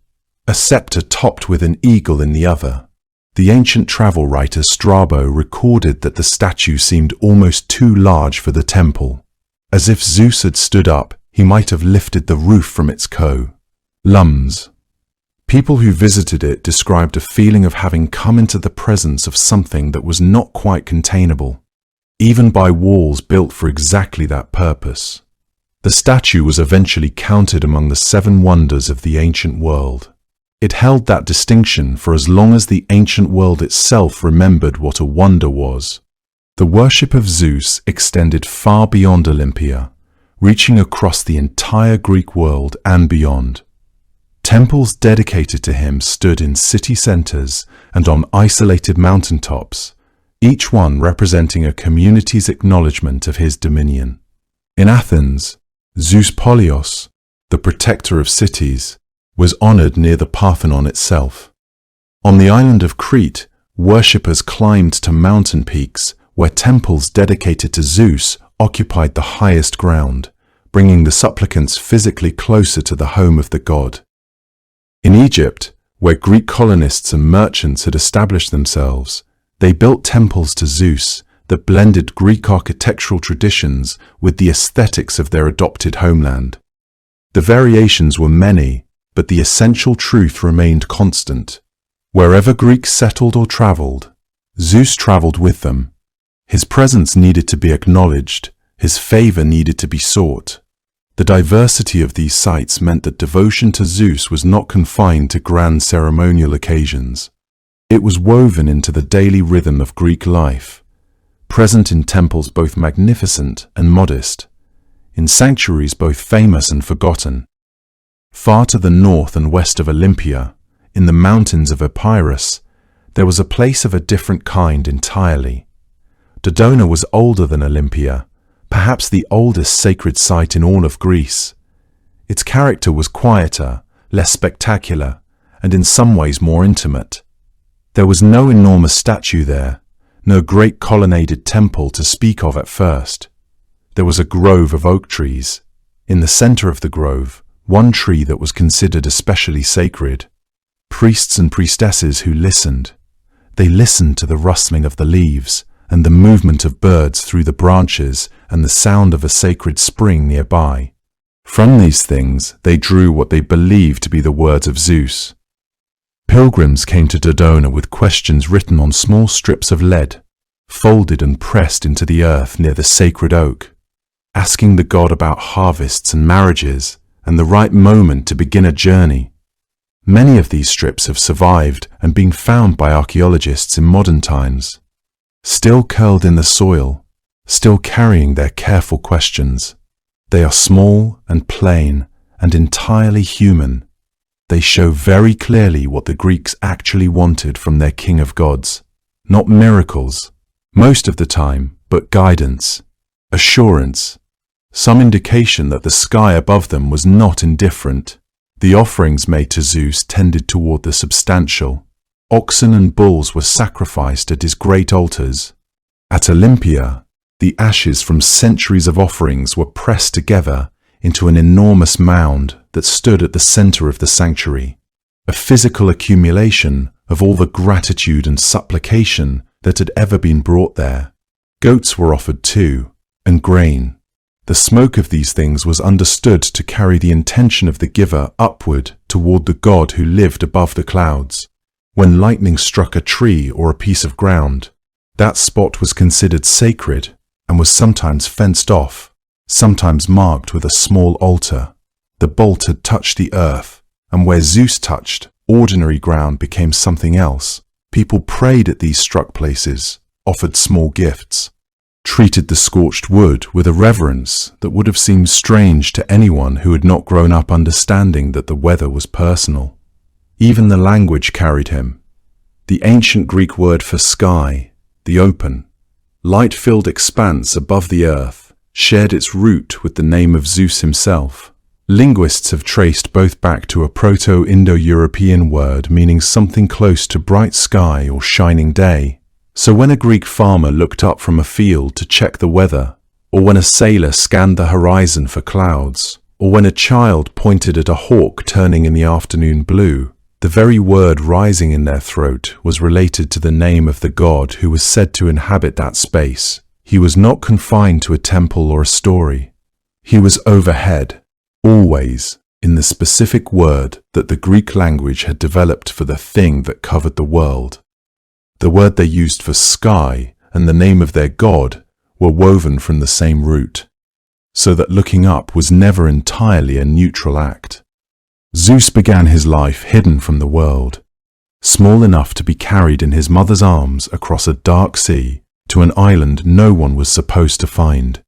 a scepter topped with an eagle in the other. The ancient travel writer Strabo recorded that the statue seemed almost too large for the temple. As if Zeus had stood up, he might have lifted the roof from its columns. People who visited it described a feeling of having come into the presence of something that was not quite containable, even by walls built for exactly that purpose. The statue was eventually counted among the 7 wonders of the ancient world. It held that distinction for as long as the ancient world itself remembered what a wonder was. The worship of Zeus extended far beyond Olympia, reaching across the entire Greek world and beyond. Temples dedicated to him stood in city centers and on isolated mountaintops, each one representing a community's acknowledgement of his dominion. In Athens, Zeus Polios, the protector of cities, was honored near the Parthenon itself. On the island of Crete, worshippers climbed to mountain peaks where temples dedicated to Zeus occupied the highest ground, bringing the supplicants physically closer to the home of the god. In Egypt, where Greek colonists and merchants had established themselves, they built temples to Zeus that blended Greek architectural traditions with the aesthetics of their adopted homeland. The variations were many, but the essential truth remained constant. Wherever Greeks settled or traveled, Zeus traveled with them. His presence needed to be acknowledged, his favor needed to be sought. The diversity of these sites meant that devotion to Zeus was not confined to grand ceremonial occasions. It was woven into the daily rhythm of Greek life, present in temples both magnificent and modest, in sanctuaries both famous and forgotten. Far to the north and west of Olympia, in the mountains of Epirus, there was a place of a different kind entirely. Dodona was older than Olympia, perhaps the oldest sacred site in all of Greece. Its character was quieter, less spectacular, and in some ways more intimate. There was no enormous statue there, no great colonnaded temple to speak of at first. There was a grove of oak trees. In the center of the grove, one tree that was considered especially sacred. Priests and priestesses who listened. They listened to the rustling of the leaves and the movement of birds through the branches and the sound of a sacred spring nearby. From these things they drew what they believed to be the words of Zeus. Pilgrims came to Dodona with questions written on small strips of lead, folded and pressed into the earth near the sacred oak, asking the god about harvests and marriages and the right moment to begin a journey. Many of these strips have survived and been found by archaeologists in modern times, still curled in the soil, still carrying their careful questions. They are small and plain and entirely human. They show very clearly what the Greeks actually wanted from their king of gods. Not miracles, most of the time, but guidance, assurance, some indication that the sky above them was not indifferent. The offerings made to Zeus tended toward the substantial. Oxen and bulls were sacrificed at his great altars. At Olympia, the ashes from centuries of offerings were pressed together into an enormous mound that stood at the center of the sanctuary, a physical accumulation of all the gratitude and supplication that had ever been brought there. Goats were offered too, and grain. The smoke of these things was understood to carry the intention of the giver upward toward the god who lived above the clouds. When lightning struck a tree or a piece of ground, that spot was considered sacred and was sometimes fenced off, sometimes marked with a small altar. The bolt had touched the earth, and where Zeus touched, ordinary ground became something else. People prayed at these struck places, offered small gifts, treated the scorched wood with a reverence that would have seemed strange to anyone who had not grown up understanding that the weather was personal. Even the language carried him. The ancient Greek word for sky, the open, light-filled expanse above the earth, shared its root with the name of Zeus himself. Linguists have traced both back to a Proto-Indo-European word meaning something close to bright sky or shining day. So when a Greek farmer looked up from a field to check the weather, or when a sailor scanned the horizon for clouds, or when a child pointed at a hawk turning in the afternoon blue, the very word rising in their throat was related to the name of the god who was said to inhabit that space. He was not confined to a temple or a story. He was overhead, always, in the specific word that the Greek language had developed for the thing that covered the world. The word they used for sky and the name of their god were woven from the same root, so that looking up was never entirely a neutral act. Zeus began his life hidden from the world, small enough to be carried in his mother's arms across a dark sea to an island no one was supposed to find.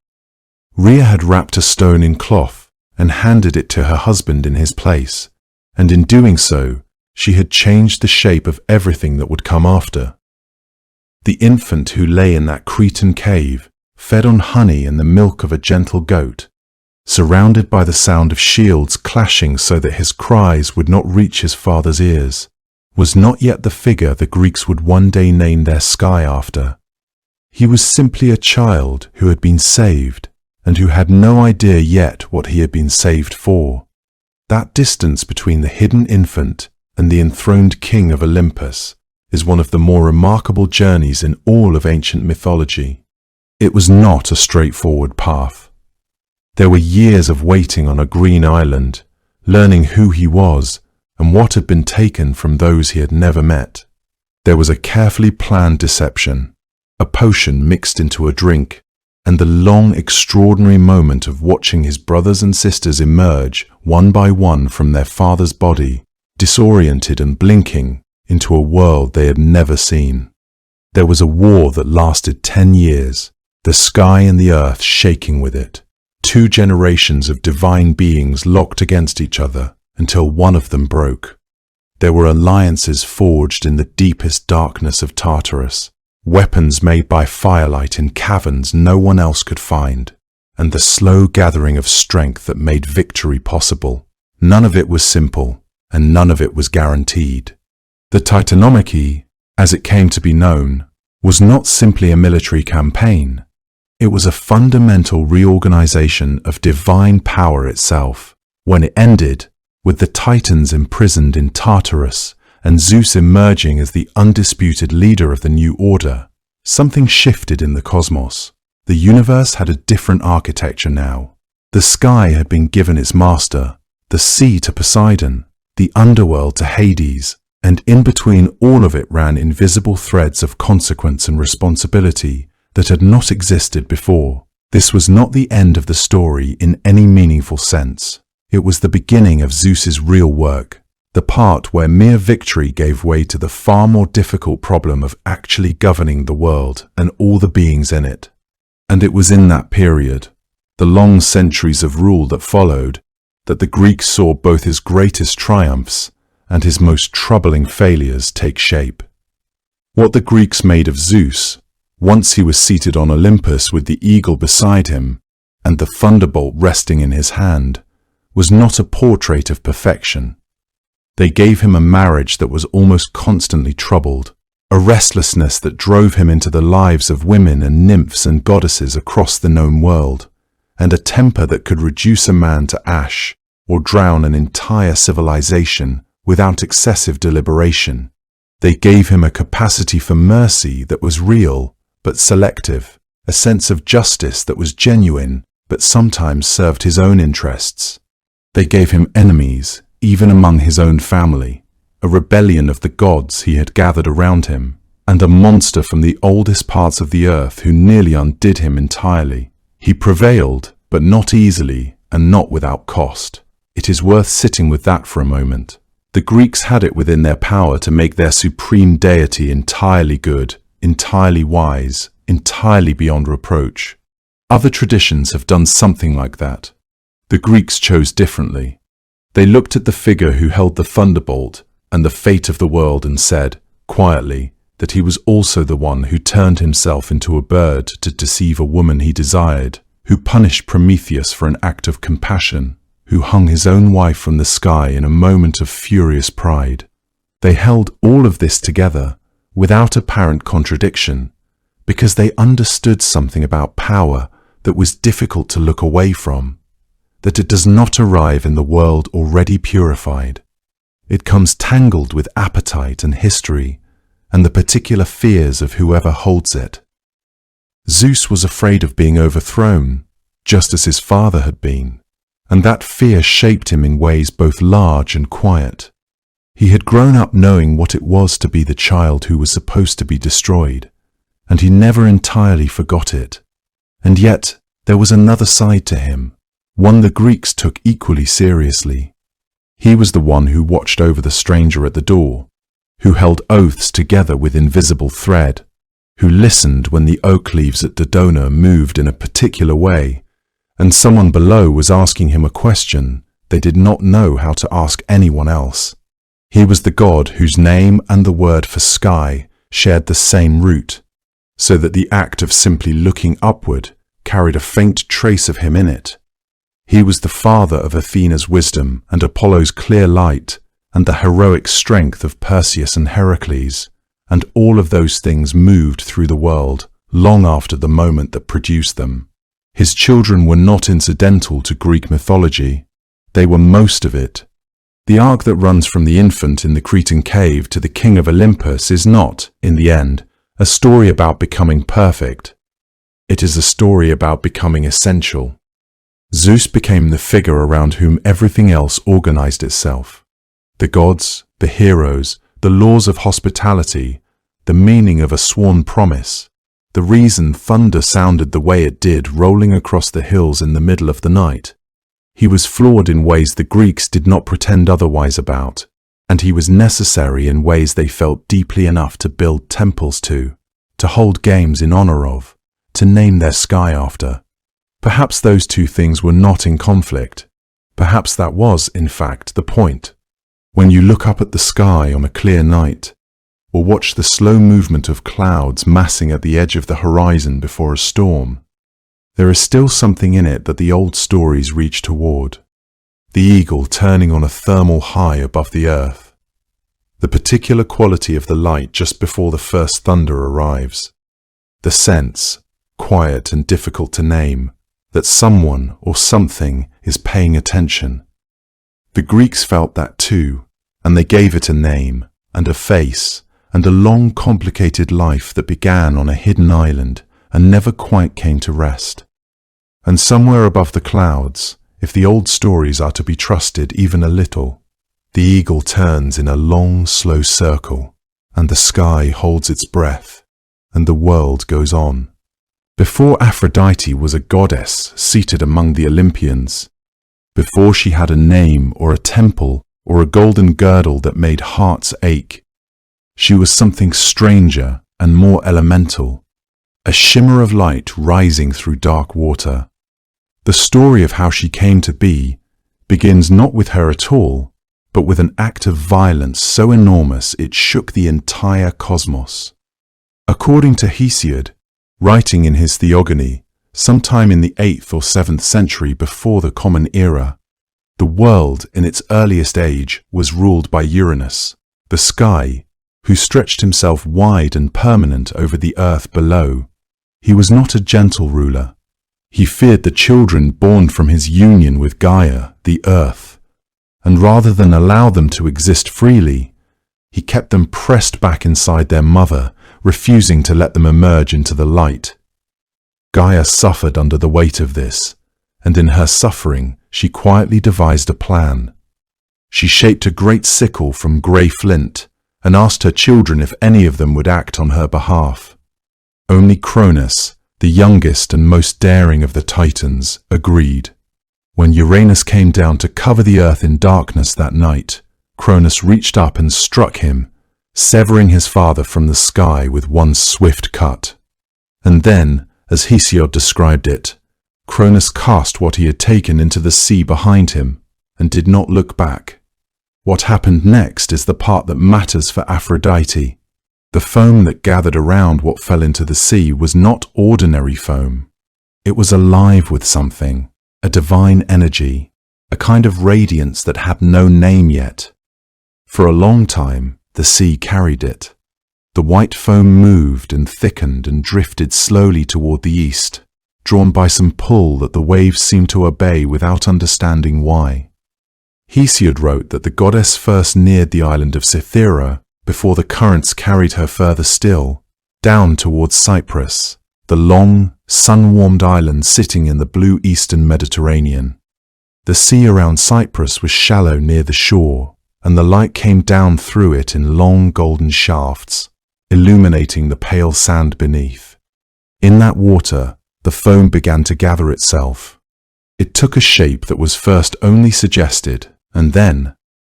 Rhea had wrapped a stone in cloth and handed it to her husband in his place, and in doing so, she had changed the shape of everything that would come after. The infant who lay in that Cretan cave, fed on honey and the milk of a gentle goat, surrounded by the sound of shields clashing so that his cries would not reach his father's ears, was not yet the figure the Greeks would one day name their sky after. He was simply a child who had been saved and who had no idea yet what he had been saved for. That distance between the hidden infant and the enthroned king of Olympus is one of the more remarkable journeys in all of ancient mythology. It was not a straightforward path. There were years of waiting on a green island, learning who he was and what had been taken from those he had never met. There was a carefully planned deception, a potion mixed into a drink, and the long, extraordinary moment of watching his brothers and sisters emerge one by one from their father's body, disoriented and blinking, into a world they had never seen. There was a war that lasted 10 years, the sky and the earth shaking with it. 2 generations of divine beings locked against each other until one of them broke. There were alliances forged in the deepest darkness of Tartarus, weapons made by firelight in caverns no one else could find, and the slow gathering of strength that made victory possible. None of it was simple, and none of it was guaranteed. The Titanomachy, as it came to be known, was not simply a military campaign. It was a fundamental reorganization of divine power itself. When it ended, with the Titans imprisoned in Tartarus and Zeus emerging as the undisputed leader of the new order, something shifted in the cosmos. The universe had a different architecture now. The sky had been given its master, the sea to Poseidon, the underworld to Hades, and in between all of it ran invisible threads of consequence and responsibility that had not existed before. This was not the end of the story in any meaningful sense. It was the beginning of Zeus's real work, the part where mere victory gave way to the far more difficult problem of actually governing the world and all the beings in it. And it was in that period, the long centuries of rule that followed, that the Greeks saw both his greatest triumphs and his most troubling failures take shape. What the Greeks made of Zeus, once he was seated on Olympus with the eagle beside him and the thunderbolt resting in his hand, was not a portrait of perfection. They gave him a marriage that was almost constantly troubled, a restlessness that drove him into the lives of women and nymphs and goddesses across the known world, and a temper that could reduce a man to ash or drown an entire civilization without excessive deliberation. They gave him a capacity for mercy that was real but selective, a sense of justice that was genuine but sometimes served his own interests. They gave him enemies, even among his own family, a rebellion of the gods he had gathered around him, and a monster from the oldest parts of the earth who nearly undid him entirely. He prevailed, but not easily and not without cost. It is worth sitting with that for a moment. The Greeks had it within their power to make their supreme deity entirely good, entirely wise, entirely beyond reproach. Other traditions have done something like that. The Greeks chose differently. They looked at the figure who held the thunderbolt and the fate of the world and said, quietly, that he was also the one who turned himself into a bird to deceive a woman he desired, who punished Prometheus for an act of compassion, who hung his own wife from the sky in a moment of furious pride. They held all of this together, without apparent contradiction, because they understood something about power that was difficult to look away from, that it does not arrive in the world already purified. It comes tangled with appetite and history, and the particular fears of whoever holds it. Zeus was afraid of being overthrown, just as his father had been, and that fear shaped him in ways both large and quiet. He had grown up knowing what it was to be the child who was supposed to be destroyed, and he never entirely forgot it. And yet, there was another side to him, one the Greeks took equally seriously. He was the one who watched over the stranger at the door, who held oaths together with invisible thread, who listened when the oak leaves at Dodona moved in a particular way, and someone below was asking him a question they did not know how to ask anyone else. He was the god whose name and the word for sky shared the same root, so that the act of simply looking upward carried a faint trace of him in it. He was the father of Athena's wisdom and Apollo's clear light and the heroic strength of Perseus and Heracles, and all of those things moved through the world long after the moment that produced them. His children were not incidental to Greek mythology. They were most of it. The arc that runs from the infant in the Cretan cave to the king of Olympus is not, in the end, a story about becoming perfect. It is a story about becoming essential. Zeus became the figure around whom everything else organized itself. The gods, the heroes, the laws of hospitality, the meaning of a sworn promise, the reason thunder sounded the way it did rolling across the hills in the middle of the night. He was flawed in ways the Greeks did not pretend otherwise about, and he was necessary in ways they felt deeply enough to build temples to hold games in honor of, to name their sky after. Perhaps those two things were not in conflict. Perhaps that was, in fact, the point. When you look up at the sky on a clear night, or watch the slow movement of clouds massing at the edge of the horizon before a storm, there is still something in it that the old stories reach toward. The eagle turning on a thermal high above the earth. The particular quality of the light just before the first thunder arrives. The sense, quiet and difficult to name, that someone or something is paying attention. The Greeks felt that too, and they gave it a name and a face and a long complicated life that began on a hidden island and never quite came to rest. And somewhere above the clouds, if the old stories are to be trusted even a little, the eagle turns in a long, slow circle, and the sky holds its breath, and the world goes on. Before Aphrodite was a goddess seated among the Olympians, before she had a name or a temple or a golden girdle that made hearts ache, she was something stranger and more elemental, a shimmer of light rising through dark water. The story of how she came to be begins not with her at all, but with an act of violence so enormous it shook the entire cosmos. According to Hesiod, writing in his Theogony, sometime in the 8th or 7th century before the Common Era, the world in its earliest age was ruled by Uranus, the sky, who stretched himself wide and permanent over the earth below. He was not a gentle ruler. He feared the children born from his union with Gaia, the earth, and rather than allow them to exist freely, he kept them pressed back inside their mother, refusing to let them emerge into the light. Gaia suffered under the weight of this, and in her suffering she quietly devised a plan. She shaped a great sickle from grey flint and asked her children if any of them would act on her behalf. Only Cronus, the youngest and most daring of the Titans, agreed. When Uranus came down to cover the earth in darkness that night, Cronus reached up and struck him, severing his father from the sky with one swift cut. And then, as Hesiod described it, Cronus cast what he had taken into the sea behind him and did not look back. What happened next is the part that matters for Aphrodite. The foam that gathered around what fell into the sea was not ordinary foam. It was alive with something, a divine energy, a kind of radiance that had no name yet. For a long time, the sea carried it. The white foam moved and thickened and drifted slowly toward the east, drawn by some pull that the waves seemed to obey without understanding why. Hesiod wrote that the goddess first neared the island of Cythera before the currents carried her further still, down towards Cyprus, the long, sun-warmed island sitting in the blue eastern Mediterranean. The sea around Cyprus was shallow near the shore, and the light came down through it in long golden shafts, illuminating the pale sand beneath. In that water, the foam began to gather itself. It took a shape that was first only suggested, and then,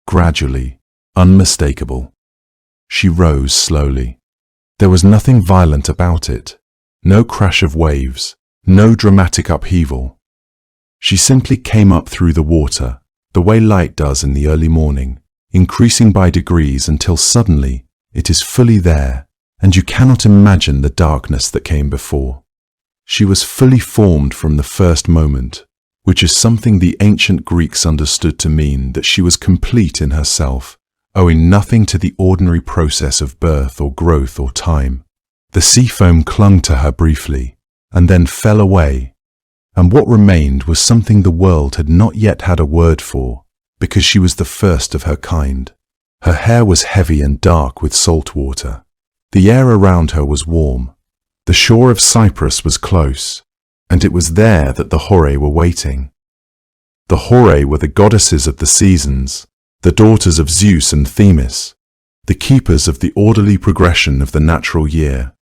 gradually, unmistakable. She rose slowly. There was nothing violent about it, no crash of waves, no dramatic upheaval. She simply came up through the water, the way light does in the early morning, increasing by degrees until suddenly it is fully there, and you cannot imagine the darkness that came before. She was fully formed from the first moment, which is something the ancient Greeks understood to mean that she was complete in herself, owing nothing to the ordinary process of birth or growth or time. The sea foam clung to her briefly, and then fell away, and what remained was something the world had not yet had a word for, because she was the first of her kind. Her hair was heavy and dark with salt water. The air around her was warm. The shore of Cyprus was close, and it was there that the Horae were waiting. The Horae were the goddesses of the seasons, the daughters of Zeus and Themis, the keepers of the orderly progression of the natural year.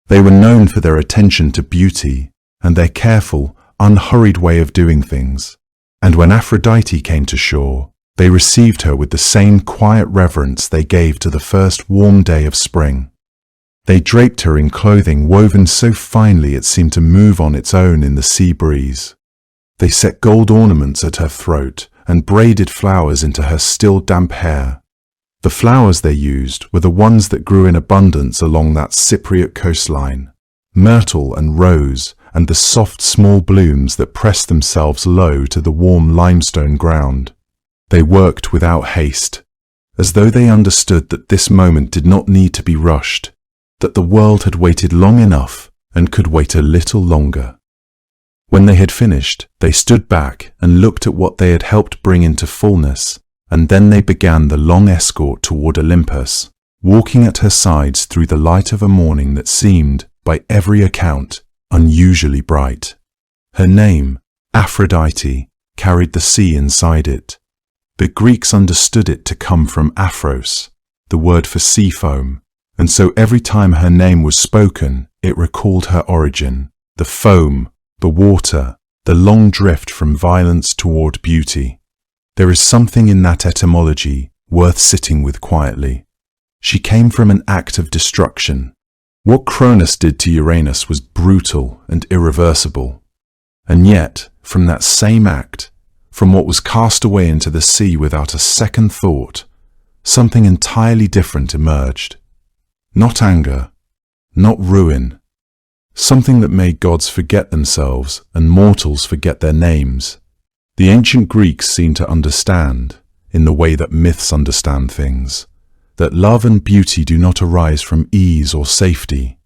They were known for their attention to beauty and their careful, unhurried way of doing things. And when Aphrodite came to shore, they received her with the same quiet reverence they gave to the first warm day of spring. They draped her in clothing woven so finely it seemed to move on its own in the sea breeze. They set gold ornaments at her throat and braided flowers into her still damp hair. The flowers they used were the ones that grew in abundance along that Cypriot coastline, myrtle and rose, and the soft small blooms that pressed themselves low to the warm limestone ground. They worked without haste, as though they understood that this moment did not need to be rushed, that the world had waited long enough and could wait a little longer. When they had finished, they stood back and looked at what they had helped bring into fullness, and then they began the long escort toward Olympus, walking at her sides through the light of a morning that seemed, by every account, unusually bright. Her name, Aphrodite, carried the sea inside it. The Greeks understood it to come from Aphros, the word for sea foam, and so every time her name was spoken, it recalled her origin, the foam, the water, the long drift from violence toward beauty. There is something in that etymology worth sitting with quietly. She came from an act of destruction. What Cronus did to Uranus was brutal and irreversible. And yet, from that same act, from what was cast away into the sea without a second thought, something entirely different emerged. Not anger, not ruin, something that made gods forget themselves and mortals forget their names. The ancient Greeks seemed to understand, in the way that myths understand things, that love and beauty do not arise from ease or safety.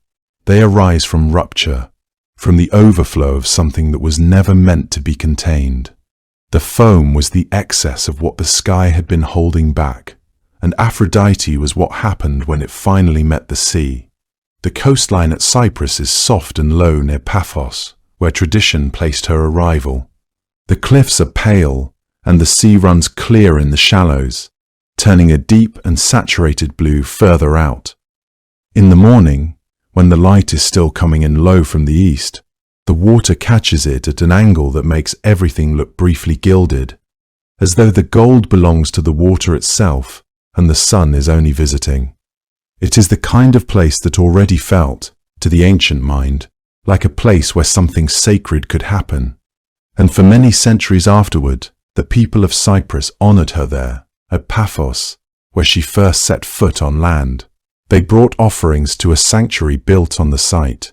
They arise from rupture, from the overflow of something that was never meant to be contained. The foam was the excess of what the sky had been holding back, and Aphrodite was what happened when it finally met the sea. The coastline at Cyprus is soft and low near Paphos, where tradition placed her arrival. The cliffs are pale, and the sea runs clear in the shallows, turning a deep and saturated blue further out. In the morning, when the light is still coming in low from the east, the water catches it at an angle that makes everything look briefly gilded, as though the gold belongs to the water itself and the sun is only visiting. It is the kind of place that already felt, to the ancient mind, like a place where something sacred could happen. And for many centuries afterward, the people of Cyprus honored her there, at Paphos, where she first set foot on land. They brought offerings to a sanctuary built on the site.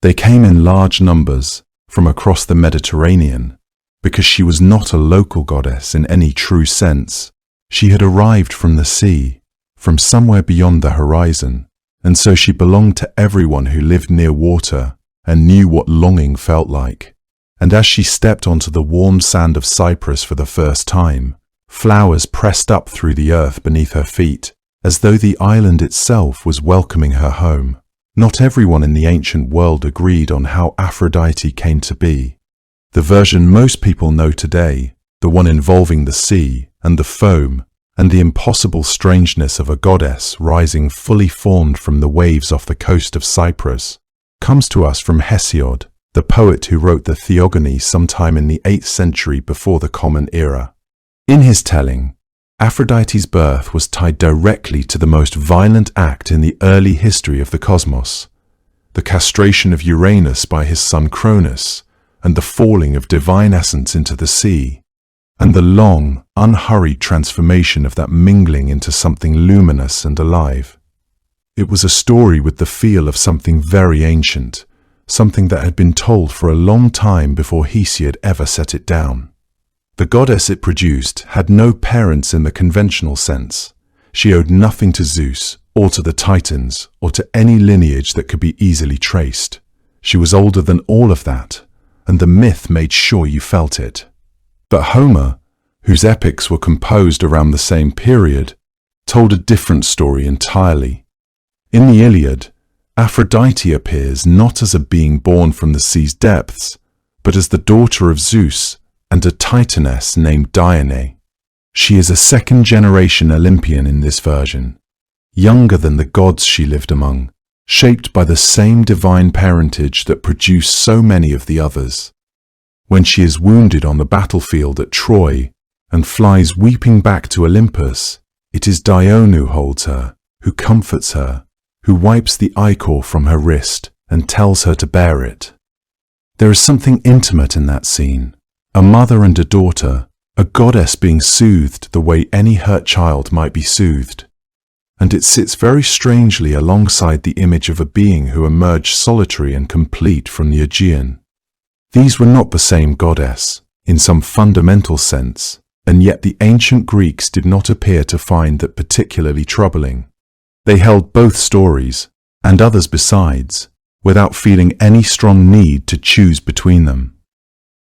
They came in large numbers from across the Mediterranean, because she was not a local goddess in any true sense. She had arrived from the sea, from somewhere beyond the horizon, and so she belonged to everyone who lived near water and knew what longing felt like. And as she stepped onto the warm sand of Cyprus for the first time, flowers pressed up through the earth beneath her feet, as though the island itself was welcoming her home. Not everyone in the ancient world agreed on how Aphrodite came to be. The version most people know today, the one involving the sea and the foam, and the impossible strangeness of a goddess rising fully formed from the waves off the coast of Cyprus, comes to us from Hesiod, the poet who wrote the Theogony sometime in the 8th century before the Common Era. In his telling, Aphrodite's birth was tied directly to the most violent act in the early history of the cosmos, the castration of Uranus by his son Cronus, and the falling of divine essence into the sea, and the long, unhurried transformation of that mingling into something luminous and alive. It was a story with the feel of something very ancient, something that had been told for a long time before Hesiod ever set it down. The goddess it produced had no parents in the conventional sense. She owed nothing to Zeus, or to the Titans, or to any lineage that could be easily traced. She was older than all of that, and the myth made sure you felt it. But Homer, whose epics were composed around the same period, told a different story entirely. In the Iliad, Aphrodite appears not as a being born from the sea's depths, but as the daughter of Zeus and a Titaness named Dione. She is a second-generation Olympian in this version, younger than the gods she lived among, shaped by the same divine parentage that produced so many of the others. When she is wounded on the battlefield at Troy and flies weeping back to Olympus, it is Dione who holds her, who comforts her, who wipes the ichor from her wrist and tells her to bear it. There is something intimate in that scene, a mother and a daughter, a goddess being soothed the way any hurt child might be soothed. And it sits very strangely alongside the image of a being who emerged solitary and complete from the Aegean. These were not the same goddess, in some fundamental sense, and yet the ancient Greeks did not appear to find that particularly troubling. They held both stories, and others besides, without feeling any strong need to choose between them.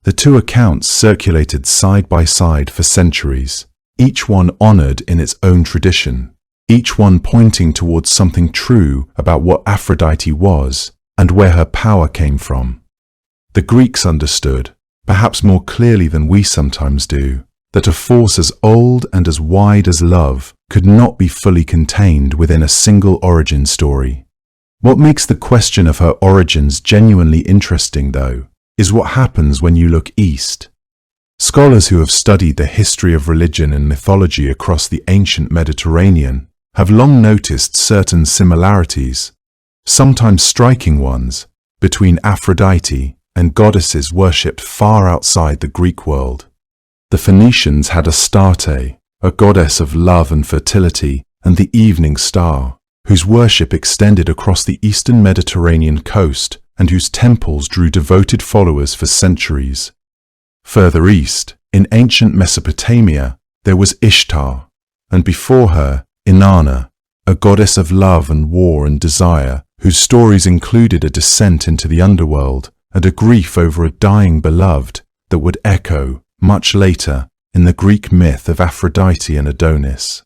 The two accounts circulated side by side for centuries, each one honored in its own tradition, each one pointing towards something true about what Aphrodite was and where her power came from. The Greeks understood, perhaps more clearly than we sometimes do, that a force as old and as wide as love could not be fully contained within a single origin story. What makes the question of her origins genuinely interesting, though, is what happens when you look east. Scholars who have studied the history of religion and mythology across the ancient Mediterranean have long noticed certain similarities, sometimes striking ones, between Aphrodite and goddesses worshipped far outside the Greek world. The Phoenicians had Astarte, a goddess of love and fertility, and the evening star, whose worship extended across the eastern Mediterranean coast and whose temples drew devoted followers for centuries. Further east, in ancient Mesopotamia, there was Ishtar, and before her, Inanna, a goddess of love and war and desire, whose stories included a descent into the underworld and a grief over a dying beloved that would echo, much later, in the Greek myth of Aphrodite and Adonis.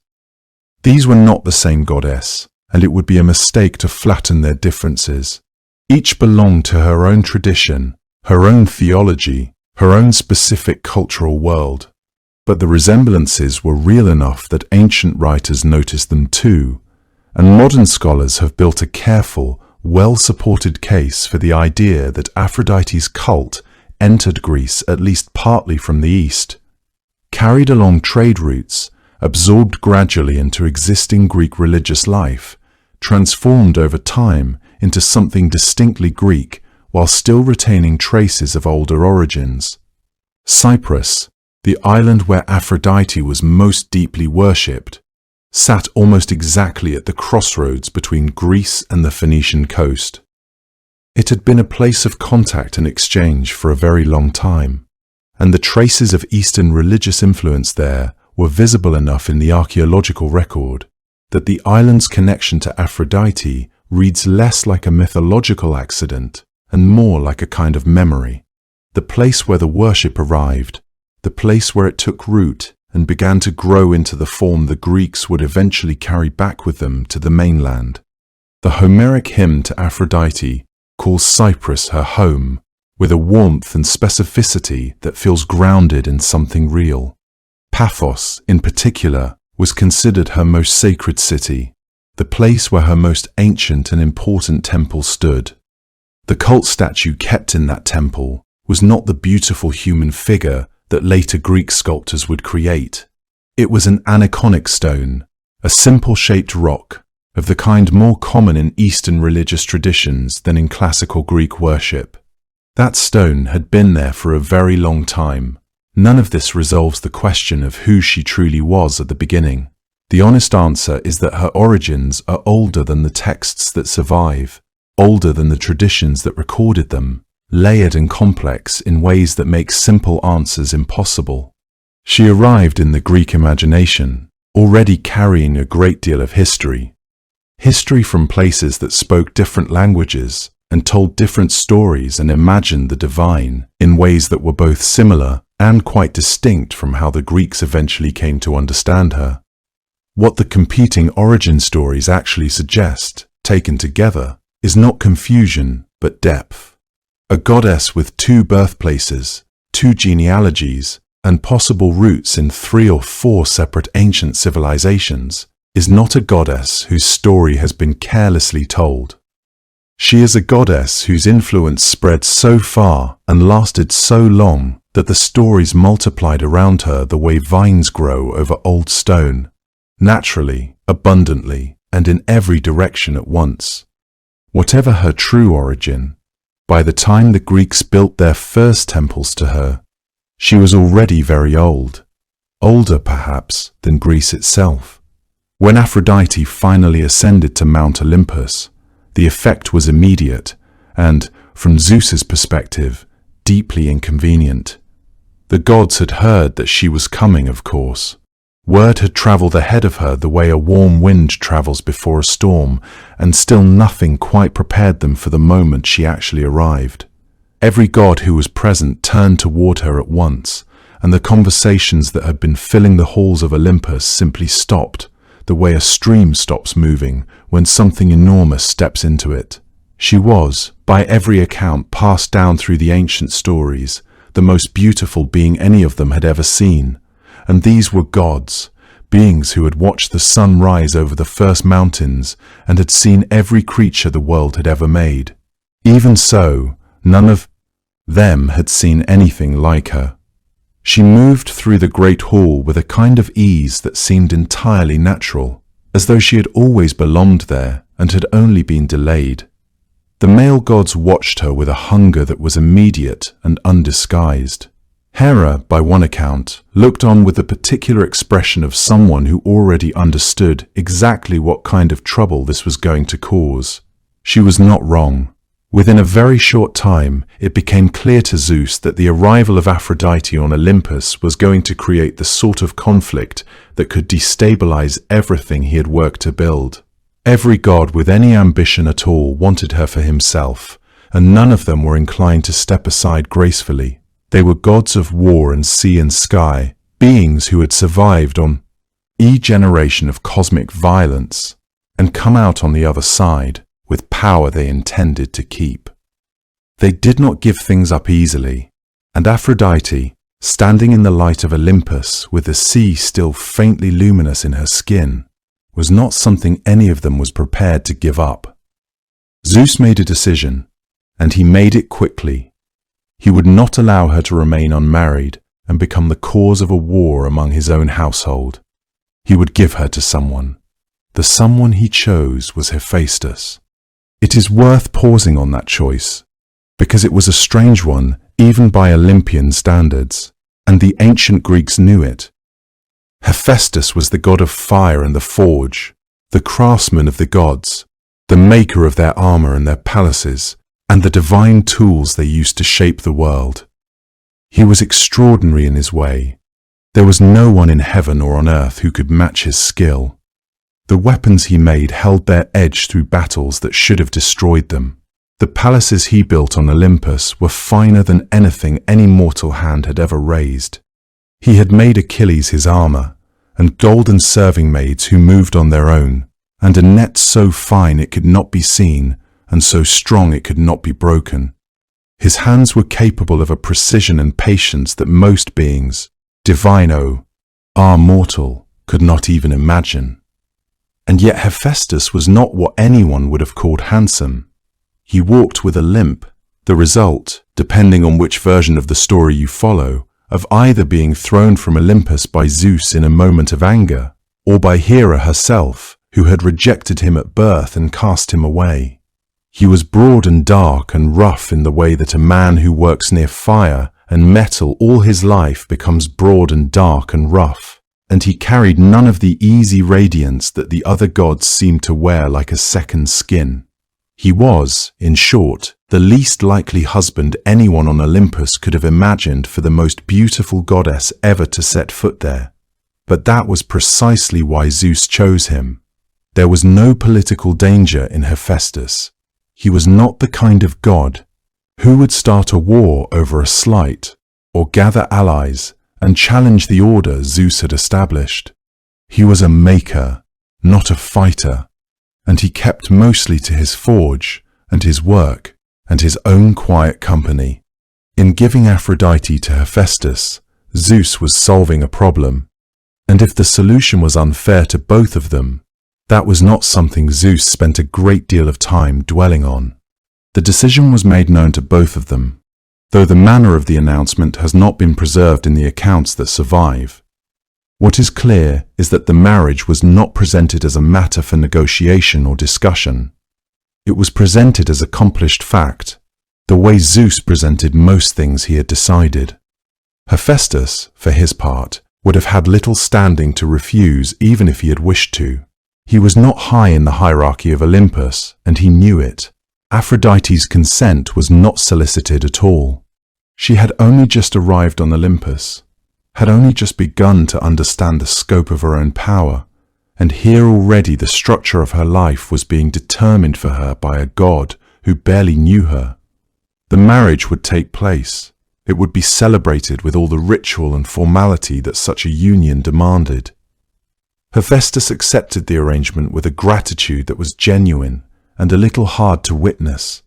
These were not the same goddess, and it would be a mistake to flatten their differences. Each belonged to her own tradition, her own theology, her own specific cultural world. But the resemblances were real enough that ancient writers noticed them too, and modern scholars have built a careful, well-supported case for the idea that Aphrodite's cult entered Greece at least partly from the east, carried along trade routes, absorbed gradually into existing Greek religious life, transformed over time into something distinctly Greek while still retaining traces of older origins. Cyprus, the island where Aphrodite was most deeply worshipped, sat almost exactly at the crossroads between Greece and the Phoenician coast. It had been a place of contact and exchange for a very long time, and the traces of Eastern religious influence there were visible enough in the archaeological record that the island's connection to Aphrodite reads less like a mythological accident and more like a kind of memory. The place where the worship arrived, the place where it took root and began to grow into the form the Greeks would eventually carry back with them to the mainland. The Homeric hymn to Aphrodite calls Cyprus her home, with a warmth and specificity that feels grounded in something real. Paphos, in particular, was considered her most sacred city, the place where her most ancient and important temple stood. The cult statue kept in that temple was not the beautiful human figure that later Greek sculptors would create. It was an aniconic stone, a simple-shaped rock, of the kind more common in Eastern religious traditions than in classical Greek worship. That stone had been there for a very long time. None of this resolves the question of who she truly was at the beginning. The honest answer is that her origins are older than the texts that survive, older than the traditions that recorded them, layered and complex in ways that make simple answers impossible. She arrived in the Greek imagination, already carrying a great deal of history. History from places that spoke different languages and told different stories and imagined the divine in ways that were both similar and quite distinct from how the Greeks eventually came to understand her. What the competing origin stories actually suggest, taken together, is not confusion but depth. A goddess with two birthplaces, two genealogies, and possible roots in 3 or 4 separate ancient civilizations is not a goddess whose story has been carelessly told. She is a goddess whose influence spread so far and lasted so long that the stories multiplied around her the way vines grow over old stone, naturally, abundantly, and in every direction at once. Whatever her true origin, by the time the Greeks built their first temples to her, she was already very old, older perhaps than Greece itself. When Aphrodite finally ascended to Mount Olympus, the effect was immediate and, from Zeus's perspective, deeply inconvenient. The gods had heard that she was coming, of course. Word had travelled ahead of her the way a warm wind travels before a storm, and still nothing quite prepared them for the moment she actually arrived. Every god who was present turned toward her at once, and the conversations that had been filling the halls of Olympus simply stopped, the way a stream stops moving when something enormous steps into it. She was, by every account, passed down through the ancient stories, the most beautiful being any of them had ever seen, and these were gods, beings who had watched the sun rise over the first mountains and had seen every creature the world had ever made. Even so, none of them had seen anything like her. She moved through the great hall with a kind of ease that seemed entirely natural, as though she had always belonged there and had only been delayed. The male gods watched her with a hunger that was immediate and undisguised. Hera, by one account, looked on with the particular expression of someone who already understood exactly what kind of trouble this was going to cause. She was not wrong. Within a very short time, it became clear to Zeus that the arrival of Aphrodite on Olympus was going to create the sort of conflict that could destabilize everything he had worked to build. Every god with any ambition at all wanted her for himself, and none of them were inclined to step aside gracefully. They were gods of war and sea and sky, beings who had survived on each generation of cosmic violence and come out on the other side with power they intended to keep. They did not give things up easily, and Aphrodite, standing in the light of Olympus with the sea still faintly luminous in her skin, was not something any of them was prepared to give up. Zeus made a decision, and he made it quickly. He would not allow her to remain unmarried and become the cause of a war among his own household. He would give her to someone. The someone he chose was Hephaestus. It is worth pausing on that choice, because it was a strange one even by Olympian standards, and the ancient Greeks knew it. Hephaestus was the god of fire and the forge, the craftsman of the gods, the maker of their armor and their palaces, and the divine tools they used to shape the world. He was extraordinary in his way. There was no one in heaven or on earth who could match his skill. The weapons he made held their edge through battles that should have destroyed them. The palaces he built on Olympus were finer than anything any mortal hand had ever raised. He had made Achilles his armor, and golden serving maids who moved on their own, and a net so fine it could not be seen, and so strong it could not be broken. His hands were capable of a precision and patience that most beings, divine are mortal, could not even imagine. And yet Hephaestus was not what anyone would have called handsome. He walked with a limp, the result, depending on which version of the story you follow, of either being thrown from Olympus by Zeus in a moment of anger, or by Hera herself, who had rejected him at birth and cast him away. He was broad and dark and rough in the way that a man who works near fire and metal all his life becomes broad and dark and rough, and he carried none of the easy radiance that the other gods seemed to wear like a second skin. He was, in short, the least likely husband anyone on Olympus could have imagined for the most beautiful goddess ever to set foot there. But that was precisely why Zeus chose him. There was no political danger in Hephaestus. He was not the kind of god who would start a war over a slight, or gather allies and challenge the order Zeus had established. He was a maker, not a fighter, and he kept mostly to his forge and his work and his own quiet company. In giving Aphrodite to Hephaestus, Zeus was solving a problem, and if the solution was unfair to both of them, that was not something Zeus spent a great deal of time dwelling on. The decision was made known to both of them, though the manner of the announcement has not been preserved in the accounts that survive. What is clear is that the marriage was not presented as a matter for negotiation or discussion. It was presented as accomplished fact, the way Zeus presented most things he had decided. Hephaestus, for his part, would have had little standing to refuse even if he had wished to. He was not high in the hierarchy of Olympus, and he knew it. Aphrodite's consent was not solicited at all. She had only just arrived on Olympus, had only just begun to understand the scope of her own power, and here already the structure of her life was being determined for her by a god who barely knew her. The marriage would take place. It would be celebrated with all the ritual and formality that such a union demanded. Hephaestus accepted the arrangement with a gratitude that was genuine and a little hard to witness.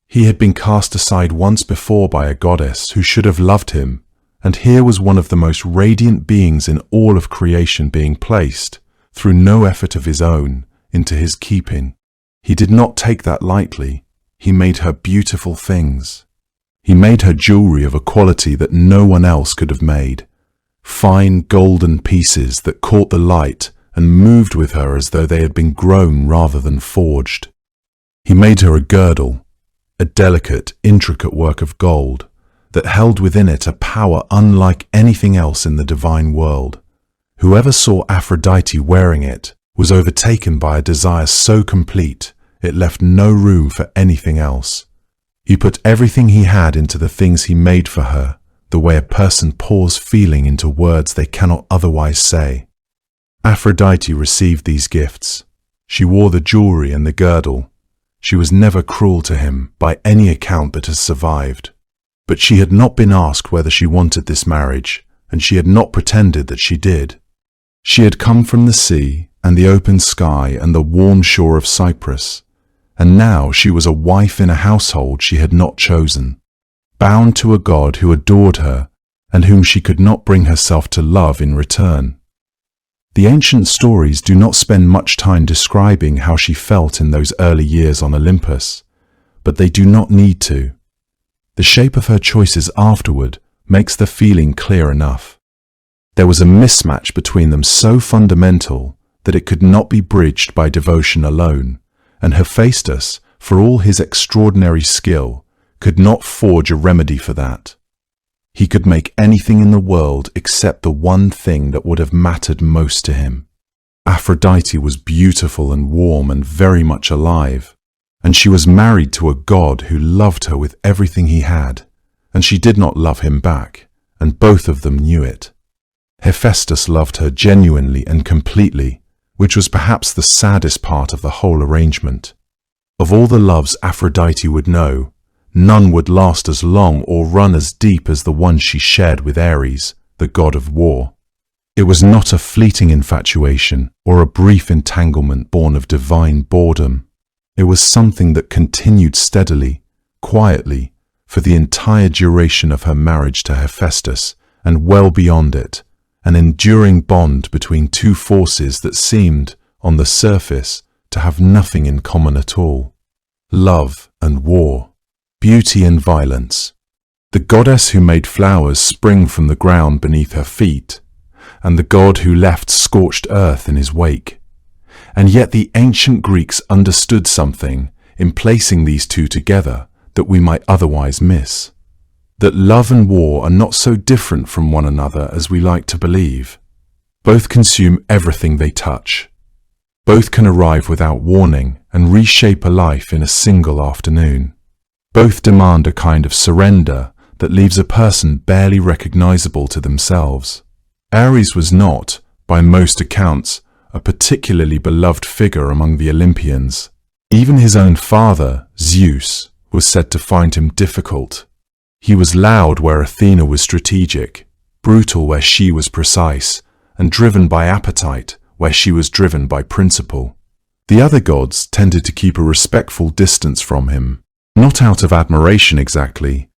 He had been cast aside once before by a goddess who should have loved him, and here was one of the most radiant beings in all of creation being placed, through no effort of his own, into his keeping. He did not take that lightly. He made her beautiful things. He made her jewelry of a quality that no one else could have made. Fine golden pieces that caught the light and moved with her as though they had been grown rather than forged. He made her a girdle, a delicate, intricate work of gold that held within it a power unlike anything else in the divine world. Whoever saw Aphrodite wearing it was overtaken by a desire so complete it left no room for anything else. He put everything he had into the things he made for her, the way a person pours feeling into words they cannot otherwise say. Aphrodite received these gifts. She wore the jewelry and the girdle. She was never cruel to him by any account that has survived. But she had not been asked whether she wanted this marriage, and she had not pretended that she did. She had come from the sea and the open sky and the warm shore of Cyprus, and now she was a wife in a household she had not chosen, bound to a god who adored her and whom she could not bring herself to love in return. The ancient stories do not spend much time describing how she felt in those early years on Olympus, but they do not need to. The shape of her choices afterward makes the feeling clear enough. There was a mismatch between them so fundamental that it could not be bridged by devotion alone, and Hephaestus, for all his extraordinary skill, could not forge a remedy for that. He could make anything in the world except the one thing that would have mattered most to him. Aphrodite was beautiful and warm and very much alive, and she was married to a god who loved her with everything he had, and she did not love him back, and both of them knew it. Hephaestus loved her genuinely and completely, which was perhaps the saddest part of the whole arrangement. Of all the loves Aphrodite would know, none would last as long or run as deep as the one she shared with Ares, the god of war. It was not a fleeting infatuation or a brief entanglement born of divine boredom. It was something that continued steadily, quietly, for the entire duration of her marriage to Hephaestus, and well beyond it, an enduring bond between two forces that seemed, on the surface, to have nothing in common at all. Love and war, beauty and violence, the goddess who made flowers spring from the ground beneath her feet, and the god who left scorched earth in his wake. And yet the ancient Greeks understood something in placing these two together that we might otherwise miss. That love and war are not so different from one another as we like to believe. Both consume everything they touch. Both can arrive without warning and reshape a life in a single afternoon. Both demand a kind of surrender that leaves a person barely recognizable to themselves. Ares was not, by most accounts, a particularly beloved figure among the Olympians. Even his own father, Zeus, was said to find him difficult. He was loud where Athena was strategic, brutal where she was precise, and driven by appetite where she was driven by principle. The other gods tended to keep a respectful distance from him, not out of admiration exactly,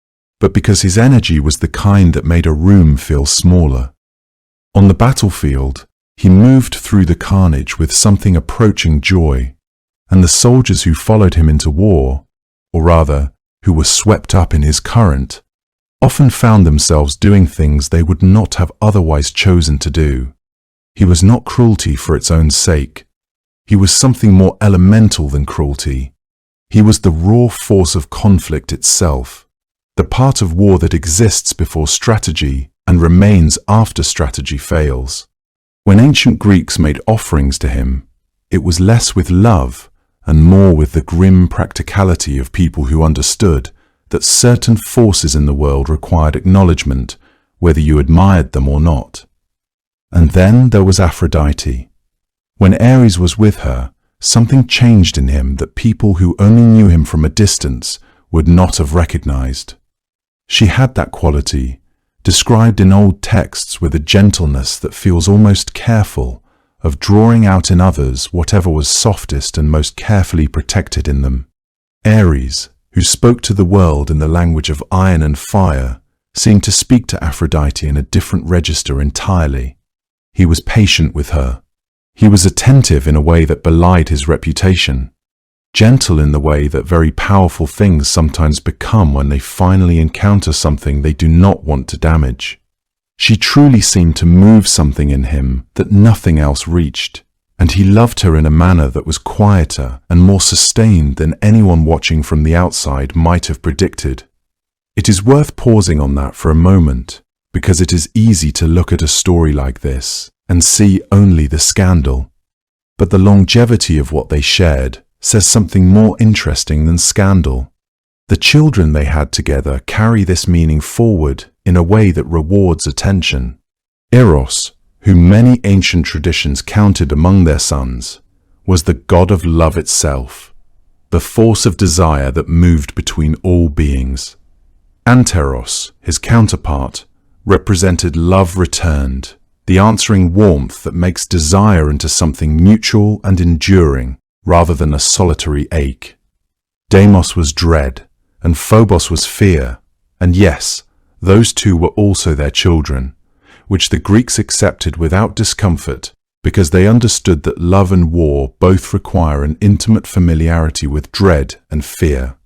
but because his energy was the kind that made a room feel smaller. On the battlefield, he moved through the carnage with something approaching joy, and the soldiers who followed him into war, or rather, who were swept up in his current, often found themselves doing things they would not have otherwise chosen to do. He was not cruelty for its own sake. He was something more elemental than cruelty. He was the raw force of conflict itself, the part of war that exists before strategy and remains after strategy fails. When ancient Greeks made offerings to him, it was less with love and more with the grim practicality of people who understood that certain forces in the world required acknowledgement, whether you admired them or not. And then there was Aphrodite. When Ares was with her, something changed in him that people who only knew him from a distance would not have recognized. She had that quality, described in old texts with a gentleness that feels almost careful, of drawing out in others whatever was softest and most carefully protected in them. Ares, who spoke to the world in the language of iron and fire, seemed to speak to Aphrodite in a different register entirely. He was patient with her. He was attentive in a way that belied his reputation, gentle in the way that very powerful things sometimes become when they finally encounter something they do not want to damage. She truly seemed to move something in him that nothing else reached, and he loved her in a manner that was quieter and more sustained than anyone watching from the outside might have predicted. It is worth pausing on that for a moment, because it is easy to look at a story like this and see only the scandal. But the longevity of what they shared says something more interesting than scandal. The children they had together carry this meaning forward in a way that rewards attention. Eros, whom many ancient traditions counted among their sons, was the god of love itself, the force of desire that moved between all beings. Anteros, his counterpart, represented love returned, the answering warmth that makes desire into something mutual and enduring, rather than a solitary ache. Deimos was dread, and Phobos was fear, and yes, those two were also their children, which the Greeks accepted without discomfort because they understood that love and war both require an intimate familiarity with dread and fear.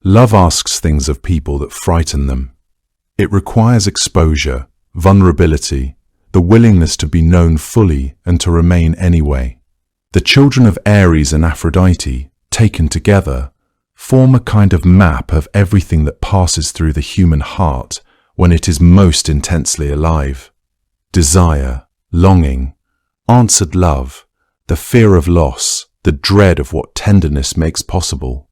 Love asks things of people that frighten them. It requires exposure, vulnerability, the willingness to be known fully and to remain anyway. The children of Ares and Aphrodite, taken together, form a kind of map of everything that passes through the human heart when it is most intensely alive. Desire, longing, answered love, the fear of loss, the dread of what tenderness makes possible.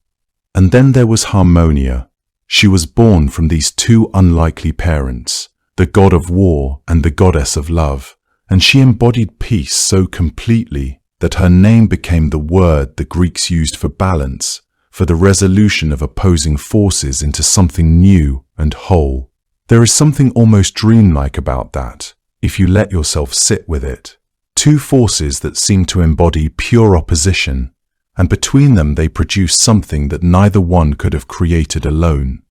And then there was Harmonia. She was born from these two unlikely parents, the god of war and the goddess of love, and she embodied peace so completely that her name became the word the Greeks used for balance, for the resolution of opposing forces into something new and whole. There is something almost dreamlike about that, if you let yourself sit with it. Two forces that seem to embody pure opposition, and between them they produce something that neither one could have created alone.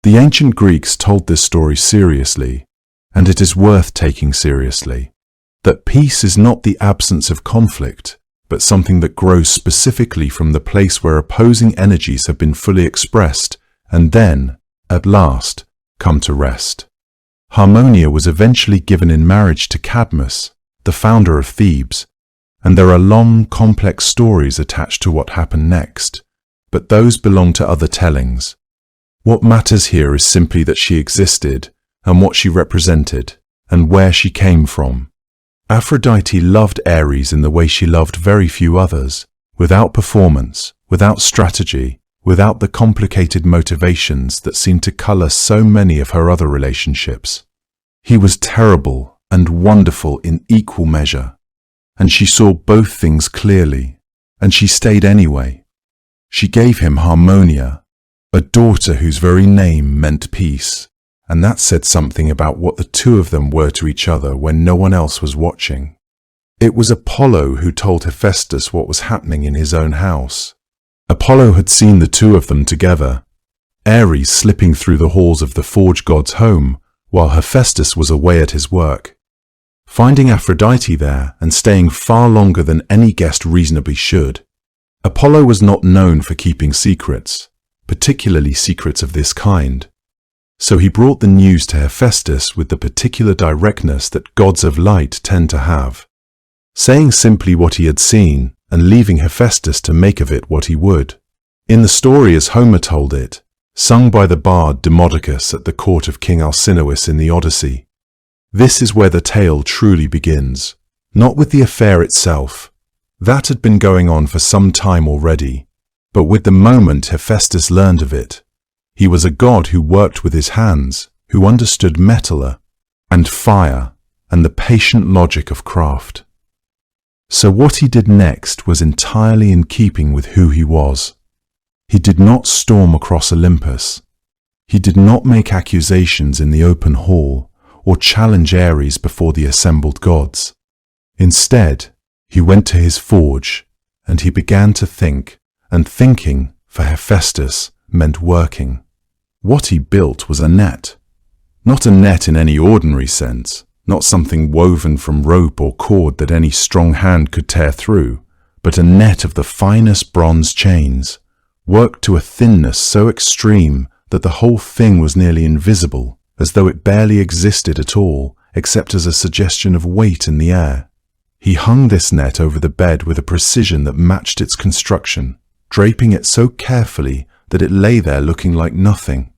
The ancient Greeks told this story seriously, and it is worth taking seriously, that peace is not the absence of conflict, but something that grows specifically from the place where opposing energies have been fully expressed, and then, at last, come to rest. Harmonia was eventually given in marriage to Cadmus, the founder of Thebes, and there are long, complex stories attached to what happened next, but those belong to other tellings. What matters here is simply that she existed, and what she represented, and where she came from. Aphrodite loved Ares in the way she loved very few others, without performance, without strategy, without the complicated motivations that seem to color so many of her other relationships. He was terrible and wonderful in equal measure, and she saw both things clearly, and she stayed anyway. She gave him Harmonia, a daughter whose very name meant peace, and that said something about what the two of them were to each other when no one else was watching. It was Apollo who told Hephaestus what was happening in his own house. Apollo had seen the two of them together, Ares slipping through the halls of the forge god's home while Hephaestus was away at his work. Finding Aphrodite there and staying far longer than any guest reasonably should. Apollo was not known for keeping secrets, particularly secrets of this kind. So he brought the news to Hephaestus with the particular directness that gods of light tend to have, saying simply what he had seen and leaving Hephaestus to make of it what he would. In the story as Homer told it, sung by the bard Demodocus at the court of King Alcinous in the Odyssey, this is where the tale truly begins, not with the affair itself. That had been going on for some time already, but with the moment Hephaestus learned of it. He was a god who worked with his hands, who understood metal and fire and the patient logic of craft. So what he did next was entirely in keeping with who he was. He did not storm across Olympus. He did not make accusations in the open hall or challenge Ares before the assembled gods. Instead, he went to his forge and he began to think, and thinking, for Hephaestus, meant working. What he built was a net. Not a net in any ordinary sense, not something woven from rope or cord that any strong hand could tear through, but a net of the finest bronze chains, worked to a thinness so extreme that the whole thing was nearly invisible, as though it barely existed at all, except as a suggestion of weight in the air. He hung this net over the bed with a precision that matched its construction, draping it so carefully that it lay there looking like nothing,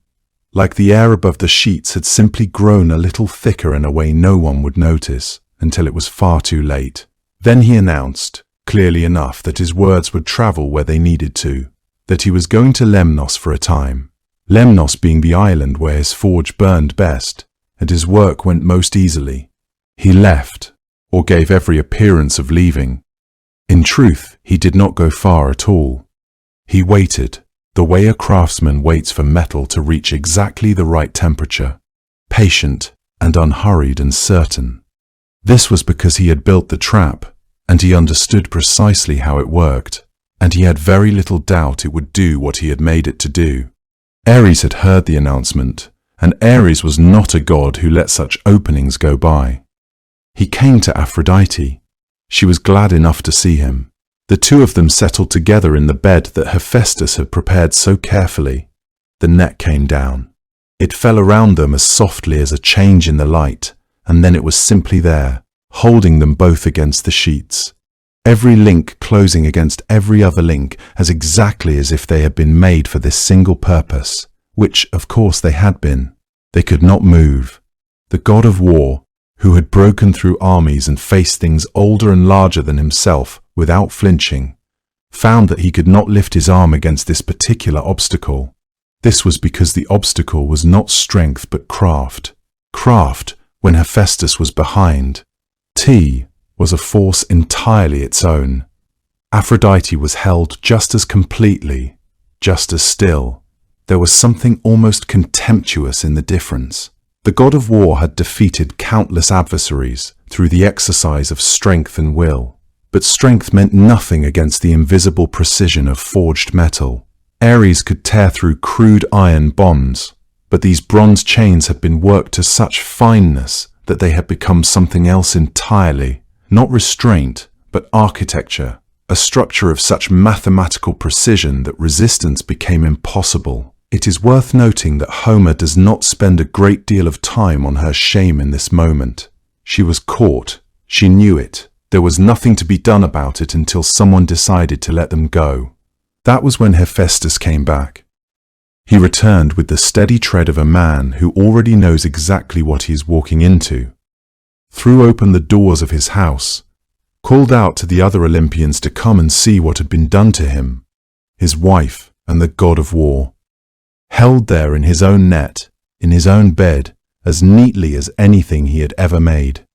like the air above the sheets had simply grown a little thicker in a way no one would notice, until it was far too late. Then he announced, clearly enough that his words would travel where they needed to, that he was going to Lemnos for a time, Lemnos being the island where his forge burned best, and his work went most easily. He left, or gave every appearance of leaving. In truth, he did not go far at all. He waited, the way a craftsman waits for metal to reach exactly the right temperature, patient and unhurried and certain. This was because he had built the trap, and he understood precisely how it worked, and he had very little doubt it would do what he had made it to do. Ares had heard the announcement, and Ares was not a god who let such openings go by. He came to Aphrodite. She was glad enough to see him. The two of them settled together in the bed that Hephaestus had prepared so carefully. The net came down. It fell around them as softly as a change in the light, and then it was simply there, holding them both against the sheets. Every link closing against every other link as exactly as if they had been made for this single purpose, which, of course, they had been. They could not move. The god of war, who had broken through armies and faced things older and larger than himself without flinching, found that he could not lift his arm against this particular obstacle. This was because the obstacle was not strength but craft. Craft, when Hephaestus was behind. T was a force entirely its own. Aphrodite was held just as completely, just as still. There was something almost contemptuous in the difference. The god of war had defeated countless adversaries through the exercise of strength and will, but strength meant nothing against the invisible precision of forged metal. Ares could tear through crude iron bonds, but these bronze chains had been worked to such fineness that they had become something else entirely, not restraint, but architecture, a structure of such mathematical precision that resistance became impossible. It is worth noting that Homer does not spend a great deal of time on her shame in this moment. She was caught. She knew it. There was nothing to be done about it until someone decided to let them go. That was when Hephaestus came back. He returned with the steady tread of a man who already knows exactly what he is walking into, threw open the doors of his house, called out to the other Olympians to come and see what had been done to him, his wife and the god of war, held there in his own net, in his own bed, as neatly as anything he had ever made.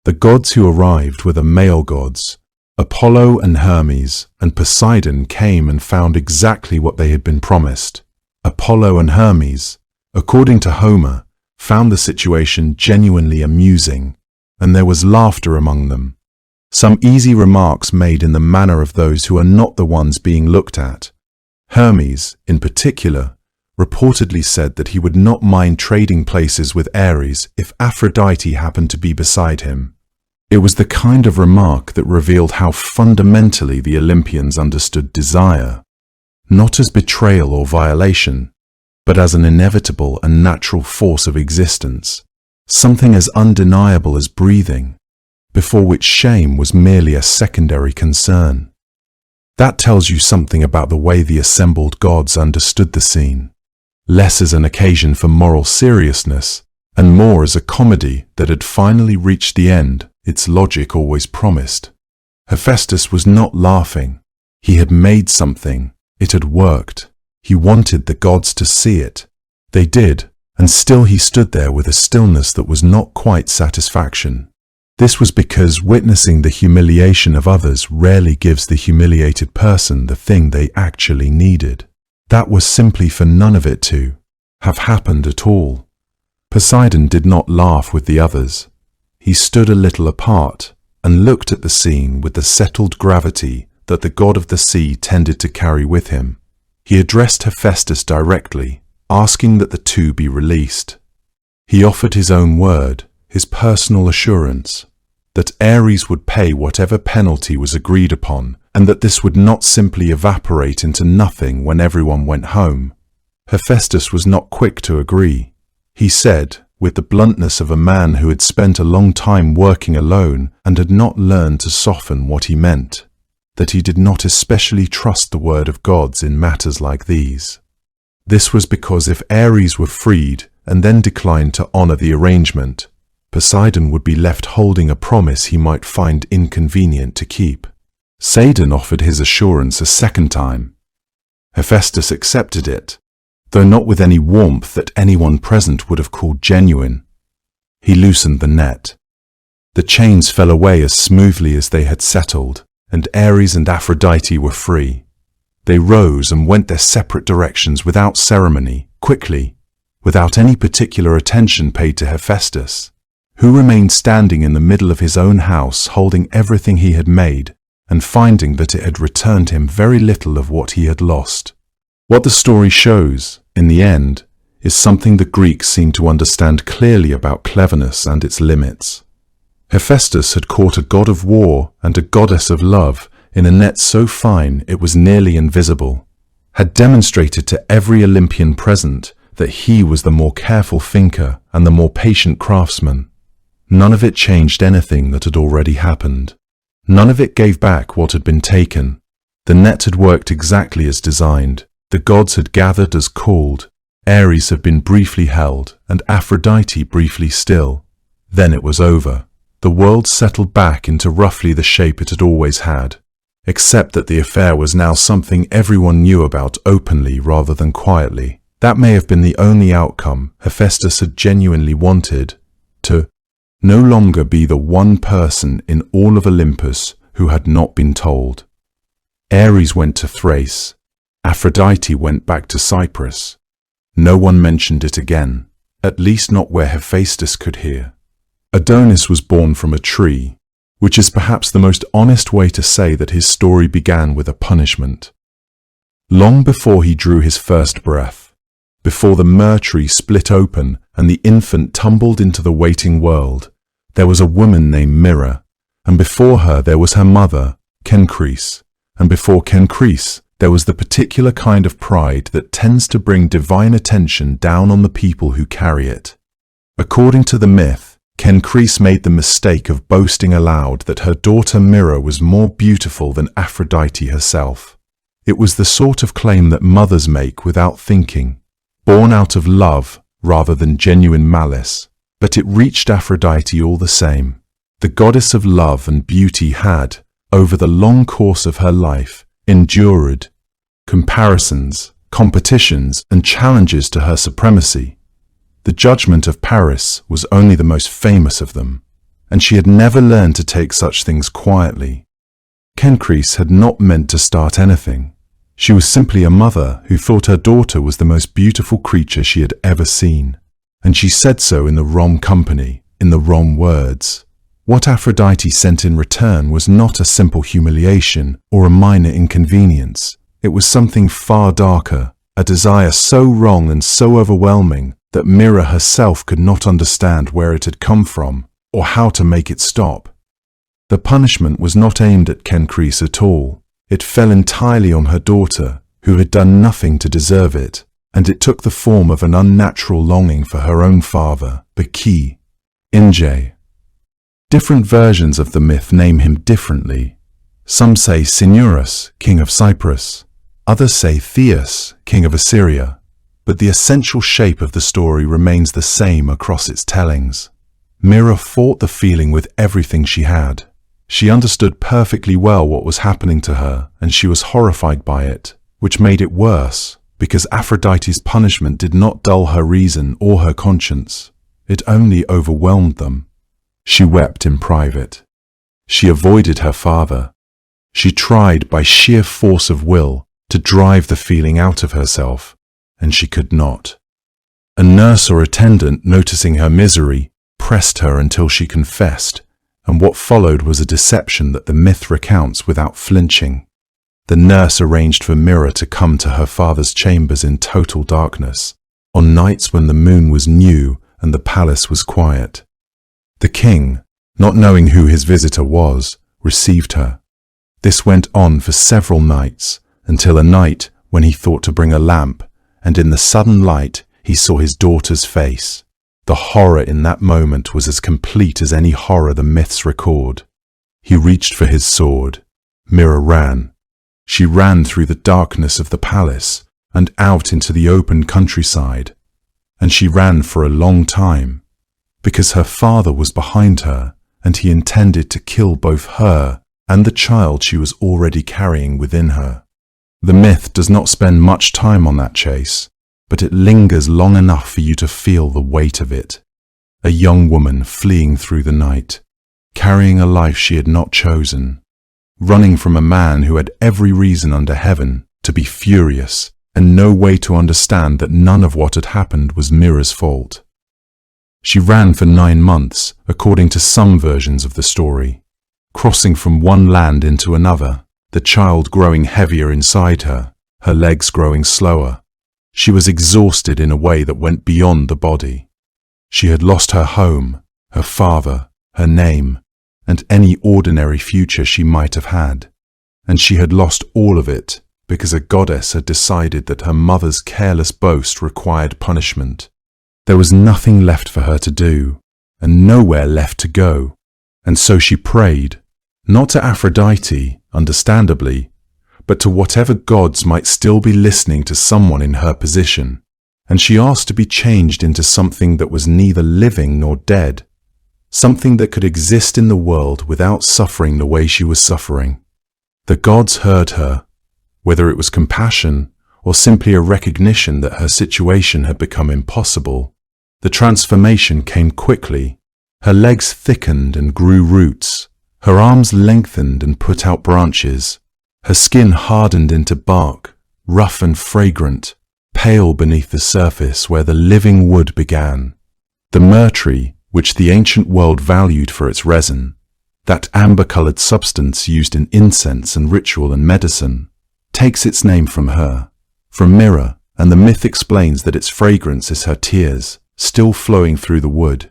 The gods who arrived were the male gods. Apollo and Hermes and Poseidon came and found exactly what they had been promised. Apollo and Hermes, according to Homer, found the situation genuinely amusing, and there was laughter among them. Some easy remarks made in the manner of those who are not the ones being looked at. Hermes, in particular, reportedly said that he would not mind trading places with Ares if Aphrodite happened to be beside him. It was the kind of remark that revealed how fundamentally the Olympians understood desire, not as betrayal or violation, but as an inevitable and natural force of existence, something as undeniable as breathing, before which shame was merely a secondary concern. That tells you something about the way the assembled gods understood the scene, less as an occasion for moral seriousness, and more as a comedy that had finally reached the end its logic always promised. Hephaestus was not laughing. He had made something. It had worked. He wanted the gods to see it. They did, and still he stood there with a stillness that was not quite satisfaction. This was because witnessing the humiliation of others rarely gives the humiliated person the thing they actually needed. That was simply for none of it to have happened at all. Poseidon did not laugh with the others. He stood a little apart and looked at the scene with the settled gravity that the god of the sea tended to carry with him. He addressed Hephaestus directly, asking that the two be released. He offered his own word, his personal assurance, that Ares would pay whatever penalty was agreed upon, and that this would not simply evaporate into nothing when everyone went home. Hephaestus was not quick to agree. He said, with the bluntness of a man who had spent a long time working alone and had not learned to soften what he meant, that he did not especially trust the word of gods in matters like these. This was because if Ares were freed and then declined to honor the arrangement, Poseidon would be left holding a promise he might find inconvenient to keep. Poseidon offered his assurance a second time. Hephaestus accepted it, though not with any warmth that anyone present would have called genuine. He loosened the net. The chains fell away as smoothly as they had settled, and Ares and Aphrodite were free. They rose and went their separate directions without ceremony, quickly, without any particular attention paid to Hephaestus, who remained standing in the middle of his own house holding everything he had made and finding that it had returned him very little of what he had lost. What the story shows, in the end, is something the Greeks seemed to understand clearly about cleverness and its limits. Hephaestus had caught a god of war and a goddess of love in a net so fine it was nearly invisible, had demonstrated to every Olympian present that he was the more careful thinker and the more patient craftsman. None of it changed anything that had already happened. None of it gave back what had been taken. The net had worked exactly as designed. The gods had gathered as called. Ares had been briefly held, and Aphrodite briefly still. Then it was over. The world settled back into roughly the shape it had always had, except that the affair was now something everyone knew about openly rather than quietly. That may have been the only outcome Hephaestus had genuinely wanted, to no longer be the one person in all of Olympus who had not been told. Ares went to Thrace. Aphrodite went back to Cyprus. No one mentioned it again, at least not where Hephaestus could hear. Adonis was born from a tree, which is perhaps the most honest way to say that his story began with a punishment. Long before he drew his first breath, before the myrrh tree split open and the infant tumbled into the waiting world, there was a woman named Myrrha, and before her there was her mother, Kencrease, and before Kencrease There was the particular kind of pride that tends to bring divine attention down on the people who carry it. According to the myth, Cenchrese made the mistake of boasting aloud that her daughter Myrrha was more beautiful than Aphrodite herself. It was the sort of claim that mothers make without thinking, born out of love rather than genuine malice, but it reached Aphrodite all the same. The goddess of love and beauty had, over the long course of her life, endured comparisons, competitions, and challenges to her supremacy. The judgment of Paris was only the most famous of them, and she had never learned to take such things quietly. Cenchrese had not meant to start anything. She was simply a mother who thought her daughter was the most beautiful creature she had ever seen, and she said so in the wrong company, in the wrong words. What Aphrodite sent in return was not a simple humiliation or a minor inconvenience. It was something far darker, a desire so wrong and so overwhelming that Myrrha herself could not understand where it had come from or how to make it stop. The punishment was not aimed at Cenchrese at all. It fell entirely on her daughter, who had done nothing to deserve it, and it took the form of an unnatural longing for her own father, Baki, Inje. Different versions of the myth name him differently. Some say Cinyras, king of Cyprus. Others say Theus, king of Assyria. But the essential shape of the story remains the same across its tellings. Myrrha fought the feeling with everything she had. She understood perfectly well what was happening to her, and she was horrified by it, which made it worse, because Aphrodite's punishment did not dull her reason or her conscience. It only overwhelmed them. She wept in private. She avoided her father. She tried by sheer force of will to drive the feeling out of herself, and she could not. A nurse or attendant, noticing her misery, pressed her until she confessed, and what followed was a deception that the myth recounts without flinching. The nurse arranged for Myrrha to come to her father's chambers in total darkness, on nights when the moon was new and the palace was quiet. The king, not knowing who his visitor was, received her. This went on for several nights, until a night when he thought to bring a lamp, and in the sudden light he saw his daughter's face. The horror in that moment was as complete as any horror the myths record. He reached for his sword. Myrrha ran. She ran through the darkness of the palace and out into the open countryside. And she ran for a long time, because her father was behind her, and he intended to kill both her and the child she was already carrying within her. The myth does not spend much time on that chase, but it lingers long enough for you to feel the weight of it. A young woman fleeing through the night, carrying a life she had not chosen, running from a man who had every reason under heaven to be furious and no way to understand that none of what had happened was Myrrha's fault. She ran for 9 months, according to some versions of the story, crossing from one land into another, the child growing heavier inside her, her legs growing slower. She was exhausted in a way that went beyond the body. She had lost her home, her father, her name, and any ordinary future she might have had. And she had lost all of it because a goddess had decided that her mother's careless boast required punishment. There was nothing left for her to do, and nowhere left to go. And so she prayed, not to Aphrodite, understandably, but to whatever gods might still be listening to someone in her position, and she asked to be changed into something that was neither living nor dead, something that could exist in the world without suffering the way she was suffering. The gods heard her, whether it was compassion or simply a recognition that her situation had become impossible. The transformation came quickly. Her legs thickened and grew roots. Her arms lengthened and put out branches. Her skin hardened into bark, rough and fragrant, pale beneath the surface where the living wood began. The myrrh tree, which the ancient world valued for its resin, that amber-colored substance used in incense and ritual and medicine, takes its name from her, from Myrrha, and the myth explains that its fragrance is her tears, still flowing through the wood.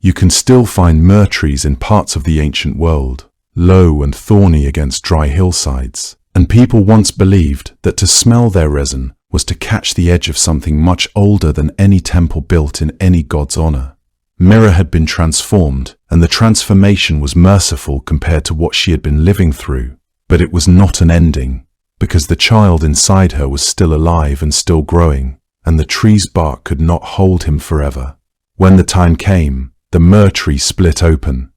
You can still find myrrh trees in parts of the ancient world, low and thorny against dry hillsides, And people once believed that to smell their resin was to catch the edge of something much older than any temple built in any god's honor. Mira had been transformed, and the transformation was merciful compared to what she had been living through. But it was not an ending, because the child inside her was still alive and still growing, and the tree's bark could not hold him forever. When the time came, the myrrh tree split open.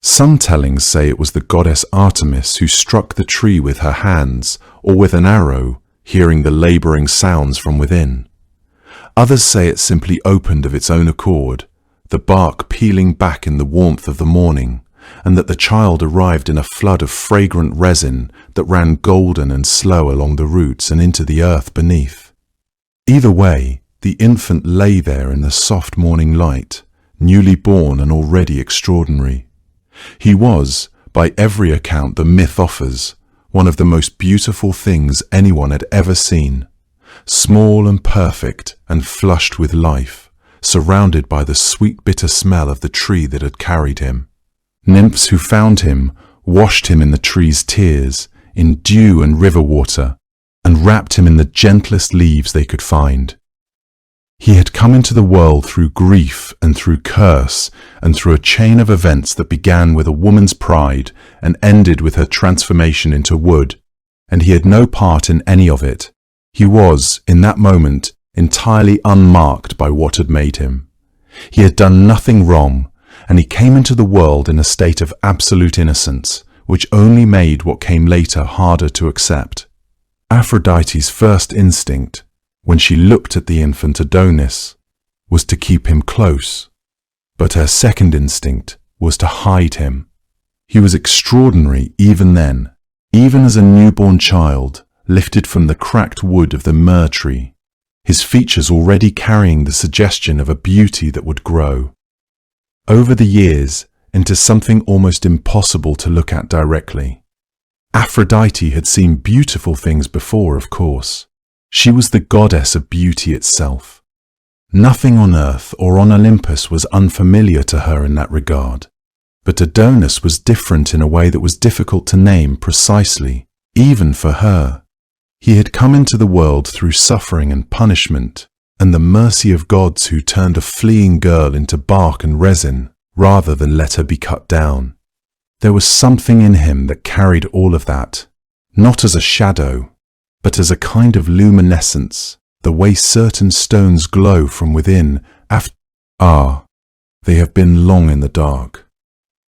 Some tellings say it was the goddess Artemis who struck the tree with her hands or with an arrow, hearing the laboring sounds from within. Others say it simply opened of its own accord, the bark peeling back in the warmth of the morning, and that the child arrived in a flood of fragrant resin that ran golden and slow along the roots and into the earth beneath. Either way, the infant lay there in the soft morning light, newly born and already extraordinary. He was, by every account the myth offers, one of the most beautiful things anyone had ever seen, small and perfect and flushed with life, surrounded by the sweet bitter smell of the tree that had carried him. Nymphs who found him washed him in the tree's tears, in dew and river water, and wrapped him in the gentlest leaves they could find. He had come into the world through grief and through curse and through a chain of events that began with a woman's pride and ended with her transformation into wood, and he had no part in any of it. He was, in that moment, entirely unmarked by what had made him. He had done nothing wrong, and he came into the world in a state of absolute innocence, which only made what came later harder to accept. Aphrodite's first instinct, when she looked at the infant Adonis, was to keep him close, but her second instinct was to hide him. He was extraordinary even then, even as a newborn child lifted from the cracked wood of the myrrh tree, his features already carrying the suggestion of a beauty that would grow, over the years, into something almost impossible to look at directly. Aphrodite had seen beautiful things before, of course. She was the goddess of beauty itself. Nothing on earth or on Olympus was unfamiliar to her in that regard. But Adonis was different in a way that was difficult to name precisely, even for her. He had come into the world through suffering and punishment, and the mercy of gods who turned a fleeing girl into bark and resin, rather than let her be cut down. There was something in him that carried all of that, not as a shadow, but as a kind of luminescence, the way certain stones glow from within they have been long in the dark.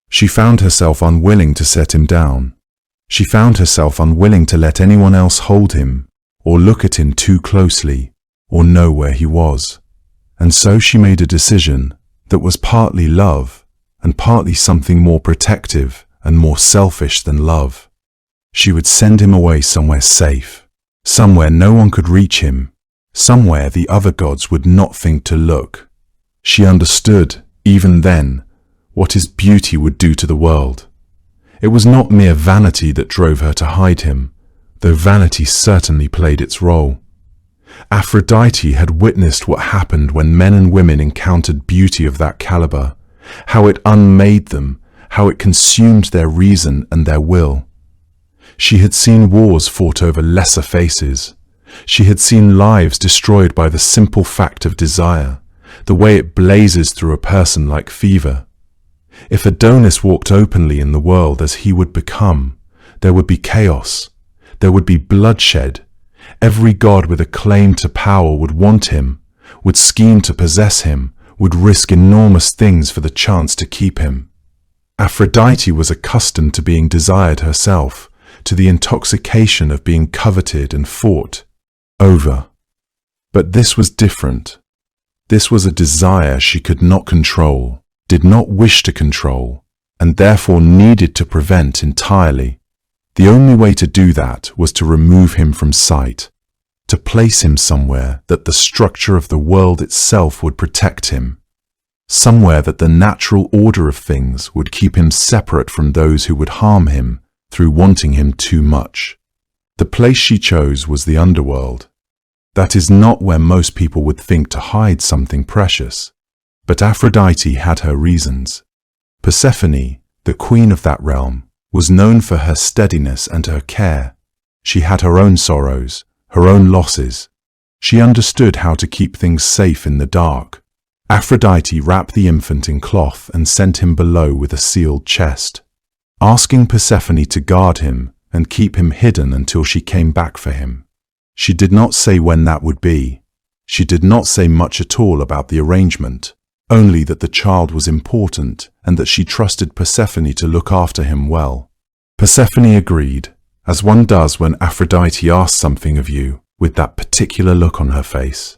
She found herself unwilling to set him down. She found herself unwilling to let anyone else hold him, or look at him too closely, or know where he was. And so she made a decision that was partly love, and partly something more protective and more selfish than love. She would send him away somewhere safe, somewhere no one could reach him, somewhere the other gods would not think to look. She understood, even then, what his beauty would do to the world. It was not mere vanity that drove her to hide him, though vanity certainly played its role. Aphrodite had witnessed what happened when men and women encountered beauty of that caliber, how it unmade them, how it consumed their reason and their will. She had seen wars fought over lesser faces. She had seen lives destroyed by the simple fact of desire, the way it blazes through a person like fever. If Adonis walked openly in the world as he would become, there would be chaos, there would be bloodshed. Every god with a claim to power would want him, would scheme to possess him, would risk enormous things for the chance to keep him. Aphrodite was accustomed to being desired herself, to the intoxication of being coveted and fought over. But this was different. This was a desire she could not control, did not wish to control, and therefore needed to prevent entirely. The only way to do that was to remove him from sight, to place him somewhere that the structure of the world itself would protect him, somewhere that the natural order of things would keep him separate from those who would harm him through wanting him too much. The place she chose was the underworld. That is not where most people would think to hide something precious. But Aphrodite had her reasons. Persephone, the queen of that realm, was known for her steadiness and her care. She had her own sorrows, her own losses. She understood how to keep things safe in the dark. Aphrodite wrapped the infant in cloth and sent him below with a sealed chest, asking Persephone to guard him and keep him hidden until she came back for him. She did not say when that would be. She did not say much at all about the arrangement, only that the child was important and that she trusted Persephone to look after him well. Persephone agreed, as one does when Aphrodite asks something of you, with that particular look on her face.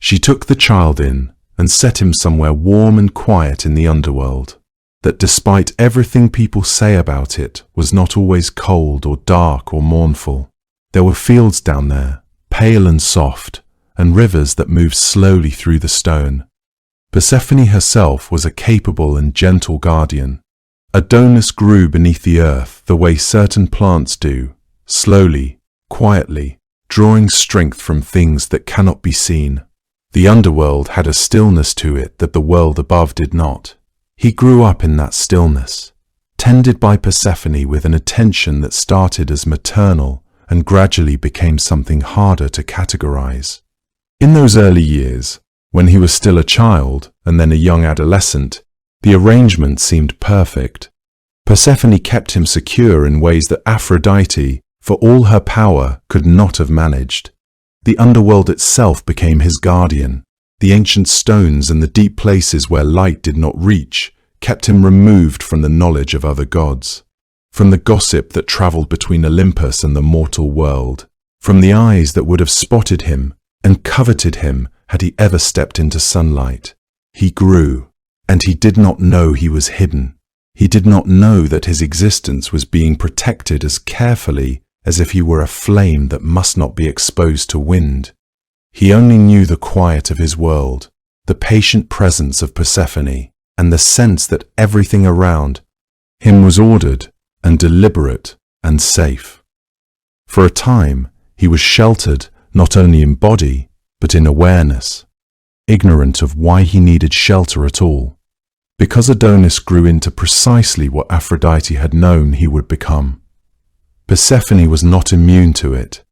She took the child in and set him somewhere warm and quiet in the underworld, that despite everything people say about it was not always cold or dark or mournful. There were fields down there, pale and soft, and rivers that moved slowly through the stone. Persephone herself was a capable and gentle guardian. Adonis grew beneath the earth the way certain plants do, slowly, quietly, drawing strength from things that cannot be seen. The underworld had a stillness to it that the world above did not. He grew up in that stillness, tended by Persephone with an attention that started as maternal and gradually became something harder to categorize. In those early years, when he was still a child and then a young adolescent, the arrangement seemed perfect. Persephone kept him secure in ways that Aphrodite, for all her power, could not have managed. The underworld itself became his guardian. The ancient stones and the deep places where light did not reach kept him removed from the knowledge of other gods, from the gossip that traveled between Olympus and the mortal world, from the eyes that would have spotted him and coveted him had he ever stepped into sunlight. He grew, and he did not know he was hidden. He did not know that his existence was being protected as carefully as if he were a flame that must not be exposed to wind. He only knew the quiet of his world, the patient presence of Persephone, and the sense that everything around him was ordered and deliberate and safe. For a time, he was sheltered not only in body, but in awareness, ignorant of why he needed shelter at all, because Adonis grew into precisely what Aphrodite had known he would become. Persephone was not immune to it.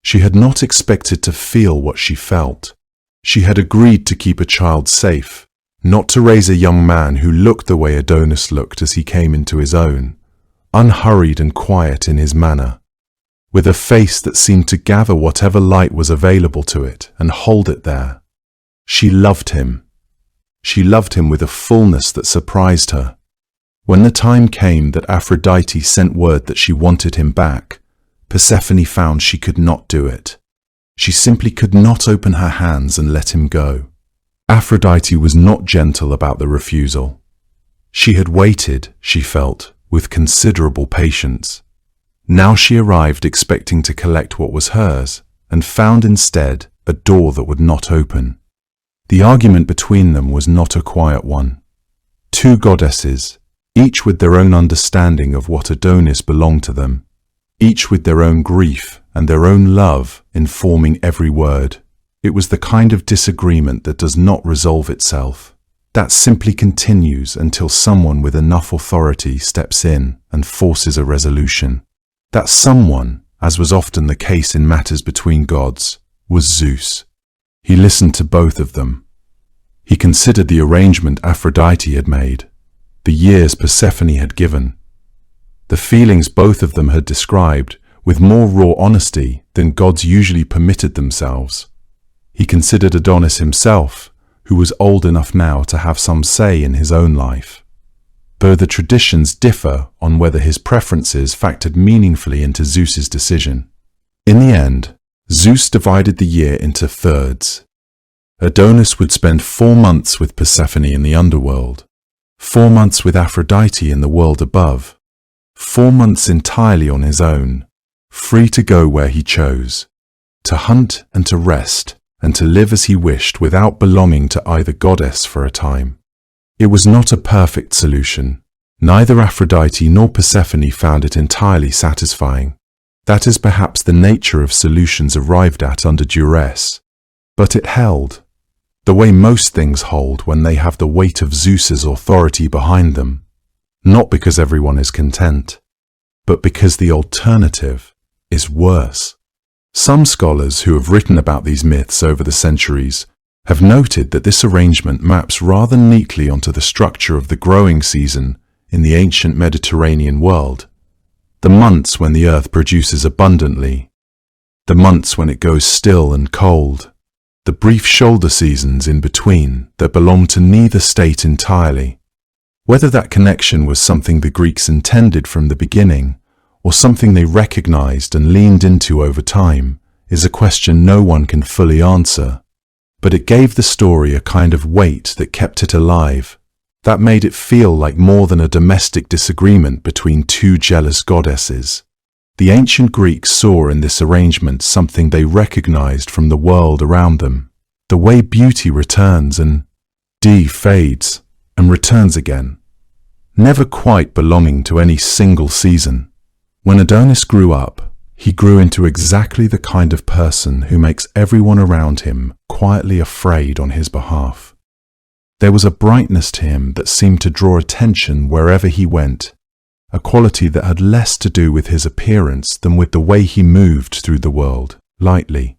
She had not expected to feel what she felt. She had agreed to keep a child safe, not to raise a young man who looked the way Adonis looked as he came into his own, unhurried and quiet in his manner, with a face that seemed to gather whatever light was available to it and hold it there. She loved him. She loved him with a fullness that surprised her. When the time came that Aphrodite sent word that she wanted him back, Persephone found she could not do it. She simply could not open her hands and let him go. Aphrodite was not gentle about the refusal. She had waited, she felt, with considerable patience. Now she arrived expecting to collect what was hers, and found instead a door that would not open. The argument between them was not a quiet one. Two goddesses, each with their own understanding of what Adonis belonged to them, each with their own grief and their own love informing every word. It was the kind of disagreement that does not resolve itself, that simply continues until someone with enough authority steps in and forces a resolution. That someone, as was often the case in matters between gods, was Zeus. He listened to both of them. He considered the arrangement Aphrodite had made, the years Persephone had given, the feelings both of them had described with more raw honesty than gods usually permitted themselves. He considered Adonis himself, who was old enough now to have some say in his own life, though the traditions differ on whether his preferences factored meaningfully into Zeus's decision. In the end, Zeus divided the year into thirds. Adonis would spend 4 months with Persephone in the underworld, 4 months with Aphrodite in the world above, 4 months entirely on his own, free to go where he chose, to hunt and to rest, and to live as he wished without belonging to either goddess for a time. It was not a perfect solution. Neither Aphrodite nor Persephone found it entirely satisfying. That is perhaps the nature of solutions arrived at under duress. But it held, the way most things hold when they have the weight of Zeus's authority behind them, not because everyone is content, but because the alternative, is worse. Some scholars who have written about these myths over the centuries have noted that this arrangement maps rather neatly onto the structure of the growing season in the ancient Mediterranean world. The months when the earth produces abundantly, the months when it goes still and cold, the brief shoulder seasons in between that belong to neither state entirely. Whether that connection was something the Greeks intended from the beginning, or something they recognized and leaned into over time, is a question no one can fully answer. But it gave the story a kind of weight that kept it alive, that made it feel like more than a domestic disagreement between two jealous goddesses. The ancient Greeks saw in this arrangement something they recognized from the world around them, the way beauty returns and fades and returns again, never quite belonging to any single season. When Adonis grew up, he grew into exactly the kind of person who makes everyone around him quietly afraid on his behalf. There was a brightness to him that seemed to draw attention wherever he went, a quality that had less to do with his appearance than with the way he moved through the world, lightly,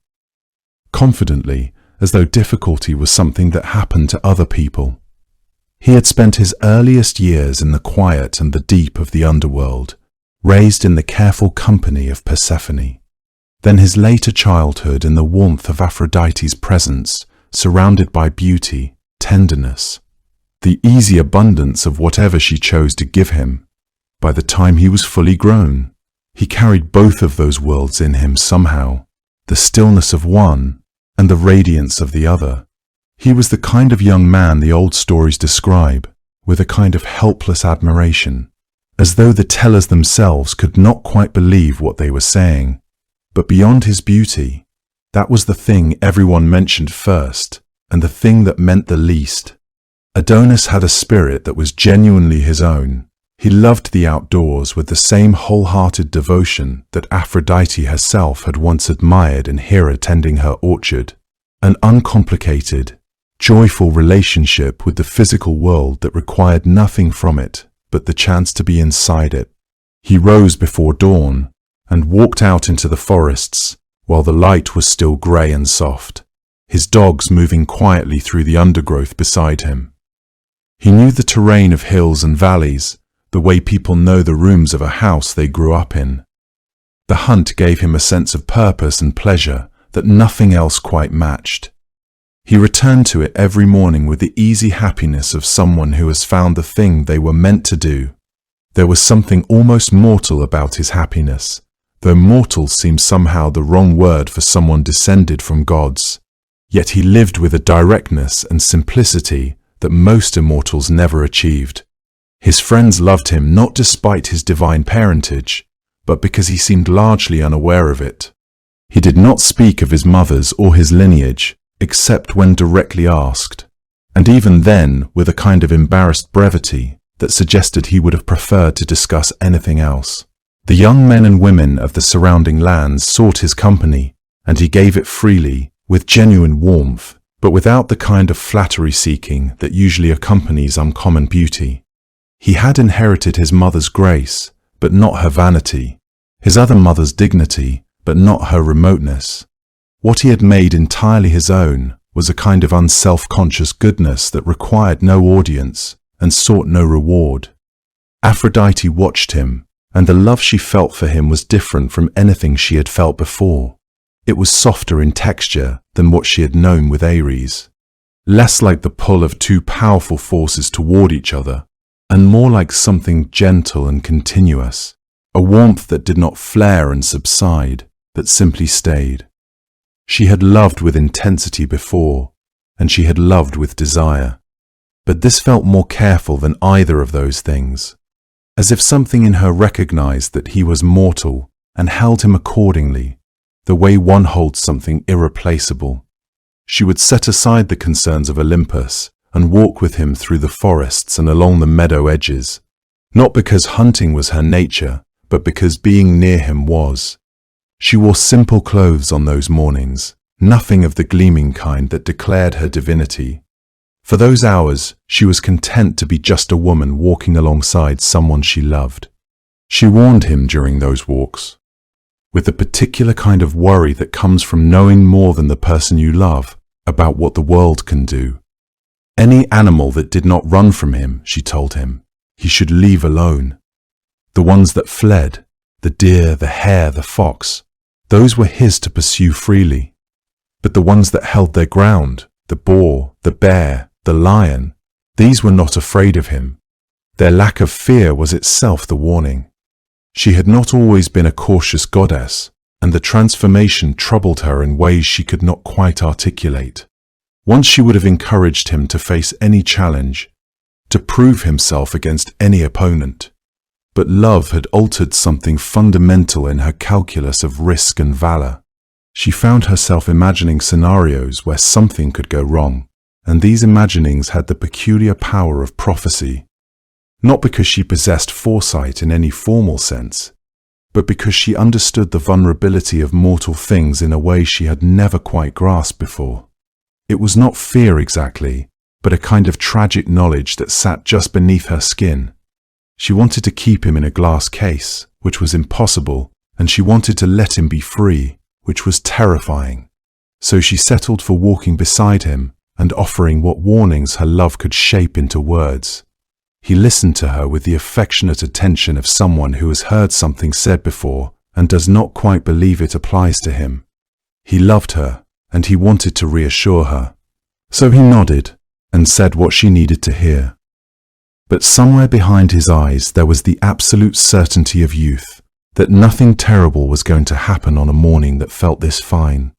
confidently, as though difficulty was something that happened to other people. He had spent his earliest years in the quiet and the deep of the underworld, raised in the careful company of Persephone. Then his later childhood in the warmth of Aphrodite's presence, surrounded by beauty, tenderness, the easy abundance of whatever she chose to give him. By the time he was fully grown, he carried both of those worlds in him somehow, the stillness of one and the radiance of the other. He was the kind of young man the old stories describe, with a kind of helpless admiration, as though the tellers themselves could not quite believe what they were saying. But beyond his beauty, that was the thing everyone mentioned first, and the thing that meant the least. Adonis had a spirit that was genuinely his own. He loved the outdoors with the same wholehearted devotion that Aphrodite herself had once admired in Hera tending her orchard, an uncomplicated, joyful relationship with the physical world that required nothing from it but the chance to be inside it. He rose before dawn and walked out into the forests while the light was still grey and soft, his dogs moving quietly through the undergrowth beside him. He knew the terrain of hills and valleys, the way people know the rooms of a house they grew up in. The hunt gave him a sense of purpose and pleasure that nothing else quite matched. He returned to it every morning with the easy happiness of someone who has found the thing they were meant to do. There was something almost mortal about his happiness, though mortal seemed somehow the wrong word for someone descended from gods. Yet he lived with a directness and simplicity that most immortals never achieved. His friends loved him not despite his divine parentage, but because he seemed largely unaware of it. He did not speak of his mother's or his lineage, except when directly asked, and even then with a kind of embarrassed brevity that suggested he would have preferred to discuss anything else. The young men and women of the surrounding lands sought his company, and he gave it freely, with genuine warmth, but without the kind of flattery-seeking that usually accompanies uncommon beauty. He had inherited his mother's grace, but not her vanity, his other mother's dignity, but not her remoteness. What he had made entirely his own was a kind of unself-conscious goodness that required no audience and sought no reward. Aphrodite watched him, and the love she felt for him was different from anything she had felt before. It was softer in texture than what she had known with Ares, less like the pull of two powerful forces toward each other, and more like something gentle and continuous, a warmth that did not flare and subside, that simply stayed. She had loved with intensity before, and she had loved with desire. But this felt more careful than either of those things, as if something in her recognized that he was mortal and held him accordingly, the way one holds something irreplaceable. She would set aside the concerns of Olympus and walk with him through the forests and along the meadow edges, not because hunting was her nature, but because being near him was. She wore simple clothes on those mornings, nothing of the gleaming kind that declared her divinity. For those hours, she was content to be just a woman walking alongside someone she loved. She warned him during those walks. with the particular kind of worry that comes from knowing more than the person you love about what the world can do. Any animal that did not run from him, she told him, he should leave alone. The ones that fled, the deer, the hare, the fox, those were his to pursue freely. But the ones that held their ground, the boar, the bear, the lion, these were not afraid of him. Their lack of fear was itself the warning. She had not always been a cautious goddess, and the transformation troubled her in ways she could not quite articulate. Once she would have encouraged him to face any challenge, to prove himself against any opponent. But love had altered something fundamental in her calculus of risk and valor. She found herself imagining scenarios where something could go wrong, and these imaginings had the peculiar power of prophecy. Not because she possessed foresight in any formal sense, but because she understood the vulnerability of mortal things in a way she had never quite grasped before. It was not fear exactly, but a kind of tragic knowledge that sat just beneath her skin. She wanted to keep him in a glass case, which was impossible, and she wanted to let him be free, which was terrifying. So she settled for walking beside him and offering what warnings her love could shape into words. He listened to her with the affectionate attention of someone who has heard something said before and does not quite believe it applies to him. He loved her, and he wanted to reassure her. So he nodded and said what she needed to hear. But somewhere behind his eyes there was the absolute certainty of youth, that nothing terrible was going to happen on a morning that felt this fine.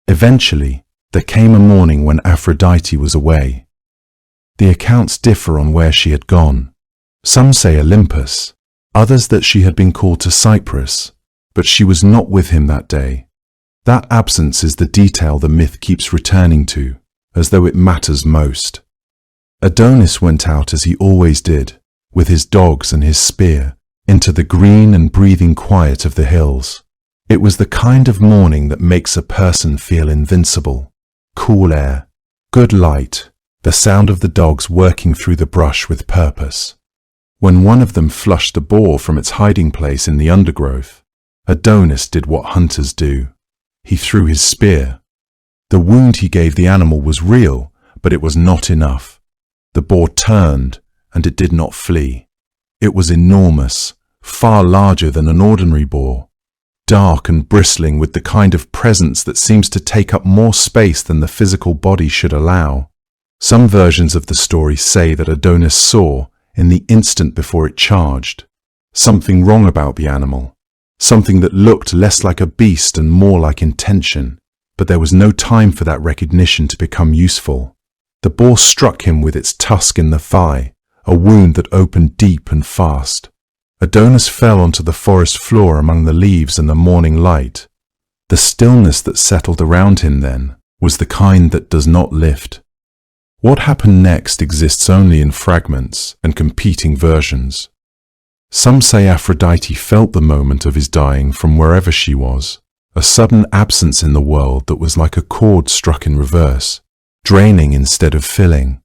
Eventually, there came a morning when Aphrodite was away. The accounts differ on where she had gone. Some say Olympus, others that she had been called to Cyprus, but she was not with him that day. That absence is the detail the myth keeps returning to, as though it matters most. Adonis went out as he always did, with his dogs and his spear, into the green and breathing quiet of the hills. It was the kind of morning that makes a person feel invincible. Cool air, good light, the sound of the dogs working through the brush with purpose. When one of them flushed a boar from its hiding place in the undergrowth, Adonis did what hunters do. He threw his spear. The wound he gave the animal was real, but it was not enough. The boar turned, and it did not flee. It was enormous, far larger than an ordinary boar, dark and bristling with the kind of presence that seems to take up more space than the physical body should allow. Some versions of the story say that Adonis saw, in the instant before it charged, something wrong about the animal, something that looked less like a beast and more like intention, but there was no time for that recognition to become useful. The boar struck him with its tusk in the thigh, a wound that opened deep and fast. Adonis fell onto the forest floor among the leaves and the morning light. The stillness that settled around him then was the kind that does not lift. What happened next exists only in fragments and competing versions. Some say Aphrodite felt the moment of his dying from wherever she was, a sudden absence in the world that was like a chord struck in reverse, draining instead of filling.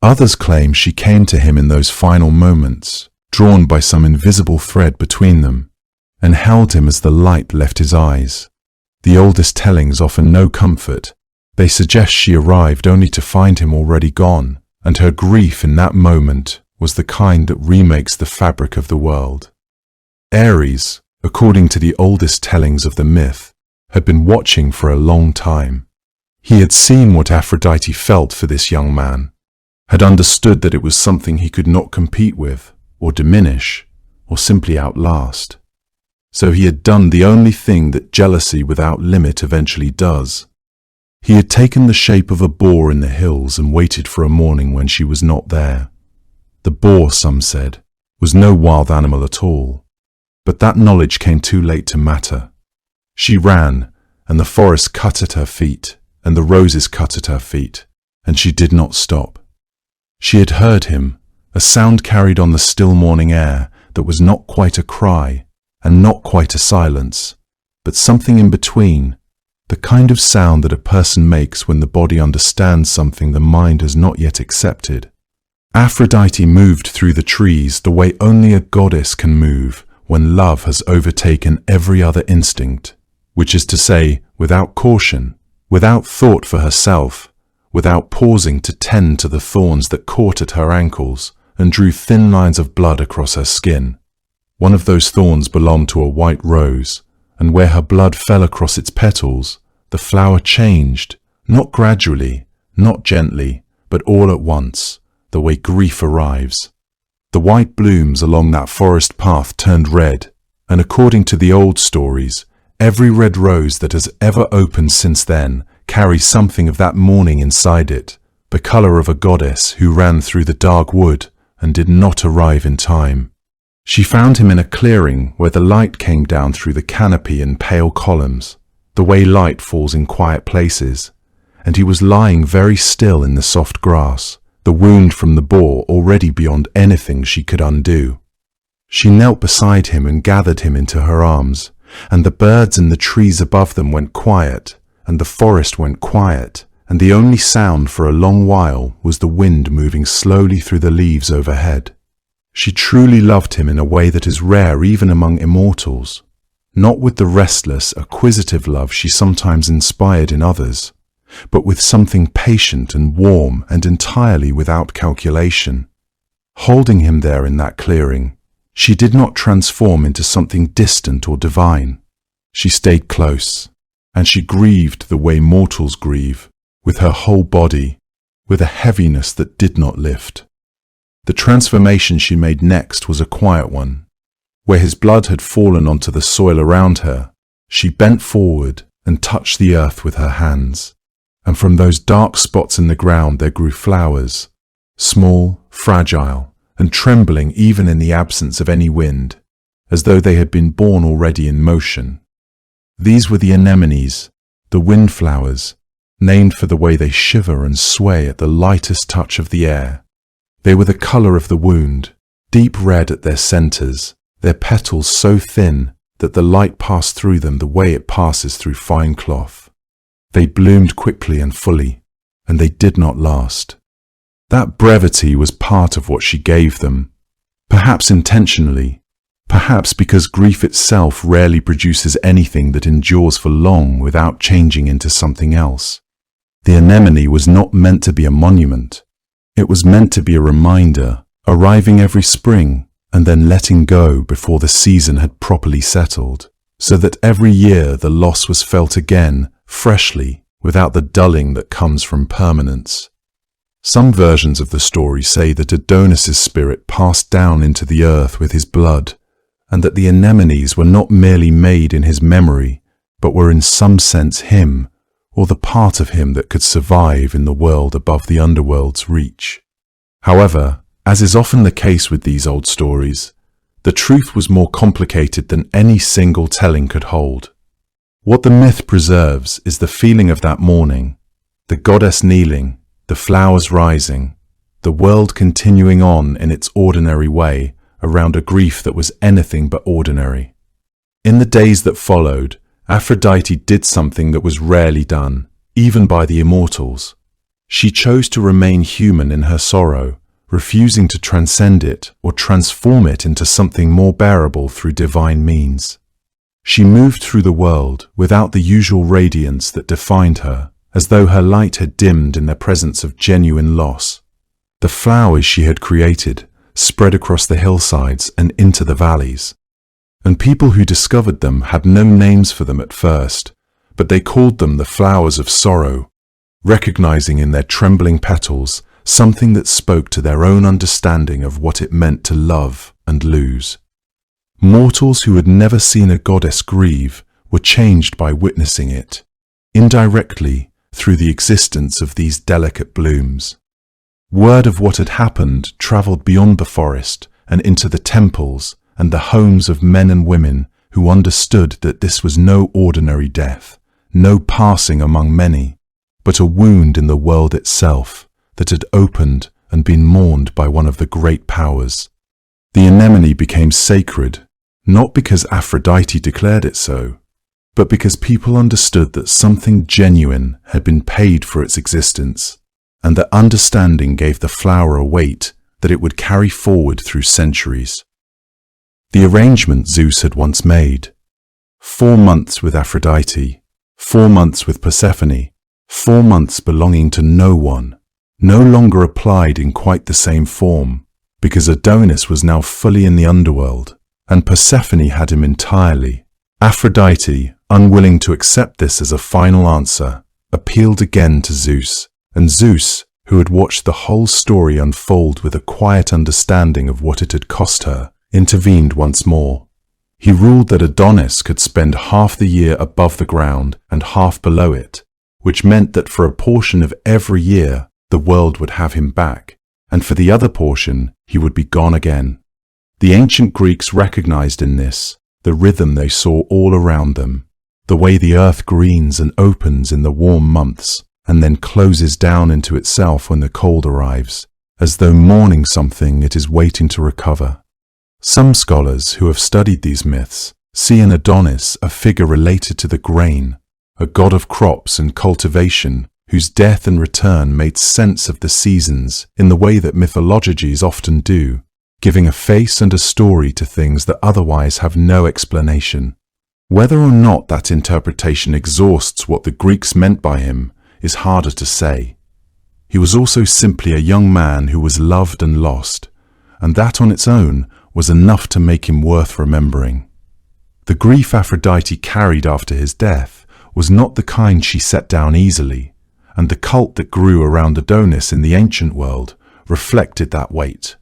Others claim she came to him in those final moments, drawn by some invisible thread between them, and held him as the light left his eyes. The oldest tellings offer no comfort. They suggest she arrived only to find him already gone, and her grief in that moment was the kind that remakes the fabric of the world. Ares, according to the oldest tellings of the myth, had been watching for a long time. He had seen what Aphrodite felt for this young man, had understood that it was something he could not compete with, or diminish, or simply outlast. So he had done the only thing that jealousy without limit eventually does. He had taken the shape of a boar in the hills and waited for a morning when she was not there. The boar, some said, was no wild animal at all, but that knowledge came too late to matter. She ran, and the forest cut at her feet, and the roses cut at her feet, and she did not stop. She had heard him, a sound carried on the still morning air that was not quite a cry and not quite a silence, but something in between, the kind of sound that a person makes when the body understands something the mind has not yet accepted. Aphrodite moved through the trees the way only a goddess can move when love has overtaken every other instinct, which is to say, without caution, without thought for herself, without pausing to tend to the thorns that caught at her ankles and drew thin lines of blood across her skin. One of those thorns belonged to a white rose, and where her blood fell across its petals, the flower changed, not gradually, not gently, but all at once, the way grief arrives. The white blooms along that forest path turned red, and according to the old stories, every red rose that has ever opened since then carries something of that morning inside it, the color of a goddess who ran through the dark wood and did not arrive in time. She found him in a clearing where the light came down through the canopy in pale columns, the way light falls in quiet places, and he was lying very still in the soft grass, the wound from the boar already beyond anything she could undo. She knelt beside him and gathered him into her arms, and the birds in the trees above them went quiet, and the forest went quiet, and the only sound for a long while was the wind moving slowly through the leaves overhead. She truly loved him in a way that is rare even among immortals, not with the restless, acquisitive love she sometimes inspired in others, but with something patient and warm and entirely without calculation. Holding him there in that clearing, she did not transform into something distant or divine. She stayed close, and she grieved the way mortals grieve, with her whole body, with a heaviness that did not lift. The transformation she made next was a quiet one. Where his blood had fallen onto the soil around her, she bent forward and touched the earth with her hands, and from those dark spots in the ground there grew flowers, small, fragile, and trembling even in the absence of any wind, as though they had been born already in motion. These were the anemones, the windflowers, named for the way they shiver and sway at the lightest touch of the air. They were the color of the wound, deep red at their centers, their petals so thin that the light passed through them the way it passes through fine cloth. They bloomed quickly and fully, and they did not last. That brevity was part of what she gave them, perhaps intentionally, perhaps because grief itself rarely produces anything that endures for long without changing into something else. The anemone was not meant to be a monument. It was meant to be a reminder, arriving every spring and then letting go before the season had properly settled, so that every year the loss was felt again, freshly, without the dulling that comes from permanence. Some versions of the story say that Adonis's spirit passed down into the earth with his blood, and that the anemones were not merely made in his memory, but were in some sense him, or the part of him that could survive in the world above the underworld's reach. However, as is often the case with these old stories, the truth was more complicated than any single telling could hold. What the myth preserves is the feeling of that morning, the goddess kneeling, the flowers rising, the world continuing on in its ordinary way around a grief that was anything but ordinary. In the days that followed, Aphrodite did something that was rarely done, even by the immortals. She chose to remain human in her sorrow, refusing to transcend it or transform it into something more bearable through divine means. She moved through the world without the usual radiance that defined her, as though her light had dimmed in the presence of genuine loss. The flowers she had created spread across the hillsides and into the valleys, and people who discovered them had no names for them at first, but they called them the flowers of sorrow, recognizing in their trembling petals something that spoke to their own understanding of what it meant to love and lose. Mortals who had never seen a goddess grieve were changed by witnessing it, indirectly through the existence of these delicate blooms. Word of what had happened traveled beyond the forest and into the temples and the homes of men and women who understood that this was no ordinary death, no passing among many, but a wound in the world itself that had opened and been mourned by one of the great powers. The anemone became sacred, not because Aphrodite declared it so, but because people understood that something genuine had been paid for its existence, and that understanding gave the flower a weight that it would carry forward through centuries. The arrangement Zeus had once made. 4 months with Aphrodite, 4 months with Persephone, 4 months belonging to no one, no longer applied in quite the same form, because Adonis was now fully in the underworld, and Persephone had him entirely. Aphrodite, unwilling to accept this as a final answer, appealed again to Zeus, and Zeus, who had watched the whole story unfold with a quiet understanding of what it had cost her, intervened once more. He ruled that Adonis could spend half the year above the ground and half below it, which meant that for a portion of every year the world would have him back, and for the other portion he would be gone again. The ancient Greeks recognized in this the rhythm they saw all around them, the way the earth greens and opens in the warm months and then closes down into itself when the cold arrives, as though mourning something it is waiting to recover. Some scholars who have studied these myths see in Adonis a figure related to the grain, a god of crops and cultivation whose death and return made sense of the seasons in the way that mythologies often do, giving a face and a story to things that otherwise have no explanation. Whether or not that interpretation exhausts what the Greeks meant by him is harder to say. He was also simply a young man who was loved and lost, and that on its own was enough to make him worth remembering. The grief Aphrodite carried after his death was not the kind she set down easily, and the cult that grew around Adonis in the ancient world reflected that weight.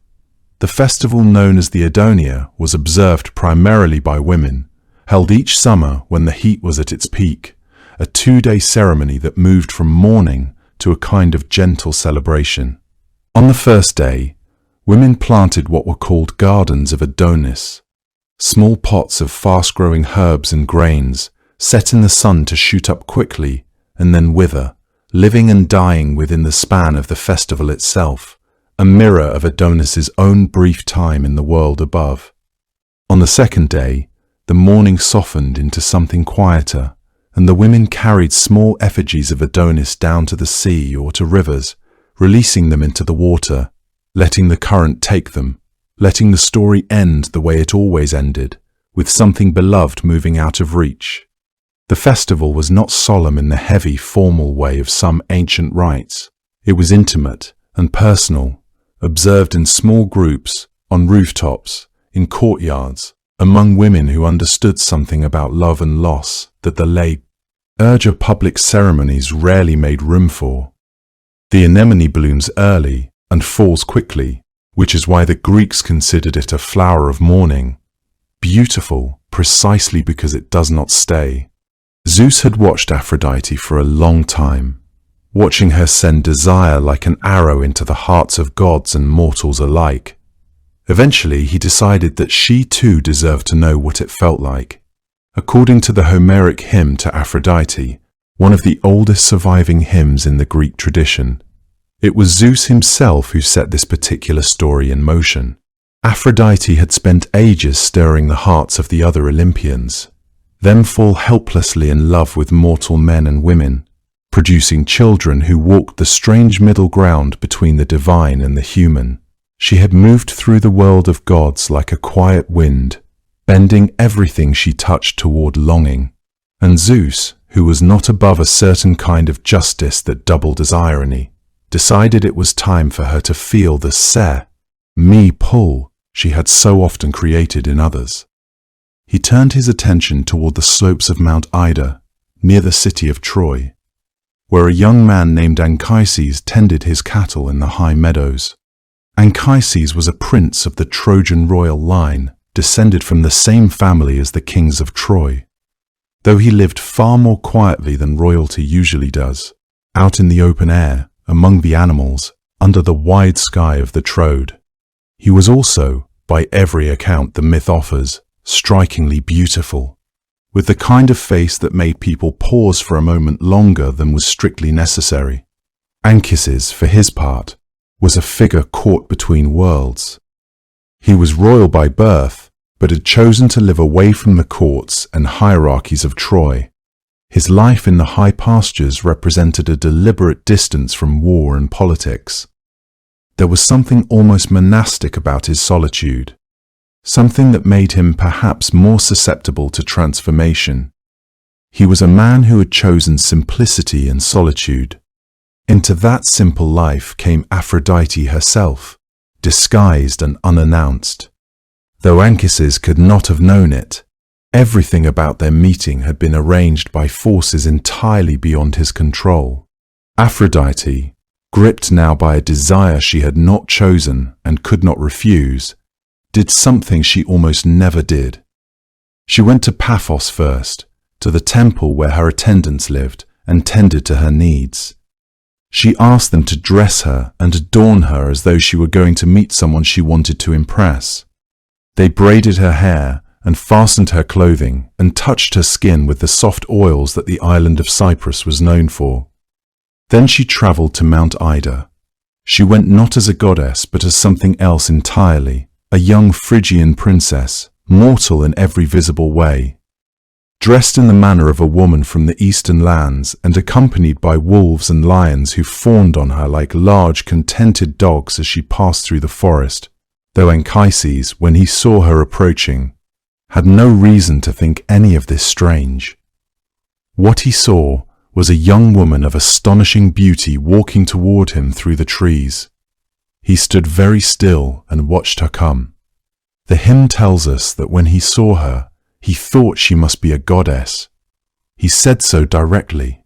The festival known as the Adonia was observed primarily by women, held each summer when the heat was at its peak, a 2-day ceremony that moved from mourning to a kind of gentle celebration. On the first day, women planted what were called gardens of Adonis, small pots of fast-growing herbs and grains set in the sun to shoot up quickly and then wither, living and dying within the span of the festival itself, a mirror of Adonis's own brief time in the world above. On the second day, the mourning softened into something quieter, and the women carried small effigies of Adonis down to the sea or to rivers, releasing them into the water, letting the current take them, letting the story end the way it always ended, with something beloved moving out of reach. The festival was not solemn in the heavy, formal way of some ancient rites. It was intimate and personal, observed in small groups, on rooftops, in courtyards, among women who understood something about love and loss that the late urge of public ceremonies rarely made room for. The anemone blooms early and falls quickly, which is why the Greeks considered it a flower of mourning, beautiful precisely because it does not stay. Zeus had watched Aphrodite for a long time, watching her send desire like an arrow into the hearts of gods and mortals alike. Eventually, he decided that she too deserved to know what it felt like. According to the Homeric hymn to Aphrodite, one of the oldest surviving hymns in the Greek tradition, it was Zeus himself who set this particular story in motion. Aphrodite had spent ages stirring the hearts of the other Olympians, them fall helplessly in love with mortal men and women, producing children who walked the strange middle ground between the divine and the human. She had moved through the world of gods like a quiet wind, bending everything she touched toward longing. And Zeus, who was not above a certain kind of justice that doubled as irony, decided it was time for her to feel the me pull she had so often created in others. He turned his attention toward the slopes of Mount Ida, near the city of Troy, where a young man named Anchises tended his cattle in the high meadows. Anchises was a prince of the Trojan royal line, descended from the same family as the kings of Troy. Though he lived far more quietly than royalty usually does, out in the open air, among the animals, under the wide sky of the Troad, he was also, by every account the myth offers, strikingly beautiful, with the kind of face that made people pause for a moment longer than was strictly necessary. Anchises, for his part, was a figure caught between worlds. He was royal by birth, but had chosen to live away from the courts and hierarchies of Troy. His life in the high pastures represented a deliberate distance from war and politics. There was something almost monastic about his solitude, something that made him perhaps more susceptible to transformation. He was a man who had chosen simplicity and solitude. Into that simple life came Aphrodite herself, disguised and unannounced. Though Anchises could not have known it, everything about their meeting had been arranged by forces entirely beyond his control. Aphrodite, gripped now by a desire she had not chosen and could not refuse, did something she almost never did. She went to Paphos first, to the temple where her attendants lived, and tended to her needs. She asked them to dress her and adorn her as though she were going to meet someone she wanted to impress. They braided her hair and fastened her clothing and touched her skin with the soft oils that the island of Cyprus was known for. Then she travelled to Mount Ida. She went not as a goddess but as something else entirely, a young Phrygian princess, mortal in every visible way. Dressed in the manner of a woman from the eastern lands and accompanied by wolves and lions who fawned on her like large contented dogs as she passed through the forest, though Anchises, when he saw her approaching, had no reason to think any of this strange. What he saw was a young woman of astonishing beauty walking toward him through the trees. He stood very still and watched her come. The hymn tells us that when he saw her, he thought she must be a goddess. He said so directly.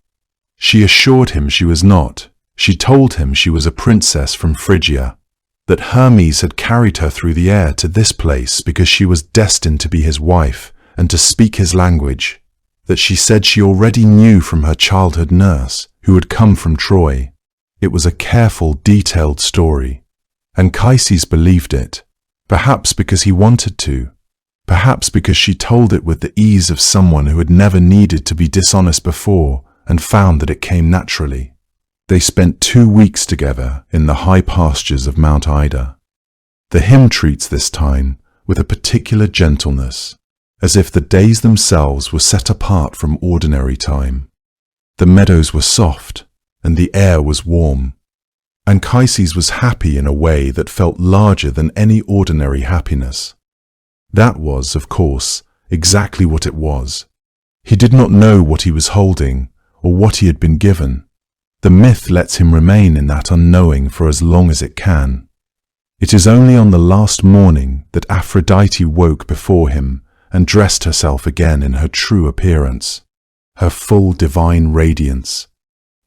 She assured him she was not. She told him she was a princess from Phrygia, that Hermes had carried her through the air to this place because she was destined to be his wife and to speak his language, that she said she already knew from her childhood nurse, who had come from Troy. It was a careful, detailed story. Anchises believed it, perhaps because he wanted to, perhaps because she told it with the ease of someone who had never needed to be dishonest before and found that it came naturally. They spent 2 weeks together in the high pastures of Mount Ida. The hymn treats this time with a particular gentleness, as if the days themselves were set apart from ordinary time. The meadows were soft and the air was warm. Anchises was happy in a way that felt larger than any ordinary happiness. That was, of course, exactly what it was. He did not know what he was holding or what he had been given. The myth lets him remain in that unknowing for as long as it can. It is only on the last morning that Aphrodite woke before him and dressed herself again in her true appearance, her full divine radiance,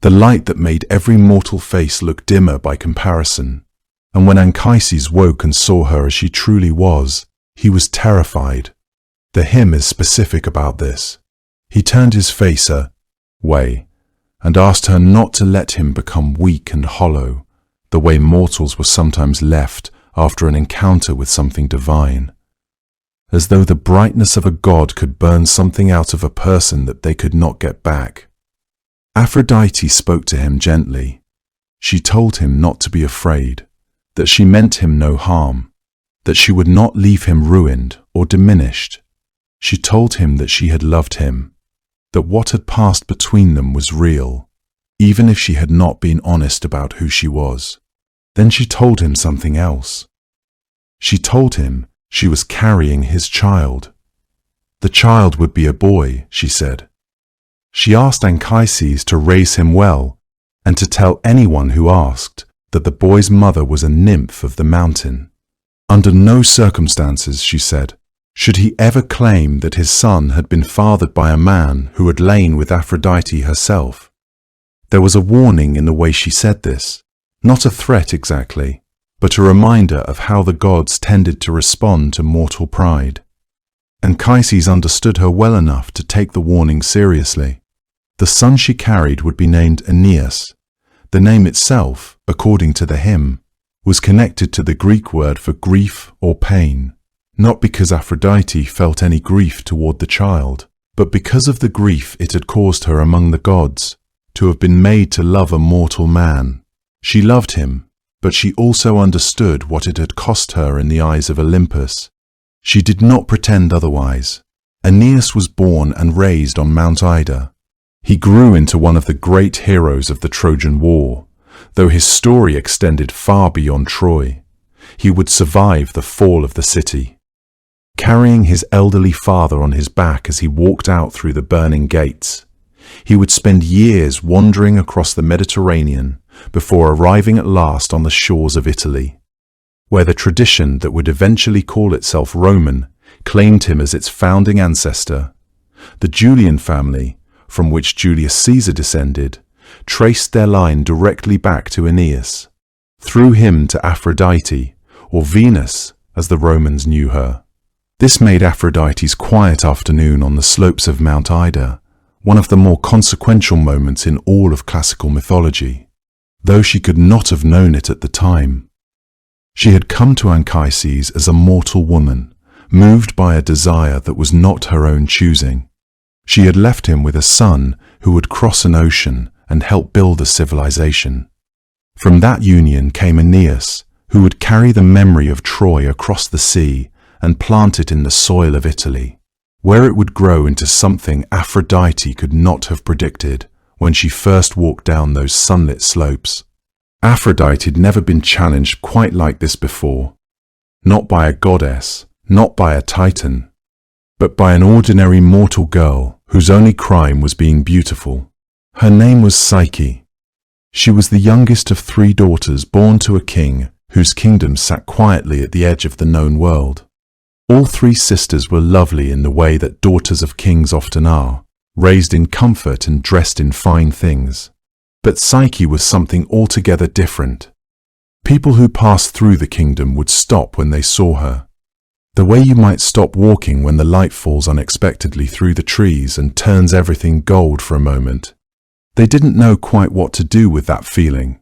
the light that made every mortal face look dimmer by comparison. And when Anchises woke and saw her as she truly was, he was terrified. The hymn is specific about this. He turned his face away and asked her not to let him become weak and hollow, the way mortals were sometimes left after an encounter with something divine, as though the brightness of a god could burn something out of a person that they could not get back. Aphrodite spoke to him gently. She told him not to be afraid, that she meant him no harm, that she would not leave him ruined or diminished. She told him that she had loved him, that what had passed between them was real, even if she had not been honest about who she was. Then she told him something else. She told him she was carrying his child. The child would be a boy, she said. She asked Anchises to raise him well and to tell anyone who asked that the boy's mother was a nymph of the mountain. Under no circumstances, she said, should he ever claim that his son had been fathered by a man who had lain with Aphrodite herself. There was a warning in the way she said this, not a threat exactly, but a reminder of how the gods tended to respond to mortal pride. Anchises understood her well enough to take the warning seriously. The son she carried would be named Aeneas. The name itself, according to the hymn, was connected to the Greek word for grief or pain, not because Aphrodite felt any grief toward the child, but because of the grief it had caused her among the gods, to have been made to love a mortal man. She loved him, but she also understood what it had cost her in the eyes of Olympus. She did not pretend otherwise. Aeneas was born and raised on Mount Ida. He grew into one of the great heroes of the Trojan War, though his story extended far beyond Troy. He would survive the fall of the city. carrying his elderly father on his back as he walked out through the burning gates. He would spend years wandering across the Mediterranean before arriving at last on the shores of Italy, where the tradition that would eventually call itself Roman claimed him as its founding ancestor. The Julian family, from which Julius Caesar descended, traced their line directly back to Aeneas, through him to Aphrodite, or Venus as the Romans knew her. This made Aphrodite's quiet afternoon on the slopes of Mount Ida one of the more consequential moments in all of classical mythology, though she could not have known it at the time. She had come to Anchises as a mortal woman, moved by a desire that was not her own choosing. She had left him with a son who would cross an ocean and help build a civilization. From that union came Aeneas, who would carry the memory of Troy across the sea and plant it in the soil of Italy, where it would grow into something Aphrodite could not have predicted when she first walked down those sunlit slopes. Aphrodite had never been challenged quite like this before, not by a goddess, not by a titan, but by an ordinary mortal girl whose only crime was being beautiful. Her name was Psyche. She was the youngest of 3 daughters born to a king whose kingdom sat quietly at the edge of the known world. All 3 sisters were lovely in the way that daughters of kings often are, raised in comfort and dressed in fine things. But Psyche was something altogether different. People who passed through the kingdom would stop when they saw her. The way you might stop walking when the light falls unexpectedly through the trees and turns everything gold for a moment. They didn't know quite what to do with that feeling.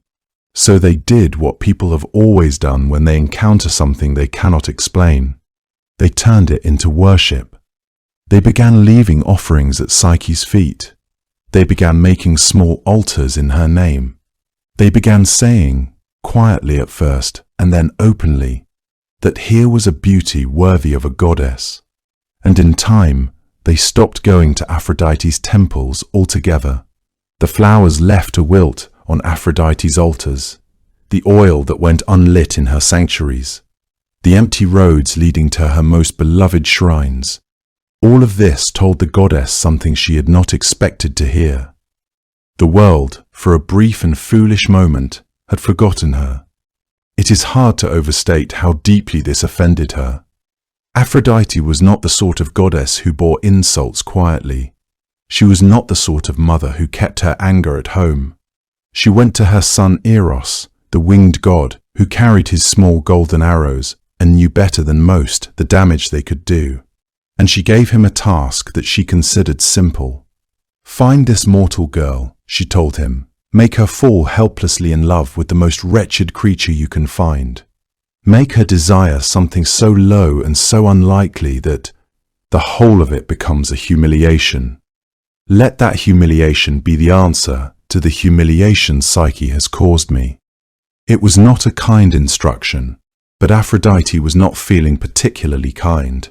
So they did what people have always done when they encounter something they cannot explain. They turned it into worship. They began leaving offerings at Psyche's feet. They began making small altars in her name. They began saying, quietly at first and then openly, that here was a beauty worthy of a goddess. And in time, they stopped going to Aphrodite's temples altogether. The flowers left to wilt on Aphrodite's altars, the oil that went unlit in her sanctuaries, the empty roads leading to her most beloved shrines. All of this told the goddess something she had not expected to hear. The world, for a brief and foolish moment, had forgotten her. It is hard to overstate how deeply this offended her. Aphrodite was not the sort of goddess who bore insults quietly. She was not the sort of mother who kept her anger at home. She went to her son Eros, the winged god, who carried his small golden arrows and knew better than most the damage they could do. And she gave him a task that she considered simple. Find this mortal girl, she told him. Make her fall helplessly in love with the most wretched creature you can find. Make her desire something so low and so unlikely that the whole of it becomes a humiliation. Let that humiliation be the answer to the humiliation Psyche has caused me. It was not a kind instruction, but Aphrodite was not feeling particularly kind.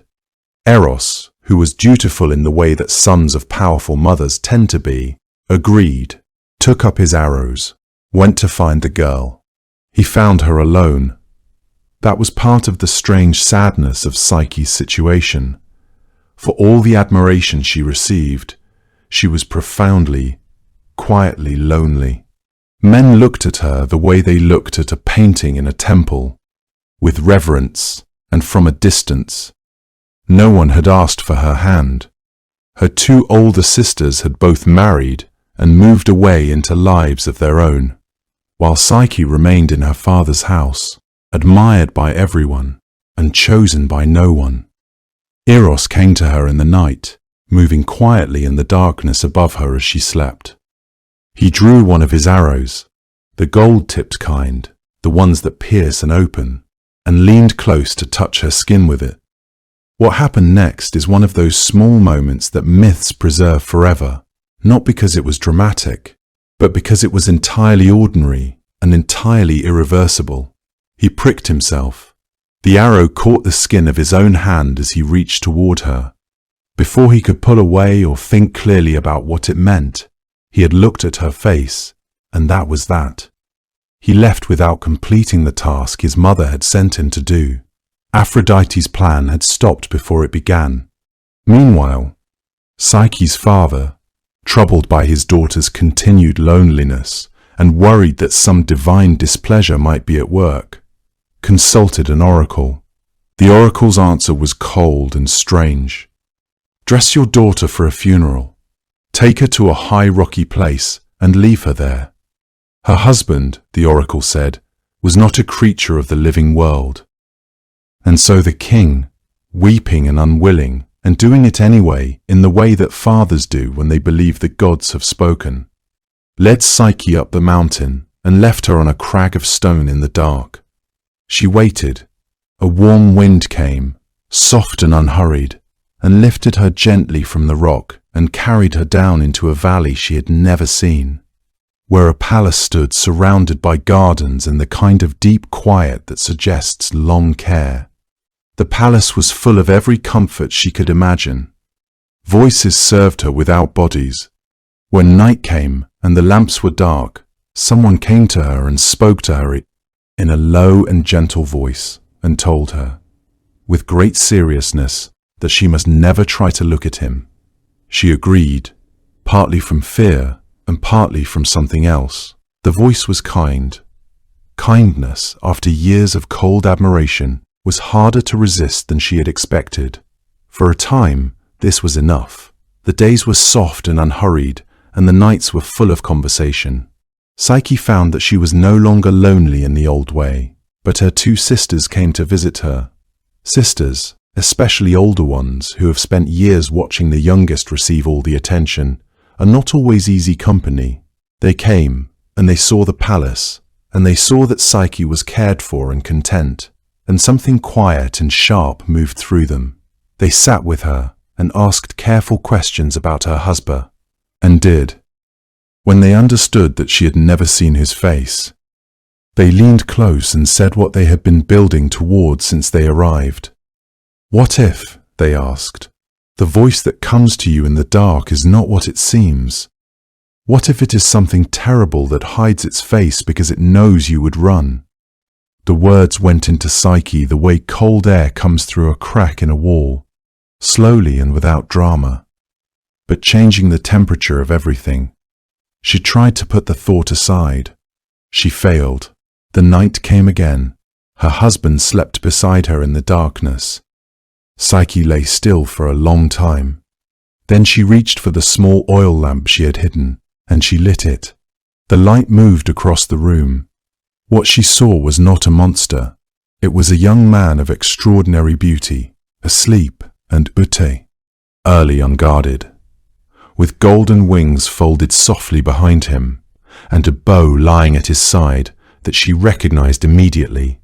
Eros, who was dutiful in the way that sons of powerful mothers tend to be, agreed, took up his arrows, went to find the girl. He found her alone. That was part of the strange sadness of Psyche's situation. For all the admiration she received, she was profoundly, quietly lonely. Men looked at her the way they looked at a painting in a temple, with reverence and from a distance. No one had asked for her hand. Her 2 older sisters had both married and moved away into lives of their own, while Psyche remained in her father's house, admired by everyone and chosen by no one. Eros came to her in the night, moving quietly in the darkness above her as she slept. He drew one of his arrows, the gold-tipped kind, the ones that pierce and open, and leaned close to touch her skin with it. What happened next is one of those small moments that myths preserve forever, not because it was dramatic, but because it was entirely ordinary and entirely irreversible. He pricked himself. The arrow caught the skin of his own hand as he reached toward her. Before he could pull away or think clearly about what it meant, he had looked at her face, and that was that. He left without completing the task his mother had sent him to do. Aphrodite's plan had stopped before it began. Meanwhile, Psyche's father, troubled by his daughter's continued loneliness and worried that some divine displeasure might be at work, consulted an oracle. The oracle's answer was cold and strange. Dress your daughter for a funeral. Take her to a high rocky place and leave her there. Her husband, the oracle said, was not a creature of the living world. And so the king, weeping and unwilling, and doing it anyway in the way that fathers do when they believe the gods have spoken, led Psyche up the mountain and left her on a crag of stone in the dark. She waited. A warm wind came, soft and unhurried, and lifted her gently from the rock and carried her down into a valley she had never seen, where a palace stood surrounded by gardens and the kind of deep quiet that suggests long care. The palace was full of every comfort she could imagine. Voices served her without bodies. When night came and the lamps were dark, someone came to her and spoke to her in a low and gentle voice and told her, with great seriousness, that she must never try to look at him. She agreed, partly from fear and partly from something else. The voice was kind. Kindness, after years of cold admiration, was harder to resist than she had expected. For a time, this was enough. The days were soft and unhurried, and the nights were full of conversation. Psyche found that she was no longer lonely in the old way, but her two sisters came to visit her. Sisters, especially older ones who have spent years watching the youngest receive all the attention, are not always easy company. They came, and they saw the palace, and they saw that Psyche was cared for and content, and something quiet and sharp moved through them. They sat with her and asked careful questions about her husband, and did. When they understood that she had never seen his face, they leaned close and said what they had been building towards since they arrived. What if, they asked, the voice that comes to you in the dark is not what it seems? What if it is something terrible that hides its face because it knows you would run? The words went into Psyche the way cold air comes through a crack in a wall, slowly and without drama, but changing the temperature of everything. She tried to put the thought aside. She failed. The night came again. Her husband slept beside her in the darkness. Psyche lay still for a long time. Then she reached for the small oil lamp she had hidden, and she lit it. The light moved across the room. What she saw was not a monster. It was a young man of extraordinary beauty, asleep and early unguarded, with golden wings folded softly behind him, and a bow lying at his side that she recognized immediately.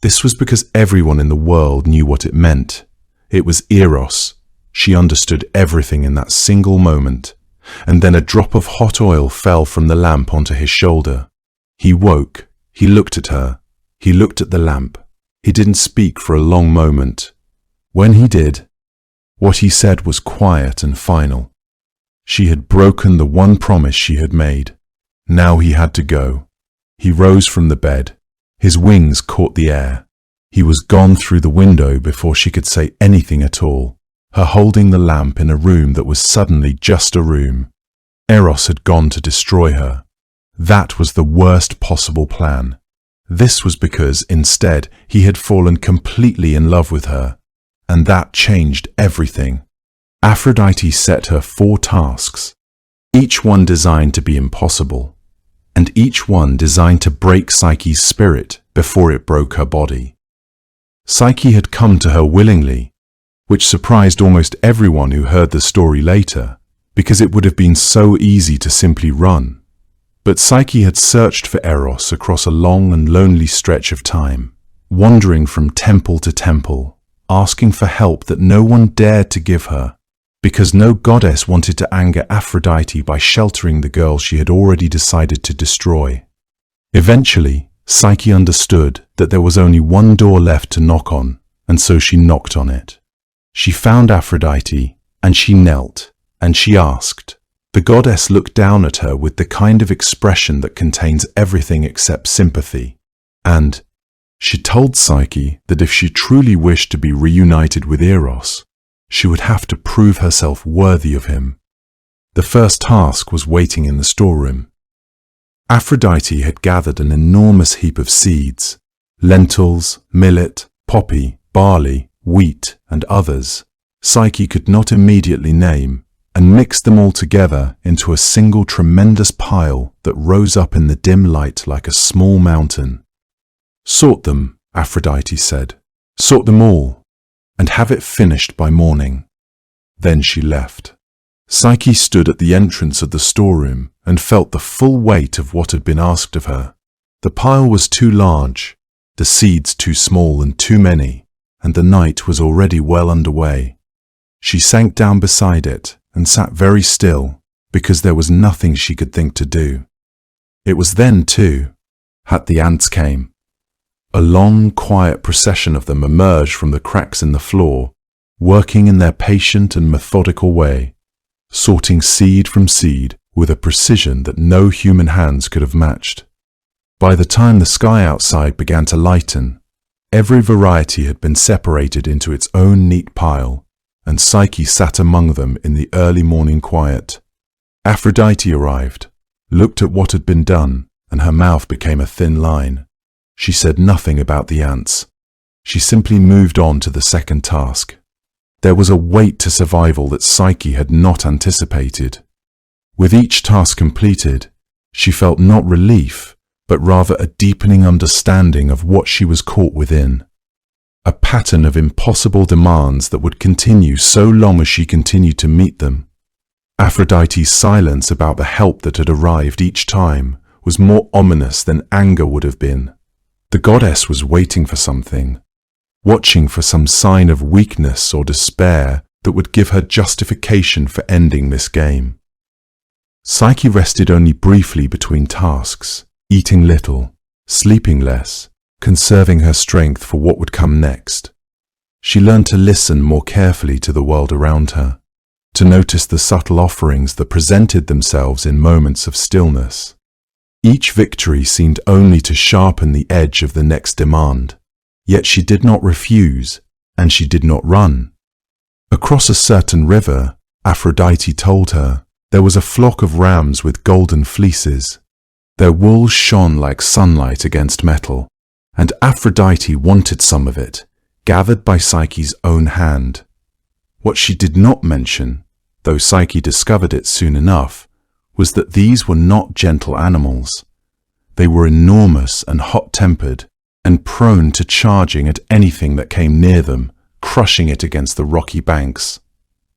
This was because everyone in the world knew what it meant. It was Eros. She understood everything in that single moment, and then a drop of hot oil fell from the lamp onto his shoulder. He woke. He looked at her. He looked at the lamp. He didn't speak for a long moment. When he did, what he said was quiet and final. She had broken the one promise she had made. Now he had to go. He rose from the bed. His wings caught the air. He was gone through the window before she could say anything at all, her holding the lamp in a room that was suddenly just a room. Eros had gone to destroy her. That was the worst possible plan. This was because, instead, he had fallen completely in love with her, and that changed everything. Aphrodite set her 4 tasks, each one designed to be impossible, and each one designed to break Psyche's spirit before it broke her body. Psyche had come to her willingly, which surprised almost everyone who heard the story later, because it would have been so easy to simply run. But Psyche had searched for Eros across a long and lonely stretch of time, wandering from temple to temple, asking for help that no one dared to give her, because no goddess wanted to anger Aphrodite by sheltering the girl she had already decided to destroy. Eventually, Psyche understood that there was only one door left to knock on, and so she knocked on it. She found Aphrodite, and she knelt, and she asked. The goddess looked down at her with the kind of expression that contains everything except sympathy, and She told Psyche that if she truly wished to be reunited with Eros, she would have to prove herself worthy of him. The first task was waiting in the storeroom. Aphrodite had gathered an enormous heap of seeds, lentils, millet, poppy, barley, wheat, and others Psyche could not immediately name, and mixed them all together into a single tremendous pile that rose up in the dim light like a small mountain. "Sort them," Aphrodite said. "Sort them all, and have it finished by morning." Then she left. Psyche stood at the entrance of the storeroom and felt the full weight of what had been asked of her. The pile was too large, the seeds too small and too many, and the night was already well underway. She sank down beside it and sat very still because there was nothing she could think to do. It was then, too, that the ants came. A long, quiet procession of them emerged from the cracks in the floor, working in their patient and methodical way, sorting seed from seed with a precision that no human hands could have matched. By the time the sky outside began to lighten, every variety had been separated into its own neat pile, and Psyche sat among them in the early morning quiet. Aphrodite arrived, looked at what had been done, and her mouth became a thin line. She said nothing about the ants. She simply moved on to the second task. There was a weight to survival that Psyche had not anticipated. With each task completed, she felt not relief, but rather a deepening understanding of what she was caught within. A pattern of impossible demands that would continue so long as she continued to meet them. Aphrodite's silence about the help that had arrived each time was more ominous than anger would have been. The goddess was waiting for something, watching for some sign of weakness or despair that would give her justification for ending this game. Psyche rested only briefly between tasks, eating little, sleeping less, conserving her strength for what would come next. She learned to listen more carefully to the world around her, to notice the subtle offerings that presented themselves in moments of stillness. Each victory seemed only to sharpen the edge of the next demand, yet she did not refuse, and she did not run. Across a certain river, Aphrodite told her, there was a flock of rams with golden fleeces. Their wool shone like sunlight against metal, and Aphrodite wanted some of it, gathered by Psyche's own hand. What she did not mention, though Psyche discovered it soon enough, was that these were not gentle animals. They were enormous and hot-tempered, and prone to charging at anything that came near them, crushing it against the rocky banks.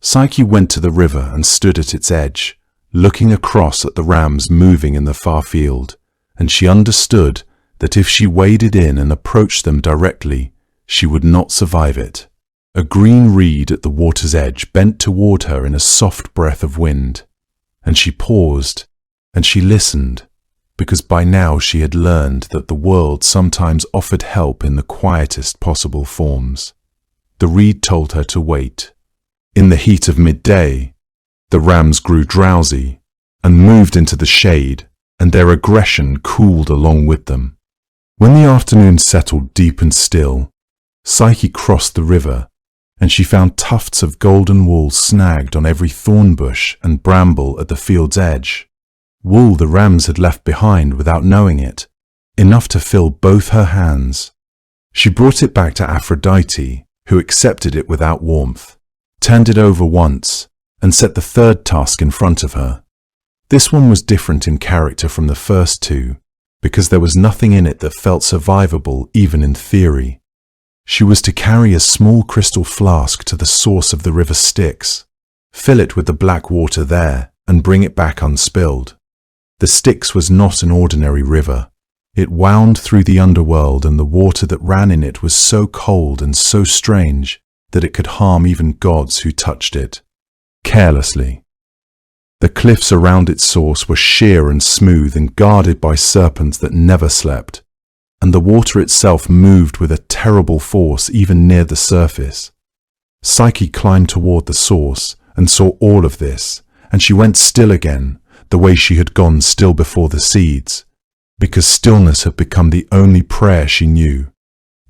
Psyche went to the river and stood at its edge, looking across at the rams moving in the far field, and she understood that if she waded in and approached them directly, she would not survive it. A green reed at the water's edge bent toward her in a soft breath of wind, and she paused, and she listened, because by now she had learned that the world sometimes offered help in the quietest possible forms. The reed told her to wait. In the heat of midday, the rams grew drowsy and moved into the shade, and their aggression cooled along with them. When the afternoon settled deep and still, Psyche crossed the river, and she found tufts of golden wool snagged on every thorn bush and bramble at the field's edge. Wool the rams had left behind without knowing it, enough to fill both her hands. She brought it back to Aphrodite, who accepted it without warmth, turned it over once, and set the third task in front of her. This one was different in character from the first two, because there was nothing in it that felt survivable even in theory. She was to carry a small crystal flask to the source of the river Styx, fill it with the black water there, and bring it back unspilled. The Styx was not an ordinary river. It wound through the underworld, and the water that ran in it was so cold and so strange that it could harm even gods who touched it carelessly. The cliffs around its source were sheer and smooth and guarded by serpents that never slept, and the water itself moved with a terrible force even near the surface. Psyche climbed toward the source and saw all of this, and she went still again, the way she had gone still before the seeds, because stillness had become the only prayer she knew.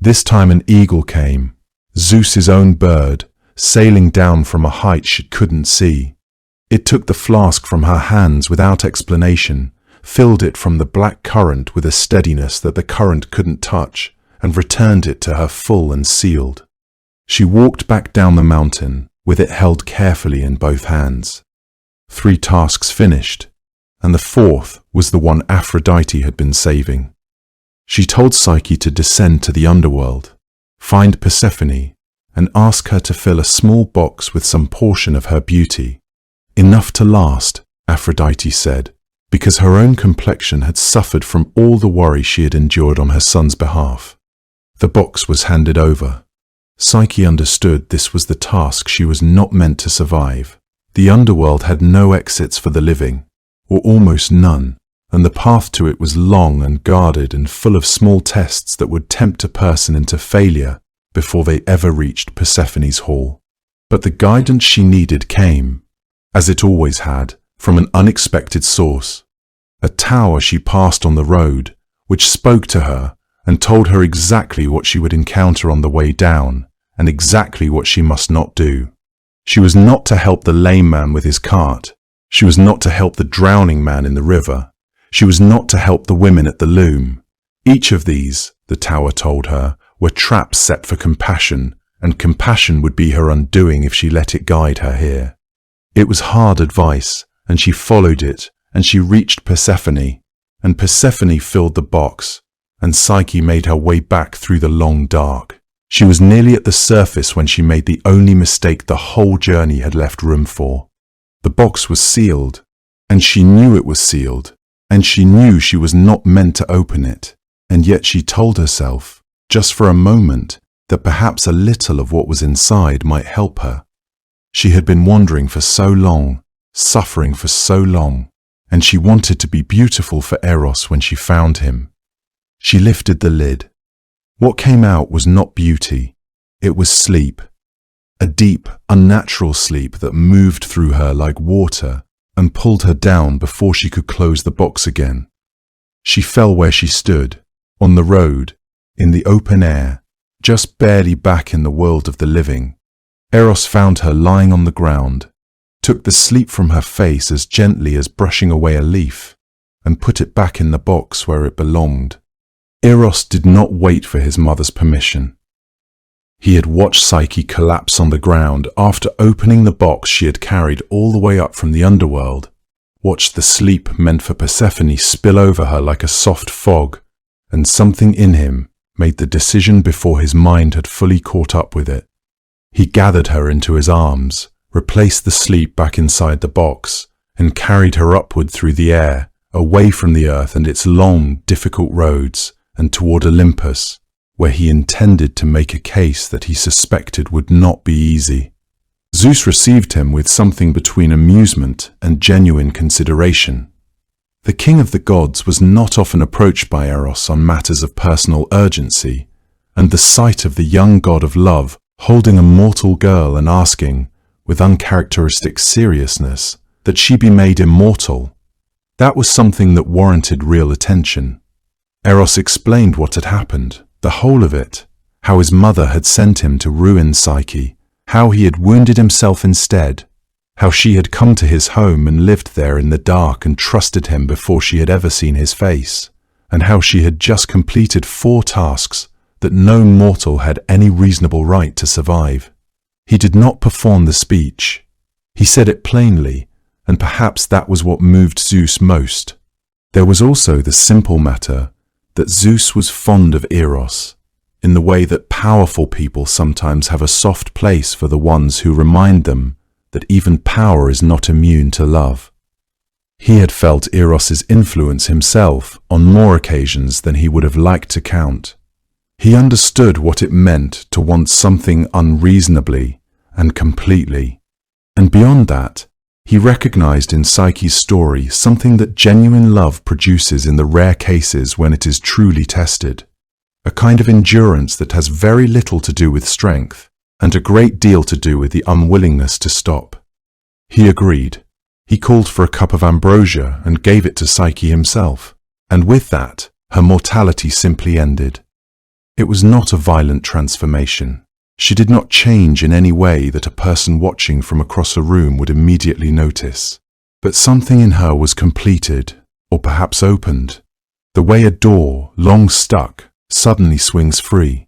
This time an eagle came, Zeus's own bird, sailing down from a height she couldn't see. It took the flask from her hands without explanation, filled it from the black current with a steadiness that the current couldn't touch, and returned it to her full and sealed. She walked back down the mountain, with it held carefully in both hands. 3 tasks finished, and the 4th was the one Aphrodite had been saving. She told Psyche to descend to the underworld, find Persephone, and ask her to fill a small box with some portion of her beauty. Enough to last, Aphrodite said, because her own complexion had suffered from all the worry she had endured on her son's behalf. The box was handed over. Psyche understood this was the task she was not meant to survive. The underworld had no exits for the living, or almost none, and the path to it was long and guarded and full of small tests that would tempt a person into failure before they ever reached Persephone's hall. But the guidance she needed came, as it always had, from an unexpected source. A tower she passed on the road, which spoke to her and told her exactly what she would encounter on the way down, and exactly what she must not do. She was not to help the lame man with his cart. She was not to help the drowning man in the river. She was not to help the women at the loom. Each of these, the tower told her, were traps set for compassion, and compassion would be her undoing if she let it guide her here. It was hard advice, and she followed it, and she reached Persephone, and Persephone filled the box, and Psyche made her way back through the long dark. She was nearly at the surface when she made the only mistake the whole journey had left room for. The box was sealed, and she knew it was sealed, and she knew she was not meant to open it, and yet she told herself, just for a moment, that perhaps a little of what was inside might help her. She had been wandering for so long, suffering for so long, and she wanted to be beautiful for Eros when she found him. She lifted the lid. What came out was not beauty, it was sleep. A deep, unnatural sleep that moved through her like water and pulled her down before she could close the box again. She fell where she stood, on the road, in the open air, just barely back in the world of the living. Eros found her lying on the ground, took the sleep from her face as gently as brushing away a leaf, and put it back in the box where it belonged. Eros did not wait for his mother's permission. He had watched Psyche collapse on the ground after opening the box she had carried all the way up from the underworld, watched the sleep meant for Persephone spill over her like a soft fog, and something in him made the decision before his mind had fully caught up with it. He gathered her into his arms, replaced the sleep back inside the box, and carried her upward through the air, away from the earth and its long, difficult roads, and toward Olympus, where he intended to make a case that he suspected would not be easy. Zeus received him with something between amusement and genuine consideration. The king of the gods was not often approached by Eros on matters of personal urgency, and the sight of the young god of love holding a mortal girl and asking, with uncharacteristic seriousness, that she be made immortal, that was something that warranted real attention. Eros explained what had happened, the whole of it, how his mother had sent him to ruin Psyche, how he had wounded himself instead, how she had come to his home and lived there in the dark and trusted him before she had ever seen his face, and how she had just completed 4 tasks that no mortal had any reasonable right to survive. He did not perform the speech. He said it plainly, and perhaps that was what moved Zeus most. There was also the simple matter that Zeus was fond of Eros, in the way that powerful people sometimes have a soft place for the ones who remind them that even power is not immune to love. He had felt Eros's influence himself on more occasions than he would have liked to count. He understood what it meant to want something unreasonably and completely, and beyond that, he recognized in Psyche's story something that genuine love produces in the rare cases when it is truly tested, a kind of endurance that has very little to do with strength and a great deal to do with the unwillingness to stop. He agreed. He called for a cup of ambrosia and gave it to Psyche himself, and with that, her mortality simply ended. It was not a violent transformation. She did not change in any way that a person watching from across a room would immediately notice. But something in her was completed, or perhaps opened. The way a door, long stuck, suddenly swings free.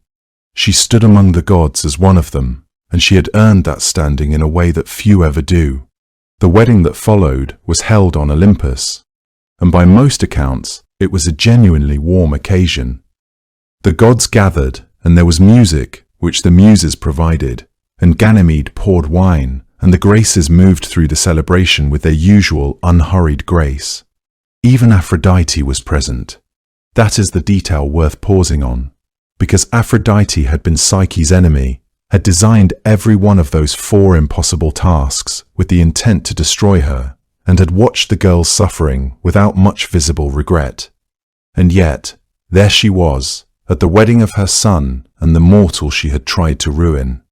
She stood among the gods as one of them, and she had earned that standing in a way that few ever do. The wedding that followed was held on Olympus, and by most accounts, it was a genuinely warm occasion. The gods gathered, and there was music, which the muses provided, and Ganymede poured wine, and the Graces moved through the celebration with their usual unhurried grace. Even Aphrodite was present. That is the detail worth pausing on, because Aphrodite had been Psyche's enemy, had designed every one of those 4 impossible tasks with the intent to destroy her, and had watched the girl's suffering without much visible regret. And yet, there she was, at the wedding of her son and the mortal she had tried to ruin.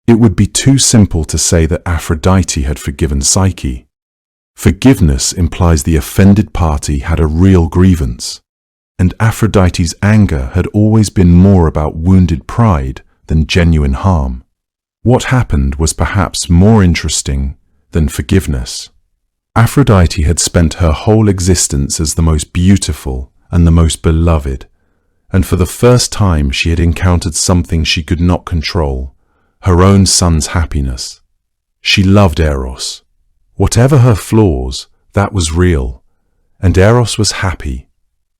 It would be too simple to say that Aphrodite had forgiven Psyche. Forgiveness implies the offended party had a real grievance, and Aphrodite's anger had always been more about wounded pride than genuine harm. What happened was perhaps more interesting than forgiveness. Aphrodite had spent her whole existence as the most beautiful and the most beloved, and for the first time she had encountered something she could not control, her own son's happiness. She loved Eros. Whatever her flaws, that was real, and Eros was happy.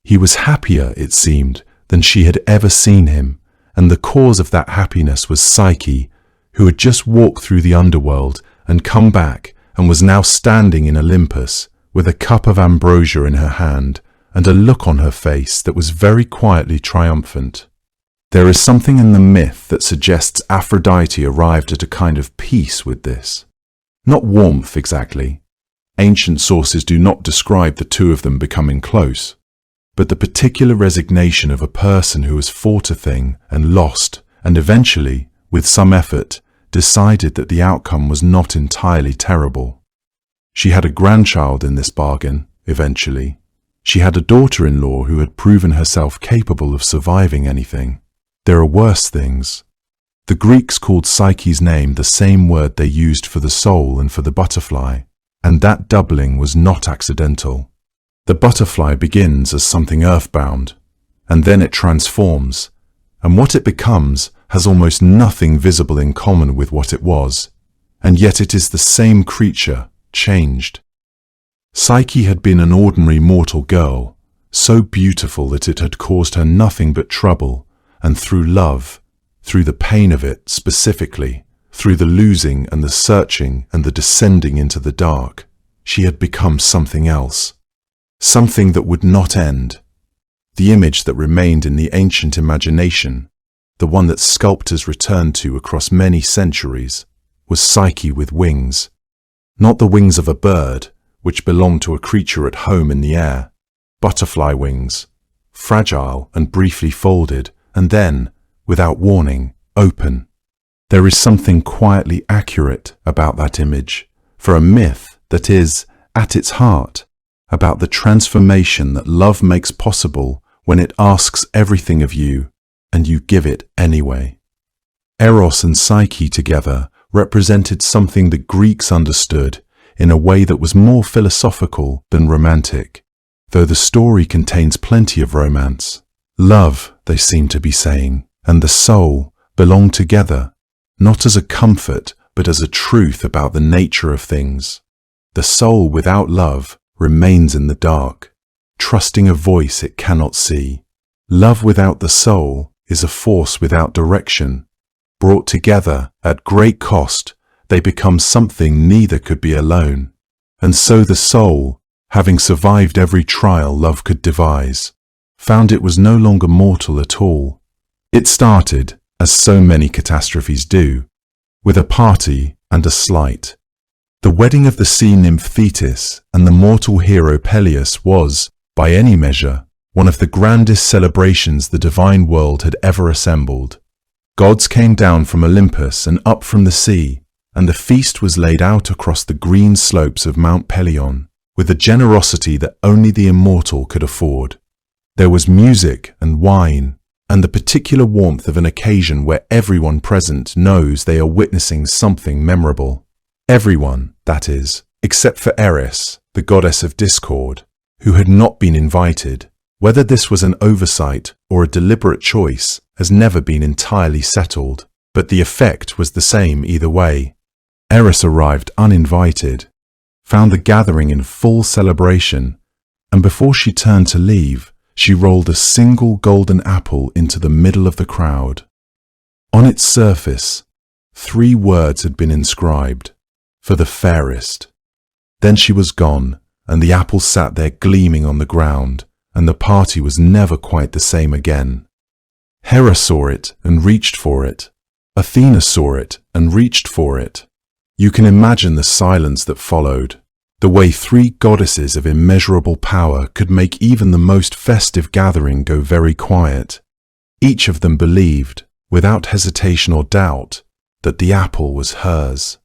He was happier, it seemed, than she had ever seen him, and the cause of that happiness was Psyche, who had just walked through the underworld and come back and was now standing in Olympus with a cup of ambrosia in her hand and a look on her face that was very quietly triumphant. There is something in the myth that suggests Aphrodite arrived at a kind of peace with this. Not warmth exactly. Ancient sources do not describe the two of them becoming close, but the particular resignation of a person who has fought a thing and lost, and eventually, with some effort, decided that the outcome was not entirely terrible. She had a grandchild in this bargain, eventually. She had a daughter-in-law who had proven herself capable of surviving anything. There are worse things. The Greeks called Psyche's name the same word they used for the soul and for the butterfly, and that doubling was not accidental. The butterfly begins as something earthbound, and then it transforms, and what it becomes has almost nothing visible in common with what it was, and yet it is the same creature, changed. Psyche had been an ordinary mortal girl, so beautiful that it had caused her nothing but trouble, and through love, through the pain of it specifically, through the losing and the searching and the descending into the dark, she had become something else. Something that would not end. The image that remained in the ancient imagination, the one that sculptors returned to across many centuries, was Psyche with wings. Not the wings of a bird, which belonged to a creature at home in the air. Butterfly wings, fragile and briefly folded, and then, without warning, open. There is something quietly accurate about that image, for a myth that is, at its heart, about the transformation that love makes possible when it asks everything of you, and you give it anyway. Eros and Psyche together represented something the Greeks understood in a way that was more philosophical than romantic, though the story contains plenty of romance. Love, they seem to be saying, and the soul belong together, not as a comfort, but as a truth about the nature of things. The soul without love remains in the dark, trusting a voice it cannot see. Love without the soul is a force without direction. Brought together at great cost, they become something neither could be alone. And so the soul, having survived every trial love could devise, found it was no longer mortal at all. It started, as so many catastrophes do, with a party and a slight. The wedding of the sea nymph Thetis and the mortal hero Peleus was, by any measure, one of the grandest celebrations the divine world had ever assembled. Gods came down from Olympus and up from the sea, and the feast was laid out across the green slopes of Mount Pelion, with a generosity that only the immortal could afford. There was music and wine, and the particular warmth of an occasion where everyone present knows they are witnessing something memorable. Everyone, that is, except for Eris, the goddess of discord, who had not been invited. Whether this was an oversight or a deliberate choice has never been entirely settled, but the effect was the same either way. Eris arrived uninvited, found the gathering in full celebration, and before she turned to leave, she rolled a single golden apple into the middle of the crowd. On its surface, 3 words had been inscribed, "For the fairest." Then she was gone, and the apple sat there gleaming on the ground, and the party was never quite the same again. Hera saw it and reached for it. Athena saw it and reached for it. You can imagine the silence that followed, the way 3 goddesses of immeasurable power could make even the most festive gathering go very quiet. Each of them believed, without hesitation or doubt, that the apple was hers.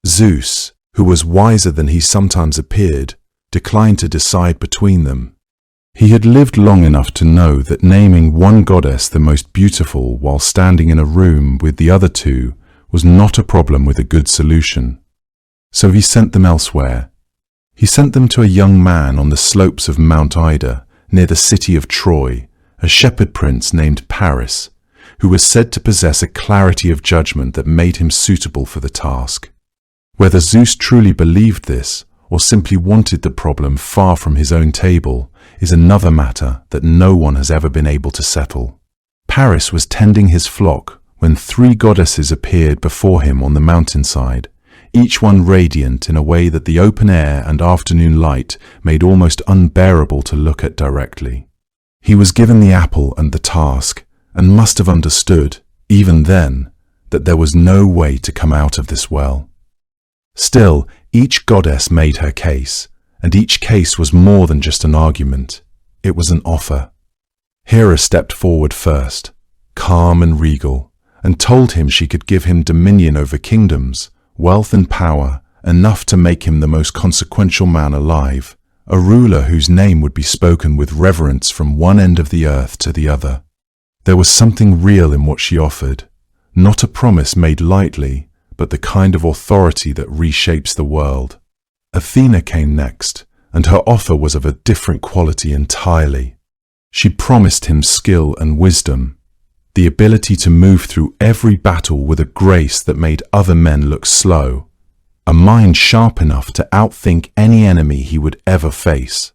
Zeus, who was wiser than he sometimes appeared, declined to decide between them. He had lived long enough to know that naming one goddess the most beautiful while standing in a room with the other 2 was not a problem with a good solution. So he sent them elsewhere. He sent them to a young man on the slopes of Mount Ida, near the city of Troy, a shepherd prince named Paris, who was said to possess a clarity of judgment that made him suitable for the task. Whether Zeus truly believed this, or simply wanted the problem far from his own table, is another matter that no one has ever been able to settle. Paris was tending his flock when 3 goddesses appeared before him on the mountainside, each one radiant in a way that the open air and afternoon light made almost unbearable to look at directly. He was given the apple and the task, and must have understood, even then, that there was no way to come out of this well. Still, each goddess made her case, and each case was more than just an argument. It was an offer. Hera stepped forward first, calm and regal, and told him she could give him dominion over kingdoms, wealth and power, enough to make him the most consequential man alive, a ruler whose name would be spoken with reverence from one end of the earth to the other. There was something real in what she offered, not a promise made lightly, but the kind of authority that reshapes the world. Athena came next, and her offer was of a different quality entirely. She promised him skill and wisdom, the ability to move through every battle with a grace that made other men look slow, a mind sharp enough to outthink any enemy he would ever face.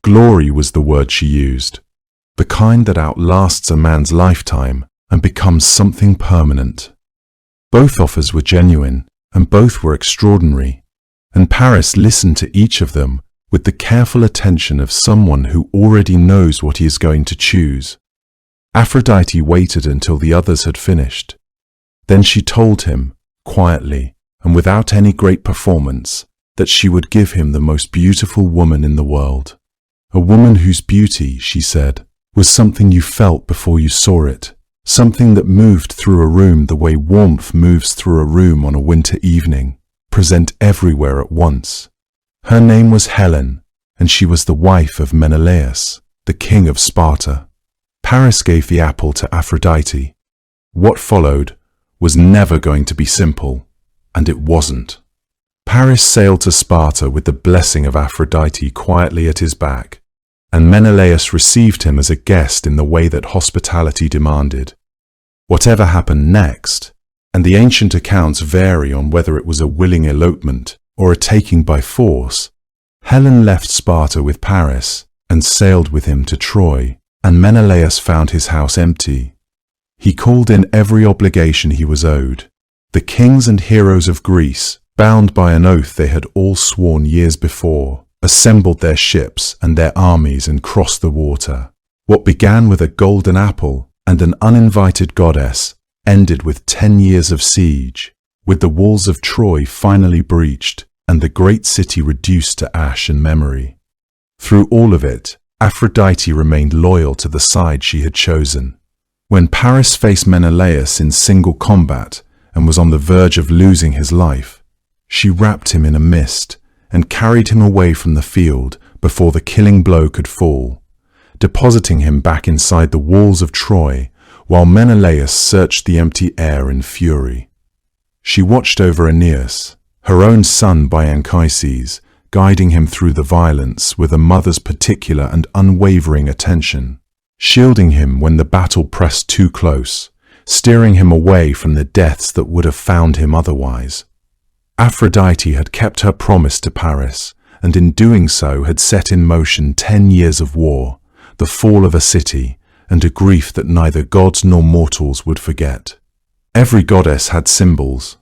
Glory was the word she used, the kind that outlasts a man's lifetime and becomes something permanent. Both offers were genuine, and both were extraordinary, and Paris listened to each of them with the careful attention of someone who already knows what he is going to choose. Aphrodite waited until the others had finished. Then she told him, quietly and without any great performance, that she would give him the most beautiful woman in the world. A woman whose beauty, she said, was something you felt before you saw it, something that moved through a room the way warmth moves through a room on a winter evening, present everywhere at once. Her name was Helen, and she was the wife of Menelaus, the king of Sparta. Paris gave the apple to Aphrodite. What followed was never going to be simple, and it wasn't. Paris sailed to Sparta with the blessing of Aphrodite quietly at his back, and Menelaus received him as a guest in the way that hospitality demanded. Whatever happened next, and the ancient accounts vary on whether it was a willing elopement or a taking by force, Helen left Sparta with Paris and sailed with him to Troy, and Menelaus found his house empty. He called in every obligation he was owed. The kings and heroes of Greece, bound by an oath they had all sworn years before, assembled their ships and their armies and crossed the water. What began with a golden apple and an uninvited goddess ended with 10 years of siege, with the walls of Troy finally breached and the great city reduced to ash and memory. Through all of it, Aphrodite remained loyal to the side she had chosen. When Paris faced Menelaus in single combat and was on the verge of losing his life, she wrapped him in a mist and carried him away from the field before the killing blow could fall, depositing him back inside the walls of Troy while Menelaus searched the empty air in fury. She watched over Aeneas, her own son by Anchises, guiding him through the violence with a mother's particular and unwavering attention, shielding him when the battle pressed too close, steering him away from the deaths that would have found him otherwise. Aphrodite had kept her promise to Paris, and in doing so had set in motion 10 years of war, the fall of a city, and a grief that neither gods nor mortals would forget. Every goddess had symbols,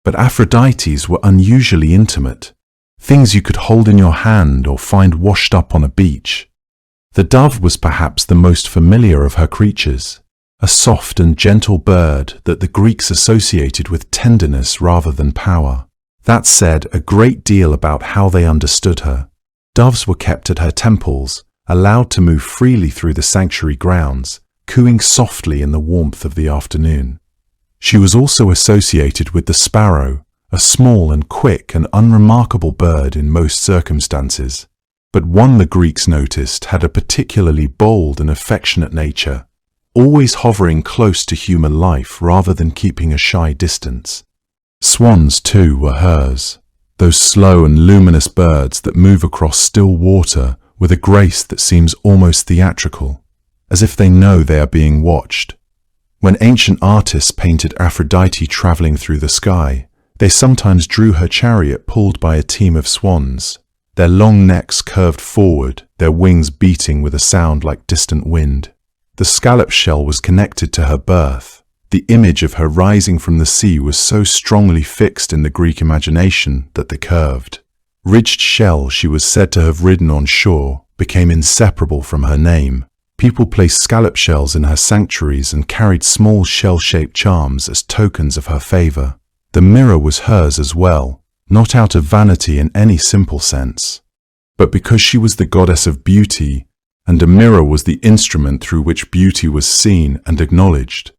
but Aphrodite's were unusually intimate, things you could hold in your hand or find washed up on a beach. The dove was perhaps the most familiar of her creatures, a soft and gentle bird that the Greeks associated with tenderness rather than power. That said a great deal about how they understood her. Doves were kept at her temples, allowed to move freely through the sanctuary grounds, cooing softly in the warmth of the afternoon. She was also associated with the sparrow, a small and quick and unremarkable bird in most circumstances, but one the Greeks noticed had a particularly bold and affectionate nature, always hovering close to human life rather than keeping a shy distance. Swans, too, were hers, those slow and luminous birds that move across still water with a grace that seems almost theatrical, as if they know they are being watched. When ancient artists painted Aphrodite traveling through the sky, they sometimes drew her chariot pulled by a team of swans, their long necks curved forward, their wings beating with a sound like distant wind. The scallop shell was connected to her birth. The image of her rising from the sea was so strongly fixed in the Greek imagination that the curved, ridged shell she was said to have ridden on shore became inseparable from her name. People placed scallop shells in her sanctuaries and carried small shell-shaped charms as tokens of her favor. The mirror was hers as well, not out of vanity in any simple sense, but because she was the goddess of beauty, and a mirror was the instrument through which beauty was seen and acknowledged.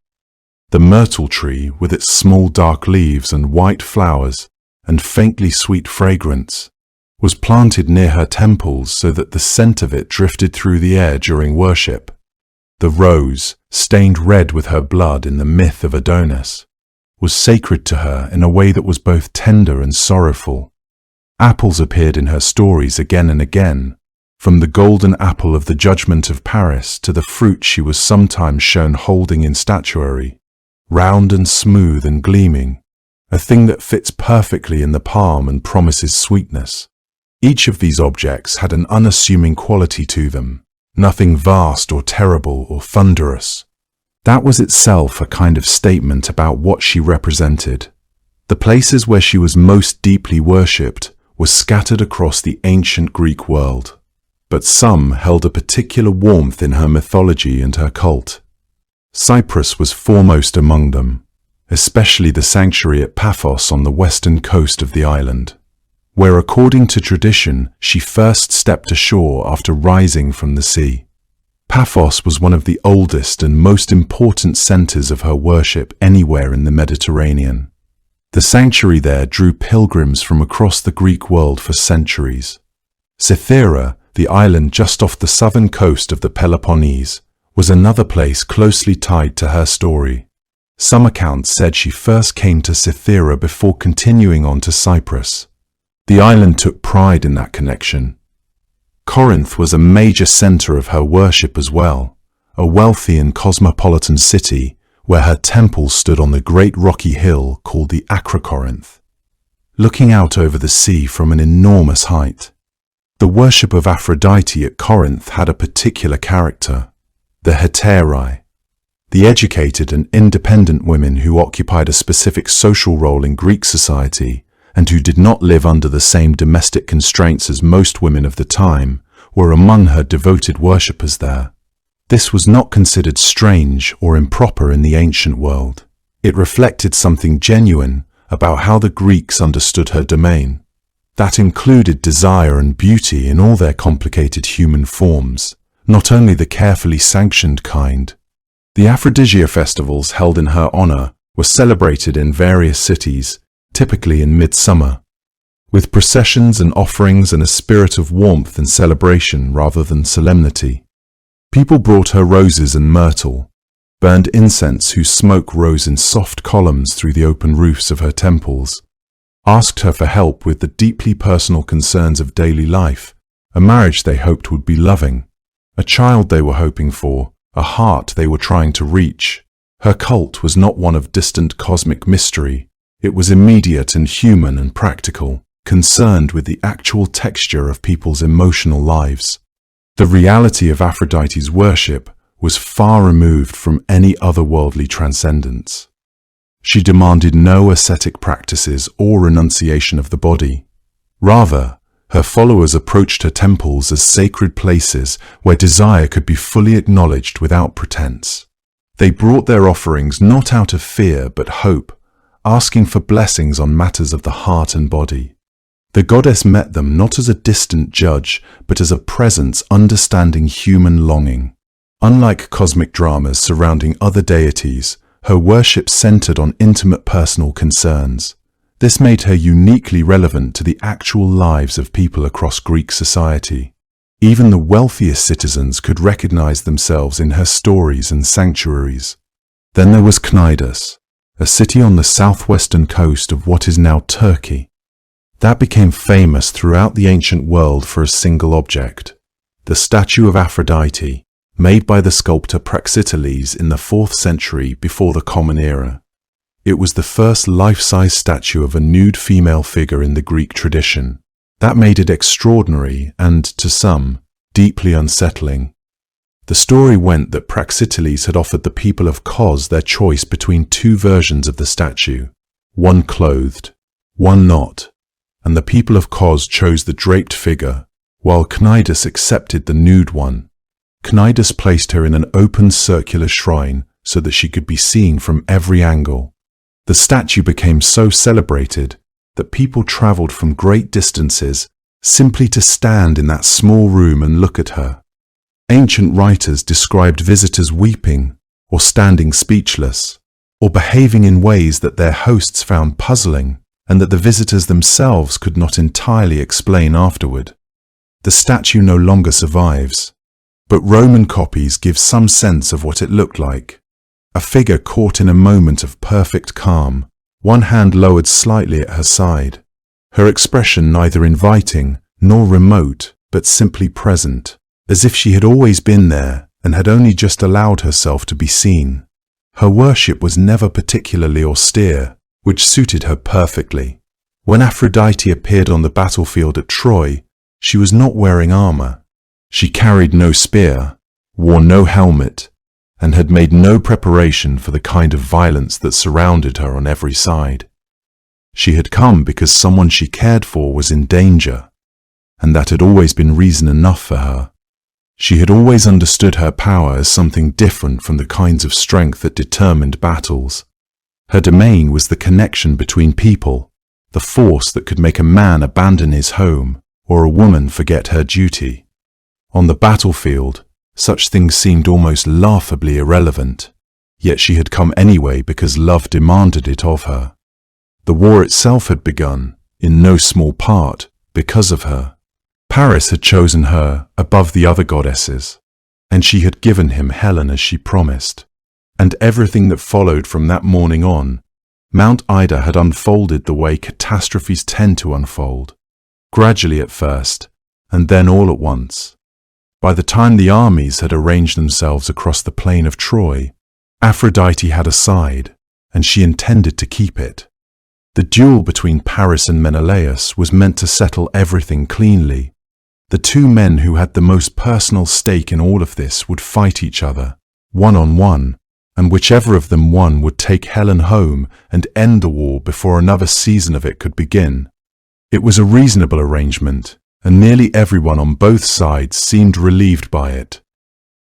The myrtle tree, with its small dark leaves and white flowers and faintly sweet fragrance, was planted near her temples so that the scent of it drifted through the air during worship. The rose, stained red with her blood in the myth of Adonis, was sacred to her in a way that was both tender and sorrowful. Apples appeared in her stories again and again, from the golden apple of the judgment of Paris to the fruit she was sometimes shown holding in statuary, round and smooth and gleaming, a thing that fits perfectly in the palm and promises sweetness. Each of these objects had an unassuming quality to them, nothing vast or terrible or thunderous. That was itself a kind of statement about what she represented. The places where she was most deeply worshipped were scattered across the ancient Greek world, but some held a particular warmth in her mythology and her cult. Cyprus was foremost among them, especially the sanctuary at Paphos on the western coast of the island, where according to tradition she first stepped ashore after rising from the sea. Paphos was one of the oldest and most important centers of her worship anywhere in the Mediterranean. The sanctuary there drew pilgrims from across the Greek world for centuries. Cythera, the island just off the southern coast of the Peloponnese, was another place closely tied to her story. Some accounts said she first came to Cythera before continuing on to Cyprus. The island took pride in that connection. Corinth was a major center of her worship as well, a wealthy and cosmopolitan city where her temple stood on the great rocky hill called the Acrocorinth, looking out over the sea from an enormous height. The worship of Aphrodite at Corinth had a particular character. The hetairai, the educated and independent women who occupied a specific social role in Greek society and who did not live under the same domestic constraints as most women of the time, were among her devoted worshippers there. This was not considered strange or improper in the ancient world. It reflected something genuine about how the Greeks understood her domain. That included desire and beauty in all their complicated human forms, not only the carefully sanctioned kind. The Aphrodisia festivals held in her honor were celebrated in various cities, typically in midsummer, with processions and offerings and a spirit of warmth and celebration rather than solemnity. People brought her roses and myrtle, burned incense whose smoke rose in soft columns through the open roofs of her temples, asked her for help with the deeply personal concerns of daily life, a marriage they hoped would be loving, a child they were hoping for, a heart they were trying to reach. Her cult was not one of distant cosmic mystery. It was immediate and human and practical, concerned with the actual texture of people's emotional lives. The reality of Aphrodite's worship was far removed from any otherworldly transcendence. She demanded no ascetic practices or renunciation of the body. Rather, her followers approached her temples as sacred places where desire could be fully acknowledged without pretense. They brought their offerings not out of fear but hope, asking for blessings on matters of the heart and body. The goddess met them not as a distant judge, but as a presence understanding human longing. Unlike cosmic dramas surrounding other deities, her worship centered on intimate personal concerns. This made her uniquely relevant to the actual lives of people across Greek society. Even the wealthiest citizens could recognize themselves in her stories and sanctuaries. Then there was Cnidus, a city on the southwestern coast of what is now Turkey. That became famous throughout the ancient world for a single object, the statue of Aphrodite, made by the sculptor Praxiteles in the 4th century before the Common Era. It was the first life-size statue of a nude female figure in the Greek tradition. That made it extraordinary and, to some, deeply unsettling. The story went that Praxiteles had offered the people of Kos their choice between two versions of the statue, one clothed, one not, and the people of Kos chose the draped figure, while Cnidus accepted the nude one. Cnidus placed her in an open circular shrine so that she could be seen from every angle. The statue became so celebrated that people traveled from great distances simply to stand in that small room and look at her. Ancient writers described visitors weeping, or standing speechless, or behaving in ways that their hosts found puzzling and that the visitors themselves could not entirely explain afterward. The statue no longer survives, but Roman copies give some sense of what it looked like. A figure caught in a moment of perfect calm, one hand lowered slightly at her side, her expression neither inviting nor remote, but simply present, as if she had always been there and had only just allowed herself to be seen. Her worship was never particularly austere, which suited her perfectly. When Aphrodite appeared on the battlefield at Troy, she was not wearing armor. She carried no spear, wore no helmet, and had made no preparation for the kind of violence that surrounded her on every side. She had come because someone she cared for was in danger, and that had always been reason enough for her. She had always understood her power as something different from the kinds of strength that determined battles. Her domain was the connection between people, the force that could make a man abandon his home or a woman forget her duty. On the battlefield, such things seemed almost laughably irrelevant, yet she had come anyway because love demanded it of her. The war itself had begun, in no small part, because of her. Paris had chosen her above the other goddesses, and she had given him Helen as she promised. And everything that followed from that morning on, Mount Ida had unfolded the way catastrophes tend to unfold, gradually at first, and then all at once. By the time the armies had arranged themselves across the plain of Troy, Aphrodite had a side, and she intended to keep it. The duel between Paris and Menelaus was meant to settle everything cleanly. The two men who had the most personal stake in all of this would fight each other, one-on-one, and whichever of them won would take Helen home and end the war before another season of it could begin. It was a reasonable arrangement, and nearly everyone on both sides seemed relieved by it.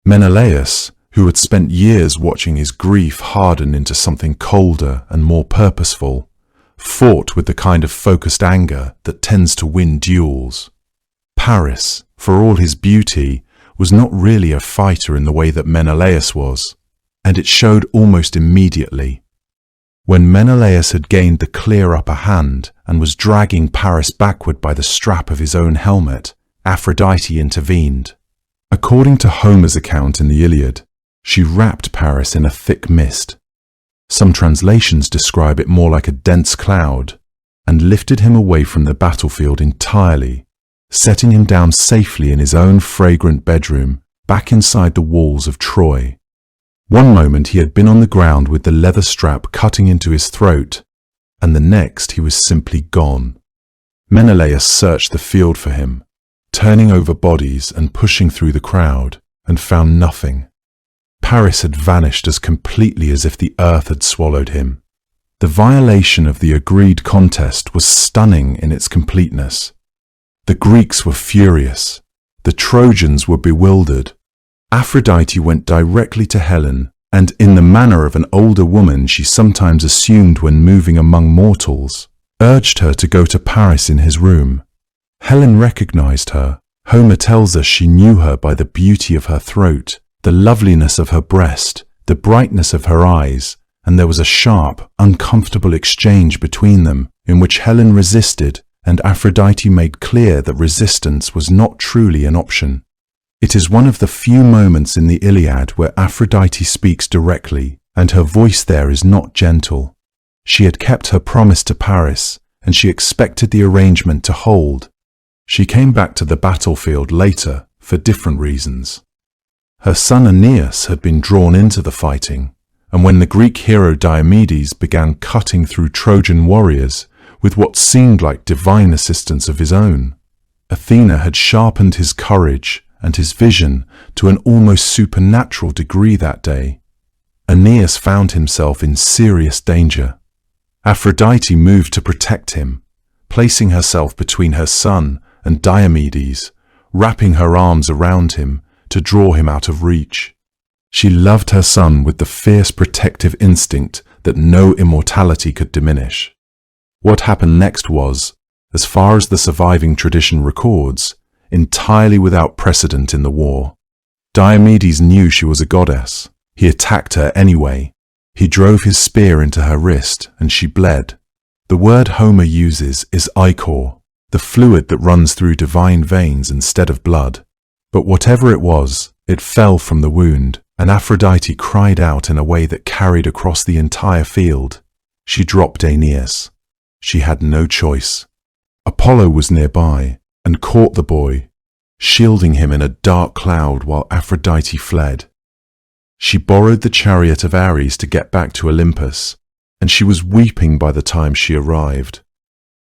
Menelaus, who had spent years watching his grief harden into something colder and more purposeful, fought with the kind of focused anger that tends to win duels. Paris, for all his beauty, was not really a fighter in the way that Menelaus was, and it showed almost immediately. When Menelaus had gained the clear upper hand and was dragging Paris backward by the strap of his own helmet, Aphrodite intervened. According to Homer's account in the Iliad, She wrapped Paris in a thick mist. Some translations describe it more like a dense cloud, and lifted him away from the battlefield entirely, setting him down safely in his own fragrant bedroom, back inside the walls of Troy. One moment he had been on the ground with the leather strap cutting into his throat, and the next he was simply gone. Menelaus searched the field for him, turning over bodies and pushing through the crowd, and found nothing. Paris had vanished as completely as if the earth had swallowed him. The violation of the agreed contest was stunning in its completeness. The Greeks were furious. The Trojans were bewildered. Aphrodite went directly to Helen, and in the manner of an older woman she sometimes assumed when moving among mortals, urged her to go to Paris in his room. Helen recognized her. Homer tells us she knew her by the beauty of her throat, the loveliness of her breast, the brightness of her eyes, and there was a sharp, uncomfortable exchange between them, in which Helen resisted, and Aphrodite made clear that resistance was not truly an option. It is one of the few moments in the Iliad where Aphrodite speaks directly, and her voice there is not gentle. She had kept her promise to Paris, and she expected the arrangement to hold. She came back to the battlefield later for different reasons. Her son Aeneas had been drawn into the fighting, and when the Greek hero Diomedes began cutting through Trojan warriors with what seemed like divine assistance of his own, Athena had sharpened his courage and his vision to an almost supernatural degree that day. Aeneas found himself in serious danger. Aphrodite moved to protect him, placing herself between her son and Diomedes, wrapping her arms around him to draw him out of reach. She loved her son with the fierce protective instinct that no immortality could diminish. What happened next was, as far as the surviving tradition records, entirely without precedent in the war. Diomedes knew she was a goddess. He attacked her anyway. He drove his spear into her wrist, and she bled. The word Homer uses is ichor, the fluid that runs through divine veins instead of blood. But whatever it was, it fell from the wound, and Aphrodite cried out in a way that carried across the entire field. She dropped Aeneas. She had no choice. Apollo was nearby and caught the boy, shielding him in a dark cloud while Aphrodite fled. She borrowed the chariot of Ares to get back to Olympus, and she was weeping by the time she arrived.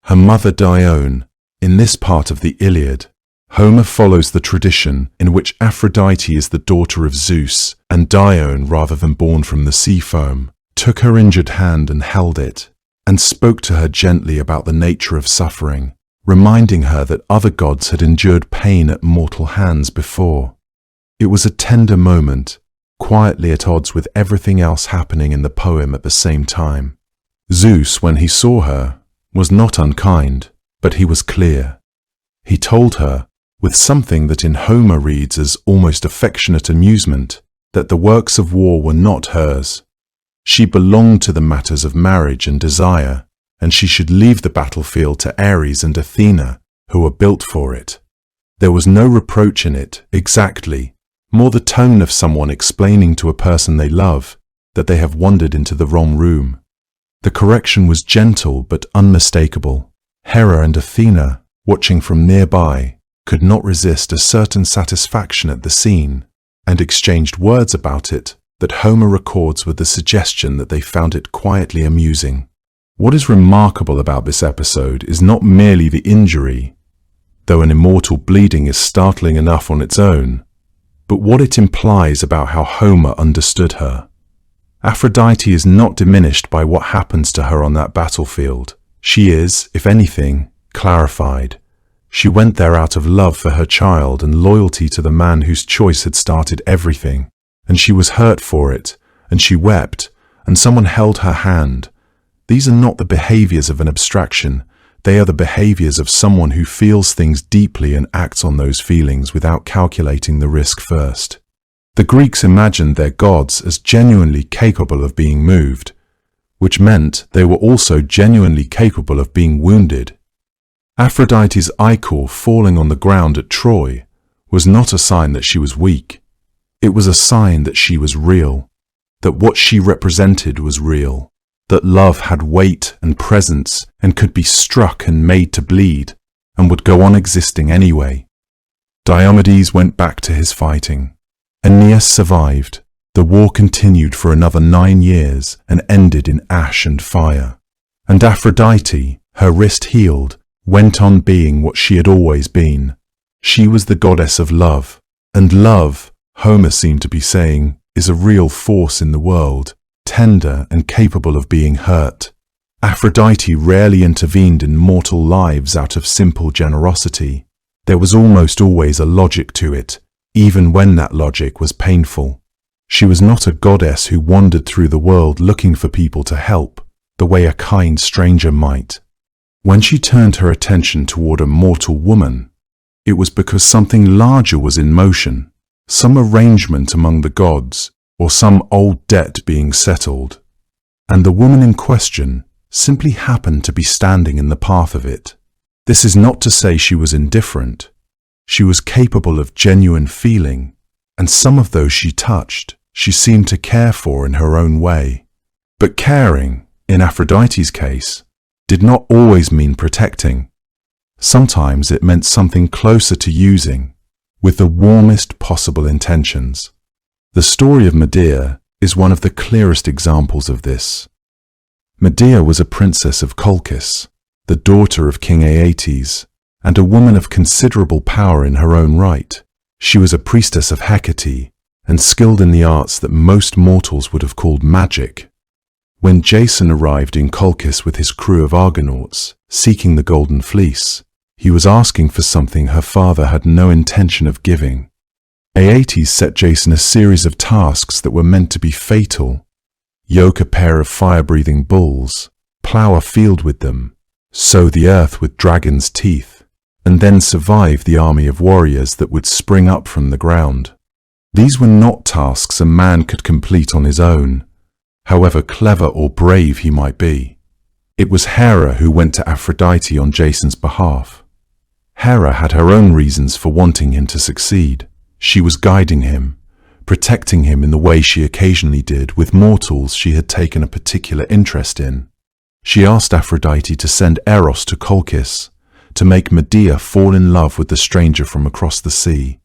Her mother Dione, in this part of the Iliad, Homer follows the tradition in which Aphrodite is the daughter of Zeus, and Dione, rather than born from the sea foam, took her injured hand and held it, and spoke to her gently about the nature of suffering, reminding her that other gods had endured pain at mortal hands before. It was a tender moment, quietly at odds with everything else happening in the poem at the same time. Zeus, when he saw her, was not unkind, but he was clear. He told her, with something that in Homer reads as almost affectionate amusement, that the works of war were not hers. She belonged to the matters of marriage and desire, and she should leave the battlefield to Ares and Athena, who were built for it. There was no reproach in it, exactly, more the tone of someone explaining to a person they love that they have wandered into the wrong room. The correction was gentle but unmistakable. Hera and Athena, watching from nearby, could not resist a certain satisfaction at the scene, and exchanged words about it that Homer records with the suggestion that they found it quietly amusing. What is remarkable about this episode is not merely the injury, though an immortal bleeding is startling enough on its own, but what it implies about how Homer understood her. Aphrodite is not diminished by what happens to her on that battlefield. She is, if anything, clarified. She went there out of love for her child and loyalty to the man whose choice had started everything, and she was hurt for it, and she wept, and someone held her hand. These are not the behaviors of an abstraction. They are the behaviors of someone who feels things deeply and acts on those feelings without calculating the risk first. The Greeks imagined their gods as genuinely capable of being moved, which meant they were also genuinely capable of being wounded. Aphrodite's ichor falling on the ground at Troy was not a sign that she was weak. It was a sign that she was real, that what she represented was real, that love had weight and presence and could be struck and made to bleed, and would go on existing anyway. Diomedes went back to his fighting. Aeneas survived. The war continued for another 9 years and ended in ash and fire. And Aphrodite, her wrist healed, went on being what she had always been. She was the goddess of love, and love, Homer seemed to be saying, is a real force in the world, tender and capable of being hurt. Aphrodite rarely intervened in mortal lives out of simple generosity. There was almost always a logic to it, even when that logic was painful. She was not a goddess who wandered through the world looking for people to help, the way a kind stranger might. When she turned her attention toward a mortal woman, it was because something larger was in motion, some arrangement among the gods, or some old debt being settled. And the woman in question simply happened to be standing in the path of it. This is not to say she was indifferent. She was capable of genuine feeling, and some of those she touched, she seemed to care for in her own way. But caring, in Aphrodite's case, did not always mean protecting. Sometimes it meant something closer to using, with the warmest possible intentions. The story of Medea is one of the clearest examples of this. Medea was a princess of Colchis, the daughter of King Aeetes, and a woman of considerable power in her own right. She was a priestess of Hecate, and skilled in the arts that most mortals would have called magic. When Jason arrived in Colchis with his crew of Argonauts, seeking the Golden Fleece, he was asking for something her father had no intention of giving. Aeetes set Jason a series of tasks that were meant to be fatal: yoke a pair of fire-breathing bulls, plough a field with them, sow the earth with dragon's teeth, and then survive the army of warriors that would spring up from the ground. These were not tasks a man could complete on his own, however clever or brave he might be. It was Hera who went to Aphrodite on Jason's behalf. Hera had her own reasons for wanting him to succeed. She was guiding him, protecting him in the way she occasionally did with mortals she had taken a particular interest in. She asked Aphrodite to send Eros to Colchis, to make Medea fall in love with the stranger from across the sea.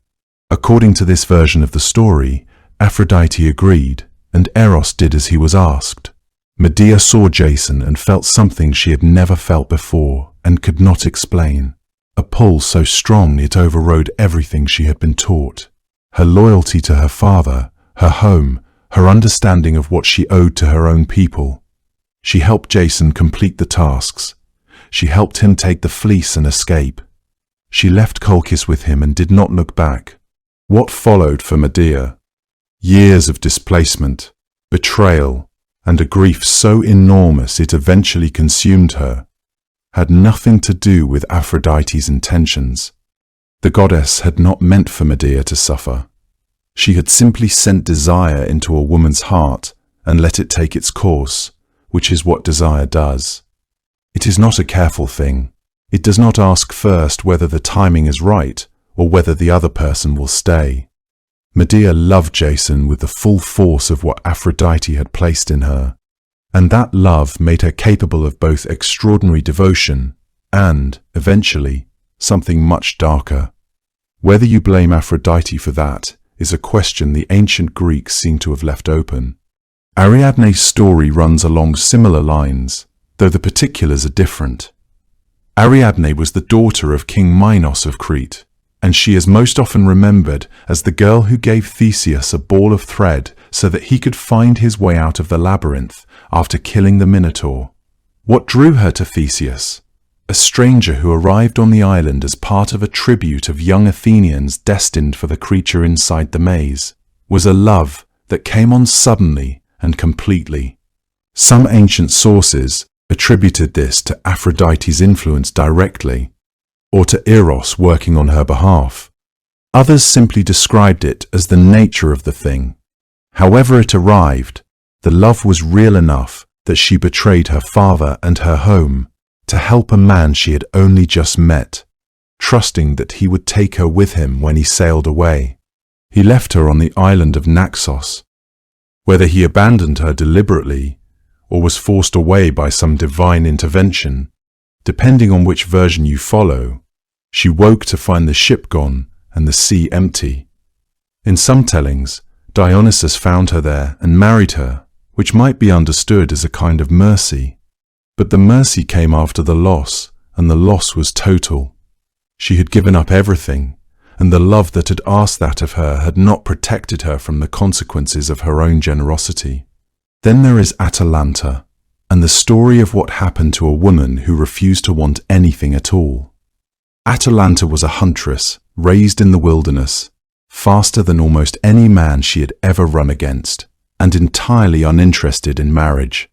According to this version of the story, Aphrodite agreed, and Eros did as he was asked. Medea saw Jason and felt something she had never felt before and could not explain. A pull so strong it overrode everything she had been taught. Her loyalty to her father, her home, her understanding of what she owed to her own people. She helped Jason complete the tasks. She helped him take the fleece and escape. She left Colchis with him and did not look back. What followed for Medea? Years of displacement, betrayal, and a grief so enormous it eventually consumed her, had nothing to do with Aphrodite's intentions. The goddess had not meant for Medea to suffer. She had simply sent desire into a woman's heart and let it take its course, which is what desire does. It is not a careful thing. It does not ask first whether the timing is right or whether the other person will stay. Medea loved Jason with the full force of what Aphrodite had placed in her, and that love made her capable of both extraordinary devotion and, eventually, something much darker. Whether you blame Aphrodite for that is a question the ancient Greeks seem to have left open. Ariadne's story runs along similar lines, though the particulars are different. Ariadne was the daughter of King Minos of Crete, and she is most often remembered as the girl who gave Theseus a ball of thread so that he could find his way out of the labyrinth after killing the Minotaur. What drew her to Theseus? A stranger who arrived on the island as part of a tribute of young Athenians destined for the creature inside the maze, was a love that came on suddenly and completely. Some ancient sources attributed this to Aphrodite's influence directly, or to Eros working on her behalf. Others simply described it as the nature of the thing. However it arrived, the love was real enough that she betrayed her father and her home to help a man she had only just met, trusting that he would take her with him when he sailed away. He left her on the island of Naxos. Whether he abandoned her deliberately or was forced away by some divine intervention, depending on which version you follow, she woke to find the ship gone and the sea empty. In some tellings, Dionysus found her there and married her, which might be understood as a kind of mercy. But the mercy came after the loss, and the loss was total. She had given up everything, and the love that had asked that of her had not protected her from the consequences of her own generosity. Then there is Atalanta, and the story of what happened to a woman who refused to want anything at all. Atalanta was a huntress, raised in the wilderness, faster than almost any man she had ever run against, and entirely uninterested in marriage.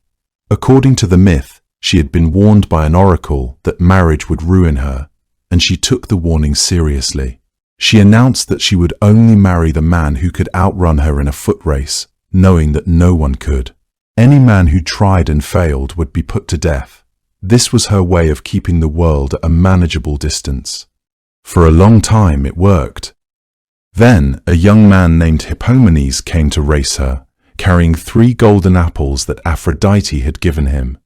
According to the myth, she had been warned by an oracle that marriage would ruin her, and she took the warning seriously. She announced that she would only marry the man who could outrun her in a foot race, knowing that no one could. Any man who tried and failed would be put to death. This was her way of keeping the world at a manageable distance. For a long time it worked. Then a young man named Hippomenes came to race her, carrying 3 golden apples that Aphrodite had given him.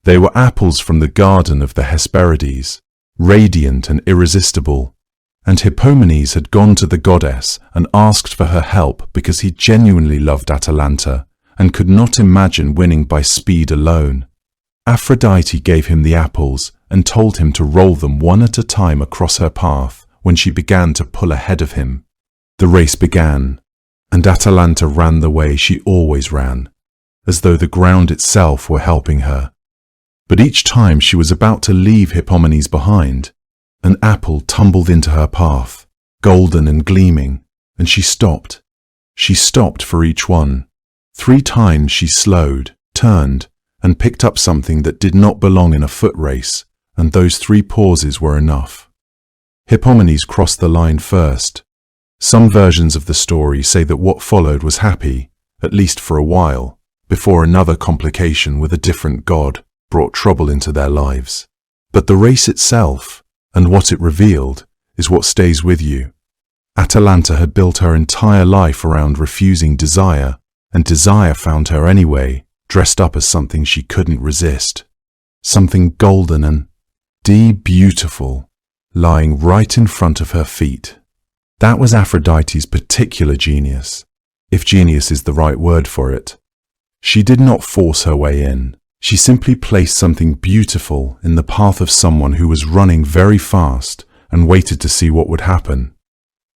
They were apples from the garden of the Hesperides, radiant and irresistible, and Hippomenes had gone to the goddess and asked for her help because he genuinely loved Atalanta and could not imagine winning by speed alone. Aphrodite gave him the apples and told him to roll them one at a time across her path when she began to pull ahead of him. The race began, and Atalanta ran the way she always ran, as though the ground itself were helping her. But each time she was about to leave Hippomenes behind, an apple tumbled into her path, golden and gleaming, and she stopped. She stopped for each one. 3 times she slowed, turned, and picked up something that did not belong in a foot race, and those 3 pauses were enough. Hippomenes crossed the line first. Some versions of the story say that what followed was happy, at least for a while, before another complication with a different god brought trouble into their lives. But the race itself, and what it revealed, is what stays with you. Atalanta had built her entire life around refusing desire, and desire found her anyway, dressed up as something she couldn't resist. Something golden and beautiful, lying right in front of her feet. That was Aphrodite's particular genius, if genius is the right word for it. She did not force her way in. She simply placed something beautiful in the path of someone who was running very fast and waited to see what would happen.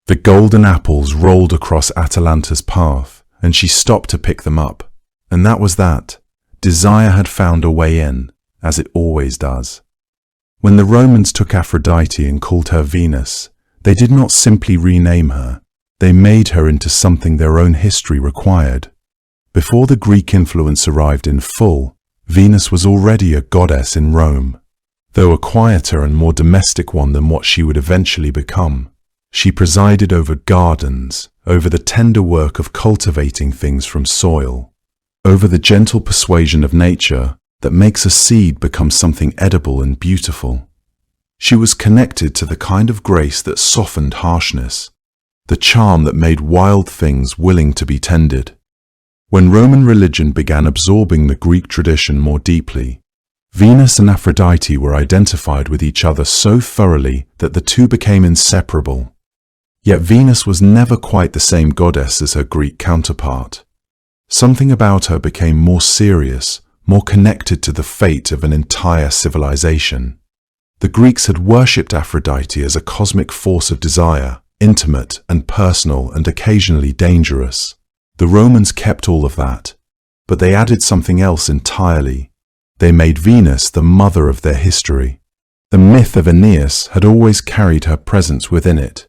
The golden apples rolled across Atalanta's path, and she stopped to pick them up. And that was that. Desire had found a way in, as it always does. When the Romans took Aphrodite and called her Venus, they did not simply rename her. They made her into something their own history required. Before the Greek influence arrived in full, Venus was already a goddess in Rome, though a quieter and more domestic one than what she would eventually become. She presided over gardens, over the tender work of cultivating things from soil, over the gentle persuasion of nature that makes a seed become something edible and beautiful. She was connected to the kind of grace that softened harshness, the charm that made wild things willing to be tended. When Roman religion began absorbing the Greek tradition more deeply, Venus and Aphrodite were identified with each other so thoroughly that the two became inseparable. Yet Venus was never quite the same goddess as her Greek counterpart. Something about her became more serious, more connected to the fate of an entire civilization. The Greeks had worshipped Aphrodite as a cosmic force of desire, intimate and personal and occasionally dangerous. The Romans kept all of that, but they added something else entirely. They made Venus the mother of their history. The myth of Aeneas had always carried her presence within it.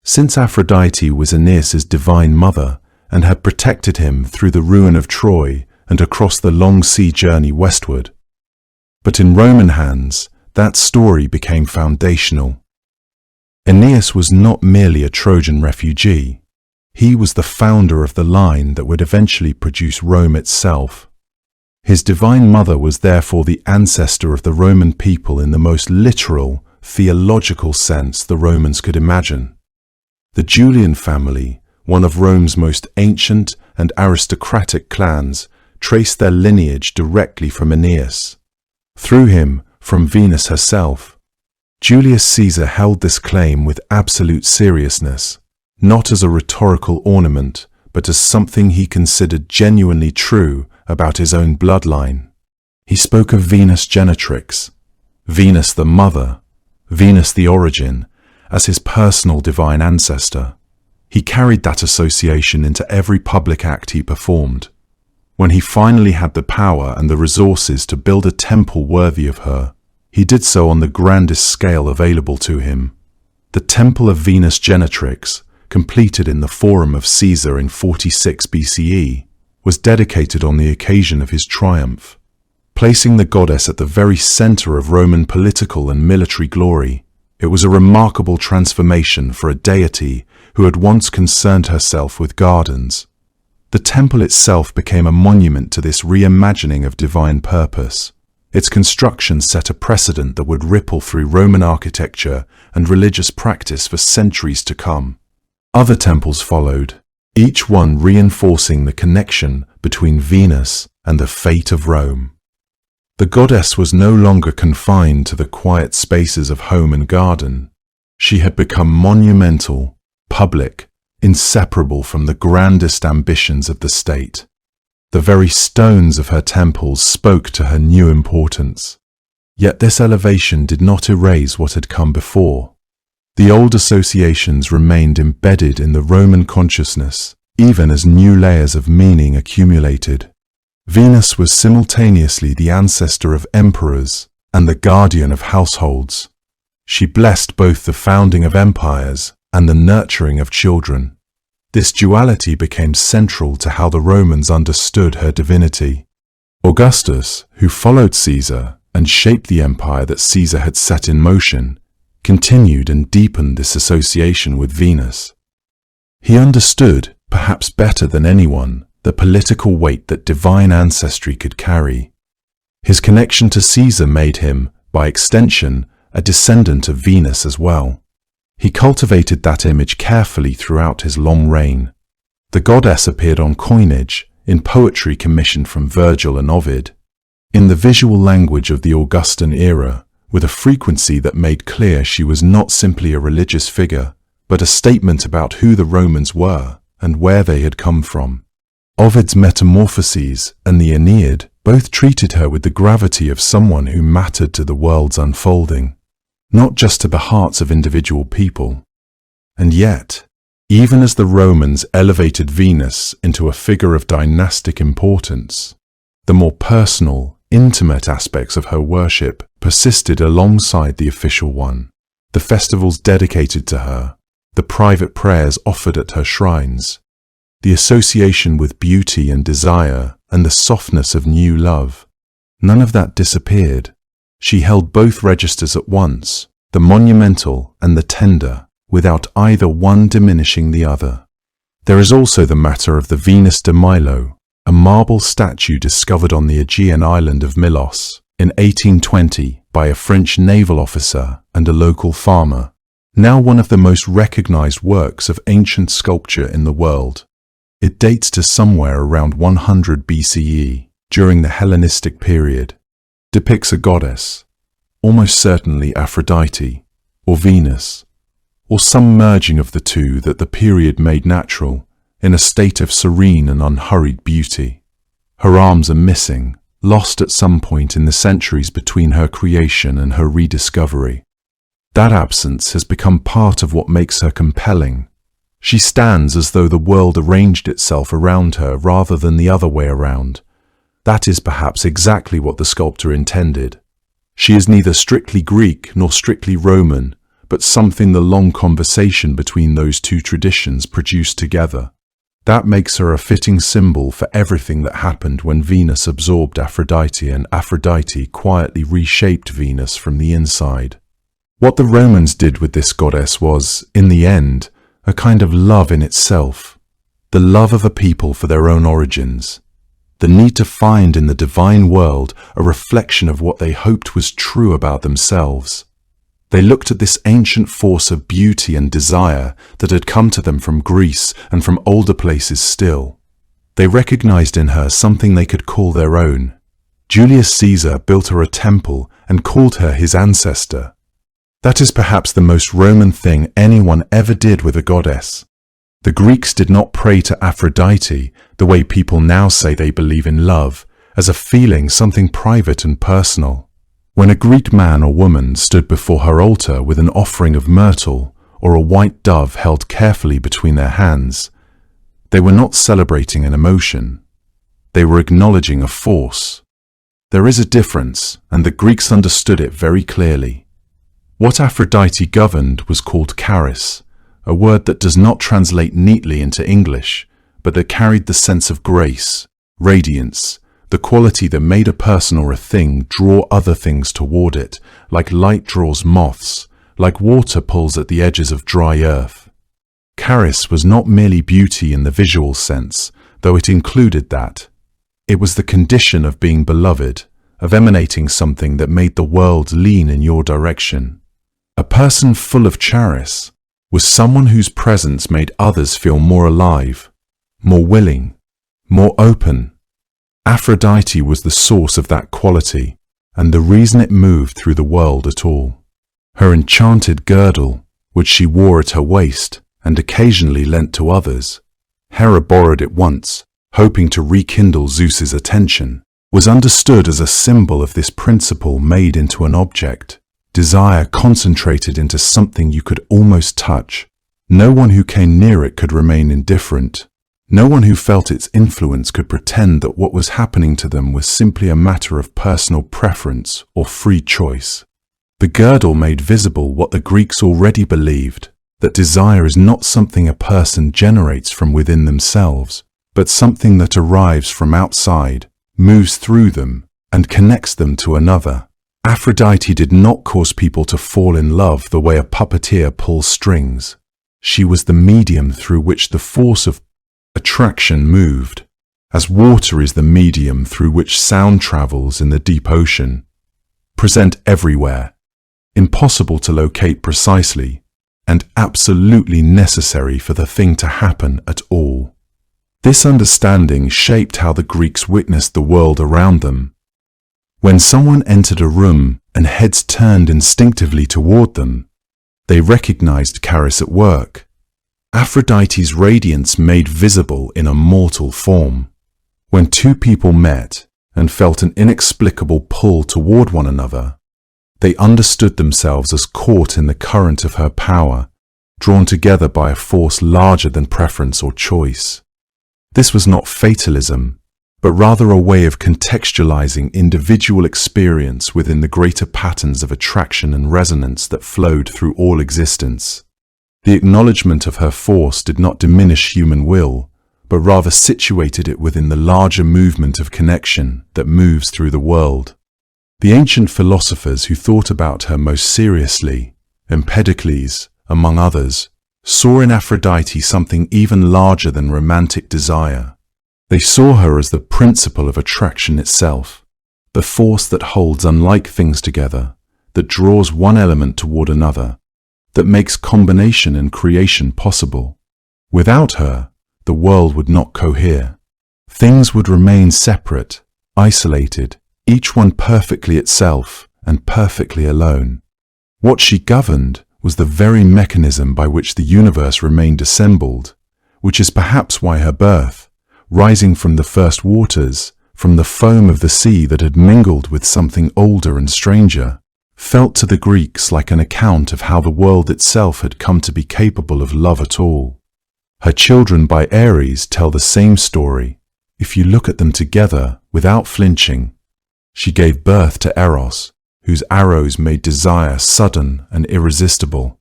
Since Aphrodite was Aeneas's divine mother and had protected him through the ruin of Troy and across the long sea journey westward. But in Roman hands, that story became foundational. Aeneas was not merely a Trojan refugee. He was the founder of the line that would eventually produce Rome itself. His divine mother was therefore the ancestor of the Roman people in the most literal, theological sense the Romans could imagine. The Julian family, one of Rome's most ancient and aristocratic clans, traced their lineage directly from Aeneas. Through him, from Venus herself. Julius Caesar held this claim with absolute seriousness, not as a rhetorical ornament, but as something he considered genuinely true about his own bloodline. He spoke of Venus Genetrix, Venus the mother, Venus the origin, as his personal divine ancestor. He carried that association into every public act he performed. When he finally had the power and the resources to build a temple worthy of her, he did so on the grandest scale available to him. The Temple of Venus Genetrix, completed in the Forum of Caesar in 46 BCE, was dedicated on the occasion of his triumph. Placing the goddess at the very center of Roman political and military glory, it was a remarkable transformation for a deity who had once concerned herself with gardens. The temple itself became a monument to this reimagining of divine purpose. Its construction set a precedent that would ripple through Roman architecture and religious practice for centuries to come. Other temples followed, each one reinforcing the connection between Venus and the fate of Rome. The goddess was no longer confined to the quiet spaces of home and garden. She had become monumental, public, inseparable from the grandest ambitions of the state. The very stones of her temples spoke to her new importance. Yet this elevation did not erase what had come before. The old associations remained embedded in the Roman consciousness, even as new layers of meaning accumulated. Venus was simultaneously the ancestor of emperors and the guardian of households. She blessed both the founding of empires and the nurturing of children. This duality became central to how the Romans understood her divinity. Augustus, who followed Caesar and shaped the empire that Caesar had set in motion, continued and deepened this association with Venus. He understood, perhaps better than anyone, the political weight that divine ancestry could carry. His connection to Caesar made him, by extension, a descendant of Venus as well. He cultivated that image carefully throughout his long reign. The goddess appeared on coinage, in poetry commissioned from Virgil and Ovid, in the visual language of the Augustan era, with a frequency that made clear she was not simply a religious figure, but a statement about who the Romans were and where they had come from. Ovid's Metamorphoses and the Aeneid both treated her with the gravity of someone who mattered to the world's unfolding, not just to the hearts of individual people. And yet, even as the Romans elevated Venus into a figure of dynastic importance, the more personal, intimate aspects of her worship persisted alongside the official one. The festivals dedicated to her, the private prayers offered at her shrines, the association with beauty and desire, and the softness of new love. None of that disappeared. She held both registers at once, the monumental and the tender, without either one diminishing the other. There is also the matter of the Venus de Milo, a marble statue discovered on the Aegean island of Milos in 1820 by a French naval officer and a local farmer, now one of the most recognized works of ancient sculpture in the world. It dates to somewhere around 100 BCE, during the Hellenistic period, depicts a goddess, almost certainly Aphrodite, or Venus, or some merging of the two that the period made natural, in a state of serene and unhurried beauty. Her arms are missing, lost at some point in the centuries between her creation and her rediscovery. That absence has become part of what makes her compelling. She stands as though the world arranged itself around her rather than the other way around. That is perhaps exactly what the sculptor intended. She is neither strictly Greek nor strictly Roman, but something the long conversation between those two traditions produced together. That makes her a fitting symbol for everything that happened when Venus absorbed Aphrodite and Aphrodite quietly reshaped Venus from the inside. What the Romans did with this goddess was, in the end, a kind of love in itself, the love of a people for their own origins, the need to find in the divine world a reflection of what they hoped was true about themselves. They looked at this ancient force of beauty and desire that had come to them from Greece and from older places still. They recognized in her something they could call their own. Julius Caesar built her a temple and called her his ancestor. That is perhaps the most Roman thing anyone ever did with a goddess. The Greeks did not pray to Aphrodite the way people now say they believe in love, as a feeling, something private and personal. When a Greek man or woman stood before her altar with an offering of myrtle or a white dove held carefully between their hands, they were not celebrating an emotion. They were acknowledging a force. There is a difference, and the Greeks understood it very clearly. What Aphrodite governed was called charis, a word that does not translate neatly into English, but that carried the sense of grace, radiance, the quality that made a person or a thing draw other things toward it, like light draws moths, like water pulls at the edges of dry earth. Charis was not merely beauty in the visual sense, though it included that. It was the condition of being beloved, of emanating something that made the world lean in your direction. A person full of charis was someone whose presence made others feel more alive, more willing, more open. Aphrodite was the source of that quality, and the reason it moved through the world at all. Her enchanted girdle, which she wore at her waist and occasionally lent to others, Hera borrowed it once, hoping to rekindle Zeus's attention, was understood as a symbol of this principle made into an object, desire concentrated into something you could almost touch. No one who came near it could remain indifferent. No one who felt its influence could pretend that what was happening to them was simply a matter of personal preference or free choice. The girdle made visible what the Greeks already believed, that desire is not something a person generates from within themselves, but something that arrives from outside, moves through them, and connects them to another. Aphrodite did not cause people to fall in love the way a puppeteer pulls strings. She was the medium through which the force of attraction moved, as water is the medium through which sound travels in the deep ocean. Present everywhere, impossible to locate precisely, and absolutely necessary for the thing to happen at all. This understanding shaped how the Greeks witnessed the world around them. When someone entered a room and heads turned instinctively toward them, they recognized charis at work. Aphrodite's radiance made visible in a mortal form. When two people met and felt an inexplicable pull toward one another, they understood themselves as caught in the current of her power, drawn together by a force larger than preference or choice. This was not fatalism, but rather a way of contextualizing individual experience within the greater patterns of attraction and resonance that flowed through all existence. The acknowledgement of her force did not diminish human will, but rather situated it within the larger movement of connection that moves through the world. The ancient philosophers who thought about her most seriously, Empedocles, among others, saw in Aphrodite something even larger than romantic desire. They saw her as the principle of attraction itself, the force that holds unlike things together, that draws one element toward another, that makes combination and creation possible. Without her, the world would not cohere. Things would remain separate, isolated, each one perfectly itself and perfectly alone. What she governed was the very mechanism by which the universe remained assembled, which is perhaps why her birth, rising from the first waters, from the foam of the sea that had mingled with something older and stranger, felt to the Greeks like an account of how the world itself had come to be capable of love at all. Her children by Ares tell the same story, if you look at them together without flinching. She gave birth to Eros, whose arrows made desire sudden and irresistible,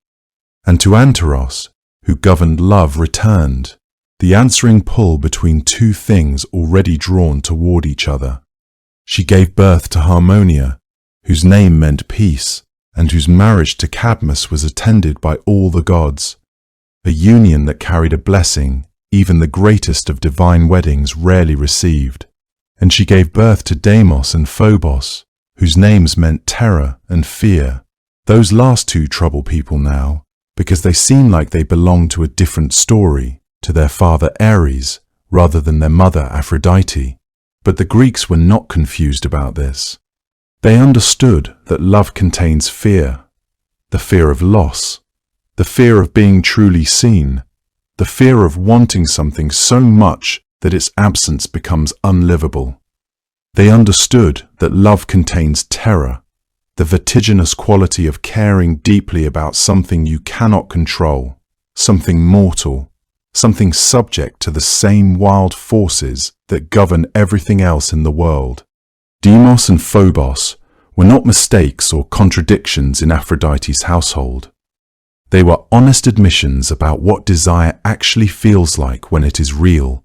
and to Anteros, who governed love returned, the answering pull between two things already drawn toward each other. She gave birth to Harmonia, whose name meant peace, and whose marriage to Cadmus was attended by all the gods, a union that carried a blessing even the greatest of divine weddings rarely received. And she gave birth to Deimos and Phobos, whose names meant terror and fear, Those last two trouble people now, because they seem like they belong to a different story, to their father Ares, rather than their mother Aphrodite. But the Greeks were not confused about this. They understood that love contains fear, the fear of loss, the fear of being truly seen, the fear of wanting something so much that its absence becomes unlivable. They understood that love contains terror, the vertiginous quality of caring deeply about something you cannot control, something mortal, something subject to the same wild forces that govern everything else in the world. Deimos and Phobos were not mistakes or contradictions in Aphrodite's household. They were honest admissions about what desire actually feels like when it is real,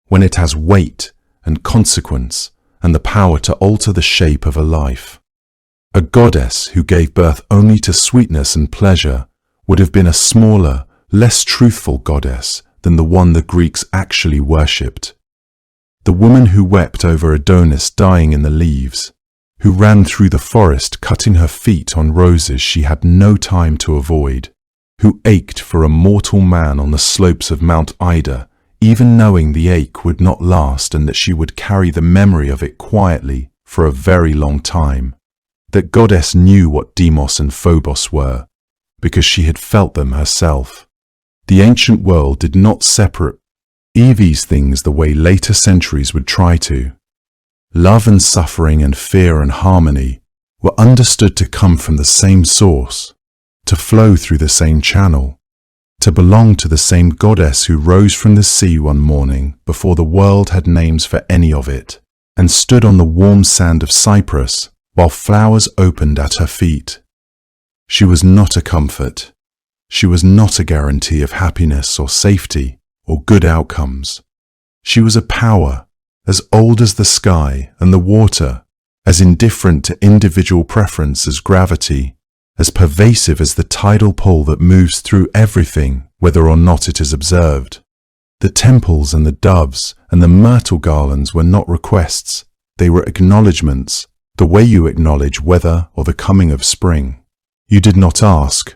when it has weight and consequence and the power to alter the shape of a life. A goddess who gave birth only to sweetness and pleasure would have been a smaller, less truthful goddess than the one the Greeks actually worshipped. The woman who wept over Adonis dying in the leaves, who ran through the forest cutting her feet on roses she had no time to avoid, who ached for a mortal man on the slopes of Mount Ida, even knowing the ache would not last and that she would carry the memory of it quietly for a very long time. That goddess knew what Deimos and Phobos were, because she had felt them herself. The ancient world did not separate these things the way later centuries would try to. Love and suffering and fear and harmony were understood to come from the same source, to flow through the same channel, to belong to the same goddess who rose from the sea one morning before the world had names for any of it, and stood on the warm sand of Cyprus while flowers opened at her feet. She was not a comfort. She was not a guarantee of happiness or safety or good outcomes. She was a power as old as the sky and the water, as indifferent to individual preference as gravity, as pervasive as the tidal pull that moves through everything, whether or not it is observed. The temples and the doves and the myrtle garlands were not requests, they were acknowledgements, the way you acknowledge weather or the coming of spring. You did not ask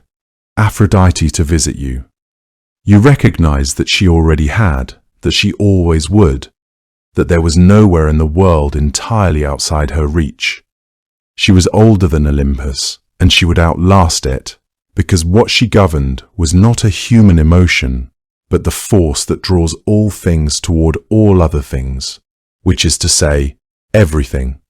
Aphrodite to visit you. You recognized that she already had, that she always would, that there was nowhere in the world entirely outside her reach. She was older than Olympus, and she would outlast it, because what she governed was not a human emotion, but the force that draws all things toward all other things, which is to say, everything.